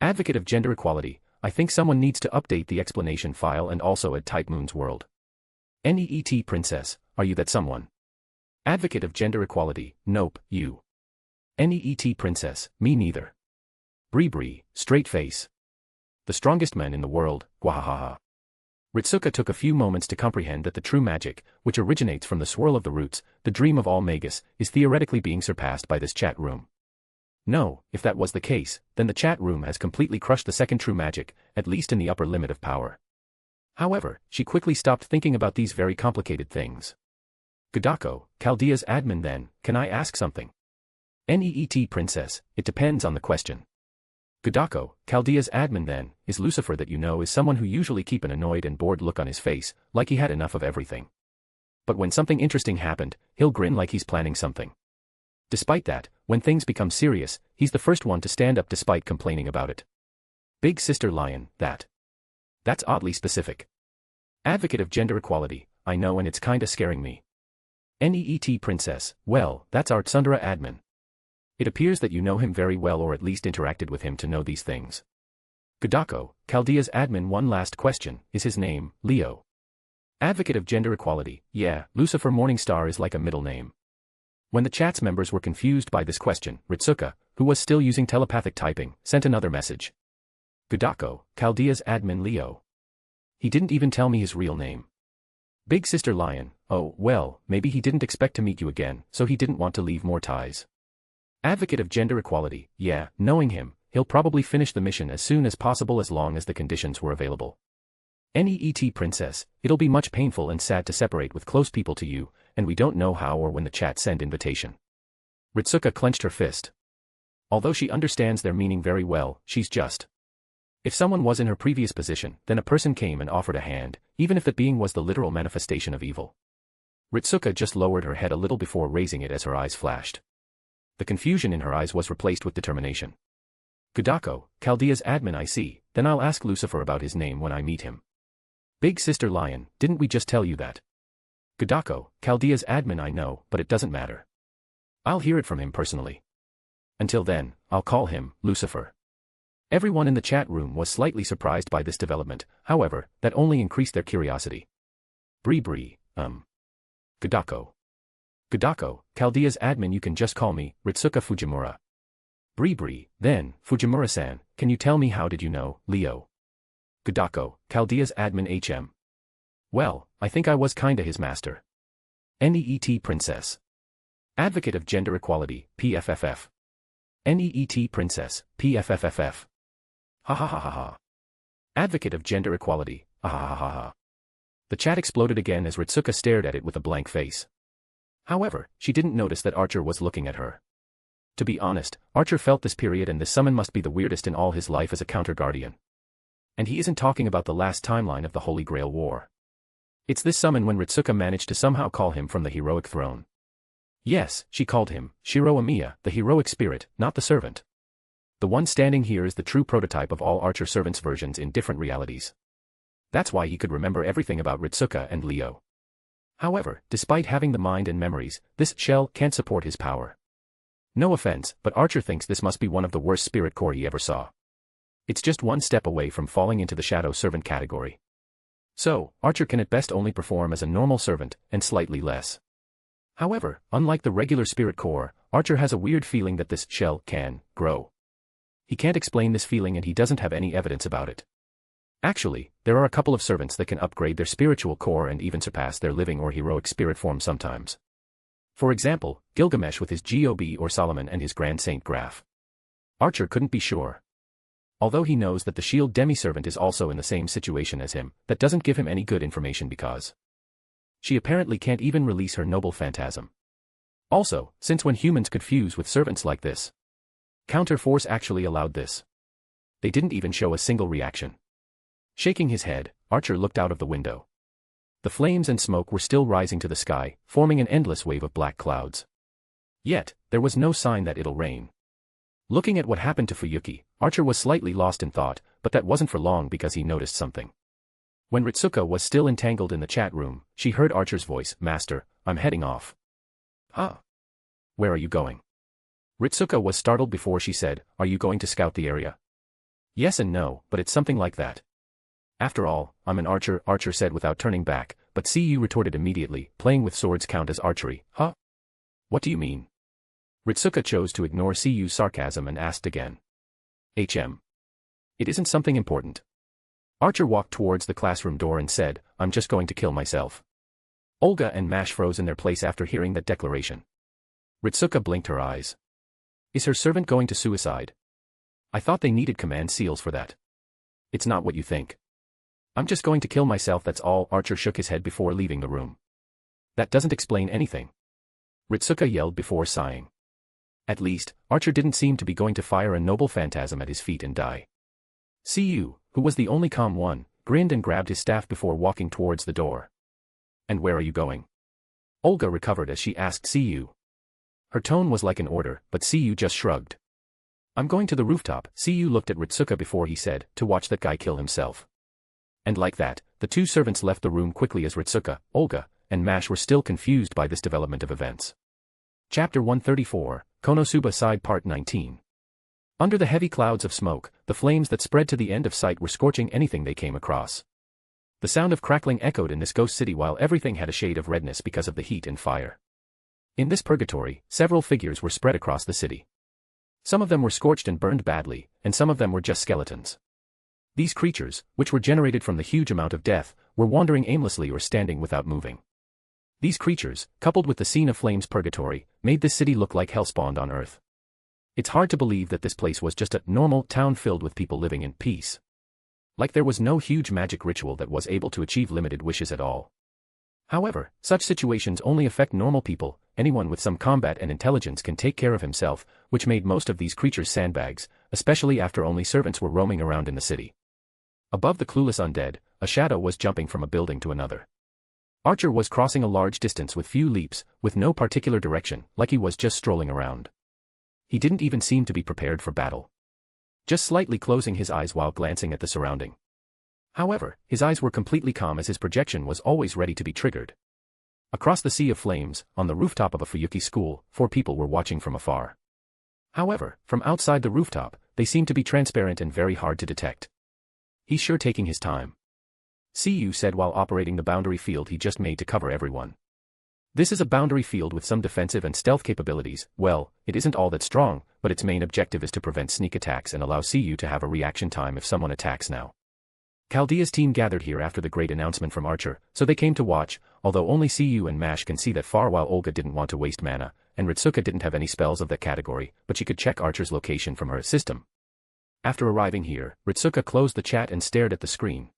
Advocate of gender equality, I think someone needs to update the explanation file and also add Type Moon's world. NEET Princess, are you that someone? Advocate of gender equality, nope, you. NEET Princess, me neither. Bree, straight face. The strongest man in the world, gwahahaha. Ritsuka took a few moments to comprehend that the true magic, which originates from the swirl of the roots, the dream of all magus, is theoretically being surpassed by this chat room. No, if that was the case, then the chat room has completely crushed the second true magic, at least in the upper limit of power. However, she quickly stopped thinking about these very complicated things. Gudako, Chaldea's admin then, can I ask something? NEET Princess, it depends on the question. Gudako, Chaldea's admin then, is Lucifer that you know is someone who usually keep an annoyed and bored look on his face, like he had enough of everything. But when something interesting happened, he'll grin like he's planning something. Despite that, when things become serious, he's the first one to stand up despite complaining about it. Big Sister Lion, that's oddly specific. Advocate of gender equality, I know and it's kinda scaring me. NEET Princess, well, that's our Tsundere admin. It appears that you know him very well or at least interacted with him to know these things. Gudako, Chaldea's admin one last question, is his name, Leo? Advocate of gender equality, yeah, Lucifer Morningstar is like a middle name. When the chat's members were confused by this question, Ritsuka, who was still using telepathic typing, sent another message. Gudako, Chaldea's admin Leo. He didn't even tell me his real name. Big Sister Lion, oh, well, maybe he didn't expect to meet you again, so he didn't want to leave more ties. Advocate of gender equality, yeah, knowing him, he'll probably finish the mission as soon as possible as long as the conditions were available. NEET Princess, it'll be much painful and sad to separate with close people to you, and we don't know how or when the chat send invitation. Ritsuka clenched her fist. Although she understands their meaning very well, she's just. If someone was in her previous position, then a person came and offered a hand, even if that being was the literal manifestation of evil. Ritsuka just lowered her head a little before raising it as her eyes flashed. The confusion in her eyes was replaced with determination. Gudako, Chaldea's admin I see, then I'll ask Lucifer about his name when I meet him. Big Sister Lion, didn't we just tell you that? Gudako, Chaldea's admin I know, but it doesn't matter. I'll hear it from him personally. Until then, I'll call him, Lucifer. Everyone in the chat room was slightly surprised by this development, however, that only increased their curiosity. Bree, Gudako, Chaldea's admin you can just call me, Ritsuka Fujimura. Bree, then, Fujimura-san, can you tell me how did you know, Leo? Gudako, Chaldea's admin HM. Well, I think I was kinda his master. NEET Princess. Advocate of gender equality, PFFF. NEET Princess, PFFFF. Ha ha ha ha ha. Advocate of gender equality, ha ha ha ha ha. The chat exploded again as Ritsuka stared at it with a blank face. However, she didn't notice that Archer was looking at her. To be honest, Archer felt this period and this summon must be the weirdest in all his life as a counter-guardian. And he isn't talking about the last timeline of the Holy Grail War. It's this summon when Ritsuka managed to somehow call him from the heroic throne. Yes, she called him, Shiro Amiya, the heroic spirit, not the servant. The one standing here is the true prototype of all Archer servants versions in different realities. That's why he could remember everything about Ritsuka and Leo. However, despite having the mind and memories, this shell can't support his power. No offense, but Archer thinks this must be one of the worst spirit core he ever saw. It's just one step away from falling into the shadow servant category. So, Archer can at best only perform as a normal servant, and slightly less. However, unlike the regular spirit core, Archer has a weird feeling that this shell can grow. He can't explain this feeling and he doesn't have any evidence about it. Actually, there are a couple of servants that can upgrade their spiritual core and even surpass their living or heroic spirit form sometimes. For example, Gilgamesh with his Gob or Solomon and his Grand Saint Graph. Archer couldn't be sure. Although he knows that the shield demi-servant is also in the same situation as him, that doesn't give him any good information because she apparently can't even release her noble phantasm. Also, since when humans could fuse with servants like this, Counter Force actually allowed this. They didn't even show a single reaction. Shaking his head, Archer looked out of the window. The flames and smoke were still rising to the sky, forming an endless wave of black clouds. Yet, there was no sign that it'll rain. Looking at what happened to Fuyuki, Archer was slightly lost in thought, but that wasn't for long because he noticed something. When Ritsuka was still entangled in the chat room, she heard Archer's voice, "Master, I'm heading off." "Huh? Where are you going?" Ritsuka was startled before she said, "Are you going to scout the area?" Yes and no, but it's something like that. After all, I'm an archer, Archer said without turning back, but CU retorted immediately, playing with swords count as archery, huh? What do you mean? Ritsuka chose to ignore CU's sarcasm and asked again. HM. It isn't something important. Archer walked towards the classroom door and said, I'm just going to kill myself. Olga and Mash froze in their place after hearing that declaration. Ritsuka blinked her eyes. Is her servant going to suicide? I thought they needed command seals for that. It's not what you think. I'm just going to kill myself, that's all. Archer shook his head before leaving the room. That doesn't explain anything. Ritsuka yelled before sighing. At least, Archer didn't seem to be going to fire a noble phantasm at his feet and die. CU, who was the only calm one, grinned and grabbed his staff before walking towards the door. And where are you going? Olga recovered as she asked CU. Her tone was like an order, but CU just shrugged. I'm going to the rooftop. CU looked at Ritsuka before he said, to watch that guy kill himself. And like that, the two servants left the room quickly as Ritsuka, Olga, and Mash were still confused by this development of events. Chapter 134, Konosuba Side Part 19. Under the heavy clouds of smoke, the flames that spread to the end of sight were scorching anything they came across. The sound of crackling echoed in this ghost city while everything had a shade of redness because of the heat and fire. In this purgatory, several figures were spread across the city. Some of them were scorched and burned badly, and some of them were just skeletons. These creatures, which were generated from the huge amount of death, were wandering aimlessly or standing without moving. These creatures, coupled with the scene of flames purgatory, made this city look like hell spawned on Earth. It's hard to believe that this place was just a normal town filled with people living in peace. Like there was no huge magic ritual that was able to achieve limited wishes at all. However, such situations only affect normal people. Anyone with some combat and intelligence can take care of himself, which made most of these creatures sandbags, especially after only servants were roaming around in the city. Above the clueless undead, a shadow was jumping from a building to another. Archer was crossing a large distance with few leaps, with no particular direction, like he was just strolling around. He didn't even seem to be prepared for battle. Just slightly closing his eyes while glancing at the surrounding. However, his eyes were completely calm as his projection was always ready to be triggered. Across the sea of flames, on the rooftop of a Fuyuki school, 4 people were watching from afar. However, from outside the rooftop, they seemed to be transparent and very hard to detect. He's sure taking his time. CU said while operating the boundary field he just made to cover everyone. This is a boundary field with some defensive and stealth capabilities. Well, it isn't all that strong, but its main objective is to prevent sneak attacks and allow CU to have a reaction time if someone attacks now. Chaldea's team gathered here after the great announcement from Archer, so they came to watch, although only CU and Mash can see that far while Olga didn't want to waste mana, and Ritsuka didn't have any spells of that category, but she could check Archer's location from her system. After arriving here, Ritsuka closed the chat and stared at the screen.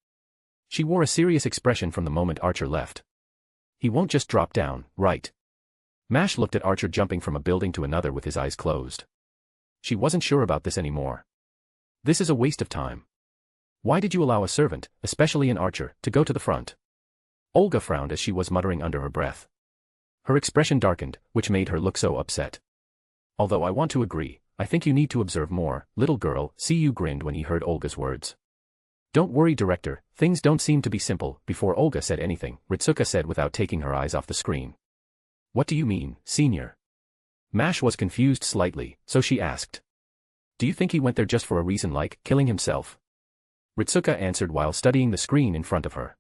She wore a serious expression from the moment Archer left. He won't just drop down, right? Mash looked at Archer jumping from a building to another with his eyes closed. She wasn't sure about this anymore. This is a waste of time. Why did you allow a servant, especially an archer, to go to the front? Olga frowned as she was muttering under her breath. Her expression darkened, which made her look so upset. Although I want to agree, I think you need to observe more, little girl. CU grinned when he heard Olga's words. Don't worry, director, things don't seem to be simple. Before Olga said anything, Ritsuka said without taking her eyes off the screen. What do you mean, senior? Mash was confused slightly, so she asked. Do you think he went there just for a reason like killing himself? Ritsuka answered while studying the screen in front of her.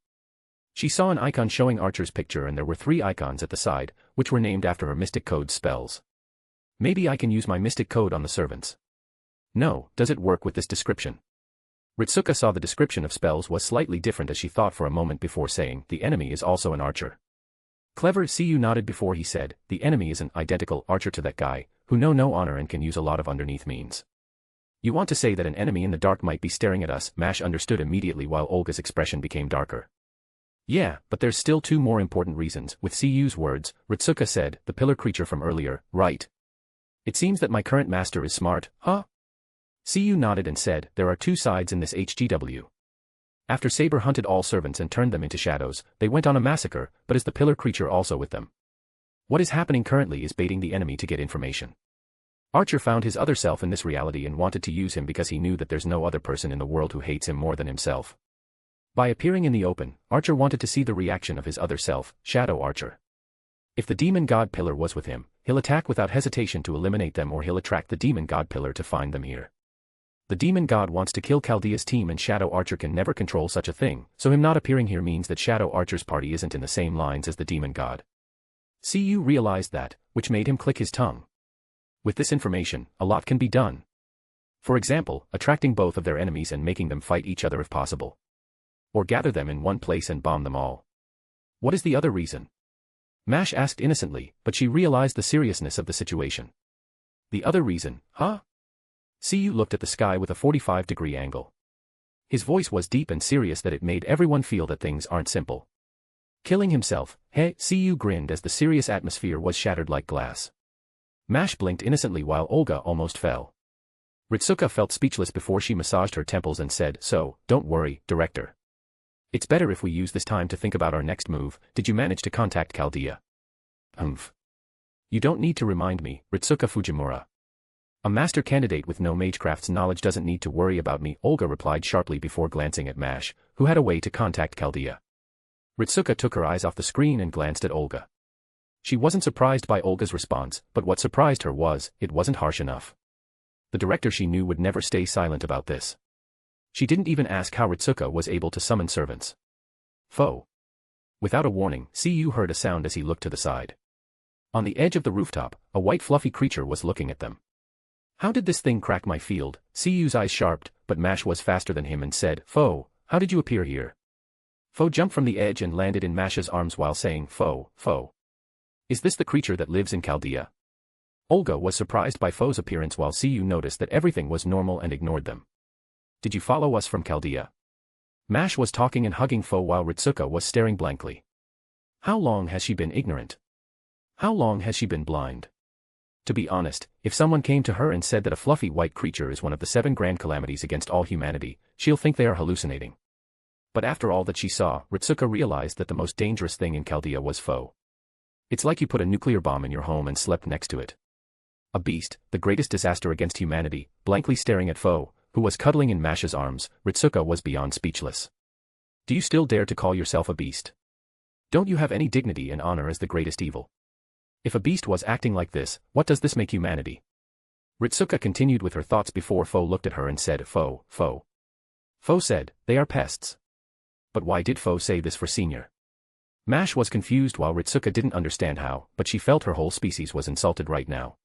She saw an icon showing Archer's picture and there were 3 icons at the side, which were named after her mystic code spells. Maybe I can use my mystic code on the servants. No, does it work with this description? Ritsuka saw the description of spells was slightly different as she thought for a moment before saying, the enemy is also an archer. Clever. CU nodded before he said, the enemy is an identical archer to that guy, who know no honor and can use a lot of underneath means. You want to say that an enemy in the dark might be staring at us? Mash understood immediately while Olga's expression became darker. Yeah, but there's still 2 more important reasons. With CU's words, Ritsuka said, the pillar creature from earlier, right? It seems that my current master is smart, huh? CU nodded and said, there are 2 sides in this HGW. After Saber hunted all servants and turned them into shadows, they went on a massacre, but is the pillar creature also with them? What is happening currently is baiting the enemy to get information. Archer found his other self in this reality and wanted to use him because he knew that there's no other person in the world who hates him more than himself. By appearing in the open, Archer wanted to see the reaction of his other self, Shadow Archer. If the demon god pillar was with him, he'll attack without hesitation to eliminate them, or he'll attract the demon god pillar to find them here. The demon god wants to kill Chaldea's team and Shadow Archer can never control such a thing, so him not appearing here means that Shadow Archer's party isn't in the same lines as the demon god. CU realized that, which made him click his tongue. With this information, a lot can be done. For example, attracting both of their enemies and making them fight each other if possible. Or gather them in one place and bomb them all. What is the other reason? Mash asked innocently, but she realized the seriousness of the situation. The other reason, huh? CU looked at the sky with a 45-degree angle. His voice was deep and serious that it made everyone feel that things aren't simple. Killing himself, hey, CU grinned as the serious atmosphere was shattered like glass. Mash blinked innocently while Olga almost fell. Ritsuka felt speechless before she massaged her temples and said, "So, don't worry, Director. It's better if we use this time to think about our next move. Did you manage to contact Chaldea?" You don't need to remind me, Ritsuka Fujimura. A master candidate with no magecraft's knowledge doesn't need to worry about me, Olga replied sharply before glancing at Mash, who had a way to contact Chaldea. Ritsuka took her eyes off the screen and glanced at Olga. She wasn't surprised by Olga's response, but what surprised her was, it wasn't harsh enough. The director she knew would never stay silent about this. She didn't even ask how Ritsuka was able to summon servants. Foe. Without a warning, CU heard a sound as he looked to the side. On the edge of the rooftop, a white fluffy creature was looking at them. How did this thing crack my field? CU's eyes sharpened, but Mash was faster than him and said, "Foe, how did you appear here?" Foe jumped from the edge and landed in Mash's arms while saying, "Foe, Foe. Is this the creature that lives in Chaldea?" Olga was surprised by Foe's appearance while CU noticed that everything was normal and ignored them. "Did you follow us from Chaldea?" Mash was talking and hugging Foe while Ritsuka was staring blankly. How long has she been ignorant? How long has she been blind? To be honest, if someone came to her and said that a fluffy white creature is one of the 7 grand calamities against all humanity, she'll think they are hallucinating. But after all that she saw, Ritsuka realized that the most dangerous thing in Chaldea was Foe. It's like you put a nuclear bomb in your home and slept next to it. A beast, the greatest disaster against humanity, blankly staring at Foe, who was cuddling in Mash's arms, Ritsuka was beyond speechless. Do you still dare to call yourself a beast? Don't you have any dignity and honor as the greatest evil? If a beast was acting like this, what does this make humanity? Ritsuka continued with her thoughts before Foe looked at her and said, "Foe, Foe." Foe said, "They are pests." But why did Foe say this for Senior? Mash was confused while Ritsuka didn't understand how, but she felt her whole species was insulted right now.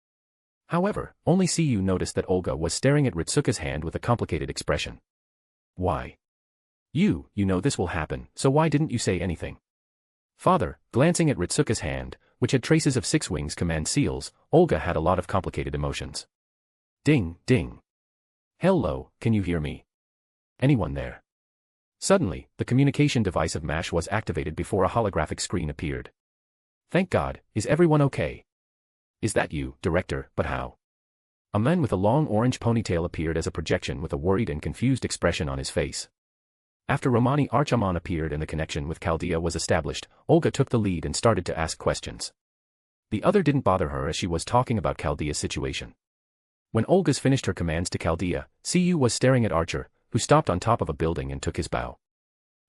However, only CU noticed that Olga was staring at Ritsuka's hand with a complicated expression. Why? You know this will happen, so why didn't you say anything? Father, glancing at Ritsuka's hand, which had traces of 6 wings command seals, Olga had a lot of complicated emotions. Ding, ding. Hello, can you hear me? Anyone there? Suddenly, the communication device of Mash was activated before a holographic screen appeared. Thank God, is everyone okay? Is that you, Director, but how? A man with a long orange ponytail appeared as a projection with a worried and confused expression on his face. After Romani Archaman appeared and the connection with Chaldea was established, Olga took the lead and started to ask questions. The other didn't bother her as she was talking about Chaldea's situation. When Olga's finished her commands to Chaldea, CU was staring at Archer, who stopped on top of a building and took his bow.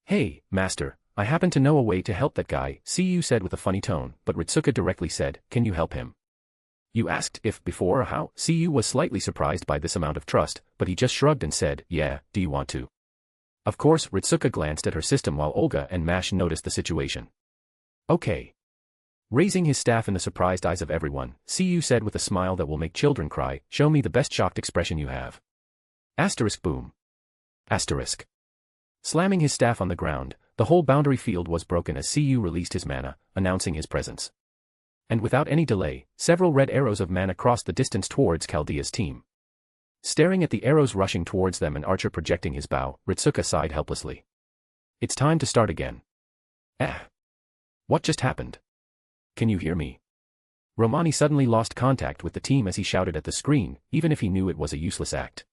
"Hey, Master, I happen to know a way to help that guy," CU said with a funny tone, but Ritsuka directly said, "Can you help him?" You asked if before or how? CU was slightly surprised by this amount of trust, but he just shrugged and said, "Yeah, do you want to?" Of course, Ritsuka glanced at her system while Olga and Mash noticed the situation. Okay. Raising his staff in the surprised eyes of everyone, CU said with a smile that will make children cry, "Show me the best shocked expression you have." Asterisk boom. Asterisk. Slamming his staff on the ground, the whole boundary field was broken as CU released his mana, announcing his presence. And without any delay, several red arrows of mana crossed the distance towards Chaldea's team. Staring at the arrows rushing towards them and Archer projecting his bow, Ritsuka sighed helplessly. It's time to start again. What just happened? Can you hear me? Romani suddenly lost contact with the team as he shouted at the screen, even if he knew it was a useless act.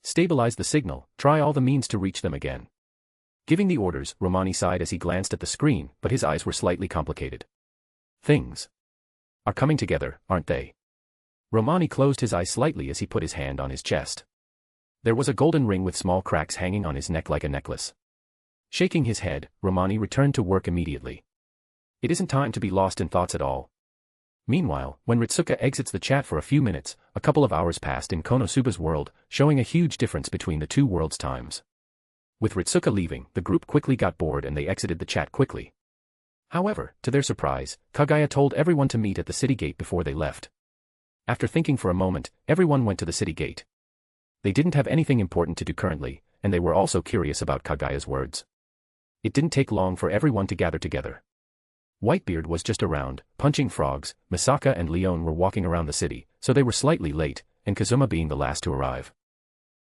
Stabilize the signal, try all the means to reach them again. Giving the orders, Romani sighed as he glanced at the screen, but his eyes were slightly complicated. Things are coming together, aren't they? Romani closed his eyes slightly as he put his hand on his chest. There was a golden ring with small cracks hanging on his neck like a necklace. Shaking his head, Romani returned to work immediately. It isn't time to be lost in thoughts at all. Meanwhile, when Ritsuka exits the chat for a few minutes, a couple of hours passed in Konosuba's world, showing a huge difference between the two worlds' times. With Ritsuka leaving, the group quickly got bored and they exited the chat quickly. However, to their surprise, Kaguya told everyone to meet at the city gate before they left. After thinking for a moment, everyone went to the city gate. They didn't have anything important to do currently, and they were also curious about Kaguya's words. It didn't take long for everyone to gather together. Whitebeard was just around, punching frogs. Misaka and Leon were walking around the city, so they were slightly late, and Kazuma being the last to arrive.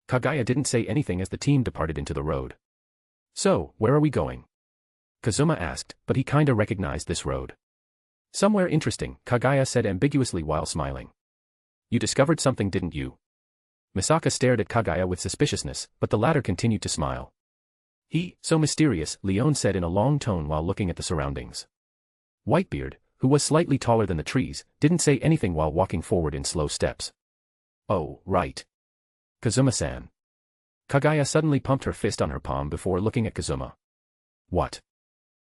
Kaguya didn't say anything as the team departed into the road. "So, where are we going?" Kazuma asked, but he kinda recognized this road. "Somewhere interesting," Kaguya said ambiguously while smiling. "You discovered something, didn't you?" Misaka stared at Kaguya with suspiciousness, but the latter continued to smile. So mysterious," Leon said in a long tone while looking at the surroundings. Whitebeard, who was slightly taller than the trees, didn't say anything while walking forward in slow steps. "Oh, right. Kazuma-san." Kaguya suddenly pumped her fist on her palm before looking at Kazuma. "What?"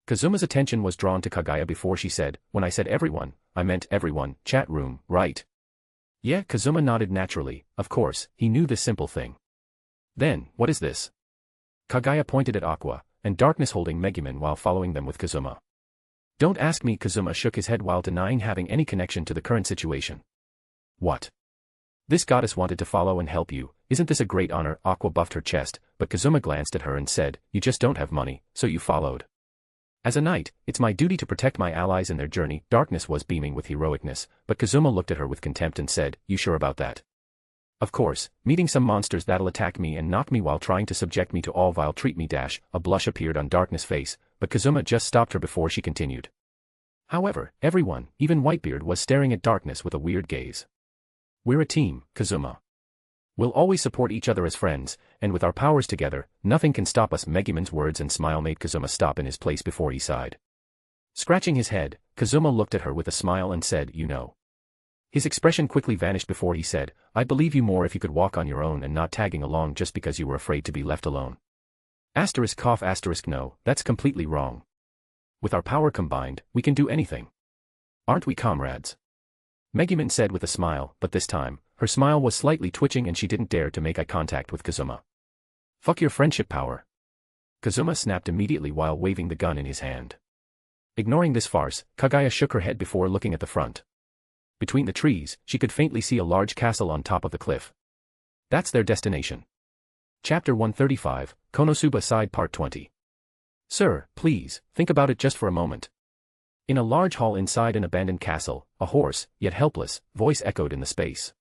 Kazuma's attention was drawn to Kaguya before she said, "When I said everyone, I meant everyone, chat room, right?" "Yeah," Kazuma nodded naturally, of course, he knew this simple thing. "Then, what is this?" Kaguya pointed at Aqua, and Darkness holding Megumin while following them with Kazuma. "Don't ask me," Kazuma shook his head while denying having any connection to the current situation. "What? This goddess wanted to follow and help you, isn't this a great honor?" Aqua buffed her chest, but Kazuma glanced at her and said, "You just don't have money, so you followed." "As a knight, it's my duty to protect my allies in their journey." Darkness was beaming with heroicness, but Kazuma looked at her with contempt and said, "You sure about that?" "Of course, meeting some monsters that'll attack me and knock me while trying to subject me to all vile treat me dash." A blush appeared on Darkness' face, but Kazuma just stopped her before she continued. However, everyone, even Whitebeard, was staring at Darkness with a weird gaze. "We're a team, Kazuma. We'll always support each other as friends, and with our powers together, nothing can stop us." Megumin's words and smile made Kazuma stop in his place before he sighed. Scratching his head, Kazuma looked at her with a smile and said, "You know." His expression quickly vanished before he said, "I'd believe you more if you could walk on your own and not tagging along just because you were afraid to be left alone." No, that's completely wrong. With our power combined, we can do anything. Aren't we comrades? Megumin said with a smile, but this time, her smile was slightly twitching and she didn't dare to make eye contact with Kazuma. "Fuck your friendship power." Kazuma snapped immediately while waving the gun in his hand. Ignoring this farce, Kaguya shook her head before looking at the front. Between the trees, she could faintly see a large castle on top of the cliff. That's their destination. Chapter 135, Konosuba Side Part 20. "Sir, please, think about it just for a moment." In a large hall inside an abandoned castle, a hoarse, yet helpless, voice echoed in the space.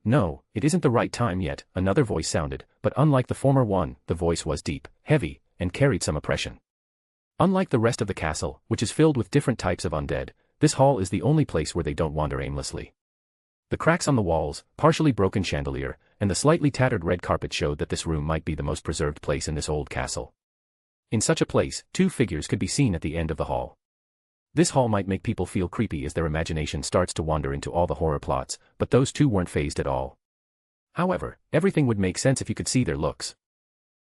No, it isn't the right time yet," another voice sounded, but unlike the former one, the voice was deep, heavy, and carried some oppression. Unlike the rest of the castle, which is filled with different types of undead, this hall is the only place where they don't wander aimlessly. The cracks on the walls, partially broken chandelier, and the slightly tattered red carpet showed that this room might be the most preserved place in this old castle. In such a place, two figures could be seen at the end of the hall. This hall might make people feel creepy as their imagination starts to wander into all the horror plots, but those two weren't fazed at all. However, everything would make sense if you could see their looks.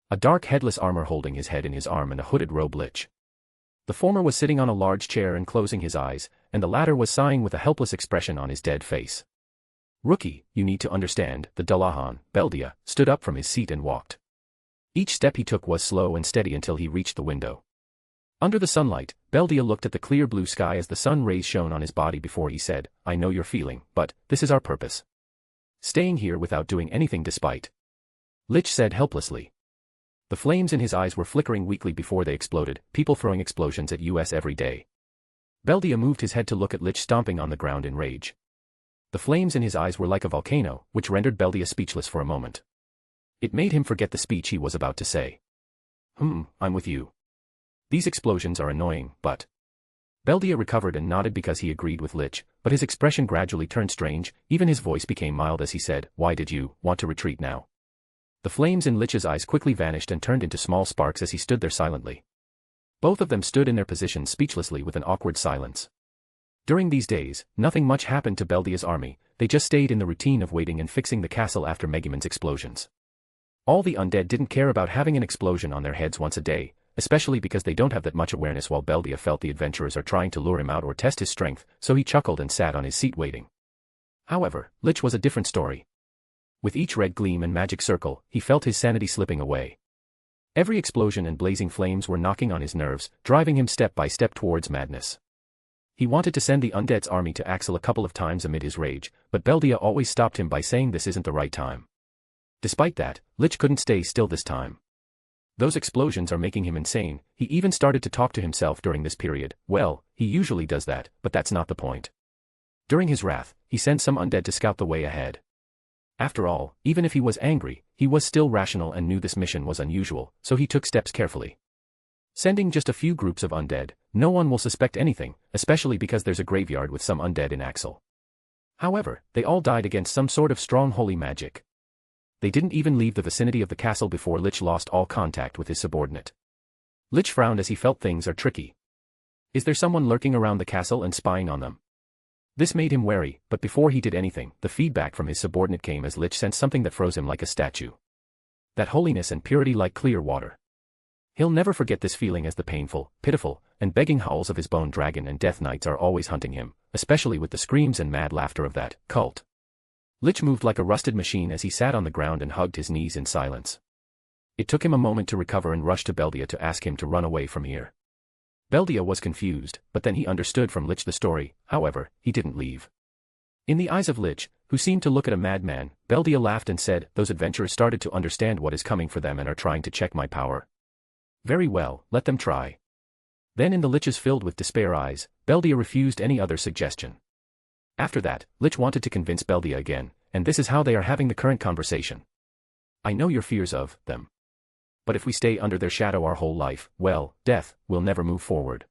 A dark headless armor holding his head in his arm and a hooded robe Lich. The former was sitting on a large chair and closing his eyes, and the latter was sighing with a helpless expression on his dead face. "Rookie, you need to understand," the Dullahan, Beldia, stood up from his seat and walked. Each step he took was slow and steady until he reached the window. Under the sunlight, Beldia looked at the clear blue sky as the sun rays shone on his body before he said, "I know you're feeling, but this is our purpose. Staying here without doing anything despite." Lich said helplessly. The flames in his eyes were flickering weakly before they exploded, people throwing explosions at us every day. Beldia moved his head to look at Lich stomping on the ground in rage. The flames in his eyes were like a volcano, which rendered Beldia speechless for a moment. It made him forget the speech he was about to say. I'm with you. These explosions are annoying, but..." Beldia recovered and nodded because he agreed with Lich, but his expression gradually turned strange, even his voice became mild as he said, "Why did you want to retreat now?" The flames in Lich's eyes quickly vanished and turned into small sparks as he stood there silently. Both of them stood in their positions speechlessly with an awkward silence. During these days, nothing much happened to Beldia's army, they just stayed in the routine of waiting and fixing the castle after Megumin's explosions. All the undead didn't care about having an explosion on their heads once a day, especially because they don't have that much awareness while Beldia felt the adventurers are trying to lure him out or test his strength, so he chuckled and sat on his seat waiting. However, Lich was a different story. With each red gleam and magic circle, he felt his sanity slipping away. Every explosion and blazing flames were knocking on his nerves, driving him step by step towards madness. He wanted to send the undead's army to Axel a couple of times amid his rage, but Beldia always stopped him by saying this isn't the right time. Despite that, Lich couldn't stay still this time. Those explosions are making him insane. He even started to talk to himself during this period. Well, he usually does that, but that's not the point. During his wrath, he sent some undead to scout the way ahead. After all, even if he was angry, he was still rational and knew this mission was unusual, so he took steps carefully. Sending just a few groups of undead, no one will suspect anything, especially because there's a graveyard with some undead in Axel. However, they all died against some sort of strong holy magic. They didn't even leave the vicinity of the castle before Lich lost all contact with his subordinate. Lich frowned as he felt things are tricky. Is there someone lurking around the castle and spying on them? This made him wary, but before he did anything, the feedback from his subordinate came as Lich sensed something that froze him like a statue. That holiness and purity like clear water. He'll never forget this feeling as the painful, pitiful, and begging howls of his bone dragon and death knights are always hunting him, especially with the screams and mad laughter of that cult. Lich moved like a rusted machine as he sat on the ground and hugged his knees in silence. It took him a moment to recover and rush to Beldia to ask him to run away from here. Beldia was confused, but then he understood from Lich the story. However, he didn't leave. In the eyes of Lich, who seemed to look at a madman, Beldia laughed and said, "Those adventurers started to understand what is coming for them and are trying to check my power. Very well, let them try." Then in the Lich's filled with despair eyes, Beldia refused any other suggestion. After that, Lich wanted to convince Beldia again, and this is how they are having the current conversation. "I know your fears of them. But if we stay under their shadow our whole life, well, death will never move forward."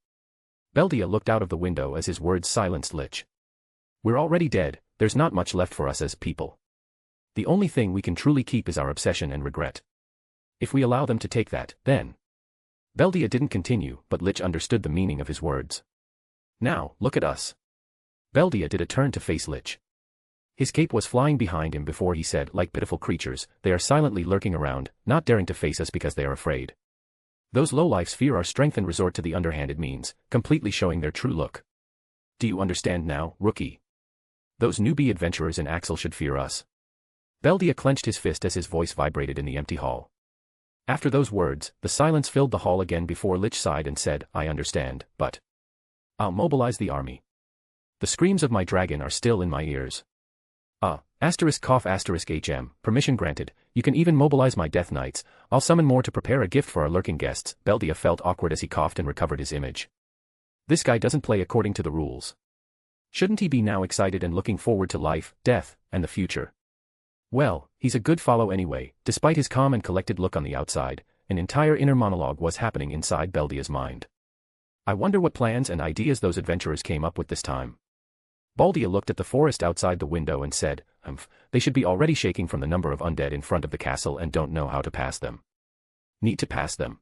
Beldia looked out of the window as his words silenced Lich. "We're already dead, there's not much left for us as people. The only thing we can truly keep is our obsession and regret. If we allow them to take that, then..." Beldia didn't continue, but Lich understood the meaning of his words. "Now, look at us." Beldia did a turn to face Lich. His cape was flying behind him before he said, "Like pitiful creatures, they are silently lurking around, not daring to face us because they are afraid. Those lowlifes fear our strength and resort to the underhanded means, completely showing their true look. Do you understand now, rookie? Those newbie adventurers in Axel should fear us." Beldia clenched his fist as his voice vibrated in the empty hall. After those words, the silence filled the hall again before Lich sighed and said, "I understand, but I'll mobilize the army. The screams of my dragon are still in my ears. *HM, permission granted, you can even mobilize my death knights, I'll summon more to prepare a gift for our lurking guests." Beldia felt awkward as he coughed and recovered his image. This guy doesn't play according to the rules. Shouldn't he be now excited and looking forward to life, death, and the future? Well, he's a good follow anyway. Despite his calm and collected look on the outside, an entire inner monologue was happening inside Beldia's mind. I wonder what plans and ideas those adventurers came up with this time. Beldia looked at the forest outside the window and said, They should be already shaking from the number of undead in front of the castle and don't know how to pass them." "Need to pass them?"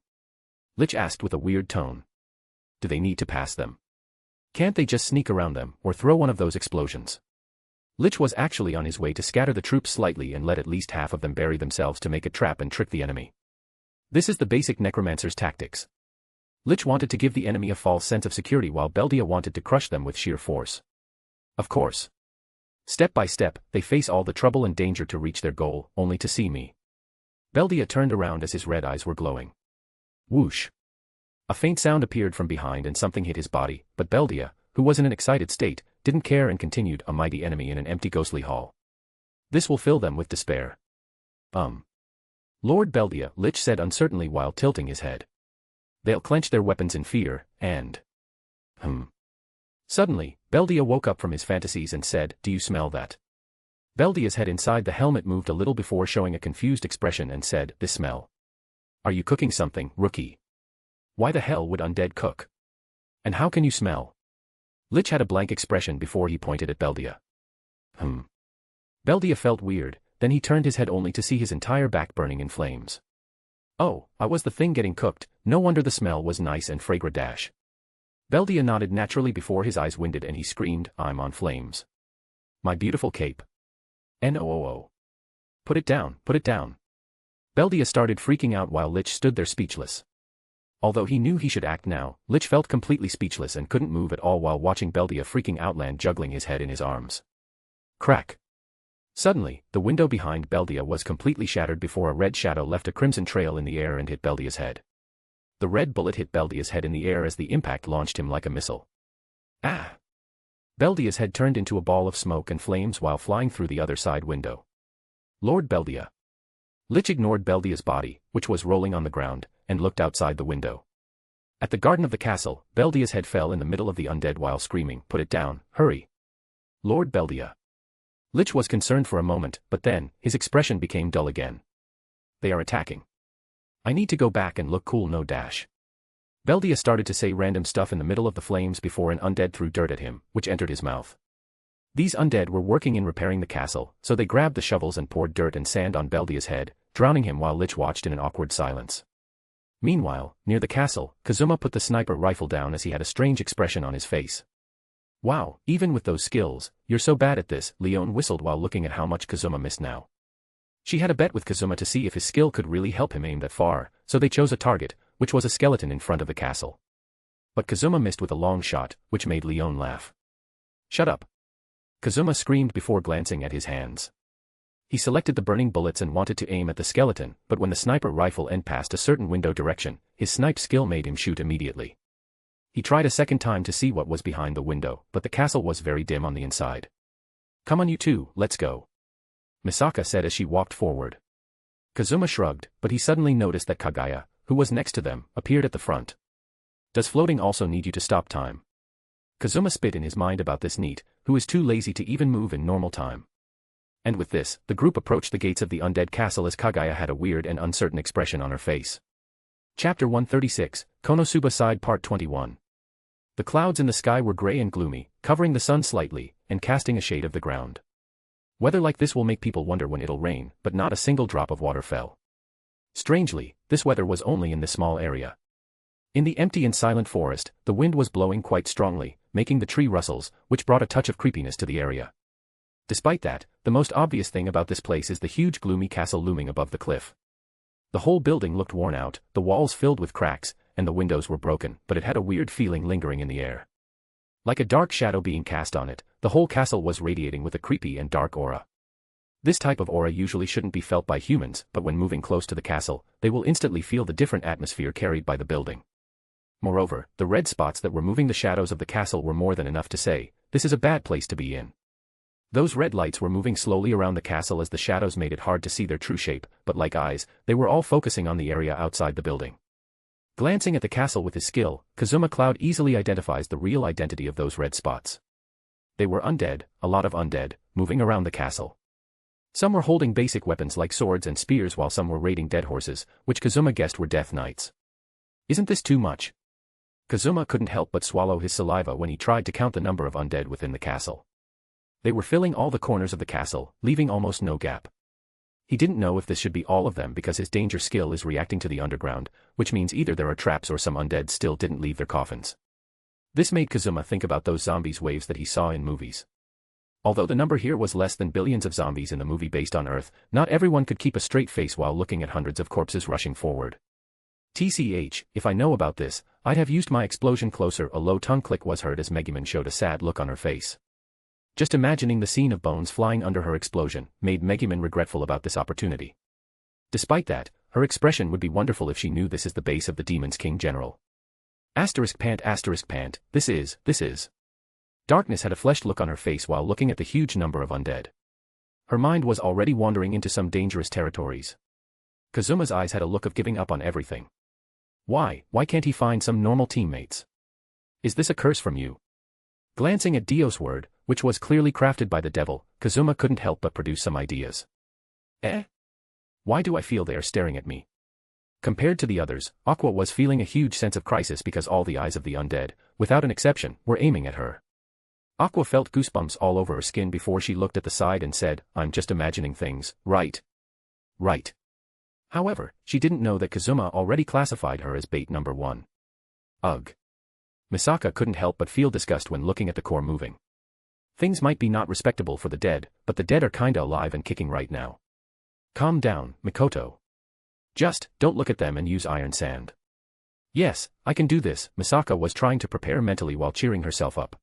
Lich asked with a weird tone. "Do they need to pass them? Can't they just sneak around them, or throw one of those explosions?" Lich was actually on his way to scatter the troops slightly and let at least half of them bury themselves to make a trap and trick the enemy. This is the basic necromancer's tactics. Lich wanted to give the enemy a false sense of security while Beldia wanted to crush them with sheer force. Of course. Step by step, they face all the trouble and danger to reach their goal, only to see me. Beldia turned around as his red eyes were glowing. Whoosh. A faint sound appeared from behind and something hit his body, but Beldia, who was in an excited state, didn't care and continued, "A mighty enemy in an empty ghostly hall. This will fill them with despair." Lord Beldia, Lich said uncertainly while tilting his head. "They'll clench their weapons in fear, and..." Suddenly, Beldia woke up from his fantasies and said, "Do you smell that?" Beldia's head inside the helmet moved a little before showing a confused expression and said, "This smell. Are you cooking something, rookie? Why the hell would undead cook? And how can you smell?" Lich had a blank expression before he pointed at Beldia. Beldia felt weird, then he turned his head only to see his entire back burning in flames. "Oh, I was the thing getting cooked, no wonder the smell was nice and fragrant dash." Beldia nodded naturally before his eyes winded and he screamed, "I'm on flames. My beautiful cape. No. Put it down, put it down." Beldia started freaking out while Lich stood there speechless. Although he knew he should act now, Lich felt completely speechless and couldn't move at all while watching Beldia freaking out, land juggling his head in his arms. Crack. Suddenly, the window behind Beldia was completely shattered before a red shadow left a crimson trail in the air and hit Beldia's head. The red bullet hit Beldia's head in the air as the impact launched him like a missile. Ah! Beldia's head turned into a ball of smoke and flames while flying through the other side window. Lord Beldia. Lich ignored Beldia's body, which was rolling on the ground, and looked outside the window. At the garden of the castle, Beldia's head fell in the middle of the undead while screaming, "Put it down, hurry!" Lord Beldia. Lich was concerned for a moment, but then, his expression became dull again. They are attacking. I need to go back and look cool, no dash. Beldia started to say random stuff in the middle of the flames before an undead threw dirt at him, which entered his mouth. These undead were working in repairing the castle, so they grabbed the shovels and poured dirt and sand on Beldia's head, drowning him while Lich watched in an awkward silence. Meanwhile, near the castle, Kazuma put the sniper rifle down as he had a strange expression on his face. Wow, even with those skills, you're so bad at this, Leon whistled while looking at how much Kazuma missed now. She had a bet with Kazuma to see if his skill could really help him aim that far, so they chose a target, which was a skeleton in front of the castle. But Kazuma missed with a long shot, which made Leon laugh. Shut up. Kazuma screamed before glancing at his hands. He selected the burning bullets and wanted to aim at the skeleton, but when the sniper rifle end past a certain window direction, his snipe skill made him shoot immediately. He tried a second time to see what was behind the window, but the castle was very dim on the inside. Come on you two, let's go. Misaka said as she walked forward. Kazuma shrugged, but he suddenly noticed that Kagaya, who was next to them, appeared at the front. Does floating also need you to stop time? Kazuma spit in his mind about this NEET, who is too lazy to even move in normal time. And with this, the group approached the gates of the undead castle as Kagaya had a weird and uncertain expression on her face. Chapter 136, Konosuba Side Part 21. The clouds in the sky were gray and gloomy, covering the sun slightly, and casting a shade of the ground. Weather like this will make people wonder when it'll rain, but not a single drop of water fell. Strangely, this weather was only in this small area. In the empty and silent forest, the wind was blowing quite strongly, making the tree rustles, which brought a touch of creepiness to the area. Despite that, the most obvious thing about this place is the huge gloomy castle looming above the cliff. The whole building looked worn out, the walls filled with cracks, and the windows were broken, but it had a weird feeling lingering in the air. Like a dark shadow being cast on it, the whole castle was radiating with a creepy and dark aura. This type of aura usually shouldn't be felt by humans, but when moving close to the castle, they will instantly feel the different atmosphere carried by the building. Moreover, the red spots that were moving the shadows of the castle were more than enough to say, this is a bad place to be in. Those red lights were moving slowly around the castle as the shadows made it hard to see their true shape, but like eyes, they were all focusing on the area outside the building. Glancing at the castle with his skill, Kazuma Cloud easily identifies the real identity of those red spots. They were undead, a lot of undead, moving around the castle. Some were holding basic weapons like swords and spears while some were raiding dead horses, which Kazuma guessed were death knights. Isn't this too much? Kazuma couldn't help but swallow his saliva when he tried to count the number of undead within the castle. They were filling all the corners of the castle, leaving almost no gap. He didn't know if this should be all of them because his danger skill is reacting to the underground, which means either there are traps or some undead still didn't leave their coffins. This made Kazuma think about those zombies waves that he saw in movies. Although the number here was less than billions of zombies in the movie based on Earth, not everyone could keep a straight face while looking at hundreds of corpses rushing forward. TCH, if I know about this, I'd have used my explosion closer. A low tongue click was heard as Megumin showed a sad look on her face. Just imagining the scene of bones flying under her explosion made Megumin regretful about this opportunity. Despite that, her expression would be wonderful if she knew this is the base of the Demon's King General. Pant, this is. Darkness had a fleshed look on her face while looking at the huge number of undead. Her mind was already wandering into some dangerous territories. Kazuma's eyes had a look of giving up on everything. Why can't he find some normal teammates? Is this a curse from you? Glancing at Dio's word, which was clearly crafted by the devil, Kazuma couldn't help but produce some ideas. Why do I feel they are staring at me? Compared to the others, Aqua was feeling a huge sense of crisis because all the eyes of the undead, without an exception, were aiming at her. Aqua felt goosebumps all over her skin before she looked at the side and said, I'm just imagining things, right? Right. However, she didn't know that Kazuma already classified her as bait number 1. Ugh. Misaka couldn't help but feel disgust when looking at the core moving. Things might be not respectable for the dead, but the dead are kinda alive and kicking right now. Calm down, Mikoto. Just, don't look at them and use iron sand. Yes, I can do this, Misaka was trying to prepare mentally while cheering herself up.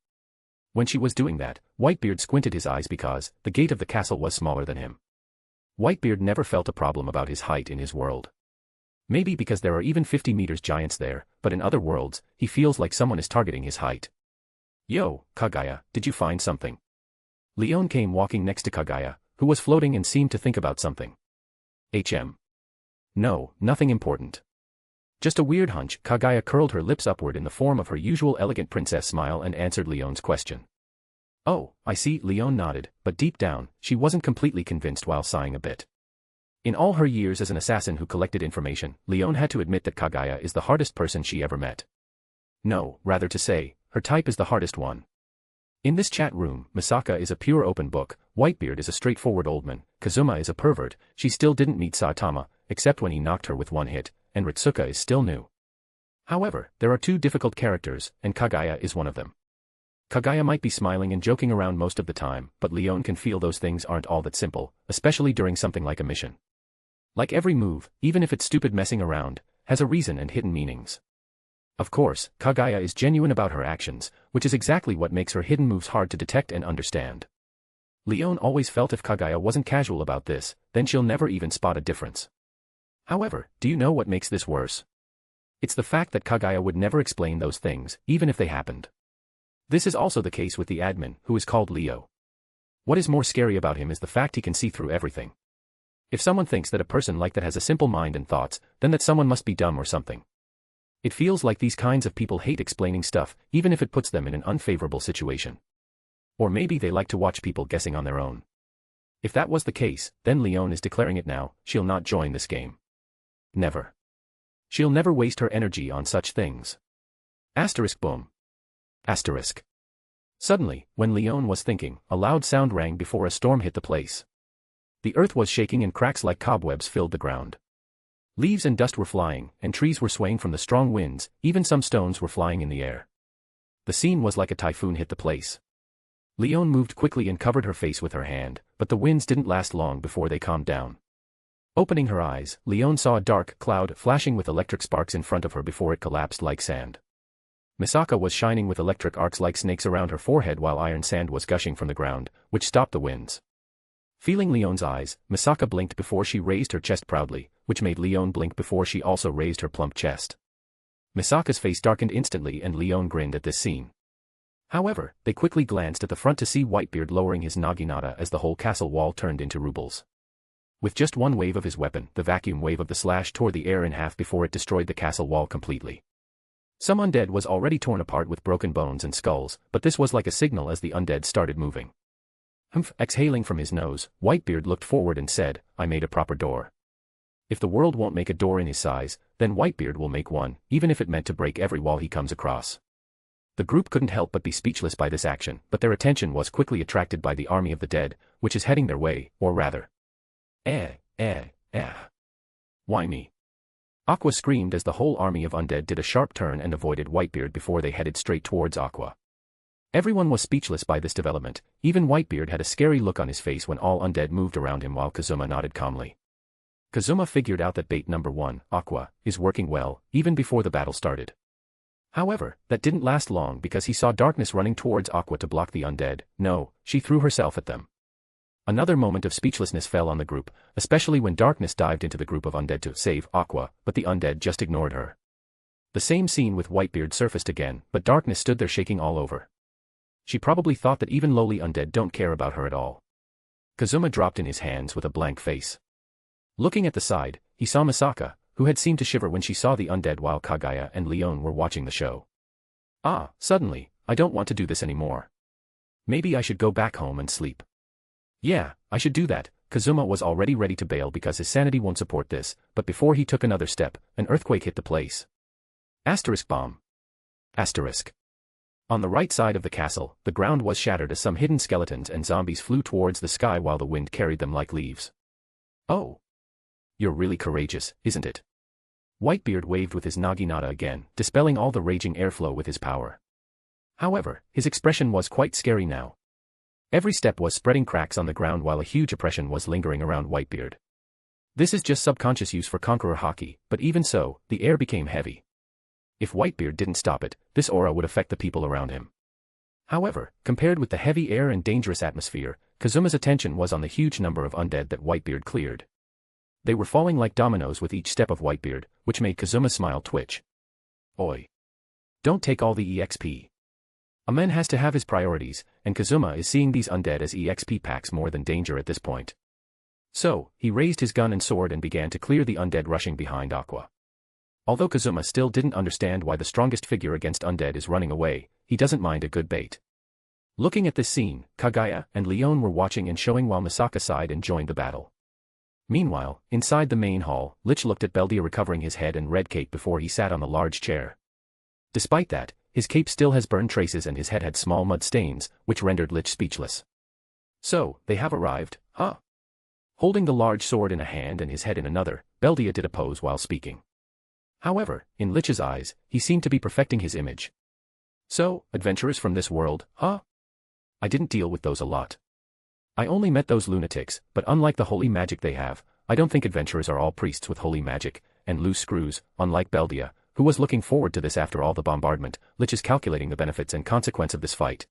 When she was doing that, Whitebeard squinted his eyes because the gate of the castle was smaller than him. Whitebeard never felt a problem about his height in his world. Maybe because there are even 50 meters giants there, but in other worlds, he feels like someone is targeting his height. Yo, Kaguya, did you find something? Leon came walking next to Kaguya, who was floating and seemed to think about something. No, nothing important. Just a weird hunch. Kaguya curled her lips upward in the form of her usual elegant princess smile and answered Leon's question. Oh, I see, Leon nodded, but deep down, she wasn't completely convinced while sighing a bit. In all her years as an assassin who collected information, Leon had to admit that Kaguya is the hardest person she ever met. No, rather to say, her type is the hardest one. In this chat room, Misaka is a pure open book, Whitebeard is a straightforward old man, Kazuma is a pervert, she still didn't meet Saitama, except when he knocked her with one hit, and Ritsuka is still new. However, there are two difficult characters, and Kaguya is one of them. Kaguya might be smiling and joking around most of the time, but Leon can feel those things aren't all that simple, especially during something like a mission. Like every move, even if it's stupid messing around, has a reason and hidden meanings. Of course, Kaguya is genuine about her actions, which is exactly what makes her hidden moves hard to detect and understand. Leon always felt if Kaguya wasn't casual about this, then she'll never even spot a difference. However, do you know what makes this worse? It's the fact that Kaguya would never explain those things, even if they happened. This is also the case with the admin, who is called Leo. What is more scary about him is the fact he can see through everything. If someone thinks that a person like that has a simple mind and thoughts, then that someone must be dumb or something. It feels like these kinds of people hate explaining stuff, even if it puts them in an unfavorable situation. Or maybe they like to watch people guessing on their own. If that was the case, then Leon is declaring it now, she'll not join this game. Never. She'll never waste her energy on such things. Boom. Suddenly, when Leon was thinking, a loud sound rang before a storm hit the place. The earth was shaking and cracks like cobwebs filled the ground. Leaves and dust were flying, and trees were swaying from the strong winds, even some stones were flying in the air. The scene was like a typhoon hit the place. Leon moved quickly and covered her face with her hand, but the winds didn't last long before they calmed down. Opening her eyes, Leon saw a dark cloud flashing with electric sparks in front of her before it collapsed like sand. Misaka was shining with electric arcs like snakes around her forehead while iron sand was gushing from the ground, which stopped the winds. Feeling Leon's eyes, Misaka blinked before she raised her chest proudly, which made Leon blink before she also raised her plump chest. Misaka's face darkened instantly and Leon grinned at this scene. However, they quickly glanced at the front to see Whitebeard lowering his naginata as the whole castle wall turned into rubles. With just one wave of his weapon, the vacuum wave of the slash tore the air in half before it destroyed the castle wall completely. Some undead was already torn apart with broken bones and skulls, but this was like a signal as the undead started moving. Exhaling from his nose, Whitebeard looked forward and said, I made a proper door. If the world won't make a door in his size, then Whitebeard will make one, even if it meant to break every wall he comes across. The group couldn't help but be speechless by this action, but their attention was quickly attracted by the army of the dead, which is heading their way, or rather. Why me? Aqua screamed as the whole army of undead did a sharp turn and avoided Whitebeard before they headed straight towards Aqua. Everyone was speechless by this development, even Whitebeard had a scary look on his face when all undead moved around him while Kazuma nodded calmly. Kazuma figured out that bait number 1, Aqua, is working well, even before the battle started. However, that didn't last long because he saw darkness running towards Aqua to block the undead. No, she threw herself at them. Another moment of speechlessness fell on the group, especially when darkness dived into the group of undead to save Aqua, but the undead just ignored her. The same scene with Whitebeard surfaced again, but darkness stood there shaking all over. She probably thought that even lowly undead don't care about her at all. Kazuma dropped in his hands with a blank face. Looking at the side, he saw Misaka, who had seemed to shiver when she saw the undead while Kaguya and Leon were watching the show. Suddenly, I don't want to do this anymore. Maybe I should go back home and sleep. Yeah, I should do that. Kazuma was already ready to bail because his sanity won't support this, but before he took another step, an earthquake hit the place. Bomb. On the right side of the castle, the ground was shattered as some hidden skeletons and zombies flew towards the sky while the wind carried them like leaves. Oh. You're really courageous, isn't it? Whitebeard waved with his naginata again, dispelling all the raging airflow with his power. However, his expression was quite scary now. Every step was spreading cracks on the ground while a huge oppression was lingering around Whitebeard. This is just subconscious use for Conqueror Haki, but even so, the air became heavy. If Whitebeard didn't stop it, this aura would affect the people around him. However, compared with the heavy air and dangerous atmosphere, Kazuma's attention was on the huge number of undead that Whitebeard cleared. They were falling like dominoes with each step of Whitebeard, which made Kazuma's smile twitch. Oi. Don't take all the EXP. A man has to have his priorities, and Kazuma is seeing these undead as EXP packs more than danger at this point. So, he raised his gun and sword and began to clear the undead rushing behind Aqua. Although Kazuma still didn't understand why the strongest figure against undead is running away, he doesn't mind a good bait. Looking at this scene, Kagaya and Leon were watching and showing while Misaka sighed and joined the battle. Meanwhile, inside the main hall, Lich looked at Beldia recovering his head and red cape before he sat on the large chair. Despite that, his cape still has burned traces and his head had small mud stains, which rendered Lich speechless. So, they have arrived, huh? Holding the large sword in a hand and his head in another, Beldia did a pose while speaking. However, in Lich's eyes, he seemed to be perfecting his image. So, adventurers from this world, huh? I didn't deal with those a lot. I only met those lunatics, but unlike the holy magic they have, I don't think adventurers are all priests with holy magic, and loose screws, unlike Beldia, who was looking forward to this after all the bombardment. Lich is calculating the benefits and consequence of this fight.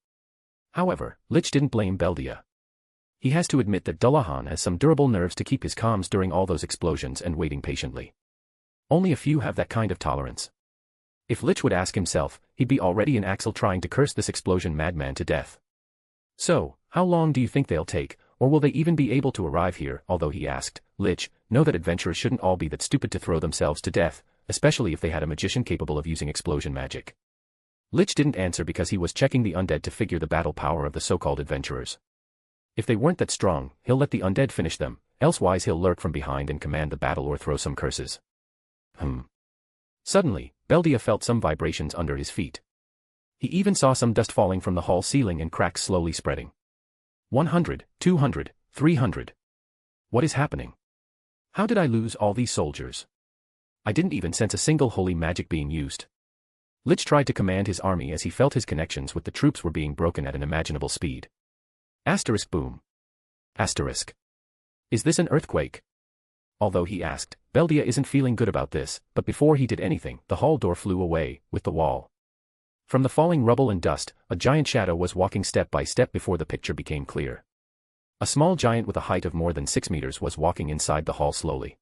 However, Lich didn't blame Beldia. He has to admit that Dullahan has some durable nerves to keep his calms during all those explosions and waiting patiently. Only a few have that kind of tolerance. If Lich would ask himself, he'd be already in Axel trying to curse this explosion madman to death. So, how long do you think they'll take, or will they even be able to arrive here? Although he asked, Lich, know that adventurers shouldn't all be that stupid to throw themselves to death, especially if they had a magician capable of using explosion magic. Lich didn't answer because he was checking the undead to figure the battle power of the so-called adventurers. If they weren't that strong, he'll let the undead finish them, elsewise he'll lurk from behind and command the battle or throw some curses. Suddenly, Beldia felt some vibrations under his feet. He even saw some dust falling from the hall ceiling and cracks slowly spreading. 100, 200, 300. What is happening? How did I lose all these soldiers? I didn't even sense a single holy magic being used. Lich tried to command his army as he felt his connections with the troops were being broken at an imaginable speed. Asterisk boom. Asterisk. Is this an earthquake? Although he asked, Beldia isn't feeling good about this, but before he did anything, the hall door flew away, with the wall. From the falling rubble and dust, a giant shadow was walking step by step before the picture became clear. A small giant with a height of more than 6 meters was walking inside the hall slowly.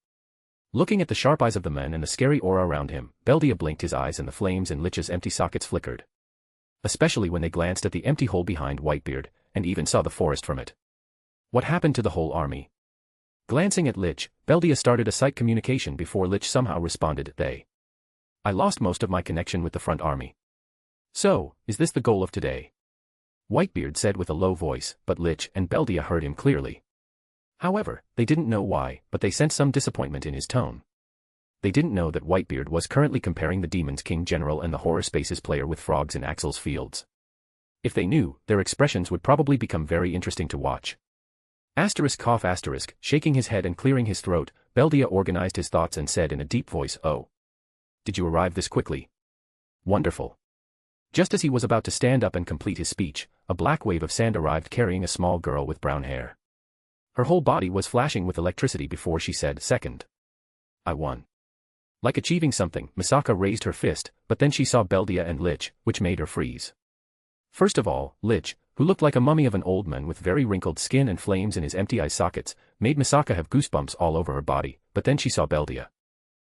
Looking at the sharp eyes of the men and the scary aura around him, Beldia blinked his eyes and the flames in Lich's empty sockets flickered. Especially when they glanced at the empty hole behind Whitebeard, and even saw the forest from it. What happened to the whole army? Glancing at Lich, Beldia started a sight communication before Lich somehow responded, I lost most of my connection with the front army. So, is this the goal of today? Whitebeard said with a low voice, but Lich and Beldia heard him clearly. However, they didn't know why, but they sensed some disappointment in his tone. They didn't know that Whitebeard was currently comparing the Demon's King General and the Horror Spaces player with frogs in Axel's fields. If they knew, their expressions would probably become very interesting to watch. Asterisk cough asterisk, shaking his head and clearing his throat, Beldia organized his thoughts and said in a deep voice, Oh. Did you arrive this quickly? Wonderful. Just as he was about to stand up and complete his speech, a black wave of sand arrived carrying a small girl with brown hair. Her whole body was flashing with electricity before she said, Second. I won. Like achieving something, Misaka raised her fist, but then she saw Beldia and Lich, which made her freeze. First of all, Lich, who looked like a mummy of an old man with very wrinkled skin and flames in his empty eye sockets, made Misaka have goosebumps all over her body, but then she saw Beldia.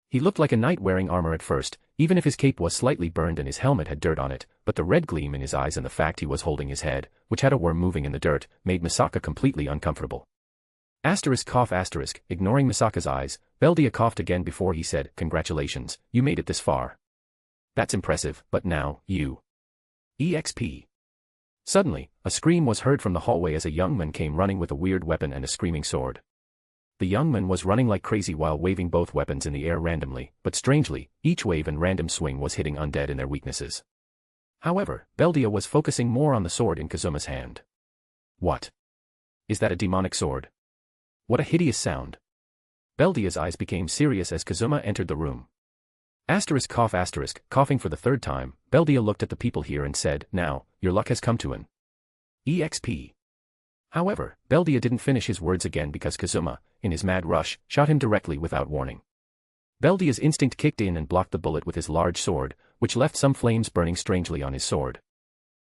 He looked like a knight wearing armor at first, even if his cape was slightly burned and his helmet had dirt on it, but the red gleam in his eyes and the fact he was holding his head, which had a worm moving in the dirt, made Misaka completely uncomfortable. Asterisk cough asterisk, ignoring Misaka's eyes, Beldia coughed again before he said, Congratulations, you made it this far. That's impressive, but now, you. EXP. Suddenly, a scream was heard from the hallway as a young man came running with a weird weapon and a screaming sword. The young man was running like crazy while waving both weapons in the air randomly, but strangely, each wave and random swing was hitting undead in their weaknesses. However, Beldia was focusing more on the sword in Kazuma's hand. What? Is that a demonic sword? What a hideous sound. Beldia's eyes became serious as Kazuma entered the room. Asterisk cough asterisk, coughing for the third time, Beldia looked at the people here and said, Now, your luck has come to an EXP. However, Beldia didn't finish his words again because Kazuma, in his mad rush, shot him directly without warning. Beldia's instinct kicked in and blocked the bullet with his large sword, which left some flames burning strangely on his sword.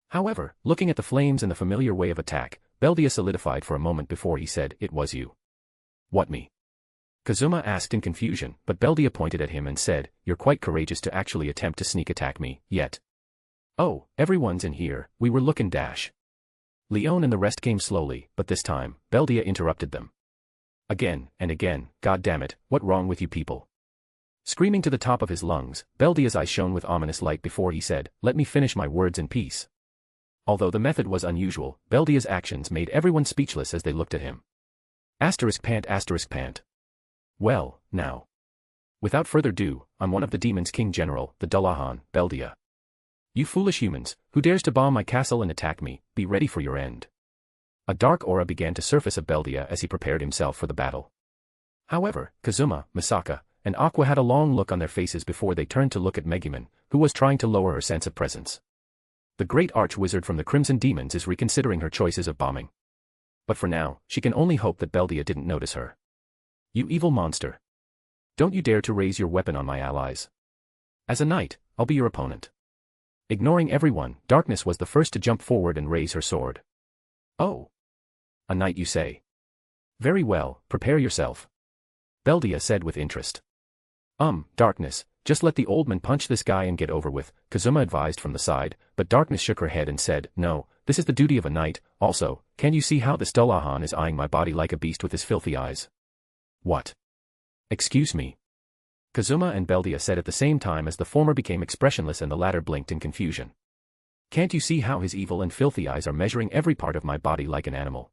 However, looking at the flames and the familiar way of attack, Beldia solidified for a moment before he said, "It was you." "What, me?" Kazuma asked in confusion, but Beldia pointed at him and said, "You're quite courageous to actually attempt to sneak attack me, yet." "Oh, everyone's in here, we were looking dash." Leon and the rest came slowly, but this time, Beldia interrupted them. Again and again, "God damn it, what wrong with you people?" Screaming to the top of his lungs, Beldia's eyes shone with ominous light before he said, "Let me finish my words in peace." Although the method was unusual, Beldia's actions made everyone speechless as they looked at him. ****. Well, now. Without further ado, I'm one of the demons King General, the Dullahan, Beldia. You foolish humans, who dares to bomb my castle and attack me, be ready for your end. A dark aura began to surface of Beldia as he prepared himself for the battle. However, Kazuma, Misaka, and Aqua had a long look on their faces before they turned to look at Megumin, who was trying to lower her sense of presence. The great arch-wizard from the Crimson Demons is reconsidering her choices of bombing. But for now, she can only hope that Beldia didn't notice her. "You evil monster. Don't you dare to raise your weapon on my allies. As a knight, I'll be your opponent." Ignoring everyone, Darkness was the first to jump forward and raise her sword. "Oh. A knight you say? Very well, prepare yourself," Beldia said with interest. Darkness, just let the old man punch this guy and get over with," Kazuma advised from the side, but Darkness shook her head and said, "No, this is the duty of a knight. Also, can you see how this Dullahan is eyeing my body like a beast with his filthy eyes?" "What? Excuse me?" Kazuma and Beldia said at the same time as the former became expressionless and the latter blinked in confusion. "Can't you see how his evil and filthy eyes are measuring every part of my body like an animal?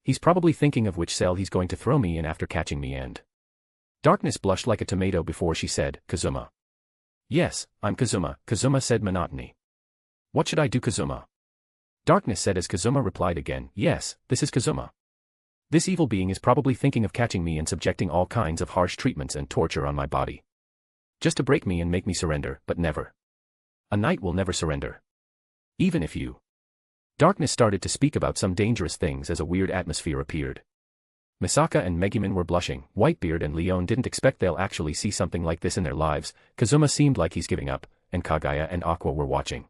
He's probably thinking of which cell he's going to throw me in after catching me and..." Darkness blushed like a tomato before she said, "Kazuma." "Yes, I'm Kazuma," Kazuma said monotony. "What should I do, Kazuma?" Darkness said as Kazuma replied again, "Yes, this is Kazuma. This evil being is probably thinking of catching me and subjecting all kinds of harsh treatments and torture on my body. Just to break me and make me surrender, but never. A knight will never surrender. Even if you..." Darkness started to speak about some dangerous things as a weird atmosphere appeared. Misaka and Megumin were blushing, Whitebeard and Leon didn't expect they'll actually see something like this in their lives, Kazuma seemed like he's giving up, and Kagaya and Aqua were watching.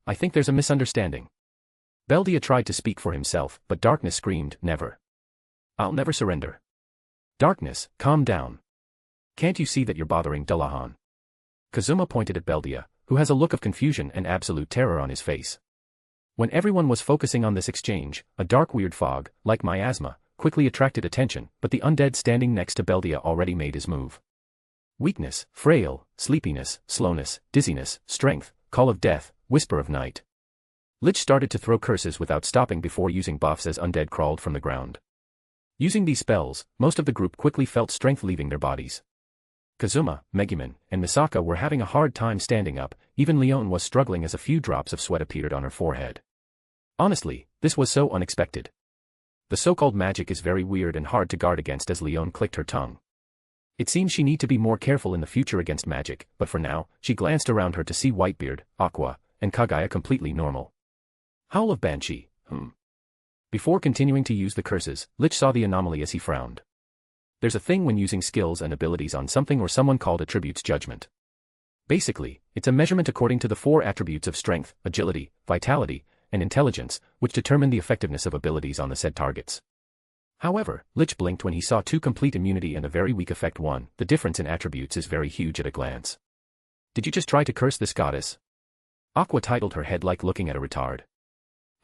I think there's a misunderstanding." Beldia tried to speak for himself, but Darkness screamed, "Never. I'll never surrender." "Darkness, calm down. Can't you see that you're bothering Dullahan?" Kazuma pointed at Beldia, who has a look of confusion and absolute terror on his face. When everyone was focusing on this exchange, a dark weird fog, like miasma, quickly attracted attention, but the undead standing next to Beldia already made his move. Weakness, frail, sleepiness, slowness, dizziness, strength, call of death, whisper of night. Lich started to throw curses without stopping before using buffs as undead crawled from the ground. Using these spells, most of the group quickly felt strength leaving their bodies. Kazuma, Megumin, and Misaka were having a hard time standing up, even Leon was struggling as a few drops of sweat appeared on her forehead. Honestly, this was so unexpected. The so-called magic is very weird and hard to guard against as Leon clicked her tongue. It seems she need to be more careful in the future against magic, but for now, she glanced around her to see Whitebeard, Aqua, and Kagaya completely normal. Howl of Banshee, Before continuing to use the curses, Lich saw the anomaly as he frowned. There's a thing when using skills and abilities on something or someone called attributes judgment. Basically, it's a measurement according to the 4 attributes of strength, agility, vitality, and intelligence, which determine the effectiveness of abilities on the said targets. However, Lich blinked when he saw 2 complete immunity and a very weak effect 1. The difference in attributes is very huge at a glance. "Did you just try to curse this goddess?" Aqua titled her head like looking at a retard.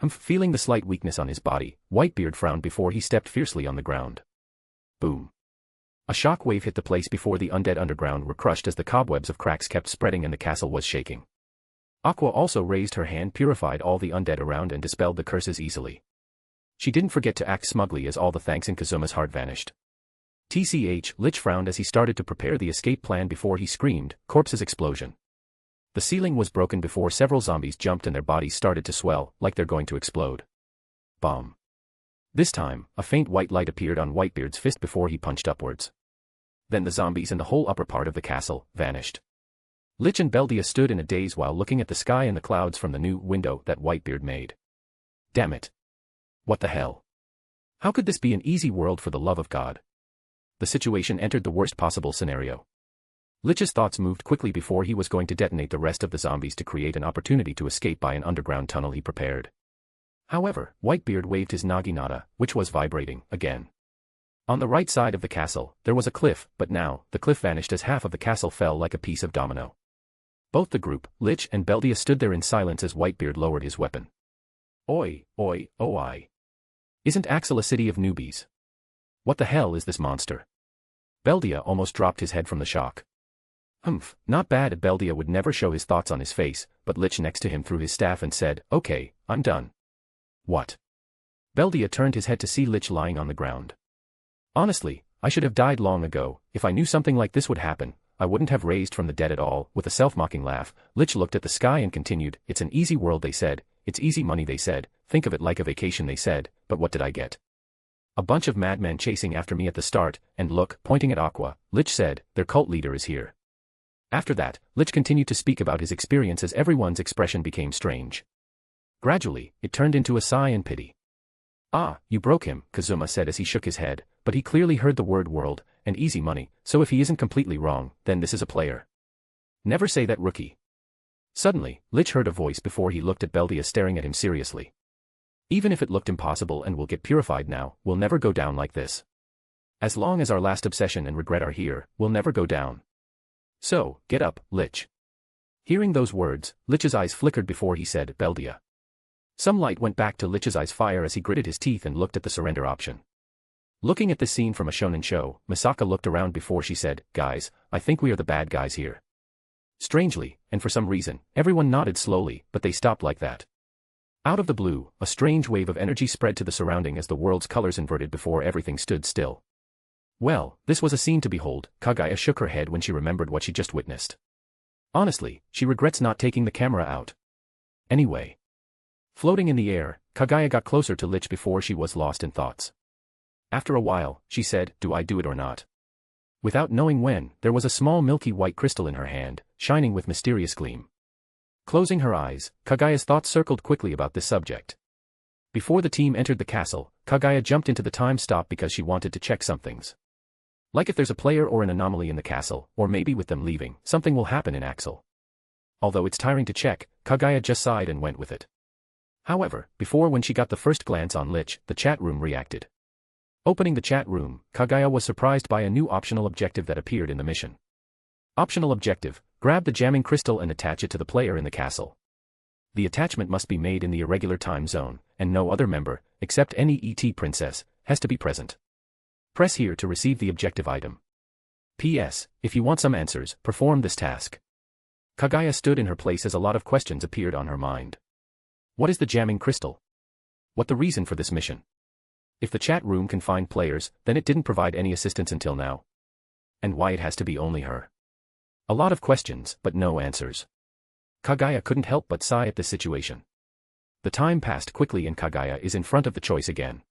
Feeling the slight weakness on his body, Whitebeard frowned before he stepped fiercely on the ground. Boom. A shock wave hit the place before the undead underground were crushed as the cobwebs of cracks kept spreading and the castle was shaking. Aqua also raised her hand, purified all the undead around and dispelled the curses easily. She didn't forget to act smugly as all the thanks in Kazuma's heart vanished. TCH, Lich frowned as he started to prepare the escape plan before he screamed, "Corpses explosion." The ceiling was broken before several zombies jumped and their bodies started to swell, like they're going to explode. Bomb. This time, a faint white light appeared on Whitebeard's fist before he punched upwards. Then the zombies and the whole upper part of the castle vanished. Lich and Beldia stood in a daze while looking at the sky and the clouds from the new window that Whitebeard made. Damn it. What the hell? How could this be an easy world for the love of God? The situation entered the worst possible scenario. Lich's thoughts moved quickly before he was going to detonate the rest of the zombies to create an opportunity to escape by an underground tunnel he prepared. However, Whitebeard waved his naginata, which was vibrating, again. On the right side of the castle, there was a cliff, but now, the cliff vanished as half of the castle fell like a piece of domino. Both the group, Lich and Beldia, stood there in silence as Whitebeard lowered his weapon. Oi, oi, oi. Isn't Axel a city of newbies? What the hell is this monster? Beldia almost dropped his head from the shock. Humph, not bad. Beldia would never show his thoughts on his face, but Lich next to him threw his staff and said, okay, I'm done. What? Beldia turned his head to see Lich lying on the ground. Honestly, I should have died long ago. If I knew something like this would happen, I wouldn't have raised from the dead at all. With a self-mocking laugh, Lich looked at the sky and continued, it's an easy world, they said, it's easy money, they said, think of it like a vacation, they said, but what did I get? A bunch of madmen chasing after me at the start, and look, pointing at Aqua, Lich said, their cult leader is here. After that, Lich continued to speak about his experience as everyone's expression became strange. Gradually, it turned into a sigh and pity. Ah, you broke him, Kazuma said as he shook his head, but he clearly heard the word world, and easy money, so if he isn't completely wrong, then this is a player. Never say that, rookie. Suddenly, Lich heard a voice before he looked at Beldia staring at him seriously. Even if it looked impossible and we'll get purified now, we'll never go down like this. As long as our last obsession and regret are here, we'll never go down. So, get up, Lich. Hearing those words, Lich's eyes flickered before he said, Beldia. Some light went back to Lich's eyes fire as he gritted his teeth and looked at the surrender option. Looking at this scene from a shonen show, Misaka looked around before she said, guys, I think we are the bad guys here. Strangely, and for some reason, everyone nodded slowly, but they stopped like that. Out of the blue, a strange wave of energy spread to the surrounding as the world's colors inverted before everything stood still. Well, this was a scene to behold. Kaguya shook her head when she remembered what she just witnessed. Honestly, she regrets not taking the camera out. Anyway. Floating in the air, Kaguya got closer to Lich before she was lost in thoughts. After a while, she said, do I do it or not? Without knowing when, there was a small milky white crystal in her hand, shining with mysterious gleam. Closing her eyes, Kaguya's thoughts circled quickly about this subject. Before the team entered the castle, Kaguya jumped into the time stop because she wanted to check some things. Like if there's a player or an anomaly in the castle, or maybe with them leaving, something will happen in Axel. Although it's tiring to check, Kaguya just sighed and went with it. However, when she got the first glance on Lich, the chat room reacted. Opening the chat room, Kaguya was surprised by a new optional objective that appeared in the mission. Optional objective, grab the jamming crystal and attach it to the player in the castle. The attachment must be made in the irregular time zone, and no other member, except any ET princess, has to be present. Press here to receive the objective item. P.S. If you want some answers, perform this task. Kaguya stood in her place as a lot of questions appeared on her mind. What is the jamming crystal? What the reason for this mission? If the chat room can find players, then it didn't provide any assistance until now. And why it has to be only her? A lot of questions, but no answers. Kaguya couldn't help but sigh at this situation. The time passed quickly and Kaguya is in front of the choice again.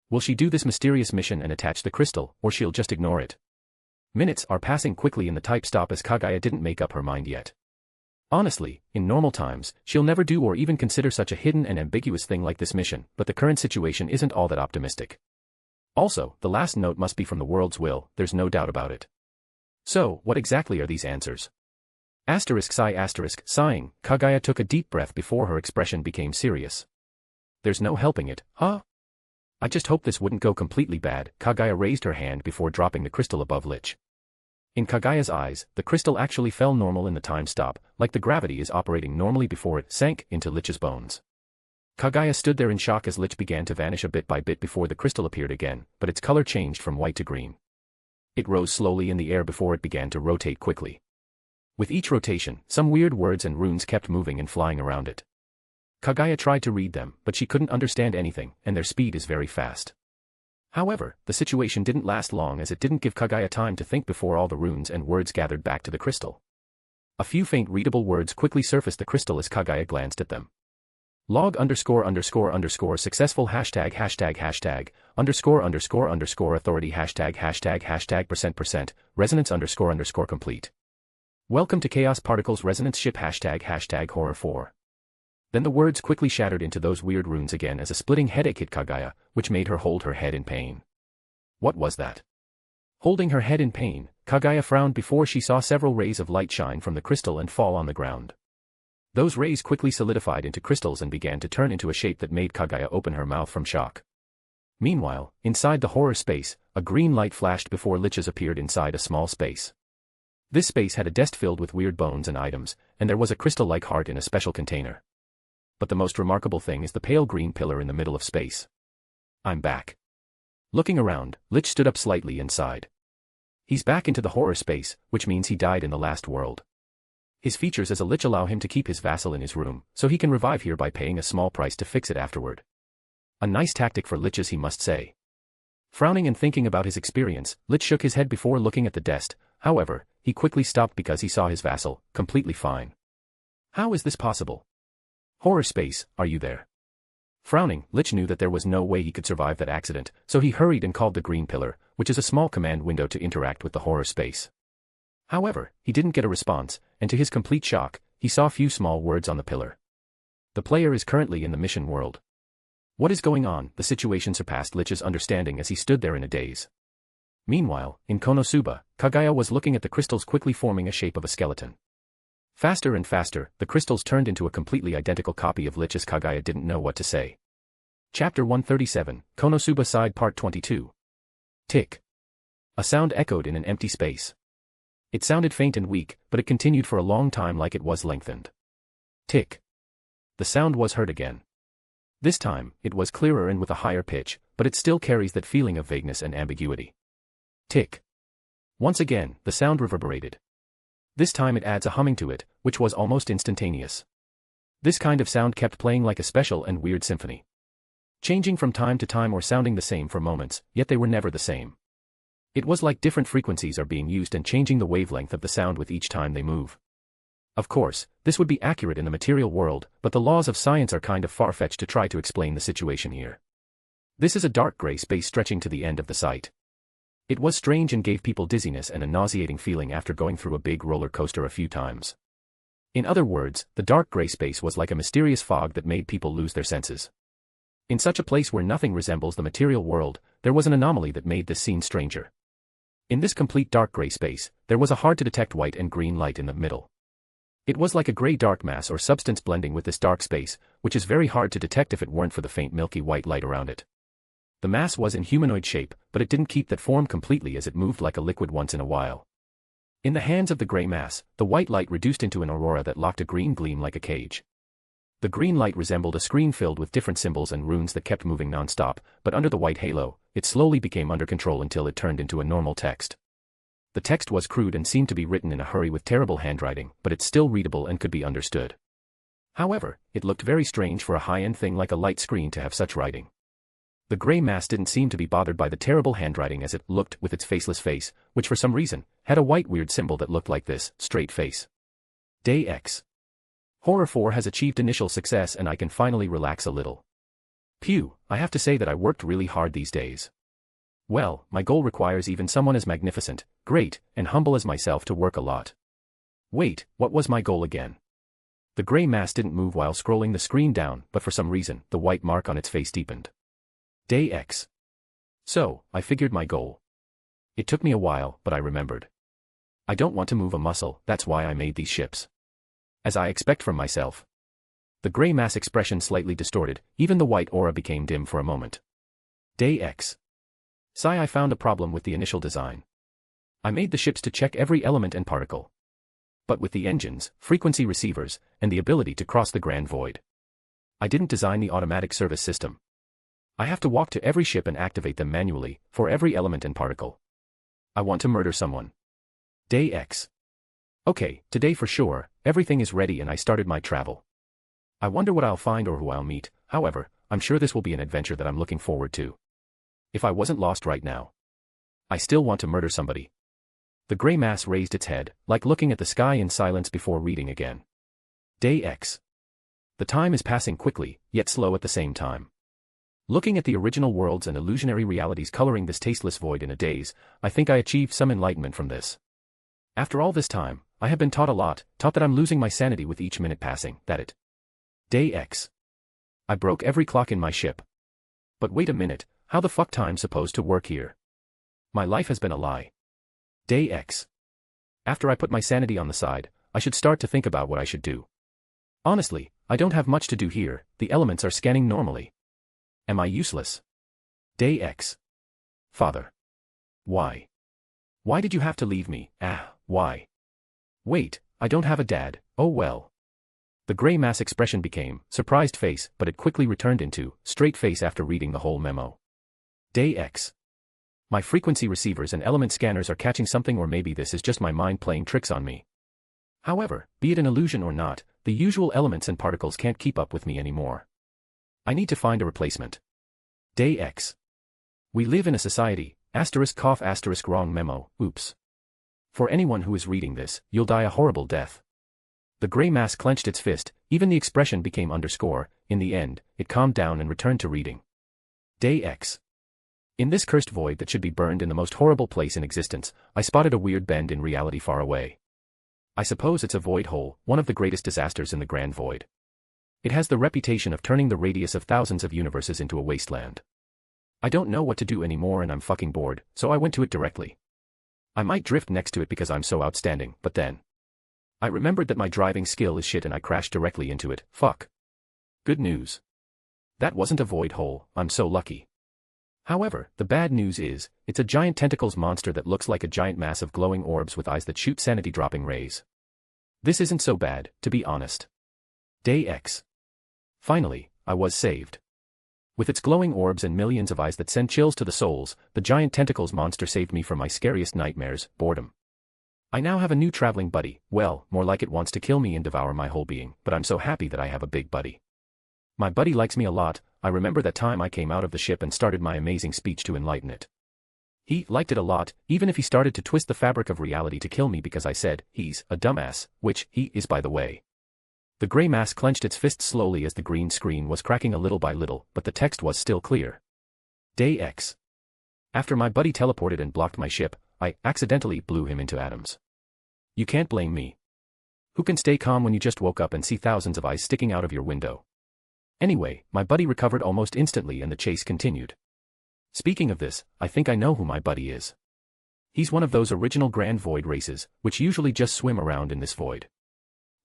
Will she do this mysterious mission and attach the crystal, or she'll just ignore it? Minutes are passing quickly in the type stop as Kaguya didn't make up her mind yet. Honestly, in normal times, she'll never do or even consider such a hidden and ambiguous thing like this mission, but the current situation isn't all that optimistic. Also, the last note must be from the world's will, there's no doubt about it. So, what exactly are these answers? Sighing, Kaguya took a deep breath before her expression became serious. There's no helping it, huh? I just hope this wouldn't go completely bad. Kaguya raised her hand before dropping the crystal above Lich. In Kaguya's eyes, the crystal actually fell normal in the time stop, like the gravity is operating normally before it sank into Lich's bones. Kaguya stood there in shock as Lich began to vanish a bit by bit before the crystal appeared again, but its color changed from white to green. It rose slowly in the air before it began to rotate quickly. With each rotation, some weird words and runes kept moving and flying around it. Kaguya tried to read them, but she couldn't understand anything, and their speed is very fast. However, the situation didn't last long as it didn't give Kaguya time to think before all the runes and words gathered back to the crystal. A few faint readable words quickly surfaced the crystal as Kaguya glanced at them. Log ____ successful ###, ____ authority #%, resonance ___ complete. Welcome to Chaos Particles Resonance Ship #horror4. Then the words quickly shattered into those weird runes again as a splitting headache hit Kaguya, which made her hold her head in pain. What was that? Holding her head in pain, Kaguya frowned before she saw several rays of light shine from the crystal and fall on the ground. Those rays quickly solidified into crystals and began to turn into a shape that made Kaguya open her mouth from shock. Meanwhile, inside the horror space, a green light flashed before liches appeared inside a small space. This space had a desk filled with weird bones and items, and there was a crystal-like heart in a special container. But the most remarkable thing is the pale green pillar in the middle of space. I'm back. Looking around, Lich stood up slightly and sighed. He's back into the horror space, which means he died in the last world. His features as a Lich allow him to keep his vassal in his room, so he can revive here by paying a small price to fix it afterward. A nice tactic for Liches, he must say. Frowning and thinking about his experience, Lich shook his head before looking at the desk. However, he quickly stopped because he saw his vassal, completely fine. How is this possible? Horror space, are you there? Frowning, Lich knew that there was no way he could survive that accident, so he hurried and called the green pillar, which is a small command window to interact with the horror space. However, he didn't get a response, and to his complete shock, he saw few small words on the pillar. The player is currently in the mission world. What is going on? The situation surpassed Lich's understanding as he stood there in a daze. Meanwhile, in Konosuba, Kaguya was looking at the crystals quickly forming a shape of a skeleton. Faster and faster, the crystals turned into a completely identical copy of Lich as Kaguya didn't know what to say. Chapter 137, Konosuba Side Part 22. Tick. A sound echoed in an empty space. It sounded faint and weak, but it continued for a long time like it was lengthened. Tick. The sound was heard again. This time, it was clearer and with a higher pitch, but it still carries that feeling of vagueness and ambiguity. Tick. Once again, the sound reverberated. This time it adds a humming to it, which was almost instantaneous. This kind of sound kept playing like a special and weird symphony. Changing from time to time or sounding the same for moments, yet they were never the same. It was like different frequencies are being used and changing the wavelength of the sound with each time they move. Of course, this would be accurate in the material world, but the laws of science are kind of far-fetched to try to explain the situation here. This is a dark gray space stretching to the end of the site. It was strange and gave people dizziness and a nauseating feeling after going through a big roller coaster a few times. In other words, the dark gray space was like a mysterious fog that made people lose their senses. In such a place where nothing resembles the material world, there was an anomaly that made this scene stranger. In this complete dark gray space, there was a hard-to-detect white and green light in the middle. It was like a gray dark mass or substance blending with this dark space, which is very hard to detect if it weren't for the faint milky white light around it. The mass was in humanoid shape, but it didn't keep that form completely as it moved like a liquid once in a while. In the hands of the gray mass, the white light reduced into an aurora that locked a green gleam like a cage. The green light resembled a screen filled with different symbols and runes that kept moving non-stop, but under the white halo, it slowly became under control until it turned into a normal text. The text was crude and seemed to be written in a hurry with terrible handwriting, but it's still readable and could be understood. However, it looked very strange for a high-end thing like a light screen to have such writing. The gray mass didn't seem to be bothered by the terrible handwriting as it looked with its faceless face, which for some reason, had a white weird symbol that looked like this, straight face. Day X. Horror 4 has achieved initial success and I can finally relax a little. Phew, I have to say that I worked really hard these days. Well, my goal requires even someone as magnificent, great, and humble as myself to work a lot. Wait, what was my goal again? The gray mass didn't move while scrolling the screen down, but for some reason, the white mark on its face deepened. Day X. So, I figured my goal. It took me a while, but I remembered. I don't want to move a muscle, that's why I made these ships. As I expect from myself. The gray mass expression slightly distorted, even the white aura became dim for a moment. Day X. Sigh, I found a problem with the initial design. I made the ships to check every element and particle. But with the engines, frequency receivers, and the ability to cross the grand void. I didn't design the automatic service system. I have to walk to every ship and activate them manually, for every element and particle. I want to murder someone. Day X. Okay, today for sure, everything is ready and I started my travel. I wonder what I'll find or who I'll meet, however, I'm sure this will be an adventure that I'm looking forward to. If I wasn't lost right now. I still want to murder somebody. The gray mass raised its head, like looking at the sky in silence before reading again. Day X. The time is passing quickly, yet slow at the same time. Looking at the original worlds and illusionary realities coloring this tasteless void in a daze, I think I achieved some enlightenment from this. After all this time, I have been taught a lot, taught that I'm losing my sanity with each minute passing, that it. Day X. I broke every clock in my ship. But wait a minute, how the fuck time's supposed to work here? My life has been a lie. Day X. After I put my sanity on the side, I should start to think about what I should do. Honestly, I don't have much to do here, the elements are scanning normally. Am I useless? Day X. Father. Why? Why did you have to leave me? Why? Wait, I don't have a dad, oh well. The gray mass expression became surprised face, but it quickly returned into straight face after reading the whole memo. Day X. My frequency receivers and element scanners are catching something, or maybe this is just my mind playing tricks on me. However, be it an illusion or not, the usual elements and particles can't keep up with me anymore. I need to find a replacement. Day X. We live in a society, wrong memo, oops. For anyone who is reading this, you'll die a horrible death. The gray mass clenched its fist, even the expression became underscore, in the end, it calmed down and returned to reading. Day X. In this cursed void that should be burned in the most horrible place in existence, I spotted a weird bend in reality far away. I suppose it's a void hole, one of the greatest disasters in the grand void. It has the reputation of turning the radius of thousands of universes into a wasteland. I don't know what to do anymore and I'm fucking bored, so I went to it directly. I might drift next to it because I'm so outstanding, but then I remembered that my driving skill is shit and I crashed directly into it, fuck. Good news. That wasn't a void hole, I'm so lucky. However, the bad news is, it's a giant tentacles monster that looks like a giant mass of glowing orbs with eyes that shoot sanity-dropping rays. This isn't so bad, to be honest. Day X. Finally, I was saved. With its glowing orbs and millions of eyes that send chills to the souls, the giant tentacles monster saved me from my scariest nightmares, boredom. I now have a new traveling buddy, well, more like it wants to kill me and devour my whole being, but I'm so happy that I have a big buddy. My buddy likes me a lot. I remember that time I came out of the ship and started my amazing speech to enlighten it. He liked it a lot, even if he started to twist the fabric of reality to kill me because I said, he's a dumbass, which he is by the way. The gray mass clenched its fist slowly as the green screen was cracking a little by little, but the text was still clear. Day X. After my buddy teleported and blocked my ship, I accidentally blew him into atoms. You can't blame me. Who can stay calm when you just woke up and see thousands of eyes sticking out of your window? Anyway, my buddy recovered almost instantly and the chase continued. Speaking of this, I think I know who my buddy is. He's one of those original Grand Void races, which usually just swim around in this void.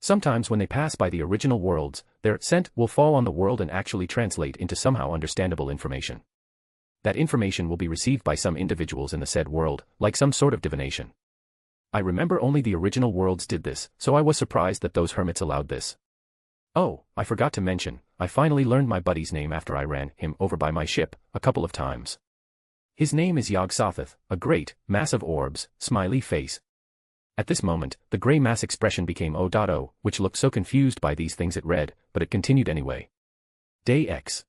Sometimes when they pass by the original worlds, their scent will fall on the world and actually translate into somehow understandable information. That information will be received by some individuals in the said world, like some sort of divination. I remember only the original worlds did this, so I was surprised that those hermits allowed this. Oh, I forgot to mention, I finally learned my buddy's name after I ran him over by my ship a couple of times. His name is Yog-Sothoth, a great, massive orbs, smiley face. At this moment, the gray mass expression became O.O, which looked so confused by these things it read, but it continued anyway. Day X.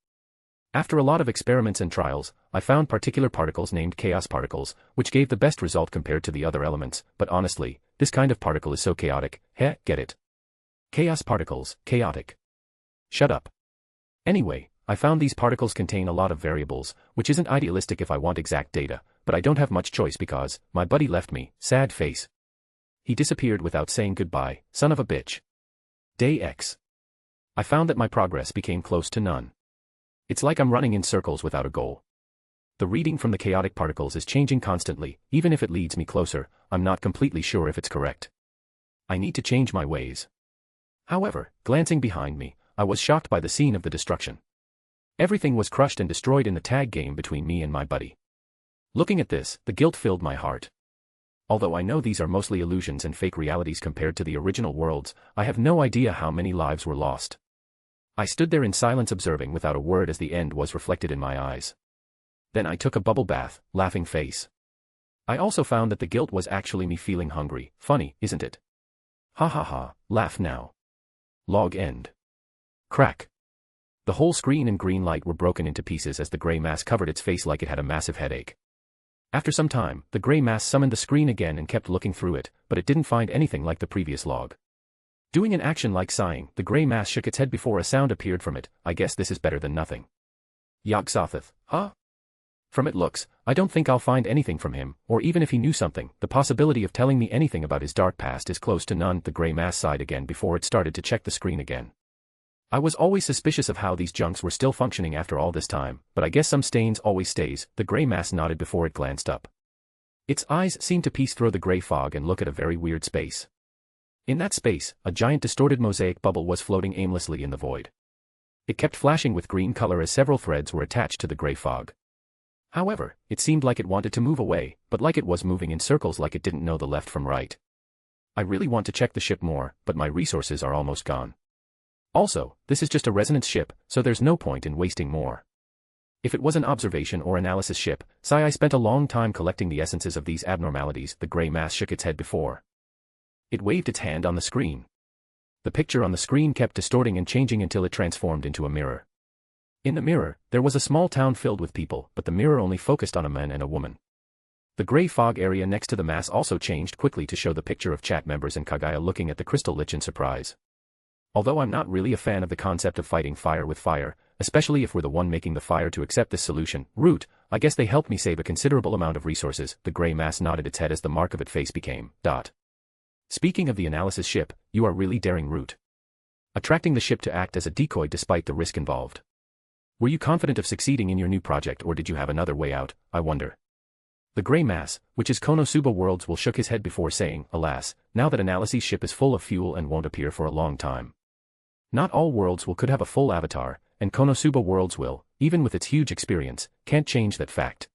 After a lot of experiments and trials, I found particular particles named chaos particles, which gave the best result compared to the other elements, but honestly, this kind of particle is so chaotic, get it? Chaos particles, chaotic. Shut up. Anyway, I found these particles contain a lot of variables, which isn't idealistic if I want exact data, but I don't have much choice because my buddy left me, sad face. He disappeared without saying goodbye, son of a bitch. Day X. I found that my progress became close to none. It's like I'm running in circles without a goal. The reading from the chaotic particles is changing constantly, even if it leads me closer, I'm not completely sure if it's correct. I need to change my ways. However, glancing behind me, I was shocked by the scene of the destruction. Everything was crushed and destroyed in the tag game between me and my buddy. Looking at this, the guilt filled my heart. Although I know these are mostly illusions and fake realities compared to the original worlds, I have no idea how many lives were lost. I stood there in silence observing without a word as the end was reflected in my eyes. Then I took a bubble bath, laughing face. I also found that the guilt was actually me feeling hungry, funny, isn't it? Ha ha ha, laugh now. Log end. Crack. The whole screen and green light were broken into pieces as the gray mass covered its face like it had a massive headache. After some time, the gray mass summoned the screen again and kept looking through it, but it didn't find anything like the previous log. Doing an action like sighing, the gray mass shook its head before a sound appeared from it. I guess this is better than nothing. Yog-Sothoth, huh? From it looks, I don't think I'll find anything from him, or even if he knew something, the possibility of telling me anything about his dark past is close to none. The gray mass sighed again before it started to check the screen again. I was always suspicious of how these junks were still functioning after all this time, but I guess some stains always stays. The gray mass nodded before it glanced up. Its eyes seemed to piece through the gray fog and look at a very weird space. In that space, a giant distorted mosaic bubble was floating aimlessly in the void. It kept flashing with green color as several threads were attached to the gray fog. However, it seemed like it wanted to move away, but like it was moving in circles like it didn't know the left from right. I really want to check the ship more, but my resources are almost gone. Also, this is just a resonance ship, so there's no point in wasting more. If it was an observation or analysis ship, I spent a long time collecting the essences of these abnormalities. The gray mass shook its head before. It waved its hand on the screen. The picture on the screen kept distorting and changing until it transformed into a mirror. In the mirror, there was a small town filled with people, but the mirror only focused on a man and a woman. The gray fog area next to the mass also changed quickly to show the picture of chat members and Kagaya looking at the crystal lich in surprise. Although I'm not really a fan of the concept of fighting fire with fire, especially if we're the one making the fire to accept this solution, Root, I guess they helped me save a considerable amount of resources. The gray mass nodded its head as the mark of its face became. Speaking of the analysis ship, you are really daring, Root. Attracting the ship to act as a decoy despite the risk involved. Were you confident of succeeding in your new project, or did you have another way out, I wonder? The gray mass, which is Konosuba Worlds, will shook his head before saying, alas, now that analysis ship is full of fuel and won't appear for a long time. Not all worlds could have a full avatar, and Konosuba Worlds will, even with its huge experience, can't change that fact.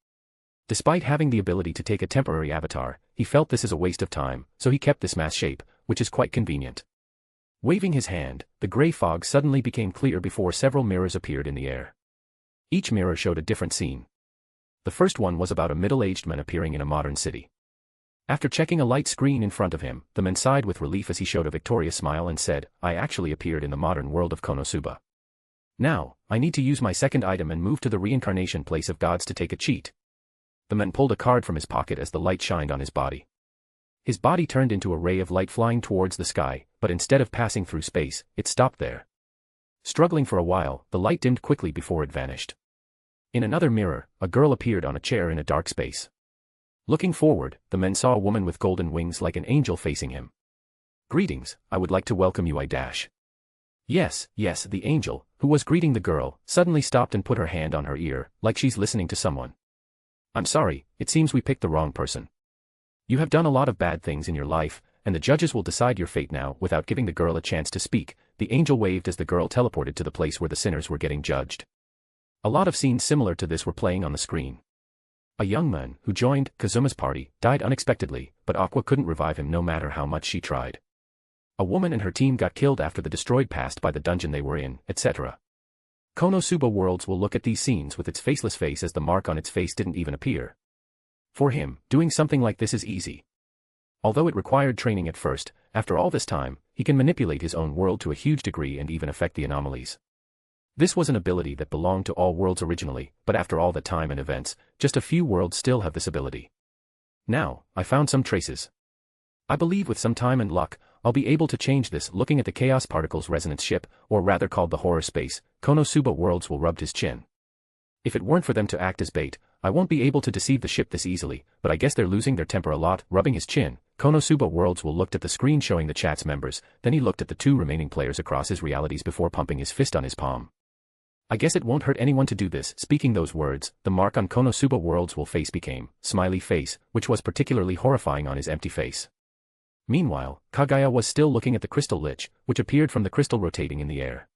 Despite having the ability to take a temporary avatar, he felt this is a waste of time, so he kept this mass shape, which is quite convenient. Waving his hand, the gray fog suddenly became clear before several mirrors appeared in the air. Each mirror showed a different scene. The first one was about a middle-aged man appearing in a modern city. After checking a light screen in front of him, the man sighed with relief as he showed a victorious smile and said, I actually appeared in the modern world of Konosuba. Now, I need to use my second item and move to the reincarnation place of gods to take a cheat. The man pulled a card from his pocket as the light shined on his body. His body turned into a ray of light flying towards the sky, but instead of passing through space, it stopped there. Struggling for a while, the light dimmed quickly before it vanished. In another mirror, a girl appeared on a chair in a dark space. Looking forward, the man saw a woman with golden wings like an angel facing him. Greetings, I would like to welcome you. Yes, the angel, who was greeting the girl, suddenly stopped and put her hand on her ear, like she's listening to someone. I'm sorry, it seems we picked the wrong person. You have done a lot of bad things in your life, and the judges will decide your fate now. Without giving the girl a chance to speak, the angel waved as the girl teleported to the place where the sinners were getting judged. A lot of scenes similar to this were playing on the screen. A young man, who joined Kazuma's party, died unexpectedly, but Aqua couldn't revive him no matter how much she tried. A woman and her team got killed after the destroyed passed by the dungeon they were in, etc. Konosuba Worlds will look at these scenes with its faceless face as the mark on its face didn't even appear. For him, doing something like this is easy. Although it required training at first, after all this time, he can manipulate his own world to a huge degree and even affect the anomalies. This was an ability that belonged to all worlds originally, but after all that time and events, just a few worlds still have this ability. Now, I found some traces. I believe with some time and luck, I'll be able to change this. Looking at the Chaos Particles resonance ship, or rather called the Horror Space, Konosuba Worlds will rubbed his chin. If it weren't for them to act as bait, I won't be able to deceive the ship this easily, but I guess they're losing their temper a lot. Rubbing his chin, Konosuba Worlds will looked at the screen showing the chat's members, then he looked at the two remaining players across his realities before pumping his fist on his palm. I guess it won't hurt anyone to do this. Speaking those words, the mark on Konosuba Worlds' face became smiley face, which was particularly horrifying on his empty face. Meanwhile, Kagaya was still looking at the crystal lich, which appeared from the crystal rotating in the air.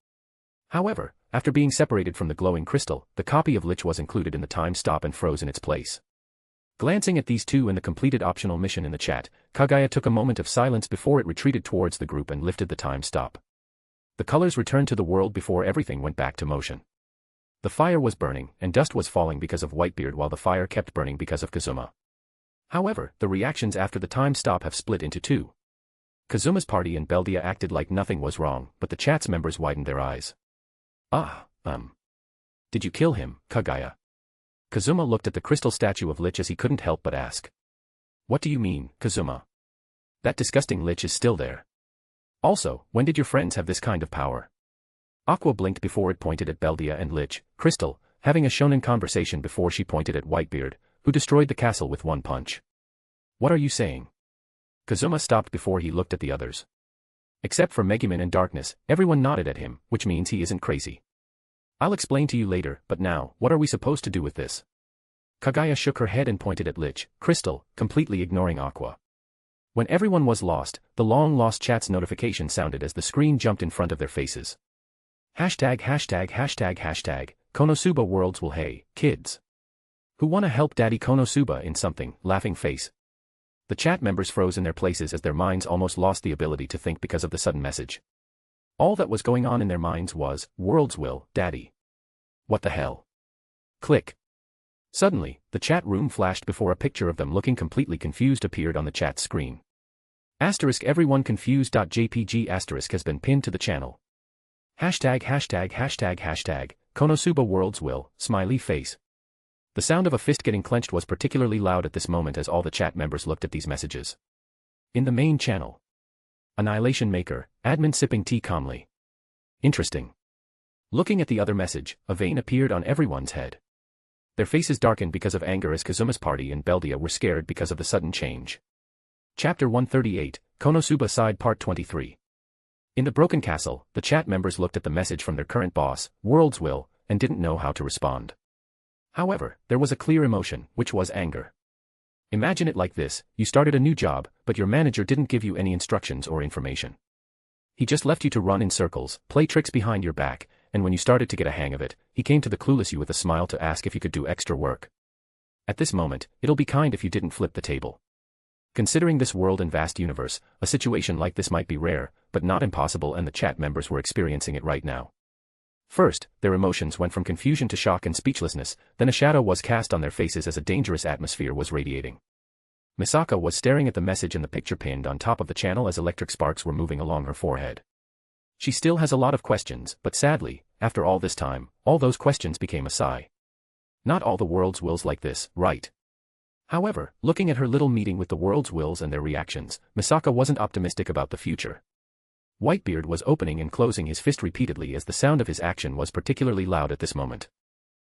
However, after being separated from the glowing crystal, the copy of lich was included in the time stop and froze in its place. Glancing at these two and the completed optional mission in the chat, Kagaya took a moment of silence before it retreated towards the group and lifted the time stop. The colors returned to the world before everything went back to motion. The fire was burning, and dust was falling because of Whitebeard while the fire kept burning because of Kazuma. However, the reactions after the time stop have split into two. Kazuma's party and Beldia acted like nothing was wrong, but the chat's members widened their eyes. Did you kill him, Kagaya? Kazuma looked at the crystal statue of Lich as he couldn't help but ask. What do you mean, Kazuma? That disgusting Lich is still there. Also, when did your friends have this kind of power? Aqua blinked before it pointed at Beldia and Lich Crystal, having a shonen conversation before she pointed at Whitebeard, who destroyed the castle with one punch. What are you saying? Kazuma stopped before he looked at the others. Except for Megumin and Darkness, everyone nodded at him, which means he isn't crazy. I'll explain to you later, but now, what are we supposed to do with this? Kaguya shook her head and pointed at Lich Crystal, completely ignoring Aqua. When everyone was lost, the long-lost chat's notification sounded as the screen jumped in front of their faces. Hashtag. Konosuba Worlds will hey, kids. Who wanna help Daddy Konosuba in something, laughing face. The chat members froze in their places as their minds almost lost the ability to think because of the sudden message. All that was going on in their minds was, Worlds will, Daddy. What the hell? Click. Suddenly, the chat room flashed before a picture of them looking completely confused appeared on the chat screen. Asterisk everyone confused.jpg asterisk has been pinned to the channel. Hashtag. Konosuba Worlds will, smiley face. The sound of a fist getting clenched was particularly loud at this moment as all the chat members looked at these messages. In the main channel. Annihilation Maker, admin sipping tea calmly. Interesting. Looking at the other message, a vein appeared on everyone's head. Their faces darkened because of anger as Kazuma's party and Beldia were scared because of the sudden change. Chapter 138, Konosuba Side Part 23. In the Broken Castle, the chat members looked at the message from their current boss, Worlds will, and didn't know how to respond. However, there was a clear emotion, which was anger. Imagine it like this, you started a new job, but your manager didn't give you any instructions or information. He just left you to run in circles, play tricks behind your back, and when you started to get a hang of it, he came to the clueless you with a smile to ask if you could do extra work. At this moment, it'll be kind if you didn't flip the table. Considering this world and vast universe, a situation like this might be rare, but not impossible, and the chat members were experiencing it right now. First, their emotions went from confusion to shock and speechlessness, then a shadow was cast on their faces as a dangerous atmosphere was radiating. Misaka was staring at the message in the picture pinned on top of the channel as electric sparks were moving along her forehead. She still has a lot of questions, but sadly, after all this time, all those questions became a sigh. Not all the world's wills like this, right? However, looking at her little meeting with the world's wills and their reactions, Misaka wasn't optimistic about the future. Whitebeard was opening and closing his fist repeatedly as the sound of his action was particularly loud at this moment.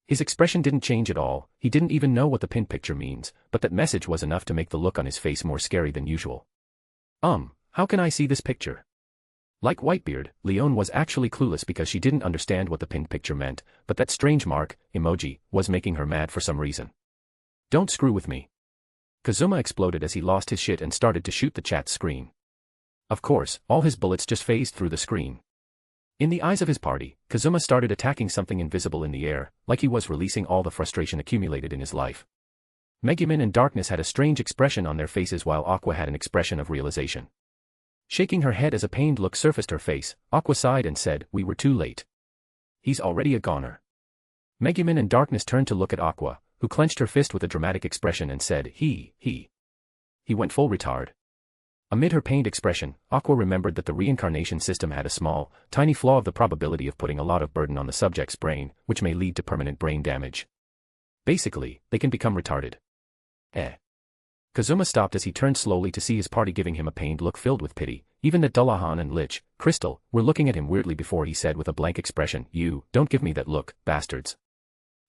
His expression didn't change at all, he didn't even know what the pinned picture means, but that message was enough to make the look on his face more scary than usual. How can I see this picture? Like Whitebeard, Leone was actually clueless because she didn't understand what the pinned picture meant, but that strange mark, emoji, was making her mad for some reason. Don't screw with me. Kazuma exploded as he lost his shit and started to shoot the chat screen. Of course, all his bullets just phased through the screen. In the eyes of his party, Kazuma started attacking something invisible in the air, like he was releasing all the frustration accumulated in his life. Megumin and Darkness had a strange expression on their faces while Aqua had an expression of realization. Shaking her head as a pained look surfaced her face, Aqua sighed and said, "We were too late. He's already a goner." Megumin and Darkness turned to look at Aqua, who clenched her fist with a dramatic expression and said, He went full retard. Amid her pained expression, Aqua remembered that the reincarnation system had a small, tiny flaw of the probability of putting a lot of burden on the subject's brain, which may lead to permanent brain damage. Basically, they can become retarded. Kazuma stopped as he turned slowly to see his party giving him a pained look filled with pity. Even that Dullahan and Lich Crystal were looking at him weirdly before he said with a blank expression, "You, don't give me that look, bastards."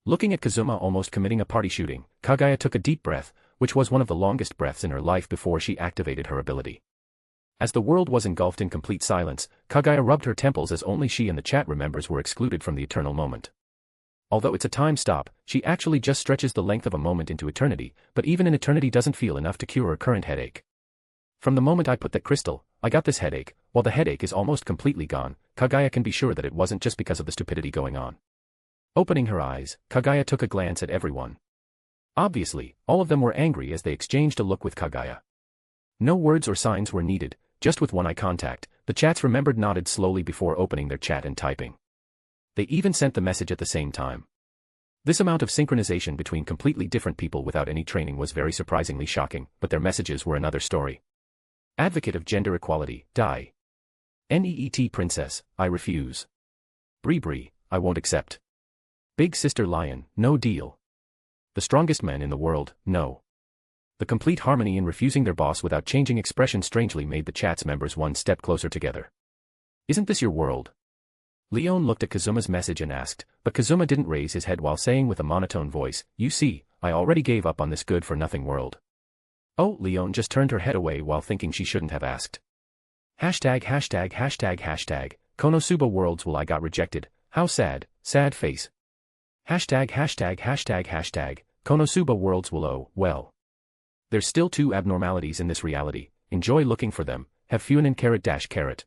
Looking at Kazuma almost committing a party shooting, Kaguya took a deep breath, which was one of the longest breaths in her life before she activated her ability. As the world was engulfed in complete silence, Kaguya rubbed her temples as only she and the chat members were excluded from the eternal moment. Although it's a time stop, she actually just stretches the length of a moment into eternity, but even an eternity doesn't feel enough to cure her current headache. From the moment I put that crystal, I got this headache. While the headache is almost completely gone, Kaguya can be sure that it wasn't just because of the stupidity going on. Opening her eyes, Kaguya took a glance at everyone. Obviously, all of them were angry as they exchanged a look with Kaguya. No words or signs were needed, just with one eye contact, the chats remembered nodded slowly before opening their chat and typing. They even sent the message at the same time. This amount of synchronization between completely different people without any training was very surprisingly shocking, but their messages were another story. Advocate of gender equality, die. NEET princess, I refuse. Bree, I won't accept. Big sister lion, no deal. The strongest men in the world, no. The complete harmony in refusing their boss without changing expression strangely made the chat's members one step closer together. Isn't this your world? Leone looked at Kazuma's message and asked, but Kazuma didn't raise his head while saying with a monotone voice, "You see, I already gave up on this good-for-nothing world." Oh, Leone just turned her head away while thinking she shouldn't have asked. Hashtag. Konosuba Worlds will I got rejected, how sad, sad face. Hashtag. Konosuba worlds will oh, well. There's still 2 abnormalities in this reality, enjoy looking for them, have funin --.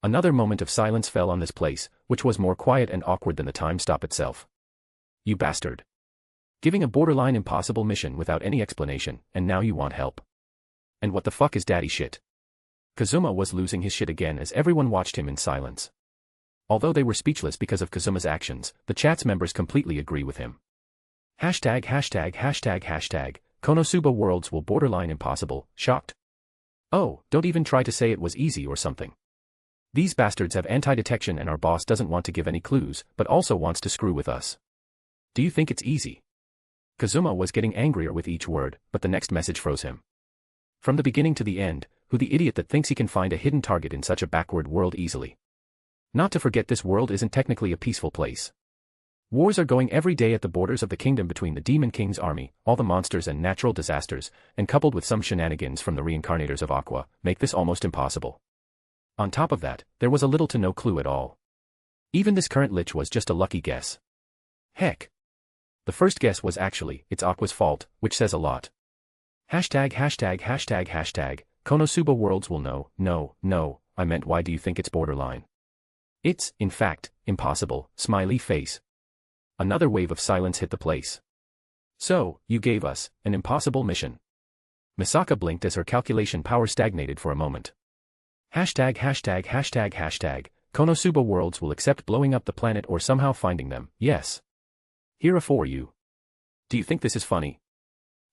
Another moment of silence fell on this place, which was more quiet and awkward than the time stop itself. You bastard. Giving a borderline impossible mission without any explanation, and now you want help. And what the fuck is daddy shit? Kazuma was losing his shit again as everyone watched him in silence. Although they were speechless because of Kazuma's actions, the chat's members completely agree with him. Hashtag. Konosuba worlds will borderline impossible, shocked. Oh, don't even try to say it was easy or something. These bastards have anti-detection and our boss doesn't want to give any clues, but also wants to screw with us. Do you think it's easy? Kazuma was getting angrier with each word, but the next message froze him. From the beginning to the end, who the idiot that thinks he can find a hidden target in such a backward world easily? Not to forget this world isn't technically a peaceful place. Wars are going every day at the borders of the kingdom between the Demon King's army, all the monsters and natural disasters, and coupled with some shenanigans from the reincarnators of Aqua, make this almost impossible. On top of that, there was a little to no clue at all. Even this current Lich was just a lucky guess. Heck. The first guess was actually, it's Aqua's fault, which says a lot. Hashtag. Konosuba worlds will know, no, I meant why do you think it's borderline? It's, in fact, impossible, smiley face. Another wave of silence hit the place. So, you gave us an impossible mission. Misaka blinked as her calculation power stagnated for a moment. Hashtag. Konosuba worlds will accept blowing up the planet or somehow finding them, yes. Here are for you. Do you think this is funny?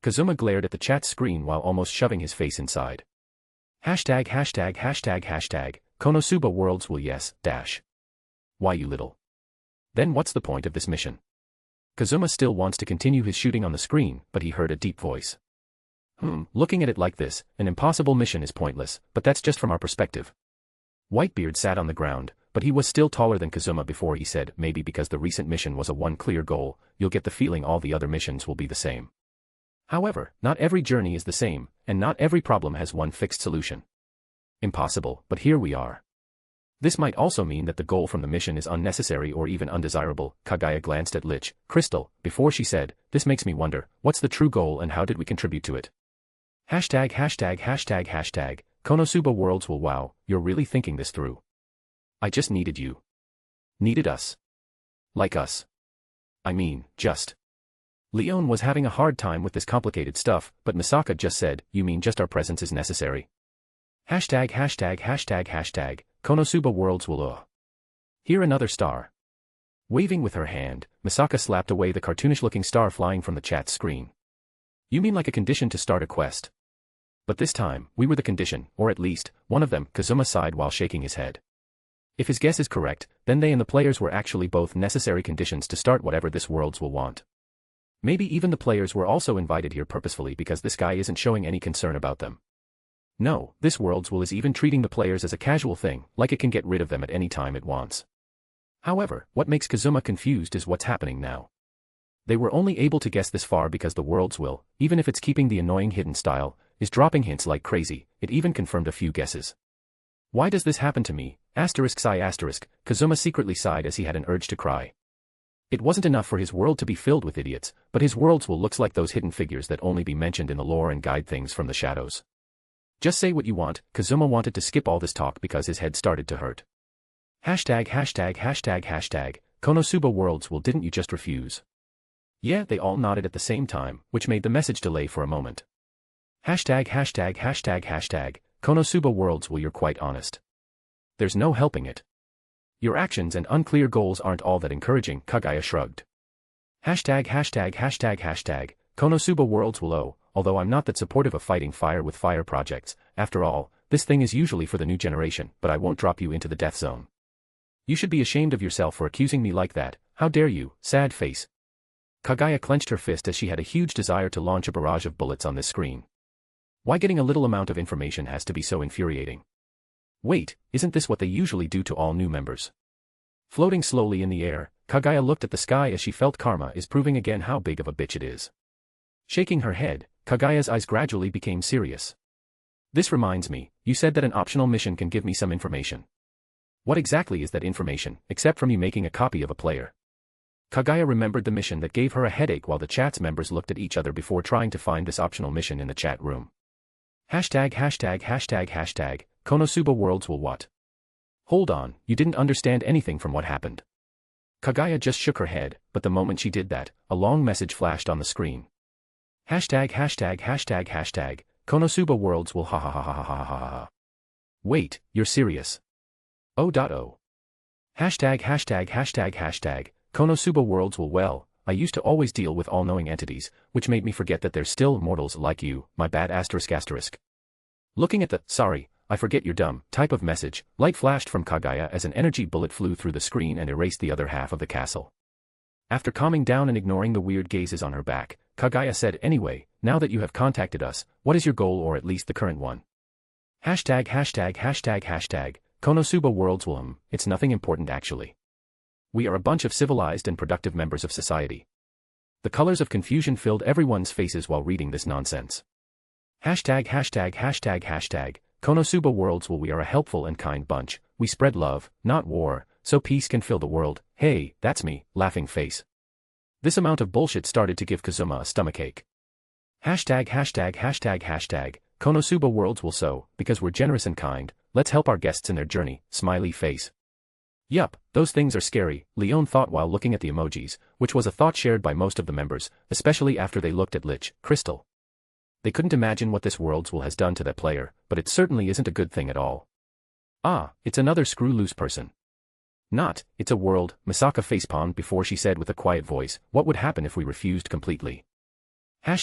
Kazuma glared at the chat screen while almost shoving his face inside. Hashtag. Konosuba worlds will yes, dash. Why you little? Then what's the point of this mission? Kazuma still wants to continue his shooting on the screen, but he heard a deep voice. Looking at it like this, an impossible mission is pointless, but that's just from our perspective. Whitebeard sat on the ground, but he was still taller than Kazuma before he said maybe because the recent mission was a one clear goal, you'll get the feeling all the other missions will be the same. However, not every journey is the same, and not every problem has one fixed solution. Impossible, but here we are. This might also mean that the goal from the mission is unnecessary or even undesirable. Kaguya glanced at Lich Crystal before she said, this makes me wonder, what's the true goal and how did we contribute to it? Hashtag. Konosuba worlds will wow, you're really thinking this through. I just needed you. Needed us. Like us. I mean, just. Leon was having a hard time with this complicated stuff, but Misaka just said, you mean just our presence is necessary? Hashtag. Konosuba worlds will Here another star. Waving with her hand, Misaka slapped away the cartoonish-looking star flying from the chat screen. You mean like a condition to start a quest? But this time, we were the condition, or at least, one of them, Kazuma sighed while shaking his head. If his guess is correct, then they and the players were actually both necessary conditions to start whatever this worlds will want. Maybe even the players were also invited here purposefully because this guy isn't showing any concern about them. No, this worlds will is even treating the players as a casual thing, like it can get rid of them at any time it wants. However, what makes Kazuma confused is what's happening now. They were only able to guess this far because the worlds will, even if it's keeping the annoying hidden style, is dropping hints like crazy, it even confirmed a few guesses. Why does this happen to me? Kazuma secretly sighed as he had an urge to cry. It wasn't enough for his world to be filled with idiots, but his worlds will looks like those hidden figures that only be mentioned in the lore and guide things from the shadows. Just say what you want, Kazuma wanted to skip all this talk because his head started to hurt. Hashtag. Konosuba worlds will didn't you just refuse? Yeah, they all nodded at the same time, which made the message delay for a moment. Hashtag. Konosuba worlds will you're quite honest. There's no helping it. Your actions and unclear goals aren't all that encouraging, Kaguya shrugged. Hashtag. Konosuba worlds will although I'm not that supportive of fighting fire with fire projects, after all, this thing is usually for the new generation, but I won't drop you into the death zone. You should be ashamed of yourself for accusing me like that, how dare you, sad face. Kaguya clenched her fist as she had a huge desire to launch a barrage of bullets on this screen. Why getting a little amount of information has to be so infuriating? Wait, isn't this what they usually do to all new members? Floating slowly in the air, Kaguya looked at the sky as she felt karma is proving again how big of a bitch it is. Shaking her head, Kaguya's eyes gradually became serious. This reminds me, you said that an optional mission can give me some information. What exactly is that information, except from you making a copy of a player? Kagaya remembered the mission that gave her a headache while the chat's members looked at each other before trying to find this optional mission in the chat room. ######, Konosuba Worlds will what? Hold on, you didn't understand anything from what happened. Kagaya just shook her head, but the moment she did that, a long message flashed on the screen. #####, Konosuba Worlds will ha ha ha ha ha ha ha ha. Wait, you're serious? Oh. #####, Konosuba Worlds will well, I used to always deal with all-knowing entities, which made me forget that there's still mortals like you, my bad ***. Looking at the, sorry, I forget you're dumb, type of message, light flashed from Kagaya as an energy bullet flew through the screen and erased the other half of the castle. After calming down and ignoring the weird gazes on her back, Kagaya said, anyway, now that you have contacted us, what is your goal or at least the current one? #####, Konosuba Worlds will it's nothing important actually. We are a bunch of civilized and productive members of society. The colors of confusion filled everyone's faces while reading this nonsense. #####, Konosuba Worlds will we are a helpful and kind bunch, we spread love, not war, so peace can fill the world, hey, that's me, laughing face. This amount of bullshit started to give Kazuma a stomachache. #####, Konosuba Worlds will so, because we're generous and kind, let's help our guests in their journey, smiley face. Yup, those things are scary, Leon thought while looking at the emojis, which was a thought shared by most of the members, especially after they looked at Lich Crystal. They couldn't imagine what this Worlds will has done to that player, but it certainly isn't a good thing at all. Ah, it's another screw-loose person. Not, it's a world, Misaka facepalmed before she said with a quiet voice, what would happen if we refused completely? #####,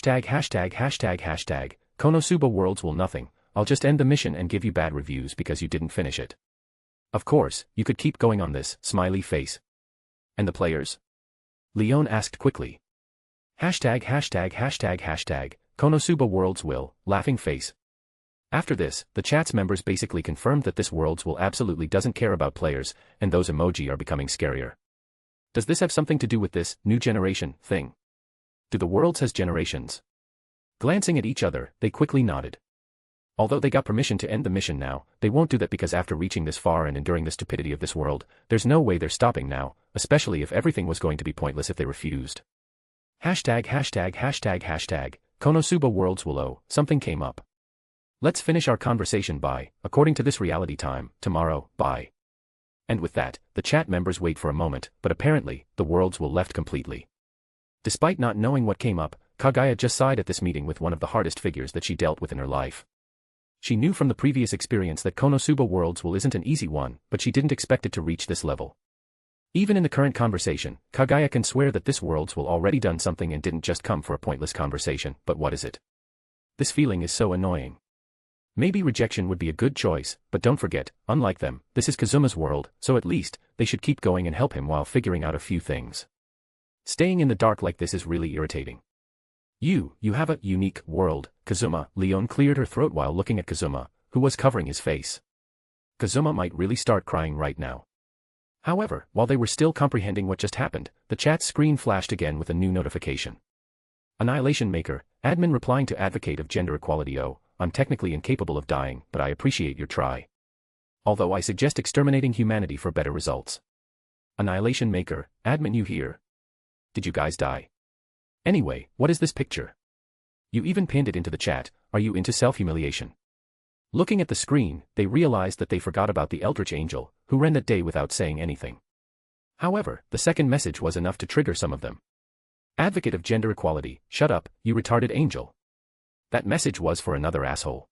Konosuba Worlds will nothing, I'll just end the mission and give you bad reviews because you didn't finish it. Of course, you could keep going on this, smiley face. And the players? Leon asked quickly. #####, Konosuba Worlds will, laughing face. After this, the chat's members basically confirmed that this Worlds will absolutely doesn't care about players, and those emoji are becoming scarier. Does this have something to do with this new generation thing? Do the Worlds has generations? Glancing at each other, they quickly nodded. Although they got permission to end the mission now, they won't do that because after reaching this far and enduring the stupidity of this world, there's no way they're stopping now, especially if everything was going to be pointless if they refused. #####, Konosuba Worlds will oh, something came up. Let's finish our conversation by, according to this reality time, tomorrow, bye. And with that, the chat members wait for a moment, but apparently, the Worlds will left completely. Despite not knowing what came up, Kagaya just sighed at this meeting with one of the hardest figures that she dealt with in her life. She knew from the previous experience that Konosuba Worlds will isn't an easy one, but she didn't expect it to reach this level. Even in the current conversation, Kagaya can swear that this Worlds will already done something and didn't just come for a pointless conversation, but what is it? This feeling is so annoying. Maybe rejection would be a good choice, but don't forget, unlike them, this is Kazuma's world, so at least, they should keep going and help him while figuring out a few things. Staying in the dark like this is really irritating. You have a unique world, Kazuma. Leon cleared her throat while looking at Kazuma, who was covering his face. Kazuma might really start crying right now. However, while they were still comprehending what just happened, the chat screen flashed again with a new notification. Annihilation Maker, admin replying to advocate of gender equality. Oh, I'm technically incapable of dying, but I appreciate your try. Although I suggest exterminating humanity for better results. Annihilation Maker, admin you here? Did you guys die? Anyway, what is this picture? You even pinned it into the chat, are you into self-humiliation? Looking at the screen, they realized that they forgot about the Eldritch Angel, who ran that day without saying anything. However, the second message was enough to trigger some of them. Advocate of gender equality, shut up, you retarded angel. That message was for another asshole.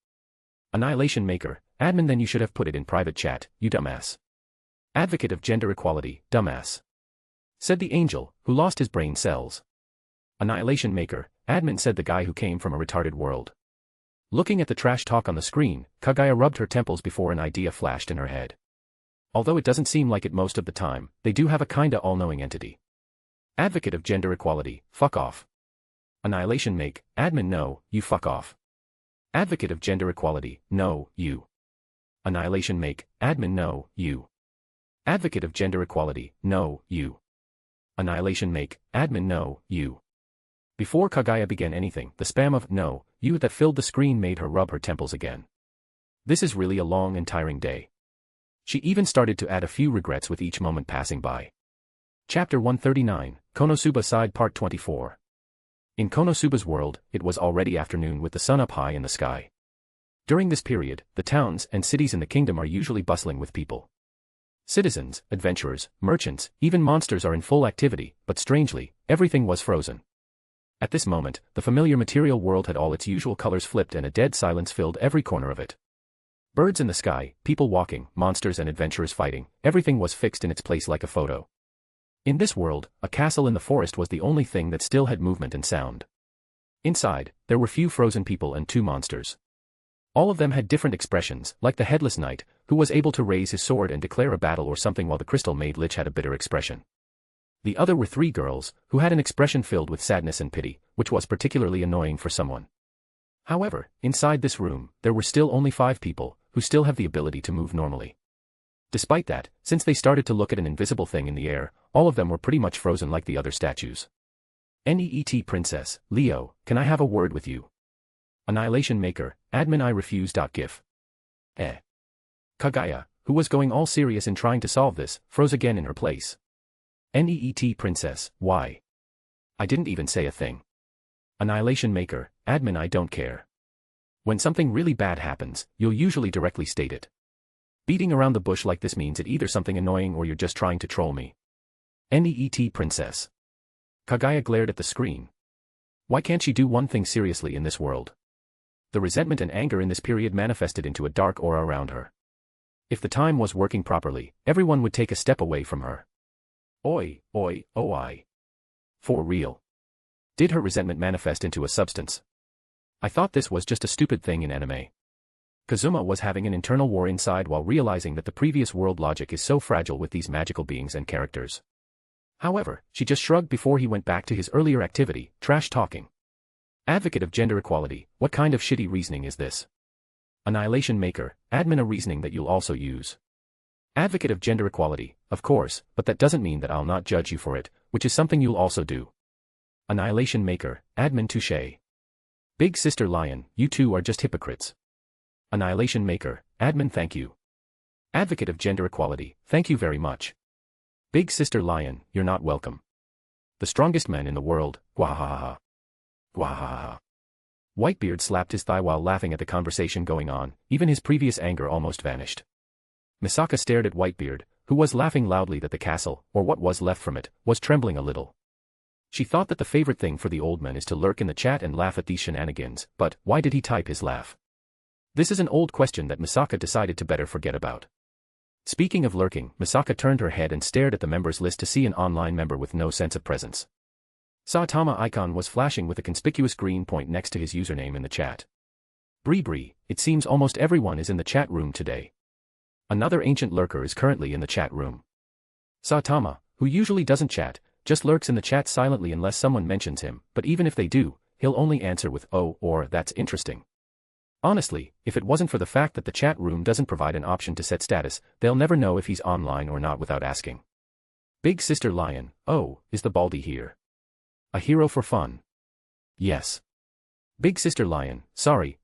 Annihilation Maker, admin then you should have put it in private chat, you dumbass. Advocate of gender equality, dumbass. Said the angel, who lost his brain cells. Annihilation Maker, admin said the guy who came from a retarded world. Looking at the trash talk on the screen, Kagaya rubbed her temples before an idea flashed in her head. Although it doesn't seem like it most of the time, they do have a kinda all-knowing entity. Advocate of gender equality, fuck off. Annihilation Make, admin no, you fuck off. Advocate of gender equality, no, you. Annihilation Make, admin no, you. Advocate of gender equality, no, you. Annihilation Make, admin no, you. Before Kagaya began anything, the spam of no, you that filled the screen made her rub her temples again. This is really a long and tiring day. She even started to add a few regrets with each moment passing by. Chapter 139, Konosuba Side Part 24. In Konosuba's world, it was already afternoon with the sun up high in the sky. During this period, the towns and cities in the kingdom are usually bustling with people. Citizens, adventurers, merchants, even monsters are in full activity, but strangely, everything was frozen. At this moment, the familiar material world had all its usual colors flipped and a dead silence filled every corner of it. Birds in the sky, people walking, monsters and adventurers fighting, everything was fixed in its place like a photo. In this world, a castle in the forest was the only thing that still had movement and sound. Inside, there were few frozen people and 2 monsters. All of them had different expressions, like the headless knight, who was able to raise his sword and declare a battle or something, while the crystal-made lich had a bitter expression. The other were 3 girls, who had an expression filled with sadness and pity, which was particularly annoying for someone. However, inside this room, there were still only 5 people, who still have the ability to move normally. Despite that, since they started to look at an invisible thing in the air, all of them were pretty much frozen like the other statues. Neet Princess, Leo, can I have a word with you? Annihilation Maker, admin I refuse. GIF. Kaguya, who was going all serious in trying to solve this, froze again in her place. Neet Princess, why? I didn't even say a thing. Annihilation Maker, admin I don't care. When something really bad happens, you'll usually directly state it. Beating around the bush like this means it's either something annoying or you're just trying to troll me. Neet Princess. Kaguya glared at the screen. Why can't she do one thing seriously in this world? The resentment and anger in this period manifested into a dark aura around her. If the time was working properly, everyone would take a step away from her. Oi, oi, oi. For real. Did her resentment manifest into a substance? I thought this was just a stupid thing in anime. Kazuma was having an internal war inside while realizing that the previous world logic is so fragile with these magical beings and characters. However, she just shrugged before he went back to his earlier activity, trash talking. Advocate of gender equality, what kind of shitty reasoning is this? Annihilation Maker, admin a reasoning that you'll also use. Advocate of gender equality, of course, but that doesn't mean that I'll not judge you for it, which is something you'll also do. Annihilation Maker, admin touche. Big Sister Lion, you two are just hypocrites. Annihilation Maker, admin thank you. Advocate of gender equality, thank you very much. Big Sister Lion, you're not welcome. The strongest man in the world, gwahaha. Gwahaha. Whitebeard slapped his thigh while laughing at the conversation going on, even his previous anger almost vanished. Misaka stared at Whitebeard, who was laughing loudly that the castle, or what was left from it, was trembling a little. She thought that the favorite thing for the old man is to lurk in the chat and laugh at these shenanigans, but why did he type his laugh? This is an old question that Misaka decided to better forget about. Speaking of lurking, Misaka turned her head and stared at the members list to see an online member with no sense of presence. Saitama icon was flashing with a conspicuous green point next to his username in the chat. Bree, it seems almost everyone is in the chat room today. Another ancient lurker is currently in the chat room. Saitama, who usually doesn't chat, just lurks in the chat silently unless someone mentions him, but even if they do, he'll only answer with oh or that's interesting. Honestly, if it wasn't for the fact that the chat room doesn't provide an option to set status, they'll never know if he's online or not without asking. Big Sister Lion, oh, is the Baldy here? A hero for fun. Yes. Big Sister Lion, sorry,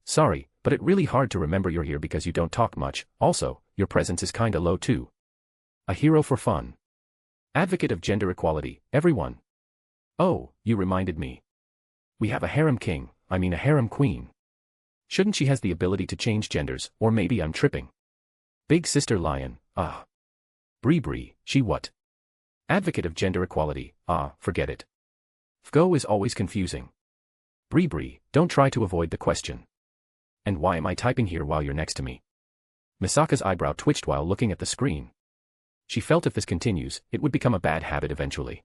but it's really hard to remember you're here because you don't talk much, also, your presence is kinda low too. A hero for fun. Advocate of gender equality, everyone. Oh, you reminded me. We have a harem king, a harem queen. Shouldn't she has the ability to change genders, or maybe I'm tripping. Big Sister Lion, ah. Bree, she what? Advocate of gender equality, ah, forget it. FGO is always confusing. Bree, don't try to avoid the question. And why am I typing here while you're next to me? Misaka's eyebrow twitched while looking at the screen. She felt if this continues, it would become a bad habit eventually.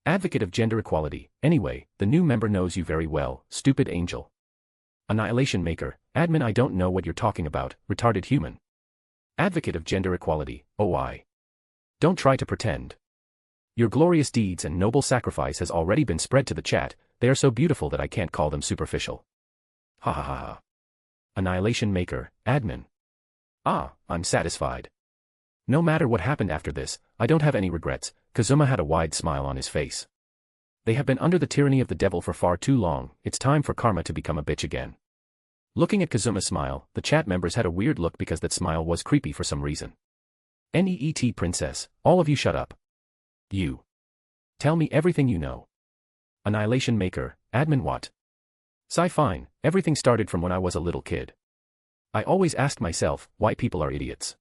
Advocate of gender equality, anyway, the new member knows you very well, stupid angel. Annihilation Maker, admin I don't know what you're talking about, retarded human. Advocate of gender equality, oh I. Don't try to pretend. Your glorious deeds and noble sacrifice has already been spread to the chat, they are so beautiful that I can't call them superficial. Ha ha ha ha. Annihilation Maker, admin. Ah, I'm satisfied. No matter what happened after this, I don't have any regrets. Kazuma had a wide smile on his face. They have been under the tyranny of the devil for far too long, it's time for karma to become a bitch again. Looking at Kazuma's smile, the chat members had a weird look because that smile was creepy for some reason. Neet Princess, all of you shut up. You. Tell me everything you know. Annihilation Maker, admin what? Fine, everything started from when I was a little kid. I always asked myself, why people are idiots.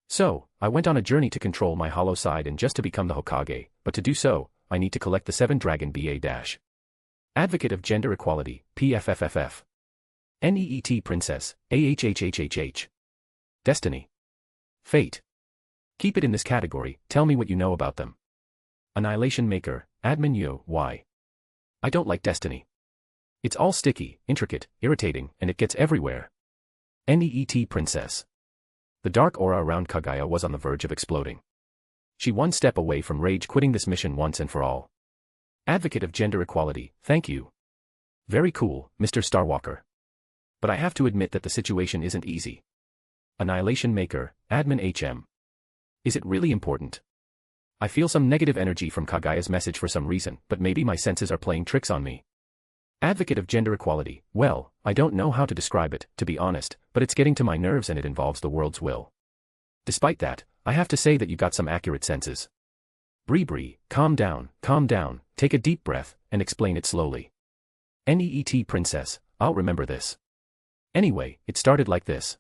So, I went on a journey to control my hollow side and just to become the Hokage, but to do so, I need to collect the 7 Dragon BA-. Advocate of Gender Equality, PFFFF. NEET Princess, AHHHHH. Destiny. Fate. Keep it in this category, tell me what you know about them. Annihilation Maker, admin yo, why? I don't like Destiny. It's all sticky, intricate, irritating, and it gets everywhere. NEET Princess. The dark aura around Kaguya was on the verge of exploding. She one step away from rage quitting this mission once and for all. Advocate of Gender Equality, thank you. Very cool, Mr. Starwalker. But I have to admit that the situation isn't easy. Annihilation Maker, admin HM. Is it really important? I feel some negative energy from Kaguya's message for some reason, but maybe my senses are playing tricks on me. Advocate of Gender Equality, well, I don't know how to describe it, to be honest, but it's getting to my nerves and it involves the world's will. Despite that, I have to say that you got some accurate senses. Bree, calm down, take a deep breath, and explain it slowly. NEET Princess, I'll remember this. Anyway, it started like this.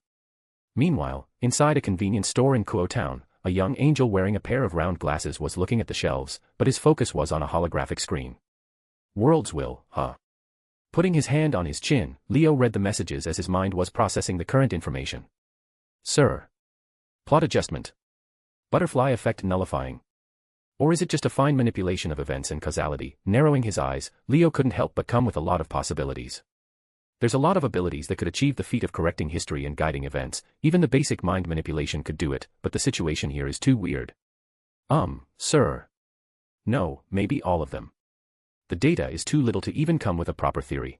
Meanwhile, inside a convenience store in Kuo Town, a young angel wearing a pair of round glasses was looking at the shelves, but his focus was on a holographic screen. World's will, huh? Putting his hand on his chin, Leo read the messages as his mind was processing the current information. Sir. Plot adjustment. Butterfly effect nullifying. Or is it just a fine manipulation of events and causality? Narrowing his eyes, Leo couldn't help but come with a lot of possibilities. There's a lot of abilities that could achieve the feat of correcting history and guiding events, even the basic mind manipulation could do it, but the situation here is too weird. Sir. No, maybe all of them. The data is too little to even come with a proper theory.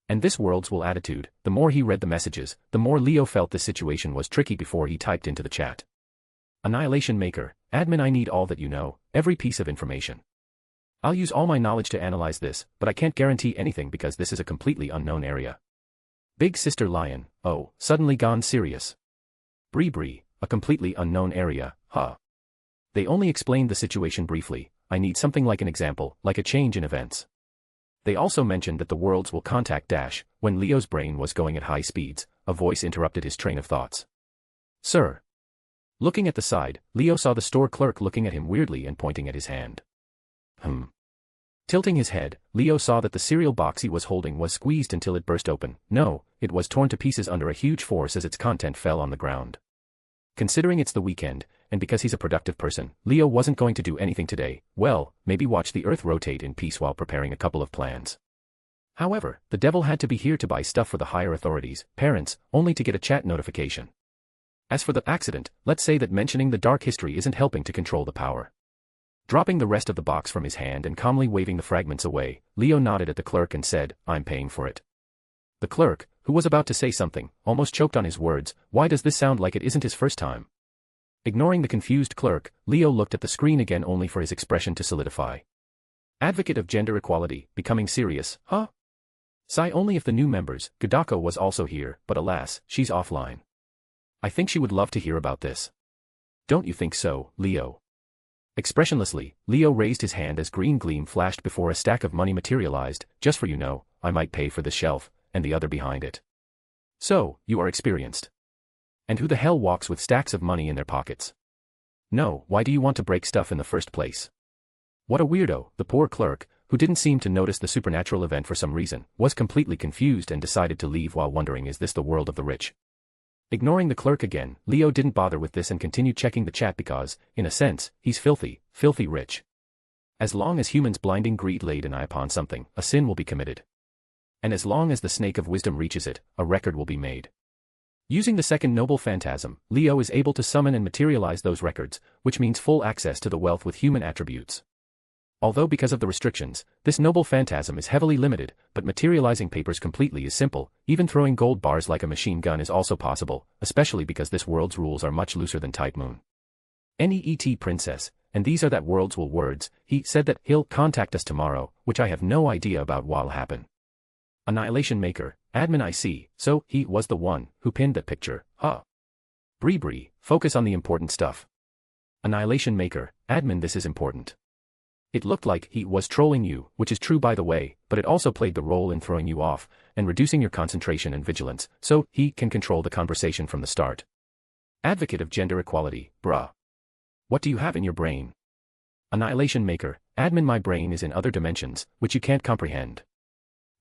And this world's will attitude, the more he read the messages, the more Leo felt this situation was tricky before he typed into the chat. Annihilation Maker, admin I need all that you know, every piece of information. I'll use all my knowledge to analyze this, but I can't guarantee anything because this is a completely unknown area. Big Sister Lion, oh, suddenly gone serious. Bree, a completely unknown area, huh? They only explained the situation briefly, I need something like an example, like a change in events. They also mentioned that the worlds will contact Dash. When Leo's brain was going at high speeds, a voice interrupted his train of thoughts. Sir. Looking at the side, Leo saw the store clerk looking at him weirdly and pointing at his hand. Tilting his head, Leo saw that the cereal box he was holding was squeezed until it burst open. No, it was torn to pieces under a huge force as its content fell on the ground. Considering it's the weekend, and because he's a productive person, Leo wasn't going to do anything today, well, maybe watch the earth rotate in peace while preparing a couple of plans. However, the devil had to be here to buy stuff for the higher authorities, parents, only to get a chat notification. As for the accident, let's say that mentioning the dark history isn't helping to control the power. Dropping the rest of the box from his hand and calmly waving the fragments away, Leo nodded at the clerk and said, I'm paying for it. The clerk, who was about to say something, almost choked on his words. Why does this sound like it isn't his first time? Ignoring the confused clerk, Leo looked at the screen again only for his expression to solidify. Advocate of Gender Equality, becoming serious, huh? Sigh only if the new members, Gadako was also here, but alas, she's offline. I think she would love to hear about this. Don't you think so, Leo? Expressionlessly, Leo raised his hand as green gleam flashed before a stack of money materialized. Just for you know, I might pay for this shelf, and the other behind it. So, you are experienced. And who the hell walks with stacks of money in their pockets? No, why do you want to break stuff in the first place? What a weirdo. The poor clerk, who didn't seem to notice the supernatural event for some reason, was completely confused and decided to leave while wondering, is this the world of the rich? Ignoring the clerk again, Leo didn't bother with this and continued checking the chat because, in a sense, he's filthy rich. As long as humans' blinding greed laid an eye upon something, a sin will be committed. And as long as the snake of wisdom reaches it, a record will be made. Using the second noble phantasm, Leo is able to summon and materialize those records, which means full access to the wealth with human attributes. Although because of the restrictions, this noble phantasm is heavily limited, but materializing papers completely is simple. Even throwing gold bars like a machine gun is also possible, especially because this world's rules are much looser than Type Moon. NEET Princess, and these are that world's will words. He said that he'll contact us tomorrow, which I have no idea about what'll happen. Annihilation Maker, admin I see, so he was the one who pinned that picture, huh? Bree, focus on the important stuff. Annihilation Maker, admin this is important. It looked like he was trolling you, which is true by the way, but it also played the role in throwing you off and reducing your concentration and vigilance, so he can control the conversation from the start. Advocate of gender equality, bruh. What do you have in your brain? Annihilation Maker, admin, my brain is in other dimensions, which you can't comprehend.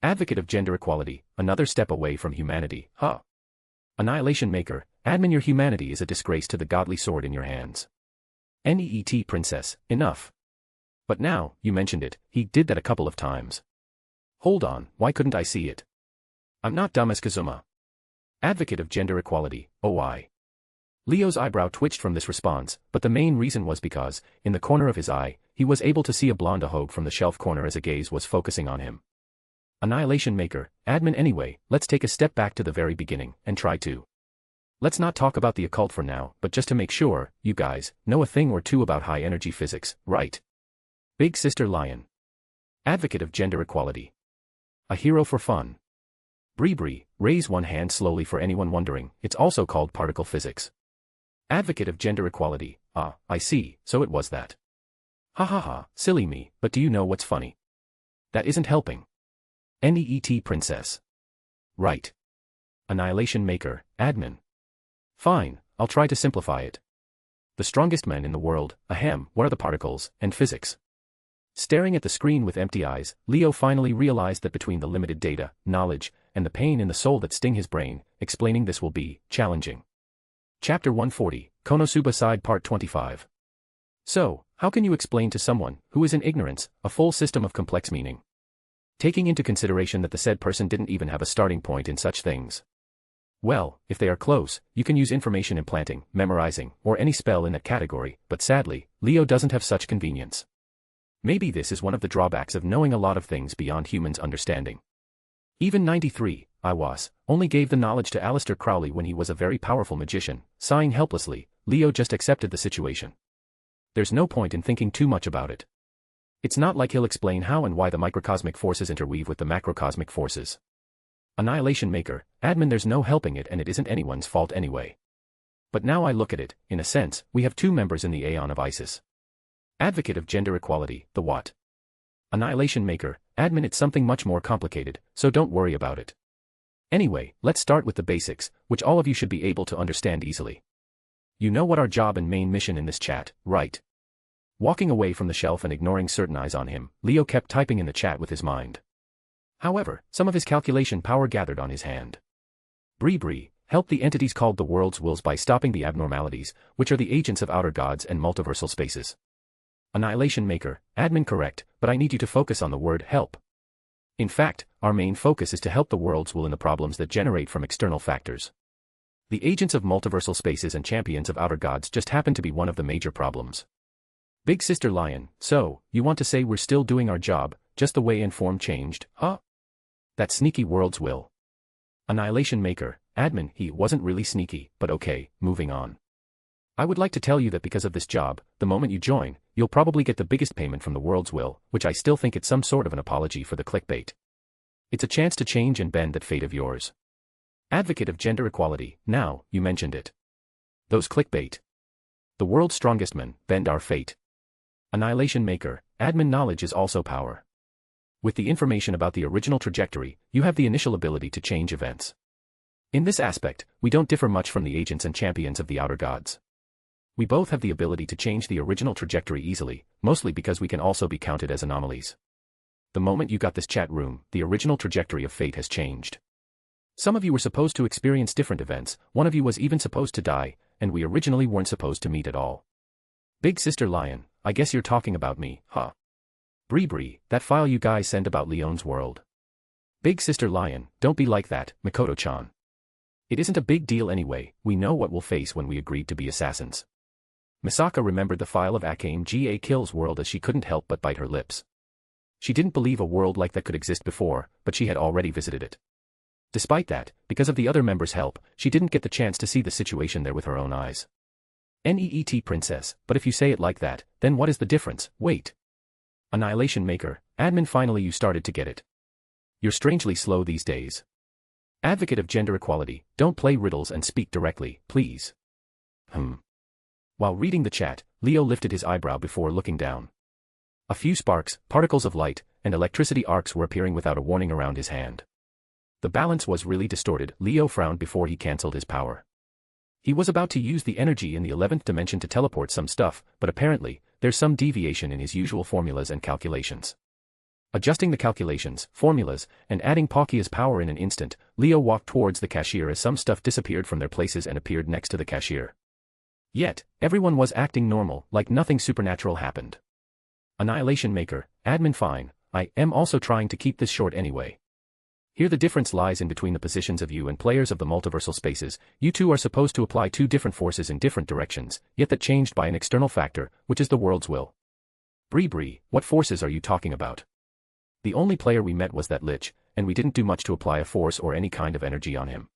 Advocate of gender equality, another step away from humanity, huh? Annihilation Maker, admin, your humanity is a disgrace to the godly sword in your hands. NEET Princess, enough. But now, you mentioned it, he did that a couple of times. Hold on, why couldn't I see it? I'm not dumb as Kazuma. Advocate of gender equality, oh I. Leo's eyebrow twitched from this response, but the main reason was because, in the corner of his eye, he was able to see a blonde hogue from the shelf corner as a gaze was focusing on him. Annihilation Maker, admin, anyway, let's take a step back to the very beginning, and try to. Let's not talk about the occult for now, but just to make sure, you guys, know a thing or two about high-energy physics, right? Big Sister Lion. Advocate of gender equality. A hero for fun. Bree, raise one hand slowly for anyone wondering, it's also called particle physics. Advocate of gender equality, I see, so it was that. Ha ha ha, silly me, but do you know what's funny? That isn't helping. NEET Princess. Right. Annihilation Maker, admin. Fine, I'll try to simplify it. The strongest men in the world, ahem, what are the particles, and physics? Staring at the screen with empty eyes, Leo finally realized that between the limited data, knowledge, and the pain in the soul that sting his brain, explaining this will be challenging. Chapter 140, Konosuba Side Part 25. So, how can you explain to someone, who is in ignorance, a full system of complex meaning? Taking into consideration that the said person didn't even have a starting point in such things. Well, if they are close, you can use information implanting, memorizing, or any spell in that category, but sadly, Leo doesn't have such convenience. Maybe this is one of the drawbacks of knowing a lot of things beyond humans' understanding. Even 93, Iwas, only gave the knowledge to Aleister Crowley when he was a very powerful magician. Sighing helplessly, Leo just accepted the situation. There's no point in thinking too much about it. It's not like he'll explain how and why the microcosmic forces interweave with the macrocosmic forces. Annihilation Maker, admin, there's no helping it and it isn't anyone's fault anyway. But now I look at it, in a sense, we have two members in the Aeon of Isis. Advocate of gender equality, the what? Annihilation Maker, admin, it's something much more complicated, so don't worry about it. Anyway, let's start with the basics, which all of you should be able to understand easily. You know what our job and main mission in this chat, right? Walking away from the shelf and ignoring certain eyes on him, Leo kept typing in the chat with his mind. However, some of his calculation power gathered on his hand. Bree, help the entities called the world's wills by stopping the abnormalities, which are the agents of outer gods and multiversal spaces. Annihilation Maker, admin, correct, but I need you to focus on the word help. In fact, our main focus is to help the world's will in the problems that generate from external factors. The agents of multiversal spaces and champions of outer gods just happen to be one of the major problems. Big Sister Lion, so, you want to say we're still doing our job, just the way inform changed, huh? That sneaky world's will. Annihilation Maker, admin, he wasn't really sneaky, but okay, moving on. I would like to tell you that because of this job, the moment you join, you'll probably get the biggest payment from the world's will, which I still think it's some sort of an apology for the clickbait. It's a chance to change and bend that fate of yours. Advocate of gender equality, now, you mentioned it. Those clickbait. The world's strongest men, bend our fate. Annihilation Maker, admin, knowledge is also power. With the information about the original trajectory, you have the initial ability to change events. In this aspect, we don't differ much from the agents and champions of the outer gods. We both have the ability to change the original trajectory easily, mostly because we can also be counted as anomalies. The moment you got this chat room, the original trajectory of fate has changed. Some of you were supposed to experience different events, one of you was even supposed to die, and we originally weren't supposed to meet at all. Big Sister Lion, I guess you're talking about me, huh? Bree, that file you guys sent about Leon's world. Big Sister Lion, don't be like that, Mikoto-chan. It isn't a big deal anyway, we know what we'll face when we agreed to be assassins. Misaka remembered the file of Akame Ga Kill's world as she couldn't help but bite her lips. She didn't believe a world like that could exist before, but she had already visited it. Despite that, because of the other members' help, she didn't get the chance to see the situation there with her own eyes. NEET Princess, but if you say it like that, then what is the difference? Wait. Annihilation Maker, admin, finally you started to get it. You're strangely slow these days. Advocate of gender equality, don't play riddles and speak directly, please. While reading the chat, Leo lifted his eyebrow before looking down. A few sparks, particles of light, and electricity arcs were appearing without a warning around his hand. The balance was really distorted. Leo frowned before he cancelled his power. He was about to use the energy in the 11th dimension to teleport some stuff, but apparently, there's some deviation in his usual formulas and calculations. Adjusting the calculations, formulas, and adding Palkia's power in an instant, Leo walked towards the cashier as some stuff disappeared from their places and appeared next to the cashier. Yet, everyone was acting normal, like nothing supernatural happened. Annihilation Maker, admin fine, I am also trying to keep this short anyway. Here the difference lies in between the positions of you and players of the multiversal spaces. You two are supposed to apply two different forces in different directions, yet that changed by an external factor, which is the world's will. Bree, what forces are you talking about? The only player we met was that Lich, and we didn't do much to apply a force or any kind of energy on him.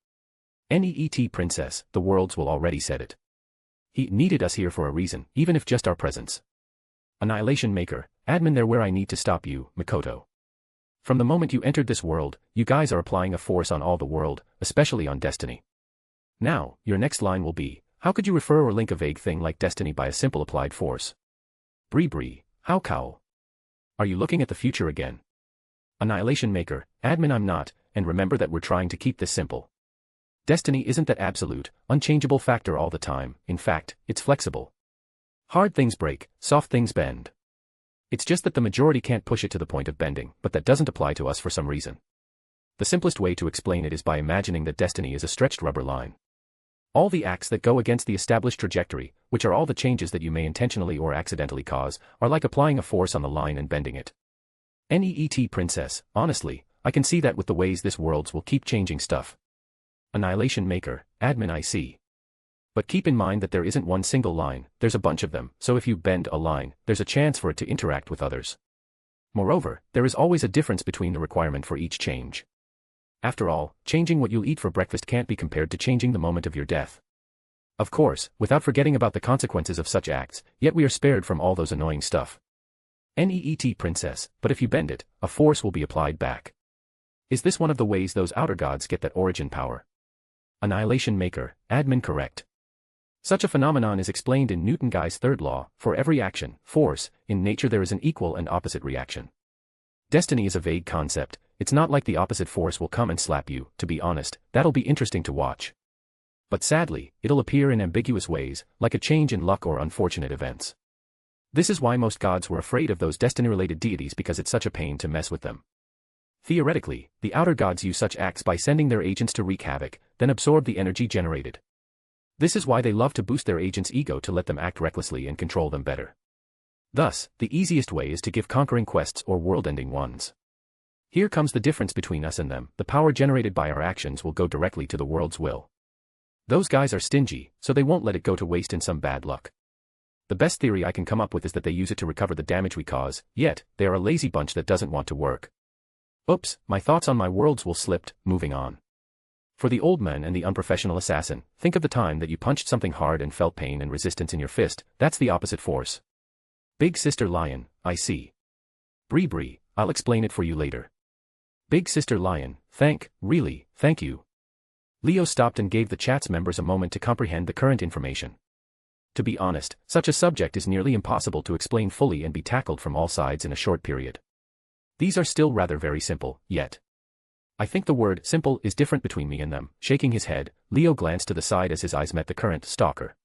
Neet princess, the world's will already said it. He needed us here for a reason, even if just our presence. Annihilation Maker, admin there where I need to stop you, Mikoto. From the moment you entered this world, you guys are applying a force on all the world, especially on Destiny. Now, your next line will be, how could you refer or link a vague thing like Destiny by a simple applied force? Bree, how cowl? Are you looking at the future again? Annihilation Maker, admin I'm not, and remember that we're trying to keep this simple. Destiny isn't that absolute, unchangeable factor all the time, in fact, it's flexible. Hard things break, soft things bend. It's just that the majority can't push it to the point of bending, but that doesn't apply to us for some reason. The simplest way to explain it is by imagining that Destiny is a stretched rubber line. All the acts that go against the established trajectory, which are all the changes that you may intentionally or accidentally cause, are like applying a force on the line and bending it. Neet princess, honestly, I can see that with the ways this worlds will keep changing stuff. Annihilation Maker, admin I see. But keep in mind that there isn't one single line, there's a bunch of them, so if you bend a line, there's a chance for it to interact with others. Moreover, there is always a difference between the requirement for each change. After all, changing what you'll eat for breakfast can't be compared to changing the moment of your death. Of course, without forgetting about the consequences of such acts, yet we are spared from all those annoying stuff. Neet princess, but if you bend it, a force will be applied back. Is this one of the ways those outer gods get that origin power? Annihilation Maker, admin correct. Such a phenomenon is explained in Newton Guy's third law, for every action, force, in nature there is an equal and opposite reaction. Destiny is a vague concept, it's not like the opposite force will come and slap you, to be honest, that'll be interesting to watch. But sadly, it'll appear in ambiguous ways, like a change in luck or unfortunate events. This is why most gods were afraid of those destiny-related deities because it's such a pain to mess with them. Theoretically, the outer gods use such acts by sending their agents to wreak havoc, then absorb the energy generated. This is why they love to boost their agent's ego to let them act recklessly and control them better. Thus, the easiest way is to give conquering quests or world-ending ones. Here comes the difference between us and them, the power generated by our actions will go directly to the world's will. Those guys are stingy, so they won't let it go to waste in some bad luck. The best theory I can come up with is that they use it to recover the damage we cause, yet, they are a lazy bunch that doesn't want to work. Oops, my thoughts on my world's will slipped, moving on. For the old man and the unprofessional assassin, think of the time that you punched something hard and felt pain and resistance in your fist, that's the opposite force. Big Sister Lion, I see. Bree, I'll explain it for you later. Big Sister Lion, thank you. Leo stopped and gave the chat's members a moment to comprehend the current information. To be honest, such a subject is nearly impossible to explain fully and be tackled from all sides in a short period. These are still rather very simple, yet. I think the word simple is different between me and them. Shaking his head, Leo glanced to the side as his eyes met the current stalker.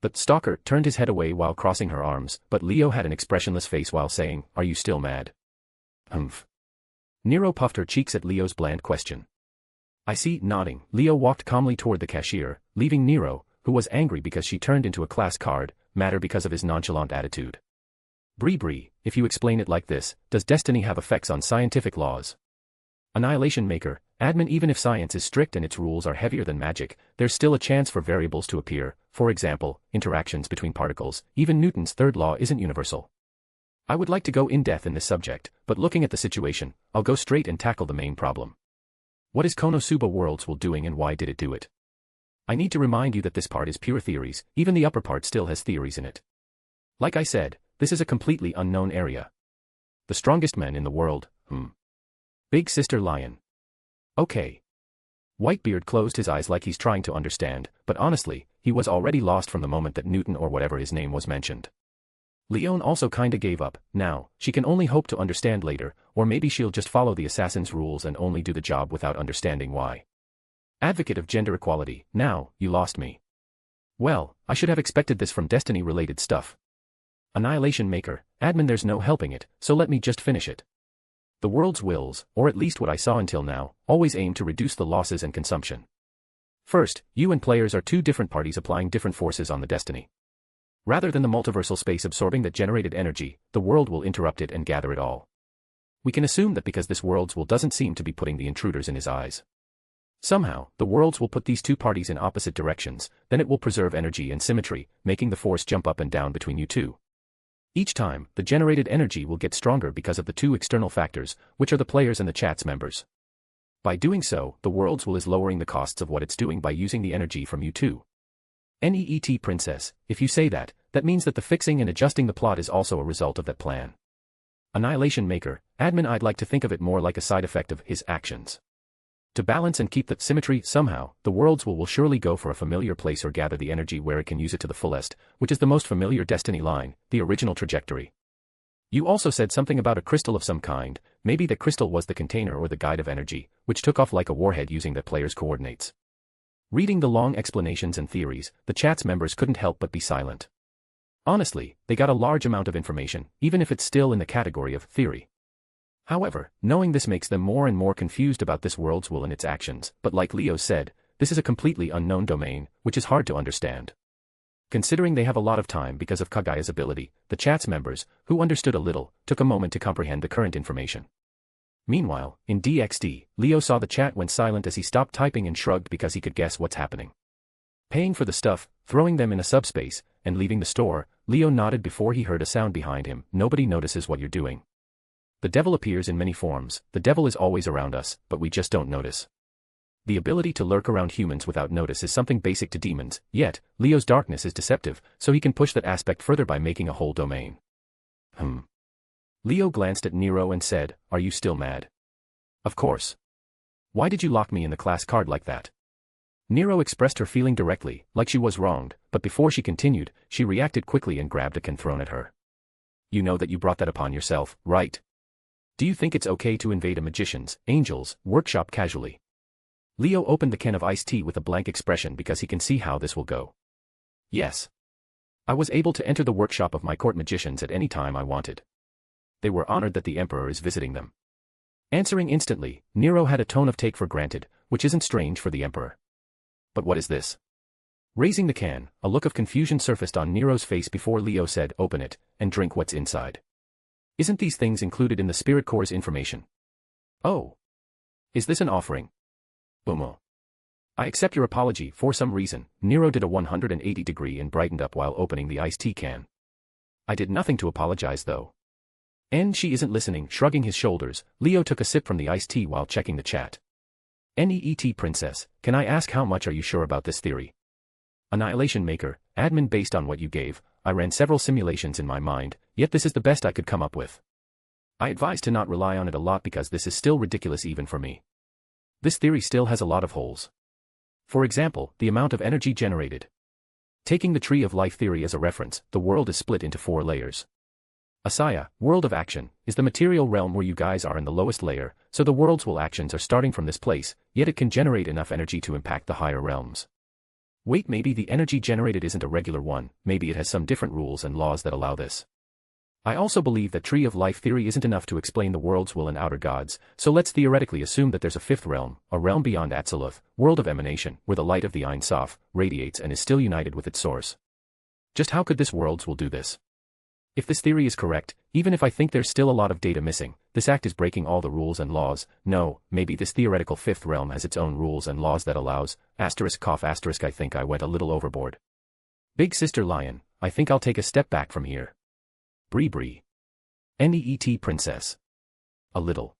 The stalker turned his head away while crossing her arms, but Leo had an expressionless face while saying, "Are you still mad?" Humph. Nero puffed her cheeks at Leo's bland question. I see, nodding, Leo walked calmly toward the cashier, leaving Nero, who was angry because she turned into a class card, madder because of his nonchalant attitude. Bree, if you explain it like this, does destiny have effects on scientific laws? Annihilation Maker, admin even if science is strict and its rules are heavier than magic, there's still a chance for variables to appear, for example, interactions between particles, even Newton's third law isn't universal. I would like to go in-depth in this subject, but looking at the situation, I'll go straight and tackle the main problem. What is Konosuba Worlds will doing and why did it do it? I need to remind you that this part is pure theories, even the upper part still has theories in it. Like I said, this is a completely unknown area. The strongest men in the world, Big Sister Lion. Okay. Whitebeard closed his eyes like he's trying to understand, but honestly, he was already lost from the moment that Newton or whatever his name was mentioned. Leone also kinda gave up. Now, she can only hope to understand later, or maybe she'll just follow the assassin's rules and only do the job without understanding why. Advocate of gender equality, now, you lost me. Well, I should have expected this from Destiny-related stuff. Annihilation Maker, admin, there's no helping it, so let me just finish it. The world's wills, or at least what I saw until now, always aim to reduce the losses and consumption. First, you and players are two different parties applying different forces on the Destiny. Rather than the multiversal space absorbing that generated energy, the world will interrupt it and gather it all. We can assume that because this world's will doesn't seem to be putting the intruders in his eyes. Somehow, the worlds will put these two parties in opposite directions, then it will preserve energy and symmetry, making the force jump up and down between you two. Each time, the generated energy will get stronger because of the two external factors, which are the players and the chat's members. By doing so, the worlds will is lowering the costs of what it's doing by using the energy from you two. NEET Princess, if you say that, that means that the fixing and adjusting the plot is also a result of that plan. Annihilation Maker, admin, I'd like to think of it more like a side effect of his actions. To balance and keep the symmetry, somehow, the worlds will surely go for a familiar place or gather the energy where it can use it to the fullest, which is the most familiar Destiny line, the original trajectory. You also said something about a crystal of some kind, maybe the crystal was the container or the guide of energy, which took off like a warhead using the player's coordinates. Reading the long explanations and theories, the chat's members couldn't help but be silent. Honestly, they got a large amount of information, even if it's still in the category of theory. However, knowing this makes them more and more confused about this world's will and its actions, but like Leo said, this is a completely unknown domain, which is hard to understand. Considering they have a lot of time because of Kagaya's ability, the chat's members, who understood a little, took a moment to comprehend the current information. Meanwhile, in DXD, Leo saw the chat went silent as he stopped typing and shrugged because he could guess what's happening. Paying for the stuff, throwing them in a subspace, and leaving the store, Leo nodded before he heard a sound behind him. Nobody notices what you're doing. The devil appears in many forms, the devil is always around us, but we just don't notice. The ability to lurk around humans without notice is something basic to demons, yet, Leo's darkness is deceptive, so he can push that aspect further by making a whole domain. Leo glanced at Nero and said, "Are you still mad?" "Of course. Why did you lock me in the class card like that?" Nero expressed her feeling directly, like she was wronged, but before she continued, she reacted quickly and grabbed a can thrown at her. "You know that you brought that upon yourself, right? Do you think it's okay to invade a magician's, angel's, workshop casually?" Leo opened the can of iced tea with a blank expression because he can see how this will go. "Yes. I was able to enter the workshop of my court magicians at any time I wanted. They were honored that the emperor is visiting them." Answering instantly, Nero had a tone of take for granted, which isn't strange for the emperor. "But what is this?" Raising the can, a look of confusion surfaced on Nero's face before Leo said, "Open it, and drink what's inside. Isn't these things included in the Spirit Core's information?" "Oh. Is this an offering?" "Umo. I accept your apology." For some reason, Nero did a 180-degree and brightened up while opening the iced tea can. "I did nothing to apologize though." "And she isn't listening." Shrugging his shoulders, Leo took a sip from the iced tea while checking the chat. "NEET Princess, can I ask how much are you sure about this theory?" Annihilation Maker, admin, based on what you gave, I ran several simulations in my mind, yet this is the best I could come up with. I advise to not rely on it a lot because this is still ridiculous even for me. This theory still has a lot of holes. For example, the amount of energy generated. Taking the Tree of Life theory as a reference, the world is split into 4 layers. Asaya, world of action, is the material realm where you guys are in the lowest layer, so the world's will actions are starting from this place, yet it can generate enough energy to impact the higher realms. Wait, maybe the energy generated isn't a regular one, maybe it has some different rules and laws that allow this. I also believe that Tree of Life theory isn't enough to explain the world's will and outer gods, so let's theoretically assume that there's a 5th realm, a realm beyond Atziluth, world of emanation, where the light of the Ein Sof radiates and is still united with its source. Just how could this world's will do this? If this theory is correct, even if I think there's still a lot of data missing, this act is breaking all the rules and laws. No, maybe this theoretical 5th realm has its own rules and laws that allows, ****, I think I went a little overboard. Big Sister Lion, I think I'll take a step back from here. Bree. NEET Princess. A little.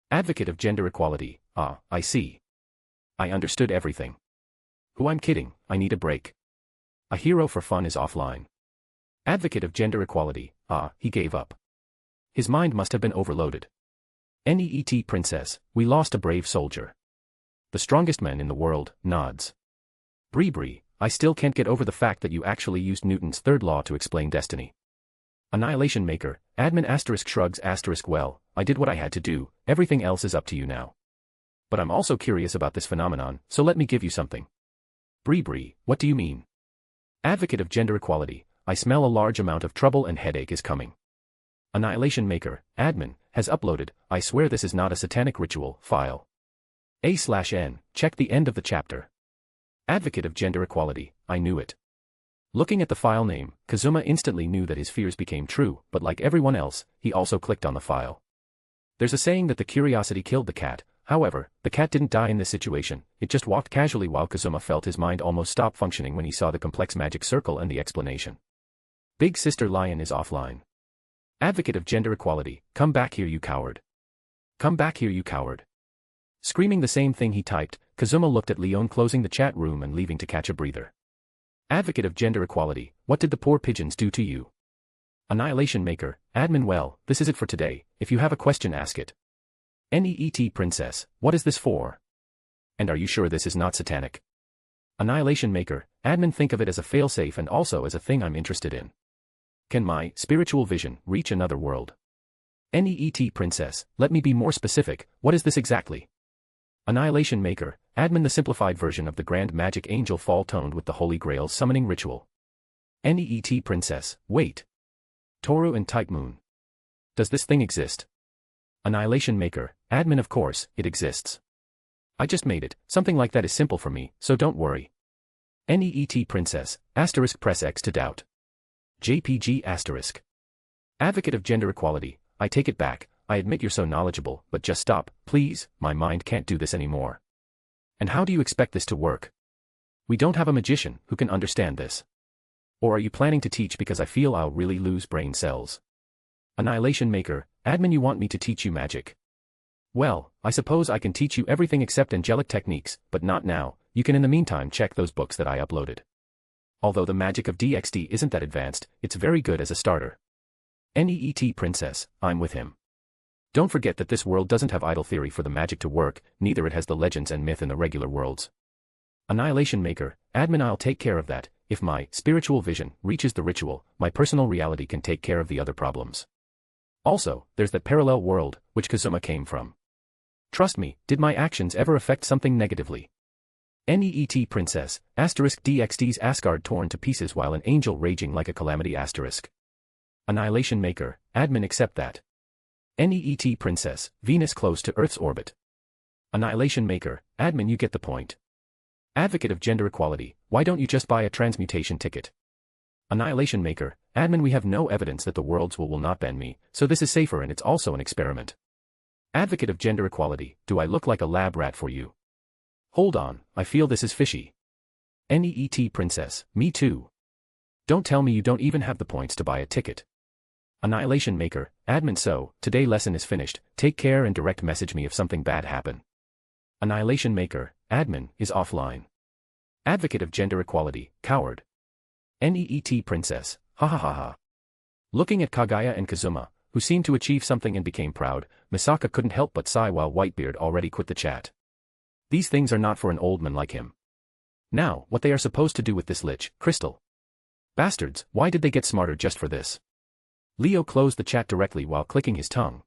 Advocate of gender equality, I see. I understood everything. Who I'm kidding, I need a break. A hero for fun is offline. Advocate of gender equality, he gave up. His mind must have been overloaded. NEET Princess, we lost a brave soldier. The strongest man in the world, nods. Bree, I still can't get over the fact that you actually used Newton's 3rd law to explain destiny. Annihilation Maker, admin * shrugs * well, I did what I had to do, everything else is up to you now. But I'm also curious about this phenomenon, so let me give you something. Bree, what do you mean? Advocate of gender equality, I smell a large amount of trouble and headache is coming. Annihilation Maker, admin, has uploaded, I swear this is not a satanic ritual, file. A/N, check the end of the chapter. Advocate of gender equality, I knew it. Looking at the file name, Kazuma instantly knew that his fears became true, but like everyone else, he also clicked on the file. There's a saying that the curiosity killed the cat, however, the cat didn't die in this situation, it just walked casually while Kazuma felt his mind almost stop functioning when he saw the complex magic circle and the explanation. Big Sister Lion is offline. Advocate of gender equality, come back here you coward. Come back here you coward. Screaming the same thing he typed, Kazuma looked at Leon closing the chat room and leaving to catch a breather. Advocate of gender equality, what did the poor pigeons do to you? Annihilation Maker, admin well, this is it for today, if you have a question ask it. NEET Princess, what is this for? And are you sure this is not satanic? Annihilation Maker, admin think of it as a failsafe and also as a thing I'm interested in. Can my spiritual vision reach another world? NEET Princess, let me be more specific, what is this exactly? Annihilation Maker, admin the simplified version of the Grand Magic Angel Fall toned with the Holy Grail summoning ritual. NEET Princess, wait. Toru and Type Moon. Does this thing exist? Annihilation Maker, admin of course, it exists. I just made it, something like that is simple for me, so don't worry. NEET Princess, * press X to doubt. JPG *. Advocate of gender equality, I take it back, I admit you're so knowledgeable, but just stop, please, my mind can't do this anymore. And how do you expect this to work? We don't have a magician who can understand this. Or are you planning to teach because I feel I'll really lose brain cells? Annihilation Maker, admin you want me to teach you magic? Well, I suppose I can teach you everything except angelic techniques, but not now, you can in the meantime check those books that I uploaded. Although the magic of DXD isn't that advanced, it's very good as a starter. NEET Princess, I'm with him. Don't forget that this world doesn't have idle theory for the magic to work, neither it has the legends and myth in the regular worlds. Annihilation Maker, admin I'll take care of that, if my spiritual vision reaches the ritual, my personal reality can take care of the other problems. Also, there's that parallel world, which Kazuma came from. Trust me, did my actions ever affect something negatively? NEET Princess, * DXD's Asgard torn to pieces while an angel raging like a calamity *. Annihilation Maker, admin accept that. NEET Princess, Venus close to Earth's orbit. Annihilation Maker, admin you get the point. Advocate of gender equality, why don't you just buy a transmutation ticket? Annihilation Maker, admin we have no evidence that the worlds will not ban me, so this is safer and it's also an experiment. Advocate of gender equality, do I look like a lab rat for you? Hold on, I feel this is fishy. NEET Princess, me too. Don't tell me you don't even have the points to buy a ticket. Annihilation Maker, admin so, today lesson is finished, take care and direct message me if something bad happen. Annihilation Maker, admin, is offline. Advocate of gender equality, coward. NEET Princess, ha ha ha ha. Looking at Kaguya and Kazuma, who seemed to achieve something and became proud, Misaka couldn't help but sigh while Whitebeard already quit the chat. These things are not for an old man like him. Now, what they are supposed to do with this Lich Crystal? Bastards, why did they get smarter just for this? Leo closed the chat directly while clicking his tongue.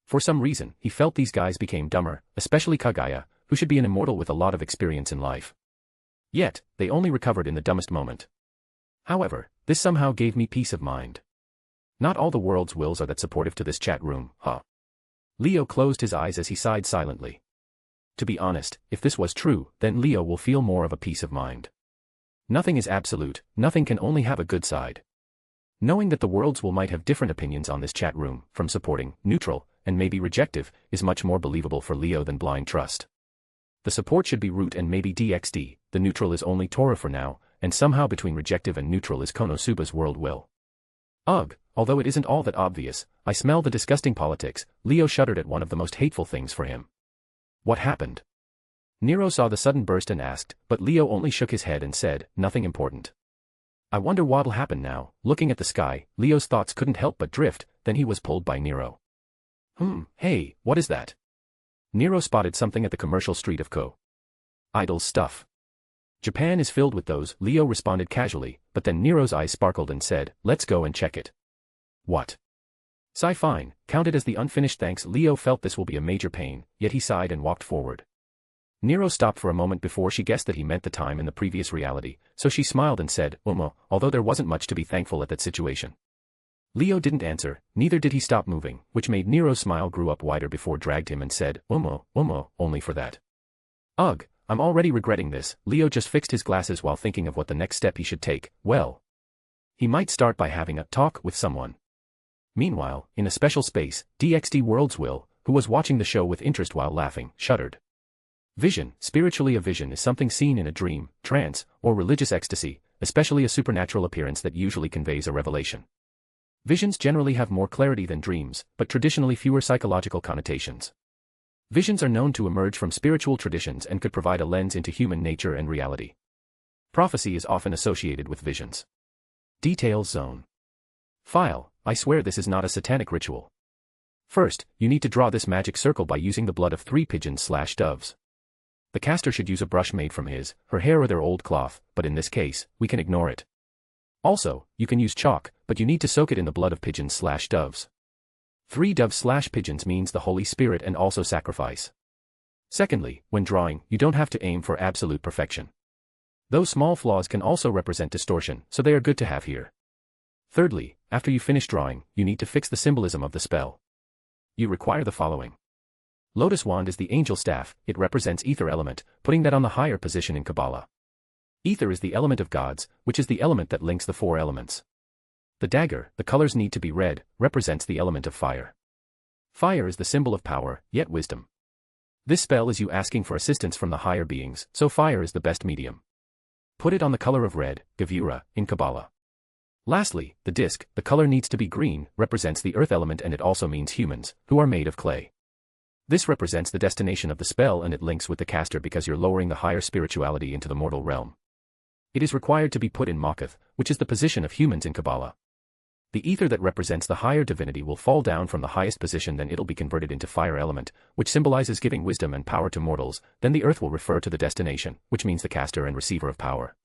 For some reason, he felt these guys became dumber, especially Kaguya, who should be an immortal with a lot of experience in life. Yet, they only recovered in the dumbest moment. However, this somehow gave me peace of mind. Not all the world's wills are that supportive to this chat room, huh? Leo closed his eyes as he sighed silently. To be honest, if this was true, then Leo will feel more of a peace of mind. Nothing is absolute, nothing can only have a good side. Knowing that the worlds will might have different opinions on this chat room, from supporting, neutral, and maybe rejective, is much more believable for Leo than blind trust. The support should be root and maybe DXD, the neutral is only Tora for now, and somehow between rejective and neutral is Konosuba's world will. Ugh, although it isn't all that obvious, I smell the disgusting politics, Leo shuddered at one of the most hateful things for him. What happened? Nero saw the sudden burst and asked, but Leo only shook his head and said, nothing important. I wonder what'll happen now. Looking at the sky, Leo's thoughts couldn't help but drift, then he was pulled by Nero. Hey, what is that? Nero spotted something at the commercial street of Ko. Idol's stuff. Japan is filled with those, Leo responded casually, but then Nero's eyes sparkled and said, let's go and check it. What? Sigh fine, counted as the unfinished thanks. Leo felt this will be a major pain, yet he sighed and walked forward. Nero stopped for a moment before she guessed that he meant the time in the previous reality, so she smiled and said, although there wasn't much to be thankful at that situation. Leo didn't answer, neither did he stop moving, which made Nero's smile grew up wider before dragged him and said, only for that. Ugh, I'm already regretting this. Leo just fixed his glasses while thinking of what the next step he should take. Well, he might start by having a talk with someone. Meanwhile, in a special space, DXD Worlds Will, who was watching the show with interest while laughing, shuddered. Vision, spiritually a vision is something seen in a dream, trance, or religious ecstasy, especially a supernatural appearance that usually conveys a revelation. Visions generally have more clarity than dreams, but traditionally fewer psychological connotations. Visions are known to emerge from spiritual traditions and could provide a lens into human nature and reality. Prophecy is often associated with visions. Details zone. File, I swear this is not a satanic ritual. First, you need to draw this magic circle by using the blood of 3 pigeons/doves. The caster should use a brush made from his, her hair or their old cloth, but in this case, we can ignore it. Also, you can use chalk, but you need to soak it in the blood of pigeons/doves. 3 doves/pigeons means the Holy Spirit and also sacrifice. Secondly, when drawing, you don't have to aim for absolute perfection. Those small flaws can also represent distortion, so they are good to have here. Thirdly, after you finish drawing, you need to fix the symbolism of the spell. You require the following. Lotus wand is the angel staff, it represents ether element, putting that on the higher position in Kabbalah. Ether is the element of gods, which is the element that links the 4 elements. The dagger, the colors need to be red, represents the element of fire. Fire is the symbol of power, yet wisdom. This spell is you asking for assistance from the higher beings, so fire is the best medium. Put it on the color of red, Gavura, in Kabbalah. Lastly, the disc, the color needs to be green, represents the earth element and it also means humans, who are made of clay. This represents the destination of the spell and it links with the caster because you're lowering the higher spirituality into the mortal realm. It is required to be put in Makath, which is the position of humans in Kabbalah. The ether that represents the higher divinity will fall down from the highest position, then it'll be converted into fire element, which symbolizes giving wisdom and power to mortals, then the earth will refer to the destination, which means the caster and receiver of power.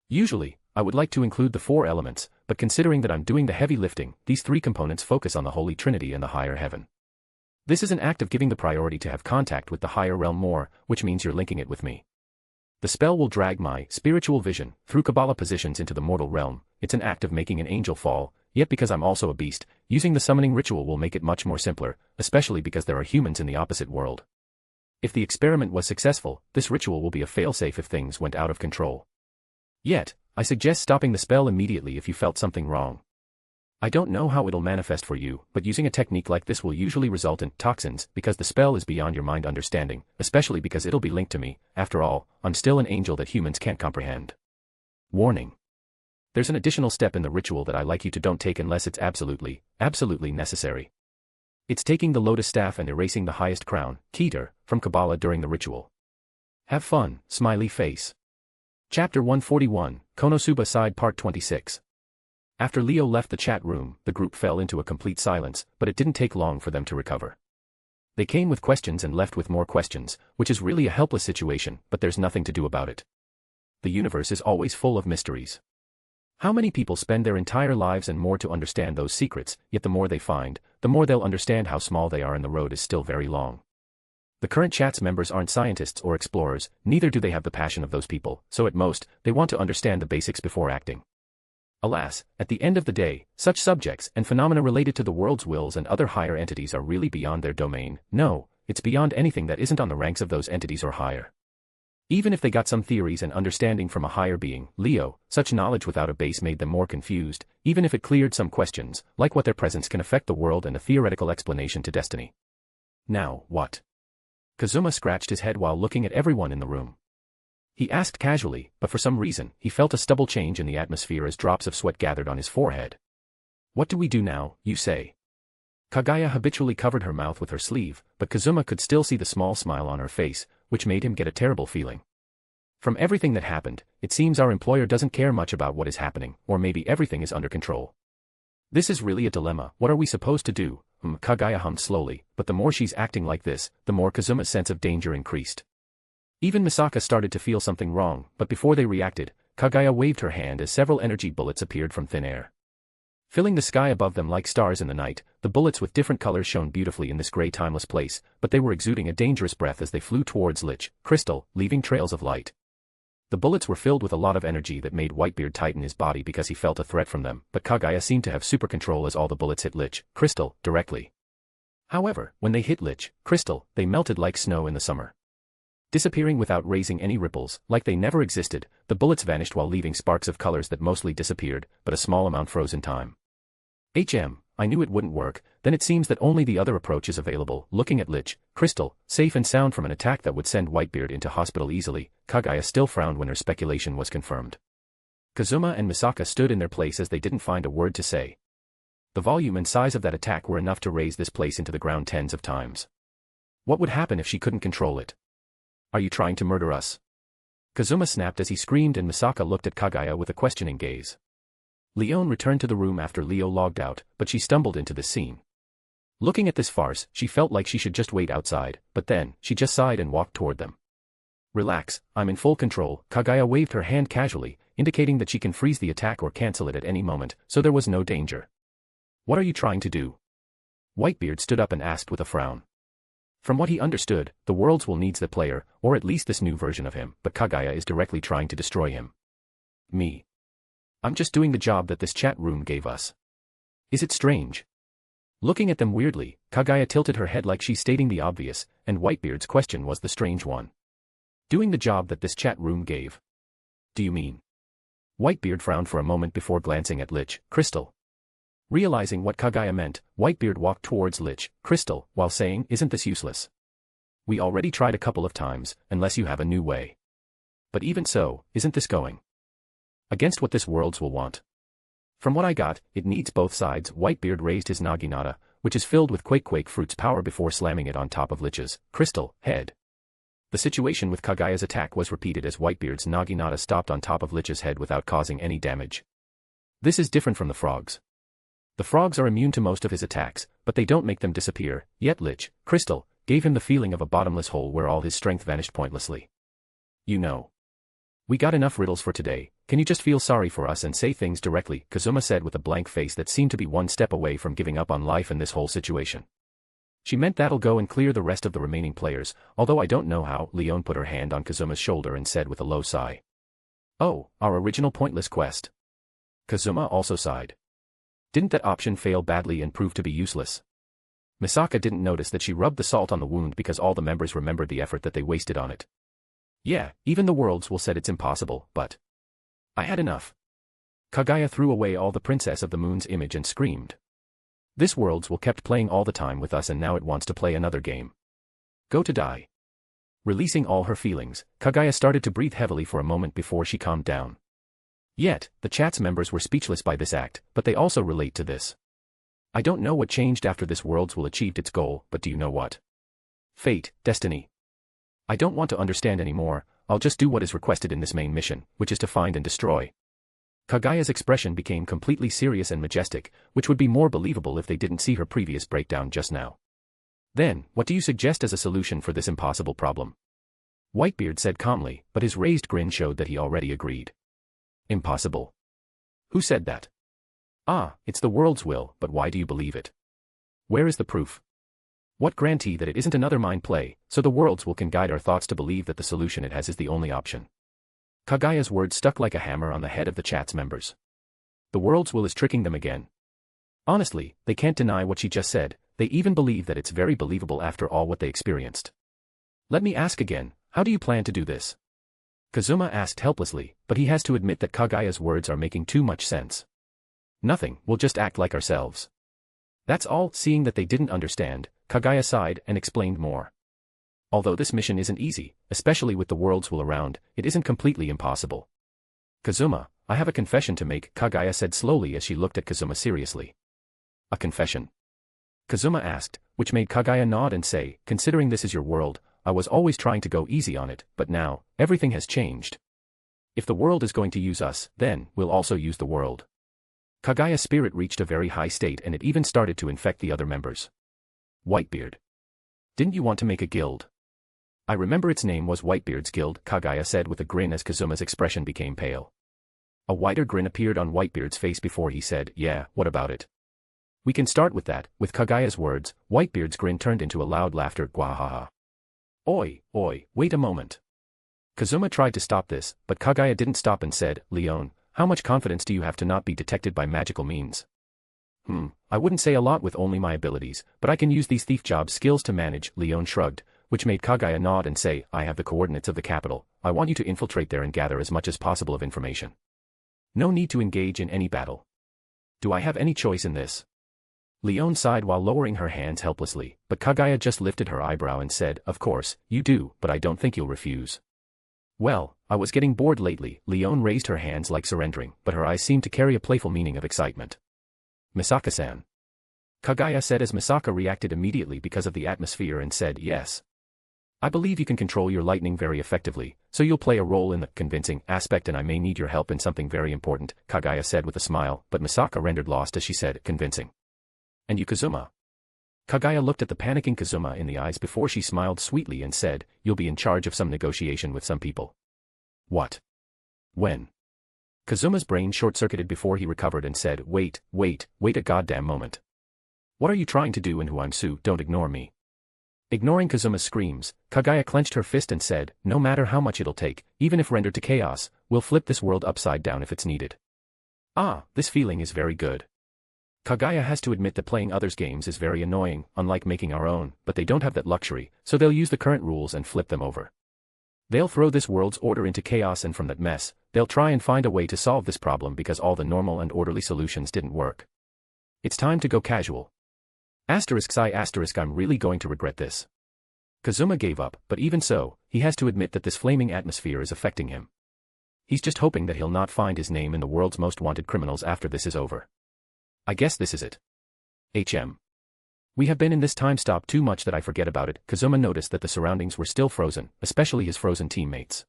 Usually, I would like to include the 4 elements, but considering that I'm doing the heavy lifting, these 3 components focus on the Holy Trinity and the higher heaven. This is an act of giving the priority to have contact with the higher realm more, which means you're linking it with me. The spell will drag my spiritual vision through Kabbalah positions into the mortal realm. It's an act of making an angel fall, yet because I'm also a beast, using the summoning ritual will make it much more simpler, especially because there are humans in the opposite world. If the experiment was successful, this ritual will be a failsafe if things went out of control. Yet, I suggest stopping the spell immediately if you felt something wrong. I don't know how it'll manifest for you, but using a technique like this will usually result in toxins because the spell is beyond your mind understanding, especially because it'll be linked to me. After all, I'm still an angel that humans can't comprehend. Warning. There's an additional step in the ritual that I like you to don't take unless it's absolutely necessary. It's taking the lotus staff and erasing the highest crown, Keter, from Kabbalah during the ritual. Have fun, smiley face. Chapter 141, Konosuba Side Part 26. After Leo left the chat room, the group fell into a complete silence, but it didn't take long for them to recover. They came with questions and left with more questions, which is really a helpless situation, but there's nothing to do about it. The universe is always full of mysteries. How many people spend their entire lives and more to understand those secrets, yet the more they find, the more they'll understand how small they are and the road is still very long. The current chat's members aren't scientists or explorers, neither do they have the passion of those people, so at most, they want to understand the basics before acting. Alas, at the end of the day, such subjects and phenomena related to the world's wills and other higher entities are really beyond their domain. No, it's beyond anything that isn't on the ranks of those entities or higher. Even if they got some theories and understanding from a higher being, Leo, such knowledge without a base made them more confused, even if it cleared some questions, like what their presence can affect the world and a theoretical explanation to destiny. Now, what? Kazuma scratched his head while looking at everyone in the room. He asked casually, but for some reason, he felt a stubble change in the atmosphere as drops of sweat gathered on his forehead. What do we do now, you say? Kaguya habitually covered her mouth with her sleeve, but Kazuma could still see the small smile on her face, which made him get a terrible feeling. From everything that happened, it seems our employer doesn't care much about what is happening, or maybe everything is under control. This is really a dilemma. What are we supposed to do? Kaguya hummed slowly, but the more she's acting like this, the more Kazuma's sense of danger increased. Even Misaka started to feel something wrong, but before they reacted, Kaguya waved her hand as several energy bullets appeared from thin air. Filling the sky above them like stars in the night, the bullets with different colors shone beautifully in this grey timeless place, but they were exuding a dangerous breath as they flew towards Lich Crystal, leaving trails of light. The bullets were filled with a lot of energy that made Whitebeard tighten his body because he felt a threat from them, but Kaguya seemed to have super control as all the bullets hit Lich Crystal directly. However, when they hit Lich Crystal, they melted like snow in the summer. Disappearing without raising any ripples, like they never existed, the bullets vanished while leaving sparks of colors that mostly disappeared, but a small amount froze in time. I knew it wouldn't work, then it seems that only the other approach is available. Looking at Lich Crystal, safe and sound from an attack that would send Whitebeard into hospital easily, Kaguya still frowned when her speculation was confirmed. Kazuma and Misaka stood in their place as they didn't find a word to say. The volume and size of that attack were enough to raise this place into the ground tens of times. What would happen if she couldn't control it? Are you trying to murder us? Kazuma snapped as he screamed, and Misaka looked at Kaguya with a questioning gaze. Leon returned to the room after Leo logged out, but she stumbled into this scene. Looking at this farce, she felt like she should just wait outside, but then, she just sighed and walked toward them. Relax, I'm in full control. Kaguya waved her hand casually, indicating that she can freeze the attack or cancel it at any moment, so there was no danger. What are you trying to do? Whitebeard stood up and asked with a frown. From what he understood, the Worlds will needs the player, or at least this new version of him, but Kaguya is directly trying to destroy him. Me. I'm just doing the job that this chat room gave us. Is it strange? Looking at them weirdly, Kaguya tilted her head like she's stating the obvious, and Whitebeard's question was the strange one. Doing the job that this chat room gave? Do you mean? Whitebeard frowned for a moment before glancing at Lich Crystal. Realizing what Kaguya meant, Whitebeard walked towards Lich Crystal, while saying, "Isn't this useless? We already tried a couple of times, unless you have a new way. But even so, isn't this going against what this Worlds will want? From what I got, it needs both sides." Whitebeard raised his Naginata, which is filled with Quake Fruit's power, before slamming it on top of Lich's Crystal head. The situation with Kaguya's attack was repeated as Whitebeard's Naginata stopped on top of Lich's head without causing any damage. This is different from the frogs. The frogs are immune to most of his attacks, but they don't make them disappear, yet Lich Crystal gave him the feeling of a bottomless hole where all his strength vanished pointlessly. You know, we got enough riddles for today. Can you just feel sorry for us and say things directly? Kazuma said with a blank face that seemed to be one step away from giving up on life in this whole situation. She meant that'll go and clear the rest of the remaining players, although I don't know how. Leon put her hand on Kazuma's shoulder and said with a low sigh. Oh, our original pointless quest. Kazuma also sighed. Didn't that option fail badly and prove to be useless? Misaka didn't notice that she rubbed the salt on the wound because all the members remembered the effort that they wasted on it. Yeah, even the Worlds will said it's impossible, but I had enough. Kaguya threw away all the Princess of the Moon's image and screamed. This Worlds will kept playing all the time with us, and now it wants to play another game. Go to die. Releasing all her feelings, Kaguya started to breathe heavily for a moment before she calmed down. Yet, the chat's members were speechless by this act, but they also relate to this. I don't know what changed after this Worlds will achieved its goal, but do you know what? Fate, destiny. I don't want to understand anymore. I'll just do what is requested in this main mission, which is to find and destroy. Kaguya's expression became completely serious and majestic, which would be more believable if they didn't see her previous breakdown just now. Then, what do you suggest as a solution for this impossible problem? Whitebeard said calmly, but his raised grin showed that he already agreed. Impossible? Who said that? Ah, it's the World's will, but why do you believe it? Where is the proof? What guarantee that it isn't another mind play, so the Worlds will can guide our thoughts to believe that the solution it has is the only option? Kaguya's words stuck like a hammer on the head of the chat's members. The Worlds will is tricking them again. Honestly, they can't deny what she just said. They even believe that it's very believable after all what they experienced. Let me ask again, how do you plan to do this? Kazuma asked helplessly, but he has to admit that Kaguya's words are making too much sense. Nothing, we'll just act like ourselves. That's all. Seeing that they didn't understand, Kaguya sighed and explained more. Although this mission isn't easy, especially with the Worlds will around, it isn't completely impossible. Kazuma, I have a confession to make, Kaguya said slowly as she looked at Kazuma seriously. A confession? Kazuma asked, which made Kaguya nod and say, considering this is your world, I was always trying to go easy on it, but now, everything has changed. If the world is going to use us, then, we'll also use the world. Kaguya's spirit reached a very high state and it even started to infect the other members. Whitebeard. Didn't you want to make a guild? I remember its name was Whitebeard's Guild, Kaguya said with a grin as Kazuma's expression became pale. A wider grin appeared on Whitebeard's face before he said, yeah, what about it? We can start with that. With Kagaya's words, Whitebeard's grin turned into a loud laughter. Gwahaha. Oi, wait a moment. Kazuma tried to stop this, but Kagaya didn't stop and said, Leon, how much confidence do you have to not be detected by magical means? I wouldn't say a lot with only my abilities, but I can use these thief job skills to manage, Leon shrugged, which made Kagaya nod and say, I have the coordinates of the capital, I want you to infiltrate there and gather as much as possible of information. No need to engage in any battle. Do I have any choice in this? Leon sighed while lowering her hands helplessly, but Kagaya just lifted her eyebrow and said, of course, you do, but I don't think you'll refuse. Well, I was getting bored lately. Leon raised her hands like surrendering, but her eyes seemed to carry a playful meaning of excitement. Misaka-san. Kagaya said as Misaka reacted immediately because of the atmosphere and said yes. I believe you can control your lightning very effectively, so you'll play a role in the convincing aspect and I may need your help in something very important, Kagaya said with a smile, but Misaka rendered lost as she said, convincing. And you Kazuma? Kagaya looked at the panicking Kazuma in the eyes before she smiled sweetly and said, you'll be in charge of some negotiation with some people. What? When? Kazuma's brain short-circuited before he recovered and said, wait a goddamn moment. What are you trying to do and who I'm Sue, don't ignore me. Ignoring Kazuma's screams, Kagaya clenched her fist and said, no matter how much it'll take, even if rendered to chaos, we'll flip this world upside down if it's needed. Ah, this feeling is very good. Kagaya has to admit that playing others' games is very annoying, unlike making our own, but they don't have that luxury, so they'll use the current rules and flip them over. They'll throw this world's order into chaos and from that mess, they'll try and find a way to solve this problem because all the normal and orderly solutions didn't work. It's time to go casual. I'm really going to regret this. Kazuma gave up, but even so, he has to admit that this flaming atmosphere is affecting him. He's just hoping that he'll not find his name in the world's most wanted criminals after this is over. I guess this is it. We have been in this time stop too much that I forget about it. Kazuma noticed that the surroundings were still frozen, especially his frozen teammates.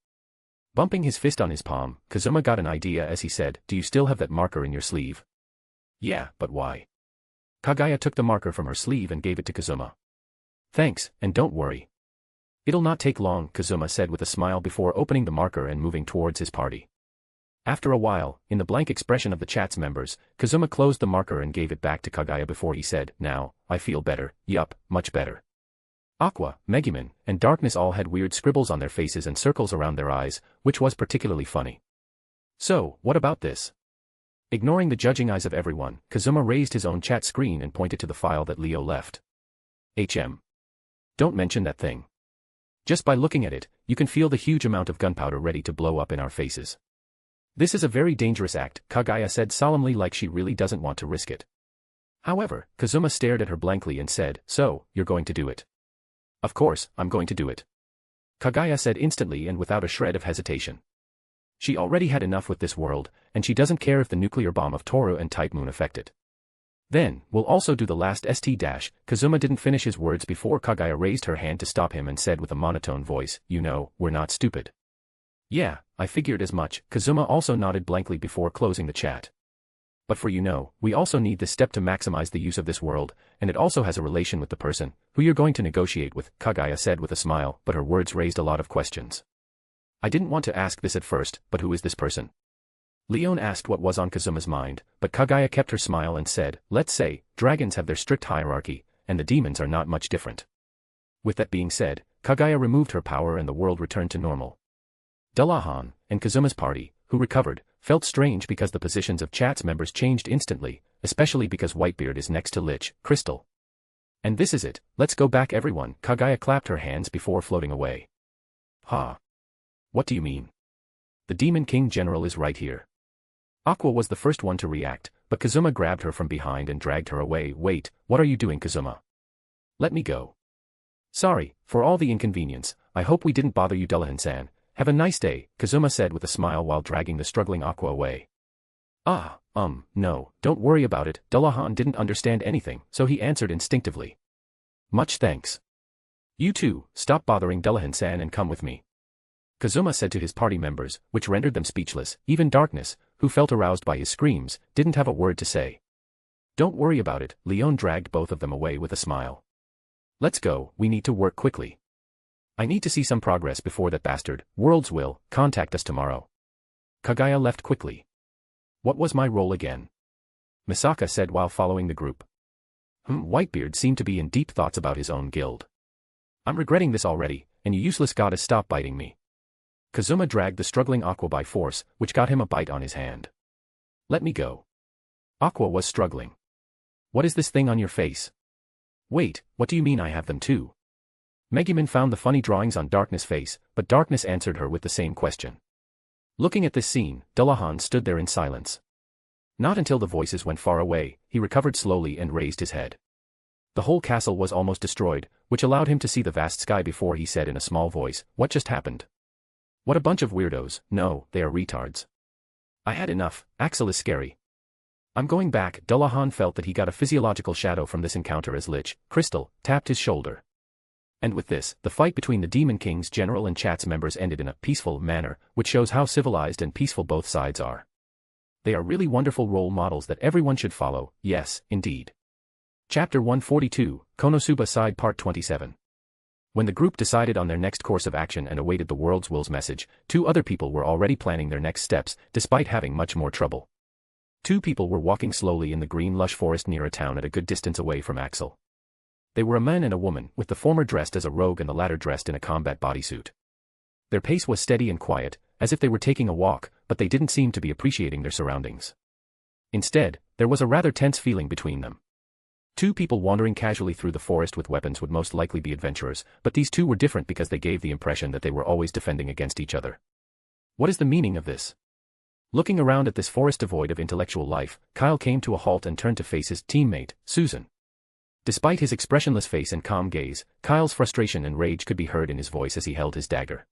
Bumping his fist on his palm, Kazuma got an idea as he said, do you still have that marker in your sleeve? Yeah, but why? Kagaya took the marker from her sleeve and gave it to Kazuma. Thanks, and don't worry. It'll not take long, Kazuma said with a smile before opening the marker and moving towards his party. After a while, in the blank expression of the chat's members, Kazuma closed the marker and gave it back to Kagaya before he said, now, I feel better, yup, much better. Aqua, Megumin, and Darkness all had weird scribbles on their faces and circles around their eyes, which was particularly funny. So, what about this? Ignoring the judging eyes of everyone, Kazuma raised his own chat screen and pointed to the file that Leo left. Don't mention that thing. Just by looking at it, you can feel the huge amount of gunpowder ready to blow up in our faces. This is a very dangerous act, Kagaya said solemnly like she really doesn't want to risk it. However, Kazuma stared at her blankly and said, so, you're going to do it. Of course, I'm going to do it. Kagaya said instantly and without a shred of hesitation. She already had enough with this world, and she doesn't care if the nuclear bomb of Toru and Type Moon affect it. Then, we'll also do the last st-. Kazuma didn't finish his words before Kagaya raised her hand to stop him and said with a monotone voice, you know, we're not stupid. Yeah, I figured as much, Kazuma also nodded blankly before closing the chat. But for we also need this step to maximize the use of this world, and it also has a relation with the person who you're going to negotiate with, Kagaya said with a smile, but her words raised a lot of questions. I didn't want to ask this at first, but who is this person? Leon asked what was on Kazuma's mind, but Kagaya kept her smile and said, let's say, dragons have their strict hierarchy, and the demons are not much different. With that being said, Kagaya removed her power and the world returned to normal. Dullahan, and Kazuma's party, who recovered, felt strange because the positions of chat's members changed instantly, especially because Whitebeard is next to Lich Crystal. And this is it, let's go back everyone, Kagaya clapped her hands before floating away. Ha! What do you mean? The Demon King General is right here. Aqua was the first one to react, but Kazuma grabbed her from behind and dragged her away. Wait, what are you doing, Kazuma? Let me go. Sorry, for all the inconvenience, I hope we didn't bother you, Dullahan-san. Have a nice day, Kazuma said with a smile while dragging the struggling Aqua away. No, don't worry about it, Dullahan didn't understand anything, so he answered instinctively. Much thanks. You too, stop bothering Dullahan-san and come with me. Kazuma said to his party members, which rendered them speechless. Even Darkness, who felt aroused by his screams, didn't have a word to say. Don't worry about it, Leon dragged both of them away with a smile. Let's go, we need to work quickly. I need to see some progress before that bastard, Worlds will, contact us tomorrow. Kagaya left quickly. What was my role again? Misaka said while following the group. Whitebeard seemed to be in deep thoughts about his own guild. I'm regretting this already, and you useless goddess stop biting me. Kazuma dragged the struggling Aqua by force, which got him a bite on his hand. Let me go. Aqua was struggling. What is this thing on your face? Wait, what do you mean I have them too? Megumin found the funny drawings on Darkness' face, but Darkness answered her with the same question. Looking at this scene, Dullahan stood there in silence. Not until the voices went far away, he recovered slowly and raised his head. The whole castle was almost destroyed, which allowed him to see the vast sky before he said in a small voice, "What just happened?" "What a bunch of weirdos, no, they are retards. I had enough, Axel is scary. I'm going back." Dullahan felt that he got a physiological shadow from this encounter as Lich Crystal tapped his shoulder. And with this, the fight between the Demon King's general and Chat's members ended in a peaceful manner, which shows how civilized and peaceful both sides are. They are really wonderful role models that everyone should follow, yes, indeed. Chapter 142, Konosuba Side Part 27. When the group decided on their next course of action and awaited the World's Will's message, 2 other people were already planning their next steps, despite having much more trouble. 2 people were walking slowly in the green lush forest near a town at a good distance away from Axel. They were a man and a woman, with the former dressed as a rogue and the latter dressed in a combat bodysuit. Their pace was steady and quiet, as if they were taking a walk, but they didn't seem to be appreciating their surroundings. Instead, there was a rather tense feeling between them. 2 people wandering casually through the forest with weapons would most likely be adventurers, but these 2 were different because they gave the impression that they were always defending against each other. What is the meaning of this? Looking around at this forest devoid of intellectual life, Kyle came to a halt and turned to face his teammate, Susan. Despite his expressionless face and calm gaze, Kyle's frustration and rage could be heard in his voice as he held his dagger.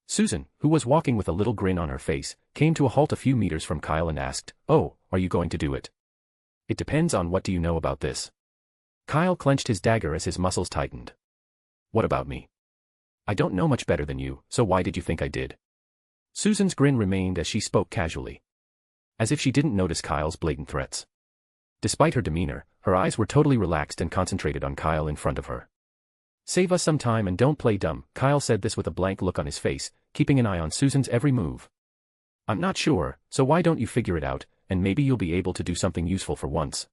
Susan, who was walking with a little grin on her face, came to a halt a few meters from Kyle and asked, "Oh, are you going to do it?" "It depends on what do you know about this." Kyle clenched his dagger as his muscles tightened. "What about me? I don't know much better than you, so why did you think I did?" Susan's grin remained as she spoke casually. As if she didn't notice Kyle's blatant threats. Despite her demeanor, her eyes were totally relaxed and concentrated on Kyle in front of her. "Save us some time and don't play dumb." Kyle said this with a blank look on his face, keeping an eye on Susan's every move. "I'm not sure, so why don't you figure it out, and maybe you'll be able to do something useful for once."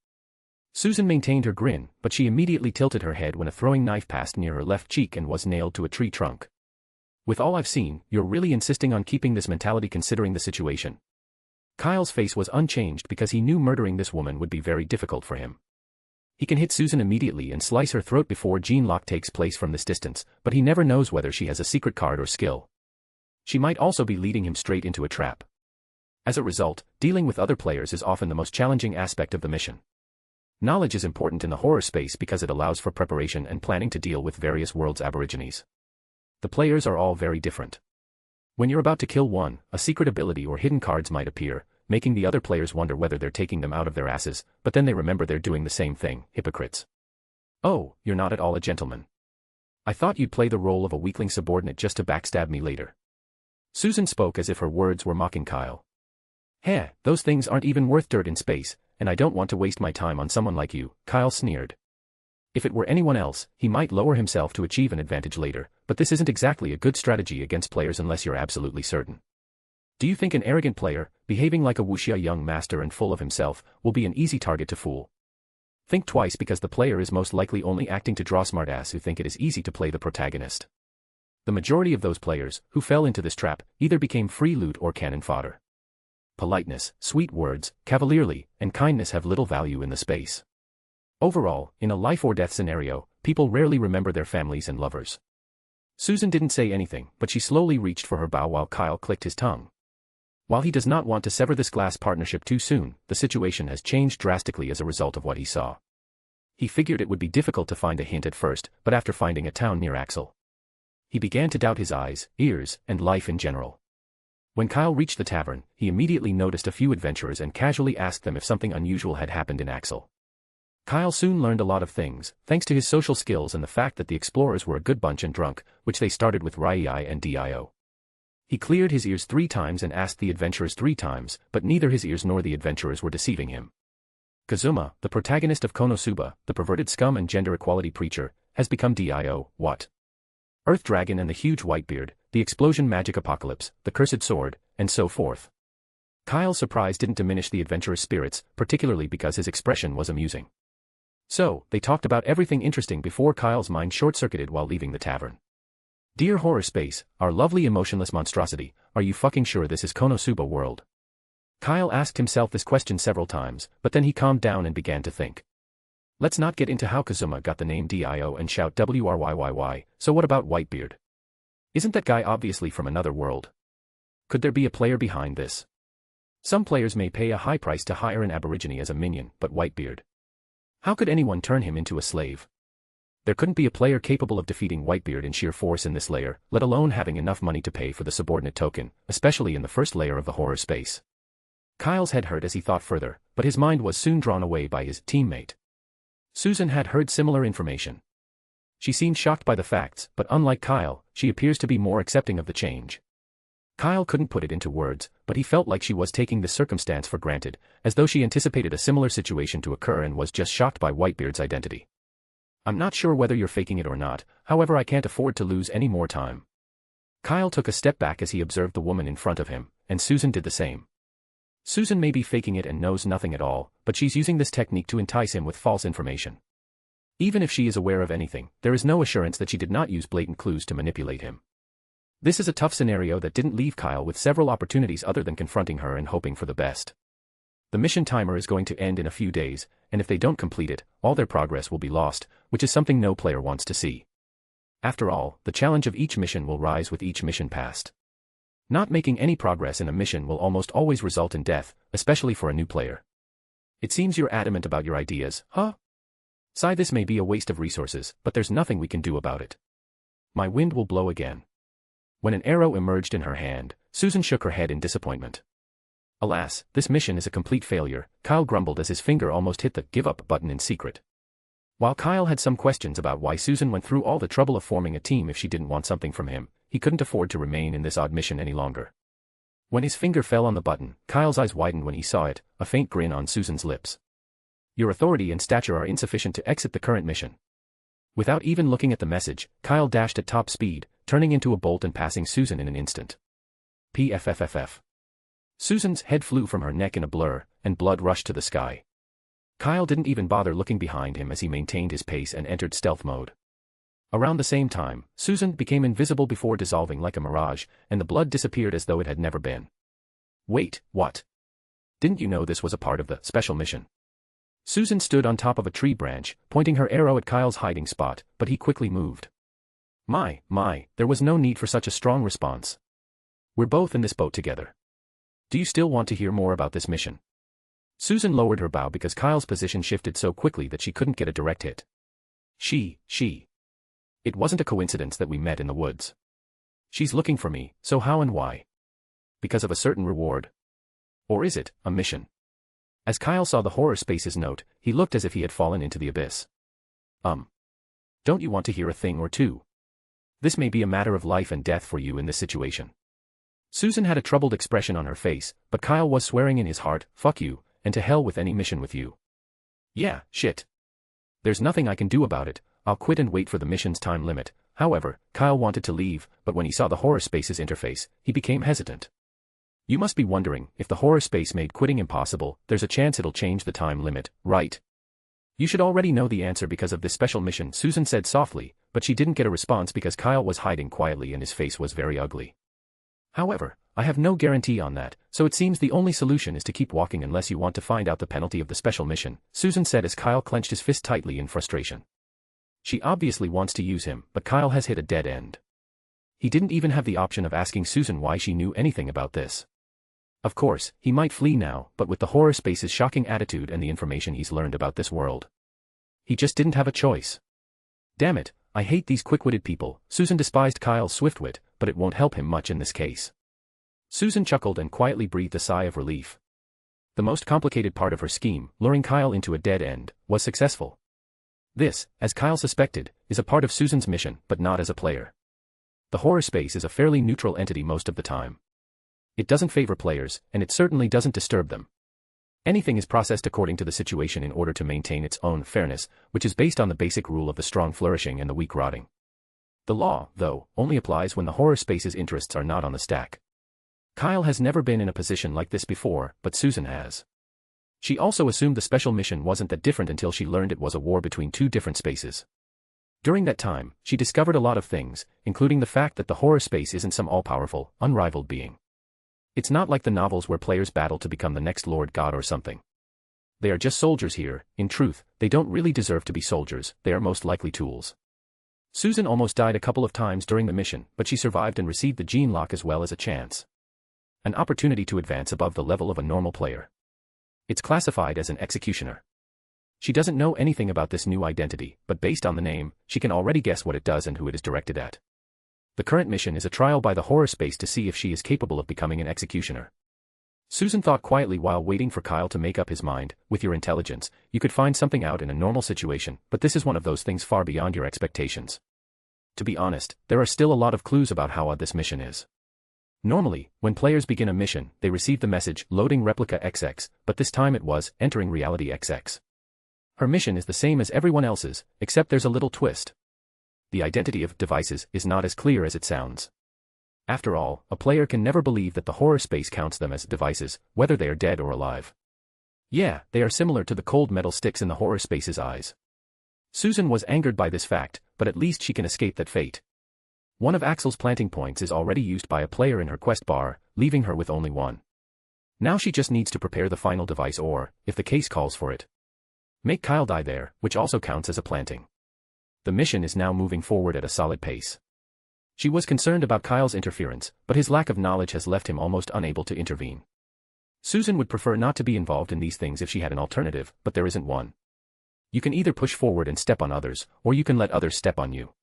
Susan maintained her grin, but she immediately tilted her head when a throwing knife passed near her left cheek and was nailed to a tree trunk. "With all I've seen, you're really insisting on keeping this mentality considering the situation." Kyle's face was unchanged because he knew murdering this woman would be very difficult for him. He can hit Susan immediately and slice her throat before gene lock takes place from this distance, but he never knows whether she has a secret card or skill. She might also be leading him straight into a trap. As a result, dealing with other players is often the most challenging aspect of the mission. Knowledge is important in the horror space because it allows for preparation and planning to deal with various worlds' aborigines. The players are all very different. When you're about to kill one, a secret ability or hidden cards might appear, making the other players wonder whether they're taking them out of their asses, but then they remember they're doing the same thing, hypocrites. "Oh, you're not at all a gentleman. I thought you'd play the role of a weakling subordinate just to backstab me later." Susan spoke as if her words were mocking Kyle. "Heh, those things aren't even worth dirt in space, and I don't want to waste my time on someone like you," Kyle sneered. If it were anyone else, he might lower himself to achieve an advantage later, but this isn't exactly a good strategy against players unless you're absolutely certain. Do you think an arrogant player, behaving like a wuxia young master and full of himself, will be an easy target to fool? Think twice because the player is most likely only acting to draw smartass who think it is easy to play the protagonist. The majority of those players, who fell into this trap, either became free loot or cannon fodder. Politeness, sweet words, cavalierly, and kindness have little value in the space. Overall, in a life-or-death scenario, people rarely remember their families and lovers. Susan didn't say anything, but she slowly reached for her bow while Kyle clicked his tongue. While he does not want to sever this glass partnership too soon, the situation has changed drastically as a result of what he saw. He figured it would be difficult to find a hint at first, but after finding a town near Axel, he began to doubt his eyes, ears, and life in general. When Kyle reached the tavern, he immediately noticed a few adventurers and casually asked them if something unusual had happened in Axel. Kyle soon learned a lot of things, thanks to his social skills and the fact that the explorers were a good bunch and drunk, which they started with Rai and Dio. He cleared his ears 3 times and asked the adventurers 3 times, but neither his ears nor the adventurers were deceiving him. Kazuma, the protagonist of Konosuba, the perverted scum and gender equality preacher, has become Dio, what? Earth Dragon and the huge Whitebeard, the explosion magic apocalypse, the cursed sword, and so forth. Kyle's surprise didn't diminish the adventurous spirits, particularly because his expression was amusing. So, they talked about everything interesting before Kyle's mind short-circuited while leaving the tavern. Dear Horror Space, our lovely emotionless monstrosity, are you fucking sure this is Konosuba world? Kyle asked himself this question several times, but then he calmed down and began to think. Let's not get into how Kazuma got the name Dio and shout WRYYY, so what about Whitebeard? Isn't that guy obviously from another world? Could there be a player behind this? Some players may pay a high price to hire an aborigine as a minion, but Whitebeard? How could anyone turn him into a slave? There couldn't be a player capable of defeating Whitebeard in sheer force in this layer, let alone having enough money to pay for the subordinate token, especially in the first layer of the horror space. Kyle's head hurt as he thought further, but his mind was soon drawn away by his teammate. Susan had heard similar information. She seemed shocked by the facts, but unlike Kyle, she appears to be more accepting of the change. Kyle couldn't put it into words, but he felt like she was taking this circumstance for granted, as though she anticipated a similar situation to occur and was just shocked by Whitebeard's identity. I'm not sure whether you're faking it or not, however I can't afford to lose any more time. Kyle took a step back as he observed the woman in front of him, and Susan did the same. Susan may be faking it and knows nothing at all, but she's using this technique to entice him with false information. Even if she is aware of anything, there is no assurance that she did not use blatant clues to manipulate him. This is a tough scenario that didn't leave Kyle with several opportunities other than confronting her and hoping for the best. The mission timer is going to end in a few days, and if they don't complete it, all their progress will be lost, which is something no player wants to see. After all, the challenge of each mission will rise with each mission passed. Not making any progress in a mission will almost always result in death, especially for a new player. It seems you're adamant about your ideas, huh? Sigh, this may be a waste of resources, but there's nothing we can do about it. My wind will blow again. When an arrow emerged in her hand, Susan shook her head in disappointment. Alas, this mission is a complete failure, Kyle grumbled as his finger almost hit the give up button in secret. While Kyle had some questions about why Susan went through all the trouble of forming a team if she didn't want something from him, he couldn't afford to remain in this odd mission any longer. When his finger fell on the button, Kyle's eyes widened when he saw it, a faint grin on Susan's lips. Your authority and stature are insufficient to exit the current mission. Without even looking at the message, Kyle dashed at top speed, turning into a bolt and passing Susan in an instant. PFFFF. Susan's head flew from her neck in a blur, and blood rushed to the sky. Kyle didn't even bother looking behind him as he maintained his pace and entered stealth mode. Around the same time, Susan became invisible before dissolving like a mirage, and the blood disappeared as though it had never been. Wait, what? Didn't you know this was a part of the special mission? Susan stood on top of a tree branch, pointing her arrow at Kyle's hiding spot, but he quickly moved. My, there was no need for such a strong response. We're both in this boat together. Do you still want to hear more about this mission? Susan lowered her bow because Kyle's position shifted so quickly that she couldn't get a direct hit. She. It wasn't a coincidence that we met in the woods. She's looking for me, so how and why? Because of a certain reward? Or is it a mission? As Kyle saw the horror space's note, he looked as if he had fallen into the abyss. Don't you want to hear a thing or two? This may be a matter of life and death for you in this situation. Susan had a troubled expression on her face, but Kyle was swearing in his heart, fuck you, and to hell with any mission with you. Yeah, shit. There's nothing I can do about it, I'll quit and wait for the mission's time limit. However, Kyle wanted to leave, but when he saw the horror space's interface, he became hesitant. You must be wondering, if the horror space made quitting impossible, there's a chance it'll change the time limit, right? You should already know the answer because of this special mission, Susan said softly, but she didn't get a response because Kyle was hiding quietly and his face was very ugly. However, I have no guarantee on that, so it seems the only solution is to keep walking unless you want to find out the penalty of the special mission, Susan said as Kyle clenched his fist tightly in frustration. She obviously wants to use him, but Kyle has hit a dead end. He didn't even have the option of asking Susan why she knew anything about this. Of course, he might flee now, but with the horror space's shocking attitude and the information he's learned about this world, he just didn't have a choice. Damn it, I hate these quick-witted people. Susan despised Kyle's swift wit, but it won't help him much in this case. Susan chuckled and quietly breathed a sigh of relief. The most complicated part of her scheme, luring Kyle into a dead end, was successful. This, as Kyle suspected, is a part of Susan's mission, but not as a player. The horror space is a fairly neutral entity most of the time. It doesn't favor players, and it certainly doesn't disturb them. Anything is processed according to the situation in order to maintain its own fairness, which is based on the basic rule of the strong flourishing and the weak rotting. The law, though, only applies when the horror space's interests are not on the stack. Kyle has never been in a position like this before, but Susan has. She also assumed the special mission wasn't that different until she learned it was a war between two different spaces. During that time, she discovered a lot of things, including the fact that the horror space isn't some all-powerful, unrivaled being. It's not like the novels where players battle to become the next Lord God or something. They are just soldiers here. In truth, they don't really deserve to be soldiers, they are most likely tools. Susan almost died a couple of times during the mission, but she survived and received the gene lock as well as a chance. An opportunity to advance above the level of a normal player. It's classified as an executioner. She doesn't know anything about this new identity, but based on the name, she can already guess what it does and who it is directed at. The current mission is a trial by the horror space to see if she is capable of becoming an executioner. Susan thought quietly while waiting for Kyle to make up his mind. With your intelligence, you could find something out in a normal situation, but this is one of those things far beyond your expectations. To be honest, there are still a lot of clues about how odd this mission is. Normally, when players begin a mission, they receive the message, loading replica XX, but this time it was, entering reality XX. Her mission is the same as everyone else's, except there's a little twist. The identity of devices is not as clear as it sounds. After all, a player can never believe that the horror space counts them as devices, whether they are dead or alive. Yeah, they are similar to the cold metal sticks in the horror space's eyes. Susan was angered by this fact, but at least she can escape that fate. One of Axel's planting points is already used by a player in her quest bar, leaving her with only one. Now she just needs to prepare the final device or, if the case calls for it, make Kyle die there, which also counts as a planting. The mission is now moving forward at a solid pace. She was concerned about Kyle's interference, but his lack of knowledge has left him almost unable to intervene. Susan would prefer not to be involved in these things if she had an alternative, but there isn't one. You can either push forward and step on others, or you can let others step on you.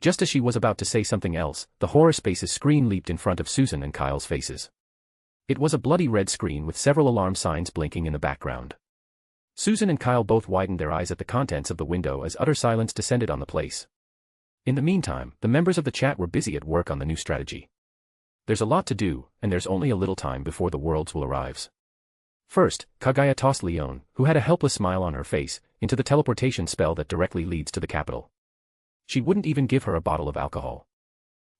Just as she was about to say something else, the horror space's screen leaped in front of Susan and Kyle's faces. It was a bloody red screen with several alarm signs blinking in the background. Susan and Kyle both widened their eyes at the contents of the window as utter silence descended on the place. In the meantime, the members of the chat were busy at work on the new strategy. There's a lot to do, and there's only a little time before the worlds will arrive. First, Kaguya tossed Leon, who had a helpless smile on her face, into the teleportation spell that directly leads to the capital. She wouldn't even give her a bottle of alcohol.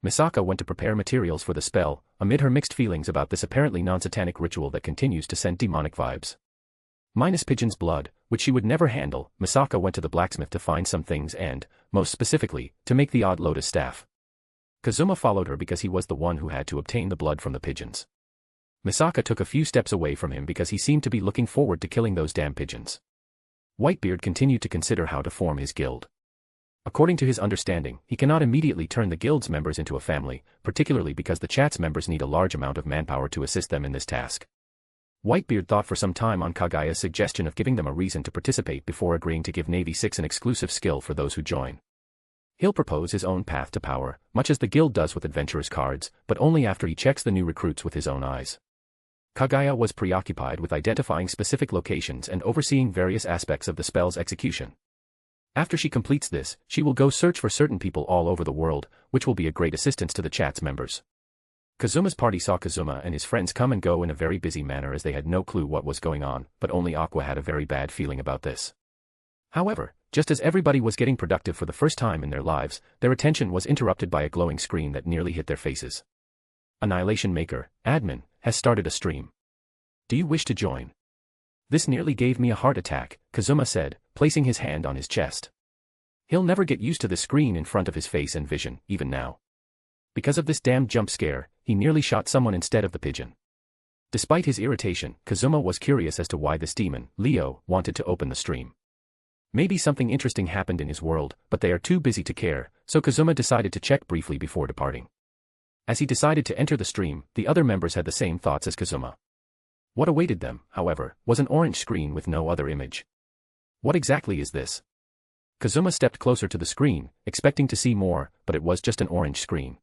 Misaka went to prepare materials for the spell, amid her mixed feelings about this apparently non-satanic ritual that continues to send demonic vibes. Minus Pigeon's blood, which she would never handle, Misaka went to the blacksmith to find some things and, most specifically, to make the odd lotus staff. Kazuma followed her because he was the one who had to obtain the blood from the pigeons. Misaka took a few steps away from him because he seemed to be looking forward to killing those damn pigeons. Whitebeard continued to consider how to form his guild. According to his understanding, he cannot immediately turn the guild's members into a family, particularly because the chat's members need a large amount of manpower to assist them in this task. Whitebeard thought for some time on Kaguya's suggestion of giving them a reason to participate before agreeing to give Navy 6 an exclusive skill for those who join. He'll propose his own path to power, much as the guild does with adventurers cards, but only after he checks the new recruits with his own eyes. Kaguya was preoccupied with identifying specific locations and overseeing various aspects of the spell's execution. After she completes this, she will go search for certain people all over the world, which will be a great assistance to the chat's members. Kazuma's party saw Kazuma and his friends come and go in a very busy manner as they had no clue what was going on, but only Aqua had a very bad feeling about this. However, just as everybody was getting productive for the first time in their lives, their attention was interrupted by a glowing screen that nearly hit their faces. Annihilation Maker, admin, has started a stream. Do you wish to join? This nearly gave me a heart attack, Kazuma said, placing his hand on his chest. He'll never get used to the screen in front of his face and vision, even now. Because of this damn jump scare, he nearly shot someone instead of the pigeon. Despite his irritation, Kazuma was curious as to why this demon, Leo, wanted to open the stream. Maybe something interesting happened in his world, but they are too busy to care, so Kazuma decided to check briefly before departing. As he decided to enter the stream, the other members had the same thoughts as Kazuma. What awaited them, however, was an orange screen with no other image. What exactly is this? Kazuma stepped closer to the screen, expecting to see more, but it was just an orange screen.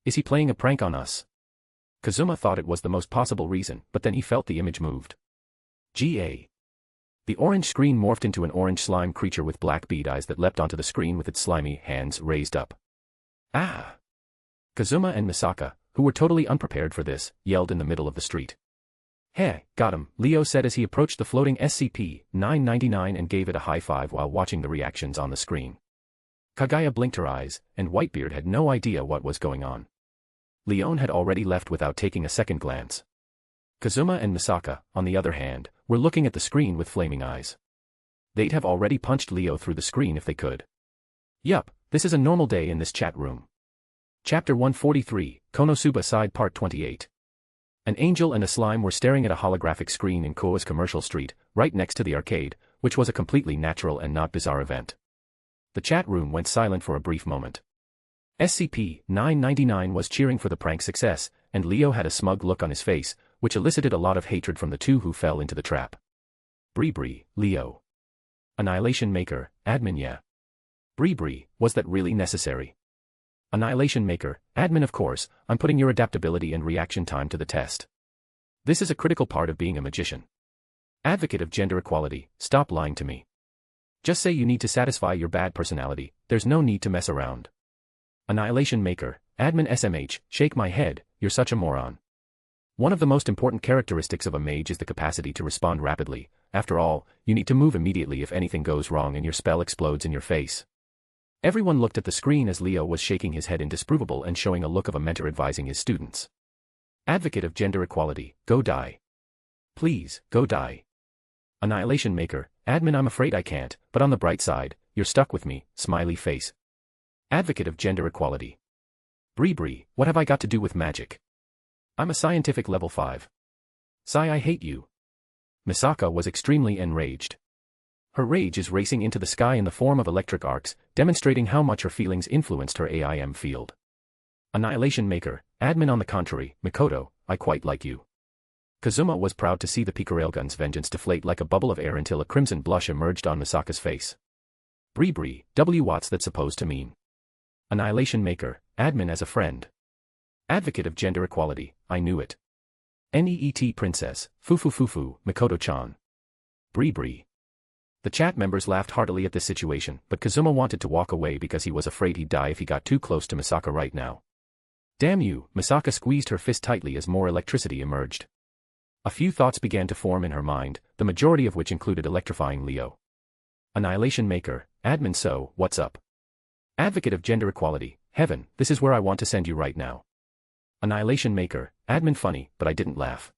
Is he playing a prank on us? Kazuma thought it was the most possible reason, but then he felt the image moved. Ga. The orange screen morphed into an orange slime creature with black bead eyes that leapt onto the screen with its slimy hands raised up. Ah! Kazuma and Misaka, who were totally unprepared for this, yelled in the middle of the street. Hey, got him, Leo said as he approached the floating SCP-999 and gave it a high five while watching the reactions on the screen. Kaguya blinked her eyes, and Whitebeard had no idea what was going on. Leon had already left without taking a second glance. Kazuma and Misaka, on the other hand, were looking at the screen with flaming eyes. They'd have already punched Leo through the screen if they could. Yup, this is a normal day in this chat room. Chapter 143, Konosuba Side Part 28. An angel and a slime were staring at a holographic screen in Koa's commercial street, right next to the arcade, which was a completely natural and not bizarre event. The chat room went silent for a brief moment. SCP-999 was cheering for the prank's success, and Leo had a smug look on his face, which elicited a lot of hatred from the two who fell into the trap. Bree, Leo. Annihilation Maker, admin. Yeah. Bree, was that really necessary? Annihilation Maker, admin. Of course, I'm putting your adaptability and reaction time to the test. This is a critical part of being a magician. Advocate of gender equality, stop lying to me. Just say you need to satisfy your bad personality, there's no need to mess around. Annihilation Maker, admin. SMH, shake my head, you're such a moron. One of the most important characteristics of a mage is the capacity to respond rapidly. After all, you need to move immediately if anything goes wrong and your spell explodes in your face. Everyone looked at the screen as Leo was shaking his head in disapproval and showing a look of a mentor advising his students. Advocate of gender equality, go die. Please, go die. Annihilation Maker, admin. I'm afraid I can't, but on the bright side, you're stuck with me, smiley face. Advocate of gender equality. Bree, what have I got to do with magic? I'm a scientific level 5. Sigh, I hate you. Misaka was extremely enraged. Her rage is racing into the sky in the form of electric arcs, demonstrating how much her feelings influenced her AIM field. Annihilation Maker, admin. On the contrary, Mikoto, I quite like you. Kazuma was proud to see the Pika Railgun's vengeance deflate like a bubble of air until a crimson blush emerged on Misaka's face. Bree, what's that supposed to mean? Annihilation Maker, admin. As a friend. Advocate of gender equality, I knew it. NEET Princess, Fufu, Mikoto-chan. Bree. The chat members laughed heartily at this situation, but Kazuma wanted to walk away because he was afraid he'd die if he got too close to Misaka right now. Damn you, Misaka squeezed her fist tightly as more electricity emerged. A few thoughts began to form in her mind, the majority of which included electrifying Leo. Annihilation Maker, admin. So, what's up? Advocate of gender equality, heaven, this is where I want to send you right now. Annihilation Maker, admin. Funny, but I didn't laugh.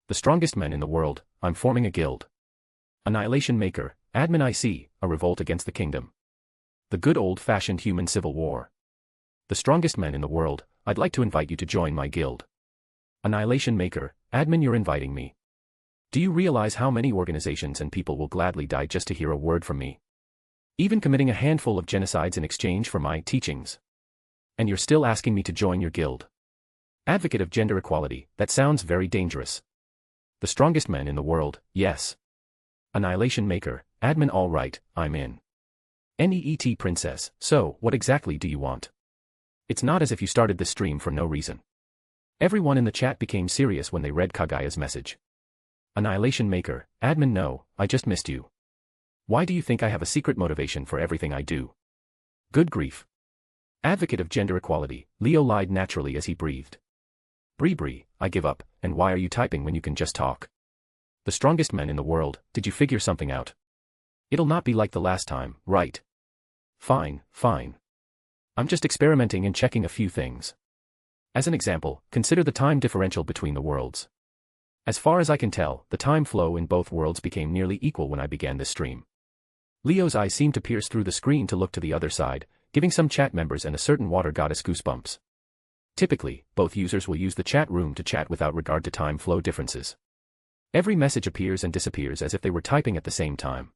The strongest men in the world, I'm forming a guild. Annihilation Maker, admin. I see, a revolt against the kingdom. The good old-fashioned human civil war. The strongest men in the world, I'd like to invite you to join my guild. Annihilation Maker, admin. You're inviting me. Do you realize how many organizations and people will gladly die just to hear a word from me? Even committing a handful of genocides in exchange for my teachings. And you're still asking me to join your guild. Advocate of gender equality, that sounds very dangerous. The strongest men in the world, yes. Annihilation Maker, admin. All right, I'm in. NEET Princess, so, what exactly do you want? It's not as if you started this stream for no reason. Everyone in the chat became serious when they read Kagaya's message. Annihilation Maker, admin. No, I just missed you. Why do you think I have a secret motivation for everything I do? Good grief. Advocate of gender equality, Leo lied naturally as he breathed. Bree, I give up, and why are you typing when you can just talk? The strongest men in the world, did you figure something out? It'll not be like the last time, right? Fine. I'm just experimenting and checking a few things. As an example, consider the time differential between the worlds. As far as I can tell, the time flow in both worlds became nearly equal when I began this stream. Leo's eye seemed to pierce through the screen to look to the other side, giving some chat members and a certain water goddess goosebumps. Typically, both users will use the chat room to chat without regard to time flow differences. Every message appears and disappears as if they were typing at the same time.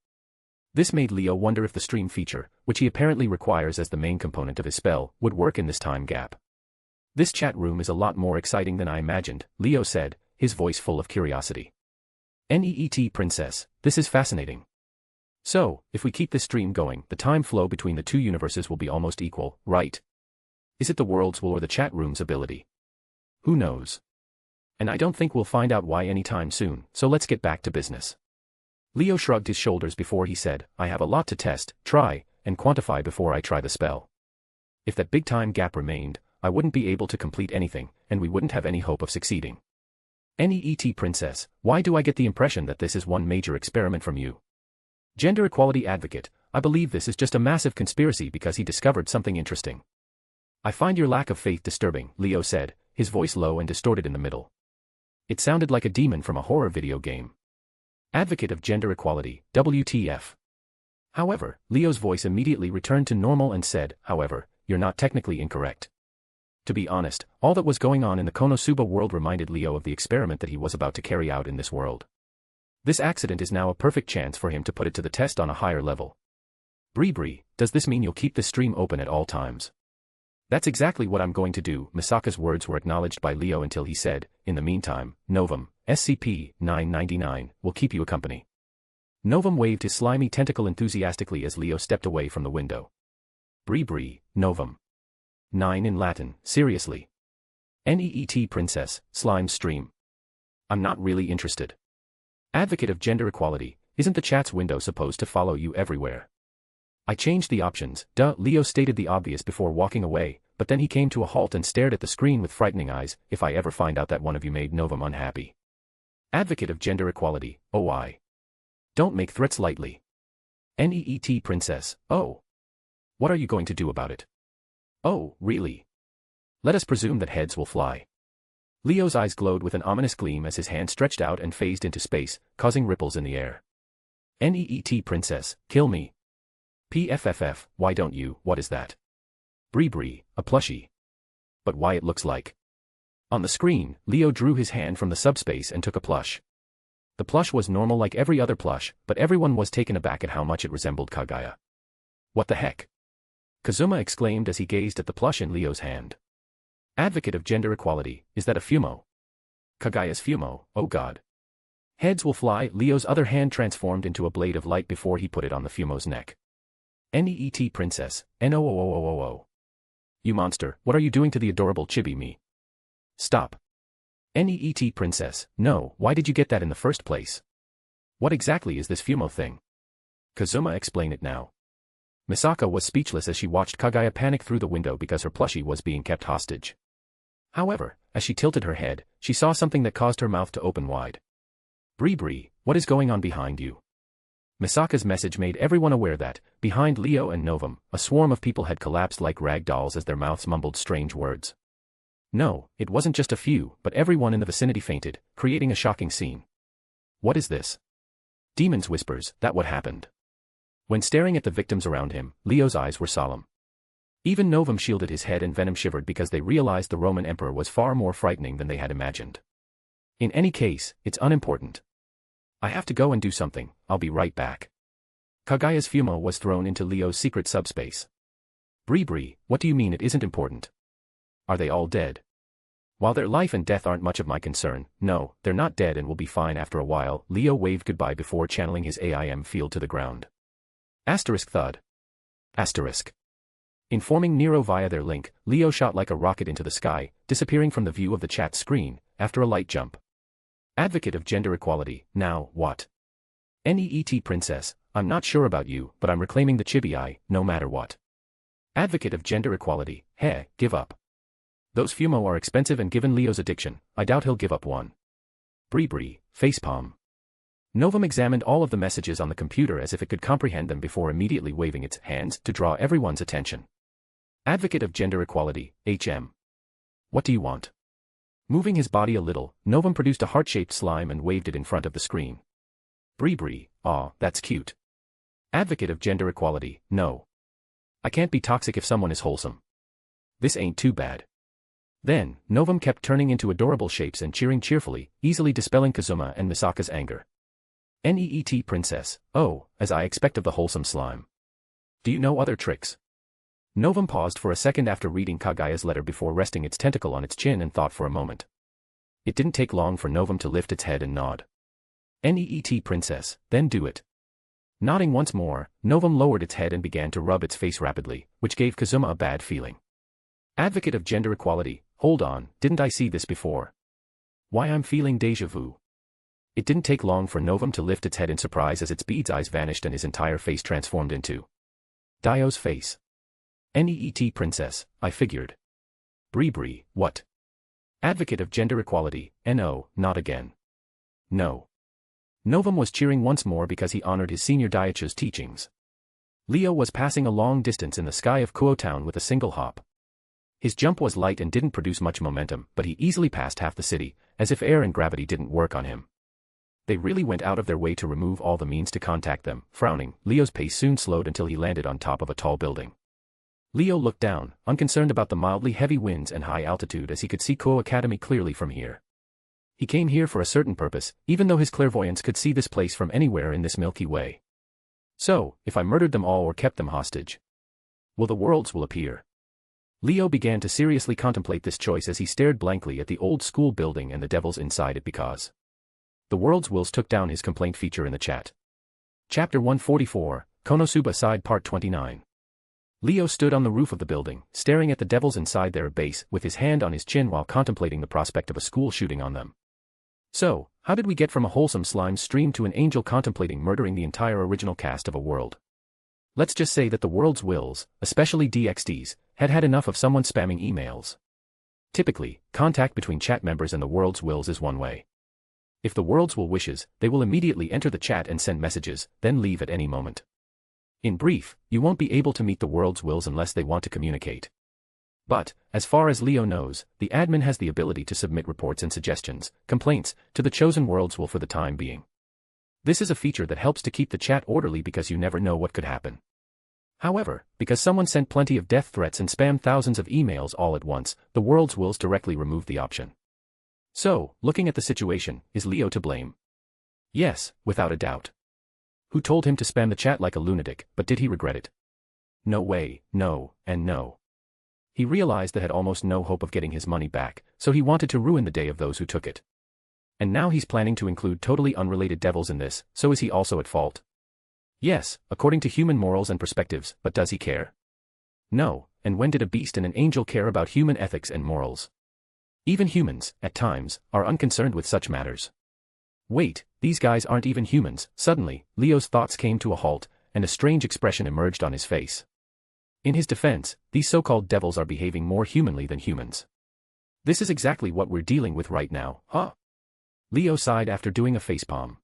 This made Leo wonder if the stream feature, which he apparently requires as the main component of his spell, would work in this time gap. This chat room is a lot more exciting than I imagined, Leo said, his voice full of curiosity. NEET Princess, this is fascinating. So, if we keep this stream going, the time flow between the two universes will be almost equal, right? Is it the world's will or the chat room's ability? Who knows? And I don't think we'll find out why anytime soon, so let's get back to business. Leo shrugged his shoulders before he said, I have a lot to test, try, and quantify before I try the spell. If that big time gap remained, I wouldn't be able to complete anything, and we wouldn't have any hope of succeeding. NEET Princess, why do I get the impression that this is one major experiment from you? Gender equality advocate, I believe this is just a massive conspiracy because he discovered something interesting. I find your lack of faith disturbing, Leo said, his voice low and distorted in the middle. It sounded like a demon from a horror video game. Advocate of gender equality, WTF. However, Leo's voice immediately returned to normal and said, however, you're not technically incorrect. To be honest, all that was going on in the Konosuba world reminded Leo of the experiment that he was about to carry out in this world. This accident is now a perfect chance for him to put it to the test on a higher level. Bree, does this mean you'll keep the stream open at all times? That's exactly what I'm going to do. Misaka's words were acknowledged by Leo until he said, in the meantime, Novum, SCP-999, will keep you company. Novum waved his slimy tentacle enthusiastically as Leo stepped away from the window. Bree, Novum. 9 in Latin, seriously. NEET princess, slime stream. I'm not really interested. Advocate of gender equality, isn't the chat's window supposed to follow you everywhere? I changed the options, duh. Leo stated the obvious before walking away, but then he came to a halt and stared at the screen with frightening eyes. If I ever find out that one of you made Novum unhappy. Advocate of gender equality, oh I. Don't make threats lightly. NEET princess, oh. What are you going to do about it? Oh, really? Let us presume that heads will fly. Leo's eyes glowed with an ominous gleam as his hand stretched out and phased into space, causing ripples in the air. NEET princess, kill me. PFFF, why don't you? What is that? Bree, a plushie. But why it looks like. On the screen, Leo drew his hand from the subspace and took a plush. The plush was normal like every other plush, but everyone was taken aback at how much it resembled Kaguya. What the heck? Kazuma exclaimed as he gazed at the plush in Leo's hand. Advocate of gender equality, is that a Fumo? Kaguya's Fumo, oh god. Heads will fly. Leo's other hand transformed into a blade of light before he put it on the Fumo's neck. NEET princess, NOOOOOO. You monster, what are you doing to the adorable chibi me? Stop. NEET princess, no, why did you get that in the first place? What exactly is this Fumo thing? Kazuma, explain it now. Misaka was speechless as she watched Kaguya panic through the window because her plushie was being kept hostage. However, as she tilted her head, she saw something that caused her mouth to open wide. Bree, what is going on behind you? Misaka's message made everyone aware that, behind Leo and Novum, a swarm of people had collapsed like rag dolls as their mouths mumbled strange words. No, it wasn't just a few, but everyone in the vicinity fainted, creating a shocking scene. What is this? Demons whispers, that what happened? When staring at the victims around him, Leo's eyes were solemn. Even Novum shielded his head and Venom shivered because they realized the Roman Emperor was far more frightening than they had imagined. In any case, it's unimportant. I have to go and do something, I'll be right back. Kaguya's Fumo was thrown into Leo's secret subspace. Bree, what do you mean it isn't important? Are they all dead? While their life and death aren't much of my concern, no, they're not dead and will be fine after a while. Leo waved goodbye before channeling his AIM field to the ground. Thud. Informing Nero via their link, Leo shot like a rocket into the sky, disappearing from the view of the chat screen, after a light jump. Advocate of gender equality, now, what? NEET princess, I'm not sure about you, but I'm reclaiming the chibi eye, no matter what. Advocate of gender equality, heh, give up. Those Fumo are expensive and given Leo's addiction, I doubt he'll give up one. Bree, facepalm. Novum examined all of the messages on the computer as if it could comprehend them before immediately waving its hands to draw everyone's attention. Advocate of gender equality, HM. What do you want? Moving his body a little, Novum produced a heart-shaped slime and waved it in front of the screen. Bree, aw, that's cute. Advocate of gender equality, no. I can't be toxic if someone is wholesome. This ain't too bad. Then, Novum kept turning into adorable shapes and cheering cheerfully, easily dispelling Kazuma and Misaka's anger. NEET princess, oh, as I expect of the wholesome slime. Do you know other tricks? Novum paused for a second after reading Kaguya's letter before resting its tentacle on its chin and thought for a moment. It didn't take long for Novum to lift its head and nod. NEET princess, then do it. Nodding once more, Novum lowered its head and began to rub its face rapidly, which gave Kazuma a bad feeling. Advocate of gender equality, hold on, didn't I see this before? Why I'm feeling déjà vu. It didn't take long for Novum to lift its head in surprise as its bead's eyes vanished and his entire face transformed into Dio's face. NEET princess, I figured. Bree, what? Advocate of gender equality, NO, not again. No. Novum was cheering once more because he honored his senior Daichu's teachings. Leo was passing a long distance in the sky of Kuo Town with a single hop. His jump was light and didn't produce much momentum, but he easily passed half the city, as if air and gravity didn't work on him. They really went out of their way to remove all the means to contact them. Frowning, Leo's pace soon slowed until he landed on top of a tall building. Leo looked down, unconcerned about the mildly heavy winds and high altitude, as he could see Ko Academy clearly from here. He came here for a certain purpose, even though his clairvoyance could see this place from anywhere in this Milky Way. So, if I murdered them all or kept them hostage, will the worlds will appear? Leo began to seriously contemplate this choice as he stared blankly at the old school building and the devils inside it because the world's wills took down his complaint feature in the chat. Chapter 144, Konosuba Side Part 29. Leo stood on the roof of the building, staring at the devils inside their base with his hand on his chin while contemplating the prospect of a school shooting on them. So, how did we get from a wholesome slime stream to an angel contemplating murdering the entire original cast of a world? Let's just say that the world's wills, especially DXD's, had had enough of someone spamming emails. Typically, contact between chat members and the world's wills is one way. If the world's will wishes, they will immediately enter the chat and send messages, then leave at any moment. In brief, you won't be able to meet the world's wills unless they want to communicate. But, as far as Leo knows, the admin has the ability to submit reports and suggestions, complaints, to the chosen world's will for the time being. This is a feature that helps to keep the chat orderly because you never know what could happen. However, because someone sent plenty of death threats and spammed thousands of emails all at once, the world's wills directly removed the option. So, looking at the situation, is Leo to blame? Yes, without a doubt. Who told him to spam the chat like a lunatic, but did he regret it? No way, no, and no. He realized that had almost no hope of getting his money back, so he wanted to ruin the day of those who took it. And now he's planning to include totally unrelated devils in this, so is he also at fault? Yes, according to human morals and perspectives, but does he care? No, and when did a beast and an angel care about human ethics and morals? Even humans, at times, are unconcerned with such matters. Wait, these guys aren't even humans. Suddenly, Leo's thoughts came to a halt, and a strange expression emerged on his face. In his defense, these so-called devils are behaving more humanly than humans. This is exactly what we're dealing with right now, huh? Leo sighed after doing a facepalm.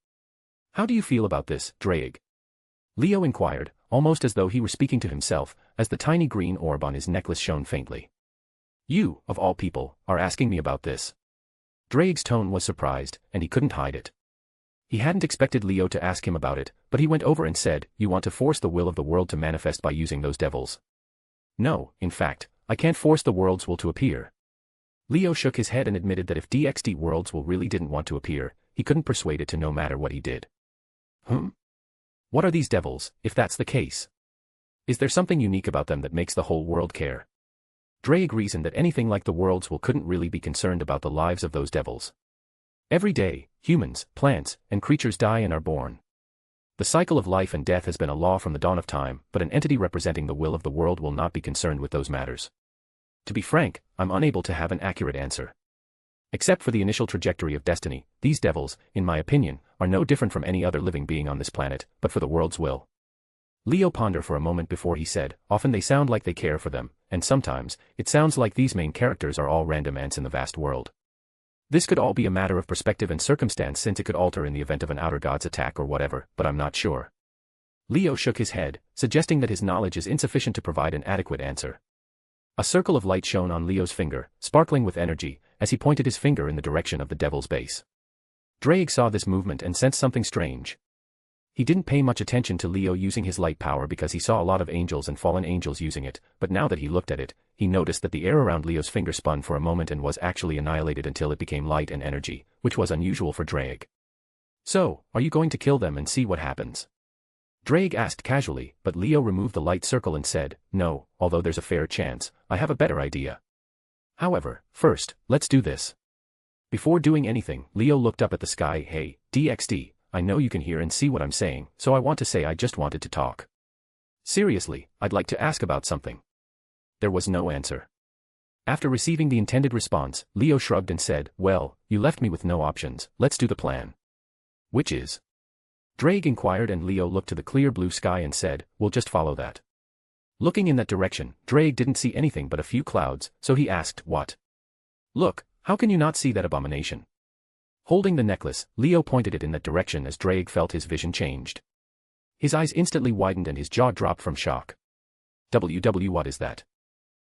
How do you feel about this, Drake? Leo inquired, almost as though he were speaking to himself, as the tiny green orb on his necklace shone faintly. You, of all people, are asking me about this. Drake's tone was surprised, and he couldn't hide it. He hadn't expected Leo to ask him about it, but he went over and said, "You want to force the will of the world to manifest by using those devils?" No, in fact, I can't force the world's will to appear. Leo shook his head and admitted that if DXD world's will really didn't want to appear, he couldn't persuade it to no matter what he did. What are these devils, if that's the case? Is there something unique about them that makes the whole world care? Drake reasoned that anything like the world's will couldn't really be concerned about the lives of those devils. Every day, humans, plants, and creatures die and are born. The cycle of life and death has been a law from the dawn of time, but an entity representing the will of the world will not be concerned with those matters. To be frank, I'm unable to have an accurate answer. Except for the initial trajectory of destiny, these devils, in my opinion, are no different from any other living being on this planet, but for the world's will. Leo pondered for a moment before he said, often they sound like they care for them, and sometimes, it sounds like these main characters are all random ants in the vast world. This could all be a matter of perspective and circumstance since it could alter in the event of an outer god's attack or whatever, but I'm not sure. Leo shook his head, suggesting that his knowledge is insufficient to provide an adequate answer. A circle of light shone on Leo's finger, sparkling with energy, as he pointed his finger in the direction of the devil's base. Drake saw this movement and sensed something strange. He didn't pay much attention to Leo using his light power because he saw a lot of angels and fallen angels using it, but now that he looked at it, he noticed that the air around Leo's finger spun for a moment and was actually annihilated until it became light and energy, which was unusual for Drake. So, are you going to kill them and see what happens? Drake asked casually, but Leo removed the light circle and said, no, although there's a fair chance, I have a better idea. However, first, let's do this. Before doing anything, Leo looked up at the sky. Hey, DXD, I know you can hear and see what I'm saying, so I want to say I just wanted to talk. Seriously, I'd like to ask about something. There was no answer. After receiving the intended response, Leo shrugged and said, well, you left me with no options, let's do the plan. Which is? Drake inquired and Leo looked to the clear blue sky and said, we'll just follow that. Looking in that direction, Drake didn't see anything but a few clouds, so he asked, what? Look, how can you not see that abomination? Holding the necklace, Leo pointed it in that direction as Drake felt his vision changed. His eyes instantly widened and his jaw dropped from shock. What is that?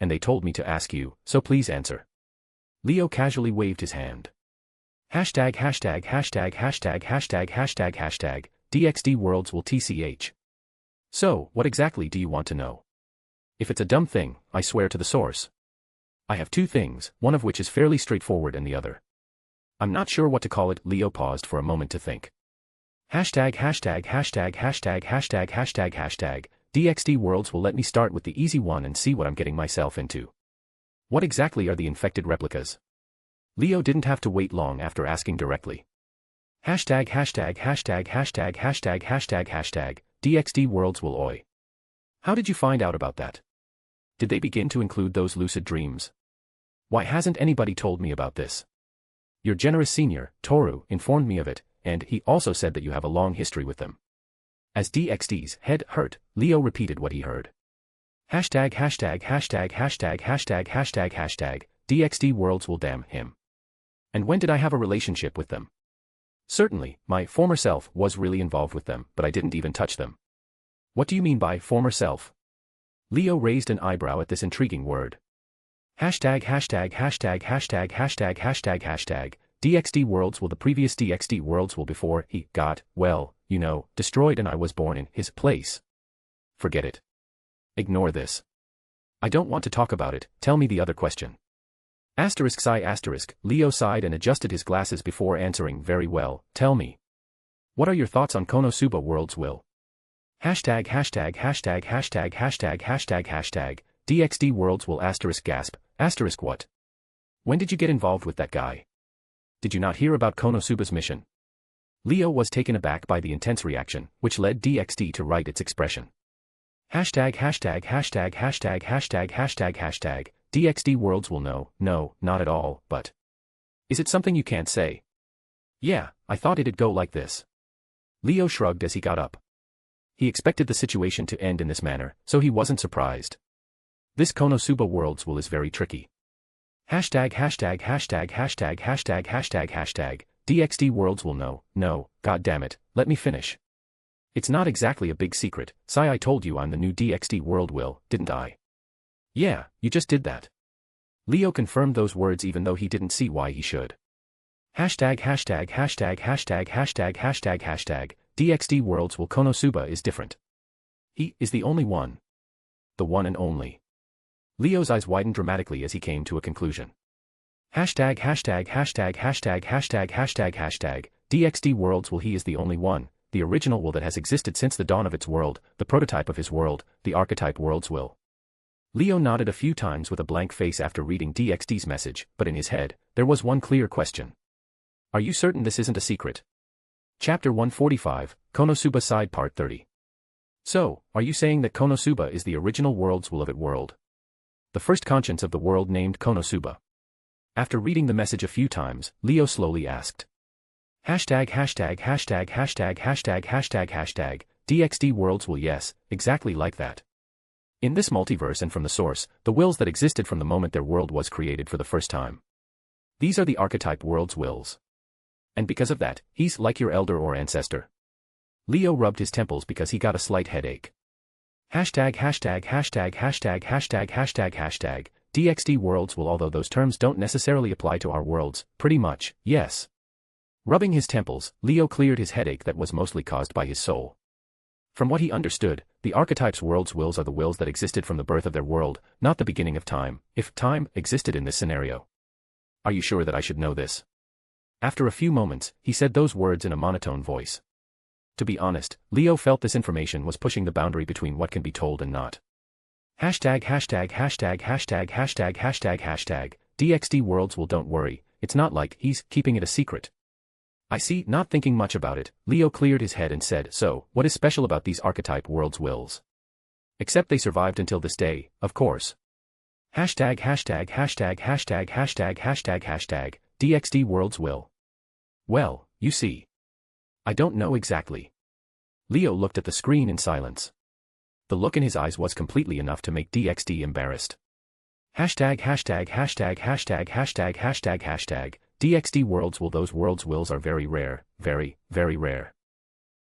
and they told me to ask you, so please answer. Leo casually waved his hand. Hashtag hashtag hashtag hashtag hashtag hashtag hashtag DXD worlds will TCH. So, what exactly do you want to know? If it's a dumb thing, I swear to the source. I have two things, one of which is fairly straightforward and the other. I'm not sure what to call it. Leo paused for a moment to think. Hashtag hashtag hashtag hashtag hashtag hashtag hashtag DXD worlds will let me start with the easy one and see what I'm getting myself into. What exactly are the infected replicas? Leo didn't have to wait long after asking directly. Hashtag hashtag hashtag hashtag hashtag hashtag hashtag DXD worlds will oi. How did you find out about that? Did they begin to include those lucid dreams? Why hasn't anybody told me about this? Your generous senior, Toru, informed me of it, and he also said that you have a long history with them. As DXD's head hurt, Leo repeated what he heard. Hashtag hashtag hashtag hashtag hashtag hashtag hashtag DXD worlds will damn him. And when did I have a relationship with them? Certainly, my former self was really involved with them, but I didn't even touch them. What do you mean by former self? Leo raised an eyebrow at this intriguing word. Hashtag hashtag hashtag hashtag hashtag hashtag hashtag DXD worlds will the previous DXD worlds will before he got, well, you know, destroyed and I was born in his place. Forget it. Ignore this. I don't want to talk about it, tell me the other question. Asterisk sigh asterisk, Leo sighed and adjusted his glasses before answering. Very well, tell me. What are your thoughts on Konosuba worlds will? Hashtag hashtag hashtag hashtag hashtag hashtag hashtag DXD worlds will asterisk gasp, asterisk what? When did you get involved with that guy? Did you not hear about Konosuba's mission? Leo was taken aback by the intense reaction, which led DXD to write its expression. Hashtag hashtag hashtag hashtag hashtag hashtag hashtag DXD worlds will know, no, not at all, but. Is it something you can't say? Yeah, I thought it'd go like this. Leo shrugged as he got up. He expected the situation to end in this manner, so he wasn't surprised. This Konosuba worlds will is very tricky. Hashtag hashtag hashtag hashtag hashtag hashtag hashtag DXD worlds will know, no, god damn it, let me finish. It's not exactly a big secret, Sai, I told you I'm the new DXD world will, didn't I? Yeah, you just did that. Leo confirmed those words even though he didn't see why he should. Hashtag hashtag hashtag hashtag hashtag hashtag hashtag DXD worlds will Konosuba is different. He is the only one. The one and only. Leo's eyes widened dramatically as he came to a conclusion. Hashtag hashtag hashtag hashtag hashtag hashtag hashtag DXD worlds will he is the only one, the original will that has existed since the dawn of its world, the prototype of his world, the archetype worlds will. Leo nodded a few times with a blank face after reading DXD's message, but in his head, there was one clear question. Are you certain this isn't a secret? Chapter 145, Konosuba Side Part 30. So, are you saying that Konosuba is the original world's will of it world? The first conscience of the world named Konosuba. After reading the message a few times, Leo slowly asked. Hashtag hashtag hashtag hashtag hashtag hashtag hashtag DXD worlds will yes, exactly like that. In this multiverse and from the source, the wills that existed from the moment their world was created for the first time. These are the archetype world's wills. And because of that, he's like your elder or ancestor. Leo rubbed his temples because he got a slight headache. Hashtag hashtag hashtag hashtag hashtag hashtag hashtag DXD worlds will although those terms don't necessarily apply to our worlds, pretty much, yes. Rubbing his temples, Leo cleared his headache that was mostly caused by his soul. From what he understood, the archetype's world's wills are the wills that existed from the birth of their world, not the beginning of time, if time existed in this scenario. Are you sure that I should know this? After a few moments, he said those words in a monotone voice. To be honest, Leo felt this information was pushing the boundary between what can be told and not. Hashtag hashtag hashtag hashtag hashtag hashtag hashtag DXD worlds will don't worry, it's not like he's keeping it a secret. I see, not thinking much about it, Leo cleared his head and said, so, what is special about these archetype worlds wills? Except they survived until this day, of course. Hashtag hashtag hashtag hashtag hashtag hashtag hashtag DXD worlds will. Well, you see. I don't know exactly. Leo looked at the screen in silence. The look in his eyes was completely enough to make DXD embarrassed. Hashtag hashtag hashtag hashtag hashtag hashtag hashtag DXD worlds will those worlds wills are very rare, very, very rare.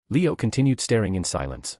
Leo continued staring in silence.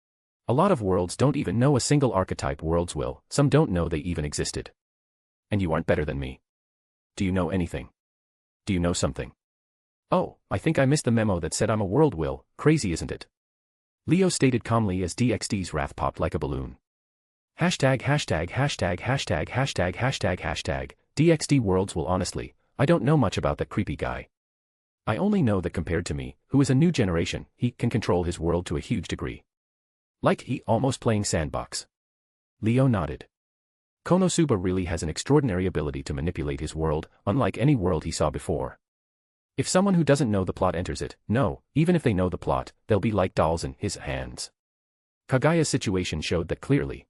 A lot of worlds don't even know a single archetype world's will, some don't know they even existed. And you aren't better than me. Do you know anything? Do you know something? Oh, I think I missed the memo that said I'm a world will, crazy isn't it? Leo stated calmly as DXD's wrath popped like a balloon. Hashtag. DXD worlds will honestly, I don't know much about that creepy guy. I only know that compared to me, who is a new generation, he can control his world to a huge degree. Like he almost playing sandbox. Leo nodded. Konosuba really has an extraordinary ability to manipulate his world, unlike any world he saw before. If someone who doesn't know the plot enters it, no, even if they know the plot, they'll be like dolls in his hands. Kagaya's situation showed that clearly.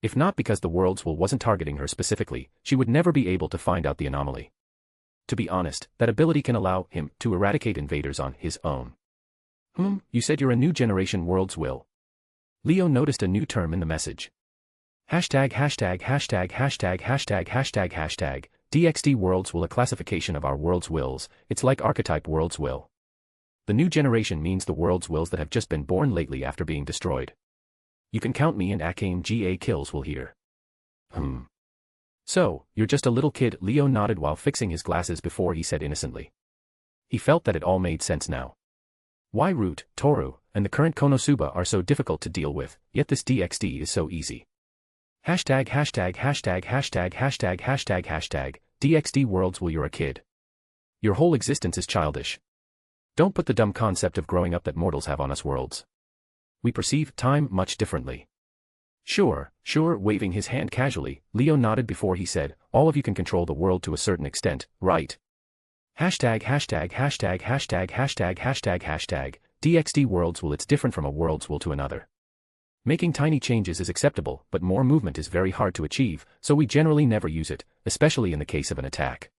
If not because the world's will wasn't targeting her specifically, she would never be able to find out the anomaly. To be honest, that ability can allow him to eradicate invaders on his own. You said you're a new generation world's will. Leo noticed a new term in the message. Hashtag. DXD worlds will, a classification of our world's wills, it's like archetype world's will. The new generation means the world's wills that have just been born lately after being destroyed. You can count me in Akame GA kills will here. So, you're just a little kid, Leo nodded while fixing his glasses before he said innocently. He felt that it all made sense now. Why Root, Toru, and the current Konosuba are so difficult to deal with, yet this DXD is so easy. Hashtag. DXD worlds will, you're a kid. Your whole existence is childish. Don't put the dumb concept of growing up that mortals have on us worlds. We perceive time much differently. Sure, waving his hand casually, Leo nodded before he said, all of you can control the world to a certain extent, right? Hashtag. DXD worlds will, it's different from a world's will to another. Making tiny changes is acceptable, but more movement is very hard to achieve, so we generally never use it, especially in the case of an attack.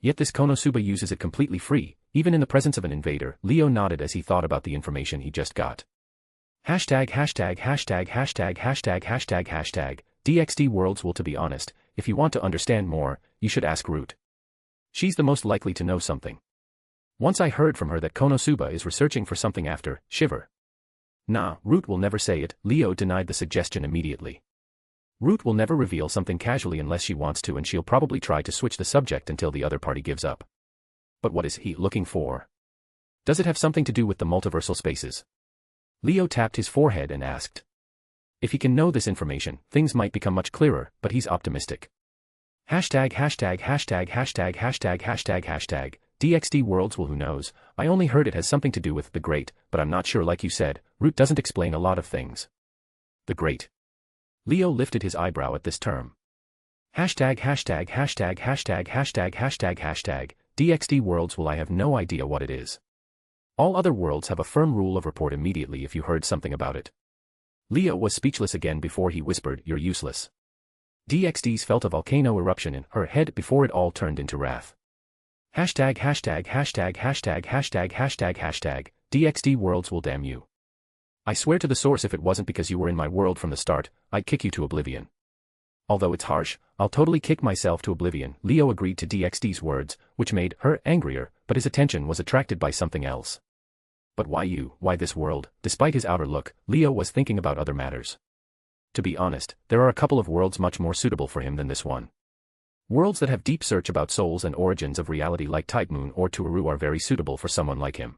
Yet this Konosuba uses it completely free, even in the presence of an invader, Leo nodded as he thought about the information he just got. Hashtag. DXD worlds will, to be honest, if you want to understand more, you should ask Root. She's the most likely to know something. Once I heard from her that Konosuba is researching for something after, Shiver. Nah, Root will never say it, Leo denied the suggestion immediately. Root will never reveal something casually unless she wants to, and she'll probably try to switch the subject until the other party gives up. But what is he looking for? Does it have something to do with the multiversal spaces? Leo tapped his forehead and asked. If he can know this information, things might become much clearer, but he's optimistic. Hashtag. DXD worlds will, who knows, I only heard it has something to do with the Great, but I'm not sure, like you said, Root doesn't explain a lot of things. The Great. Leo lifted his eyebrow at this term. Hashtag. DXD worlds will, I have no idea what it is. All other worlds have a firm rule of report immediately if you heard something about it. Leo was speechless again before he whispered, you're useless. DXD's felt a volcano eruption in her head before it all turned into wrath. Hashtag. DXD worlds will, damn you. I swear to the source, if it wasn't because you were in my world from the start, I'd kick you to oblivion. Although it's harsh, I'll totally kick myself to oblivion, Leo agreed to DXD's words, which made her angrier, but his attention was attracted by something else. But why you, why this world? Despite his outer look, Leo was thinking about other matters. To be honest, there are a couple of worlds much more suitable for him than this one. Worlds that have deep search about souls and origins of reality like Type Moon or Tuaru are very suitable for someone like him.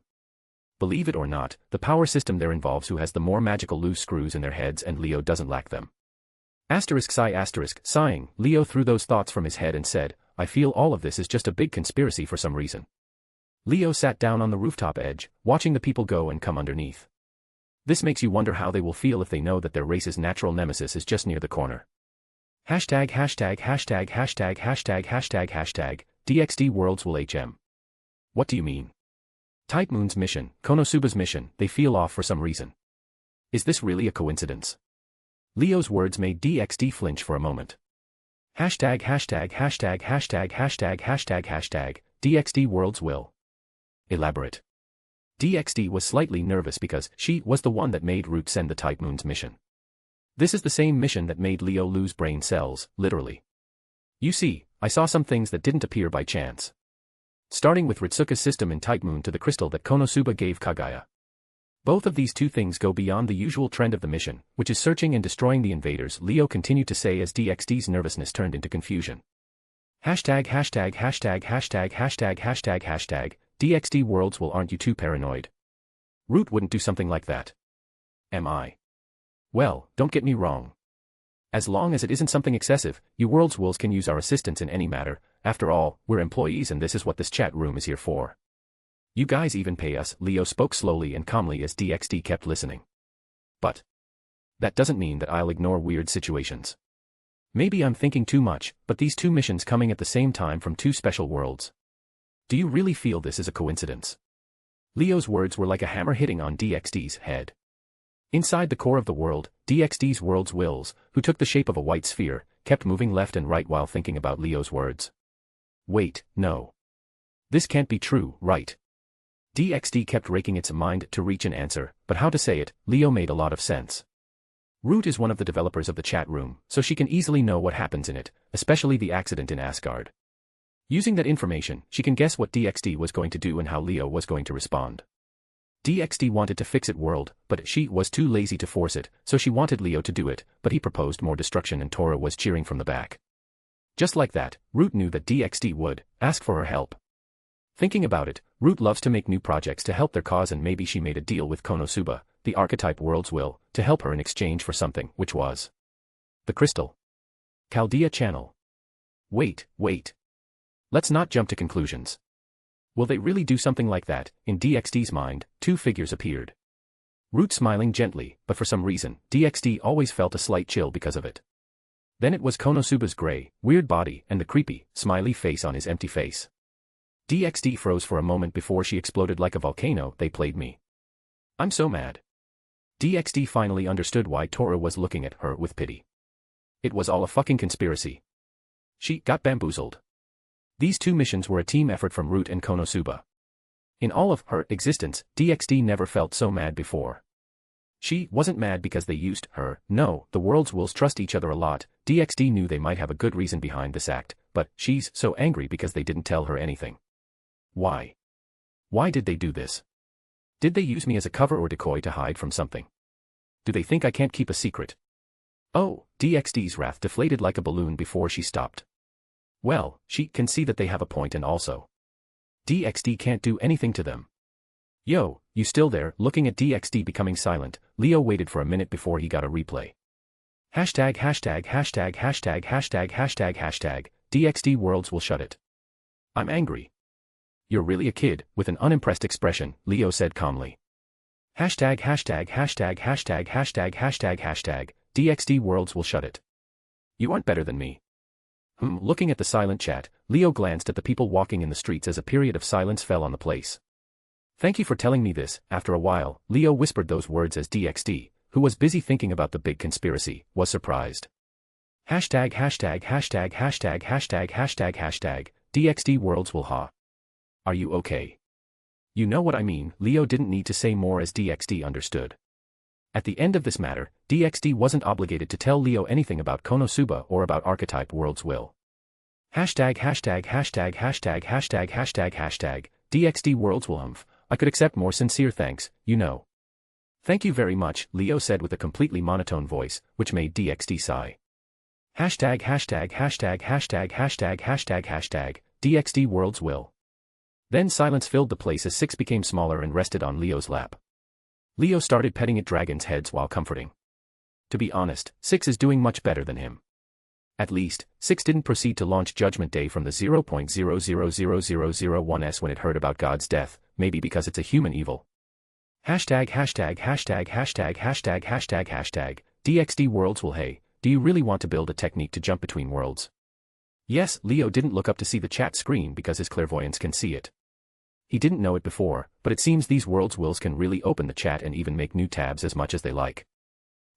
Believe it or not, the power system there involves who has the more magical loose screws in their heads, and Leo doesn't lack them. Sighing, Leo threw those thoughts from his head and said, I feel all of this is just a big conspiracy for some reason. Leo sat down on the rooftop edge, watching the people go and come underneath. This makes you wonder how they will feel if they know that their race's natural nemesis is just near the corner. Hashtag. DXD worlds will HM. What do you mean? Type Moon's mission, Konosuba's mission, they feel off for some reason. Is this really a coincidence? Leo's words made DXD flinch for a moment. Hashtag hashtag hashtag hashtag hashtag hashtag hashtag DXD worlds will. Elaborate. DXD was slightly nervous because she was the one that made Root send the Type Moon's mission. This is the same mission that made Leo lose brain cells, literally. You see, I saw some things that didn't appear by chance. Starting with Ritsuka's system in Type Moon to the crystal that Konosuba gave Kagaya. Both of these two things go beyond the usual trend of the mission, which is searching and destroying the invaders, Leo continued to say as DXD's nervousness turned into confusion. Hashtag hashtag hashtag hashtag hashtag hashtag hashtag DXD worlds will, aren't you too paranoid? Root wouldn't do something like that. Am I? Well, don't get me wrong. As long as it isn't something excessive, you worlds wills can use our assistance in any matter. After all, we're employees and this is what this chat room is here for. You guys even pay us, Leo spoke slowly and calmly as DXD kept listening. But that doesn't mean that I'll ignore weird situations. Maybe I'm thinking too much, but these two missions coming at the same time from two special worlds. Do you really feel this is a coincidence? Leo's words were like a hammer hitting on DXD's head. Inside the core of the world, DXD's world's wills, who took the shape of a white sphere, kept moving left and right while thinking about Leo's words. Wait, no. This can't be true, right? DXD kept raking its mind to reach an answer, but how to say it, Leo made a lot of sense. Root is one of the developers of the chat room, so she can easily know what happens in it, especially the accident in Asgard. Using that information, she can guess what DXD was going to do and how Leo was going to respond. DXD wanted to fix it world, but she was too lazy to force it, so she wanted Leo to do it, but he proposed more destruction and Tora was cheering from the back. Just like that, Root knew that DXD would ask for her help. Thinking about it, Root loves to make new projects to help their cause and maybe she made a deal with Konosuba, the archetype world's will, to help her in exchange for something, which was the crystal. Chaldea channel. Wait. Let's not jump to conclusions. Will they really do something like that? In DXD's mind, two figures appeared. Root smiling gently, but for some reason, DXD always felt a slight chill because of it. Then it was Konosuba's gray, weird body and the creepy, smiley face on his empty face. DXD froze for a moment before she exploded like a volcano. They played me. I'm so mad. DXD finally understood why Tora was looking at her with pity. It was all a fucking conspiracy. She got bamboozled. These two missions were a team effort from Root and Konosuba. In all of her existence, DXD never felt so mad before. She wasn't mad because they used her, no, the world's wills trust each other a lot. DXD knew they might have a good reason behind this act, but she's so angry because they didn't tell her anything. Why? Why did they do this? Did they use me as a cover or decoy to hide from something? Do they think I can't keep a secret? Oh, DXD's wrath deflated like a balloon before she stopped. Well, she can see that they have a point and also DXD can't do anything to them. Yo, you still there? Looking at DXD becoming silent, Leo waited for a minute before he got a replay. Hashtag hashtag hashtag hashtag hashtag hashtag hashtag DXD worlds will shut it. I'm angry. You're really a kid, with an unimpressed expression, Leo said calmly. Hashtag hashtag hashtag hashtag hashtag hashtag hashtag DXD worlds will shut it. You aren't better than me. Looking at the silent chat, Leo glanced at the people walking in the streets as a period of silence fell on the place. Thank you for telling me this. After a while, Leo whispered those words as DXD, who was busy thinking about the big conspiracy, was surprised. Hashtag hashtag hashtag hashtag hashtag hashtag hashtag DXD worlds will ha. Are you okay? You know what I mean. Leo didn't need to say more as DXD understood. At the end of this matter, DXD wasn't obligated to tell Leo anything about Konosuba or about archetype world's will. Hashtag hashtag hashtag hashtag hashtag hashtag hashtag DXD worlds will I could accept more sincere thanks, you know. Thank you very much, Leo said with a completely monotone voice, which made DXD sigh. Hashtag hashtag hashtag hashtag hashtag hashtag hashtag DXD worlds will. Then silence filled the place as Six became smaller and rested on Leo's lap. Leo started petting at dragons' heads while comforting. To be honest, Six is doing much better than him. At least, Six didn't proceed to launch Judgment Day from the 0.000001s when it heard about God's death, maybe because it's a human evil. Hashtag hashtag hashtag hashtag hashtag hashtag hashtag DXD worlds will hey, do you really want to build a technique to jump between worlds? Yes, Leo didn't look up to see the chat screen because his clairvoyance can see it. He didn't know it before, but it seems these worlds' wills can really open the chat and even make new tabs as much as they like.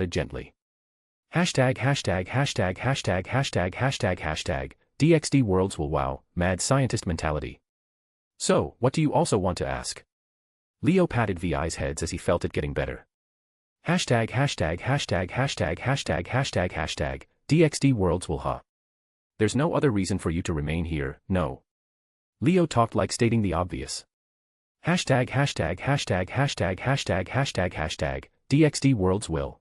nodded gently. Hashtag hashtag hashtag hashtag hashtag hashtag hashtag DXD worlds will wow, mad scientist mentality. So, what do you also want to ask? Leo patted VI's heads as he felt it getting better. Hashtag hashtag hashtag hashtag hashtag hashtag hashtag DXD worlds will ha. There's no other reason for you to remain here, no. Leo talked like stating the obvious. Hashtag hashtag hashtag hashtag hashtag hashtag hashtag DXD worlds will.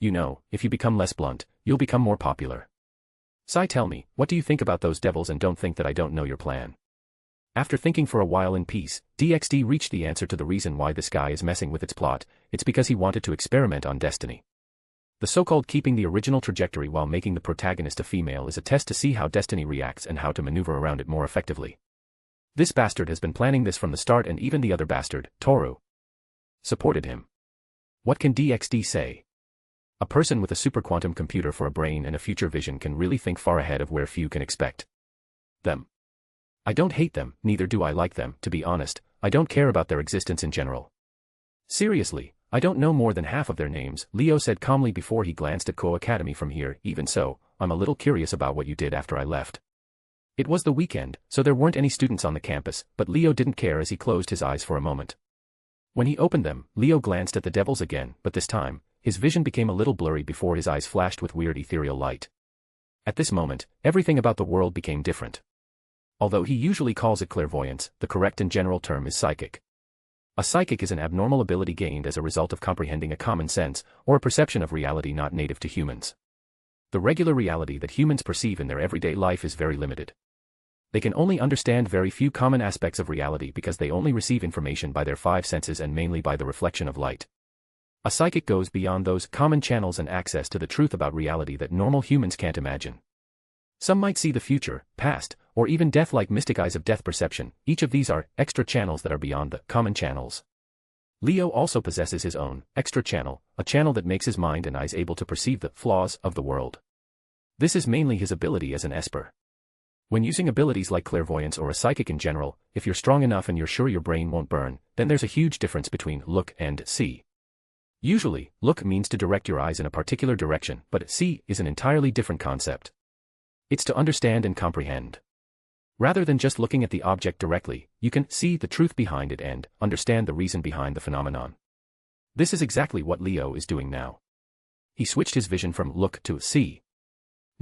You know, if you become less blunt, you'll become more popular. Sai, tell me, what do you think about those devils, and don't think that I don't know your plan. After thinking for a while in peace, DXD reached the answer to the reason why this guy is messing with its plot. It's because he wanted to experiment on Destiny. The so-called keeping the original trajectory while making the protagonist a female is a test to see how Destiny reacts and how to maneuver around it more effectively. This bastard has been planning this from the start, and even the other bastard, Toru, supported him. What can DXD say? A person with a superquantum computer for a brain and a future vision can really think far ahead of where few can expect. Them. I don't hate them, neither do I like them, to be honest. I don't care about their existence in general. Seriously, I don't know more than half of their names, Leo said calmly before he glanced at Ko Academy from here. Even so, I'm a little curious about what you did after I left. It was the weekend, so there weren't any students on the campus, but Leo didn't care as he closed his eyes for a moment. When he opened them, Leo glanced at the devils again, but this time, his vision became a little blurry before his eyes flashed with weird ethereal light. At this moment, everything about the world became different. Although he usually calls it clairvoyance, the correct and general term is psychic. A psychic is an abnormal ability gained as a result of comprehending a common sense, or a perception of reality not native to humans. The regular reality that humans perceive in their everyday life is very limited. They can only understand very few common aspects of reality because they only receive information by their five senses and mainly by the reflection of light. A psychic goes beyond those common channels and access to the truth about reality that normal humans can't imagine. Some might see the future, past, or even death like mystic eyes of death perception. Each of these are extra channels that are beyond the common channels. Leo also possesses his own extra channel, a channel that makes his mind and eyes able to perceive the flaws of the world. This is mainly his ability as an esper. When using abilities like clairvoyance or a psychic in general, if you're strong enough and you're sure your brain won't burn, then there's a huge difference between look and see. Usually, look means to direct your eyes in a particular direction, but see is an entirely different concept. It's to understand and comprehend. Rather than just looking at the object directly, you can see the truth behind it and understand the reason behind the phenomenon. This is exactly what Leo is doing now. He switched his vision from look to see.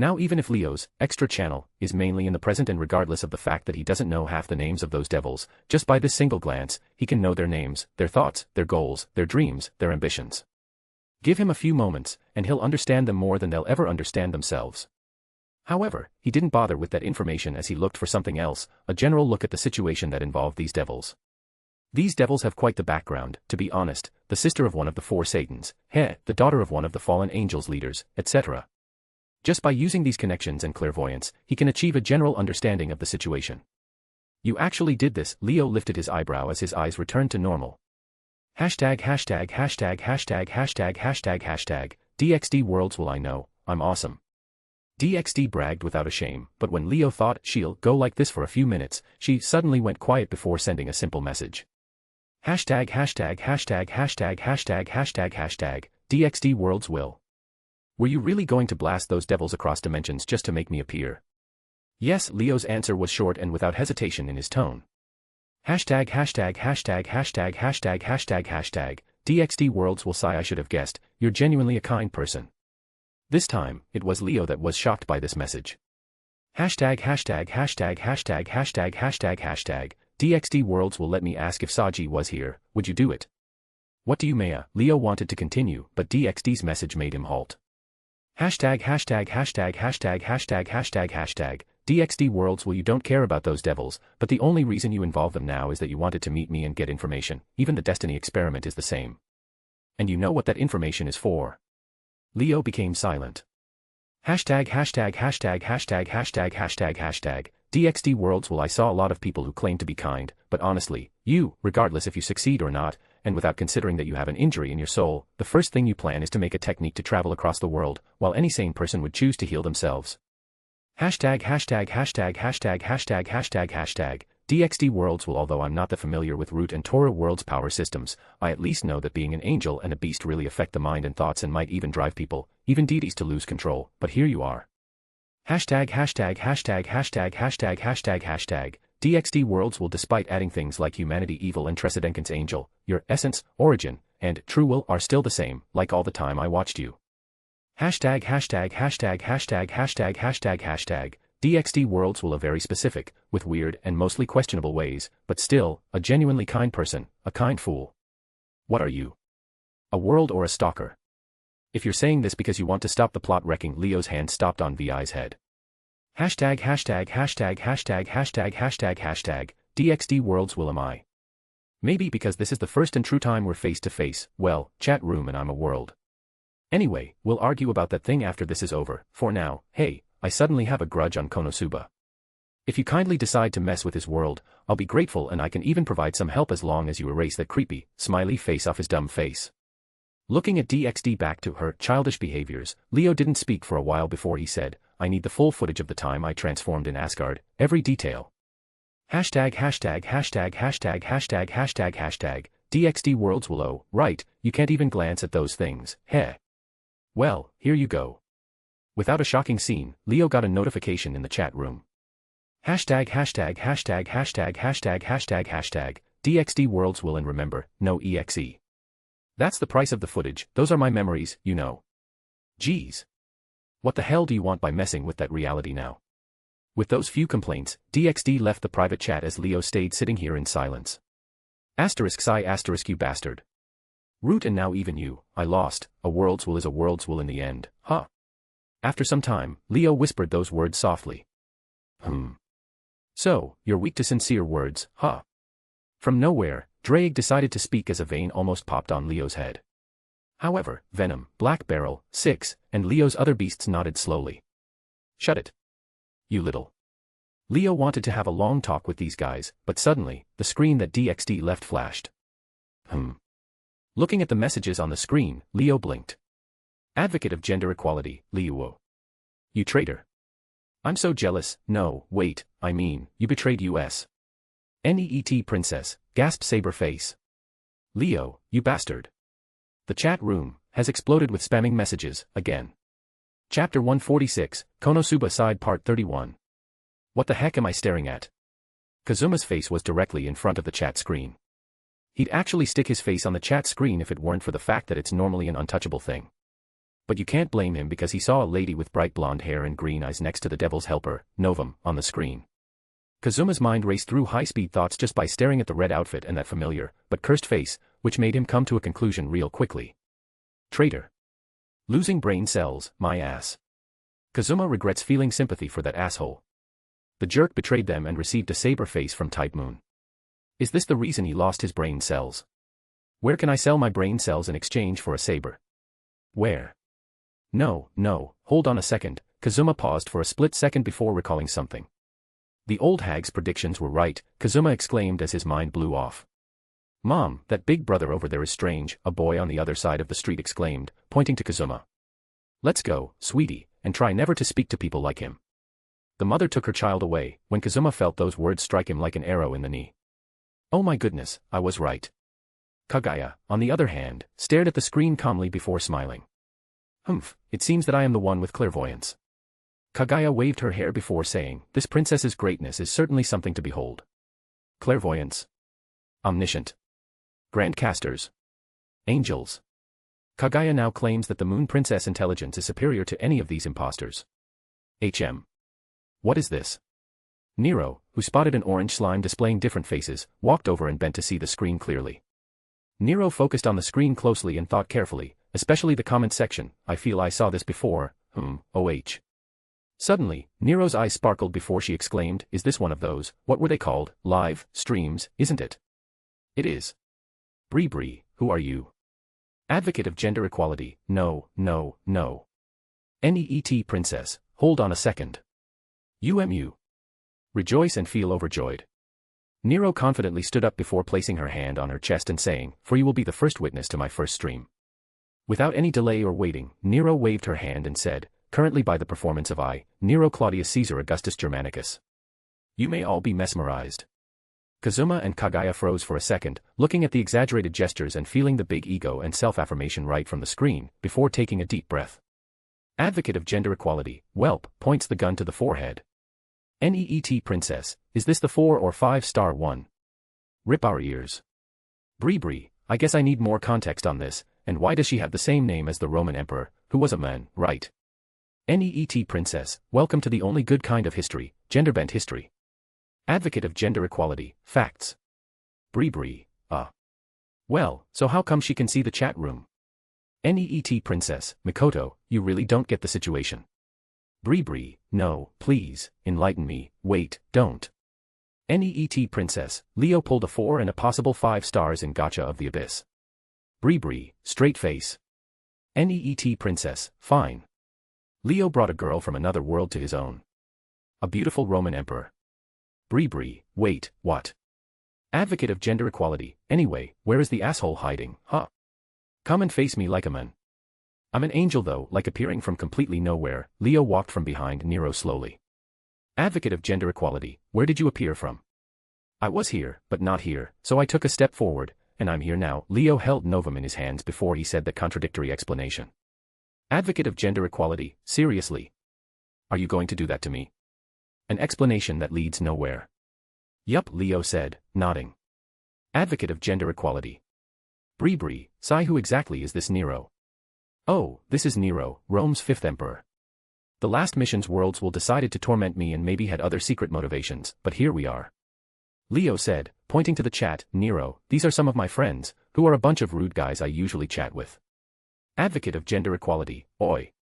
Now even if Leo's extra channel is mainly in the present, and regardless of the fact that he doesn't know half the names of those devils, just by this single glance, he can know their names, their thoughts, their goals, their dreams, their ambitions. Give him a few moments, and he'll understand them more than they'll ever understand themselves. However, he didn't bother with that information as he looked for something else, a general look at the situation that involved these devils. These devils have quite the background, to be honest, the sister of one of the four Satans, the daughter of one of the fallen angels leaders, etc. Just by using these connections and clairvoyance, he can achieve a general understanding of the situation. You actually did this, Leo lifted his eyebrow as his eyes returned to normal. Hashtag hashtag hashtag hashtag hashtag hashtag hashtag DXD worlds will I know, I'm awesome. DXD bragged without a shame, but when Leo thought she'll go like this for a few minutes, she suddenly went quiet before sending a simple message. Hashtag hashtag hashtag hashtag hashtag hashtag hashtag DXD worlds will. Were you really going to blast those devils across dimensions just to make me appear? Yes, Leo's answer was short and without hesitation in his tone. Hashtag hashtag hashtag hashtag hashtag hashtag hashtag DXD worlds will sigh. I should have guessed, you're genuinely a kind person. This time, it was Leo that was shocked by this message. Hashtag hashtag hashtag hashtag hashtag hashtag hashtag DXD worlds will. Let me ask, if Saji was here, would you do it? What do you Maya? Leo wanted to continue, but DXD's message made him halt. Hashtag hashtag hashtag hashtag hashtag hashtag hashtag DXD worlds. Well, you don't care about those devils, but the only reason you involve them now is that you wanted to meet me and get information. Even the destiny experiment is the same. And you know what that information is for. Leo became silent. Hashtag. DXD worlds. Well, I saw a lot of people who claim to be kind, but honestly, you, regardless if you succeed or not, and without considering that you have an injury in your soul, the first thing you plan is to make a technique to travel across the world, while any sane person would choose to heal themselves. Hashtag. DXD worlds. Well, although I'm not that familiar with Root and Torah worlds' power systems, I at least know that being an angel and a beast really affect the mind and thoughts and might even drive people, even deities, to lose control, but here you are. Hashtag. DXD worlds. Well, despite adding things like humanity, evil, and Tresedenkens angel, your essence, origin, and true will are still the same, like all the time I watched you. Hashtag. DXD worlds. Will, a very specific, with weird and mostly questionable ways, but still, a genuinely kind person, a kind fool. What are you? A world or a stalker? If you're saying this because you want to stop the plot wrecking, Leo's hand stopped on VI's head. Hashtag. DXD worlds. Will, am I? Maybe because this is the first and true time we're face to face, well, chat room, and I'm a world. Anyway, we'll argue about that thing after this is over. For now, hey, I suddenly have a grudge on Konosuba. If you kindly decide to mess with his world, I'll be grateful, and I can even provide some help as long as you erase that creepy, smiley face off his dumb face. Looking at DXD back to her childish behaviors, Leo didn't speak for a while before he said, I need the full footage of the time I transformed in Asgard, every detail. Hashtag. DXD worlds. Will, oh, right, you can't even glance at those things, heh. Well, here you go. Without a shocking scene, Leo got a notification in the chat room. Hashtag. DXD worlds. Will, and remember, no EXE. That's the price of the footage. Those are my memories, you know. Geez. What the hell do you want by messing with that reality now? With those few complaints, DXD left the private chat as Leo stayed sitting here in silence. ***, you bastard. Root, and now even you, I lost. A world's will is a world's will in the end, huh? After some time, Leo whispered those words softly. So, you're weak to sincere words, huh? From nowhere, Drake decided to speak as a vein almost popped on Leo's head. However, Venom, Black Barrel, Six, and Leo's other beasts nodded slowly. Shut it. You little. Leo wanted to have a long talk with these guys, but suddenly, the screen that DXD left flashed. Looking at the messages on the screen, Leo blinked. Advocate of gender equality, Leo. You traitor. I'm so jealous. No, wait, I mean, you betrayed us. NEET princess, gasped Saberface. Leo, you bastard. The chat room has exploded with spamming messages, again. Chapter 146, Konosuba Side Part 31. What the heck am I staring at? Kazuma's face was directly in front of the chat screen. He'd actually stick his face on the chat screen if it weren't for the fact that it's normally an untouchable thing. But you can't blame him because he saw a lady with bright blonde hair and green eyes next to the devil's helper, Novum, on the screen. Kazuma's mind raced through high-speed thoughts just by staring at the red outfit and that familiar, but cursed face, which made him come to a conclusion real quickly. Traitor. Losing brain cells, my ass. Kazuma regrets feeling sympathy for that asshole. The jerk betrayed them and received a saber face from Type Moon. Is this the reason he lost his brain cells? Where can I sell my brain cells in exchange for a saber? Where? No, hold on a second. Kazuma paused for a split second before recalling something. The old hag's predictions were right, Kazuma exclaimed as his mind blew off. Mom, that big brother over there is strange, a boy on the other side of the street exclaimed, pointing to Kazuma. Let's go, sweetie, and try never to speak to people like him. The mother took her child away, when Kazuma felt those words strike him like an arrow in the knee. Oh my goodness, I was right. Kagaya, on the other hand, stared at the screen calmly before smiling. It seems that I am the one with clairvoyance. Kagaya waved her hair before saying, this princess's greatness is certainly something to behold. Clairvoyance. Omniscient. Grandcasters. Angels. Kagaya now claims that the Moon Princess intelligence is superior to any of these imposters. What is this? Nero, who spotted an orange slime displaying different faces, walked over and bent to see the screen clearly. Nero focused on the screen closely and thought carefully, especially the comment section. I feel I saw this before, Suddenly, Nero's eyes sparkled before she exclaimed, "Is this one of those, what were they called, live streams, isn't it?" "It is." "Bree, who are you?" "Advocate of gender equality." "No. NEET princess, hold on a second. UMU. Rejoice and feel overjoyed. Nero confidently stood up before placing her hand on her chest and saying, "For you will be the first witness to my first stream." Without any delay or waiting, Nero waved her hand and said, "Currently by the performance of I, Nero Claudius Caesar Augustus Germanicus. You may all be mesmerized." Kazuma and Kagaya froze for a second, looking at the exaggerated gestures and feeling the big ego and self-affirmation right from the screen, before taking a deep breath. Advocate of gender equality, whelp, points the gun to the forehead. NEET princess, is this the 4 or 5-star one? Rip our ears. Bree, I guess I need more context on this, and why does she have the same name as the Roman emperor, who was a man, right? NEET princess, welcome to the only good kind of history, gender-bent history. Advocate of gender equality, facts. Bree, Well, so how come she can see the chat room? NEET princess, Mikoto, you really don't get the situation. Bree, no, please, enlighten me, wait, don't. NEET princess, Leo pulled a 4 and a possible 5 stars in Gacha of the Abyss. Bree, straight face. NEET princess, fine. Leo brought a girl from another world to his own. A beautiful Roman emperor. Bree, wait, what? Advocate of gender equality, anyway, where is the asshole hiding, huh? Come and face me like a man. I'm an angel though, like appearing from completely nowhere. Leo walked from behind Nero slowly. Advocate of gender equality, where did you appear from? I was here, but not here, so I took a step forward, and I'm here now. Leo held Novum in his hands before he said the contradictory explanation. Advocate of gender equality, seriously? Are you going to do that to me? An explanation that leads nowhere. Yup, Leo said, nodding. Advocate of gender equality. Bree, sigh, who exactly is this Nero? Oh, this is Nero, Rome's 5th emperor. The last mission's worlds will decided to torment me and maybe had other secret motivations, but here we are. Leo said, pointing to the chat, Nero, these are some of my friends, who are a bunch of rude guys I usually chat with. Advocate of gender equality, oi.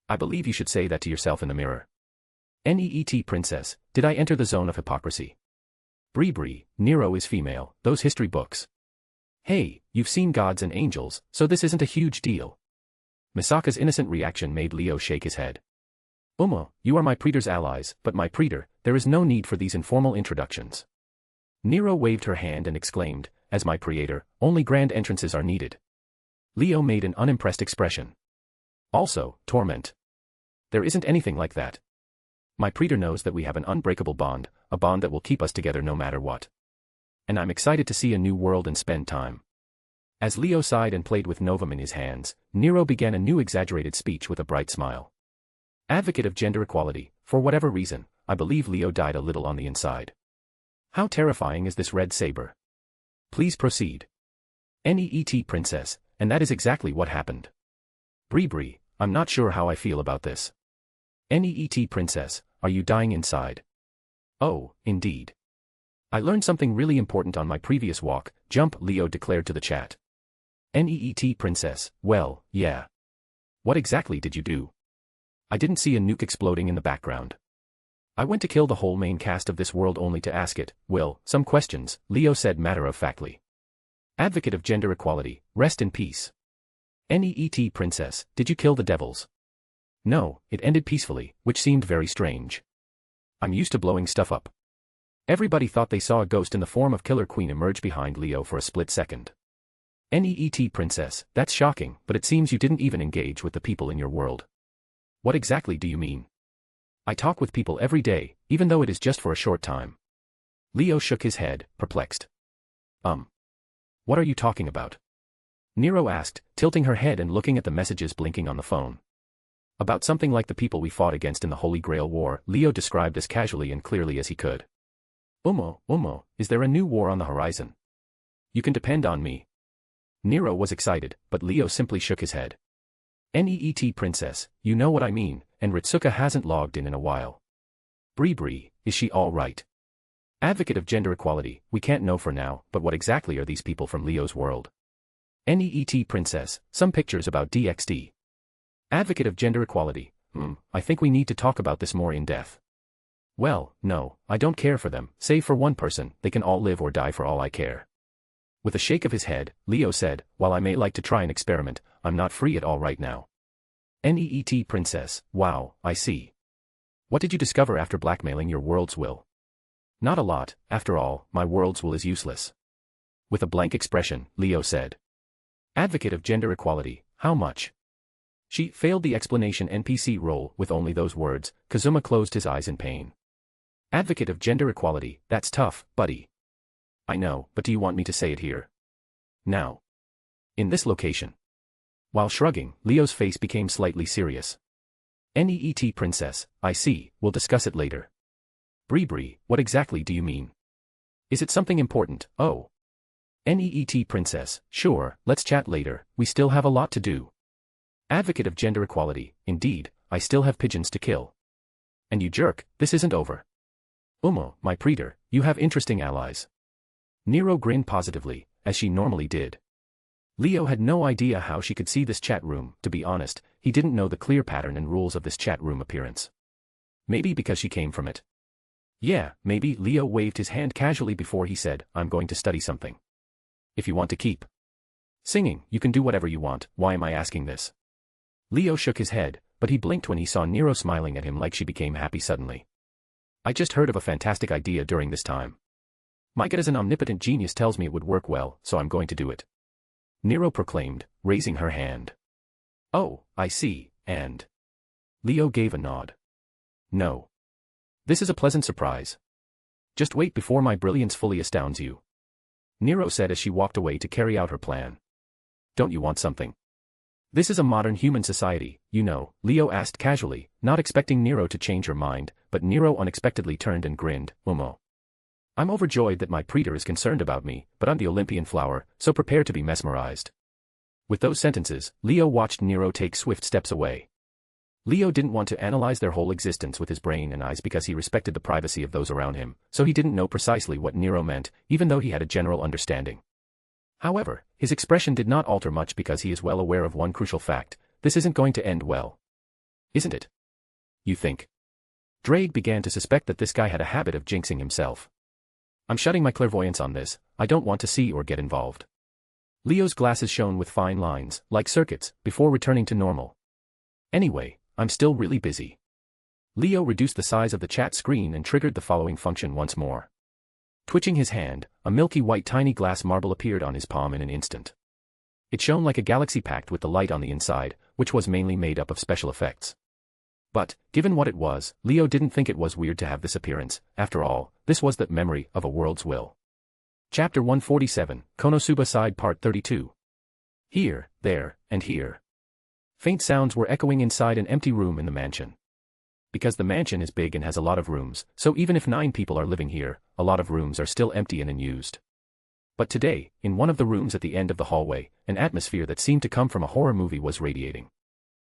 I believe you should say that to yourself in the mirror. NEET princess, did I enter the zone of hypocrisy? Bree, Nero is female, those history books. Hey, you've seen gods and angels, so this isn't a huge deal. Misaka's innocent reaction made Leo shake his head. You are my praetor's allies, but my praetor, there is no need for these informal introductions. Nero waved her hand and exclaimed, as my praetor, only grand entrances are needed. Leo made an unimpressed expression. Also, torment. There isn't anything like that. My praetor knows that we have an unbreakable bond, a bond that will keep us together no matter what. And I'm excited to see a new world and spend time. As Leo sighed and played with Novum in his hands, Nero began a new exaggerated speech with a bright smile. Advocate of gender equality, for whatever reason, I believe Leo died a little on the inside. How terrifying is this red saber? Please proceed. NEET princess, and that is exactly what happened. Bree, I'm not sure how I feel about this. NEET princess, are you dying inside? Oh, indeed. I learned something really important on my previous walk, jump, Leo declared to the chat. NEET princess, well, yeah. What exactly did you do? I didn't see a nuke exploding in the background. I went to kill the whole main cast of this world only to ask it, well, some questions, Leo said matter-of-factly. Advocate of gender equality, rest in peace. NEET princess, did you kill the devils? No, it ended peacefully, which seemed very strange. I'm used to blowing stuff up. Everybody thought they saw a ghost in the form of Killer Queen emerge behind Leo for a split second. NEET princess, that's shocking, but it seems you didn't even engage with the people in your world. What exactly do you mean? I talk with people every day, even though it is just for a short time. Leo shook his head, perplexed. What are you talking about? Nero asked, tilting her head and looking at the messages blinking on the phone. About something like the people we fought against in the Holy Grail War, Leo described as casually and clearly as he could. Is there a new war on the horizon? You can depend on me. Nero was excited, but Leo simply shook his head. NEET princess, you know what I mean, and Ritsuka hasn't logged in a while. Bree, is she all right? Advocate of gender equality, we can't know for now, but what exactly are these people from Leo's world? NEET princess, some pictures about DXD. Advocate of gender equality, I think we need to talk about this more in depth. Well, no, I don't care for them, save for one person, they can all live or die for all I care. With a shake of his head, Leo said, while I may like to try an experiment, I'm not free at all right now. Neet princess, wow, I see. What did you discover after blackmailing your world's will? Not a lot, after all, my world's will is useless. With a blank expression, Leo said. Advocate of gender equality, how much? She failed the explanation NPC role with only those words. Kazuma closed his eyes in pain. Advocate of gender equality, that's tough, buddy. I know, but do you want me to say it here? Now. In this location. While shrugging, Leo's face became slightly serious. Neet princess, I see, we'll discuss it later. Bree, what exactly do you mean? Is it something important? Oh. Neet princess, sure, let's chat later, we still have a lot to do. Advocate of gender equality, indeed, I still have pigeons to kill. And you jerk, this isn't over. My praetor, you have interesting allies. Nero grinned positively, as she normally did. Leo had no idea how she could see this chat room, to be honest, he didn't know the clear pattern and rules of this chat room appearance. Maybe because she came from it. Yeah, maybe. Leo waved his hand casually before he said, I'm going to study something. If you want to keep singing, you can do whatever you want, why am I asking this? Leo shook his head, but he blinked when he saw Nero smiling at him like she became happy suddenly. I just heard of a fantastic idea during this time. My God as an omnipotent genius tells me it would work well, so I'm going to do it. Nero proclaimed, raising her hand. Oh, I see, and... Leo gave a nod. No. This is a pleasant surprise. Just wait before my brilliance fully astounds you. Nero said as she walked away to carry out her plan. Don't you want something? This is a modern human society, you know, Leo asked casually, not expecting Nero to change her mind, but Nero unexpectedly turned and grinned, I'm overjoyed that my praetor is concerned about me, but I'm the Olympian flower, so prepare to be mesmerized. With those sentences, Leo watched Nero take swift steps away. Leo didn't want to analyze their whole existence with his brain and eyes because he respected the privacy of those around him, so he didn't know precisely what Nero meant, even though he had a general understanding. However, his expression did not alter much because he is well aware of one crucial fact, this isn't going to end well. Isn't it? You think? Drake began to suspect that this guy had a habit of jinxing himself. I'm shutting my clairvoyance on this, I don't want to see or get involved. Leo's glasses shone with fine lines, like circuits, before returning to normal. Anyway, I'm still really busy. Leo reduced the size of the chat screen and triggered the following function once more. Twitching his hand, a milky white tiny glass marble appeared on his palm in an instant. It shone like a galaxy packed with the light on the inside, which was mainly made up of special effects. But, given what it was, Leo didn't think it was weird to have this appearance, after all, this was the memory of a world's will. Chapter 147, Konosuba Side Part 32. Here, there, and here. Faint sounds were echoing inside an empty room in the mansion. Because the mansion is big and has a lot of rooms, so even if 9 people are living here, a lot of rooms are still empty and unused. But today, in one of the rooms at the end of the hallway, an atmosphere that seemed to come from a horror movie was radiating.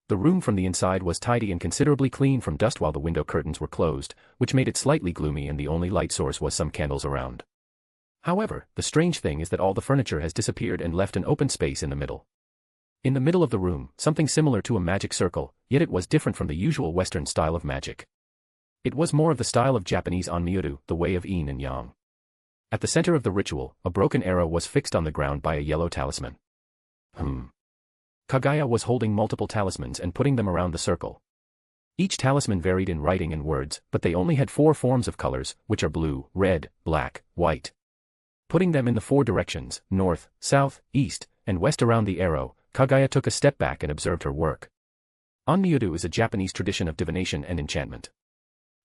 The room from the inside was tidy and considerably clean from dust while the window curtains were closed, which made it slightly gloomy and the only light source was some candles around. However, the strange thing is that all the furniture has disappeared and left an open space in the middle. In the middle of the room, something similar to a magic circle, yet it was different from the usual Western style of magic. It was more of the style of Japanese Onmyodu, the way of yin and yang. At the center of the ritual, a broken arrow was fixed on the ground by a yellow talisman. Kaguya was holding multiple talismans and putting them around the circle. Each talisman varied in writing and words, but they only had 4 forms of colors, which are blue, red, black, white. Putting them in the 4 directions, north, south, east, and west around the arrow, Kaguya took a step back and observed her work. Onmyodu is a Japanese tradition of divination and enchantment.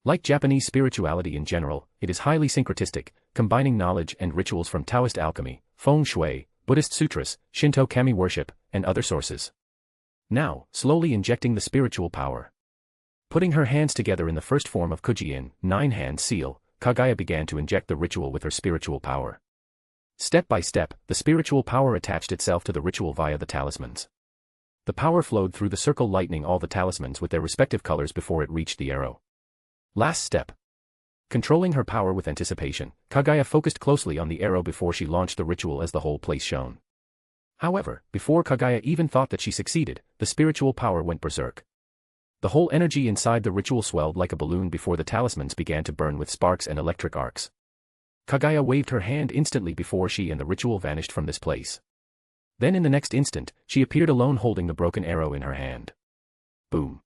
Like Japanese spirituality in general, it is highly syncretistic, combining knowledge and rituals from Taoist alchemy, feng shui, Buddhist sutras, Shinto kami worship, and other sources. Now, slowly injecting the spiritual power. Putting her hands together in the first form of Kujin, 9-hand seal, Kaguya began to inject the ritual with her spiritual power. Step by step, the spiritual power attached itself to the ritual via the talismans. The power flowed through the circle, lightening all the talismans with their respective colors before it reached the arrow. Last step. Controlling her power with anticipation, Kaguya focused closely on the arrow before she launched the ritual as the whole place shone. However, before Kaguya even thought that she succeeded, the spiritual power went berserk. The whole energy inside the ritual swelled like a balloon before the talismans began to burn with sparks and electric arcs. Kaguya waved her hand instantly before she and the ritual vanished from this place. Then in the next instant, she appeared alone holding the broken arrow in her hand. Boom.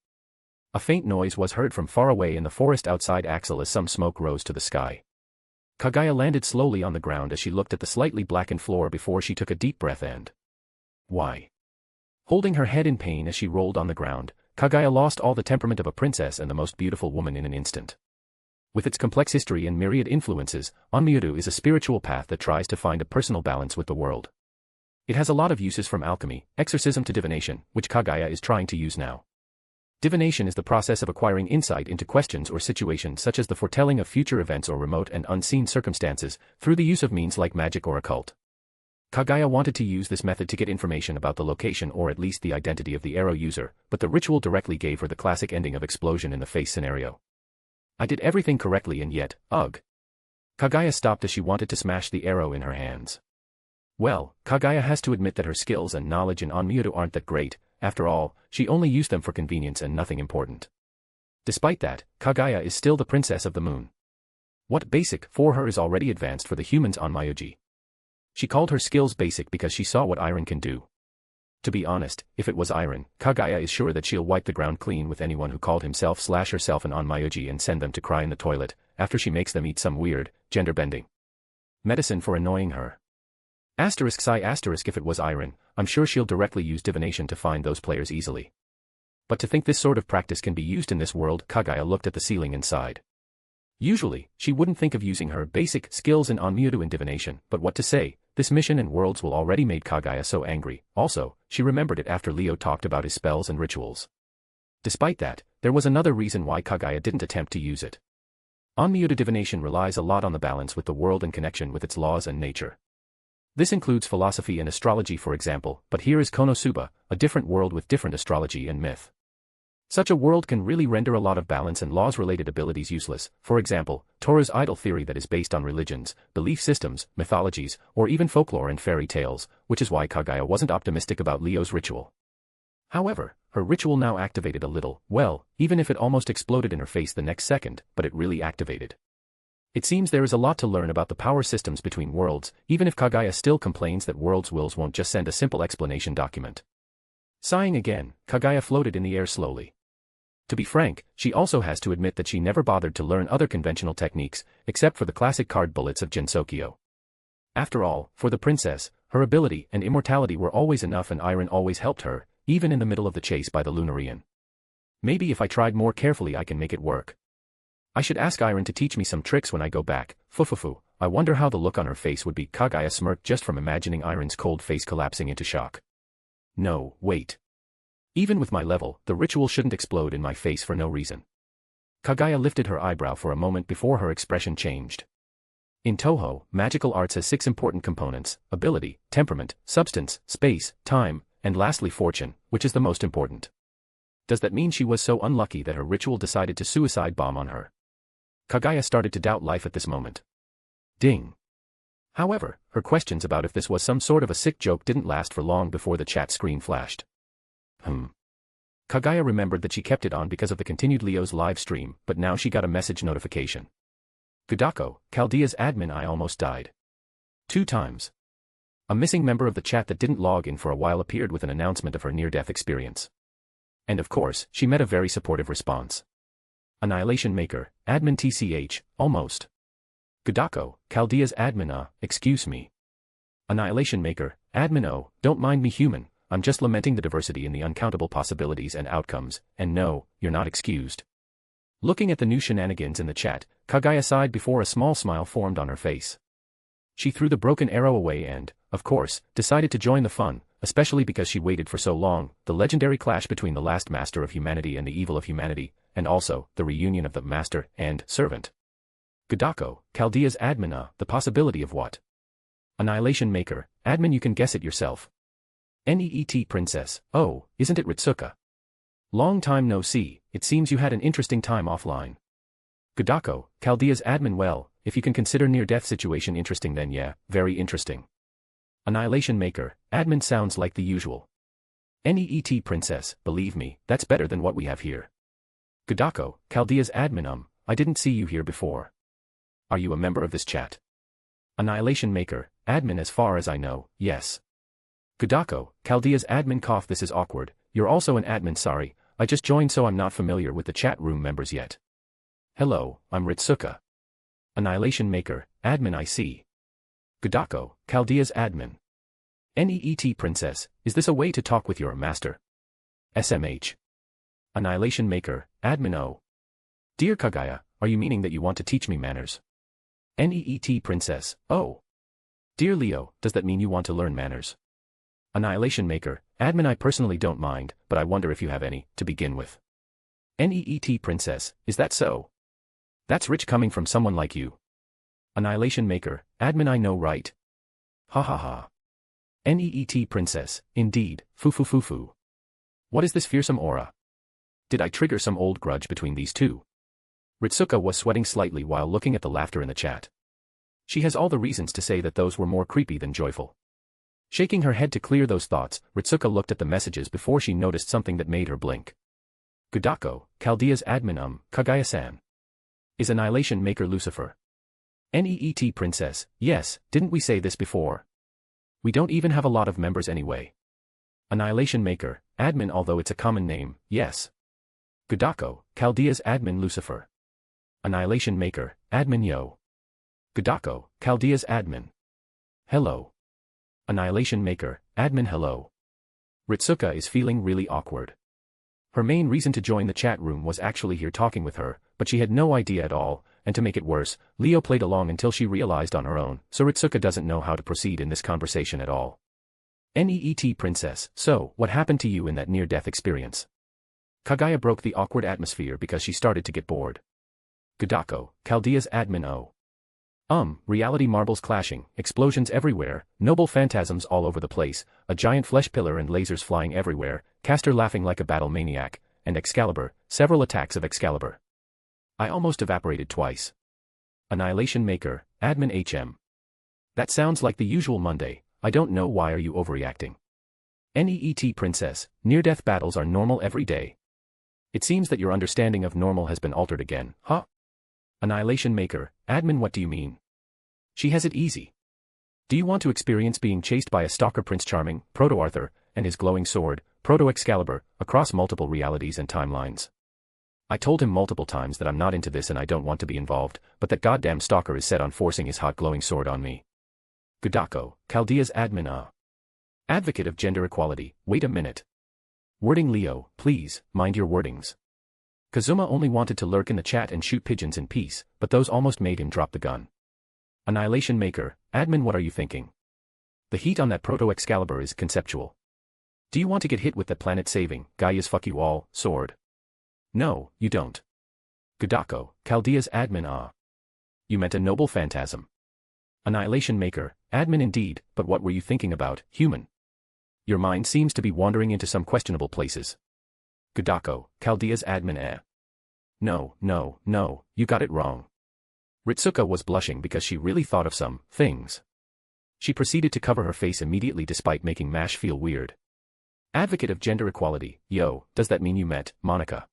A faint noise was heard from far away in the forest outside Axel as some smoke rose to the sky. Kaguya landed slowly on the ground as she looked at the slightly blackened floor before she took a deep breath and... Why? Holding her head in pain as she rolled on the ground, Kaguya lost all the temperament of a princess and the most beautiful woman in an instant. With its complex history and myriad influences, Enkodu is a spiritual path that tries to find a personal balance with the world. It has a lot of uses from alchemy, exorcism to divination, which Kaguya is trying to use now. Divination is the process of acquiring insight into questions or situations such as the foretelling of future events or remote and unseen circumstances, through the use of means like magic or occult. Kaguya wanted to use this method to get information about the location or at least the identity of the arrow user, but the ritual directly gave her the classic ending of explosion in the face scenario. I did everything correctly and yet, ugh. Kaguya stopped as she wanted to smash the arrow in her hands. Well, Kaguya has to admit that her skills and knowledge in Enkodu aren't that great. After all, she only used them for convenience and nothing important. Despite that, Kaguya is still the princess of the moon. What basic for her is already advanced for the humans on Myoji. She called her skills basic because she saw what iron can do. To be honest, if it was iron, Kaguya is sure that she'll wipe the ground clean with anyone who called himself/herself an Onmyoji and send them to cry in the toilet, after she makes them eat some weird, gender-bending medicine for annoying her. If it was iron, I'm sure she'll directly use divination to find those players easily. But to think this sort of practice can be used in this world, Kaguya looked at the ceiling and sighed. Usually, she wouldn't think of using her basic skills in Enkodu in divination, but what to say, this mission and worlds will already made Kaguya so angry. Also, she remembered it after Leo talked about his spells and rituals. Despite that, there was another reason why Kaguya didn't attempt to use it. Enkodu divination relies a lot on the balance with the world and connection with its laws and nature. This includes philosophy and astrology for example, but here is Konosuba, a different world with different astrology and myth. Such a world can really render a lot of balance and laws-related abilities useless, for example, Tora's idol theory that is based on religions, belief systems, mythologies, or even folklore and fairy tales, which is why Kaguya wasn't optimistic about Leo's ritual. However, her ritual now activated a little, well, even if it almost exploded in her face the next second, but it really activated. It seems there is a lot to learn about the power systems between worlds, even if Kaguya still complains that World's Wills won't just send a simple explanation document. Sighing again, Kaguya floated in the air slowly. To be frank, she also has to admit that she never bothered to learn other conventional techniques, except for the classic card bullets of Jinsokyo. After all, for the princess, her ability and immortality were always enough and iron always helped her, even in the middle of the chase by the Lunarian. Maybe if I tried more carefully I can make it work. I should ask Iron to teach me some tricks when I go back. Fufufu, I wonder how the look on her face would be. Kaguya smirked just from imagining Iron's cold face collapsing into shock. No, wait. Even with my level, the ritual shouldn't explode in my face for no reason. Kaguya lifted her eyebrow for a moment before her expression changed. In Toho, magical arts has 6 important components: ability, temperament, substance, space, time, and lastly fortune, which is the most important. Does that mean she was so unlucky that her ritual decided to suicide bomb on her? Kaguya started to doubt life at this moment. Ding. However, her questions about if this was some sort of a sick joke didn't last for long before the chat screen flashed. Kaguya remembered that she kept it on because of the continued Leo's live stream, but now she got a message notification. Gudako, Chaldea's admin. I almost died. 2 times. A missing member of the chat that didn't log in for a while appeared with an announcement of her near-death experience. And of course, she met a very supportive response. Annihilation Maker, admin TCH, almost. Gudako, Chaldea's admin. Excuse me. Annihilation Maker, admin. Oh, don't mind me human. I'm just lamenting the diversity in the uncountable possibilities and outcomes, and no, you're not excused. Looking at the new shenanigans in the chat, Kaguya sighed before a small smile formed on her face. She threw the broken arrow away and, of course, decided to join the fun, especially because she waited for so long, the legendary clash between the last master of humanity and the evil of humanity, and also, the reunion of the master and servant. Gudako, Chaldea's admin. The possibility of what? Annihilation Maker, admin. You can guess it yourself. Neet Princess, oh, isn't it Ritsuka? Long time no see, it seems you had an interesting time offline. Gudako, Chaldea's admin. Well, if you can consider near-death situation interesting then yeah, very interesting. Annihilation Maker, admin. Sounds like the usual. Neet Princess, believe me, that's better than what we have here. Gudako, Chaldea's admin. I didn't see you here before. Are you a member of this chat? Annihilation Maker, admin as far as I know, yes. Gudako, Chaldea's admin cough. This is awkward. You're also an admin. Sorry, I just joined so I'm not familiar with the chat room members yet. Hello, I'm Ritsuka. Annihilation Maker, admin. I see. Gudako, Chaldea's admin. NEET Princess, is this a way to talk with your master? SMH. Annihilation Maker, admin. Oh. Dear Kagaya, are you meaning that you want to teach me manners? NEET Princess, oh. Dear Leo, does that mean you want to learn manners? Annihilation Maker, admin. I personally don't mind, but I wonder if you have any, to begin with. NEET Princess, is that so? That's rich coming from someone like you. Annihilation Maker, admin. I know, right? Ha ha ha. NEET Princess, indeed, foo foo foo foo. What is this fearsome aura? Did I trigger some old grudge between these two? Ritsuka was sweating slightly while looking at the laughter in the chat. She has all the reasons to say that those were more creepy than joyful. Shaking her head to clear those thoughts, Ritsuka looked at the messages before she noticed something that made her blink. Gudako, Chaldea's admin. Kagaya-san. Is Annihilation Maker Lucifer? NEET Princess, yes, didn't we say this before? We don't even have a lot of members anyway. Annihilation Maker, admin. Although it's a common name, yes. Gudako, Chaldea's admin. Lucifer. Annihilation Maker, admin. Yo. Gudako, Chaldea's admin. Hello. Annihilation Maker, admin. Hello. Ritsuka is feeling really awkward. Her main reason to join the chat room was actually here talking with her, but she had no idea at all, and to make it worse, Leo played along until she realized on her own, so Ritsuka doesn't know how to proceed in this conversation at all. NEET Princess, so, what happened to you in that near-death experience? Kagaya broke the awkward atmosphere because she started to get bored. Gudako, Chaldea's admin. Oh. Reality marbles clashing, explosions everywhere, noble phantasms all over the place, a giant flesh pillar and lasers flying everywhere, Caster laughing like a battle maniac, and Excalibur, several attacks of Excalibur. I almost evaporated twice. Annihilation Maker, admin. HM. That sounds like the usual Monday. I don't know why are you overreacting. NEET Princess, near-death battles are normal every day. It seems that your understanding of normal has been altered again, huh? Annihilation Maker, admin. What do you mean? She has it easy. Do you want to experience being chased by a stalker Prince Charming, Proto-Arthur, and his glowing sword, Proto-Excalibur, across multiple realities and timelines? I told him multiple times that I'm not into this and I don't want to be involved, but that goddamn stalker is set on forcing his hot glowing sword on me. Gudako, Chaldea's admin. Advocate of gender equality, wait a minute. Wording Leo, please, mind your wordings. Kazuma only wanted to lurk in the chat and shoot pigeons in peace, but those almost made him drop the gun. Annihilation Maker, admin. What are you thinking? The heat on that Proto-Excalibur is conceptual. Do you want to get hit with that planet-saving, Gaia's fuck you all, sword? No, you don't. Gudako, Chaldea's admin. You meant a noble phantasm. Annihilation Maker, admin. Indeed, but what were you thinking about, human? Your mind seems to be wandering into some questionable places. Gudako, Chaldea's admin. No, you got it wrong. Ritsuka was blushing because she really thought of some things. She proceeded to cover her face immediately despite making Mash feel weird. Advocate of gender equality, yo, does that mean you met Monica?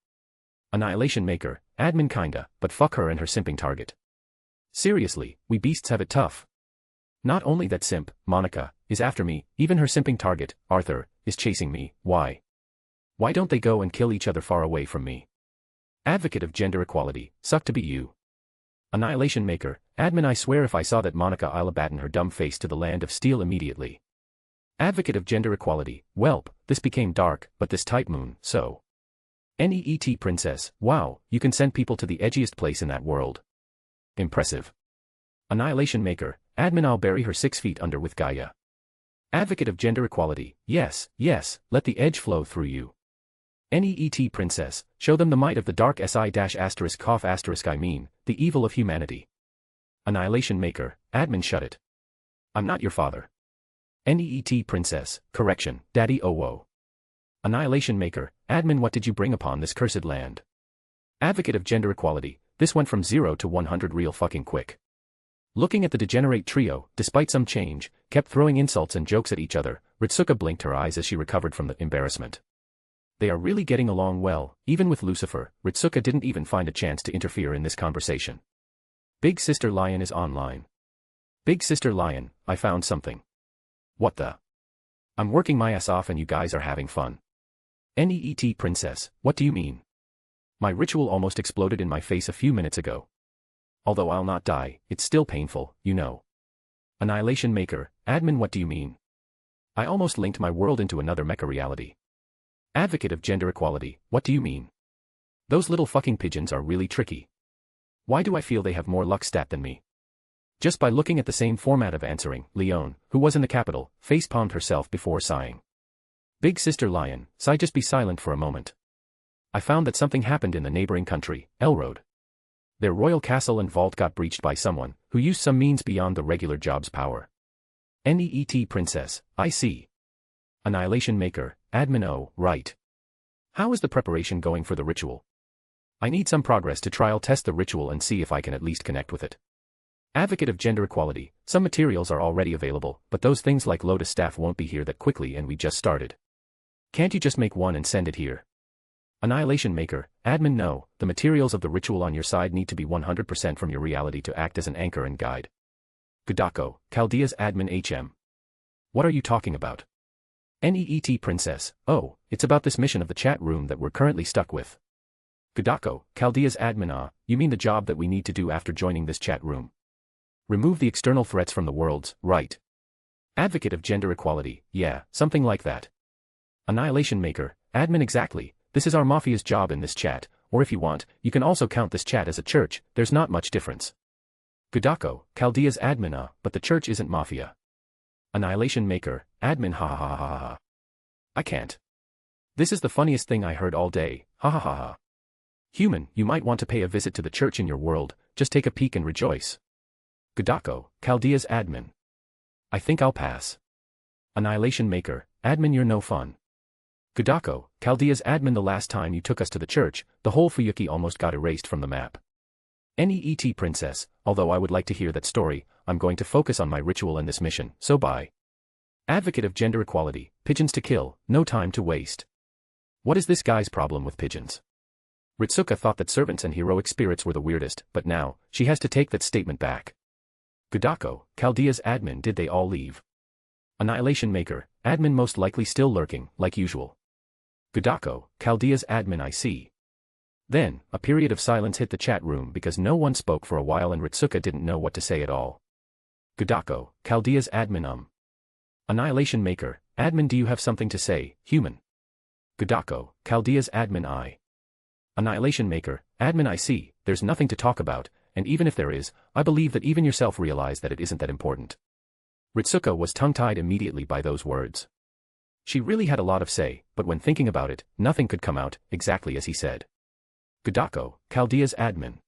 Annihilation Maker, admin. Kinda, but fuck her and her simping target. Seriously, we beasts have it tough. Not only that simp, Monica, is after me, even her simping target, Arthur, is chasing me. Why? Why don't they go and kill each other far away from me? Advocate of gender equality, suck to be you. Annihilation Maker, admin. I swear if I saw that Monica I'll batten her dumb face to the land of steel immediately. Advocate of gender equality, welp, this became dark, but this type moon, so. NEET Princess, wow, you can send people to the edgiest place in that world. Impressive. Annihilation Maker, admin. I'll bury her 6 feet under with Gaia. Advocate of gender equality, yes, let the edge flow through you. NEET Princess, show them the might of the dark SI-***** I mean, the evil of humanity. Annihilation Maker, admin. Shut it. I'm not your father. NEET Princess, correction, Daddy Owo. Annihilation Maker, admin. What did you bring upon this cursed land? Advocate of gender equality, this went from 0 to 100 real fucking quick. Looking at the degenerate trio, despite some change, kept throwing insults and jokes at each other, Ritsuka blinked her eyes as she recovered from the embarrassment. They are really getting along well, even with Lucifer. Ritsuka didn't even find a chance to interfere in this conversation. Big Sister Lion is online. Big Sister Lion, I found something. What the? I'm working my ass off and you guys are having fun. NEET Princess, what do you mean? My ritual almost exploded in my face a few minutes ago. Although I'll not die, it's still painful, you know. Annihilation Maker, admin, what do you mean? I almost linked my world into another mecha reality. Advocate of gender equality, what do you mean? Those little fucking pigeons are really tricky. Why do I feel they have more luck stat than me? Just by looking at the same format of answering, Leone, who was in the capital, face-palmed herself before sighing. Big Sister Lion, sigh, just be silent for a moment. I found that something happened in the neighboring country, Elrode. Their royal castle and vault got breached by someone who used some means beyond the regular job's power. NEET Princess, I see. Annihilation Maker, admin, oh, right. How is the preparation going for the ritual? I need some progress to trial test the ritual and see if I can at least connect with it. Advocate of gender equality, some materials are already available, but those things like Lotus Staff won't be here that quickly and we just started. Can't you just make one and send it here? Annihilation Maker, admin, no, the materials of the ritual on your side need to be 100% from your reality to act as an anchor and guide. Gudako, Chaldea's admin HM. What are you talking about? NEET Princess, oh, it's about this mission of the chat room that we're currently stuck with. Gudako, Chaldea's admin, ah, you mean the job that we need to do after joining this chat room? Remove the external threats from the worlds, right? Advocate of gender equality, yeah, something like that. Annihilation Maker, admin, exactly, this is our mafia's job in this chat, or if you want, you can also count this chat as a church, there's not much difference. Gudako, Chaldea's admin, ah, but the church isn't mafia. Annihilation Maker, admin, ha ha ha ha ha. I can't. This is the funniest thing I heard all day, ha ha ha ha. Human, you might want to pay a visit to the church in your world, just take a peek and rejoice. Gudako, Chaldea's admin. I think I'll pass. Annihilation Maker, admin, you're no fun. Gudako, Chaldea's admin, the last time you took us to the church, the whole Fuyuki almost got erased from the map. NEET Princess, although I would like to hear that story, I'm going to focus on my ritual and this mission, so bye. Advocate of gender equality, pigeons to kill, no time to waste. What is this guy's problem with pigeons? Ritsuka thought that servants and heroic spirits were the weirdest, but now, she has to take that statement back. Gudako, Chaldea's admin, did they all leave? Annihilation Maker, admin, most likely still lurking, like usual. Gudako, Chaldea's admin, I see. Then, a period of silence hit the chat room because no one spoke for a while and Ritsuka didn't know what to say at all. Gudako, Chaldea's admin, Annihilation Maker, admin, do you have something to say, human? Gudako, Chaldea's admin, I. Annihilation Maker, admin, I see, there's nothing to talk about, and even if there is, I believe that even yourself realize that it isn't that important. Ritsuka was tongue-tied immediately by those words. She really had a lot of say, but when thinking about it, nothing could come out exactly as he said. Gudako, Chaldea's admin.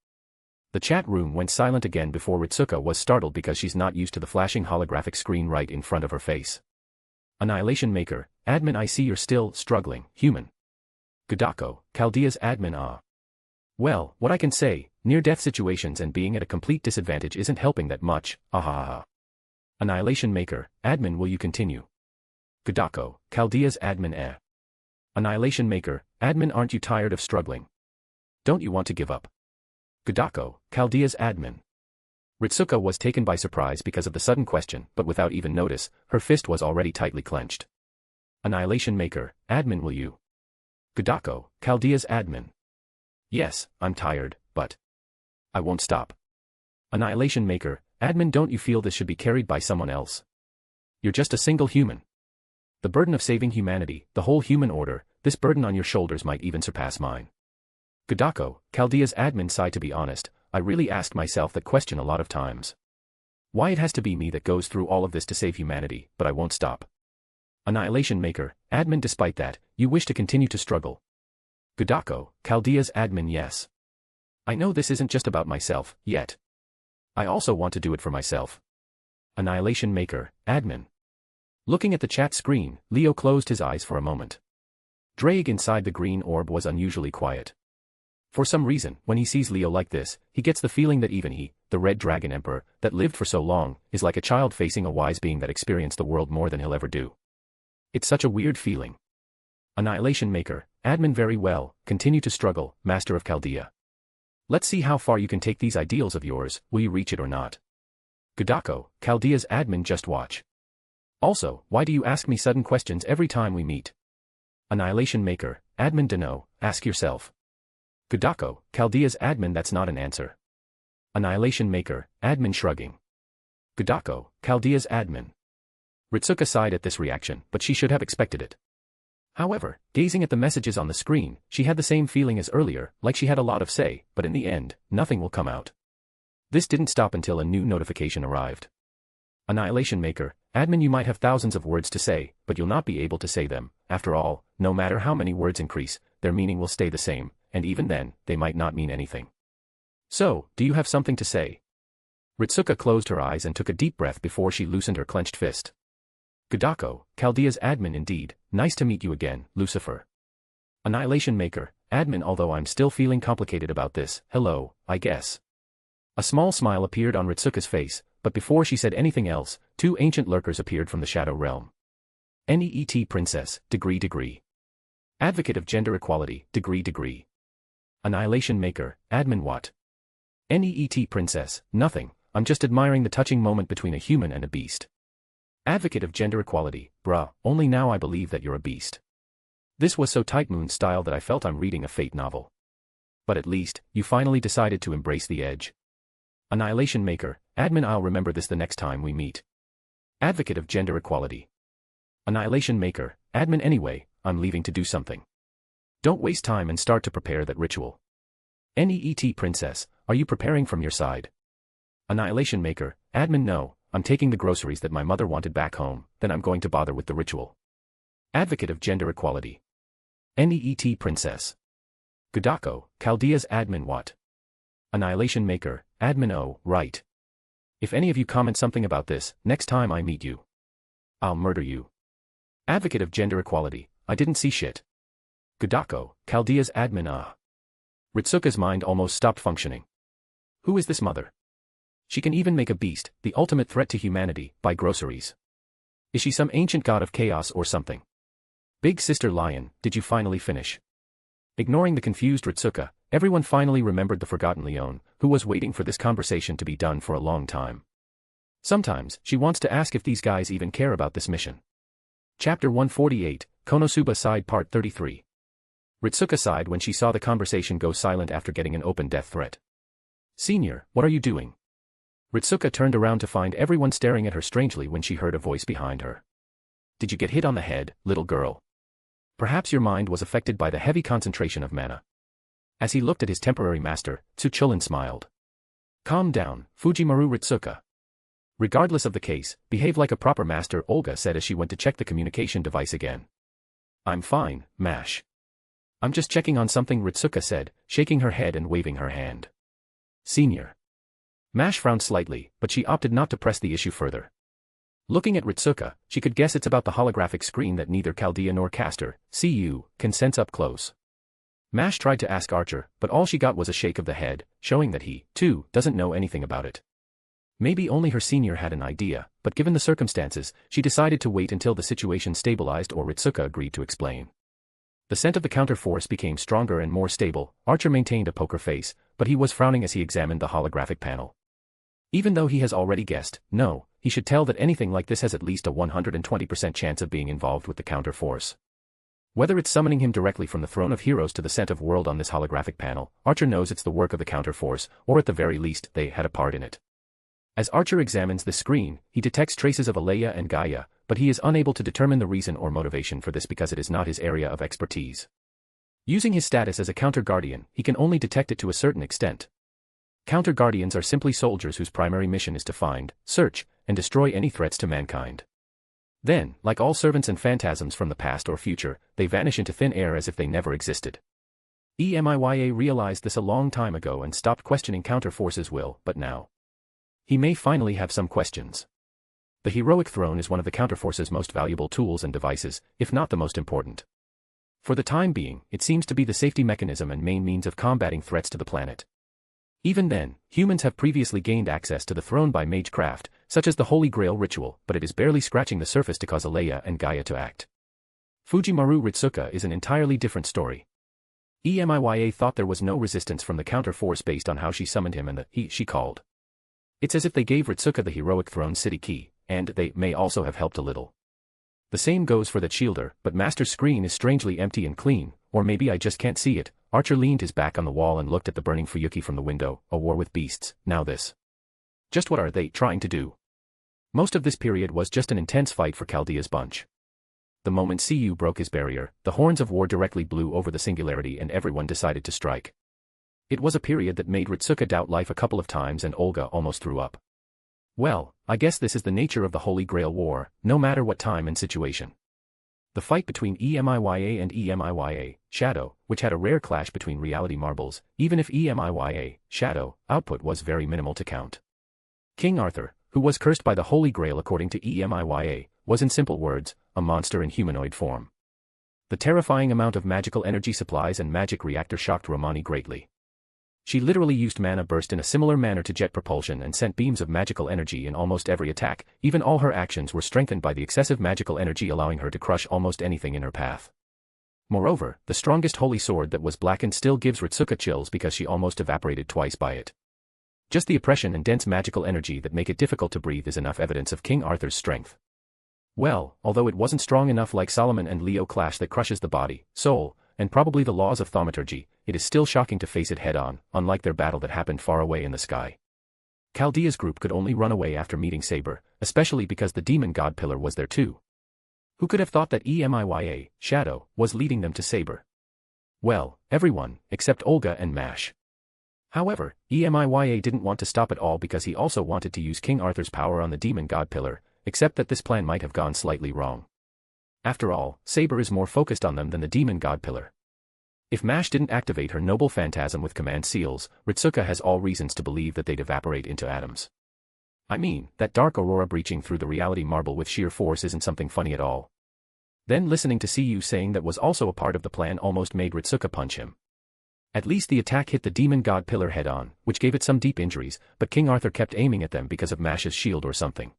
The chat room went silent again before Ritsuka was startled because she's not used to the flashing holographic screen right in front of her face. Annihilation Maker, admin, I see you're still struggling, human. Gudako, Chaldea's admin, ah. Well, what I can say, near-death situations and being at a complete disadvantage isn't helping that much, ah. Annihilation Maker, admin, will you continue? Gudako, Chaldea's admin, eh. Annihilation Maker, admin, aren't you tired of struggling? Don't you want to give up? Gudako, Chaldea's admin. Ritsuka was taken by surprise because of the sudden question, but without even notice, her fist was already tightly clenched. Annihilation Maker, admin, will you? Gudako, Chaldea's admin. Yes, I'm tired, but I won't stop. Annihilation Maker, admin, don't you feel this should be carried by someone else? You're just a single human. The burden of saving humanity, the whole human order, this burden on your shoulders might even surpass mine. Gudako, Chaldea's admin, sighed, to be honest, I really asked myself that question a lot of times. Why it has to be me that goes through all of this to save humanity, but I won't stop. Annihilation Maker, admin, despite that, you wish to continue to struggle. Gudako, Chaldea's admin, yes. I know this isn't just about myself, yet. I also want to do it for myself. Annihilation Maker, admin. Looking at the chat screen, Leo closed his eyes for a moment. Drake inside the green orb was unusually quiet. For some reason, when he sees Leo like this, he gets the feeling that even he, the Red Dragon Emperor, that lived for so long, is like a child facing a wise being that experienced the world more than he'll ever do. It's such a weird feeling. Annihilation Maker, admin very well, continue to struggle, Master of Chaldea. Let's see how far you can take these ideals of yours, will you reach it or not? Gudako, Chaldea's admin just watch. Also, why do you ask me sudden questions every time we meet? Annihilation Maker, admin Dano, ask yourself. Gudako, Chaldea's admin that's not an answer. Annihilation Maker, admin shrugging. Gudako, Chaldea's admin. Ritsuka sighed at this reaction, but she should have expected it. However, gazing at the messages on the screen, she had the same feeling as earlier, like she had a lot of say, but in the end, nothing will come out. This didn't stop until a new notification arrived. Annihilation Maker, admin you might have thousands of words to say, but you'll not be able to say them. After all, no matter how many words increase, their meaning will stay the same, and even then, they might not mean anything. So, do you have something to say? Ritsuka closed her eyes and took a deep breath before she loosened her clenched fist. Gudako, Chaldea's admin indeed, nice to meet you again, Lucifer. Annihilation Maker, admin although I'm still feeling complicated about this, hello, I guess. A small smile appeared on Ritsuka's face, but before she said anything else, two ancient lurkers appeared from the Shadow Realm. NEET Princess, degree. Advocate of Gender Equality, degree. Annihilation Maker, admin what? NEET Princess, nothing, I'm just admiring the touching moment between a human and a beast. Advocate of Gender Equality, bruh, only now I believe that you're a beast. This was so Tight Moon style that I felt I'm reading a fate novel. But at least, you finally decided to embrace the edge. Annihilation Maker, admin I'll remember this the next time we meet. Advocate of Gender Equality. Annihilation Maker, admin anyway, I'm leaving to do something. Don't waste time and start to prepare that ritual. NEET Princess, are you preparing from your side? Annihilation Maker, admin no, I'm taking the groceries that my mother wanted back home, then I'm going to bother with the ritual. Advocate of Gender Equality. NEET Princess. Gudako, Chaldea's admin what? Annihilation Maker, admin oh, right. If any of you comment something about this, next time I meet you, I'll murder you. Advocate of Gender Equality, I didn't see shit. Gudako, Chaldea's admin Ritsuka's mind almost stopped functioning. Who is this mother? She can even make a beast, the ultimate threat to humanity, buy groceries. Is she some ancient god of chaos or something? Big Sister Lion, did you finally finish? Ignoring the confused Ritsuka, everyone finally remembered the forgotten Leon, who was waiting for this conversation to be done for a long time. Sometimes, she wants to ask if these guys even care about this mission. Chapter 148, Konosuba Side Part 33. Ritsuka sighed when she saw the conversation go silent after getting an open death threat. Senior, what are you doing? Ritsuka turned around to find everyone staring at her strangely when she heard a voice behind her. Did you get hit on the head, little girl? Perhaps your mind was affected by the heavy concentration of mana. As he looked at his temporary master, Tsuchulin smiled. Calm down, Fujimaru Ritsuka. Regardless of the case, behave like a proper master, Olga said as she went to check the communication device again. I'm fine, Mash. I'm just checking on something, Ritsuka said, shaking her head and waving her hand. Senior. Mash frowned slightly, but she opted not to press the issue further. Looking at Ritsuka, she could guess it's about the holographic screen that neither Chaldea nor Caster, CU, can sense up close. Mash tried to ask Archer, but all she got was a shake of the head, showing that he, too, doesn't know anything about it. Maybe only her senior had an idea, but given the circumstances, she decided to wait until the situation stabilized or Ritsuka agreed to explain. The scent of the counterforce became stronger and more stable. Archer maintained a poker face, but he was frowning as he examined the holographic panel. Even though he has already guessed, no, he should tell that anything like this has at least a 120% chance of being involved with the counterforce. Whether it's summoning him directly from the Throne of Heroes to the Scent of World on this holographic panel, Archer knows it's the work of the counterforce, or at the very least, they had a part in it. As Archer examines the screen, he detects traces of Alea and Gaia, but he is unable to determine the reason or motivation for this because it is not his area of expertise. Using his status as a counter-guardian, he can only detect it to a certain extent. Counter-guardians are simply soldiers whose primary mission is to find, search, and destroy any threats to mankind. Then, like all servants and phantasms from the past or future, they vanish into thin air as if they never existed. EMIYA realized this a long time ago and stopped questioning counterforce's will, but now he may finally have some questions. The heroic throne is one of the counterforce's most valuable tools and devices, if not the most important. For the time being, it seems to be the safety mechanism and main means of combating threats to the planet. Even then, humans have previously gained access to the throne by magecraft, such as the Holy Grail ritual, but it is barely scratching the surface to cause Alea and Gaia to act. Fujimaru Ritsuka is an entirely different story. Emiya thought there was no resistance from the counter-force based on how she summoned him and the she called. It's as if they gave Ritsuka the heroic Throne City key, and they may also have helped a little. The same goes for the Shielder, but Master's screen is strangely empty and clean, or maybe I just can't see it. Archer leaned his back on the wall and looked at the burning Fuyuki from the window. A war with beasts, now this. Just what are they trying to do? Most of this period was just an intense fight for Chaldea's bunch. The moment Cu broke his barrier, the horns of war directly blew over the singularity and everyone decided to strike. It was a period that made Ritsuka doubt life a couple of times and Olga almost threw up. Well, I guess this is the nature of the Holy Grail War, no matter what time and situation. The fight between Emiya and Emiya, Shadow, which had a rare clash between reality marbles, even if Emiya, Shadow, output was very minimal to count. King Arthur, who was cursed by the Holy Grail according to Emiya, was in simple words, a monster in humanoid form. The terrifying amount of magical energy supplies and magic reactor shocked Romani greatly. She literally used mana burst in a similar manner to jet propulsion and sent beams of magical energy in almost every attack. Even all her actions were strengthened by the excessive magical energy, allowing her to crush almost anything in her path. Moreover, the strongest holy sword that was blackened still gives Ritsuka chills because she almost evaporated twice by it. Just the oppression and dense magical energy that make it difficult to breathe is enough evidence of King Arthur's strength. Well, although it wasn't strong enough like Solomon and Leo clash that crushes the body, soul, and probably the laws of thaumaturgy, it is still shocking to face it head-on, unlike their battle that happened far away in the sky. Chaldea's group could only run away after meeting Saber, especially because the demon god pillar was there too. Who could have thought that Emiya, Shadow, was leading them to Saber? Well, everyone, except Olga and Mash. However, Emiya didn't want to stop at all because he also wanted to use King Arthur's power on the demon god pillar, except that this plan might have gone slightly wrong. After all, Saber is more focused on them than the demon god pillar. If Mash didn't activate her noble phantasm with command seals, Ritsuka has all reasons to believe that they'd evaporate into atoms. I mean, that dark aurora breaching through the reality marble with sheer force isn't something funny at all. Then listening to Cu saying that was also a part of the plan almost made Ritsuka punch him. At least the attack hit the demon god pillar head-on, which gave it some deep injuries, but King Arthur kept aiming at them because of Mash's shield or something.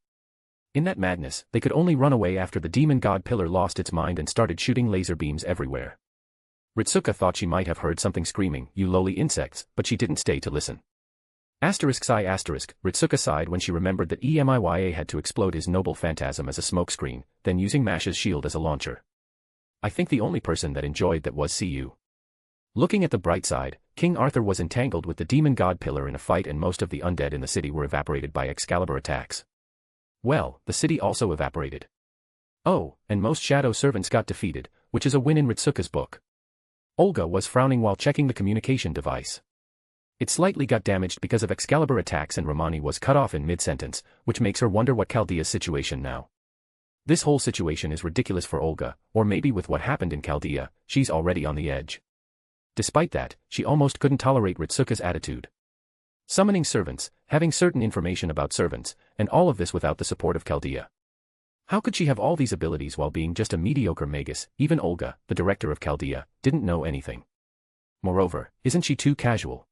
In that madness, they could only run away after the demon god pillar lost its mind and started shooting laser beams everywhere. Ritsuka thought she might have heard something screaming, "You lowly insects," but she didn't stay to listen. Ritsuka sighed when she remembered that Emiya had to explode his noble phantasm as a smokescreen, then using Mash's shield as a launcher. I think the only person that enjoyed that was Cu. Looking at the bright side, King Arthur was entangled with the demon god pillar in a fight and most of the undead in the city were evaporated by Excalibur attacks. Well, the city also evaporated. Oh, and most shadow servants got defeated, which is a win in Ritsuka's book. Olga was frowning while checking the communication device. It slightly got damaged because of Excalibur attacks and Romani was cut off in mid-sentence, which makes her wonder what Chaldea's situation now. This whole situation is ridiculous for Olga, or maybe with what happened in Chaldea, she's already on the edge. Despite that, she almost couldn't tolerate Ritsuka's attitude. Summoning servants, having certain information about servants, and all of this without the support of Chaldea. How could she have all these abilities while being just a mediocre magus? Even Olga, the director of Chaldea, didn't know anything. Moreover, isn't she too casual?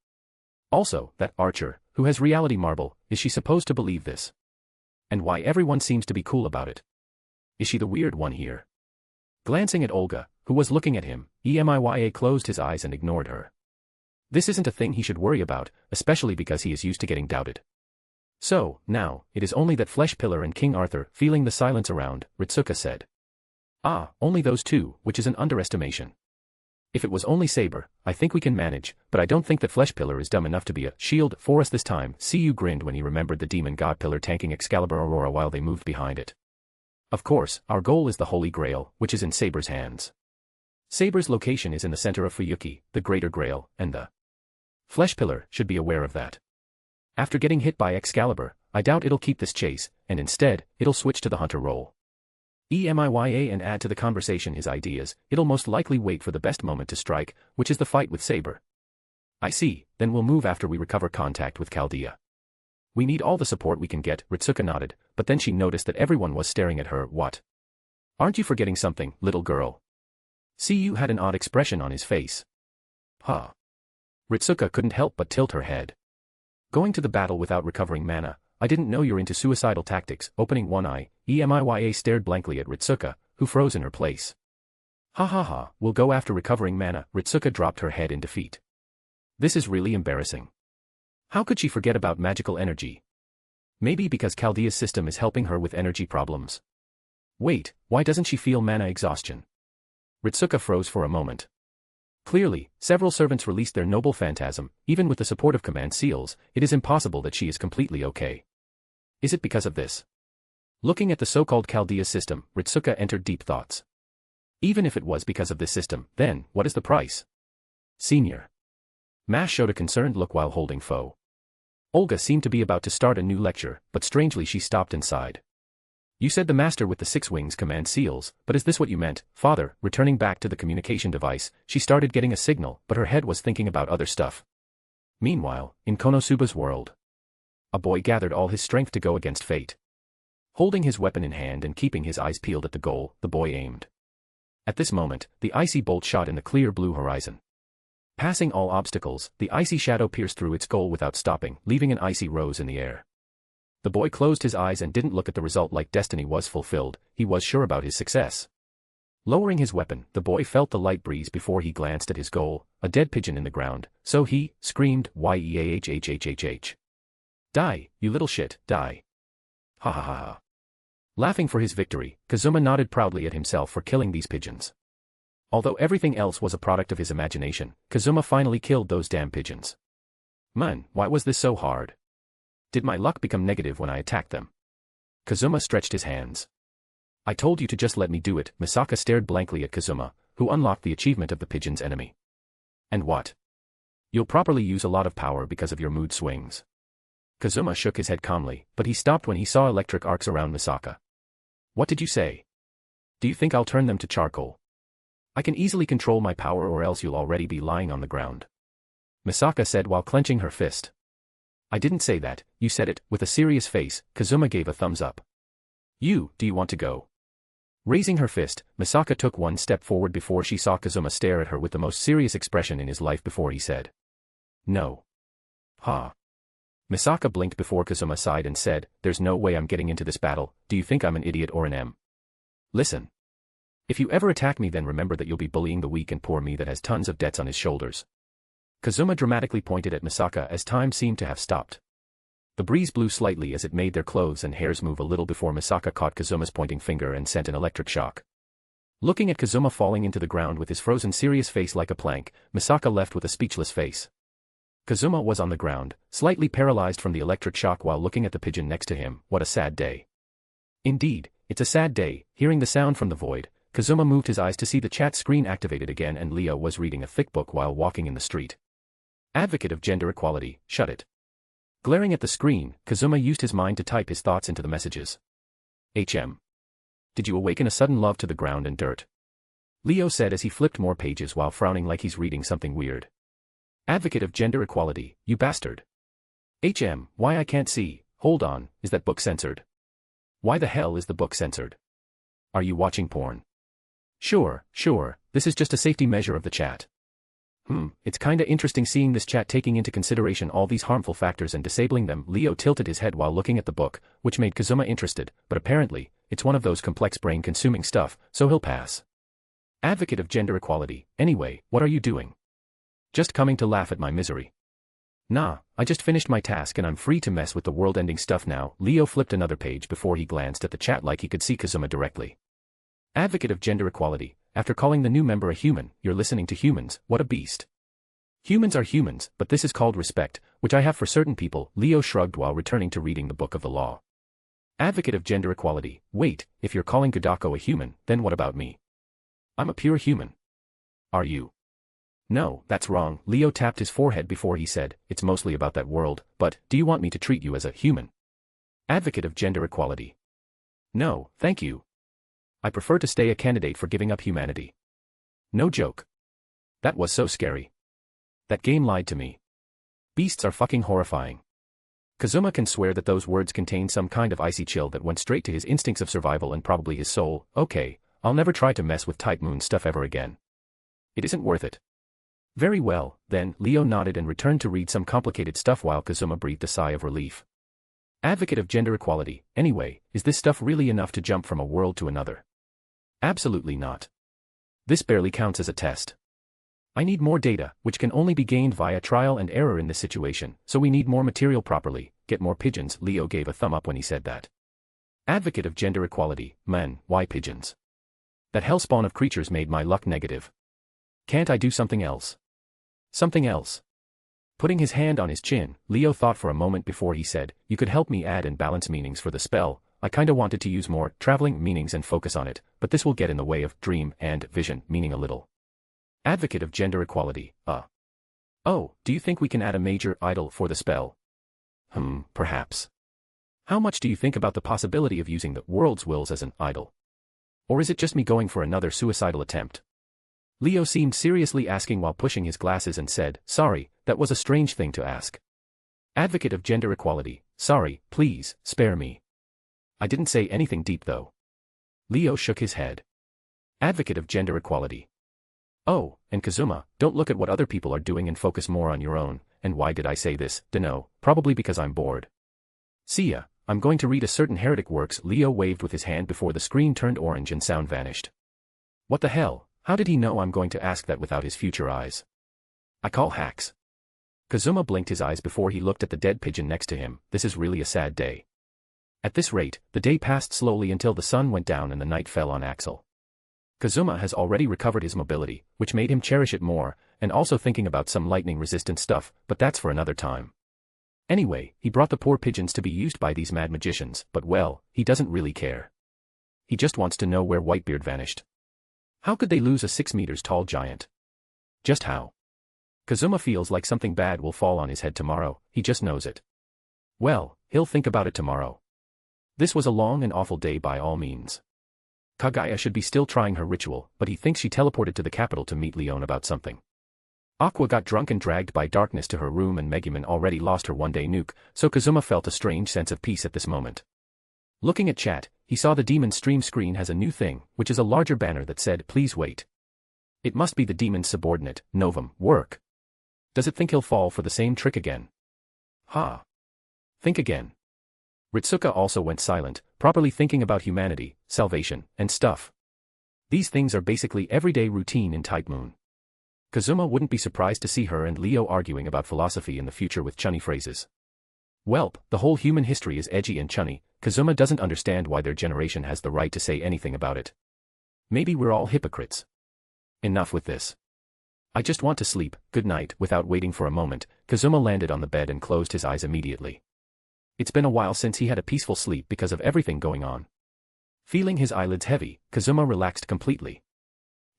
Also, that archer, who has reality marble, is she supposed to believe this? And why everyone seems to be cool about it? Is she the weird one here? Glancing at Olga, who was looking at him, Emiya closed his eyes and ignored her. This isn't a thing he should worry about, especially because he is used to getting doubted. So, now, it is only that Flesh Pillar and King Arthur, feeling the silence around, Ritsuka said. Ah, only those two, which is an underestimation. If it was only Saber, I think we can manage, but I don't think that Flesh Pillar is dumb enough to be a shield for us this time. Cu grinned when he remembered the demon god pillar tanking Excalibur Aurora while they moved behind it. Of course, our goal is the Holy Grail, which is in Saber's hands. Saber's location is in the center of Fuyuki, the Greater Grail, and the Flesh Pillar should be aware of that. After getting hit by Excalibur, I doubt it'll keep this chase, and instead, it'll switch to the hunter role. Emiya and add to the conversation his ideas, it'll most likely wait for the best moment to strike, which is the fight with Saber. I see, then we'll move after we recover contact with Chaldea. We need all the support we can get, Ritsuka nodded, but then she noticed that everyone was staring at her. What? Aren't you forgetting something, little girl? Cu had an odd expression on his face. Huh. Ritsuka couldn't help but tilt her head. Going to the battle without recovering mana, I didn't know you're into suicidal tactics. Opening one eye, Emiya stared blankly at Ritsuka, who froze in her place. Ha ha ha, we'll go after recovering mana. Ritsuka dropped her head in defeat. This is really embarrassing. How could she forget about magical energy? Maybe because Chaldea's system is helping her with energy problems. Wait, why doesn't she feel mana exhaustion? Ritsuka froze for a moment. Clearly, several servants released their noble phantasm, even with the support of command seals. It is impossible that she is completely okay. Is it because of this? Looking at the so-called Chaldea system, Ritsuka entered deep thoughts. Even if it was because of this system, then, what is the price? Senior. Mash showed a concerned look while holding foe. Olga seemed to be about to start a new lecture, but strangely she stopped and sighed. You said the master with the 6 wings command seals, but is this what you meant, father? Returning back to the communication device, she started getting a signal, but her head was thinking about other stuff. Meanwhile, in Konosuba's world, a boy gathered all his strength to go against fate. Holding his weapon in hand and keeping his eyes peeled at the goal, the boy aimed. At this moment, the icy bolt shot in the clear blue horizon. Passing all obstacles, the icy shadow pierced through its goal without stopping, leaving an icy rose in the air. The boy closed his eyes and didn't look at the result like destiny was fulfilled. He was sure about his success. Lowering his weapon, the boy felt the light breeze before he glanced at his goal, a dead pigeon in the ground, so he screamed, "Yeahhhhhh. Die, you little shit, die." Ha ha ha ha. Laughing for his victory, Kazuma nodded proudly at himself for killing these pigeons. Although everything else was a product of his imagination, Kazuma finally killed those damn pigeons. Man, why was this so hard? Did my luck become negative when I attacked them? Kazuma stretched his hands. I told you to just let me do it. Misaka stared blankly at Kazuma, who unlocked the achievement of the pigeon's enemy. And what? You'll properly use a lot of power because of your mood swings. Kazuma shook his head calmly, but he stopped when he saw electric arcs around Misaka. What did you say? Do you think I'll turn them to charcoal? I can easily control my power or else you'll already be lying on the ground. Misaka said while clenching her fist. I didn't say that, you said it. With a serious face, Kazuma gave a thumbs up. Do you want to go? Raising her fist, Misaka took one step forward before she saw Kazuma stare at her with the most serious expression in his life before he said. No. Ha. Misaka blinked before Kazuma sighed and said, there's no way I'm getting into this battle. Do you think I'm an idiot or an M? Listen. If you ever attack me then remember that you'll be bullying the weak and poor me that has tons of debts on his shoulders. Kazuma dramatically pointed at Misaka as time seemed to have stopped. The breeze blew slightly as it made their clothes and hairs move a little before Misaka caught Kazuma's pointing finger and sent an electric shock. Looking at Kazuma falling into the ground with his frozen serious face like a plank, Misaka left with a speechless face. Kazuma was on the ground, slightly paralyzed from the electric shock while looking at the pigeon next to him. What a sad day. Indeed, it's a sad day. Hearing the sound from the void, Kazuma moved his eyes to see the chat screen activated again and Leo was reading a thick book while walking in the street. Advocate of gender equality, shut it. Glaring at the screen, Kazuma used his mind to type his thoughts into the messages. HM. Did you awaken a sudden love to the ground and dirt? Leo said as he flipped more pages while frowning like he's reading something weird. Advocate of gender equality, you bastard. HM, why I can't see, hold on, is that book censored? Why the hell is the book censored? Are you watching porn? Sure, this is just a safety measure of the chat. It's kinda interesting seeing this chat taking into consideration all these harmful factors and disabling them. Leo tilted his head while looking at the book, which made Kazuma interested, but apparently, it's one of those complex brain-consuming stuff, so he'll pass. Advocate of gender equality, anyway, what are you doing? Just coming to laugh at my misery. Nah, I just finished my task and I'm free to mess with the world-ending stuff now. Leo flipped another page before he glanced at the chat like he could see Kazuma directly. Advocate of gender equality, after calling the new member a human, you're listening to humans, what a beast. Humans are humans, but this is called respect, which I have for certain people. Leo shrugged while returning to reading the book of the law. Advocate of gender equality, wait, if you're calling Gudako a human, then what about me? I'm a pure human. Are you? No, that's wrong. Leo tapped his forehead before he said, it's mostly about that world, but, do you want me to treat you as a human? Advocate of gender equality. No, thank you. I prefer to stay a candidate for giving up humanity. No joke. That was so scary. That game lied to me. Beasts are fucking horrifying. Kazuma can swear that those words contained some kind of icy chill that went straight to his instincts of survival and probably his soul. Okay, I'll never try to mess with Type Moon stuff ever again. It isn't worth it. Very well, then, Leo nodded and returned to read some complicated stuff while Kazuma breathed a sigh of relief. Advocate of gender equality, anyway, is this stuff really enough to jump from a world to another? Absolutely not. This barely counts as a test. I need more data, which can only be gained via trial and error in this situation, so we need more material properly, get more pigeons. Leo gave a thumb up when he said that. Advocate of gender equality, man, why pigeons? That hellspawn of creatures made my luck negative. Can't I do something else? Something else. Putting his hand on his chin, Leo thought for a moment before he said, you could help me add and balance meanings for the spell. I kinda wanted to use more traveling meanings and focus on it, but this will get in the way of dream and vision meaning a little. Advocate of gender equality, Oh, do you think we can add a major idol for the spell? Perhaps. How much do you think about the possibility of using the world's wills as an idol? Or is it just me going for another suicidal attempt? Leo seemed seriously asking while pushing his glasses and said, sorry, that was a strange thing to ask. Advocate of gender equality, sorry, please, spare me. I didn't say anything deep though. Leo shook his head. Advocate of gender equality. Oh, and Kazuma, don't look at what other people are doing and focus more on your own. And why did I say this? Dunno, probably because I'm bored. See ya, I'm going to read a certain heretic works. Leo waved with his hand before the screen turned orange and sound vanished. What the hell, how did he know I'm going to ask that without his future eyes? I call hacks. Kazuma blinked his eyes before he looked at the dead pigeon next to him. This is really a sad day. At this rate, the day passed slowly until the sun went down and the night fell on Axel. Kazuma has already recovered his mobility, which made him cherish it more, and also thinking about some lightning-resistant stuff, but that's for another time. Anyway, he brought the poor pigeons to be used by these mad magicians, but well, he doesn't really care. He just wants to know where Whitebeard vanished. How could they lose a 6 meters tall giant? Just how? Kazuma feels like something bad will fall on his head tomorrow, he just knows it. Well, he'll think about it tomorrow. This was a long and awful day by all means. Kaguya should be still trying her ritual, but he thinks she teleported to the capital to meet Leon about something. Aqua got drunk and dragged by darkness to her room, and Megumin already lost her one-day nuke, so Kazuma felt a strange sense of peace at this moment. Looking at chat, he saw the demon stream screen has a new thing, which is a larger banner that said, please wait. It must be the demon's subordinate, Novum, work. Does it think he'll fall for the same trick again? Ha. Think again. Ritsuka also went silent, properly thinking about humanity, salvation, and stuff. These things are basically everyday routine in Type Moon. Kazuma wouldn't be surprised to see her and Leo arguing about philosophy in the future with chunny phrases. Welp, the whole human history is edgy and chunny. Kazuma doesn't understand why their generation has the right to say anything about it. Maybe we're all hypocrites. Enough with this. I just want to sleep, good night. Without waiting for a moment, Kazuma landed on the bed and closed his eyes immediately. It's been a while since he had a peaceful sleep because of everything going on. Feeling his eyelids heavy, Kazuma relaxed completely.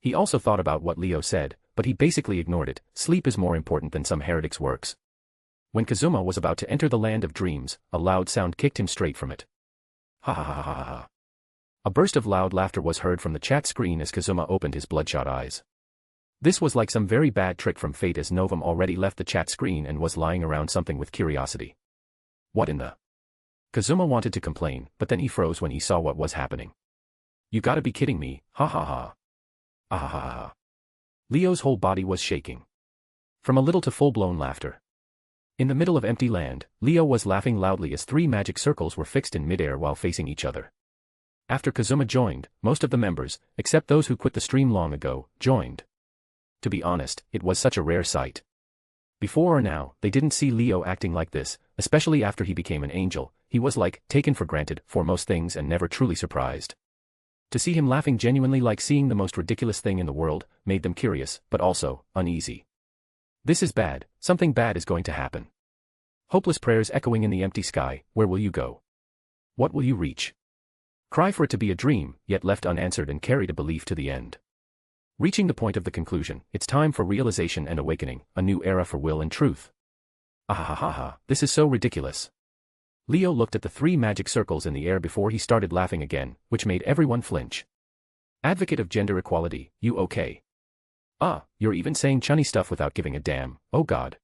He also thought about what Leo said, but he basically ignored it. Sleep is more important than some heretic's works. When Kazuma was about to enter the land of dreams, a loud sound kicked him straight from it. Ha ha ha ha ha ha. A burst of loud laughter was heard from the chat screen as Kazuma opened his bloodshot eyes. This was like some very bad trick from fate, as Novum already left the chat screen and was lying around something with curiosity. What in the? Kazuma wanted to complain, but then he froze when he saw what was happening. You gotta be kidding me, ha ha ha. Ah ha ha ha. Leo's whole body was shaking. From a little to full-blown laughter. In the middle of empty land, Leo was laughing loudly as 3 magic circles were fixed in midair while facing each other. After Kazuma joined, most of the members, except those who quit the stream long ago, joined. To be honest, it was such a rare sight. Before or now, they didn't see Leo acting like this, especially after he became an angel. He was like, taken for granted for most things and never truly surprised. To see him laughing genuinely, like seeing the most ridiculous thing in the world, made them curious, but also, uneasy. This is bad, something bad is going to happen. Hopeless prayers echoing in the empty sky, where will you go? What will you reach? Cry for it to be a dream, yet left unanswered and carried a belief to the end. Reaching the point of the conclusion, it's time for realization and awakening, a new era for will and truth. Ahahaha, this is so ridiculous. Leo looked at the 3 magic circles in the air before he started laughing again, which made everyone flinch. Advocate of gender equality, you okay? You're even saying chunny stuff without giving a damn, oh god.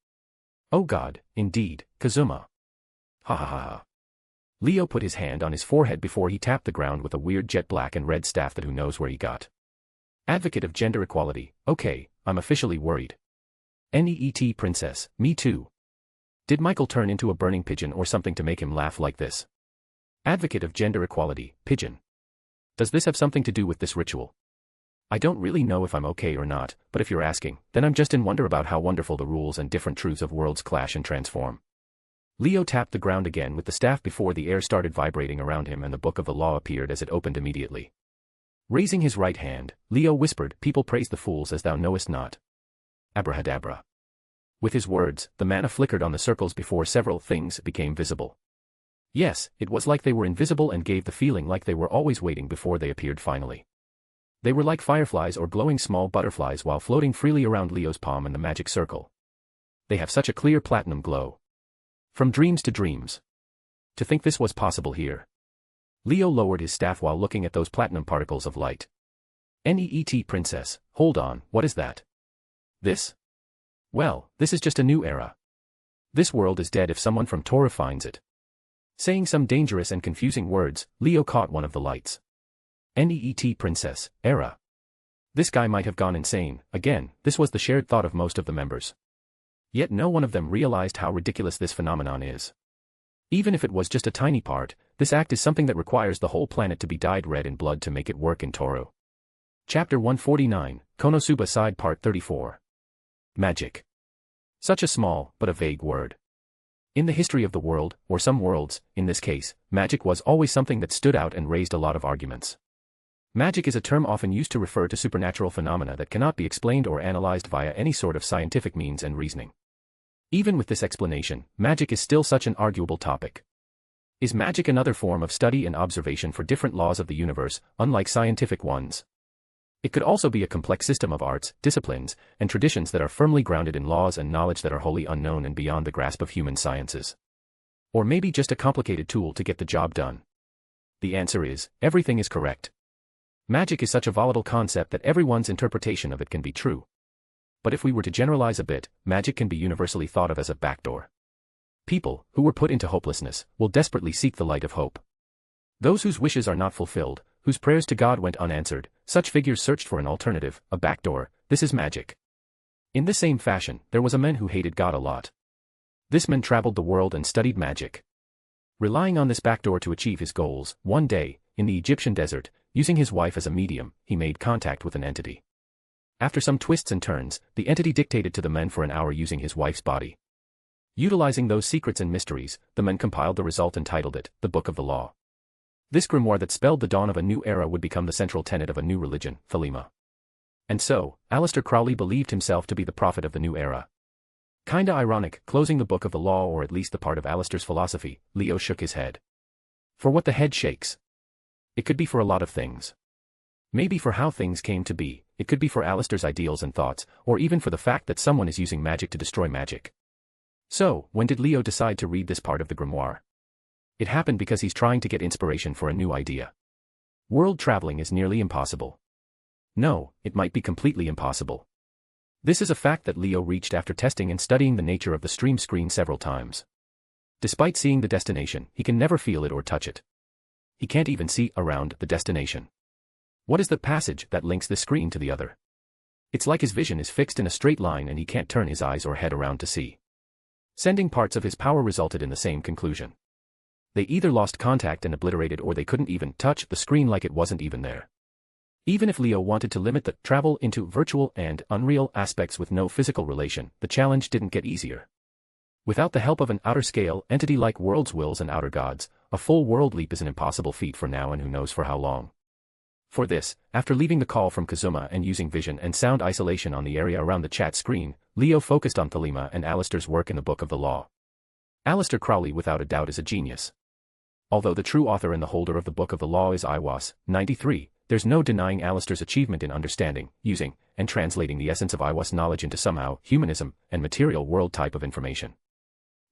Oh god, indeed, Kazuma. Ha ha ha ha. Leo put his hand on his forehead before he tapped the ground with a weird jet black and red staff that who knows where he got. Advocate of gender equality, okay, I'm officially worried. NEET princess, me too. Did Michael turn into a burning pigeon or something to make him laugh like this? Advocate of gender equality, pigeon. Does this have something to do with this ritual? I don't really know if I'm okay or not, but if you're asking, then I'm just in wonder about how wonderful the rules and different truths of worlds clash and transform. Leo tapped the ground again with the staff before the air started vibrating around him and the book of the law appeared as it opened immediately. Raising his right hand, Leo whispered, "People praise the fools as thou knowest not." Abrahadabra. With his words, the mana flickered on the circles before several things became visible. Yes, it was like they were invisible and gave the feeling like they were always waiting before they appeared finally. They were like fireflies or glowing small butterflies while floating freely around Leo's palm in the magic circle. They have such a clear platinum glow. From dreams to dreams. To think this was possible here. Leo lowered his staff while looking at those platinum particles of light. Neet princess, hold on, what is that? This? Well, this is just a new era. This world is dead if someone from Torah finds it. Saying some dangerous and confusing words, Leo caught one of the lights. Neet princess, era. This guy might have gone insane. Again, this was the shared thought of most of the members. Yet no one of them realized how ridiculous this phenomenon is. Even if it was just a tiny part, this act is something that requires the whole planet to be dyed red in blood to make it work in Toru. Chapter 149, Konosuba Side Part 34. Magic. Such a small, but a vague word. In the history of the world, or some worlds, in this case, magic was always something that stood out and raised a lot of arguments. Magic is a term often used to refer to supernatural phenomena that cannot be explained or analyzed via any sort of scientific means and reasoning. Even with this explanation, magic is still such an arguable topic. Is magic another form of study and observation for different laws of the universe, unlike scientific ones? It could also be a complex system of arts, disciplines, and traditions that are firmly grounded in laws and knowledge that are wholly unknown and beyond the grasp of human sciences. Or maybe just a complicated tool to get the job done. The answer is, everything is correct. Magic is such a volatile concept that everyone's interpretation of it can be true. But if we were to generalize a bit, magic can be universally thought of as a backdoor. People, who were put into hopelessness, will desperately seek the light of hope. Those whose wishes are not fulfilled, whose prayers to God went unanswered, such figures searched for an alternative, a backdoor. This is magic. In the same fashion, there was a man who hated God a lot. This man traveled the world and studied magic. Relying on this backdoor to achieve his goals, one day, in the Egyptian desert, using his wife as a medium, he made contact with an entity. After some twists and turns, the entity dictated to the man for an hour using his wife's body. Utilizing those secrets and mysteries, the man compiled the result and titled it, The Book of the Law. This grimoire that spelled the dawn of a new era would become the central tenet of a new religion, Thelema. And so, Aleister Crowley believed himself to be the prophet of the new era. Kinda ironic, closing the Book of the Law or at least the part of Aleister's philosophy, Leo shook his head. For what the head shakes? It could be for a lot of things. Maybe for how things came to be, it could be for Aleister's ideals and thoughts, or even for the fact that someone is using magic to destroy magic. So, when did Leo decide to read this part of the grimoire? It happened because he's trying to get inspiration for a new idea. World traveling is nearly impossible. No, it might be completely impossible. This is a fact that Leo reached after testing and studying the nature of the stream screen several times. Despite seeing the destination, he can never feel it or touch it. He can't even see around the destination. What is the passage that links the screen to the other? It's like his vision is fixed in a straight line and he can't turn his eyes or head around to see. Sending parts of his power resulted in the same conclusion. They either lost contact and obliterated or they couldn't even touch the screen like it wasn't even there. Even if Leo wanted to limit the travel into virtual and unreal aspects with no physical relation, the challenge didn't get easier. Without the help of an outer-scale entity like worlds, wills and outer gods, a full world leap is an impossible feat for now and who knows for how long. For this, after leaving the call from Kazuma and using vision and sound isolation on the area around the chat screen, Leo focused on Thelema and Aleister's work in the Book of the Law. Aleister Crowley without a doubt is a genius. Although the true author and the holder of the Book of the Law is Iwas, 93, there's no denying Aleister's achievement in understanding, using, and translating the essence of Iwas knowledge into somehow humanism and material world type of information.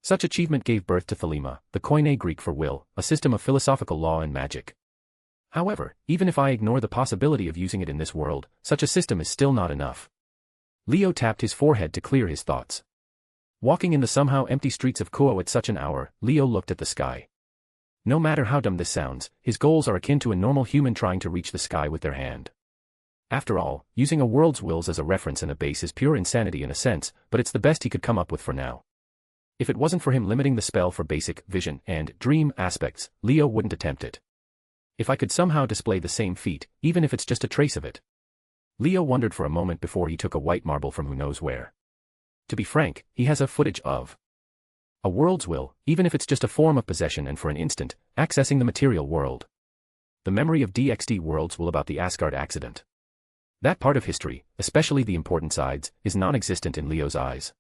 Such achievement gave birth to Thelema, the Koine Greek for will, a system of philosophical law and magic. However, even if I ignore the possibility of using it in this world, such a system is still not enough. Leo tapped his forehead to clear his thoughts. Walking in the somehow empty streets of Kuo at such an hour, Leo looked at the sky. No matter how dumb this sounds, his goals are akin to a normal human trying to reach the sky with their hand. After all, using a world's wills as a reference and a base is pure insanity in a sense, but it's the best he could come up with for now. If it wasn't for him limiting the spell for basic, vision, and dream aspects, Leo wouldn't attempt it. If I could somehow display the same feat, even if it's just a trace of it. Leo wondered for a moment before he took a white marble from who knows where. To be frank, he has a footage of a world's will, even if it's just a form of possession and for an instant, accessing the material world. The memory of DXD world's will about the Asgard accident. That part of history, especially the important sides, is non-existent in Leo's eyes.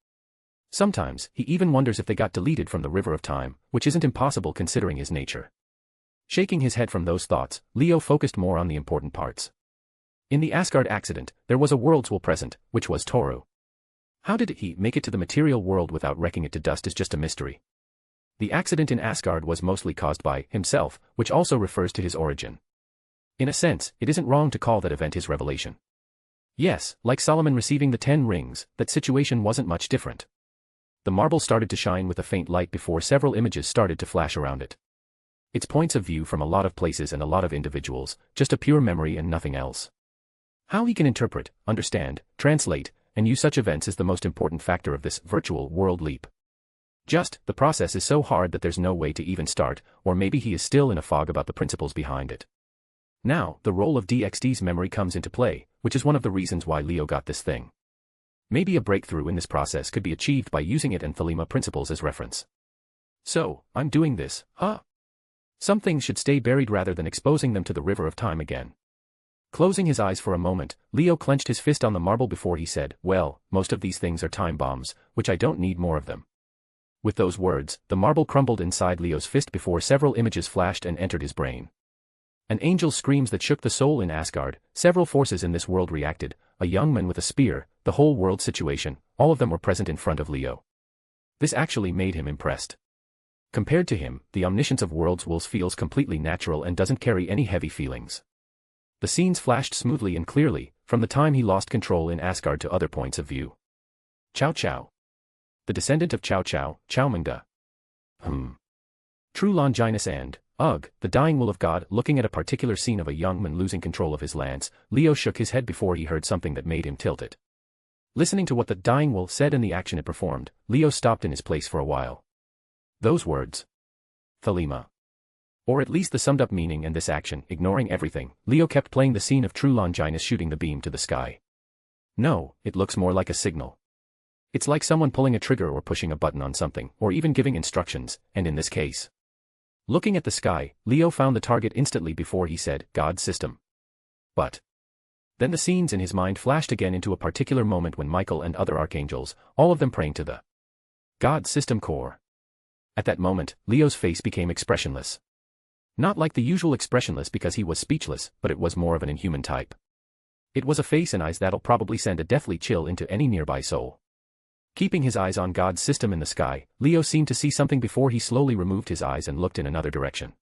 Sometimes, he even wonders if they got deleted from the river of time, which isn't impossible considering his nature. Shaking his head from those thoughts, Leo focused more on the important parts. In the Asgard accident, there was a world's will present, which was Toru. How did he make it to the material world without wrecking it to dust is just a mystery. The accident in Asgard was mostly caused by himself, which also refers to his origin. In a sense, it isn't wrong to call that event his revelation. Yes, like Solomon receiving the 10 rings, that situation wasn't much different. The marble started to shine with a faint light before several images started to flash around it. It's points of view from a lot of places and a lot of individuals, just a pure memory and nothing else. How he can interpret, understand, translate, and use such events is the most important factor of this virtual world leap. Just, the process is so hard that there's no way to even start, or maybe he is still in a fog about the principles behind it. Now, the role of DXD's memory comes into play, which is one of the reasons why Leo got this thing. Maybe a breakthrough in this process could be achieved by using it and Thelema principles as reference. So, I'm doing this, huh? Some things should stay buried rather than exposing them to the river of time again. Closing his eyes for a moment, Leo clenched his fist on the marble before he said, well, most of these things are time bombs, which I don't need more of them. With those words, the marble crumbled inside Leo's fist before several images flashed and entered his brain. An angel's screams that shook the soul in Asgard, several forces in this world reacted, a young man with a spear, the whole world situation, all of them were present in front of Leo. This actually made him impressed. Compared to him, the omniscience of world's wills feels completely natural and doesn't carry any heavy feelings. The scenes flashed smoothly and clearly, from the time he lost control in Asgard to other points of view. Chow Chow. The descendant of Chow Chow, Chowmingda. True Longinus and, ugh, the dying will of God. Looking at a particular scene of a young man losing control of his lance, Leo shook his head before he heard something that made him tilt it. Listening to what the dying will said and the action it performed, Leo stopped in his place for a while. Those words. Thelema. Or at least the summed-up meaning and this action, ignoring everything, Leo kept playing the scene of true Longinus shooting the beam to the sky. No, it looks more like a signal. It's like someone pulling a trigger or pushing a button on something, or even giving instructions, and in this case. Looking at the sky, Leo found the target instantly before he said, God's system. But. Then the scenes in his mind flashed again into a particular moment when Michael and other archangels, all of them praying to the God's system core. At that moment, Leo's face became expressionless. Not like the usual expressionless because he was speechless, but it was more of an inhuman type. It was a face and eyes that'll probably send a deathly chill into any nearby soul. Keeping his eyes on God's system in the sky, Leo seemed to see something before he slowly removed his eyes and looked in another direction.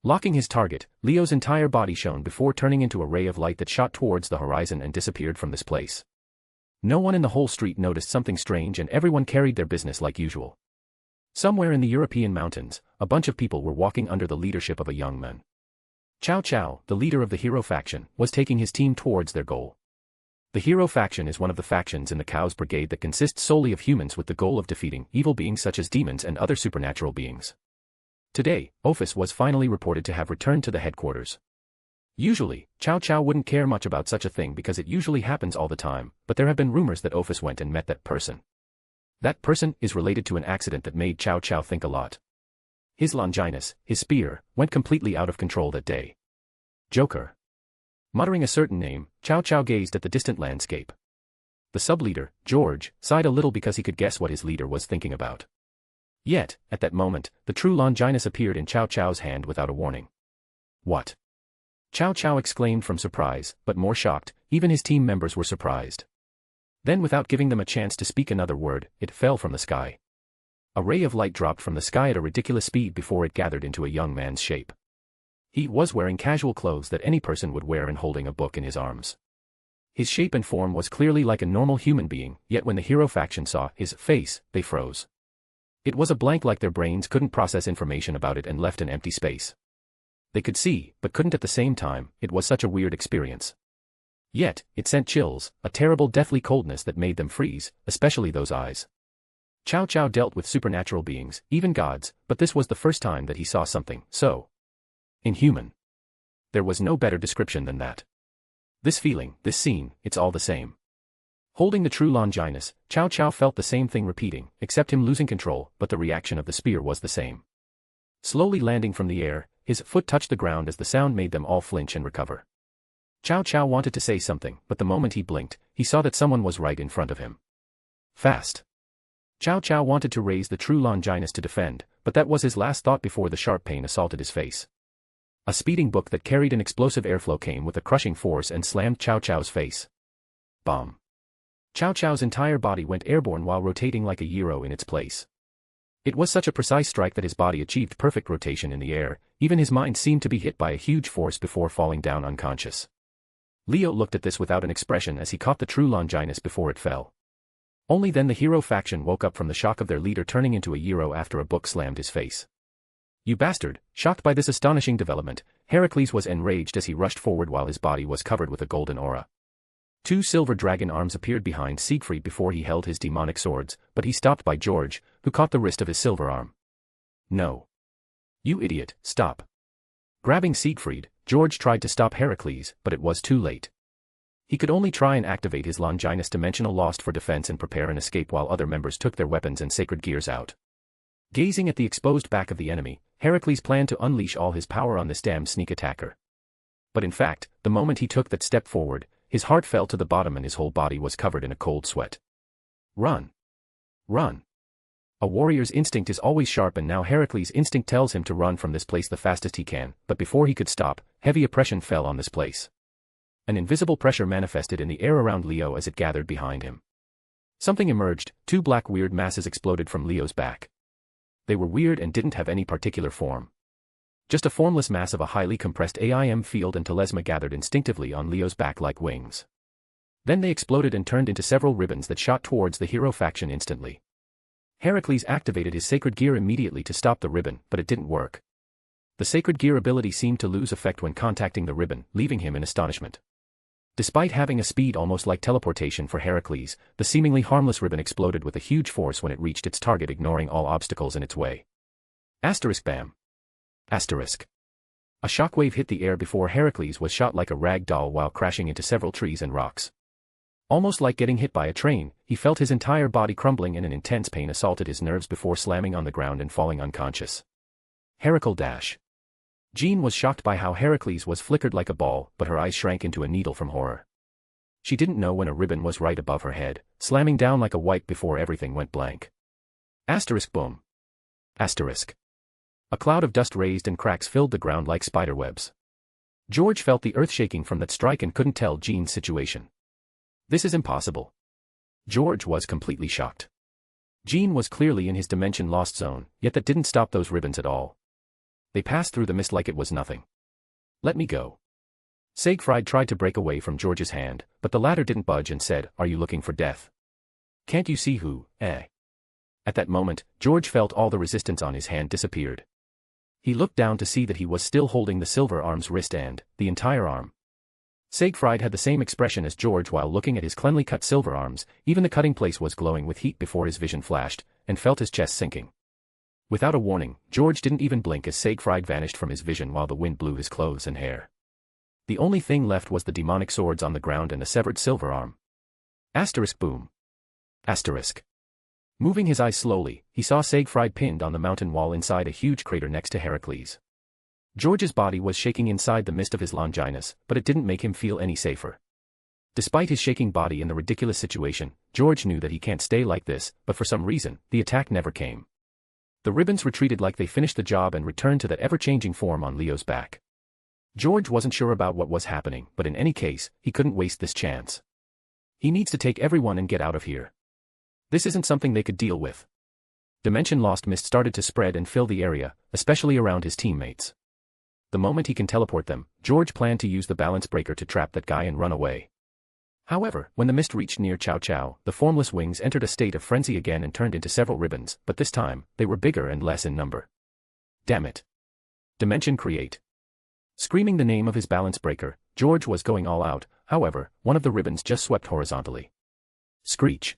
Locking his target, Leo's entire body shone before turning into a ray of light that shot towards the horizon and disappeared from this place. No one in the whole street noticed something strange and everyone carried their business like usual. Somewhere in the European mountains, a bunch of people were walking under the leadership of a young man. Chow Chow, the leader of the hero faction, was taking his team towards their goal. The hero faction is one of the factions in the Chaos Brigade that consists solely of humans with the goal of defeating evil beings such as demons and other supernatural beings. Today, Ophis was finally reported to have returned to the headquarters. Usually, Chow Chow wouldn't care much about such a thing because it usually happens all the time, but there have been rumors that Ophis went and met that person. That person is related to an accident that made Chow Chow think a lot. His Longinus, his spear, went completely out of control that day. Joker. Muttering a certain name, Chow Chow gazed at the distant landscape. The sub-leader, George, sighed a little because he could guess what his leader was thinking about. Yet, at that moment, the true Longinus appeared in Chow Chow's hand without a warning. What? Chow Chow exclaimed from surprise, but more shocked, even his team members were surprised. Then without giving them a chance to speak another word, it fell from the sky. A ray of light dropped from the sky at a ridiculous speed before it gathered into a young man's shape. He was wearing casual clothes that any person would wear and holding a book in his arms. His shape and form was clearly like a normal human being, yet when the hero faction saw his face, they froze. It was a blank like their brains couldn't process information about it and left an empty space. They could see, but couldn't at the same time. It was such a weird experience. Yet, it sent chills, a terrible deathly coldness that made them freeze, especially those eyes. Chow Chow dealt with supernatural beings, even gods, but this was the first time that he saw something so inhuman. There was no better description than that. This feeling, this scene, it's all the same. Holding the true Longinus, Cao Cao felt the same thing repeating, except him losing control, but the reaction of the spear was the same. Slowly landing from the air, his foot touched the ground as the sound made them all flinch and recover. Cao Cao wanted to say something, but the moment he blinked, he saw that someone was right in front of him. Fast. Cao Cao wanted to raise the true Longinus to defend, but that was his last thought before the sharp pain assaulted his face. A speeding book that carried an explosive airflow came with a crushing force and slammed Cao Cao's face. Bomb. Cao Cao's entire body went airborne while rotating like a gyro in its place. It was such a precise strike that his body achieved perfect rotation in the air, even his mind seemed to be hit by a huge force before falling down unconscious. Leo looked at this without an expression as he caught the true Longinus before it fell. Only then the hero faction woke up from the shock of their leader turning into a gyro after a book slammed his face. You bastard! Shocked by this astonishing development, Heracles was enraged as he rushed forward while his body was covered with a golden aura. Two silver dragon arms appeared behind Siegfried before he held his demonic swords, but he stopped by George, who caught the wrist of his silver arm. No. You idiot, stop. Grabbing Siegfried, George tried to stop Heracles, but it was too late. He could only try and activate his Longinus dimensional lost for defense and prepare an escape while other members took their weapons and sacred gears out. Gazing at the exposed back of the enemy, Heracles planned to unleash all his power on this damn sneak attacker. But in fact, the moment he took that step forward, his heart fell to the bottom and his whole body was covered in a cold sweat. Run. Run. A warrior's instinct is always sharp, and now Heracles' instinct tells him to run from this place the fastest he can, but before he could stop, heavy oppression fell on this place. An invisible pressure manifested in the air around Leo as it gathered behind him. Something emerged, two black weird masses exploded from Leo's back. They were weird and didn't have any particular form. Just a formless mass of a highly compressed AIM field and telesma gathered instinctively on Leo's back like wings. Then they exploded and turned into several ribbons that shot towards the hero faction instantly. Heracles activated his sacred gear immediately to stop the ribbon, but it didn't work. The sacred gear ability seemed to lose effect when contacting the ribbon, leaving him in astonishment. Despite having a speed almost like teleportation for Heracles, the seemingly harmless ribbon exploded with a huge force when it reached its target, ignoring all obstacles in its way. Asterisk bam. Asterisk. A shockwave hit the air before Heracles was shot like a rag doll while crashing into several trees and rocks. Almost like getting hit by a train, he felt his entire body crumbling and an intense pain assaulted his nerves before slamming on the ground and falling unconscious. Heracle dash. Jean was shocked by how Heracles was flickered like a ball, but her eyes shrank into a needle from horror. She didn't know when a ribbon was right above her head, slamming down like a wipe before everything went blank. Asterisk boom. Asterisk. A cloud of dust raised and cracks filled the ground like spiderwebs. George felt the earth shaking from that strike and couldn't tell Jean's situation. This is impossible. George was completely shocked. Jean was clearly in his dimension lost zone, yet that didn't stop those ribbons at all. They passed through the mist like it was nothing. Let me go. Siegfried tried to break away from George's hand, but the latter didn't budge and said, "Are you looking for death? Can't you see who, eh?" At that moment, George felt all the resistance on his hand disappeared. He looked down to see that he was still holding the silver arm's wrist and the entire arm. Siegfried had the same expression as George while looking at his cleanly cut silver arms, even the cutting place was glowing with heat before his vision flashed, and felt his chest sinking. Without a warning, George didn't even blink as Siegfried vanished from his vision while the wind blew his clothes and hair. The only thing left was the demonic swords on the ground and a severed silver arm. Asterisk boom. Asterisk. Moving his eyes slowly, he saw Siegfried pinned on the mountain wall inside a huge crater next to Heracles. George's body was shaking inside the mist of his Longinus, but it didn't make him feel any safer. Despite his shaking body and the ridiculous situation, George knew that he can't stay like this, but for some reason, the attack never came. The ribbons retreated like they finished the job and returned to that ever-changing form on Leo's back. George wasn't sure about what was happening, but in any case, he couldn't waste this chance. He needs to take everyone and get out of here. This isn't something they could deal with. Dimension-lost mist started to spread and fill the area, especially around his teammates. The moment he can teleport them, George planned to use the balance breaker to trap that guy and run away. However, when the mist reached near Cao Cao, the formless wings entered a state of frenzy again and turned into several ribbons, but this time, they were bigger and less in number. Damn it. Dimension create. Screaming the name of his balance breaker, George was going all out. However, one of the ribbons just swept horizontally. Screech.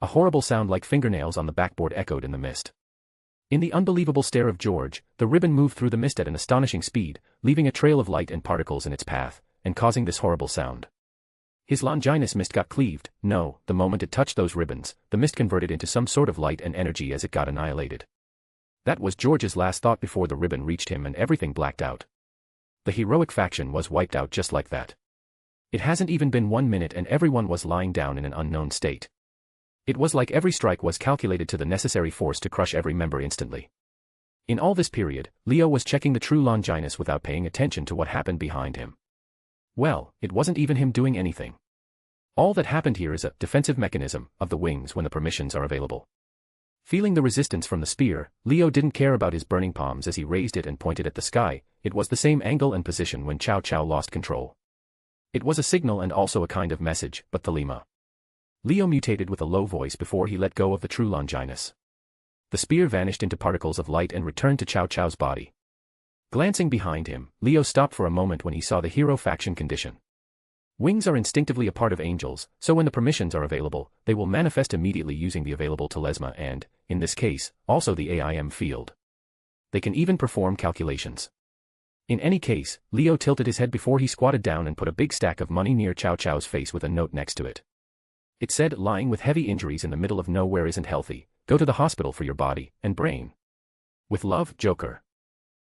A horrible sound like fingernails on the backboard echoed in the mist. In the unbelievable stare of George, the ribbon moved through the mist at an astonishing speed, leaving a trail of light and particles in its path, and causing this horrible sound. His Longinus mist got cleaved. No, the moment it touched those ribbons, the mist converted into some sort of light and energy as it got annihilated. That was George's last thought before the ribbon reached him and everything blacked out. The heroic faction was wiped out just like that. It hasn't even been 1 minute and everyone was lying down in an unknown state. It was like every strike was calculated to the necessary force to crush every member instantly. In all this period, Leo was checking the true Longinus without paying attention to what happened behind him. Well, it wasn't even him doing anything. All that happened here is a defensive mechanism of the wings when the permissions are available. Feeling the resistance from the spear, Leo didn't care about his burning palms as he raised it and pointed at the sky. It was the same angle and position when Cao Cao lost control. It was a signal and also a kind of message, but Thelema. Leo mutated with a low voice before he let go of the true Longinus. The spear vanished into particles of light and returned to Cao Cao's body. Glancing behind him, Leo stopped for a moment when he saw the hero faction condition. Wings are instinctively a part of angels, so when the permissions are available, they will manifest immediately using the available telesma and, in this case, also the AIM field. They can even perform calculations. In any case, Leo tilted his head before he squatted down and put a big stack of money near Cao Cao's face with a note next to it. It said, lying with heavy injuries in the middle of nowhere isn't healthy. Go to the hospital for your body and brain. With love, Joker.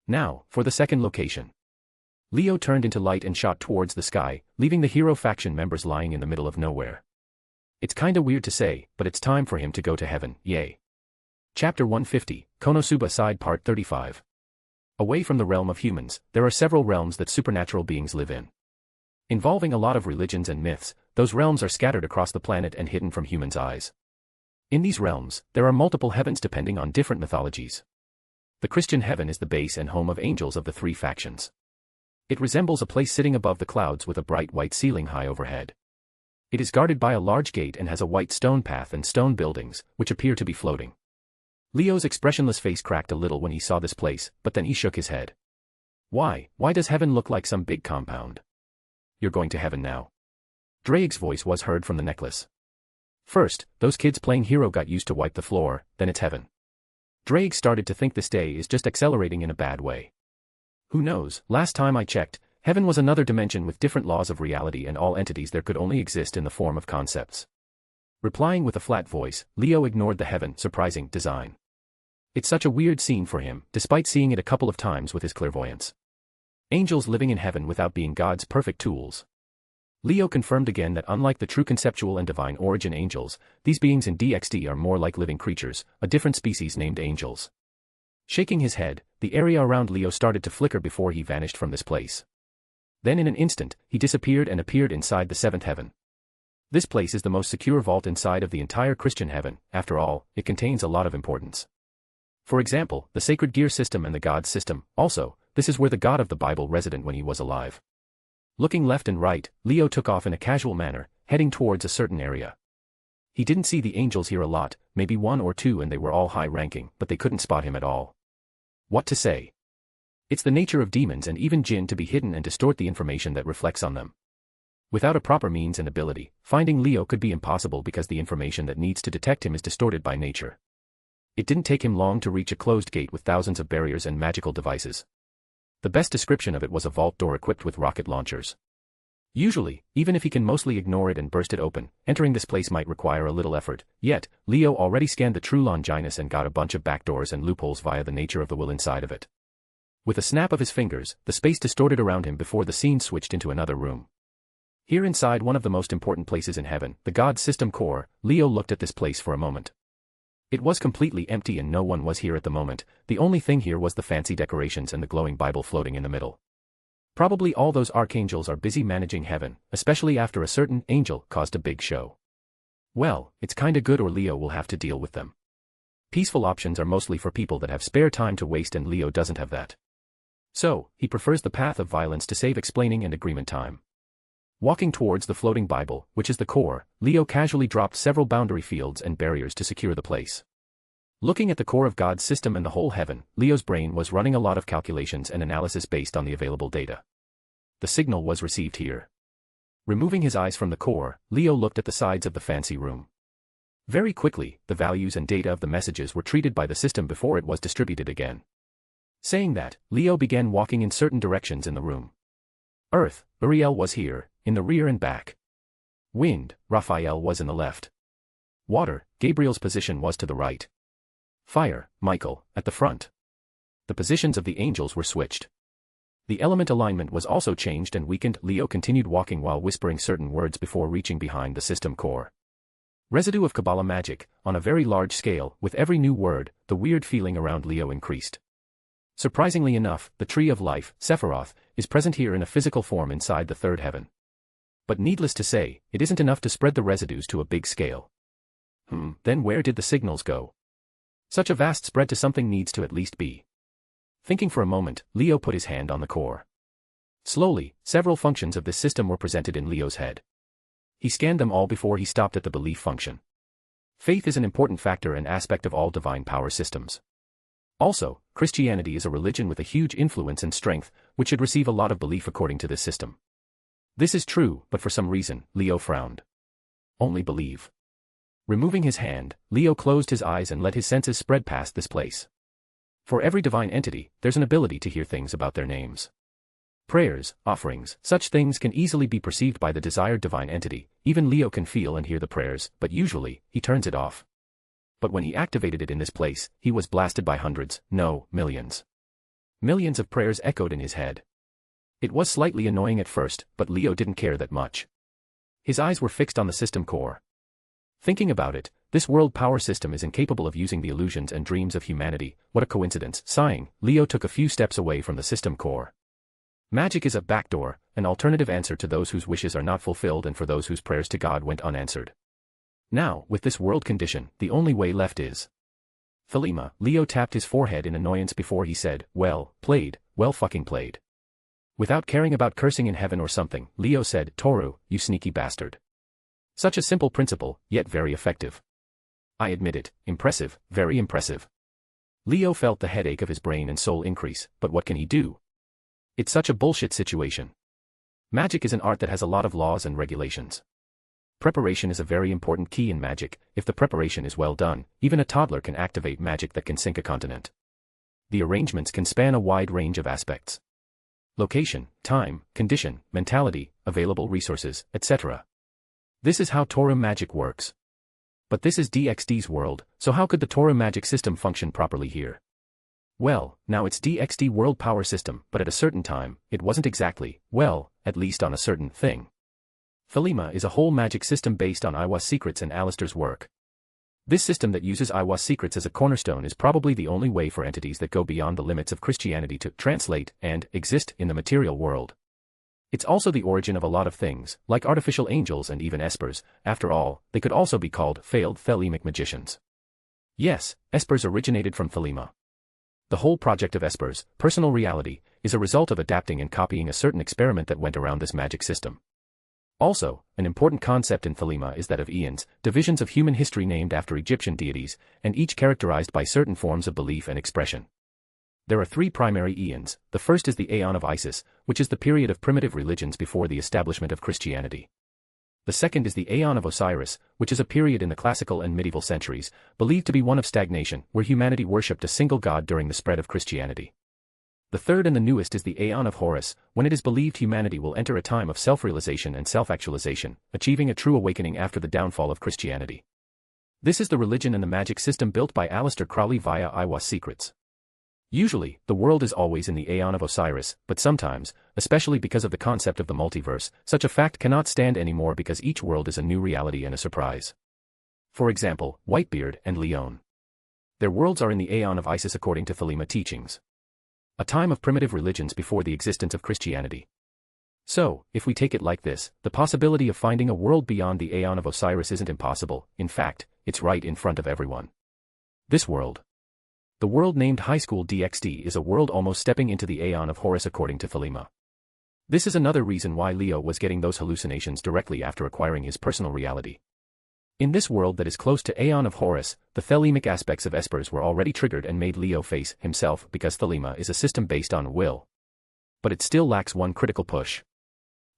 Now, for the second location. Leo turned into light and shot towards the sky, leaving the hero faction members lying in the middle of nowhere. It's kinda weird to say, but it's time for him to go to heaven, yay. Chapter 150, Konosuba Side Part 35. Away from the realm of humans, there are several realms that supernatural beings live in. Involving a lot of religions and myths, those realms are scattered across the planet and hidden from humans' eyes. In these realms, there are multiple heavens depending on different mythologies. The Christian heaven is the base and home of angels of the three factions. It resembles a place sitting above the clouds with a bright white ceiling high overhead. It is guarded by a large gate and has a white stone path and stone buildings, which appear to be floating. Leo's expressionless face cracked a little when he saw this place, but then he shook his head. Why does heaven look like some big compound? You're going to heaven now. Drake's voice was heard from the necklace. First, those kids playing hero got used to wipe the floor, then it's heaven. Drake started to think this day is just accelerating in a bad way. Who knows, last time I checked, heaven was another dimension with different laws of reality and all entities there could only exist in the form of concepts. Replying with a flat voice, Leo ignored the heaven surprising design. It's such a weird scene for him, despite seeing it a couple of times with his clairvoyance. Angels living in heaven without being God's perfect tools. Leo confirmed again that unlike the true conceptual and divine origin angels, these beings in DXD are more like living creatures, a different species named angels. Shaking his head, the area around Leo started to flicker before he vanished from this place. Then in an instant, he disappeared and appeared inside the seventh heaven. This place is the most secure vault inside of the entire Christian heaven. After all, it contains a lot of importance. For example, the sacred gear system and the God system. Also, this is where the God of the Bible resident when he was alive. Looking left and right, Leo took off in a casual manner, heading towards a certain area. He didn't see the angels here a lot, maybe one or two, and they were all high-ranking, but they couldn't spot him at all. What to say? It's the nature of demons and even jinn to be hidden and distort the information that reflects on them. Without a proper means and ability, finding Leo could be impossible because the information that needs to detect him is distorted by nature. It didn't take him long to reach a closed gate with thousands of barriers and magical devices. The best description of it was a vault door equipped with rocket launchers. Usually, even if he can mostly ignore it and burst it open, entering this place might require a little effort, yet, Leo already scanned the true Longinus and got a bunch of backdoors and loopholes via the nature of the will inside of it. With a snap of his fingers, the space distorted around him before the scene switched into another room. Here inside one of the most important places in heaven, the God System Core, Leo looked at this place for a moment. It was completely empty and no one was here at the moment. The only thing here was the fancy decorations and the glowing Bible floating in the middle. Probably all those archangels are busy managing heaven, especially after a certain angel caused a big show. Well, it's kinda good or Leo will have to deal with them. Peaceful options are mostly for people that have spare time to waste and Leo doesn't have that. So, he prefers the path of violence to save explaining and agreement time. Walking towards the floating Bible, which is the core, Leo casually dropped several boundary fields and barriers to secure the place. Looking at the core of God's system and the whole heaven, Leo's brain was running a lot of calculations and analysis based on the available data. The signal was received here. Removing his eyes from the core, Leo looked at the sides of the fancy room. Very quickly, the values and data of the messages were treated by the system before it was distributed again. Saying that, Leo began walking in certain directions in the room. Earth, Uriel was here, in the rear and back. Wind, Raphael was in the left. Water, Gabriel's position was to the right. Fire, Michael, at the front. The positions of the angels were switched. The element alignment was also changed and weakened. Leo continued walking while whispering certain words before reaching behind the system core. Residue of Kabbalah magic, on a very large scale. With every new word, the weird feeling around Leo increased. Surprisingly enough, the Tree of Life, Sephiroth, is present here in a physical form inside the third heaven. But needless to say, it isn't enough to spread the residues to a big scale. Then where did the signals go? Such a vast spread to something needs to at least be. Thinking for a moment, Leo put his hand on the core. Slowly, several functions of this system were presented in Leo's head. He scanned them all before he stopped at the belief function. Faith is an important factor and aspect of all divine power systems. Also, Christianity is a religion with a huge influence and strength, which should receive a lot of belief according to this system. This is true, but for some reason, Leo frowned. Only believe. Removing his hand, Leo closed his eyes and let his senses spread past this place. For every divine entity, there's an ability to hear things about their names. Prayers, offerings, such things can easily be perceived by the desired divine entity. Even Leo can feel and hear the prayers, but usually, he turns it off. But when he activated it in this place, he was blasted by hundreds, no, millions. Millions of prayers echoed in his head. It was slightly annoying at first, but Leo didn't care that much. His eyes were fixed on the system core. Thinking about it, this world power system is incapable of using the illusions and dreams of humanity. What a coincidence. Sighing, Leo took a few steps away from the system core. Magic is a backdoor, an alternative answer to those whose wishes are not fulfilled and for those whose prayers to God went unanswered. Now, with this world condition, the only way left is Thelema. Leo tapped his forehead in annoyance before he said, well fucking played. Without caring about cursing in heaven or something, Leo said, Toru, you sneaky bastard. Such a simple principle, yet very effective. I admit it, impressive, very impressive. Leo felt the headache of his brain and soul increase, but what can he do? It's such a bullshit situation. Magic is an art that has a lot of laws and regulations. Preparation is a very important key in magic. If the preparation is well done, even a toddler can activate magic that can sink a continent. The arrangements can span a wide range of aspects. Location, time, condition, mentality, available resources, etc. This is how Toru magic works. But this is DXD's world, so how could the Toru magic system function properly here? Well, now it's DXD world power system, but at a certain time, it wasn't exactly, well, at least on a certain thing. Thelema is a whole magic system based on Iwa's secrets and Alistair's work. This system that uses Iwa's secrets as a cornerstone is probably the only way for entities that go beyond the limits of Christianity to translate and exist in the material world. It's also the origin of a lot of things, like artificial angels and even espers. After all, they could also be called failed Thelemic magicians. Yes, espers originated from Thelema. The whole project of espers, personal reality, is a result of adapting and copying a certain experiment that went around this magic system. Also, an important concept in Thelema is that of eons, divisions of human history named after Egyptian deities, and each characterized by certain forms of belief and expression. There are three primary eons. The first is the Aeon of Isis, which is the period of primitive religions before the establishment of Christianity. The second is the Aeon of Osiris, which is a period in the classical and medieval centuries, believed to be one of stagnation, where humanity worshipped a single god during the spread of Christianity. The third and the newest is the Aeon of Horus, when it is believed humanity will enter a time of self-realization and self-actualization, achieving a true awakening after the downfall of Christianity. This is the religion and the magic system built by Aleister Crowley via Iwa's secrets. Usually, the world is always in the Aeon of Osiris, but sometimes, especially because of the concept of the multiverse, such a fact cannot stand anymore because each world is a new reality and a surprise. For example, Whitebeard and Leon. Their worlds are in the Aeon of Isis according to Thelema teachings. A time of primitive religions before the existence of Christianity. So, if we take it like this, the possibility of finding a world beyond the Aeon of Osiris isn't impossible. In fact, it's right in front of everyone. This world. The world named High School DXD is a world almost stepping into the Aeon of Horus according to Thelema. This is another reason why Leo was getting those hallucinations directly after acquiring his personal reality. In this world that is close to Aeon of Horus, the Thelemic aspects of espers were already triggered and made Leo face himself because Thelema is a system based on will. But it still lacks one critical push.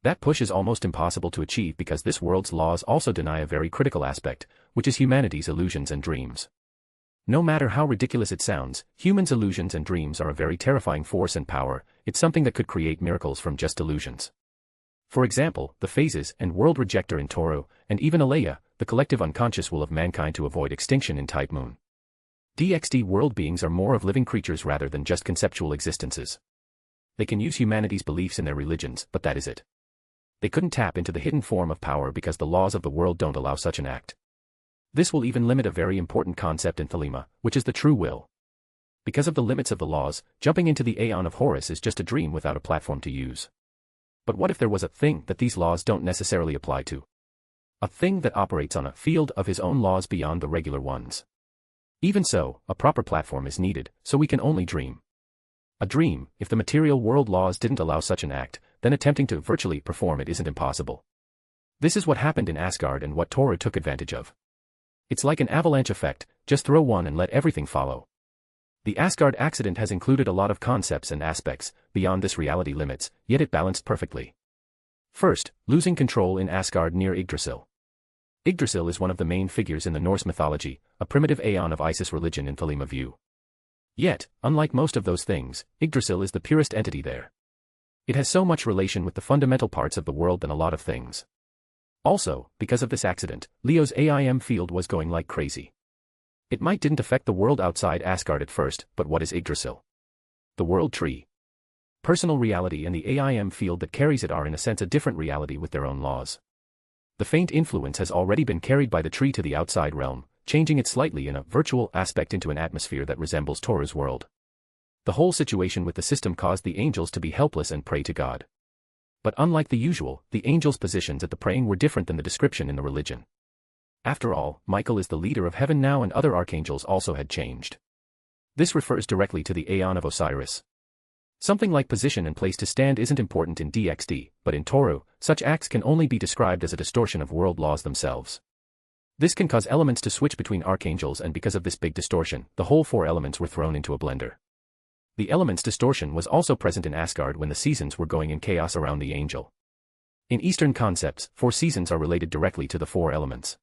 That push is almost impossible to achieve because this world's laws also deny a very critical aspect, which is humanity's illusions and dreams. No matter how ridiculous it sounds, humans' illusions and dreams are a very terrifying force and power. It's something that could create miracles from just illusions. For example, the phases and world rejector in Toru, and even Alea, the collective unconscious will of mankind to avoid extinction in Type Moon. DXD world beings are more of living creatures rather than just conceptual existences. They can use humanity's beliefs in their religions, but that is it. They couldn't tap into the hidden form of power because the laws of the world don't allow such an act. This will even limit a very important concept in Thelema, which is the true will. Because of the limits of the laws, jumping into the Aeon of Horus is just a dream without a platform to use. But what if there was a thing that these laws don't necessarily apply to? A thing that operates on a field of his own laws beyond the regular ones. Even so, a proper platform is needed, so we can only dream. A dream, if the material world laws didn't allow such an act, then attempting to virtually perform it isn't impossible. This is what happened in Asgard and what Toru took advantage of. It's like an avalanche effect, just throw one and let everything follow. The Asgard accident has included a lot of concepts and aspects, beyond this reality limits, yet it balanced perfectly. First, losing control in Asgard near Yggdrasil. Yggdrasil is one of the main figures in the Norse mythology, a primitive Aeon of Isis religion in Thelema view. Yet, unlike most of those things, Yggdrasil is the purest entity there. It has so much relation with the fundamental parts of the world than a lot of things. Also, because of this accident, Leo's AIM field was going like crazy. It might didn't affect the world outside Asgard at first, but what is Yggdrasil? The world tree. Personal reality and the AIM field that carries it are in a sense a different reality with their own laws. The faint influence has already been carried by the tree to the outside realm, changing it slightly in a virtual aspect into an atmosphere that resembles Toru's world. The whole situation with the system caused the angels to be helpless and pray to God. But unlike the usual, the angels' positions at the praying were different than the description in the religion. After all, Michael is the leader of heaven now and other archangels also had changed. This refers directly to the Aeon of Osiris. Something like position and place to stand isn't important in DXD, but in Toru, such acts can only be described as a distortion of world laws themselves. This can cause elements to switch between archangels, and because of this big distortion, the whole four elements were thrown into a blender. The element's distortion was also present in Asgard when the seasons were going in chaos around the angel. In Eastern concepts, 4 seasons are related directly to the 4 elements.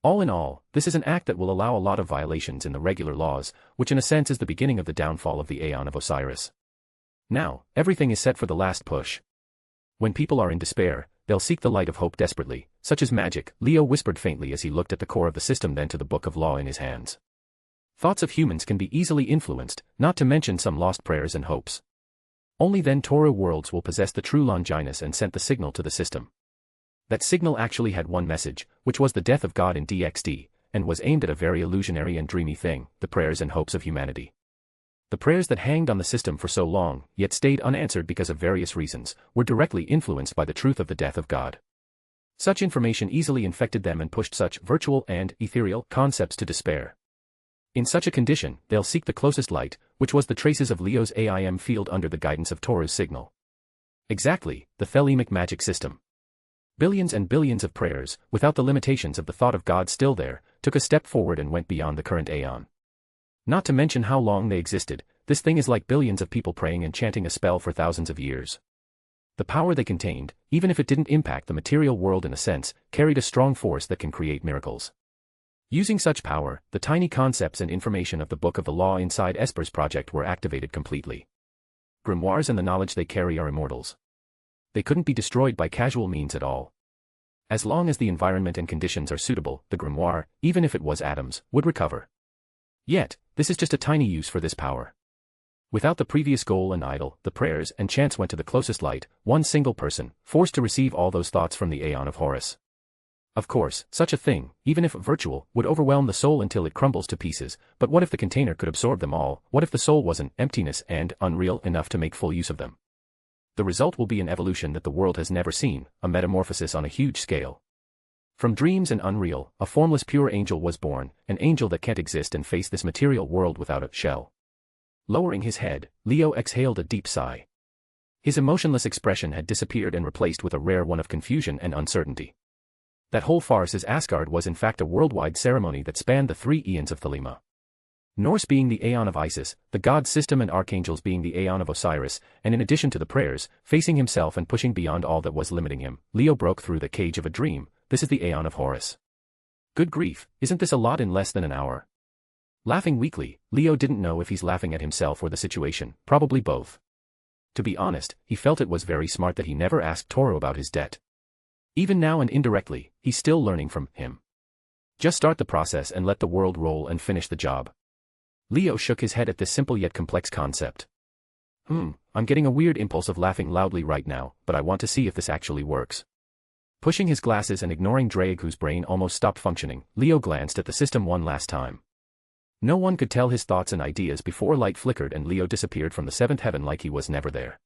All in all, this is an act that will allow a lot of violations in the regular laws, which in a sense is the beginning of the downfall of the Aeon of Osiris. Now, everything is set for the last push. When people are in despair, they'll seek the light of hope desperately, such as magic, Leo whispered faintly as he looked at the core of the system, then to the book of law in his hands. Thoughts of humans can be easily influenced, not to mention some lost prayers and hopes. Only then Toru worlds will possess the true Longinus and sent the signal to the system. That signal actually had one message, which was the death of God in DXD, and was aimed at a very illusionary and dreamy thing, the prayers and hopes of humanity. The prayers that hanged on the system for so long, yet stayed unanswered because of various reasons, were directly influenced by the truth of the death of God. Such information easily infected them and pushed such virtual and ethereal concepts to despair. In such a condition, they'll seek the closest light, which was the traces of Leo's AIM field under the guidance of Toru's signal. Exactly, the Thelemic magic system. Billions and billions of prayers, without the limitations of the thought of God still there, took a step forward and went beyond the current Aeon. Not to mention how long they existed, this thing is like billions of people praying and chanting a spell for thousands of years. The power they contained, even if it didn't impact the material world in a sense, carried a strong force that can create miracles. Using such power, the tiny concepts and information of the Book of the Law inside Esper's project were activated completely. Grimoires and the knowledge they carry are immortals. They couldn't be destroyed by casual means at all. As long as the environment and conditions are suitable, the grimoire, even if it was atoms, would recover. Yet, this is just a tiny use for this power. Without the previous goal and idol, the prayers and chants went to the closest light, one single person, forced to receive all those thoughts from the Aeon of Horus. Of course, such a thing, even if virtual, would overwhelm the soul until it crumbles to pieces, but what if the container could absorb them all? What if the soul wasn't emptiness and unreal enough to make full use of them? The result will be an evolution that the world has never seen, a metamorphosis on a huge scale. From dreams and unreal, a formless pure angel was born, an angel that can't exist and face this material world without a shell. Lowering his head, Leo exhaled a deep sigh. His emotionless expression had disappeared and replaced with a rare one of confusion and uncertainty. That whole farce as Asgard was in fact a worldwide ceremony that spanned the 3 eons of Thelema. Norse being the Aeon of Isis, the god system, and archangels being the Aeon of Osiris, and in addition to the prayers, facing himself and pushing beyond all that was limiting him, Leo broke through the cage of a dream. This is the Aeon of Horus. Good grief, isn't this a lot in less than an hour? Laughing weakly, Leo didn't know if he's laughing at himself or the situation, probably both. To be honest, he felt it was very smart that he never asked Toro about his debt. Even now and indirectly, he's still learning from him. Just start the process and let the world roll and finish the job. Leo shook his head at this simple yet complex concept. I'm getting a weird impulse of laughing loudly right now, but I want to see if this actually works. Pushing his glasses and ignoring Drake, whose brain almost stopped functioning, Leo glanced at the system one last time. No one could tell his thoughts and ideas before light flickered and Leo disappeared from the seventh heaven like he was never there.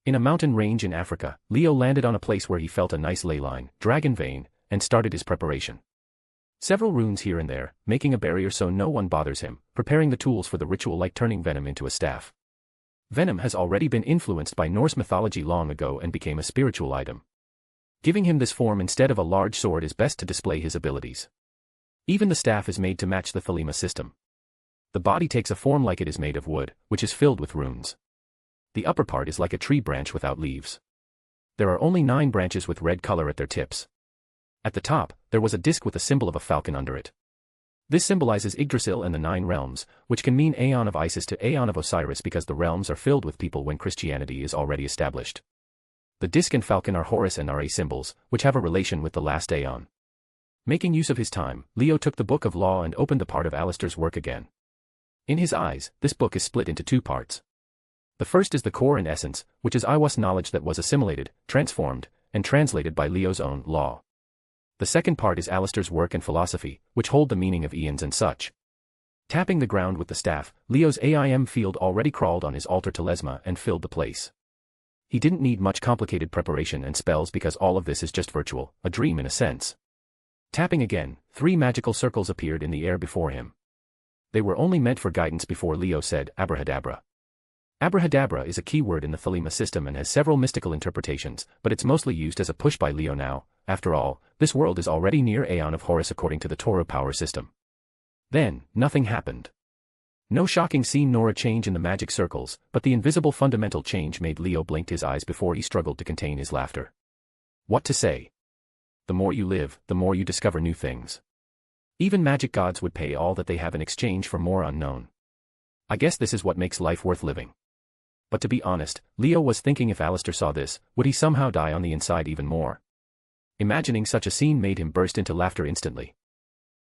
In a mountain range in Africa, Leo landed on a place where he felt a nice ley line, dragon vein, and started his preparation. Several runes here and there, making a barrier so no one bothers him, preparing the tools for the ritual like turning venom into a staff. Venom has already been influenced by Norse mythology long ago and became a spiritual item. Giving him this form instead of a large sword is best to display his abilities. Even the staff is made to match the Thelema system. The body takes a form like it is made of wood, which is filled with runes. The upper part is like a tree branch without leaves. There are only 9 branches with red color at their tips. At the top, there was a disc with a symbol of a falcon under it. This symbolizes Yggdrasil and the 9 realms, which can mean Aeon of Isis to Aeon of Osiris because the realms are filled with people when Christianity is already established. The disc and falcon are Horus and Ra symbols, which have a relation with the last Aeon. Making use of his time, Leo took the Book of Law and opened the part of Alistair's work again. In his eyes, this book is split into 2 parts. The first is the core and essence, which is Iwas knowledge that was assimilated, transformed, and translated by Leo's own law. The second part is Alistair's work and philosophy, which hold the meaning of eons and such. Tapping the ground with the staff, Leo's AIM field already crawled on his altar telesma and filled the place. He didn't need much complicated preparation and spells because all of this is just virtual, a dream in a sense. Tapping again, 3 magical circles appeared in the air before him. They were only meant for guidance before Leo said, Abrahadabra. Abrahadabra is a keyword in the Thelema system and has several mystical interpretations, but it's mostly used as a push by Leo now. After all, this world is already near Aeon of Horus according to the Torah power system. Then, nothing happened. No shocking scene nor a change in the magic circles, but the invisible fundamental change made Leo blink his eyes before he struggled to contain his laughter. What to say? The more you live, the more you discover new things. Even magic gods would pay all that they have in exchange for more unknown. I guess this is what makes life worth living. But to be honest, Leo was thinking if Alistair saw this, would he somehow die on the inside even more? Imagining such a scene made him burst into laughter instantly.